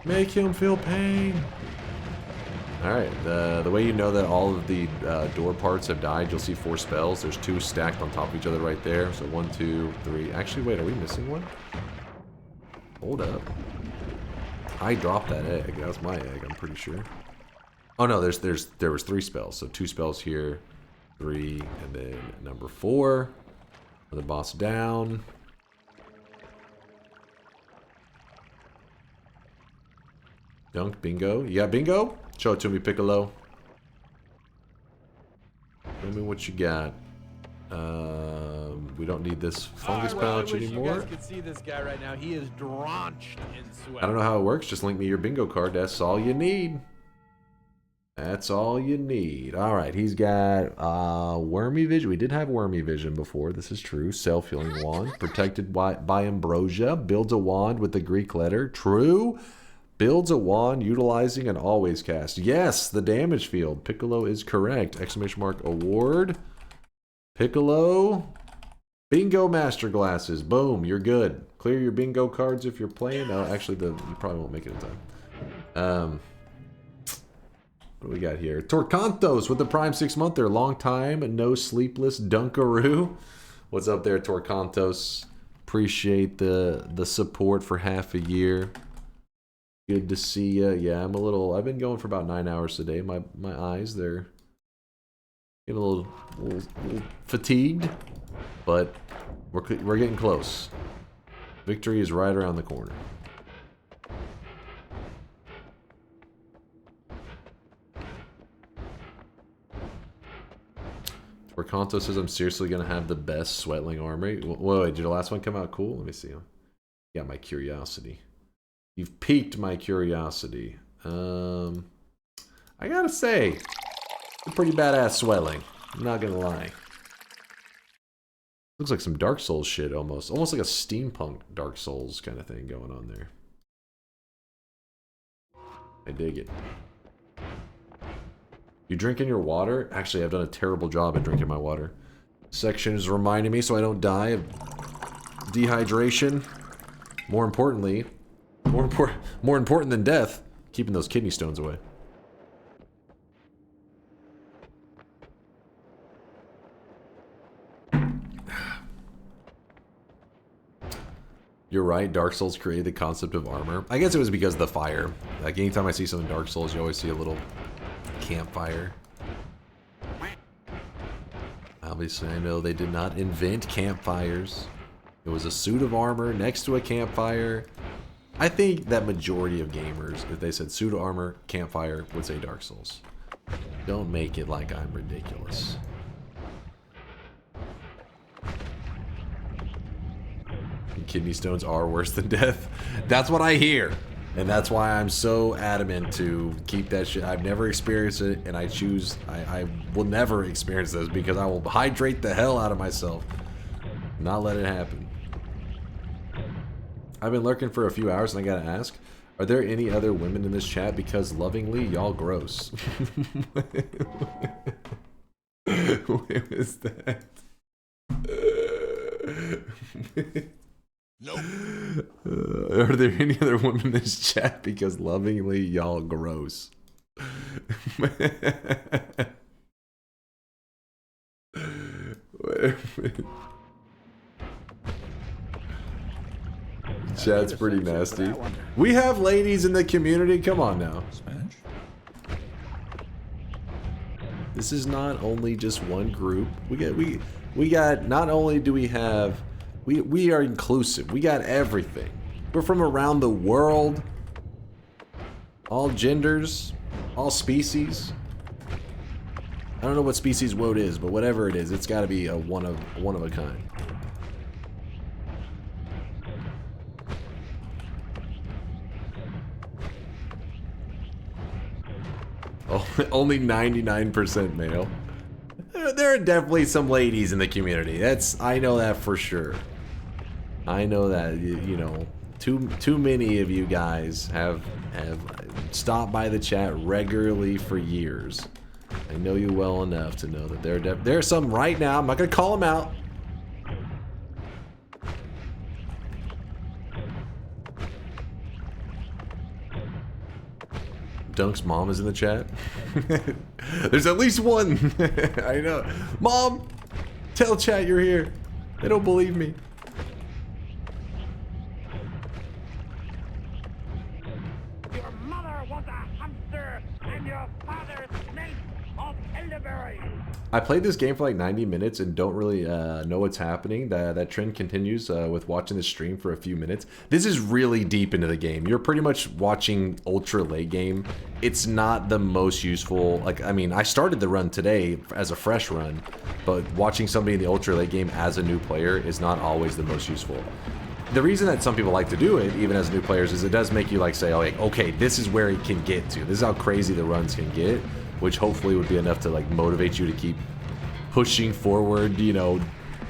Make him feel pain. Alright, the way you know that all of the door parts have died, you'll see 4 spells. There's 2 stacked on top of each other right there. So 1, 2, 3. Actually, wait, are we missing one? Hold up. I dropped that egg. That was my egg, I'm pretty sure. Oh no, there was 3 spells. So 2 spells here, 3, and then number 4. The boss down. Dunk bingo. You got bingo? Show it to me, Piccolo. Show me what you got. We don't need this fungus pouch anymore. You guys could see this guy right now. He is drenched in sweat. I don't know how it works. Just link me your bingo card. That's all you need. That's all you need. Alright, he's got Wormy Vision. We did have Wormy Vision before. This is true. Self-healing wand. Protected by Ambrosia. Builds a wand with the Greek letter. True. Builds a wand utilizing an always cast. Yes, the damage field. Piccolo is correct. Exclamation mark award. Piccolo. Bingo master glasses. Boom, you're good. Clear your bingo cards if you're playing. No, actually, you probably won't make it in time. What do we got here? Torcantos with the Prime 6-monther. Long time, no sleepless Dunkaroo. What's up there, Torcantos? Appreciate the support for half a year. Good to see you. Yeah, I've been going for about 9 hours today. My eyes, they're getting a little fatigued, but we're getting close. Victory is right around the corner. Kanto says I'm seriously gonna have the best Sweatling armor. Wait, did the last one come out cool? Let me see. Got my curiosity. You've piqued my curiosity. I gotta say, it's a pretty badass Sweatling. I'm not gonna lie. Looks like some Dark Souls shit almost. Almost like a steampunk Dark Souls kind of thing going on there. I dig it. You drinking your water? Actually, I've done a terrible job at drinking my water. Section is reminding me so I don't die of dehydration. More importantly, more important than death, keeping those kidney stones away. You're right, Dark Souls created the concept of armor. I guess it was because of the fire. Like, anytime I see something Dark Souls, you always see a little campfire. Obviously, I know they did not invent campfires. It was a suit of armor next to a campfire. I think that majority of gamers, if they said suit of armor, campfire, would say Dark Souls. Don't make it like I'm ridiculous. Kidney stones are worse than death. That's what I hear. And that's why I'm so adamant to keep that shit. I've never experienced it, and I will never experience this because I will hydrate the hell out of myself. Not let it happen. I've been lurking for a few hours, and I gotta ask, are there any other women in this chat? Because lovingly, y'all gross. Where was that? Nope. Are there any other women in this chat? Because lovingly, y'all gross. Chat's pretty nasty. We have ladies in the community. Come on now. This is not only just one group. We got. Not only do we have. We are inclusive. We got everything. We're from around the world. All genders. All species. I don't know what species woad is, but whatever it is, it's got to be a one of a kind. Oh, only 99% male. There are definitely some ladies in the community. I know that for sure. I know that, you know, too many of you guys have stopped by the chat regularly for years. I know you well enough to know that there are some right now. I'm not gonna call them out. Dunk's mom is in the chat. There's at least one. I know. Mom, tell chat you're here. They don't believe me. Your mother was a hamster, and your father snake of elderberry. I played this game for like 90 minutes and don't really know what's happening. That trend continues with watching the stream for a few minutes. This is really deep into the game. You're pretty much watching ultra late game. It's not the most useful. Like, I mean, I started the run today as a fresh run, but watching somebody in the ultra late game as a new player is not always the most useful. The reason that some people like to do it, even as new players, is it does make you like say, oh, like, okay, this is where it can get to. This is how crazy the runs can get, which hopefully would be enough to like motivate you to keep pushing forward, you know,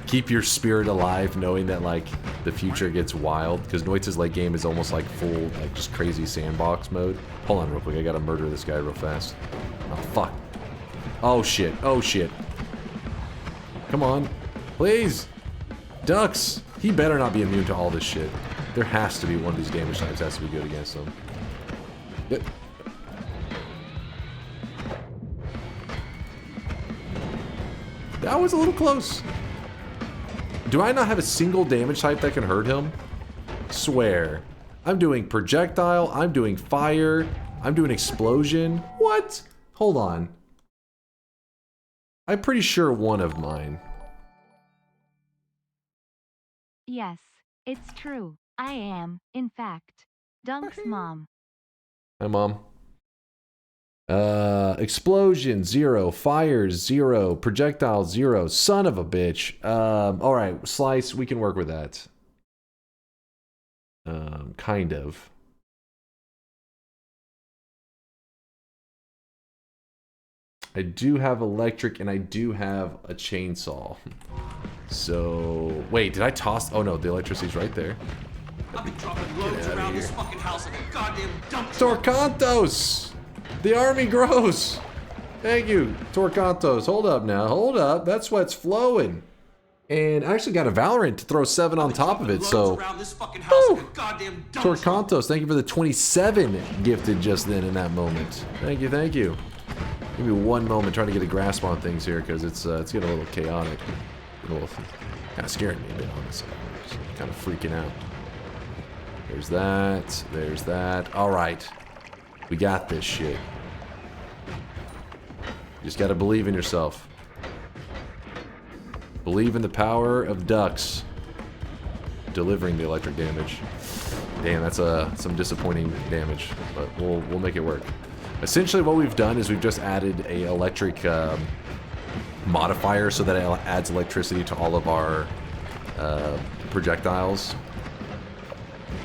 keep your spirit alive, knowing that like the future gets wild. Because Noita's late game is almost like full, like just crazy sandbox mode. Hold on real quick, I gotta murder this guy real fast. Oh fuck. Oh shit, oh shit. Come on, please. Ducks, he better not be immune to all this shit. There has to be one of these damage types has to be good against them. Yep. That was a little close. Do I not have a single damage type that can hurt him? Swear. I'm doing projectile, I'm doing fire, I'm doing explosion. What? Hold on. I'm pretty sure one of mine. Yes, it's true. I am, in fact, Dunk's mom. Hi, Mom. Explosion 0, fires 0, projectile 0. Son of a bitch. All right, slice. We can work with that. Kind of. I do have electric and I do have a chainsaw. So wait, did I toss? Oh no, the electricity's right there. I've been dropping loads around this fucking house like a goddamn dump truck. Torcantos! The army grows! Thank you, Torcantos. Hold up now, hold up. That sweat's flowing. And I actually got a Valorant to throw 7 on top of it, so... Torcantos, thank you for the 27 gifted just then in that moment. Thank you, thank you. Give me one moment trying to get a grasp on things here, because it's getting a little chaotic. A little kind of scaring me a bit, honestly. Just kind of freaking out. There's that. There's that. All right. We got this shit. You just got to believe in yourself. Believe in the power of ducks. Delivering the electric damage. Damn, that's some disappointing damage, but we'll make it work. Essentially what we've done is we've just added a electric modifier so that it adds electricity to all of our projectiles.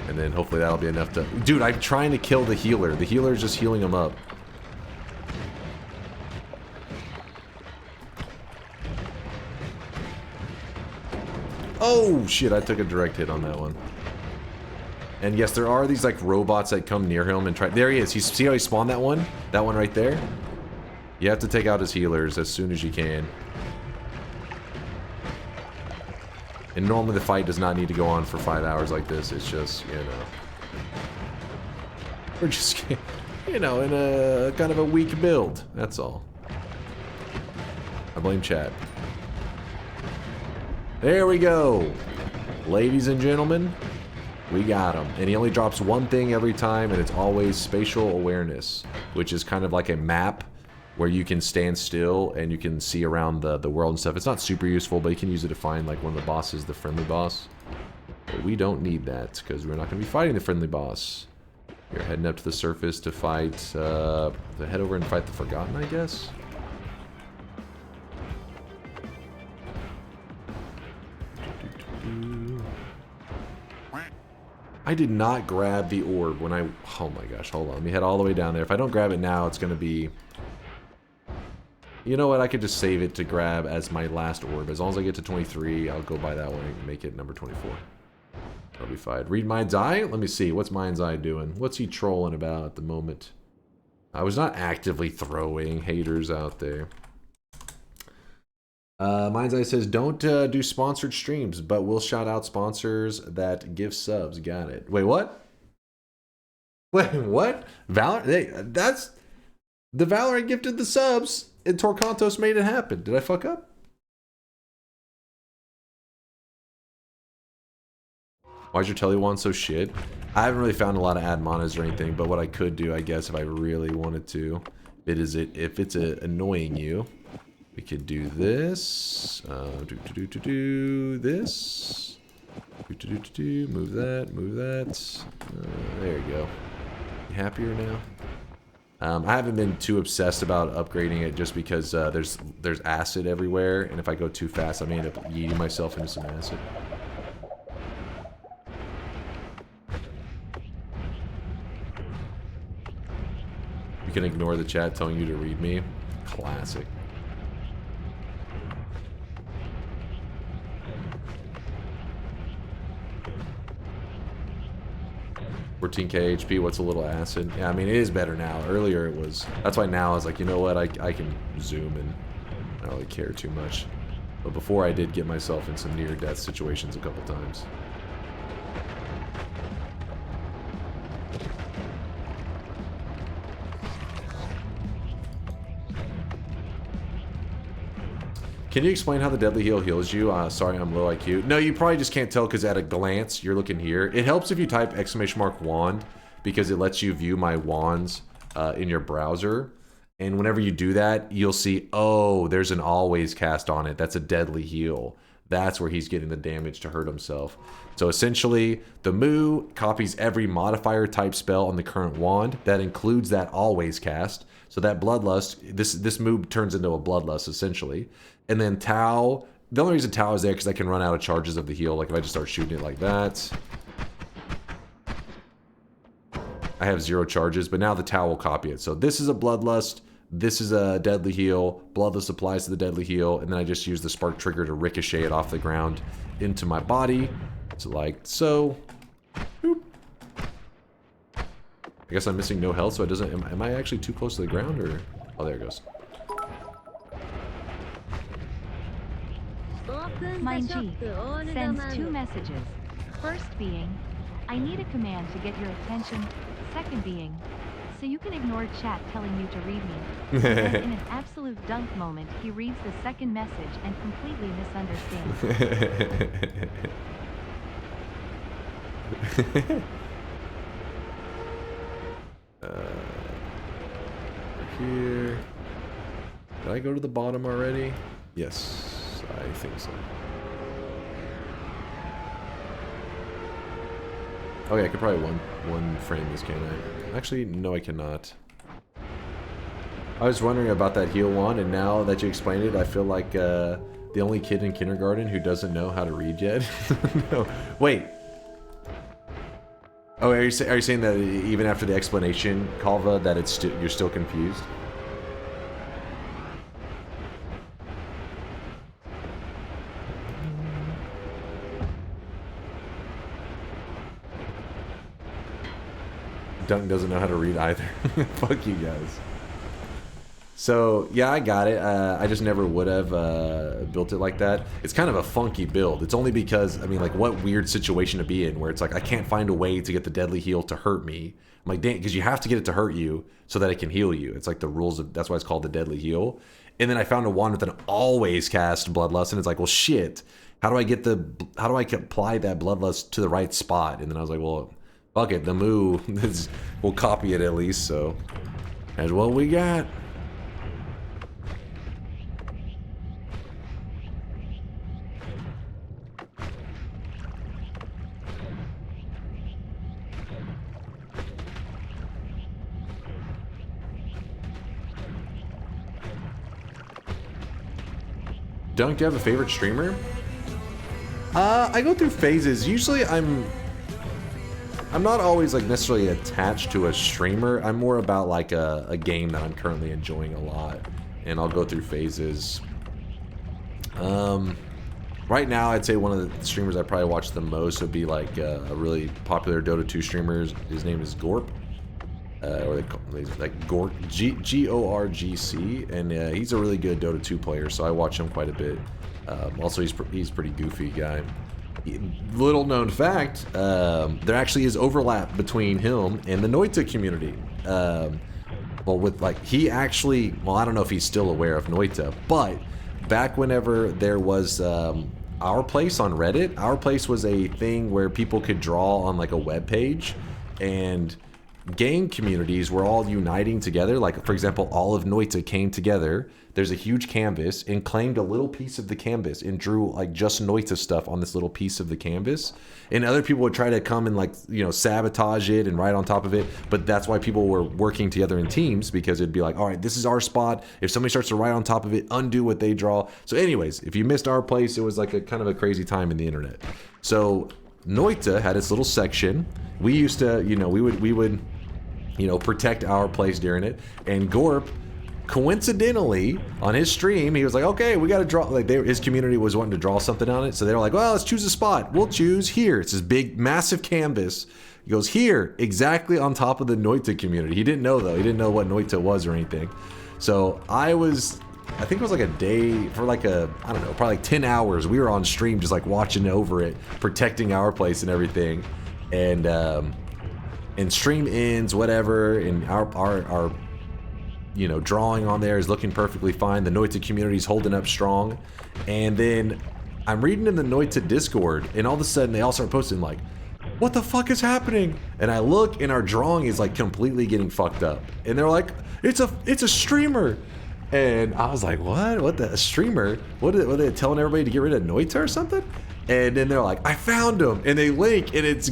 And then hopefully that'll be enough to... Dude, I'm trying to kill the healer. The healer is just healing him up. Oh, shit, I took a direct hit on that one. And yes, there are these like robots that come near him and try... There he is. You see how he spawned that one? That one right there? You have to take out his healers as soon as you can. And normally the fight does not need to go on for 5 hours like this. It's just, you know... We're just, you know, in a kind of a weak build. That's all. I blame chat. There we go. Ladies and gentlemen, we got him. And he only drops one thing every time, and it's always spatial awareness, which is kind of like a map where you can stand still and you can see around the world and stuff. It's not super useful, but you can use it to find like one of the bosses, the friendly boss. But we don't need that because we're not going to be fighting the friendly boss. We're heading up to the surface to fight, to head over and fight the Forgotten, I guess. I did not grab the orb when I... Oh my gosh, hold on. Let me head all the way down there. If I don't grab it now, it's going to be... You know what? I could just save it to grab as my last orb. As long as I get to 23, I'll go by that one and make it number 24. That'll be fine. Read Mind's Eye? Let me see. What's Mind's Eye doing? What's he trolling about at the moment? I was not actively throwing haters out there. Mind's Eye says, don't do sponsored streams, but we'll shout out sponsors that give subs. Got it. Wait, what? Wait, what? Valorant? Hey, that's... The Valorant gifted the subs, and Torcantos made it happen. Did I fuck up? Why is your telly one so shit? I haven't really found a lot of ad monas or anything, but what I could do, I guess, if I really wanted to, if it's annoying you, we could do this. This. Move that. Move that. There you go. You happier now? I haven't been too obsessed about upgrading it just because there's acid everywhere, and if I go too fast, I may end up yeeting myself into some acid. You can ignore the chat telling you to read me. Classic. $14k HP, what's a little acid? Yeah, I mean, it is better now. Earlier it was... That's why now I was like, you know what, I can zoom and I don't really care too much. But before I did get myself in some near-death situations a couple times. Can you explain how the deadly heal heals you? Sorry, I'm low IQ. No, you probably just can't tell because at a glance, you're looking here. It helps if you type !wand because it lets you view my wands in your browser. And whenever you do that, you'll see, oh, there's an always cast on it. That's a deadly heal. That's where he's getting the damage to hurt himself. So essentially, the Moo copies every modifier type spell on the current wand. That includes that always cast. So that Bloodlust, this Moo turns into a Bloodlust essentially. And then Tau, the only reason Tau is there because I can run out of charges of the heal. Like if I just start shooting it like that. I have 0 charges, but now the Tau will copy it. So this is a Bloodlust. This is a Deadly Heal. Bloodlust applies to the Deadly Heal, and then I just use the Spark Trigger to ricochet it off the ground into my body. So like so. Boop. I guess I'm missing no health, so it doesn't. Am I actually too close to the ground, or? Oh, there it goes. Mind G sends 2 messages. First being, I need a command to get your attention. Second being, so you can ignore chat telling you to read me. And in an absolute dunk moment, he reads the second message and completely misunderstands. Here. Did I go to the bottom already? Yes, I think so. Oh yeah, I could probably one frame this, can't I? Actually, no I cannot. I was wondering about that heal wand, and now that you explained it, I feel like the only kid in kindergarten who doesn't know how to read yet. No, wait. Oh, are you saying that even after the explanation, Kalva, that it's you're still confused? Dunk doesn't know how to read either. Fuck you guys. So, yeah, I got it. I just never would have built it like that. It's kind of a funky build. It's only because, I mean, like, what weird situation to be in where it's like, I can't find a way to get the Deadly Heal to hurt me. I'm like, dang, because you have to get it to hurt you so that it can heal you. It's like the rules of, that's why it's called the Deadly Heal. And then I found a wand with an always cast Bloodlust, and it's like, well, shit. How do I apply that Bloodlust to the right spot? And then I was like, well, fuck it, the Moo will copy it at least, so that's what we got. Dunk, do you have a favorite streamer? I go through phases. Usually I'm not always like necessarily attached to a streamer. I'm more about like a game that I'm currently enjoying a lot, and I'll go through phases. Right now I'd say one of the streamers I probably watch the most would be like a really popular Dota 2 streamer. His name is Gorp. Or they call like Gorgc, and he's a really good Dota 2 player, so I watch him quite a bit. Also, he's pretty goofy guy. Little known fact, there actually is overlap between him and the Noita community. Well, with like he actually, well, I don't know if he's still aware of Noita, but back whenever there was Our Place on Reddit, Our Place was a thing where people could draw on like a web page, and game communities were all uniting together. Like, for example, all of Noita came together. There's a huge canvas and claimed a little piece of the canvas and drew like just Noita stuff on this little piece of the canvas. And other people would try to come and like, you know, sabotage it and write on top of it. But that's why people were working together in teams, because it'd be like, all right, this is our spot. If somebody starts to write on top of it, undo what they draw. So anyways, if you missed Our Place, it was like a kind of a crazy time in the internet. So Noita had its little section. We used to, you know, we would, you know, protect Our Place during it. And Gorp, coincidentally, on his stream, he was like, okay, we got to draw, like his community was wanting to draw something on it. So they were like, well, let's choose a spot. We'll choose here. It's this big, massive canvas. He goes, here, exactly on top of the Noita community. He didn't know, though. He didn't know what Noita was or anything. So I think it was like a day for like I don't know, probably like 10 hours. We were on stream just like watching over it, protecting Our Place and everything. And stream ends, whatever, and our you know, drawing on there is looking perfectly fine. The Noita community's holding up strong. And then I'm reading in the Noita Discord, and all of a sudden they all start posting like, what the fuck is happening? And I look, and our drawing is like completely getting fucked up. And they're like, it's a streamer. And I was like, what the, a streamer? What are they telling everybody to get rid of Noita or something? And then they're like, I found him, and they link, and it's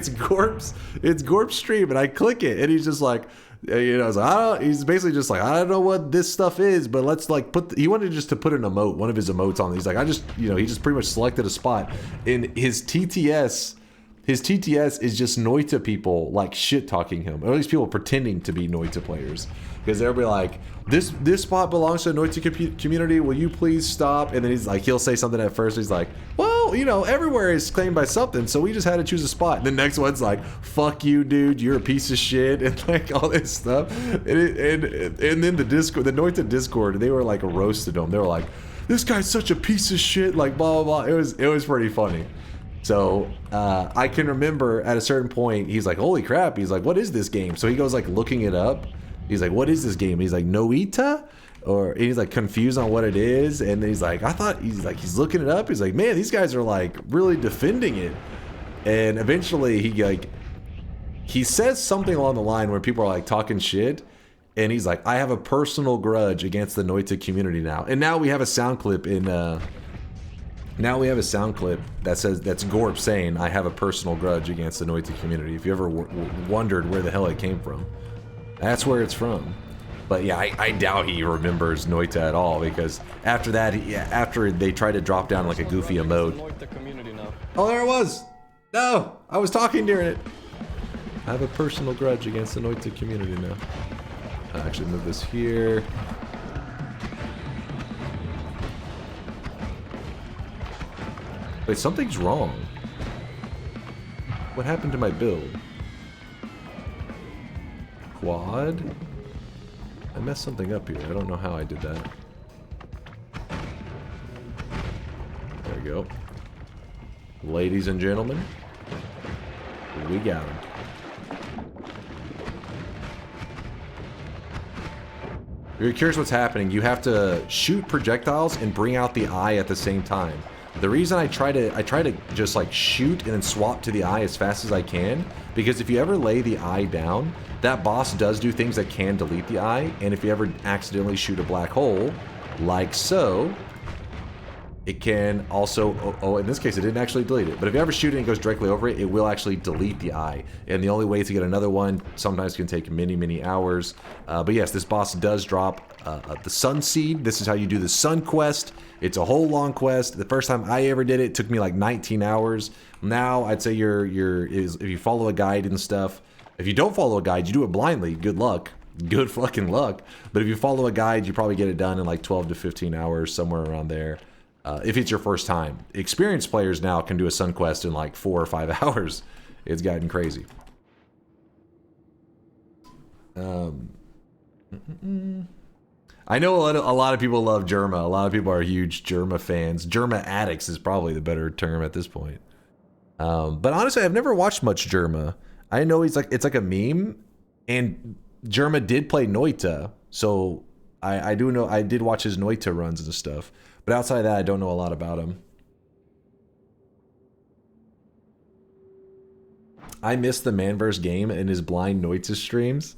Gorp's stream, and I click it, and he's just like, you know, he's basically just like, I don't know what this stuff is, but let's like he wanted just to put an emote, one of his emotes on. He's like, he just pretty much selected a spot, and his TTS is just Noita people like shit talking him, or at least people pretending to be Noita players, because they'll be like, this spot belongs to the Noita community, will you please stop? And then he'll say something at first, he's like, well, you know, everywhere is claimed by something, so we just had to choose a spot. And the next one's like, fuck you, dude, you're a piece of shit, and like all this stuff. And then the Noita Discord, they were like roasted him. They were like, this guy's such a piece of shit, like blah blah blah. It was pretty funny. So I can remember at a certain point, he's like, holy crap, he's like, what is this game? So he goes like looking it up. He's like, what is this game? He's like, Noita? Or he's like confused on what it is. And he's like, he's looking it up. He's like, man, these guys are like really defending it. And eventually he says something along the line where people are like talking shit. And he's like, I have a personal grudge against the Noita community now. And now we have a sound clip that says, that's Gorp saying, I have a personal grudge against the Noita community. If you ever wondered where the hell it came from, that's where it's from. But yeah, I doubt he remembers Noita at all, because after that, after they tried to drop down like a goofy emote. Oh, there it was! No! I was talking during it! I have a personal grudge against the Noita community now. I'll actually move this here. Wait, something's wrong. What happened to my build? Quad? I messed something up here. I don't know how I did that. There we go. Ladies and gentlemen, we got him. If you're curious what's happening, you have to shoot projectiles and bring out the eye at the same time. The reason I try to just like shoot and then swap to the eye as fast as I can, because if you ever lay the eye down, that boss does do things that can delete the eye, and if you ever accidentally shoot a black hole, like so, it can also, oh, in this case it didn't actually delete it, but if you ever shoot it and it goes directly over it, it will actually delete the eye, and the only way to get another one sometimes can take many hours. But yes, this boss does drop the Sun Seed. This is how you do the Sun Quest. It's a whole long quest. The first time I ever did it, it took me like 19 hours. Now, I'd say if you follow a guide and stuff, if you don't follow a guide, you do it blindly, good luck. Good fucking luck. But if you follow a guide, you probably get it done in like 12 to 15 hours, somewhere around there. If it's your first time. Experienced players now can do a Sun Quest in like 4 or 5 hours. It's gotten crazy. I know a lot of people love Germa. A lot of people are huge Germa fans. Germa addicts is probably the better term at this point. But honestly, I've never watched much Germa. I know it's like a meme, and Germa did play Noita, so I do know I did watch his Noita runs and stuff. But outside of that, I don't know a lot about him. I missed the Manverse game and his blind Noita streams.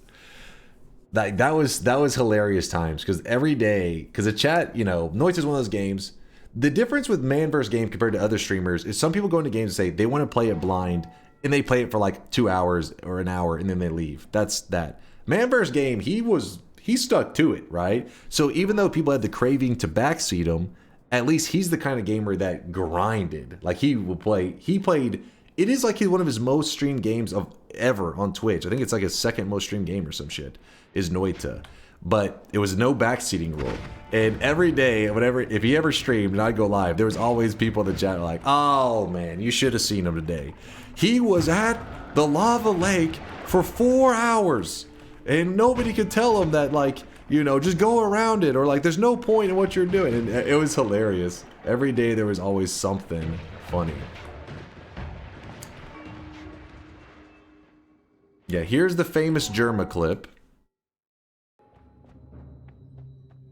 That was hilarious times, because every day, because the chat, you know, Noita's one of those games. The difference with Manverse game compared to other streamers is some people go into games and say they want to play it blind, and they play it for like 2 hours or an hour, and then they leave. That's that. Manverse game, he stuck to it, right? So even though people had the craving to backseat him, at least he's the kind of gamer that grinded. Like he played. It is like one of his most streamed games of ever on Twitch. I think it's like his second most streamed game or some shit, is Noita. But it was no backseating rule. And every day, if he ever streamed and I'd go live, there was always people in the chat like, oh man, you should have seen him today. He was at the lava lake for 4 hours, and nobody could tell him that, like, you know, just go around it, or like there's no point in what you're doing. And it was hilarious. Every day there was always something funny. Yeah, here's the famous Germa clip.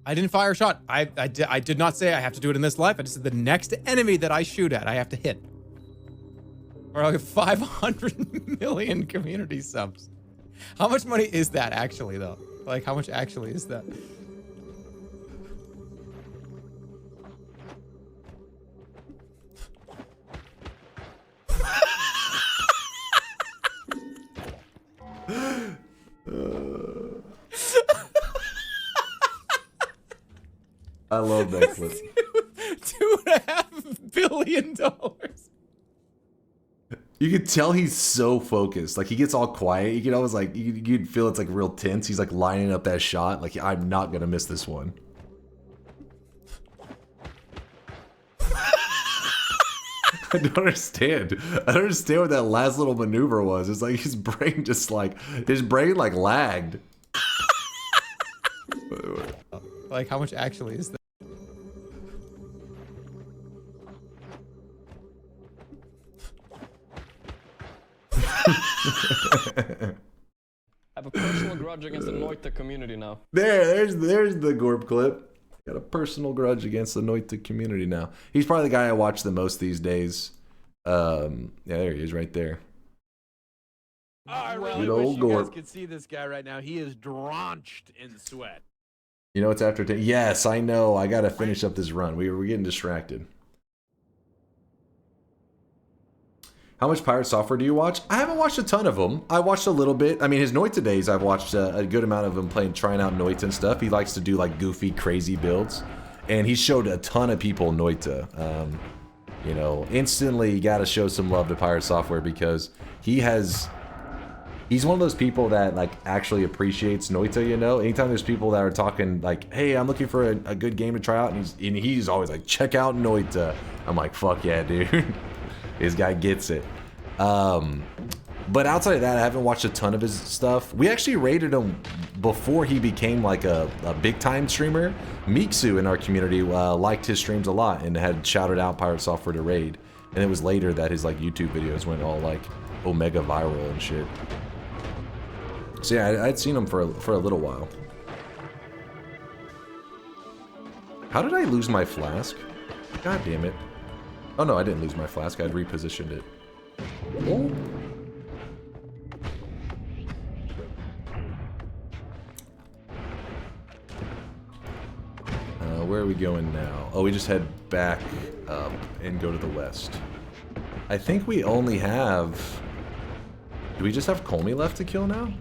I didn't fire a shot. I did not say I have to do it in this life. I just said the next enemy that I shoot at, I have to hit. Or like 500 million community subs. How much money is that actually, though? Like, how much actually is that? I love that clip. $2.5 billion. You could tell he's so focused. Like he gets all quiet. You can always like you'd feel it's like real tense. He's like lining up that shot. Like I'm not gonna miss this one. I don't understand. I don't understand what that last little maneuver was. It's like his brain like lagged. Like how much actually is that? I have a personal grudge against the Noita community now. There's the Gorb clip. Got a personal grudge against the Noita community now. He's probably the guy I watch the most these days. Yeah, there he is right there. Oh, I really Good wish old you guys Gorb. could see this guy right now. He is drenched in sweat. You know it's after 10. Yes, I know. I gotta finish up this run. We're getting distracted. How much pirate software do you watch? I haven't watched a ton of them. I watched a little bit. I mean, his Noita days, I've watched a good amount of him trying out Noita and stuff. He likes to do like goofy, crazy builds. And he showed a ton of people Noita. You know, instantly you gotta show some love to pirate software because he's one of those people that like actually appreciates Noita, you know? Anytime there's people that are talking like, hey, I'm looking for a good game to try out, and he's always like, check out Noita. I'm like, fuck yeah, dude. This guy gets it. But outside of that, I haven't watched a ton of his stuff. We actually rated him before he became like a big-time streamer. Miksu in our community liked his streams a lot and had shouted out Pirate Software to raid. And it was later that his like YouTube videos went all like omega viral and shit. So yeah, I'd seen him for a little while. How did I lose my flask? God damn it. Oh no, I didn't lose my flask. I'd repositioned it. Oh. Where are we going now? Oh, we just head back up and go to the west. I think we only have... Do we just have Colmy left to kill now?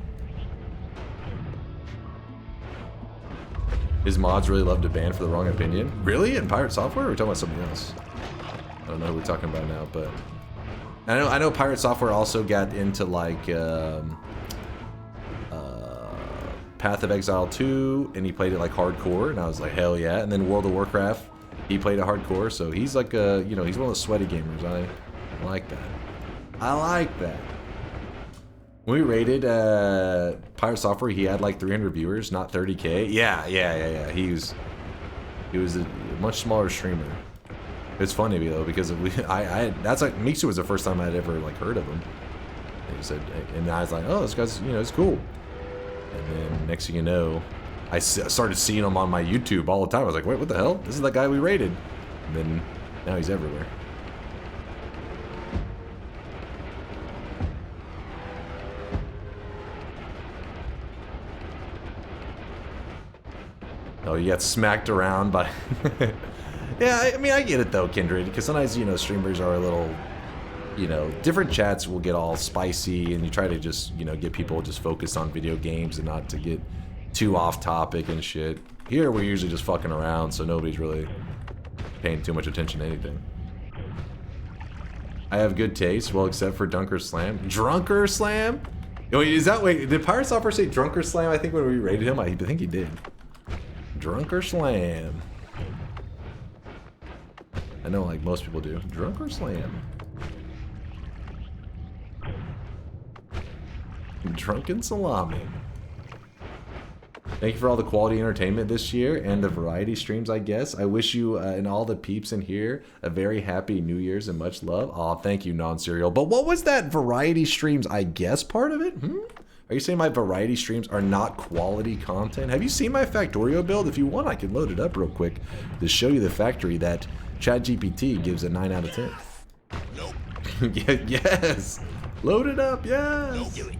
His mods really love to ban for the wrong opinion. Really? In Pirate Software? Or are we talking about something else? I don't know what we're talking about now, but... I know Pirate Software also got into like Path of Exile 2, and he played it like hardcore, and I was like, hell yeah. And then World of Warcraft, he played it hardcore, so he's like a, you know, he's one of those sweaty gamers. I like that. I like that. When we rated Pirate Software, he had like 300 viewers, not 30K. Yeah. He was a much smaller streamer. It's funny though because that's like Miksu was the first time I'd ever like heard of him. And he said, and I was like, oh, this guy's, you know, it's cool. And then next thing you know, I started seeing him on my YouTube all the time. I was like, wait, what the hell? This is the guy we rated. And then now he's everywhere. Oh, you got smacked around by... Yeah, I mean, I get it though, Kindred, because sometimes, you know, streamers are a little, you know, different chats will get all spicy, and you try to just, you know, get people just focused on video games and not to get too off topic and shit. Here, we're usually just fucking around, so nobody's really paying too much attention to anything. I have good taste, well, except for DunkOrSlam. DunkOrSlam? Wait, is that, wait, did Pirate Software say DunkOrSlam, I think, when we rated him? I think he did. DunkOrSlam. I know, like most people do. DunkOrSlam. Drunken salami. Thank you for all the quality entertainment this year and the variety streams, I guess. I wish you and all the peeps in here a very happy New Year's and much love. Aw, thank you, non-serial. But what was that variety streams, I guess, part of it? Are you saying my variety streams are not quality content? Have you seen my Factorio build? If you want, I can load it up real quick to show you the factory that ChatGPT gives a 9 out of 10. Nope. Yes. Load it up. Yes. Nope.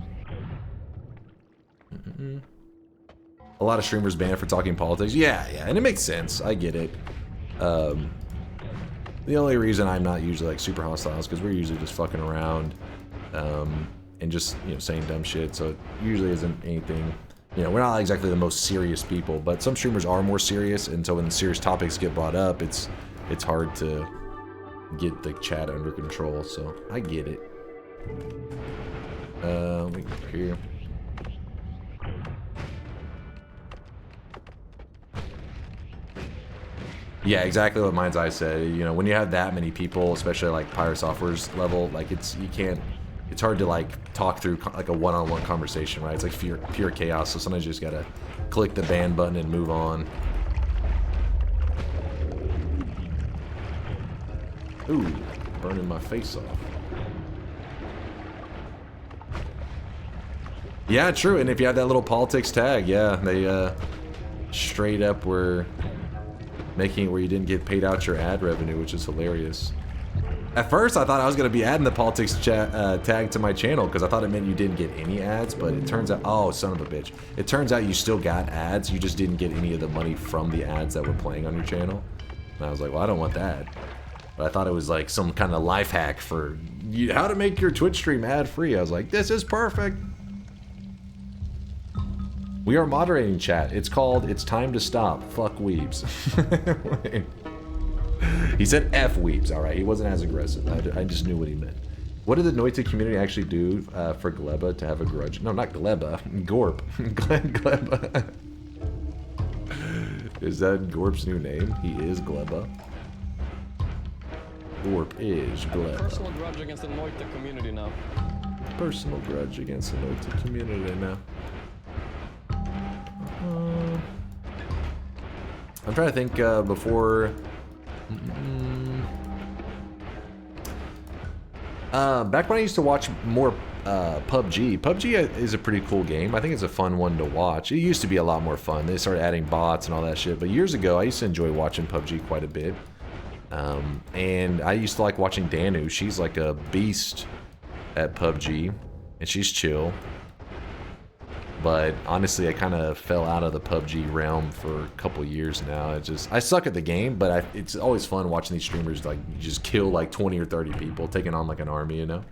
A lot of streamers banned for talking politics. Yeah, and it makes sense. I get it. The only reason I'm not usually like super hostile is because we're usually just fucking around and just, you know, saying dumb shit. So it usually isn't anything you know, we're not exactly the most serious people, but some streamers are more serious, and so when the serious topics get brought up, it's hard to get the chat under control, so I get it. Let me go here. Yeah, exactly what Mind's Eye said. You know, when you have that many people, especially like Pirate Software's level, like it's hard to like talk through like a one-on-one conversation, right? It's like pure chaos. So sometimes you just gotta click the ban button and move on. Ooh, burning my face off. Yeah, true. And if you have that little politics tag, yeah, they straight up were making it where you didn't get paid out your ad revenue, which is hilarious. At first, I thought I was going to be adding the politics tag to my channel because I thought it meant you didn't get any ads, but it turns out, oh, son of a bitch. It turns out you still got ads, you just didn't get any of the money from the ads that were playing on your channel. And I was like, well, I don't want that. But I thought it was like some kind of life hack for how to make your Twitch stream ad-free. I was like, this is perfect. We are moderating chat. It's called It's Time to Stop. Fuck Weebs. He said F Weebs. Alright, he wasn't as aggressive. I just knew what he meant. What did the Noita community actually do for Gleba to have a grudge? No, not Gleba. Gorp. Gleba. Is that Gorp's new name? He is Gleba. Gorp is Gleba. Personal grudge against the Noita community now. Personal grudge against the Noita community now. I'm trying to think before. Back when I used to watch more PUBG. PUBG is a pretty cool game. I think it's a fun one to watch. It used to be a lot more fun. They started adding bots and all that shit. But years ago, I used to enjoy watching PUBG quite a bit. And I used to like watching Danu. She's like a beast at PUBG, and she's chill. But honestly, I kind of fell out of the PUBG realm for a couple years now. I suck at the game, but it's always fun watching these streamers like just kill like 20 or 30 people, taking on like an army, you know?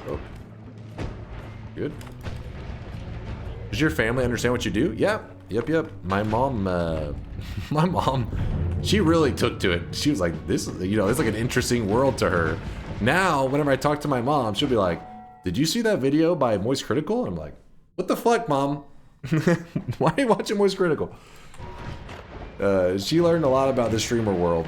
Oh. Good. Does your family understand what you do? Yep. My mom, she really took to it. She was like, this is, you know, it's like an interesting world to her. Now, whenever I talk to my mom, she'll be like, did you see that video by Moist Critical? And I'm like, what the fuck, Mom? Why are you watching Moist Critical? She learned a lot about the streamer world.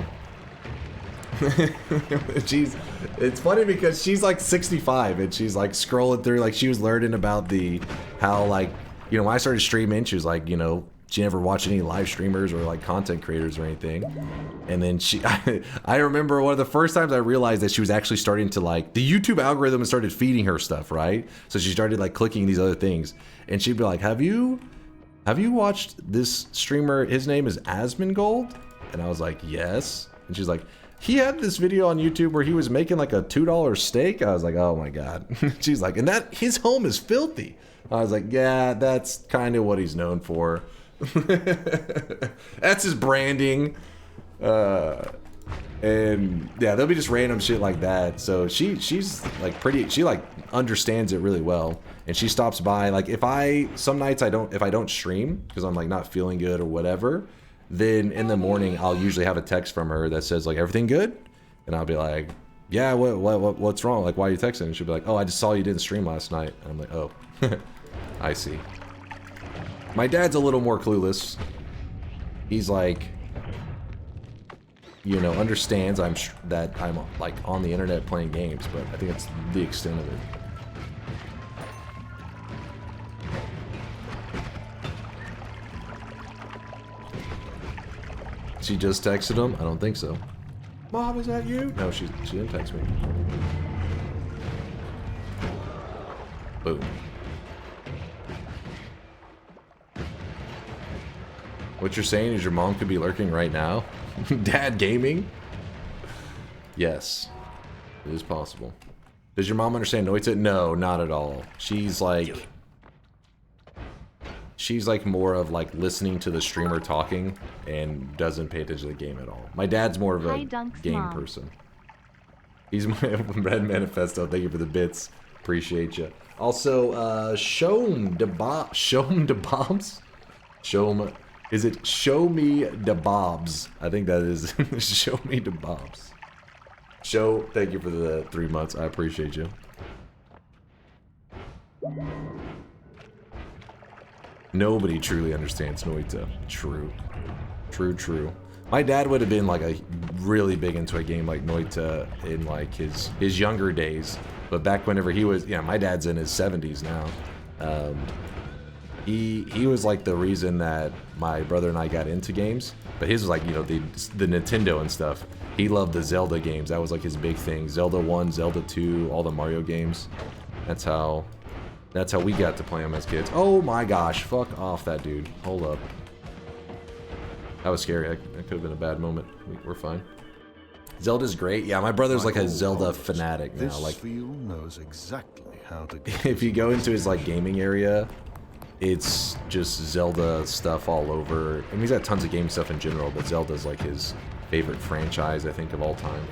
It's funny because she's like 65 and she's like scrolling through, like she was learning about how like, you know, when I started streaming, she was like, you know, she never watched any live streamers or like content creators or anything. And then I remember one of the first times I realized that she was actually starting to like, the YouTube algorithm started feeding her stuff, right? So she started like clicking these other things and she'd be like, have you watched this streamer? His name is Asmongold. And I was like, yes. And she's like, he had this video on YouTube where he was making like a $2 steak. I was like, oh my God. She's like, and his home is filthy. I was like, yeah, that's kind of what he's known for. That's his branding. And yeah, there'll be just random shit like that. So she's like she like understands it really well. And she stops by, like some nights if I don't stream because I'm like not feeling good or whatever, then in the morning I'll usually have a text from her that says like, everything good? And I'll be like, yeah, what's wrong? Like, why are you texting? And she'll be like, oh, I just saw you didn't stream last night. And I'm like, oh, I see. My dad's a little more clueless. He's like, you know, understands that I'm like on the internet playing games, but I think that's the extent of it. She just texted him? I don't think so. Mom, is that you? No, she didn't text me. Boom. What you're saying is your mom could be lurking right now? Dad gaming? Yes. It is possible. Does your mom understand Noita? No, not at all. She's like more of like listening to the streamer talking and doesn't pay attention to the game at all. My dad's more of a game person. He's my Red Manifesto. Thank you for the bits. Appreciate you. Also, SomeDunkVods? Is it Show Me the Bobs? I think that is Show Me the Bobs. Thank you for the 3 months. I appreciate you. Nobody truly understands Noita. True. True. My dad would have been like a really big into a game like Noita in like his younger days. But back whenever he was, yeah, my dad's in his 70s now. He was like the reason that my brother and I got into games. But his was like, you know, the Nintendo and stuff. He loved the Zelda games. That was like his big thing. Zelda 1, Zelda 2, all the Mario games. That's how we got to play them as kids. Oh my gosh, fuck off that dude. Hold up. That was scary. That could have been a bad moment. We're fine. Zelda's great. Yeah, my brother's like a Zelda fanatic now. Like, knows exactly how to if you go into his like gaming area, it's just Zelda stuff all over. I mean, he's got tons of game stuff in general, but Zelda's like his favorite franchise, I think, of all time.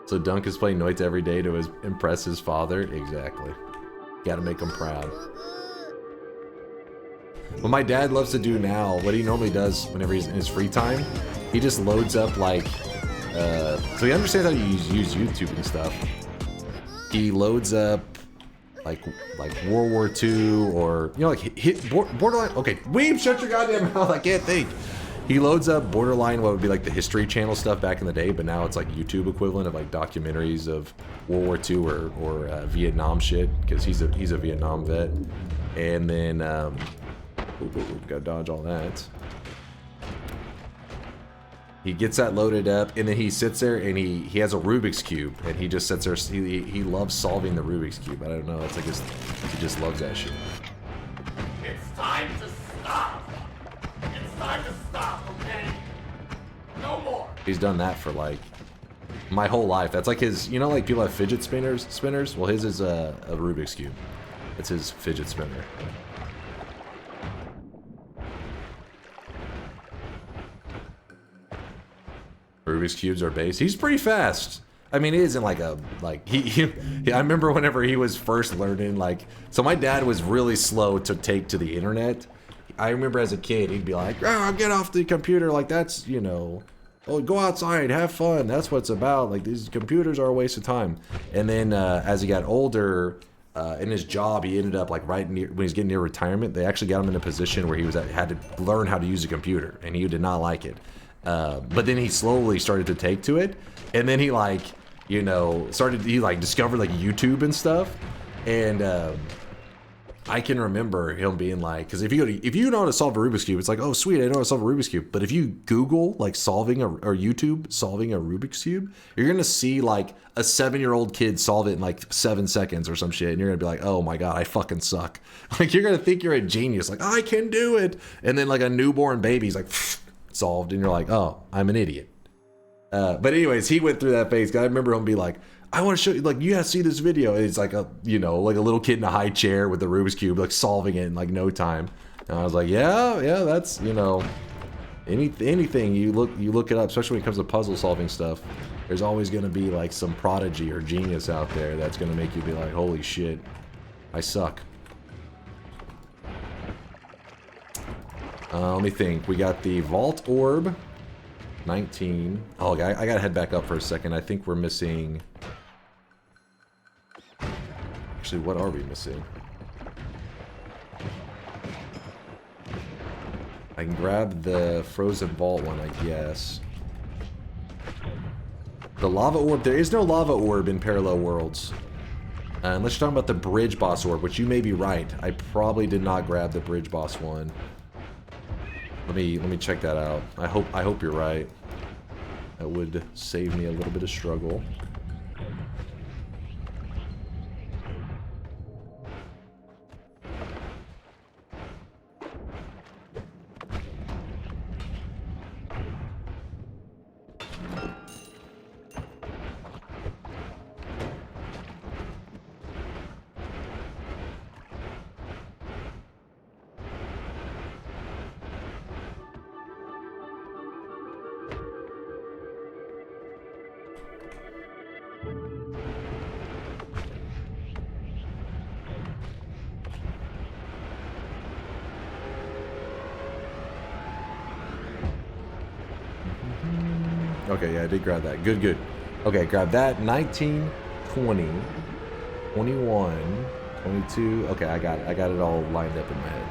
So Dunk is playing Noita every day to impress his father? Exactly. Gotta make him proud. What my dad loves to do now, what he normally does whenever he's in his free time, he just loads up like, so he understands how to use YouTube and stuff. He loads up like World War II or, you know, like hit borderline. Okay, Weeb, shut your goddamn mouth, I can't think. He loads up borderline what would be like the History Channel stuff back in the day, but now it's like YouTube equivalent of like documentaries of World War II or Vietnam shit, because he's a Vietnam vet. And then gotta dodge all that. He gets that loaded up, and then he sits there and he has a Rubik's Cube, and he just sits there. He loves solving the Rubik's Cube. I don't know. It's like he just loves that shit. It's time to stop. It's time to stop, okay? No more. He's done that for like my whole life. That's like his, you know, like people have fidget spinners. Well, his is a Rubik's Cube. It's his fidget spinner. Rubik's Cubes are base. He's pretty fast. I mean, it isn't like a, like, he I remember whenever he was first learning, like, so my dad was really slow to take to the internet. I remember as a kid, he'd be like, oh, get off the computer, like, that's, you know, oh, go outside, have fun, that's what it's about, like, these computers are a waste of time. And then as he got older, in his job, he ended up, like, right near, when he's getting near retirement, they actually got him in a position where he had to learn how to use a computer, and he did not like it. But then he slowly started to take to it, and then he, like, you know, discovered like YouTube and stuff. And I can remember him being like, because if you know how to solve a Rubik's Cube, it's like, oh sweet, I know how to solve a Rubik's Cube. But if you Google like YouTube solving a Rubik's Cube, you're gonna see like a 7-year-old kid solve it in like 7 seconds or some shit, and you're gonna be like, oh my god, I fucking suck. Like, you're gonna think you're a genius, like, I can do it. And then like a newborn baby's like solved, and you're like, oh, I'm an idiot. But anyways, he went through that phase. I remember him be like, I want to show you, like, you have to see this video. And it's like a, you know, like a little kid in a high chair with the Rubik's Cube, like solving it in like no time. And I was like, yeah, that's, you know, anything you look it up, especially when it comes to puzzle solving stuff. There's always going to be like some prodigy or genius out there that's going to make you be like, holy shit, I suck. Let me think. We got the Vault Orb. 19. Oh, I gotta head back up for a second. I think we're missing... Actually, what are we missing? I can grab the Frozen Vault one, I guess. The Lava Orb. There is no Lava Orb in Parallel Worlds. Unless you're talking about the Bridge Boss Orb, which you may be right. I probably did not grab the Bridge Boss one. Let me check that out. I hope you're right. That would save me a little bit of struggle. Okay, yeah, I did grab that. Good, good. Okay, grab that. 19, 20, 21, 22. Okay, I got it. I got it all lined up in my head.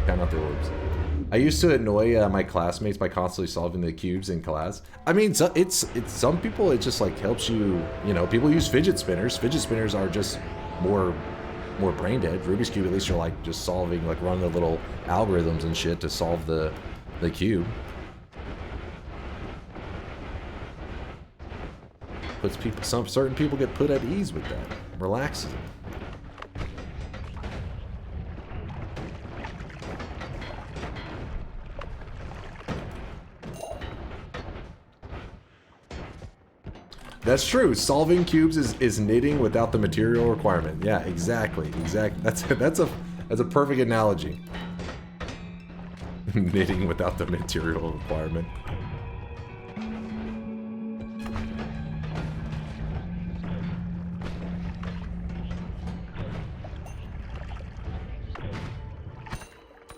Count out the orbs. I used to annoy my classmates by constantly solving the cubes in class. I mean, it's some people, it just like helps you, you know, people use fidget spinners. Fidget spinners are just more brain dead. Rubik's Cube, at least you're like just solving, like running the little algorithms and shit to solve the cube. Puts people, certain people get put at ease with that. Relaxes them. That's true. Solving cubes is knitting without the material requirement. Yeah, exactly. Exactly. That's a perfect analogy. Knitting without the material requirement.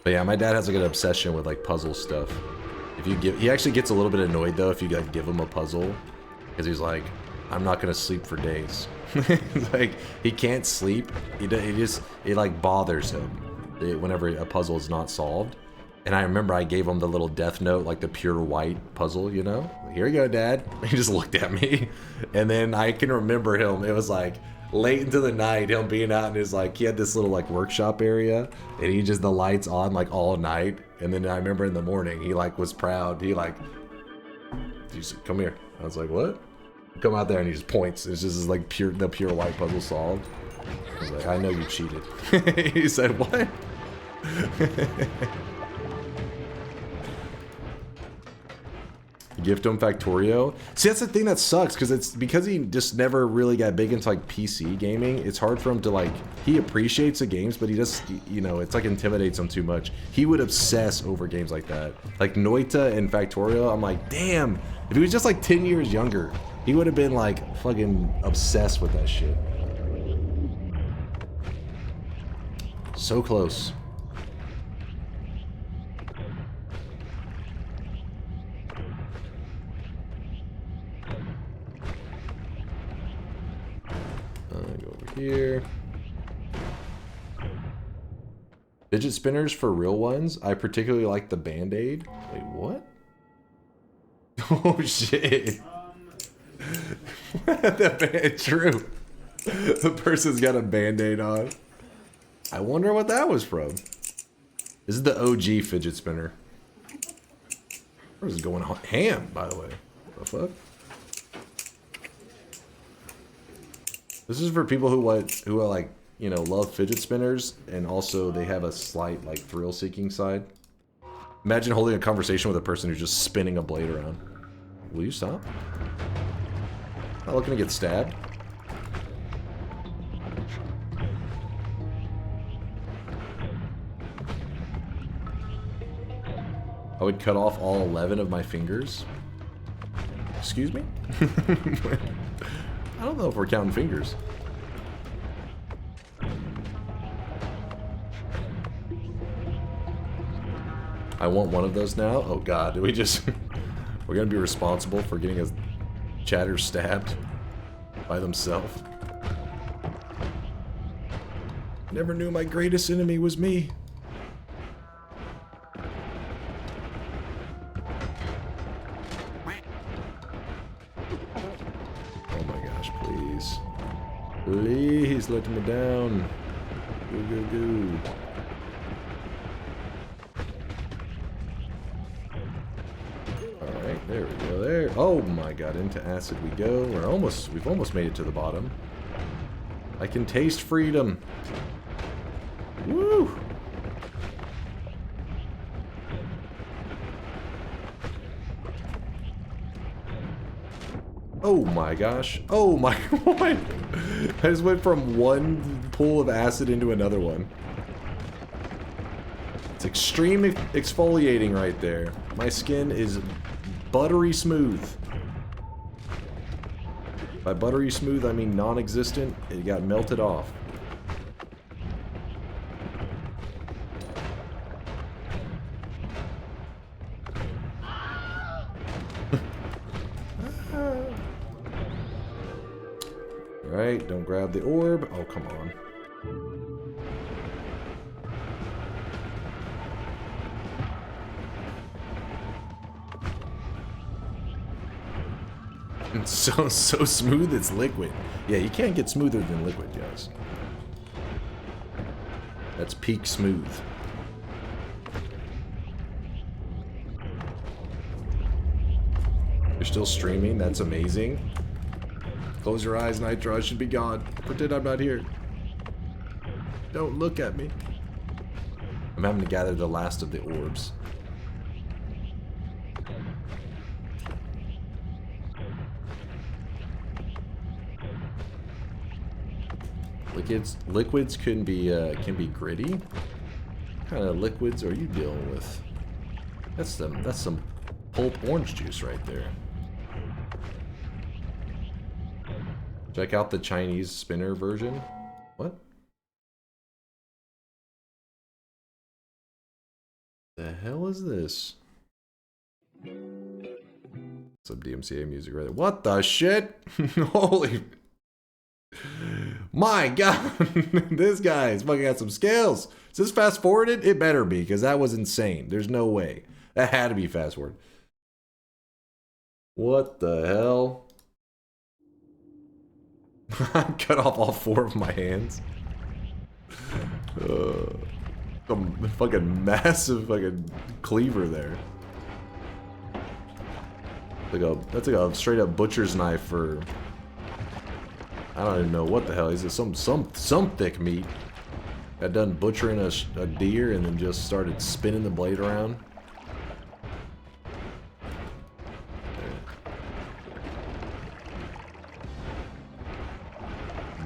But yeah, my dad has like an obsession with like puzzle stuff. If you give, he actually gets a little bit annoyed though if you like give him a puzzle. Because he's like, I'm not gonna sleep for days. Like, he can't sleep. It like bothers him whenever a puzzle is not solved. And I remember I gave him the little death note, like the pure white puzzle, you know? Here you go, Dad. He just looked at me. And then I can remember him. It was like late into the night, him being out in his like, he had this little like workshop area. And he just, the lights on like all night. And then I remember in the morning, he like was proud. He like, he said, come here. I was like, what? Come out there and he just points. It's just like the pure white puzzle solved. I was like, I know you cheated. He said, what? Gift him Factorio. See, that's the thing that sucks, because he just never really got big into like PC gaming. It's hard for him to like, he appreciates the games, but he just, you know, it's like intimidates him too much. He would obsess over games like that. Like Noita and Factorio, I'm like, damn, if he was just like 10 years younger, he would have been like fucking obsessed with that shit. So close. Go over here. Fidget spinners for real ones. I particularly like the Band-Aid. Wait, what? Oh shit. True. The person's got a Band-Aid on. I wonder what that was from. This is the OG fidget spinner. Where's it going ham, by the way? What the fuck? This is for people who are like, you know, love fidget spinners, and also they have a slight like thrill-seeking side. Imagine holding a conversation with a person who's just spinning a blade around. Will you stop? Not looking to get stabbed. I would cut off all 11 of my fingers. Excuse me? I don't know if we're counting fingers. I want one of those now. Oh god, did we just... We're gonna be responsible for getting a chatter stabbed by themselves. Never knew my greatest enemy was me. Oh my gosh, please. Please let me down. Go, go, go. There we go, there. Oh my god, into acid we go. We've almost made it to the bottom. I can taste freedom. Woo! Oh my gosh. Oh my god. I just went from one pool of acid into another one. It's extreme exfoliating right there. My skin is buttery smooth. By buttery smooth, I mean non-existent. It got melted off. Alright, don't grab the orb. Oh, come on. It's so smooth, it's liquid. Yeah, you can't get smoother than liquid, guys. That's peak smooth. You're still streaming, that's amazing. Close your eyes, Nitro, I should be gone. Pretend I'm not here. Don't look at me. I'm having to gather the last of the orbs. Liquids can be gritty. What kind of liquids are you dealing with? That's some pulp orange juice right there. Check out the Chinese spinner version. What? The hell is this? Some DMCA music right there. What the shit? Holy... My god, this guy's fucking got some skills. Is this fast forwarded? It better be, because that was insane. There's no way. That had to be fast forward. What the hell? I cut off all 4 of my hands. Some fucking massive cleaver there. That's like a straight up butcher's knife for... I don't even know what the hell. Is it some thick meat? Got done butchering a deer and then just started spinning the blade around.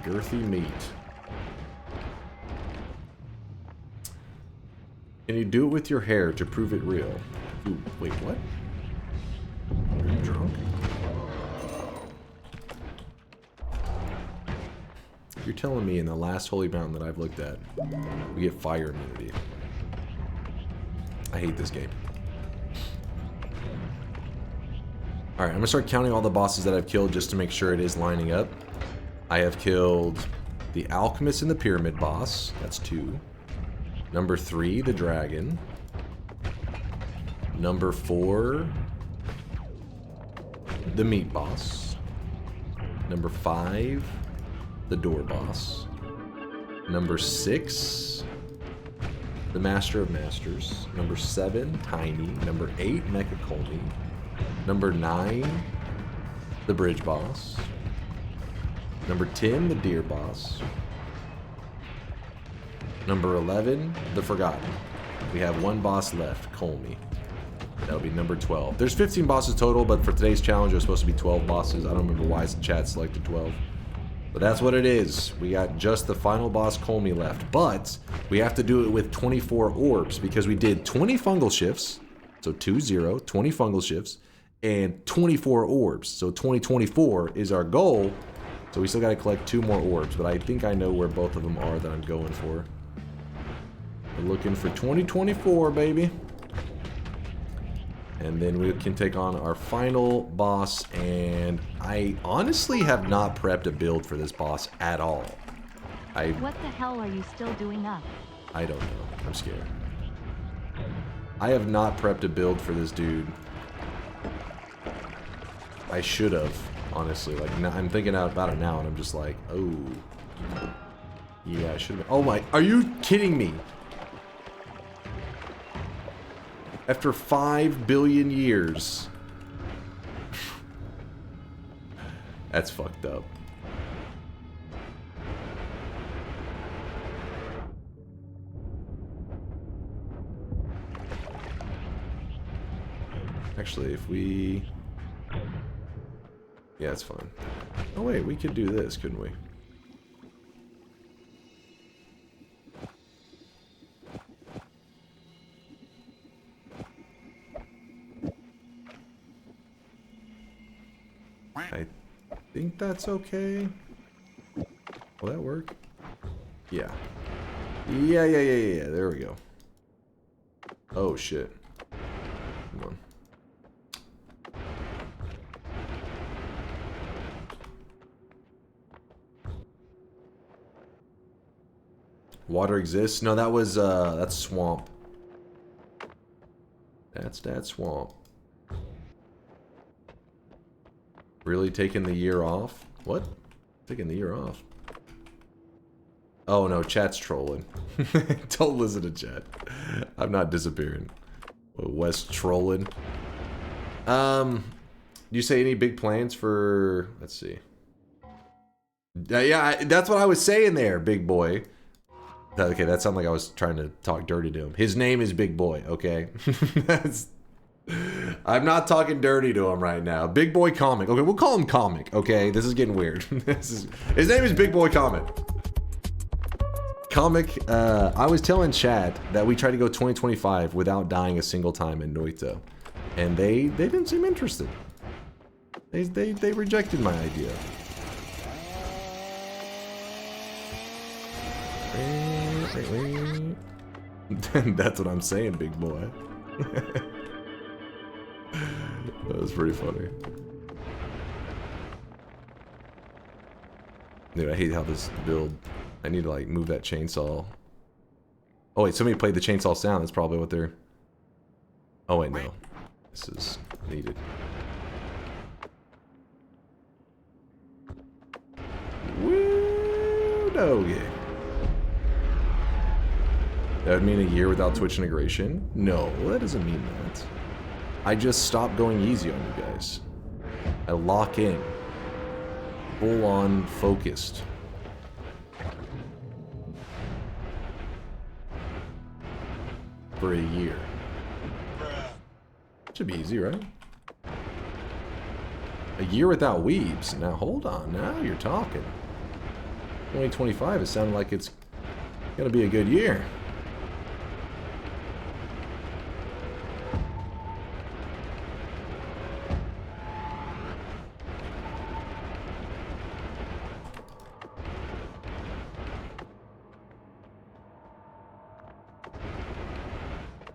Girthy meat. Can you do it with your hair to prove it real? Ooh, wait, what? Are you drunk? You're telling me in the last holy mountain that I've looked at, we get fire immunity. I hate this game. Alright, I'm gonna start counting all the bosses that I've killed just to make sure it is lining up. I have killed the alchemist and the pyramid boss. That's 2. Number 3, the dragon. Number 4, the meat boss. Number 5, the door boss. Number 6, the Master of Masters. Number 7, Tiny. Number 8, Mecha Colby. Number 9, the bridge boss. Number 10, the deer boss. Number 11, the Forgotten. We have 1 boss left, Colby. That'll be number 12. There's 15 bosses total, but for today's challenge, there's supposed to be 12 bosses. I don't remember why the chat selected 12. But that's what it is. We got just the final boss, Colby, left. But we have to do it with 24 orbs because we did 20 fungal shifts. So 2-0, 20 fungal shifts, and 24 orbs. So 2024 is our goal. So we still got to collect 2 more orbs, but I think I know where both of them are that I'm going for. We're looking for 2024, baby. And then we can take on our final boss, and I honestly have not prepped a build for this boss at all. What the hell are you still doing up? I don't know. I'm scared. I have not prepped a build for this dude. I should have, honestly. Like, I'm thinking out about it now, and I'm just like, oh. Yeah, I should have. Oh my, are you kidding me? After 5 billion years. That's fucked up. Actually, if we... Yeah, it's fine. Oh wait, we could do this, couldn't we? I think that's okay. Will that work? Yeah. Yeah. There we go. Oh shit. Come on. Water exists? No, that was, that's swamp. That's that swamp. Really taking the year off? What? Taking the year off? Oh no, chat's trolling. Don't listen to chat. I'm not disappearing. West trolling. Do you say any big plans for... Let's see. Yeah, that's what I was saying there, big boy. Okay, that sounded like I was trying to talk dirty to him. His name is Big Boy, okay? I'm not talking dirty to him right now. Big Boy Comic. Okay, we'll call him Comic, okay? This is getting weird. His name is Big Boy Comic. Comic, I was telling chat that we tried to go 2025 without dying a single time in Noita. And they didn't seem interested. They rejected my idea. That's what I'm saying, big boy. That was pretty funny. Dude, I hate how this build... I need to, like, move that chainsaw. Oh, wait, somebody played the chainsaw sound. That's probably what they're... Oh, wait, no. This is needed. Woo, doggy. That would mean a year without Twitch integration? No, that doesn't mean that. I just stop going easy on you guys. I lock in. Full on focused. For a year. Should be easy, right? A year without weebs. Now hold on, now you're talking. 2025 is sounding like it's gonna be a good year.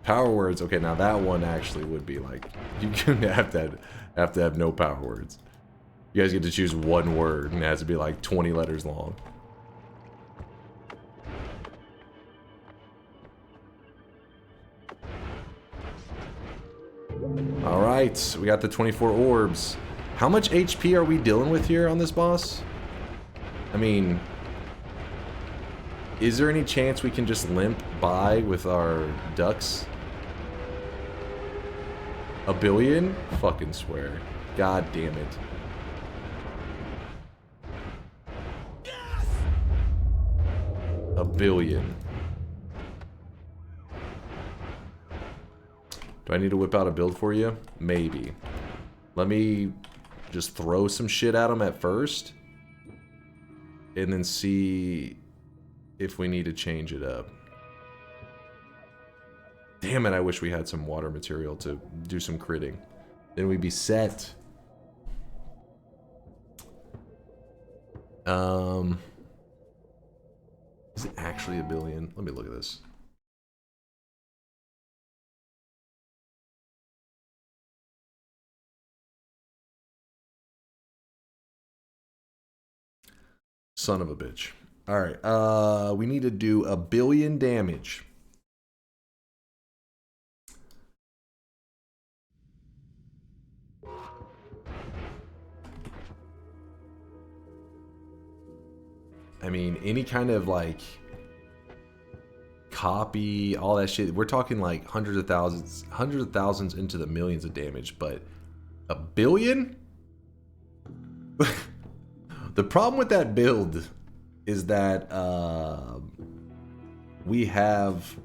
Power words, okay, now that one actually would be like, you have to have no power words. You guys get to choose one word and it has to be like 20 letters long. Alright, we got the 24 orbs. How much HP are we dealing with here on this boss? I mean, is there any chance we can just limp by with our ducks? A billion? Fucking swear. God damn it. Yes! A billion. Do I need to whip out a build for you? Maybe. Let me just throw some shit at them at first. And then see if we need to change it up. Damn it, I wish we had some water material to do some critting. Then we'd be set. Is it actually a billion? Let me look at this. Son of a bitch. Alright, we need to do a billion damage. I mean, any kind of like copy, all that shit. We're talking like hundreds of thousands into the millions of damage, but a billion? The problem with that build is that we have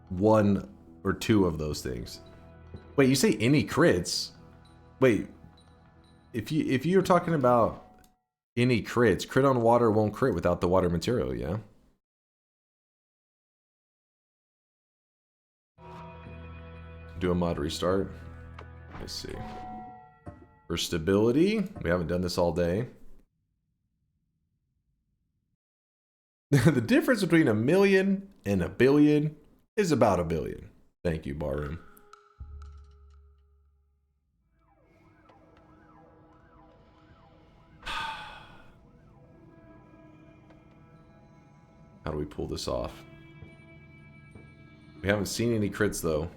one or two of those things. Wait, you say any crits? Wait, if you're talking about any crits, crit on water won't crit without the water material, yeah? Do a mod restart. Let's see. For stability, we haven't done this all day. The difference between a million and a billion is about a billion. Thank you, Barroom. How do we pull this off? We haven't seen any crits though.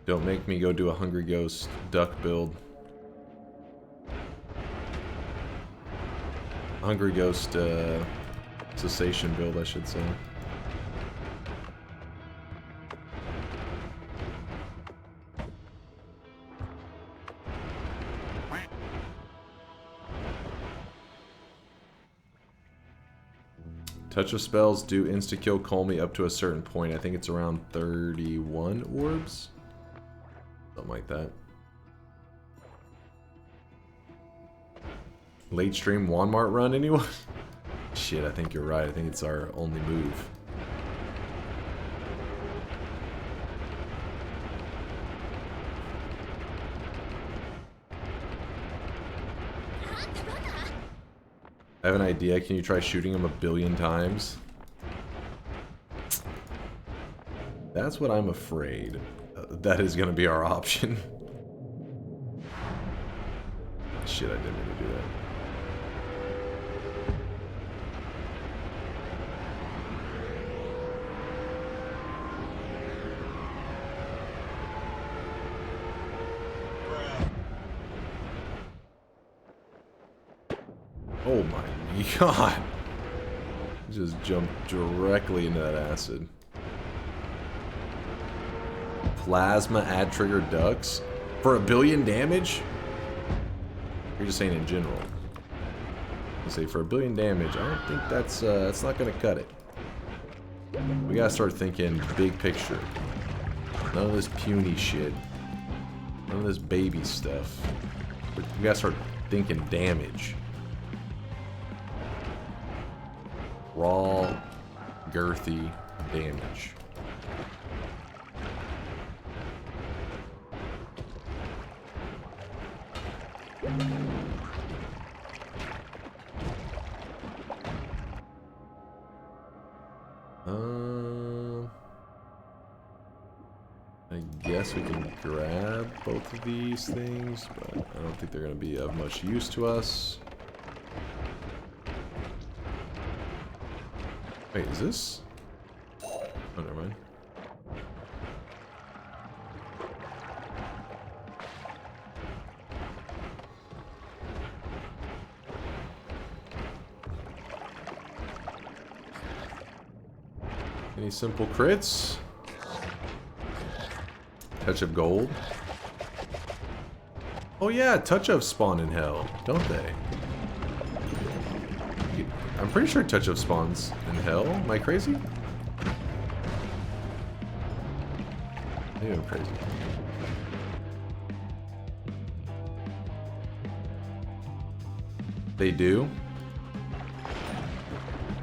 Don't make me go do a Hungry Ghost duck build. Hungry Ghost cessation build, I should say. Touch of spells do insta-kill Colmy up to a certain point. I think it's around 31 orbs. Something like that. Late stream Walmart run, anyone? Shit, I think you're right. I think it's our only move. I have an idea. Can you try shooting him 1 billion times? That's what I'm afraid. That is going to be our option. Shit, I didn't mean to do that. Oh my god. Just jumped directly into that acid. Plasma add trigger ducks? For 1 billion damage? You're just saying in general. I say for 1 billion damage, I don't think that's not gonna cut it. We gotta start thinking big picture. None of this puny shit. None of this baby stuff. We gotta start thinking damage. Raw, girthy damage. I guess we can grab both of these things, but I don't think they're going to be of much use to us. Wait, is this? Oh, never mind. Any simple crits? Touch of gold. Oh yeah, touch of spawn in hell, don't they? I'm pretty sure touch of spawns in hell. Am I crazy? Maybe I'm crazy. They do?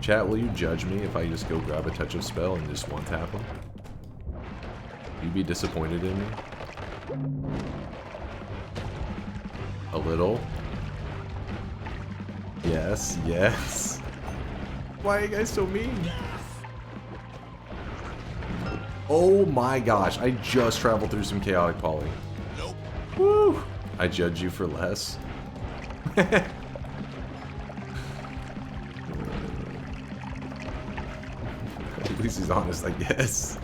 Chat, will you judge me if I just go grab a touch of spell and just one tap them? You'd be disappointed in me? A little? Yes, yes. Why are you guys so mean? Oh my gosh, I just traveled through some chaotic poly. Nope. Woo! I judge you for less. At least he's honest, I guess.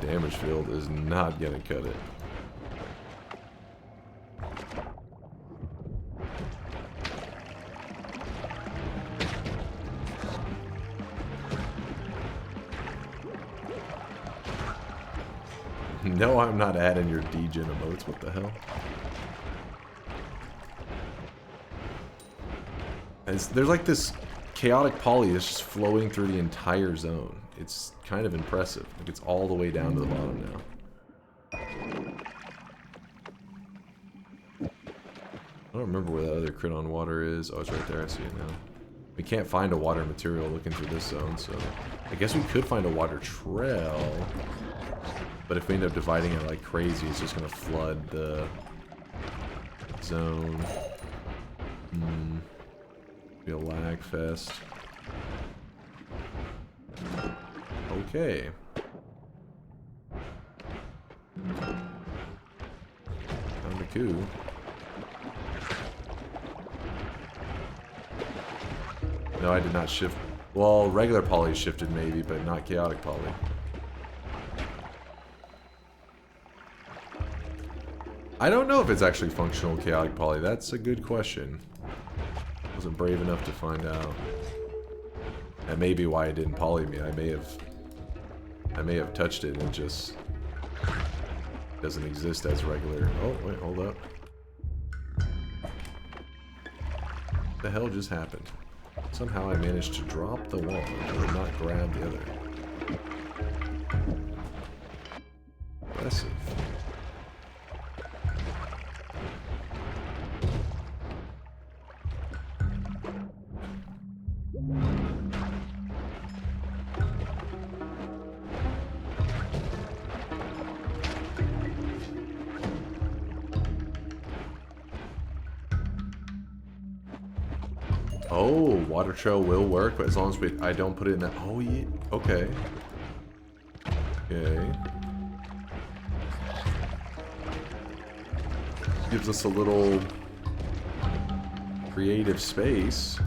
Damage field is not gonna cut it. No, I'm not adding your degen emotes. What the hell? There's like this chaotic poly that's just flowing through the entire zone. It's kind of impressive. Like it's all the way down to the bottom now. I don't remember where that other crit on water is. Oh, it's right there. I see it now. We can't find a water material looking through this zone, so I guess we could find a water trail. But if we end up dividing it like crazy, it's just gonna flood the zone. Be a lag fest. Okay. Found the coup. No, I did not shift. Well, regular poly shifted maybe, but not chaotic poly. I don't know if it's actually functional chaotic poly. That's a good question. Wasn't brave enough to find out. That may be why it didn't poly me. I may have touched it and it just doesn't exist as regular. Oh, wait, hold up. What the hell just happened? Somehow I managed to drop the one, but not grab the other. Impressive. Oh, water trail will work, but as long as I don't put it in that. Oh, yeah. Okay. Okay. Gives us a little creative space.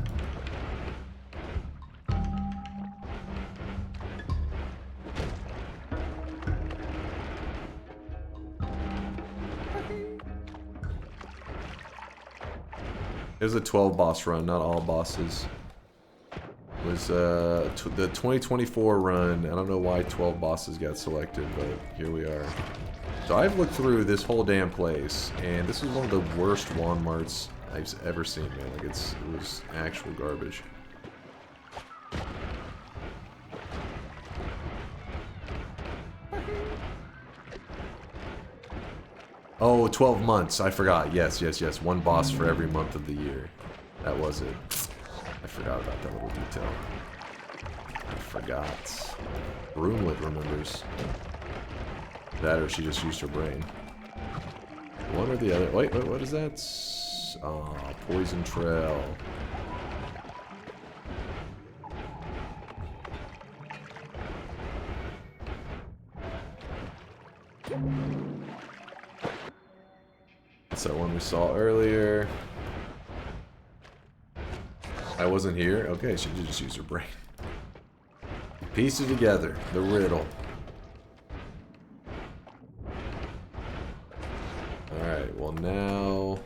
It was a 12 boss run, not all bosses. It was the 2024 run. I don't know why 12 bosses got selected, but here we are. So I've looked through this whole damn place, and this is one of the worst Walmarts I've ever seen, man. Like it was actual garbage. Oh, 12 months. I forgot. Yes, yes, yes. One boss for every month of the year. That was it. I forgot about that little detail. I forgot. Broomlet remembers. That or she just used her brain. One or the other. Wait, what is that? Ah, Poison Trail. That's that one we saw earlier. I wasn't here? Okay, she did just use her brain. Piece it together. The riddle. Alright, well now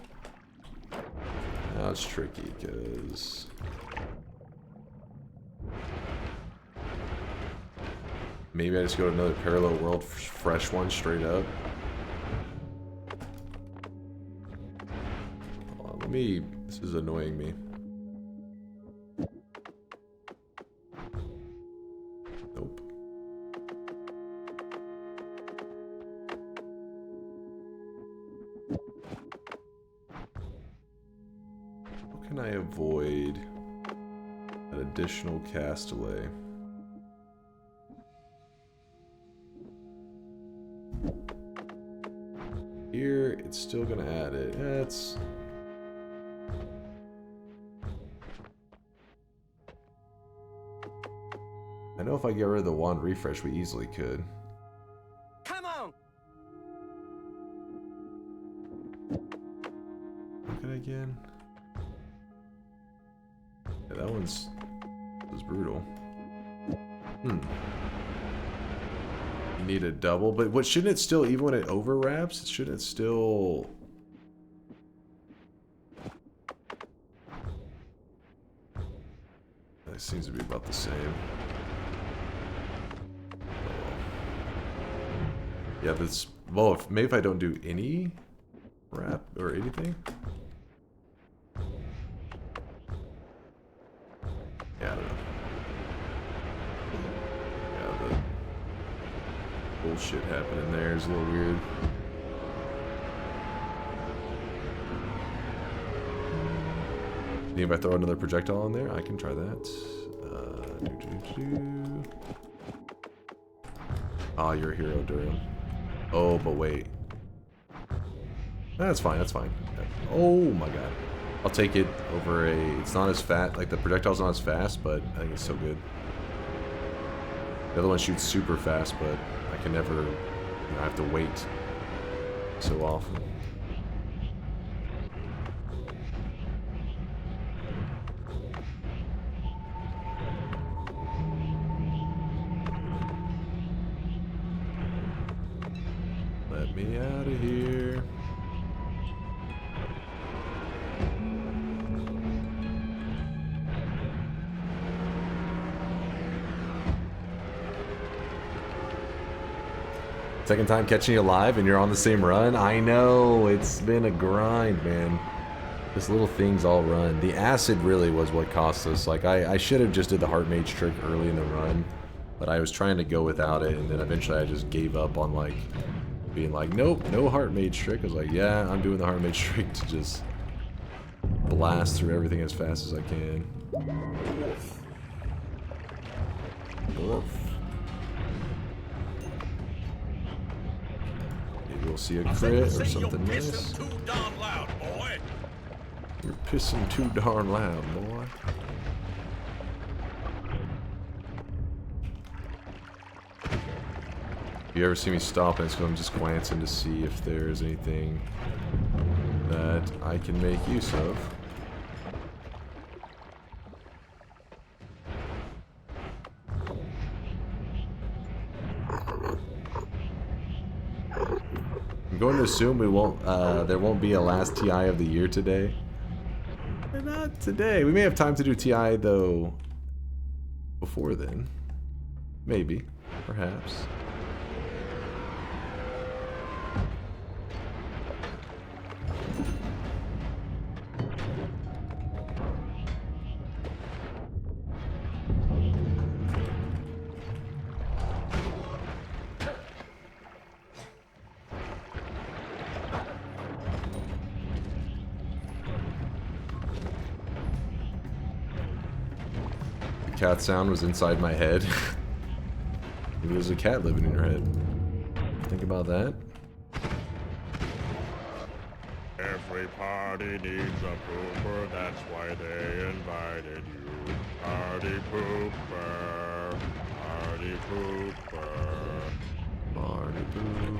it's tricky, because maybe I just go to another parallel world, fresh one straight up. This is annoying me. Nope. How can I avoid an additional cast delay? Here, it's still gonna add it. That's... I know if I get rid of the wand refresh, we easily could. Come on! Look at it again. Yeah, that was brutal. You need a double, but what shouldn't it still, even when it overwraps, shouldn't it still... It seems to be about the same. Yeah, this, well, maybe if I don't do any wrap or anything. Yeah, I don't know. Yeah, the bullshit happening there is a little weird. If I throw another projectile in there, I can try that. Ah, you're a hero, Durham. Oh, but wait. That's fine, that's fine. Oh my god. I'll take it over a... It's not as fast, like the projectile's not as fast, but I think it's so good. The other one shoots super fast, but I can never... You know, I have to wait so often. Let me out of here. Second time catching you live and you're on the same run? I know, it's been a grind, man. This little thing's all run. The acid really was what cost us. Like, I should have just did the heart mage trick early in the run, but I was trying to go without it, and then eventually I just gave up on, like, being like, nope, no heart mage trick. I was like, yeah, I'm doing the heart mage trick to just blast through everything as fast as I can. Oof. Maybe we'll see a crit or something nice. You're pissing too darn loud, boy. If you ever see me stopping, it's because I'm just glancing to see if there's anything that I can make use of. I'm going to assume we won't. There won't be a last TI of the year today. Not today. We may have time to do TI though. Before then, maybe, perhaps. Cat sound was inside my head. Maybe there's a cat living in your head. Think about that. Every party needs a pooper, that's why they invited you. Party pooper, party pooper, party pooper.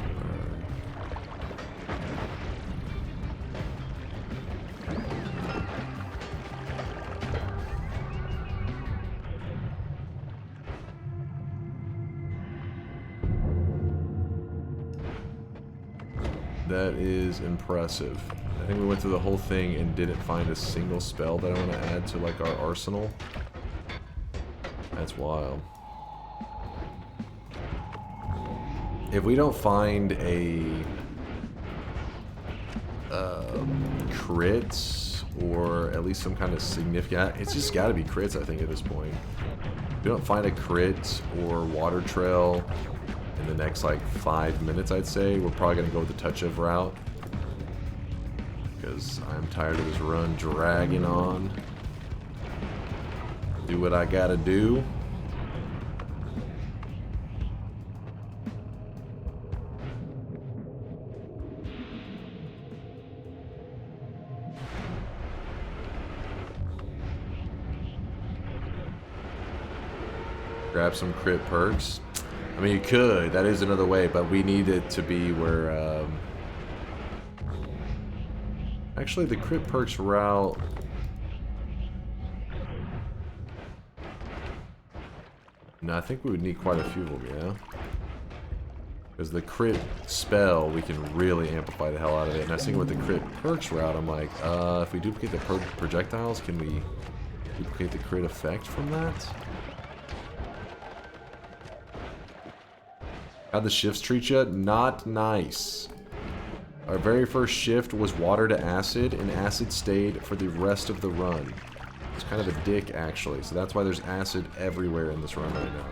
That is impressive. I think we went through the whole thing and didn't find a single spell that I want to add to like our arsenal. That's wild. If we don't find a crit or at least some kind of significant, it's just got to be crits I think at this point. If we don't find a crit or water trail in the next like 5 minutes, I'd say we're probably gonna go with the touch of route because I'm tired of this run dragging on. Do what I gotta do. Grab some crit perks. I mean, you could. That is another way, but we need it to be where... Actually, the crit perks route... No, I think we would need quite a few of them, yeah? Because the crit spell, we can really amplify the hell out of it. And I was thinking with the crit perks route, I'm like, if we duplicate the projectiles, can we duplicate the crit effect from that? How'd the shifts treat you? Not nice. Our very first shift was water to acid, and acid stayed for the rest of the run. It's kind of a dick, actually, so that's why there's acid everywhere in this run right now.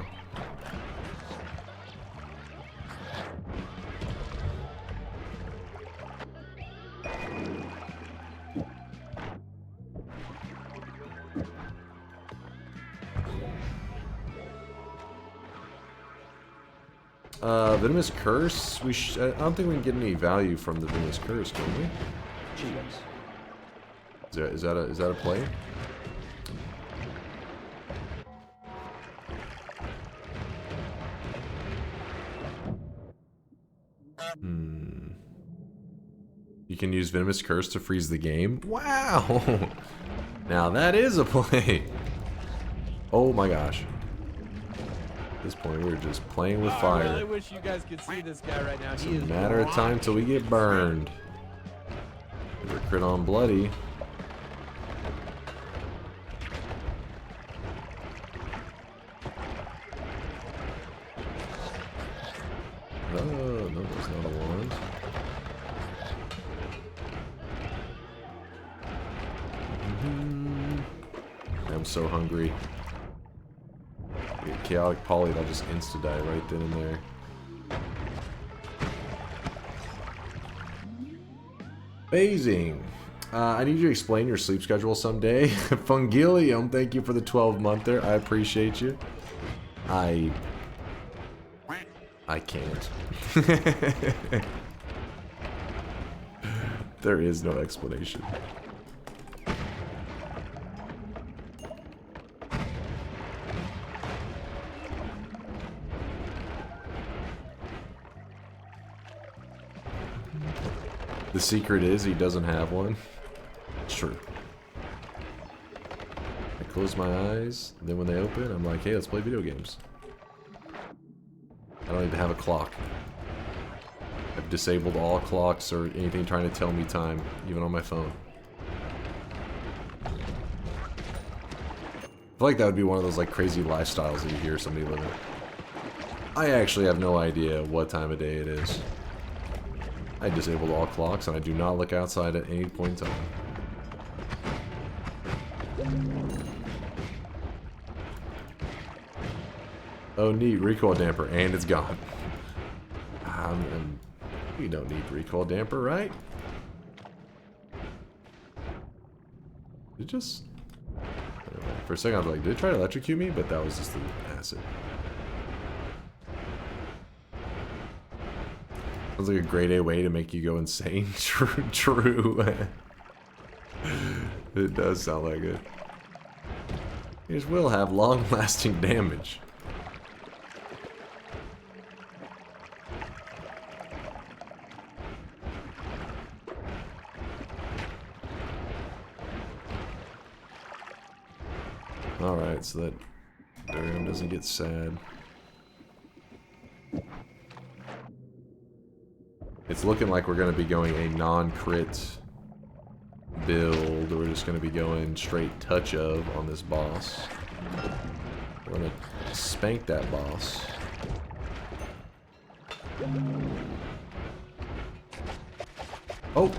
Venomous Curse. I don't think we can get any value from the Venomous Curse, can we? Is that a play? You can use Venomous Curse to freeze the game. Wow! Now that is a play. Oh my gosh. At this point, we're just playing with fire. I really wish you guys could see this guy right now. It's a matter of time till we get burned. We're crit on bloody. Oh, no, that's not a wand. I'm so hungry. Get chaotic poly, I'll just insta-die right then and there. Phasing. I need you to explain your sleep schedule someday. Fungilium, thank you for the 12-monther. I appreciate you. I can't. There is no explanation. The secret is he doesn't have one. It's true. I close my eyes, and then when they open, I'm like, hey, let's play video games. I don't even have a clock. I've disabled all clocks or anything trying to tell me time, even on my phone. I feel like that would be one of those like crazy lifestyles that you hear somebody living. I actually have no idea what time of day it is. I disabled all clocks and I do not look outside at any point in time. Oh neat, recoil damper, and it's gone. We don't need recoil damper, right? It just... For a second I was like, did it try to electrocute me? But that was just the acid. Sounds like a grade A way to make you go insane. True. It does sound like it. These will have long-lasting damage. Alright, so that Darium doesn't get sad. It's looking like we're going to be going a non-crit build. We're just going to be going straight touch of on this boss. We're going to spank that boss. Oh!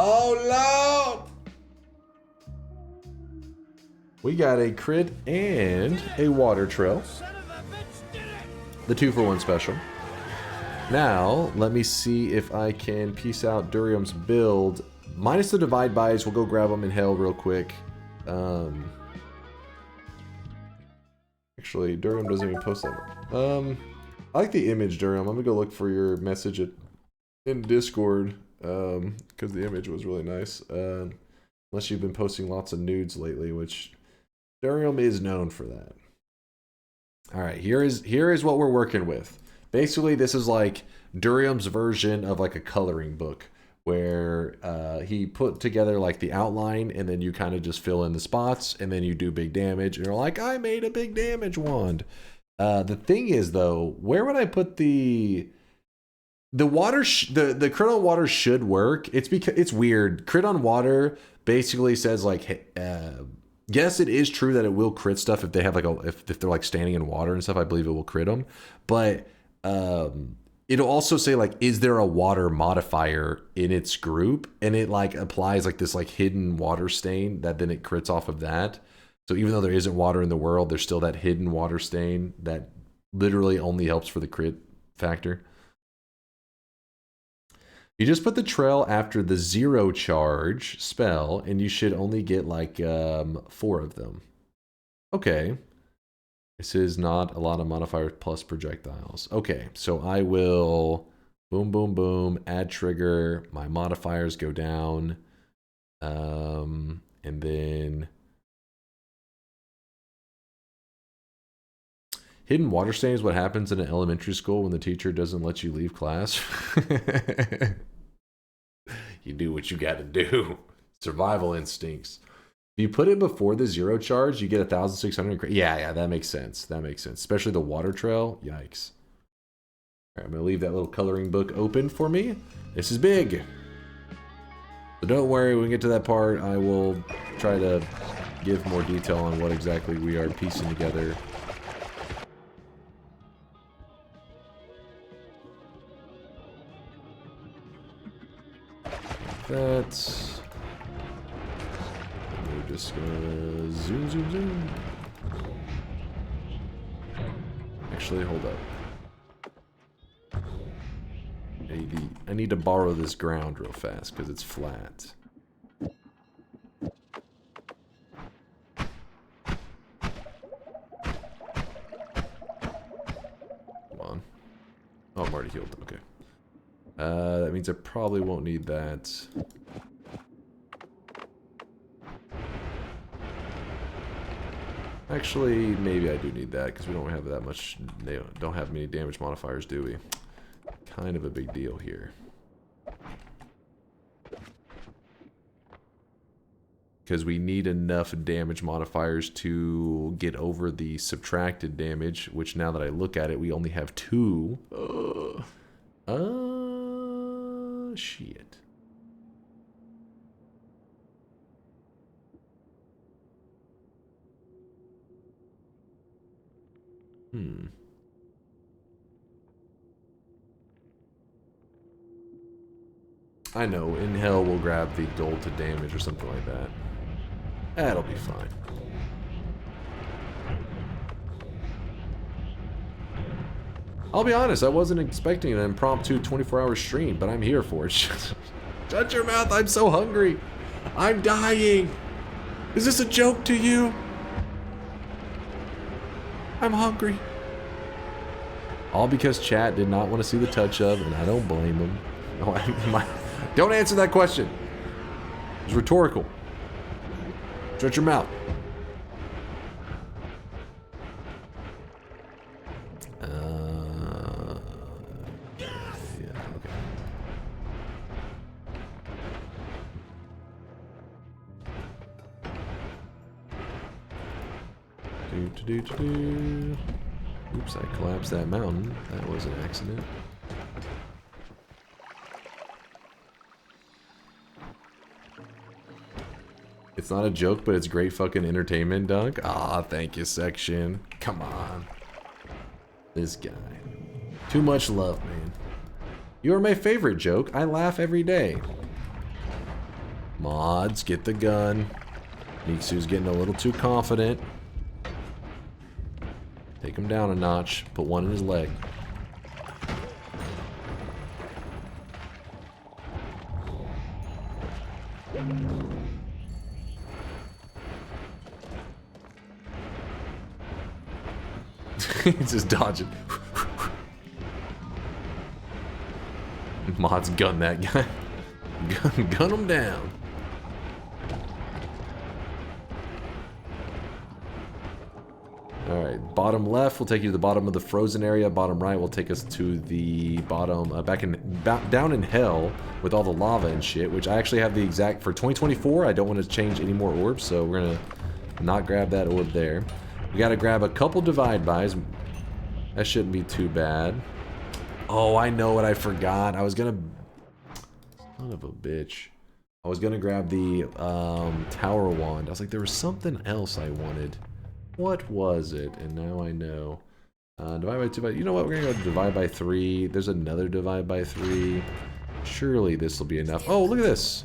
Oh, Lord! We got a crit and a water trail. The 2-for-1 special. Now, let me see if I can piece out Durium's build. Minus the divide buys, we'll go grab them in hell real quick. Actually, Durium doesn't even post that. I like the image, Durium. I'm gonna go look for your message in Discord. Because the image was really nice. Unless you've been posting lots of nudes lately, which Durium is known for that. Alright, here is what we're working with. Basically, this is like Durium's version of like a coloring book, where he put together like the outline, and then you kind of just fill in the spots, and then you do big damage, and you're like, I made a big damage wand. The thing is, though, where would I put the water? The crit on water should work. It's because it's weird. Crit on water basically says like, yes, it is true that it will crit stuff if they have like if they're like standing in water and stuff. I believe it will crit them, but it'll also say like, is there a water modifier in its group, and it like applies like this like hidden water stain that then it crits off of that. So even though there isn't water in the world, there's still that hidden water stain that literally only helps for the crit factor. You just put the trail after the 0 charge spell, and you should only get like 4 of them. Okay. This is not a lot of modifiers plus projectiles. Okay, so I will boom, boom, boom, add trigger. My modifiers go down. And then hidden water stain is what happens in an elementary school when the teacher doesn't let you leave class. You do what you gotta do. Survival instincts. If you put it before the 0 charge, you get 1,600. Yeah, that makes sense. That makes sense. Especially the water trail. Yikes. All right, I'm going to leave that little coloring book open for me. This is big. So don't worry, when we get to that part, I will try to give more detail on what exactly we are piecing together. That's... We're just gonna zoom, zoom, zoom. Actually, hold up. I need to borrow this ground real fast because it's flat. Come on. Oh, I'm already healed. Okay. That means I probably won't need that. Actually, maybe I do need that because we don't have that much. They don't have many damage modifiers, do we? Kind of a big deal here. Because we need enough damage modifiers to get over the subtracted damage, which now that I look at it, we only have 2. Shit. I know, in hell we'll grab the gold to damage or something like that. That'll be fine. I'll be honest, I wasn't expecting an impromptu 24-hour stream, but I'm here for it. Shut your mouth, I'm so hungry. I'm dying. Is this a joke to you? I'm hungry. All because chat did not want to see the touch of, and I don't blame them. No, don't answer that question. It's rhetorical. Shut your mouth. Yeah, okay. Oops, I collapsed that mountain. That was an accident. It's not a joke, but it's great fucking entertainment, Dunk. Ah, thank you, section. Come on. This guy. Too much love, man. You are my favorite joke. I laugh every day. Mods, get the gun. Niksu's getting a little too confident. Take him down a notch. Put one in his leg. He's just dodging. Mods gun that guy. Gun him down. Alright, bottom left will take you to the bottom of the frozen area. Bottom right will take us to the bottom, down in hell with all the lava and shit, which I actually have the exact, for 2024, I don't want to change any more orbs, so we're gonna not grab that orb there. We gotta grab a couple divide bys. That shouldn't be too bad. Oh, I know what I forgot. I was gonna... Son of a bitch. I was gonna grab the tower wand. I was like, there was something else I wanted. What was it? And now I know. Divide by 2 by... You know what? We're gonna go divide by 3. There's another divide by 3. Surely this will be enough. Oh, look at this.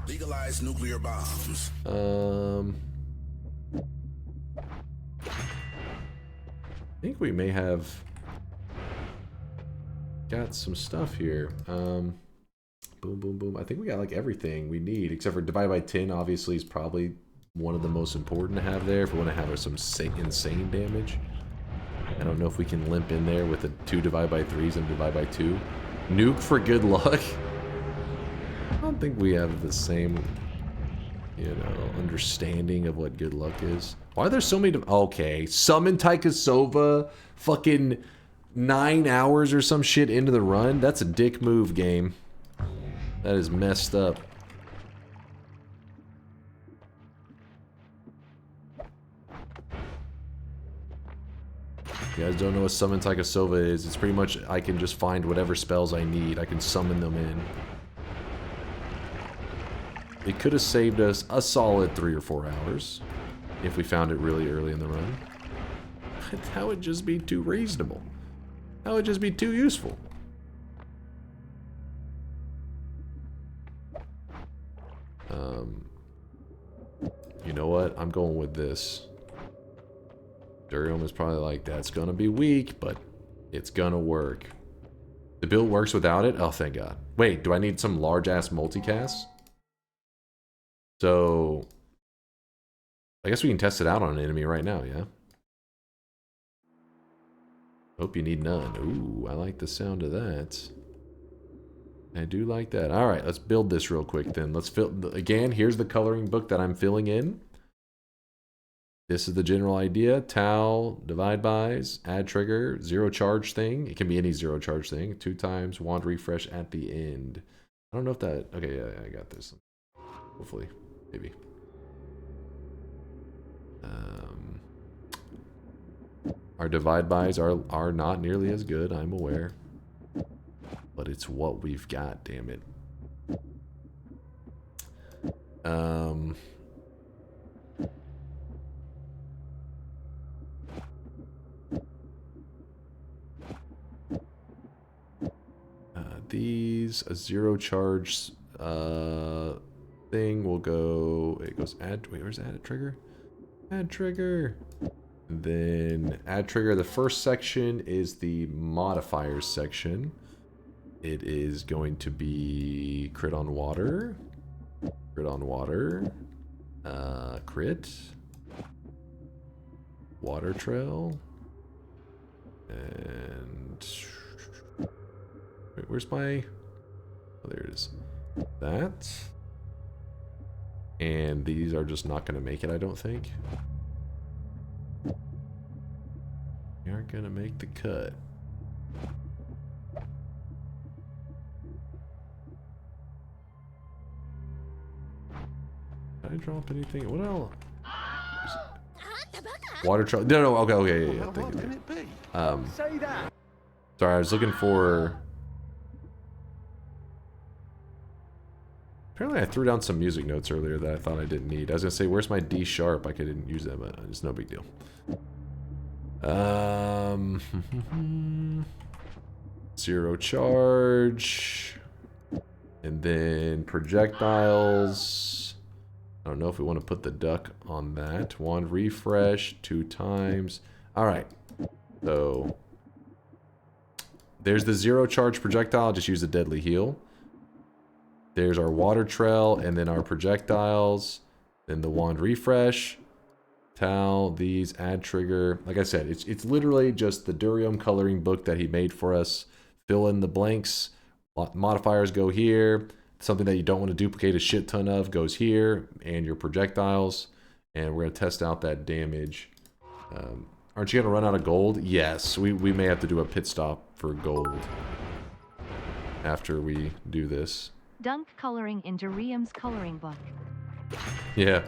Legalize nuclear bombs. I think we may have got some stuff here. Boom, boom, boom. I think we got like everything we need, except for divide by 10, obviously, is probably one of the most important to have there if we want to have some insane damage. I don't know if we can limp in there with the 2 divide-by-3s and divide-by-2. Nuke for good luck. I don't think we have the same, you know, understanding of what good luck is. Why are there so many? Okay, summon Taikasova, fucking 9 hours or some shit into the run. That's a dick move, game. That is messed up. You guys don't know what summon Taikasova is. It's pretty much I can just find whatever spells I need. I can summon them in. It could have saved us a solid 3 or 4 hours if we found it really early in the run. But that would just be too reasonable. That would just be too useful. You know what? I'm going with this. Durium is probably like, that's gonna be weak, but it's gonna work. The build works without it? Oh, thank God. Wait, do I need some large-ass multicast? So, I guess we can test it out on an enemy right now, yeah? Hope you need none. Ooh, I like the sound of that. I do like that. Alright, let's build this real quick then. Let's fill... Again, here's the coloring book that I'm filling in. This is the general idea. Tau, divide bys, add trigger, 0 charge thing. It can be any 0 charge thing. 2 times, wand refresh at the end. I don't know if that... Okay, yeah, I got this. Hopefully. Maybe. Our divide bys are not nearly as good, I'm aware. But it's what we've got, damn it. These, a 0 charge thing will go, it goes add, wait, where's add trigger? Add trigger. And then add trigger, the first section is the modifiers section. It is going to be crit on water, crit, water trail, and wait, where's my, oh, there it is. That. And these are just not going to make it, I don't think. They aren't going to make the cut. Did I drop anything? What else? Water trail. No, okay, yeah. What can it be? Say that. Sorry, I was looking for... Apparently I threw down some music notes earlier that I thought I didn't need. I was gonna say, where's my D sharp? I didn't use them, but it's no big deal. 0 charge. And then projectiles. I don't know if we want to put the duck on that. Wand refresh 2 times. Alright. So there's the 0 charge projectile, just use a deadly heal. There's our water trail, and then our projectiles, then the wand refresh, Tau, these, add trigger. Like I said, it's literally just the Durium coloring book that he made for us. Fill in the blanks. Modifiers go here. Something that you don't want to duplicate a shit ton of goes here, and your projectiles. And we're gonna test out that damage. Aren't you gonna run out of gold? Yes, we may have to do a pit stop for gold after we do this. Dunk coloring in Durium's coloring book. Yeah.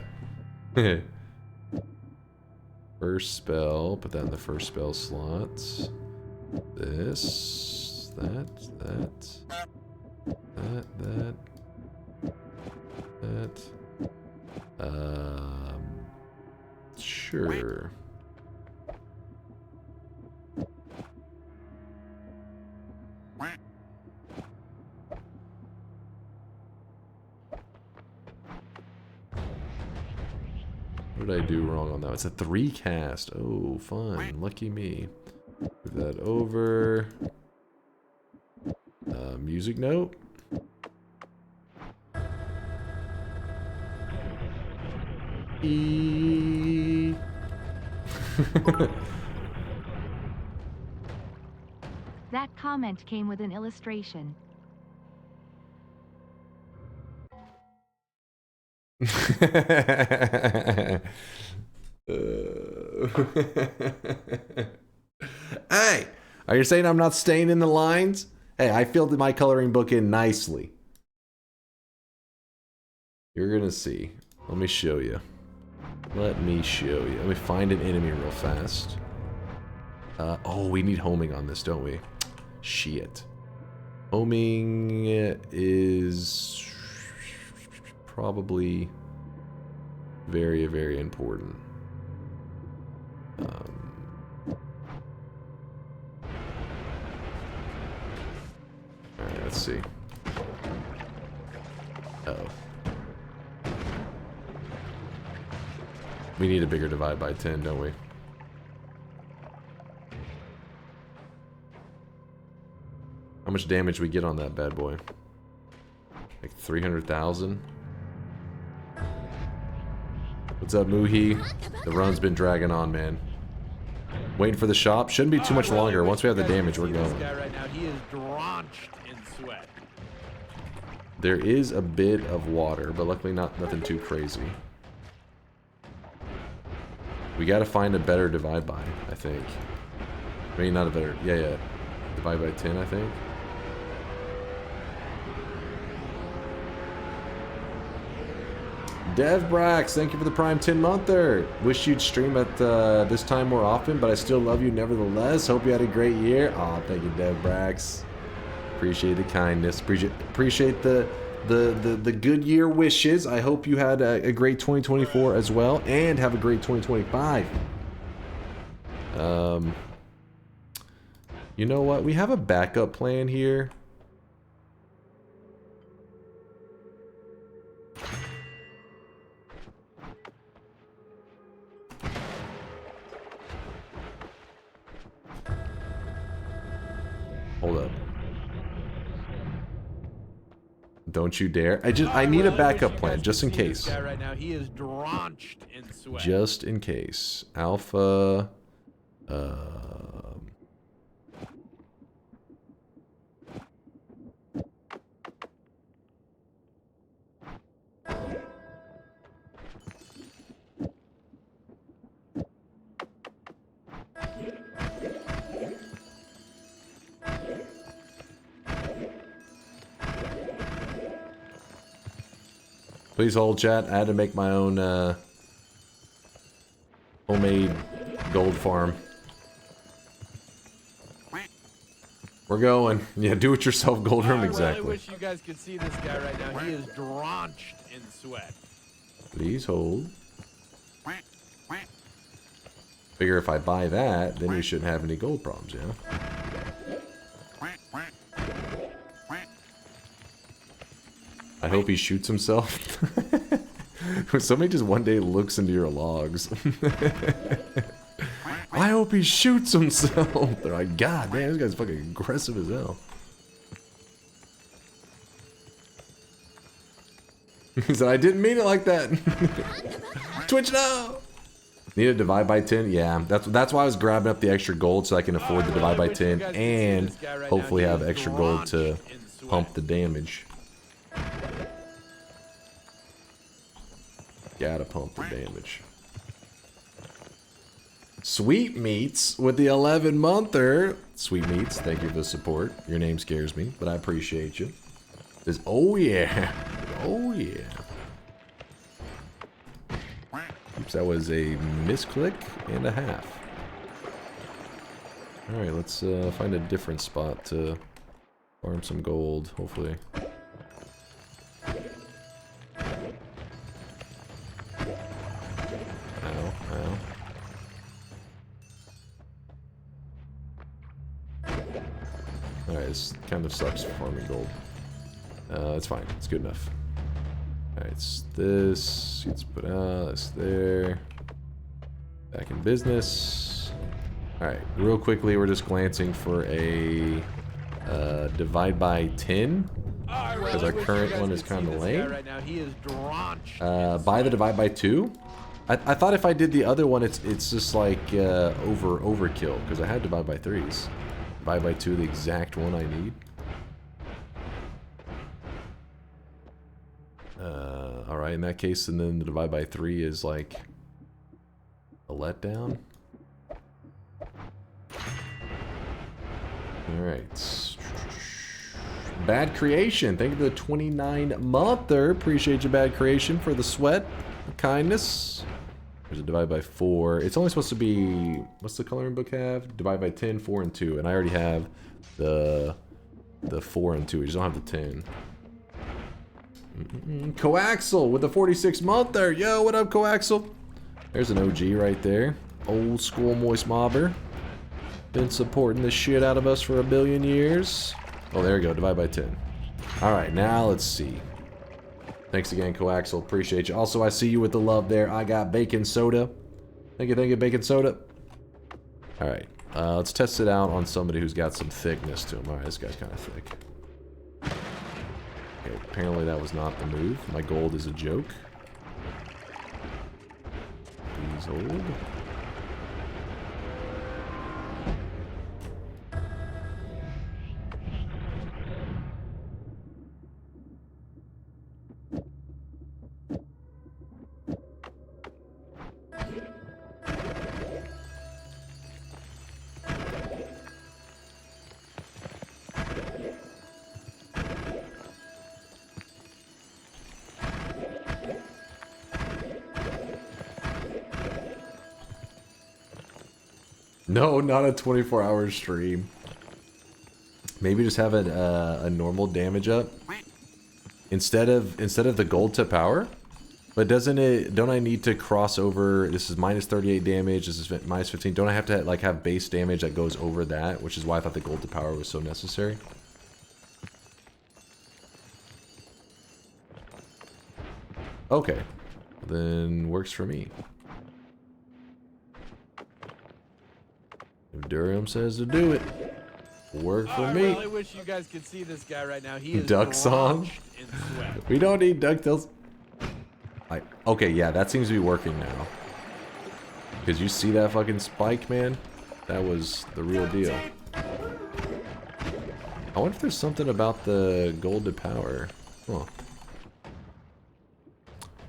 First spell, put that in the first spell slots. This, that. Sure. What did I do wrong on that? It's a 3 cast. Oh, fun. Lucky me. Move that over. Music note. That comment came with an illustration. Hey, are you saying I'm not staying in the lines? Hey, I filled my coloring book in nicely. You're gonna see. Let me show you. Let me show you. Let me find an enemy real fast. Oh, we need homing on this, don't we? Shit. Homing is probably very, very important. Alright, let's see. Uh-oh. We need a bigger divide by 10, don't we? How much damage we get on that bad boy? Like 300,000? What's up, Muhi? The run's been dragging on, man. Waiting for the shop. Shouldn't be too much longer. Once we have the damage, we're going. This guy right now, he is drenched in sweat. There is a bit of water, but luckily nothing too crazy. We gotta find a better divide by, I think. Maybe not a better... Yeah. Divide by 10, I think. DevBrax, thank you for the Prime 10-monther. Wish you'd stream at this time more often, but I still love you nevertheless. Hope you had a great year. Aw, thank you, DevBrax. Appreciate the kindness. Appreciate the good year wishes. I hope you had a great 2024 as well, and have a great 2025. You know what? We have a backup plan here. Hold up. Don't you dare. I need a backup plan just in case. This guy right now, he is drenched in sweat. Just in case. Alpha Please hold, chat. I had to make my own homemade gold farm. We're going. Yeah, do-it-yourself gold room, exactly. I really wish you guys could see this guy right now. He is drenched in sweat. Please hold. Figure if I buy that, then we shouldn't have any gold problems, yeah? I hope he shoots himself. Somebody just one day looks into your logs. I hope he shoots himself. They're like, God damn, this guy's fucking aggressive as hell. He said, I didn't mean it like that. Twitch now. Need a divide by 10? Yeah, that's why I was grabbing up the extra gold so I can afford the divide by 10 and hopefully have extra gold to pump the damage. Gotta pump the damage. Sweet Meats with the 11-monther. Sweet Meats, thank you for the support. Your name scares me, but I appreciate you. There's, oh yeah. Oh yeah. Oops, that was a misclick and a half. Alright, let's find a different spot to farm some gold, hopefully. Alright, this kind of sucks for farming gold. It's fine. It's good enough. Alright, it's this. Let's put out. That's there. Back in business. Alright, real quickly, we're just glancing for a divide by 10. Because our current one is kind of lame. Buy the divide by 2. I thought if I did the other one, it's just like overkill because I had divide by 3s. Divide by 2, the exact one I need. All right, in that case, and then the divide by 3 is like a letdown. All right. Bad Creation, thank you for the 29-monther. Appreciate you, Bad Creation, for the sweat, the kindness. There's a divide by 4. It's only supposed to be, what's the coloring book have? Divide by 10, 4, and 2. And I already have the 4 and 2. We just don't have the 10. Coaxel with the 46-monther. Yo, what up, Coaxel? There's an OG right there. Old school moist mobber. Been supporting the shit out of us for a billion years. Oh, there we go. Divide by 10. Alright, now let's see. Thanks again, Coaxel. Appreciate you. Also, I see you with the love there. I got bacon soda. Thank you, bacon soda. Alright, let's test it out on somebody who's got some thickness to him. Alright, this guy's kind of thick. Okay, apparently that was not the move. My gold is a joke. He's old. No, not a 24-hour stream. Maybe just have a normal damage up instead of the gold to power. But doesn't it? Don't I need to cross over? This is minus 38 damage. This is minus 15. Don't I have to like have base damage that goes over that? Which is why I thought the gold to power was so necessary. Okay, then works for me. If Durham says to do it, work for me. I really wish you guys could see this guy right now. He is Duck song. in sweat. We don't need DuckTales. Okay, yeah, that seems to be working now. Cause you see that fucking spike, man? That was the real deal. I wonder if there's something about the gold to power. Huh.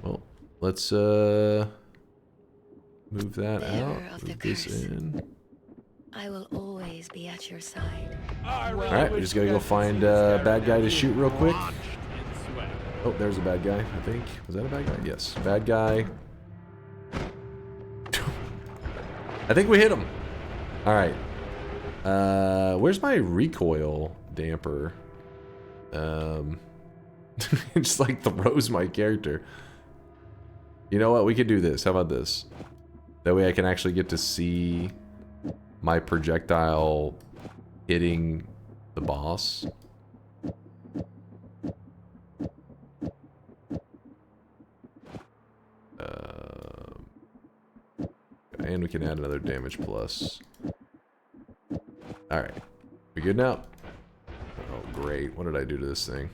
Well, let's move that out. Move this in. I will always be at your side. Alright, we just gotta go find a bad guy to shoot real quick. Oh, there's a bad guy, I think. Was that a bad guy? Yes. Bad guy. I think we hit him. Alright. Where's my recoil damper? It just like throws my character. You know what? We could do this. How about this? That way I can actually get to see my projectile hitting the boss. And we can add another damage plus. Alright. We good now? Oh, great. What did I do to this thing?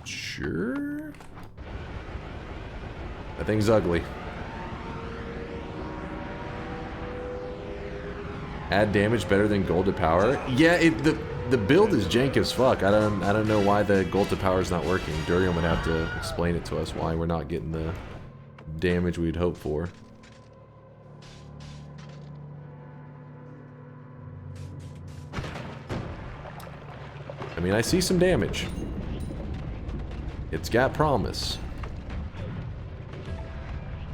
Sure. That thing's ugly. Add damage better than gold to power? Yeah, the build is jank as fuck. I don't know why the gold to power is not working. Durian would have to explain it to us why we're not getting the damage we'd hope for. I mean, I see some damage. It's got promise.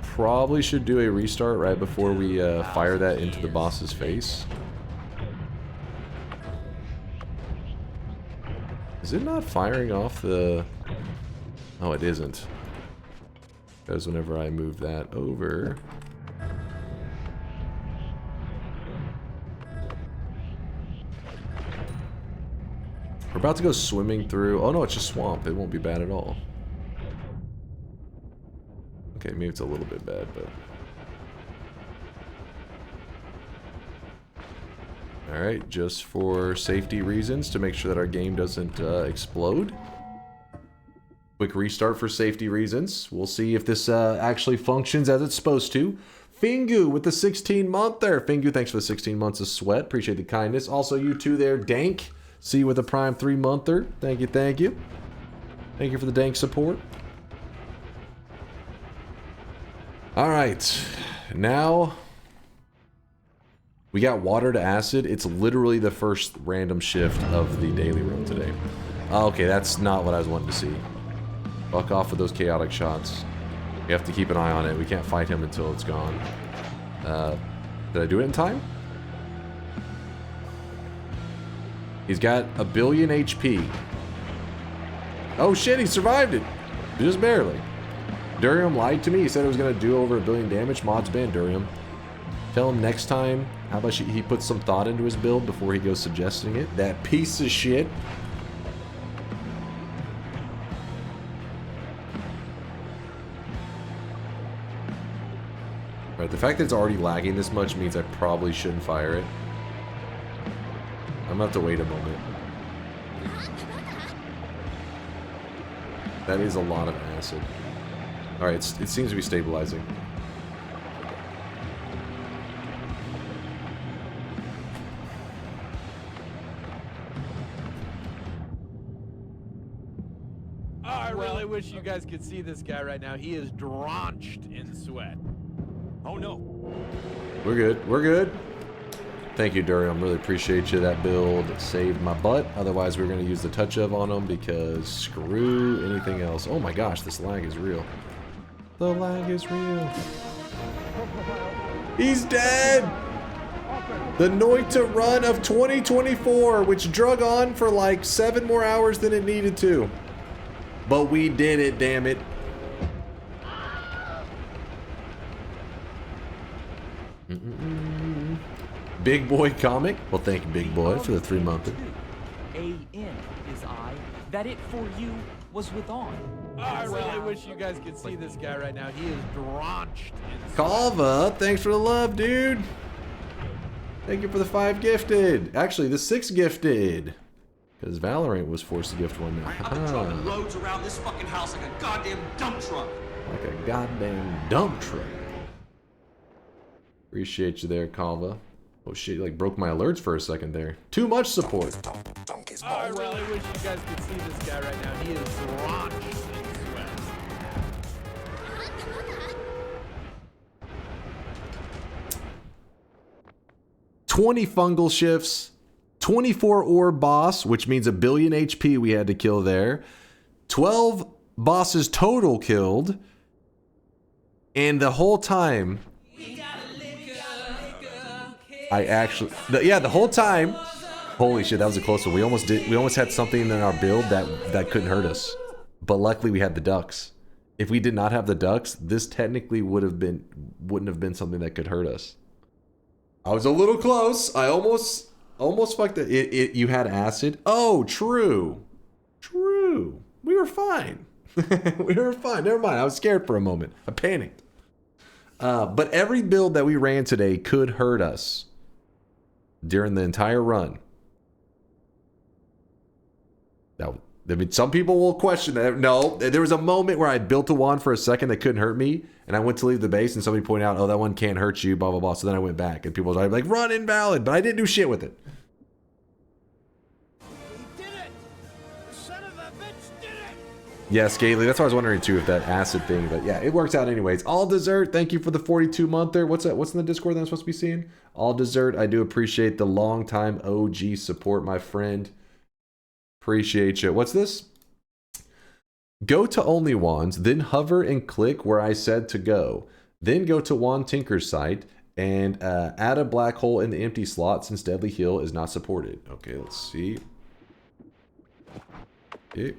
Probably should do a restart right before we fire that into the boss's face. Is it not firing off the... Oh, it isn't. Because whenever I move that over... We're about to go swimming through... Oh no, it's just swamp. It won't be bad at all. Okay, maybe it's a little bit bad, but... Alright, just for safety reasons, to make sure that our game doesn't explode. Quick restart for safety reasons. We'll see if this actually functions as it's supposed to. Fingu with the 16-month there. Fingu, thanks for the 16 months of sweat. Appreciate the kindness. Also, you two there, Dank. See you with a prime 3-monther. Thank you, thank you. Thank you for the Dank support. All right. Now, we got water to acid. It's literally the first random shift of the daily room today. Okay, that's not what I was wanting to see. Fuck off with those chaotic shots. We have to keep an eye on it. We can't fight him until it's gone. Did I do it in time? He's got 1 billion HP. Oh shit, he survived it. Just barely. Durium lied to me. He said it was going to do over 1 billion damage. Mods ban Durium. Tell him next time, how about he puts some thought into his build before he goes suggesting it. That piece of shit. Right, the fact that it's already lagging this much means I probably shouldn't fire it. I'm gonna have to wait a moment. That is a lot of acid. Alright, it seems to be stabilizing. I really wish you guys could see this guy right now. He is drenched in sweat. Oh no. We're good. We're good. Thank you, Durium. Really appreciate you. That build saved my butt. Otherwise, we're going to use the touch of on him because screw anything else. Oh my gosh, this lag is real. The lag is real. He's dead! The Noita run of 2024, which drug on for like 7 more hours than it needed to. But we did it, damn it. Big Boy Comic. Well, thank you, Big Boy, for the 3-monther. A-in is I, that it for you was with on. I really wish you guys could see this guy right now. He is drenched in sweat. Kalva, thanks for the love, dude. Thank you for the 5 gifted. Actually, the 6 gifted. Because Valorant was forced to gift one now. I've been driving loads around this fucking house like a goddamn dump truck. Like a goddamn dump truck. Appreciate you there, Kalva. Oh shit, you like broke my alerts for a second there. Too much support. I really wish you guys could see this guy right now. He is drenched in sweat. "20 fungal shifts, 24 orb boss, which means 1 billion HP we had to kill there. 12 bosses total killed. And the whole time, the whole time, holy shit, that was a close one. We almost had something in our build that couldn't hurt us. But luckily we had the ducks. If we did not have the ducks, this technically wouldn't have been something that could hurt us. I was a little close. I almost fucked it. You had acid. Oh, true. True. We were fine. We were fine. Never mind. I was scared for a moment. I panicked. But every build that we ran today could hurt us during the entire run. Now, I mean, some people will question that. No, there was a moment where I built a wand for a second that couldn't hurt me, and I went to leave the base, and somebody pointed out, "Oh, that one can't hurt you." Blah blah blah. So then I went back, and people were like, "Run invalid," but I didn't do shit with it. Yeah, Scaly, that's why I was wondering too if that acid thing, but yeah, it works out anyways. All Dessert, thank you for the 42-monther. What's that? What's in the Discord that I'm supposed to be seeing? All Dessert, I do appreciate the long time OG support, my friend. Appreciate you. What's this? Go to only wands, then hover and click where I said to go. Then go to Wand Tinker's site and add a black hole in the empty slot since Deadly Heal is not supported. Okay, let's see. Okay.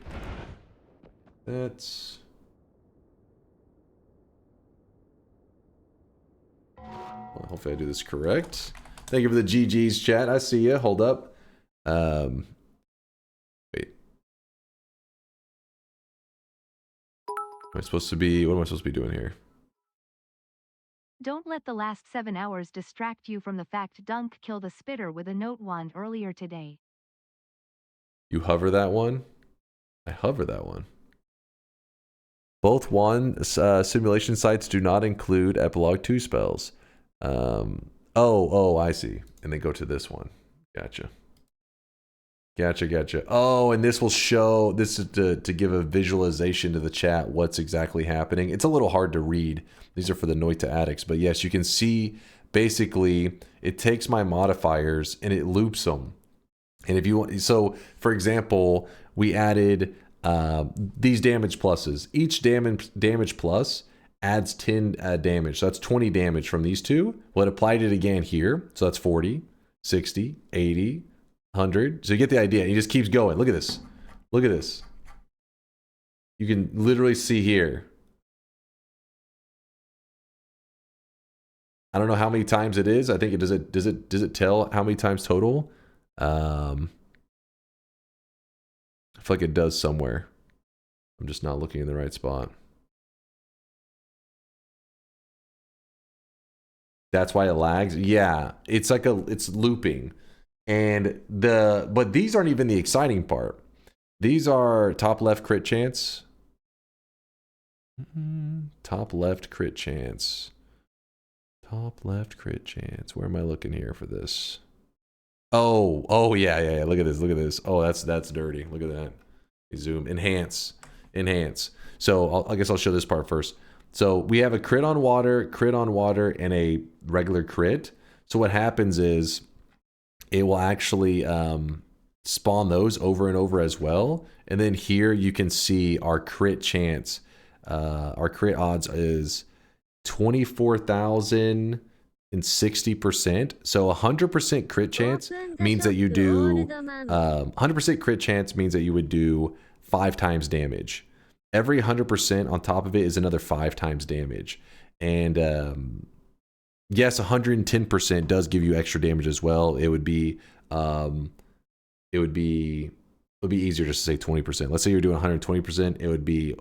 That's... Well, hopefully I do this correct. Thank you for the GG's chat. I see you. Hold up. Wait. What am I supposed to be doing here? Don't let the last 7 hours distract you from the fact Dunk killed a spitter with a note wand earlier today. You hover that one? I hover that one. Both wand simulation sites do not include Epilogue 2 spells. Oh, I see. And they go to this one. Gotcha. Oh, and this will show, this is to give a visualization to the chat what's exactly happening. It's a little hard to read. These are for the Noita addicts. But yes, you can see basically it takes my modifiers and it loops them. And if you want, so for example, we added these damage pluses. Each damage plus adds 10 damage. So that's 20 damage from these two. Well, it applied it again here. So that's 40, 60, 80, 100. So you get the idea. It just keeps going. Look at this. Look at this. You can literally see here. I don't know how many times it is. I think it does it tell how many times total? I feel like it does somewhere. I'm just not looking in the right spot. That's why it lags. Yeah, it's like it's looping. And but these aren't even the exciting part. These are top left crit chance. Top left crit chance. Top left crit chance. Where am I looking here for this? Oh yeah. Look at this. Oh, that's dirty. Look at that. Zoom. Enhance. So I guess I'll show this part first. So we have a crit on water, and a regular crit. So what happens is it will actually spawn those over and over as well. And then here you can see our crit chance. Our crit odds is 24,060%. So 100% crit chance means that you do 100% crit chance means that you would do 5 times damage. Every 100% on top of it is another 5 times damage. And yes, 110% does give you extra damage as well. It would be easier just to say 20%. Let's say you're doing 120%, it would be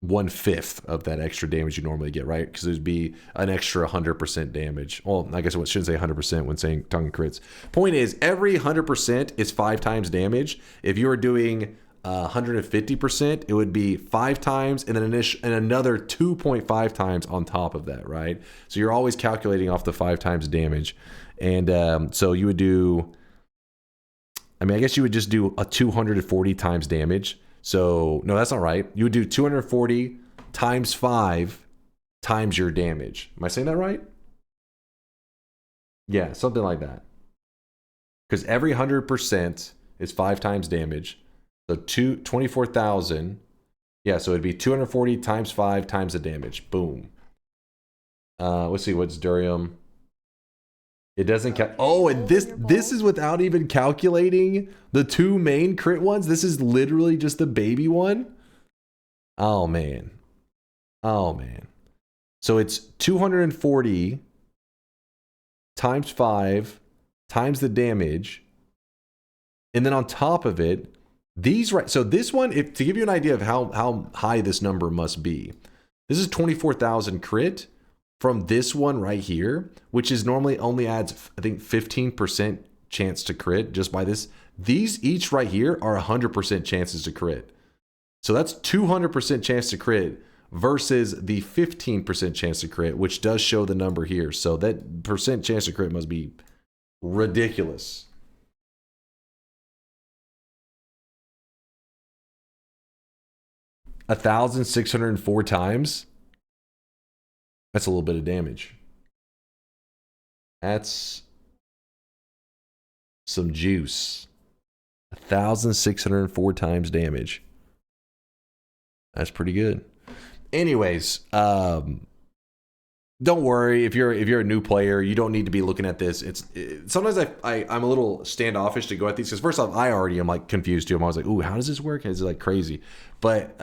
1/5 of that extra damage you normally get, right? Because there'd be an extra 100% damage. Well, I guess I shouldn't say 100% when saying tongue crits. Point is, every 100% is 5 times damage. If you were doing 150%, it would be 5 times and then another 2.5 times on top of that, right? So you're always calculating off the 5 times damage. And so you would do, I mean, I guess you would just do a 240 times damage. So, no, that's not right. You would do 240 times 5 times your damage. Am I saying that right? Yeah, something like that. Because every 100% is 5 times damage. So 24,000. Yeah, so it'd be 240 times 5 times the damage. Boom. Let's see, what's Durium? It doesn't count. Oh, and this is without even calculating the 2 main crit ones. This is literally just the baby one. Oh man. So it's 240 times 5 times the damage. And then on top of it, these right. So this one, to give you an idea of how high this number must be, this is 24,000 crit. From this one right here, which is normally only adds, I think, 15% chance to crit just by this. These each right here are 100% chances to crit. So that's 200% chance to crit versus the 15% chance to crit, which does show the number here. So that percent chance to crit must be ridiculous. $1,604 times. That's a little bit of damage. That's some juice. 1,604 times damage. That's pretty good. Anyways, don't worry if you're a new player, you don't need to be looking at this. Sometimes I'm a little standoffish to go at these because first off, I already am like confused too. I was like, ooh, how does this work? Is it like crazy? But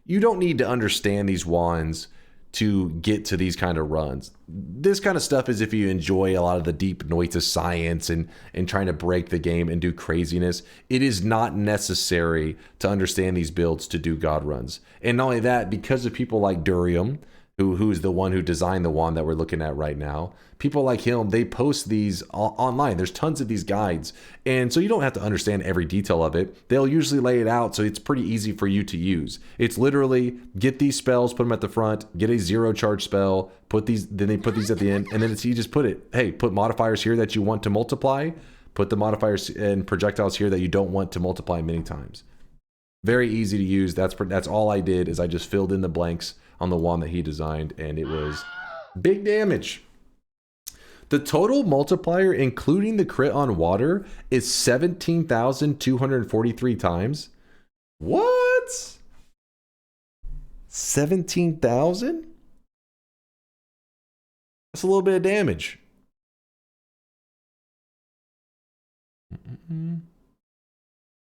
you don't need to understand these wands to get to these kind of runs. This kind of stuff is if you enjoy a lot of the deep Noita science and trying to break the game and do craziness. It is not necessary to understand these builds to do God runs. And not only that, because of people like Durium, who's the one who designed the wand that we're looking at right now. People like him, they post these online. There's tons of these guides. And so you don't have to understand every detail of it. They'll usually lay it out so it's pretty easy for you to use. It's literally get these spells, put them at the front, get a 0 charge spell, then they put these at the end, and then you just put it, hey, put modifiers here that you want to multiply, put the modifiers and projectiles here that you don't want to multiply many times. Very easy to use. That's all I did, is I just filled in the blanks on the wand that he designed, and it was big damage. The total multiplier, including the crit on water, is 17,243 times. What? 17,000? That's a little bit of damage.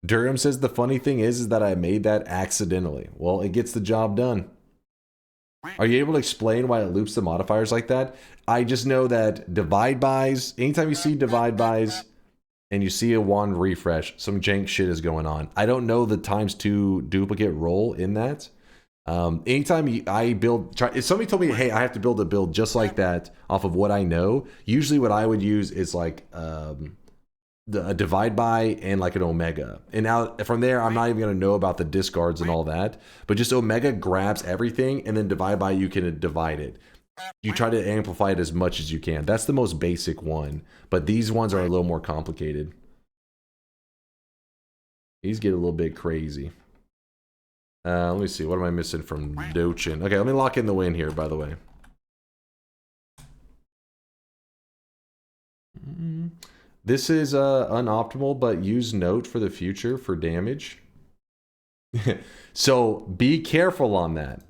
Durham says the funny thing is that I made that accidentally. Well, it gets the job done. Are you able to explain why it loops the modifiers like that? I just know that divide bys, anytime you see divide bys and you see a wand refresh, some jank shit is going on. I don't know the ×2 duplicate roll in that. Anytime I build, if somebody told me, hey, I have to build a build just like that off of what I know, usually what I would use is like a divide by and like an omega. And now from there, I'm not even going to know about the discards and all that, but just omega grabs everything, and then divide by, you can divide it. You try to amplify it as much as you can. That's the most basic one, but these ones are a little more complicated. These get a little bit crazy. Let me see. What am I missing from Dochin? Okay, let me lock in the win here, by the way. This is unoptimal, but use note for the future for damage. So be careful on that.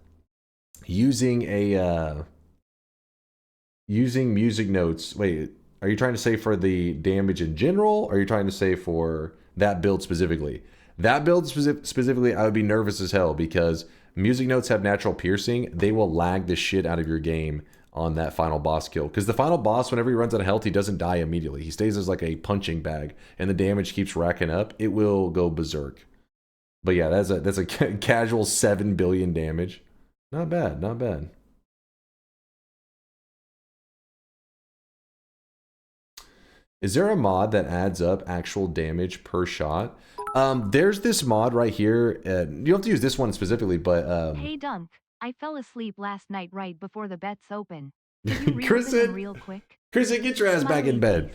Using music notes. Wait, are you trying to say for the damage in general? Or are you trying to say for that build specifically? That build specifically, I would be nervous as hell, because music notes have natural piercing. They will lag the shit out of your game on that final boss kill, because the final boss, whenever he runs out of health, he doesn't die immediately. He stays as like a punching bag, and the damage keeps racking up. It will go berserk. But yeah, that's a casual 7 billion damage. Not bad, not bad. Is there a mod that adds up actual damage per shot? There's this mod right here. You don't have to use this one specifically, but Hey Dunk, I fell asleep last night right before the bets open. Can you Kristen, reopen them real quick? Kristen, get your ass back in bed.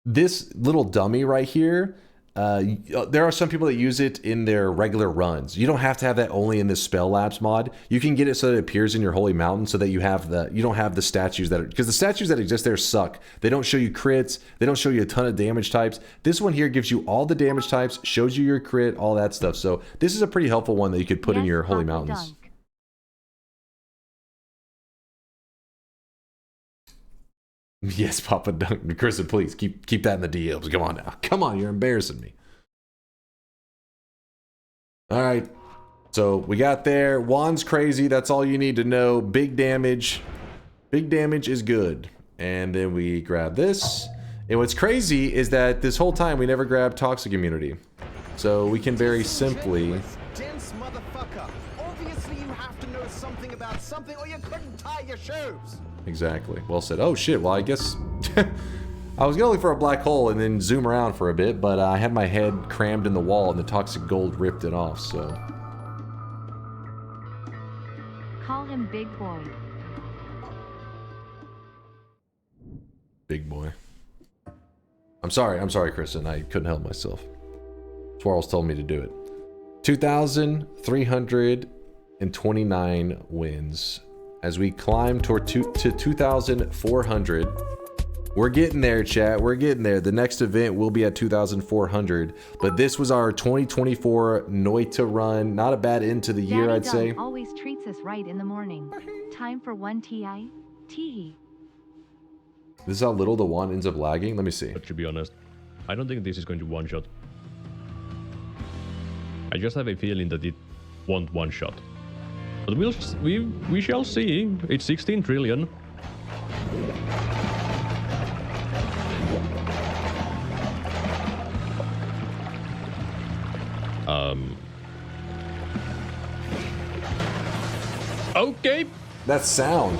This little dummy right here, there are some people that use it in their regular runs. You don't have to have that only in this Spell Labs mod. You can get it so that it appears in your Holy Mountain, so that you don't have the statues that are, because the statues that exist there suck. They don't show you crits. They don't show you a ton of damage types. This one here gives you all the damage types, shows you your crit, all that stuff. So this is a pretty helpful one that you could put in your Holy Mountains. Dunk. Yes, Papa Dunk. Kristen, please keep that in the DMs. Come on now. Come on, you're embarrassing me. All right. So we got there. Wand's crazy. That's all you need to know. Big damage. Big damage is good. And then we grab this. And what's crazy is that this whole time we never grabbed Toxic Immunity. So we can very simply... Dense motherfucker. Obviously you have to know something about something, or you couldn't tie your shoes. Exactly. Well said. Oh shit, well I guess I was gonna look for a black hole and then zoom around for a bit, but I had my head crammed in the wall and the toxic gold ripped it off, so. Call him Big Boy. Big boy. I'm sorry, Kristen. I couldn't help myself. Swarls told me to do it. 2,329 wins. As we climb toward to 2,400. We're getting there, chat. We're getting there. The next event will be at 2,400. But this was our 2024 Noita run. Not a bad end to the year, I'd say. Dunk always treats us right in the morning. Time for one TI. Teehee. This is how little the wand ends up lagging. Let me see. But to be honest, I don't think this is going to one-shot. I just have a feeling that it won't one-shot. But we shall see. It's 16 trillion. Okay. That sound.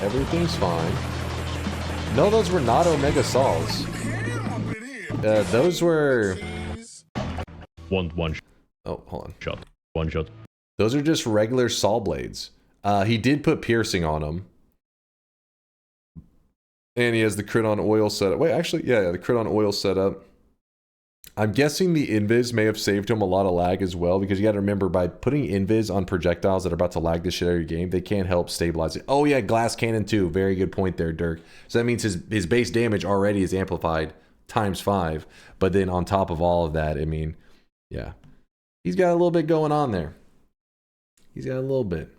Everything's fine. No, those were not Omega Saws. Those were... One shot. Oh, hold on. Shot. One shot. Those are just regular saw blades. He did put piercing on them. And he has the crit on oil setup. Wait, actually, yeah, the crit on oil setup. I'm guessing the invis may have saved him a lot of lag as well, because you got to remember, by putting invis on projectiles that are about to lag the shit out of your game, they can't help stabilize it. Oh yeah, glass cannon too. Very good point there, Dirk. So that means his base damage already is amplified ×5. But then on top of all of that, I mean, yeah, he's got a little bit going on there. He's got a little bit.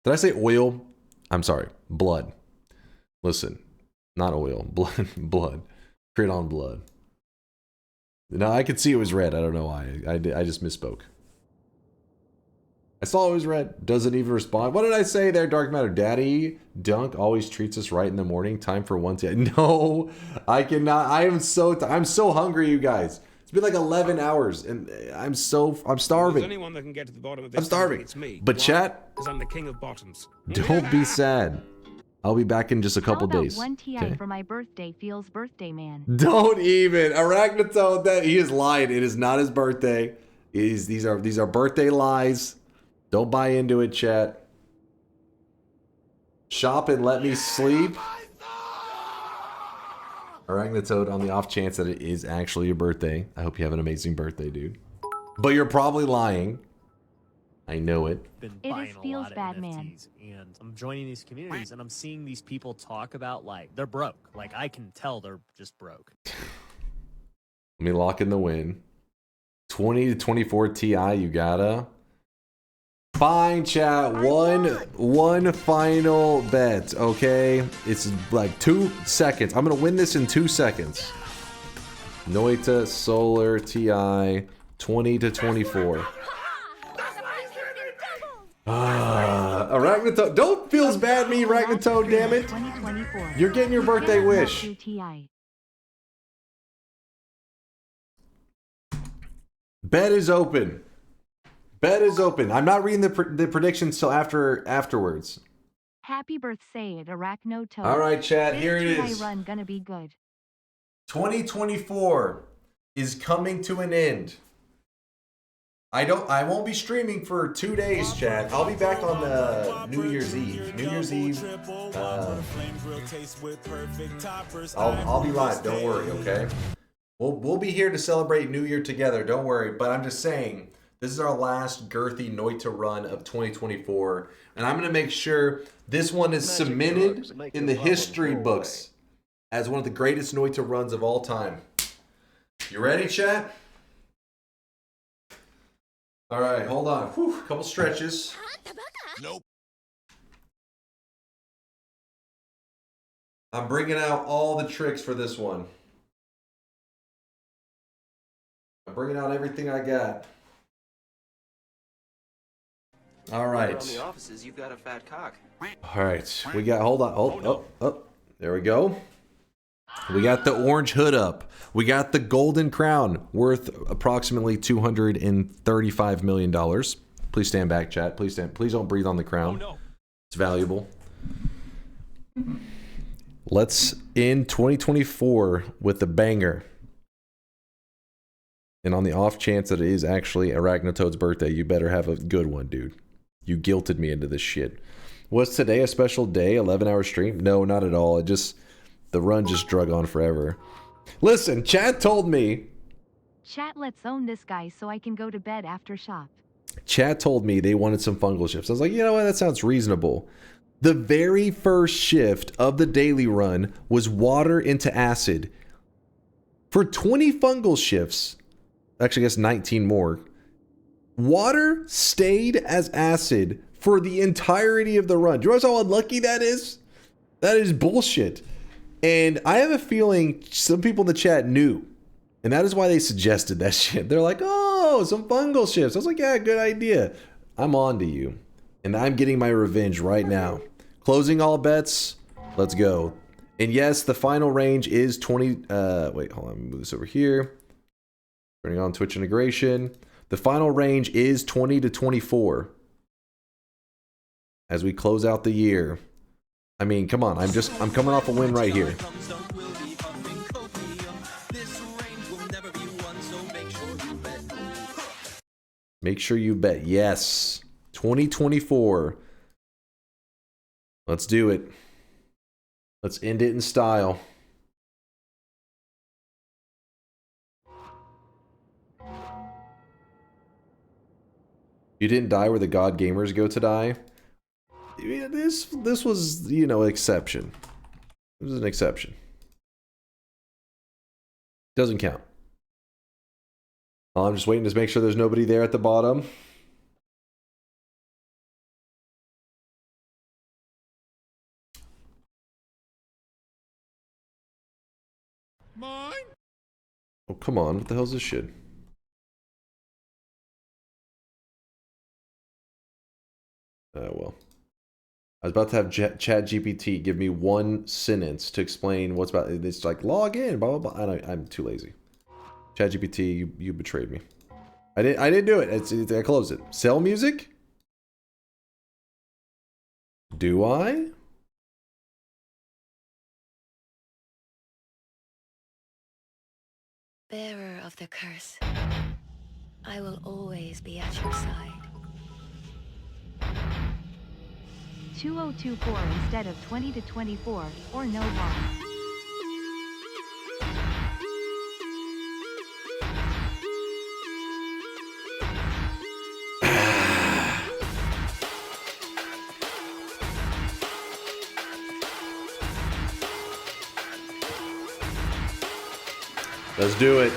Did I say oil? I'm sorry, blood. Listen, not oil, blood, blood. Crit on blood. No, I could see it was red. I don't know why. I just misspoke. I saw it was red. Doesn't even respond. What did I say there, Dark Matter? Daddy Dunk always treats us right in the morning. Time for one tea. No, I cannot. I'm so hungry, you guys. It's been like 11 hours, and I'm starving. There's anyone that can get to the bottom of this. I'm starving. It's me. But Why? chat, Because I'm the king of bottoms. don't be sad. I'll be back in just a couple How about days. one TI for my birthday feels birthday man. Don't even. Arachnatone, that he is lying. It is not his birthday. These are birthday lies. Don't buy into it, chat. Shop and let me sleep. Arachnatone, on the off chance that it is actually your birthday. I hope you have an amazing birthday, dude. But you're probably lying. I know it. It feels bad, man. And I'm joining these communities and I'm seeing these people talk about, like, they're broke. Like, I can tell they're just broke. Let me lock in the win. 20 to 24 Ti, you gotta. Fine, chat. One final bet, okay? It's like 2 seconds. I'm gonna win this in 2 seconds. Noita, Solar, Ti, 20 to 24. Arachnatone, don't feels bad me, Arachnatone, damn it. You're getting your birthday wish. Bet is open. Bet is open. I'm not reading the predictions till afterwards. Happy birthday, Arachnatone. All right, chat, here it This is. TI run gonna be good. 2024 is coming to an end. I won't be streaming for 2 days, chat. I'll be back on New Year's Eve. New Year's Eve. I'll be live. Don't worry, okay? We'll be here to celebrate New Year together. Don't worry. But I'm just saying, this is our last girthy Noita run of 2024, and I'm gonna make sure this one is cemented in the history books as one of the greatest Noita runs of all time. You ready, chat? All right, hold on. Whew, couple stretches. Nope. I'm bringing out all the tricks for this one. I'm bringing out everything I got. All right. On the offices, you've got a fat cock. All right, we got. Hold on. Oh. There we go. We got the orange hood up. We got the golden crown worth approximately $235 million. Please stand back, chat. Please stand. Please don't breathe on the crown. Oh, no. It's valuable. Let's end 2024 with a banger. And on the off chance that it is actually Arachnatoad's birthday, you better have a good one, dude. You guilted me into this shit. Was today a special day? 11-hour stream? No, not at all. The run just drug on forever. Listen, chat told me. Chat, let's own this guy so I can go to bed after shop. Chat told me they wanted some fungal shifts. I was like, you know what? That sounds reasonable. The very first shift of the daily run was water into acid. For 20 fungal shifts, actually I guess 19 more, water stayed as acid for the entirety of the run. Do you realize how unlucky that is? That is bullshit. And I have a feeling some people in the chat knew. And that is why they suggested that shit. They're like, oh, some fungal shifts. I was like, yeah, good idea. I'm on to you. And I'm getting my revenge right now. Closing all bets. Let's go. And yes, the final range is 20. Wait, hold on. Move this over here. Turning on Twitch integration. The final range is 20 to 24. As we close out the year. I mean, come on. I'm coming off a win right here. Make sure you bet. Yes. 2024. Let's do it. Let's end it in style. You didn't die where the god gamers go to die. Yeah, this was, you know, exception. It was an exception. Doesn't count. I'm just waiting to make sure there's nobody there at the bottom. Mine? Oh, come on. What the hell's this shit? Well. I was about to have ChatGPT give me one sentence to explain what's about. It's like, log in, blah, blah, blah. I'm too lazy. ChatGPT, you betrayed me. I didn't do it. I closed it. Sell music? Do I? Bearer of the curse, I will always be at your side. 2024 instead of 20 to 24, or no boss. Let's do it.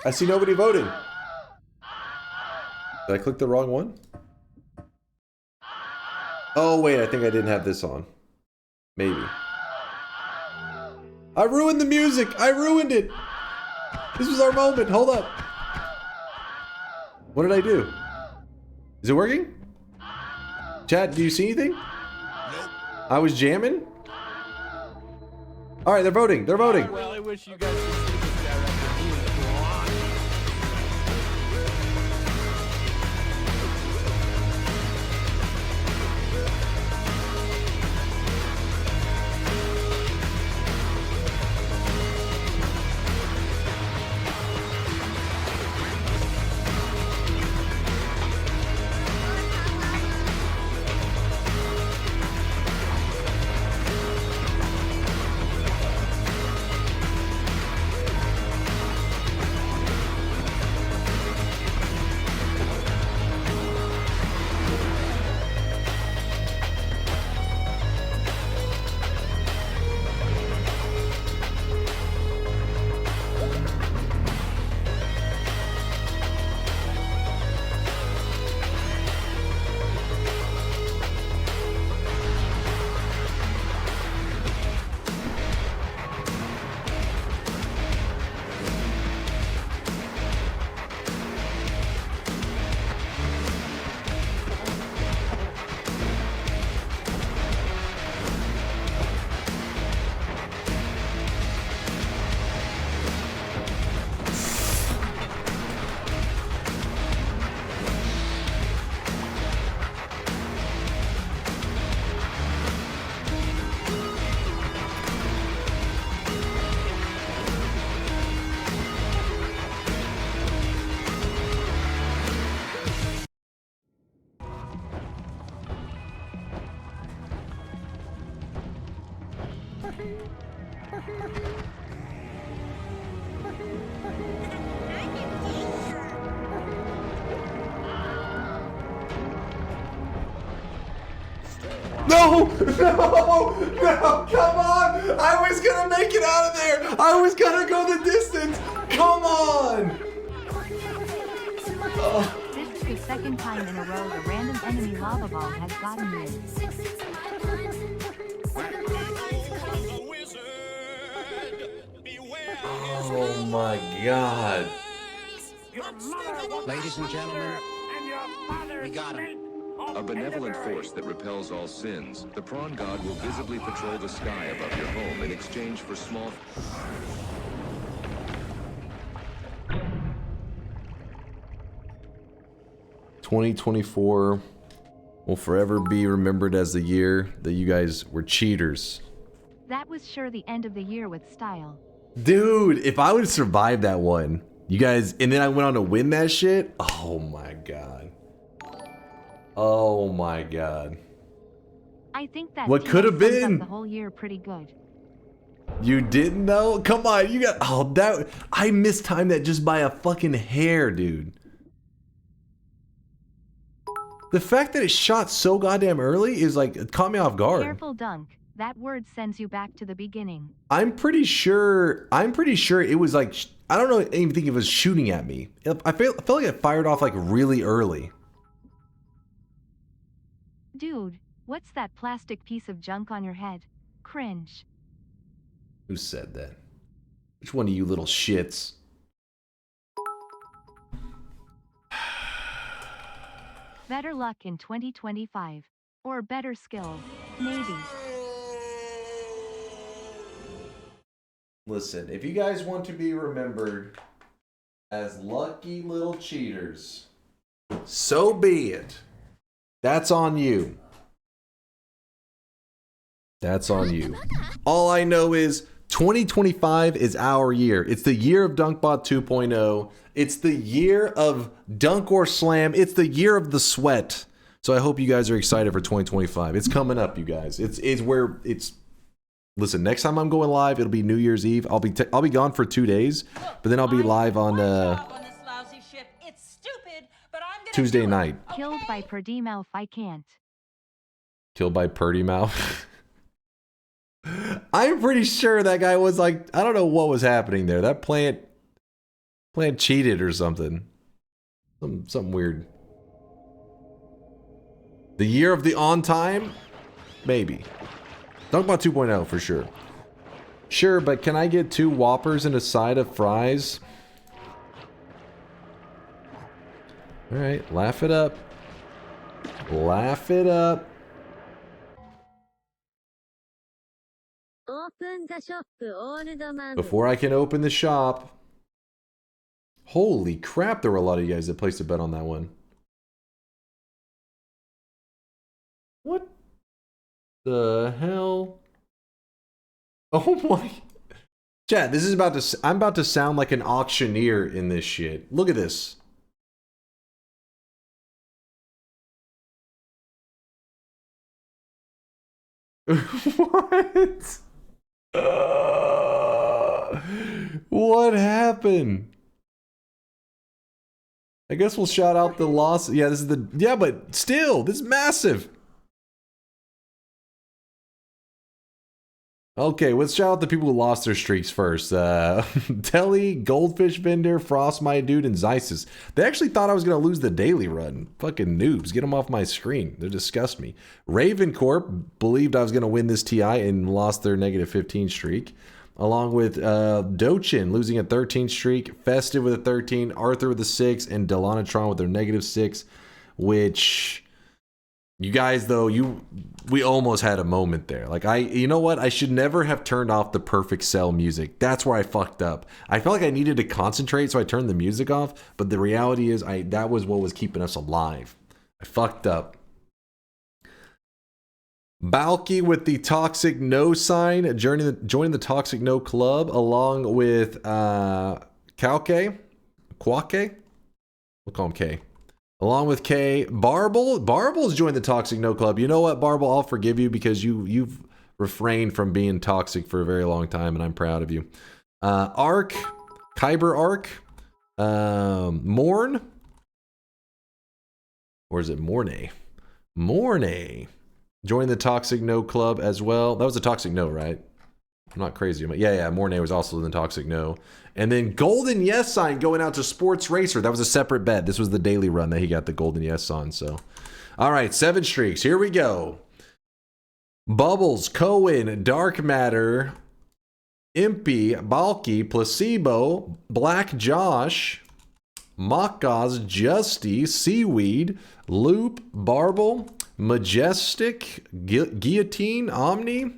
I see nobody voting. Did I click the wrong one? Oh, wait, I think I didn't have this on. Maybe. I ruined the music. I ruined it. This was our moment. Hold up. What did I do? Is it working? Chat, do you see anything? Nope. I was jamming? All right, they're voting. They're voting. Well, I wish you guys could see this guy right now. He is blind. No! No! No! Come on! I was gonna make it out of there! I was gonna go the distance! Come on! This is second time in a row the random enemy lava ball has gotten you. Oh my god. Ladies and gentlemen, we got him. A benevolent force that repels all sins, the prawn god will visibly patrol the sky above your home in exchange for small... 2024 will forever be remembered as the year that you guys were cheaters. That was sure the end of the year with style. Dude, if I would have survived that one, you guys, and then I went on to win that shit, oh my god. Oh my god. I think that What could have been the whole year pretty good. You didn't know? Come on, you got, oh, that, I mistimed that just by a fucking hair, dude. The fact that it shot so goddamn early is like, it caught me off guard. Careful, Dunk. That word sends you back to the beginning. I'm pretty sure it was like, I don't know, I didn't even think it was shooting at me. I felt like it fired off like really early. Dude, what's that plastic piece of junk on your head? Cringe. Who said that? Which one of you little shits? Better luck in 2025. Or better skills. Maybe. Listen, if you guys want to be remembered as lucky little cheaters, so be it. That's on you. That's on you. All I know is 2025 is our year. It's the year of DunkBot 2.0. It's the year of DunkOrSlam. It's the year of the sweat. So I hope you guys are excited for 2025. It's coming up, you guys. It's where it's. Listen, next time I'm going live, it'll be New Year's Eve. I'll be gone for 2 days, but then I'll be live on Tuesday night. Killed by Purdy Mouth, I can't. Killed by Purdy Mouth. I'm pretty sure that guy was like, I don't know what was happening there. That plant cheated or something. Something weird. The year of the on time? Maybe. DunkBot 2.0 for sure. Sure, but can I get 2 Whoppers and a side of fries? Alright, laugh it up. Laugh it up. Before I can open the shop. Holy crap, there were a lot of you guys that placed a bet on that one. What the hell? Oh my. Chat, this is about to, I'm about to sound like an auctioneer in this shit. Look at this. What? What happened? I guess we'll shout out the loss. Yeah, this is the, yeah, but still, this is massive. Okay, let's shout out the people who lost their streaks first. Telly, Goldfish Vendor, Frostmite Dude, and Zysis. They actually thought I was going to lose the daily run. Fucking noobs. Get them off my screen. They disgust me. Ravencorp believed I was going to win this TI and lost their -15 streak. Along with Dochin losing a 13 streak, Festive with a 13, Arthur with a 6, and Delanatron with their -6, which... You guys, though, we almost had a moment there. Like, you know what? I should never have turned off the perfect cell music. That's where I fucked up. I felt like I needed to concentrate, so I turned the music off. But the reality is, that was what was keeping us alive. I fucked up. Balky with the Toxic No sign, joining the Toxic No Club, along with Kwake. We'll call him K. Along with K, Barble's joined the Toxic No Club. You know what, Barble? I'll forgive you because you've refrained from being toxic for a very long time, and I'm proud of you. Ark, Kyber Ark, Morn, or is it Mornay? Mornay joined the Toxic No Club as well. That was a Toxic No, right? I'm not crazy. Yeah, Mornay was also in the Toxic No. And then Golden Yes sign going out to Sports Racer. That was a separate bet. This was the daily run that he got the Golden Yes on. So, all right, 7 streaks. Here we go. Bubbles, Cohen, Dark Matter, Impy, Balky, Placebo, Black Josh, Makaz, Justy, Seaweed, Loop, Barble, Majestic, Guillotine, Omni.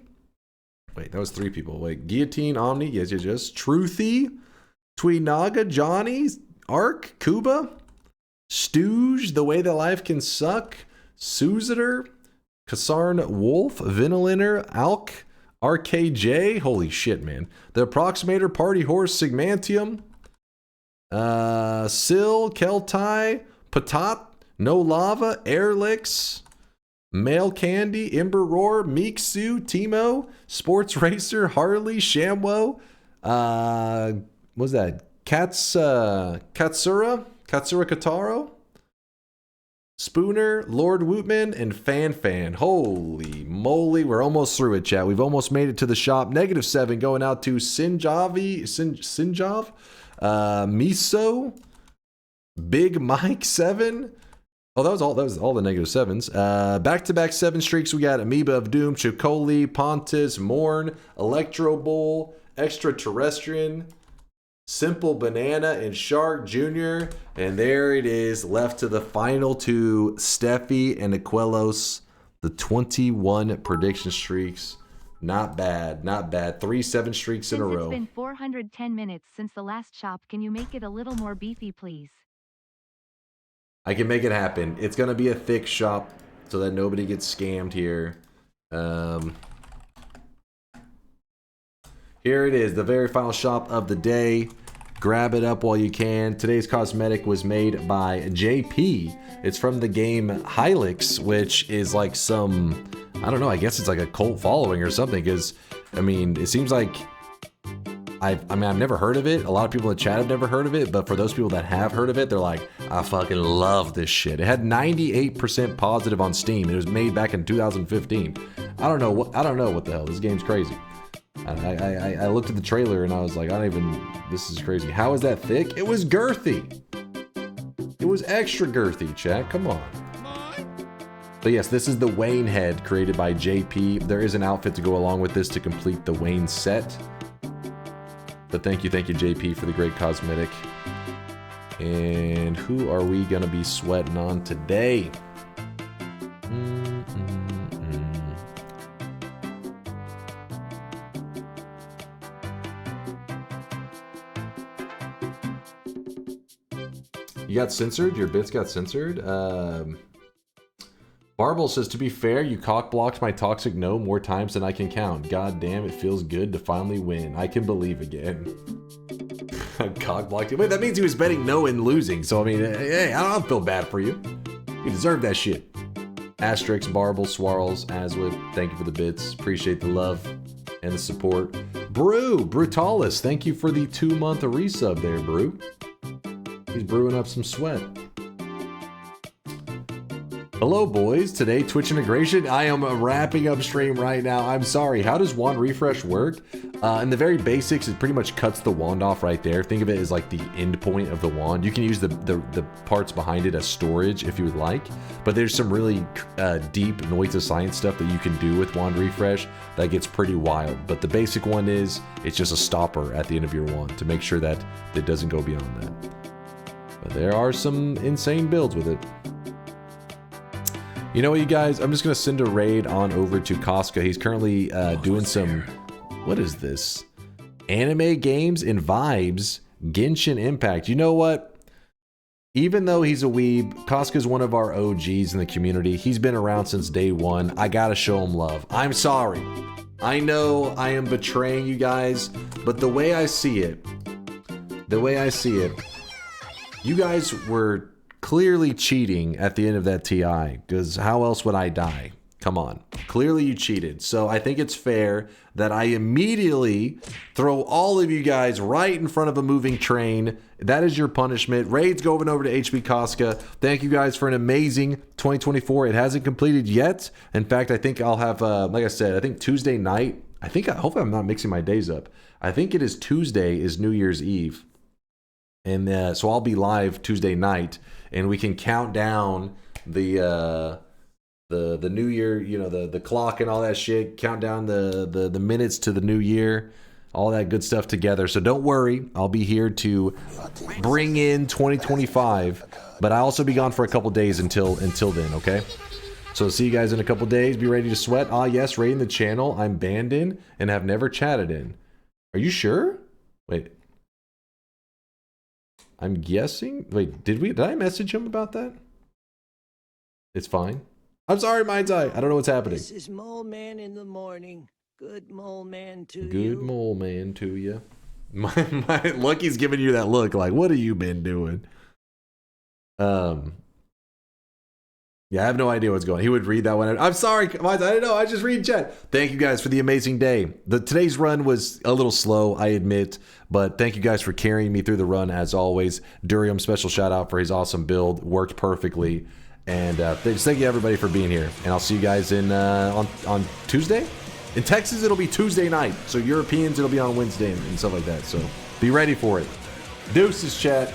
Wait, that was 3 people. Wait, Guillotine, Omni, yes. Truthy, Tweenaga, Johnny, Ark, Kuba, Stooge, The Way That Life Can Suck, Suziter, Kasarn Wolf, Viniliner, Alk, RKJ, holy shit, man. The Approximator, Party Horse, Sigmantium, Sil, Keltai, Patat, No Lava, Airlix, Male Candy, Ember Roar, Meeksu, Timo, Sports Racer, Harley, Shamwo, what was that? Katsura Kataro, Spooner, Lord Wootman, and Fan. Holy moly, we're almost through it, chat. We've almost made it to the shop. -7 going out to Sinjav, Miso, Big Mike 7. Oh, that was all the -7s. Back-to-back 7 streaks. We got Amoeba of Doom, Chocoli, Pontus, Morn, Electro Bull, Extraterrestrian, Simple Banana, and Shark Jr. And there it is, left to the final 2, Steffi and Aquelos, the 21 prediction streaks. Not bad, not bad. 3 7 streaks in a row. It's been 410 minutes since the last shop. Can you make it a little more beefy, please? I can make it happen. It's going to be a thick shop so that nobody gets scammed here. Here it is, the very final shop of the day. Grab it up while you can. Today's cosmetic was made by JP. It's from the game Hylix, which is like some, I don't know, I guess it's like a cult following or something, because, I mean, it seems like I've never heard of it. A lot of people in the chat have never heard of it, but for those people that have heard of it, they're like, I fucking love this shit. It had 98% positive on Steam. It was made back in 2015. I don't know what the hell. This game's crazy. I looked at the trailer and I was like, this is crazy. How is that thick? It was girthy. It was extra girthy, chat. Come on. But yes, this is the Wayne head created by JP. There is an outfit to go along with this to complete the Wayne set. But thank you, JP, for the great cosmetic. And who are we gonna be sweating on today? You got censored? Your bits got censored? Barble says, to be fair, you cock-blocked my Toxic No more times than I can count. God damn, it feels good to finally win. I can believe again. Cock-blocked you. Wait, that means he was betting no and losing. So, I mean, hey, I don't feel bad for you. You deserve that shit. Asterix, Barble, Swarls, Aswood, thank you for the bits. Appreciate the love and the support. Brutalis, thank you for the 2-month resub there, Brew. He's brewing up some sweat. Hello, boys. Today, Twitch integration. I am wrapping up stream right now. I'm sorry. How does wand refresh work? In the very basics, it pretty much cuts the wand off right there. Think of it as like the end point of the wand. You can use the parts behind it as storage if you would like. But there's some really deep Noita science stuff that you can do with wand refresh that gets pretty wild. But the basic one is, it's just a stopper at the end of your wand to make sure that it doesn't go beyond that. But there are some insane builds with it. You know what, you guys? I'm just going to send a raid on over to Casca. He's currently doing some... What is this? Anime games and vibes. Genshin Impact. You know what? Even though he's a weeb, Casca's one of our OGs in the community. He's been around since day one. I gotta show him love. I'm sorry. I know I am betraying you guys, but the way I see it, you guys were clearly cheating at the end of that TI, because how else would I die? Come on. Clearly you cheated. So I think it's fair that I immediately throw all of you guys right in front of a moving train. That is your punishment. Raids going over to HB Casca. Thank you guys for an amazing 2024. It hasn't completed yet. In fact, I think I'll have, like I said, I think Tuesday night, hopefully I'm not mixing my days up. I think it is Tuesday is New Year's Eve. And so I'll be live Tuesday night, and we can count down the New Year, you know, the clock and all that shit, count down the minutes to the new year, all that good stuff together. So don't worry, I'll be here to bring in 2025, but I'll also be gone for a couple days until then, okay? So see you guys in a couple days. Be ready to sweat. Ah, yes, rating the channel I'm banned in and have never chatted in. Are you sure? Wait. I'm guessing. Wait, did I message him about that? It's fine. I'm sorry, Mind's Eye. I don't know what's happening. This is Mole Man in the morning. Good Mole Man to you. Good Mole Man to you. My Lucky's giving you that look like, what have you been doing? Yeah, I have no idea what's going on. He would read that one. I'm sorry, I didn't know. I just read chat. Thank you guys for the amazing day. Today's run was a little slow, I admit, but thank you guys for carrying me through the run as always. Durium, special shout out for his awesome build. Worked perfectly. And thank you everybody for being here. And I'll see you guys on Tuesday. In Texas, it'll be Tuesday night. So Europeans, it'll be on Wednesday and stuff like that. So be ready for it. Deuces, chat.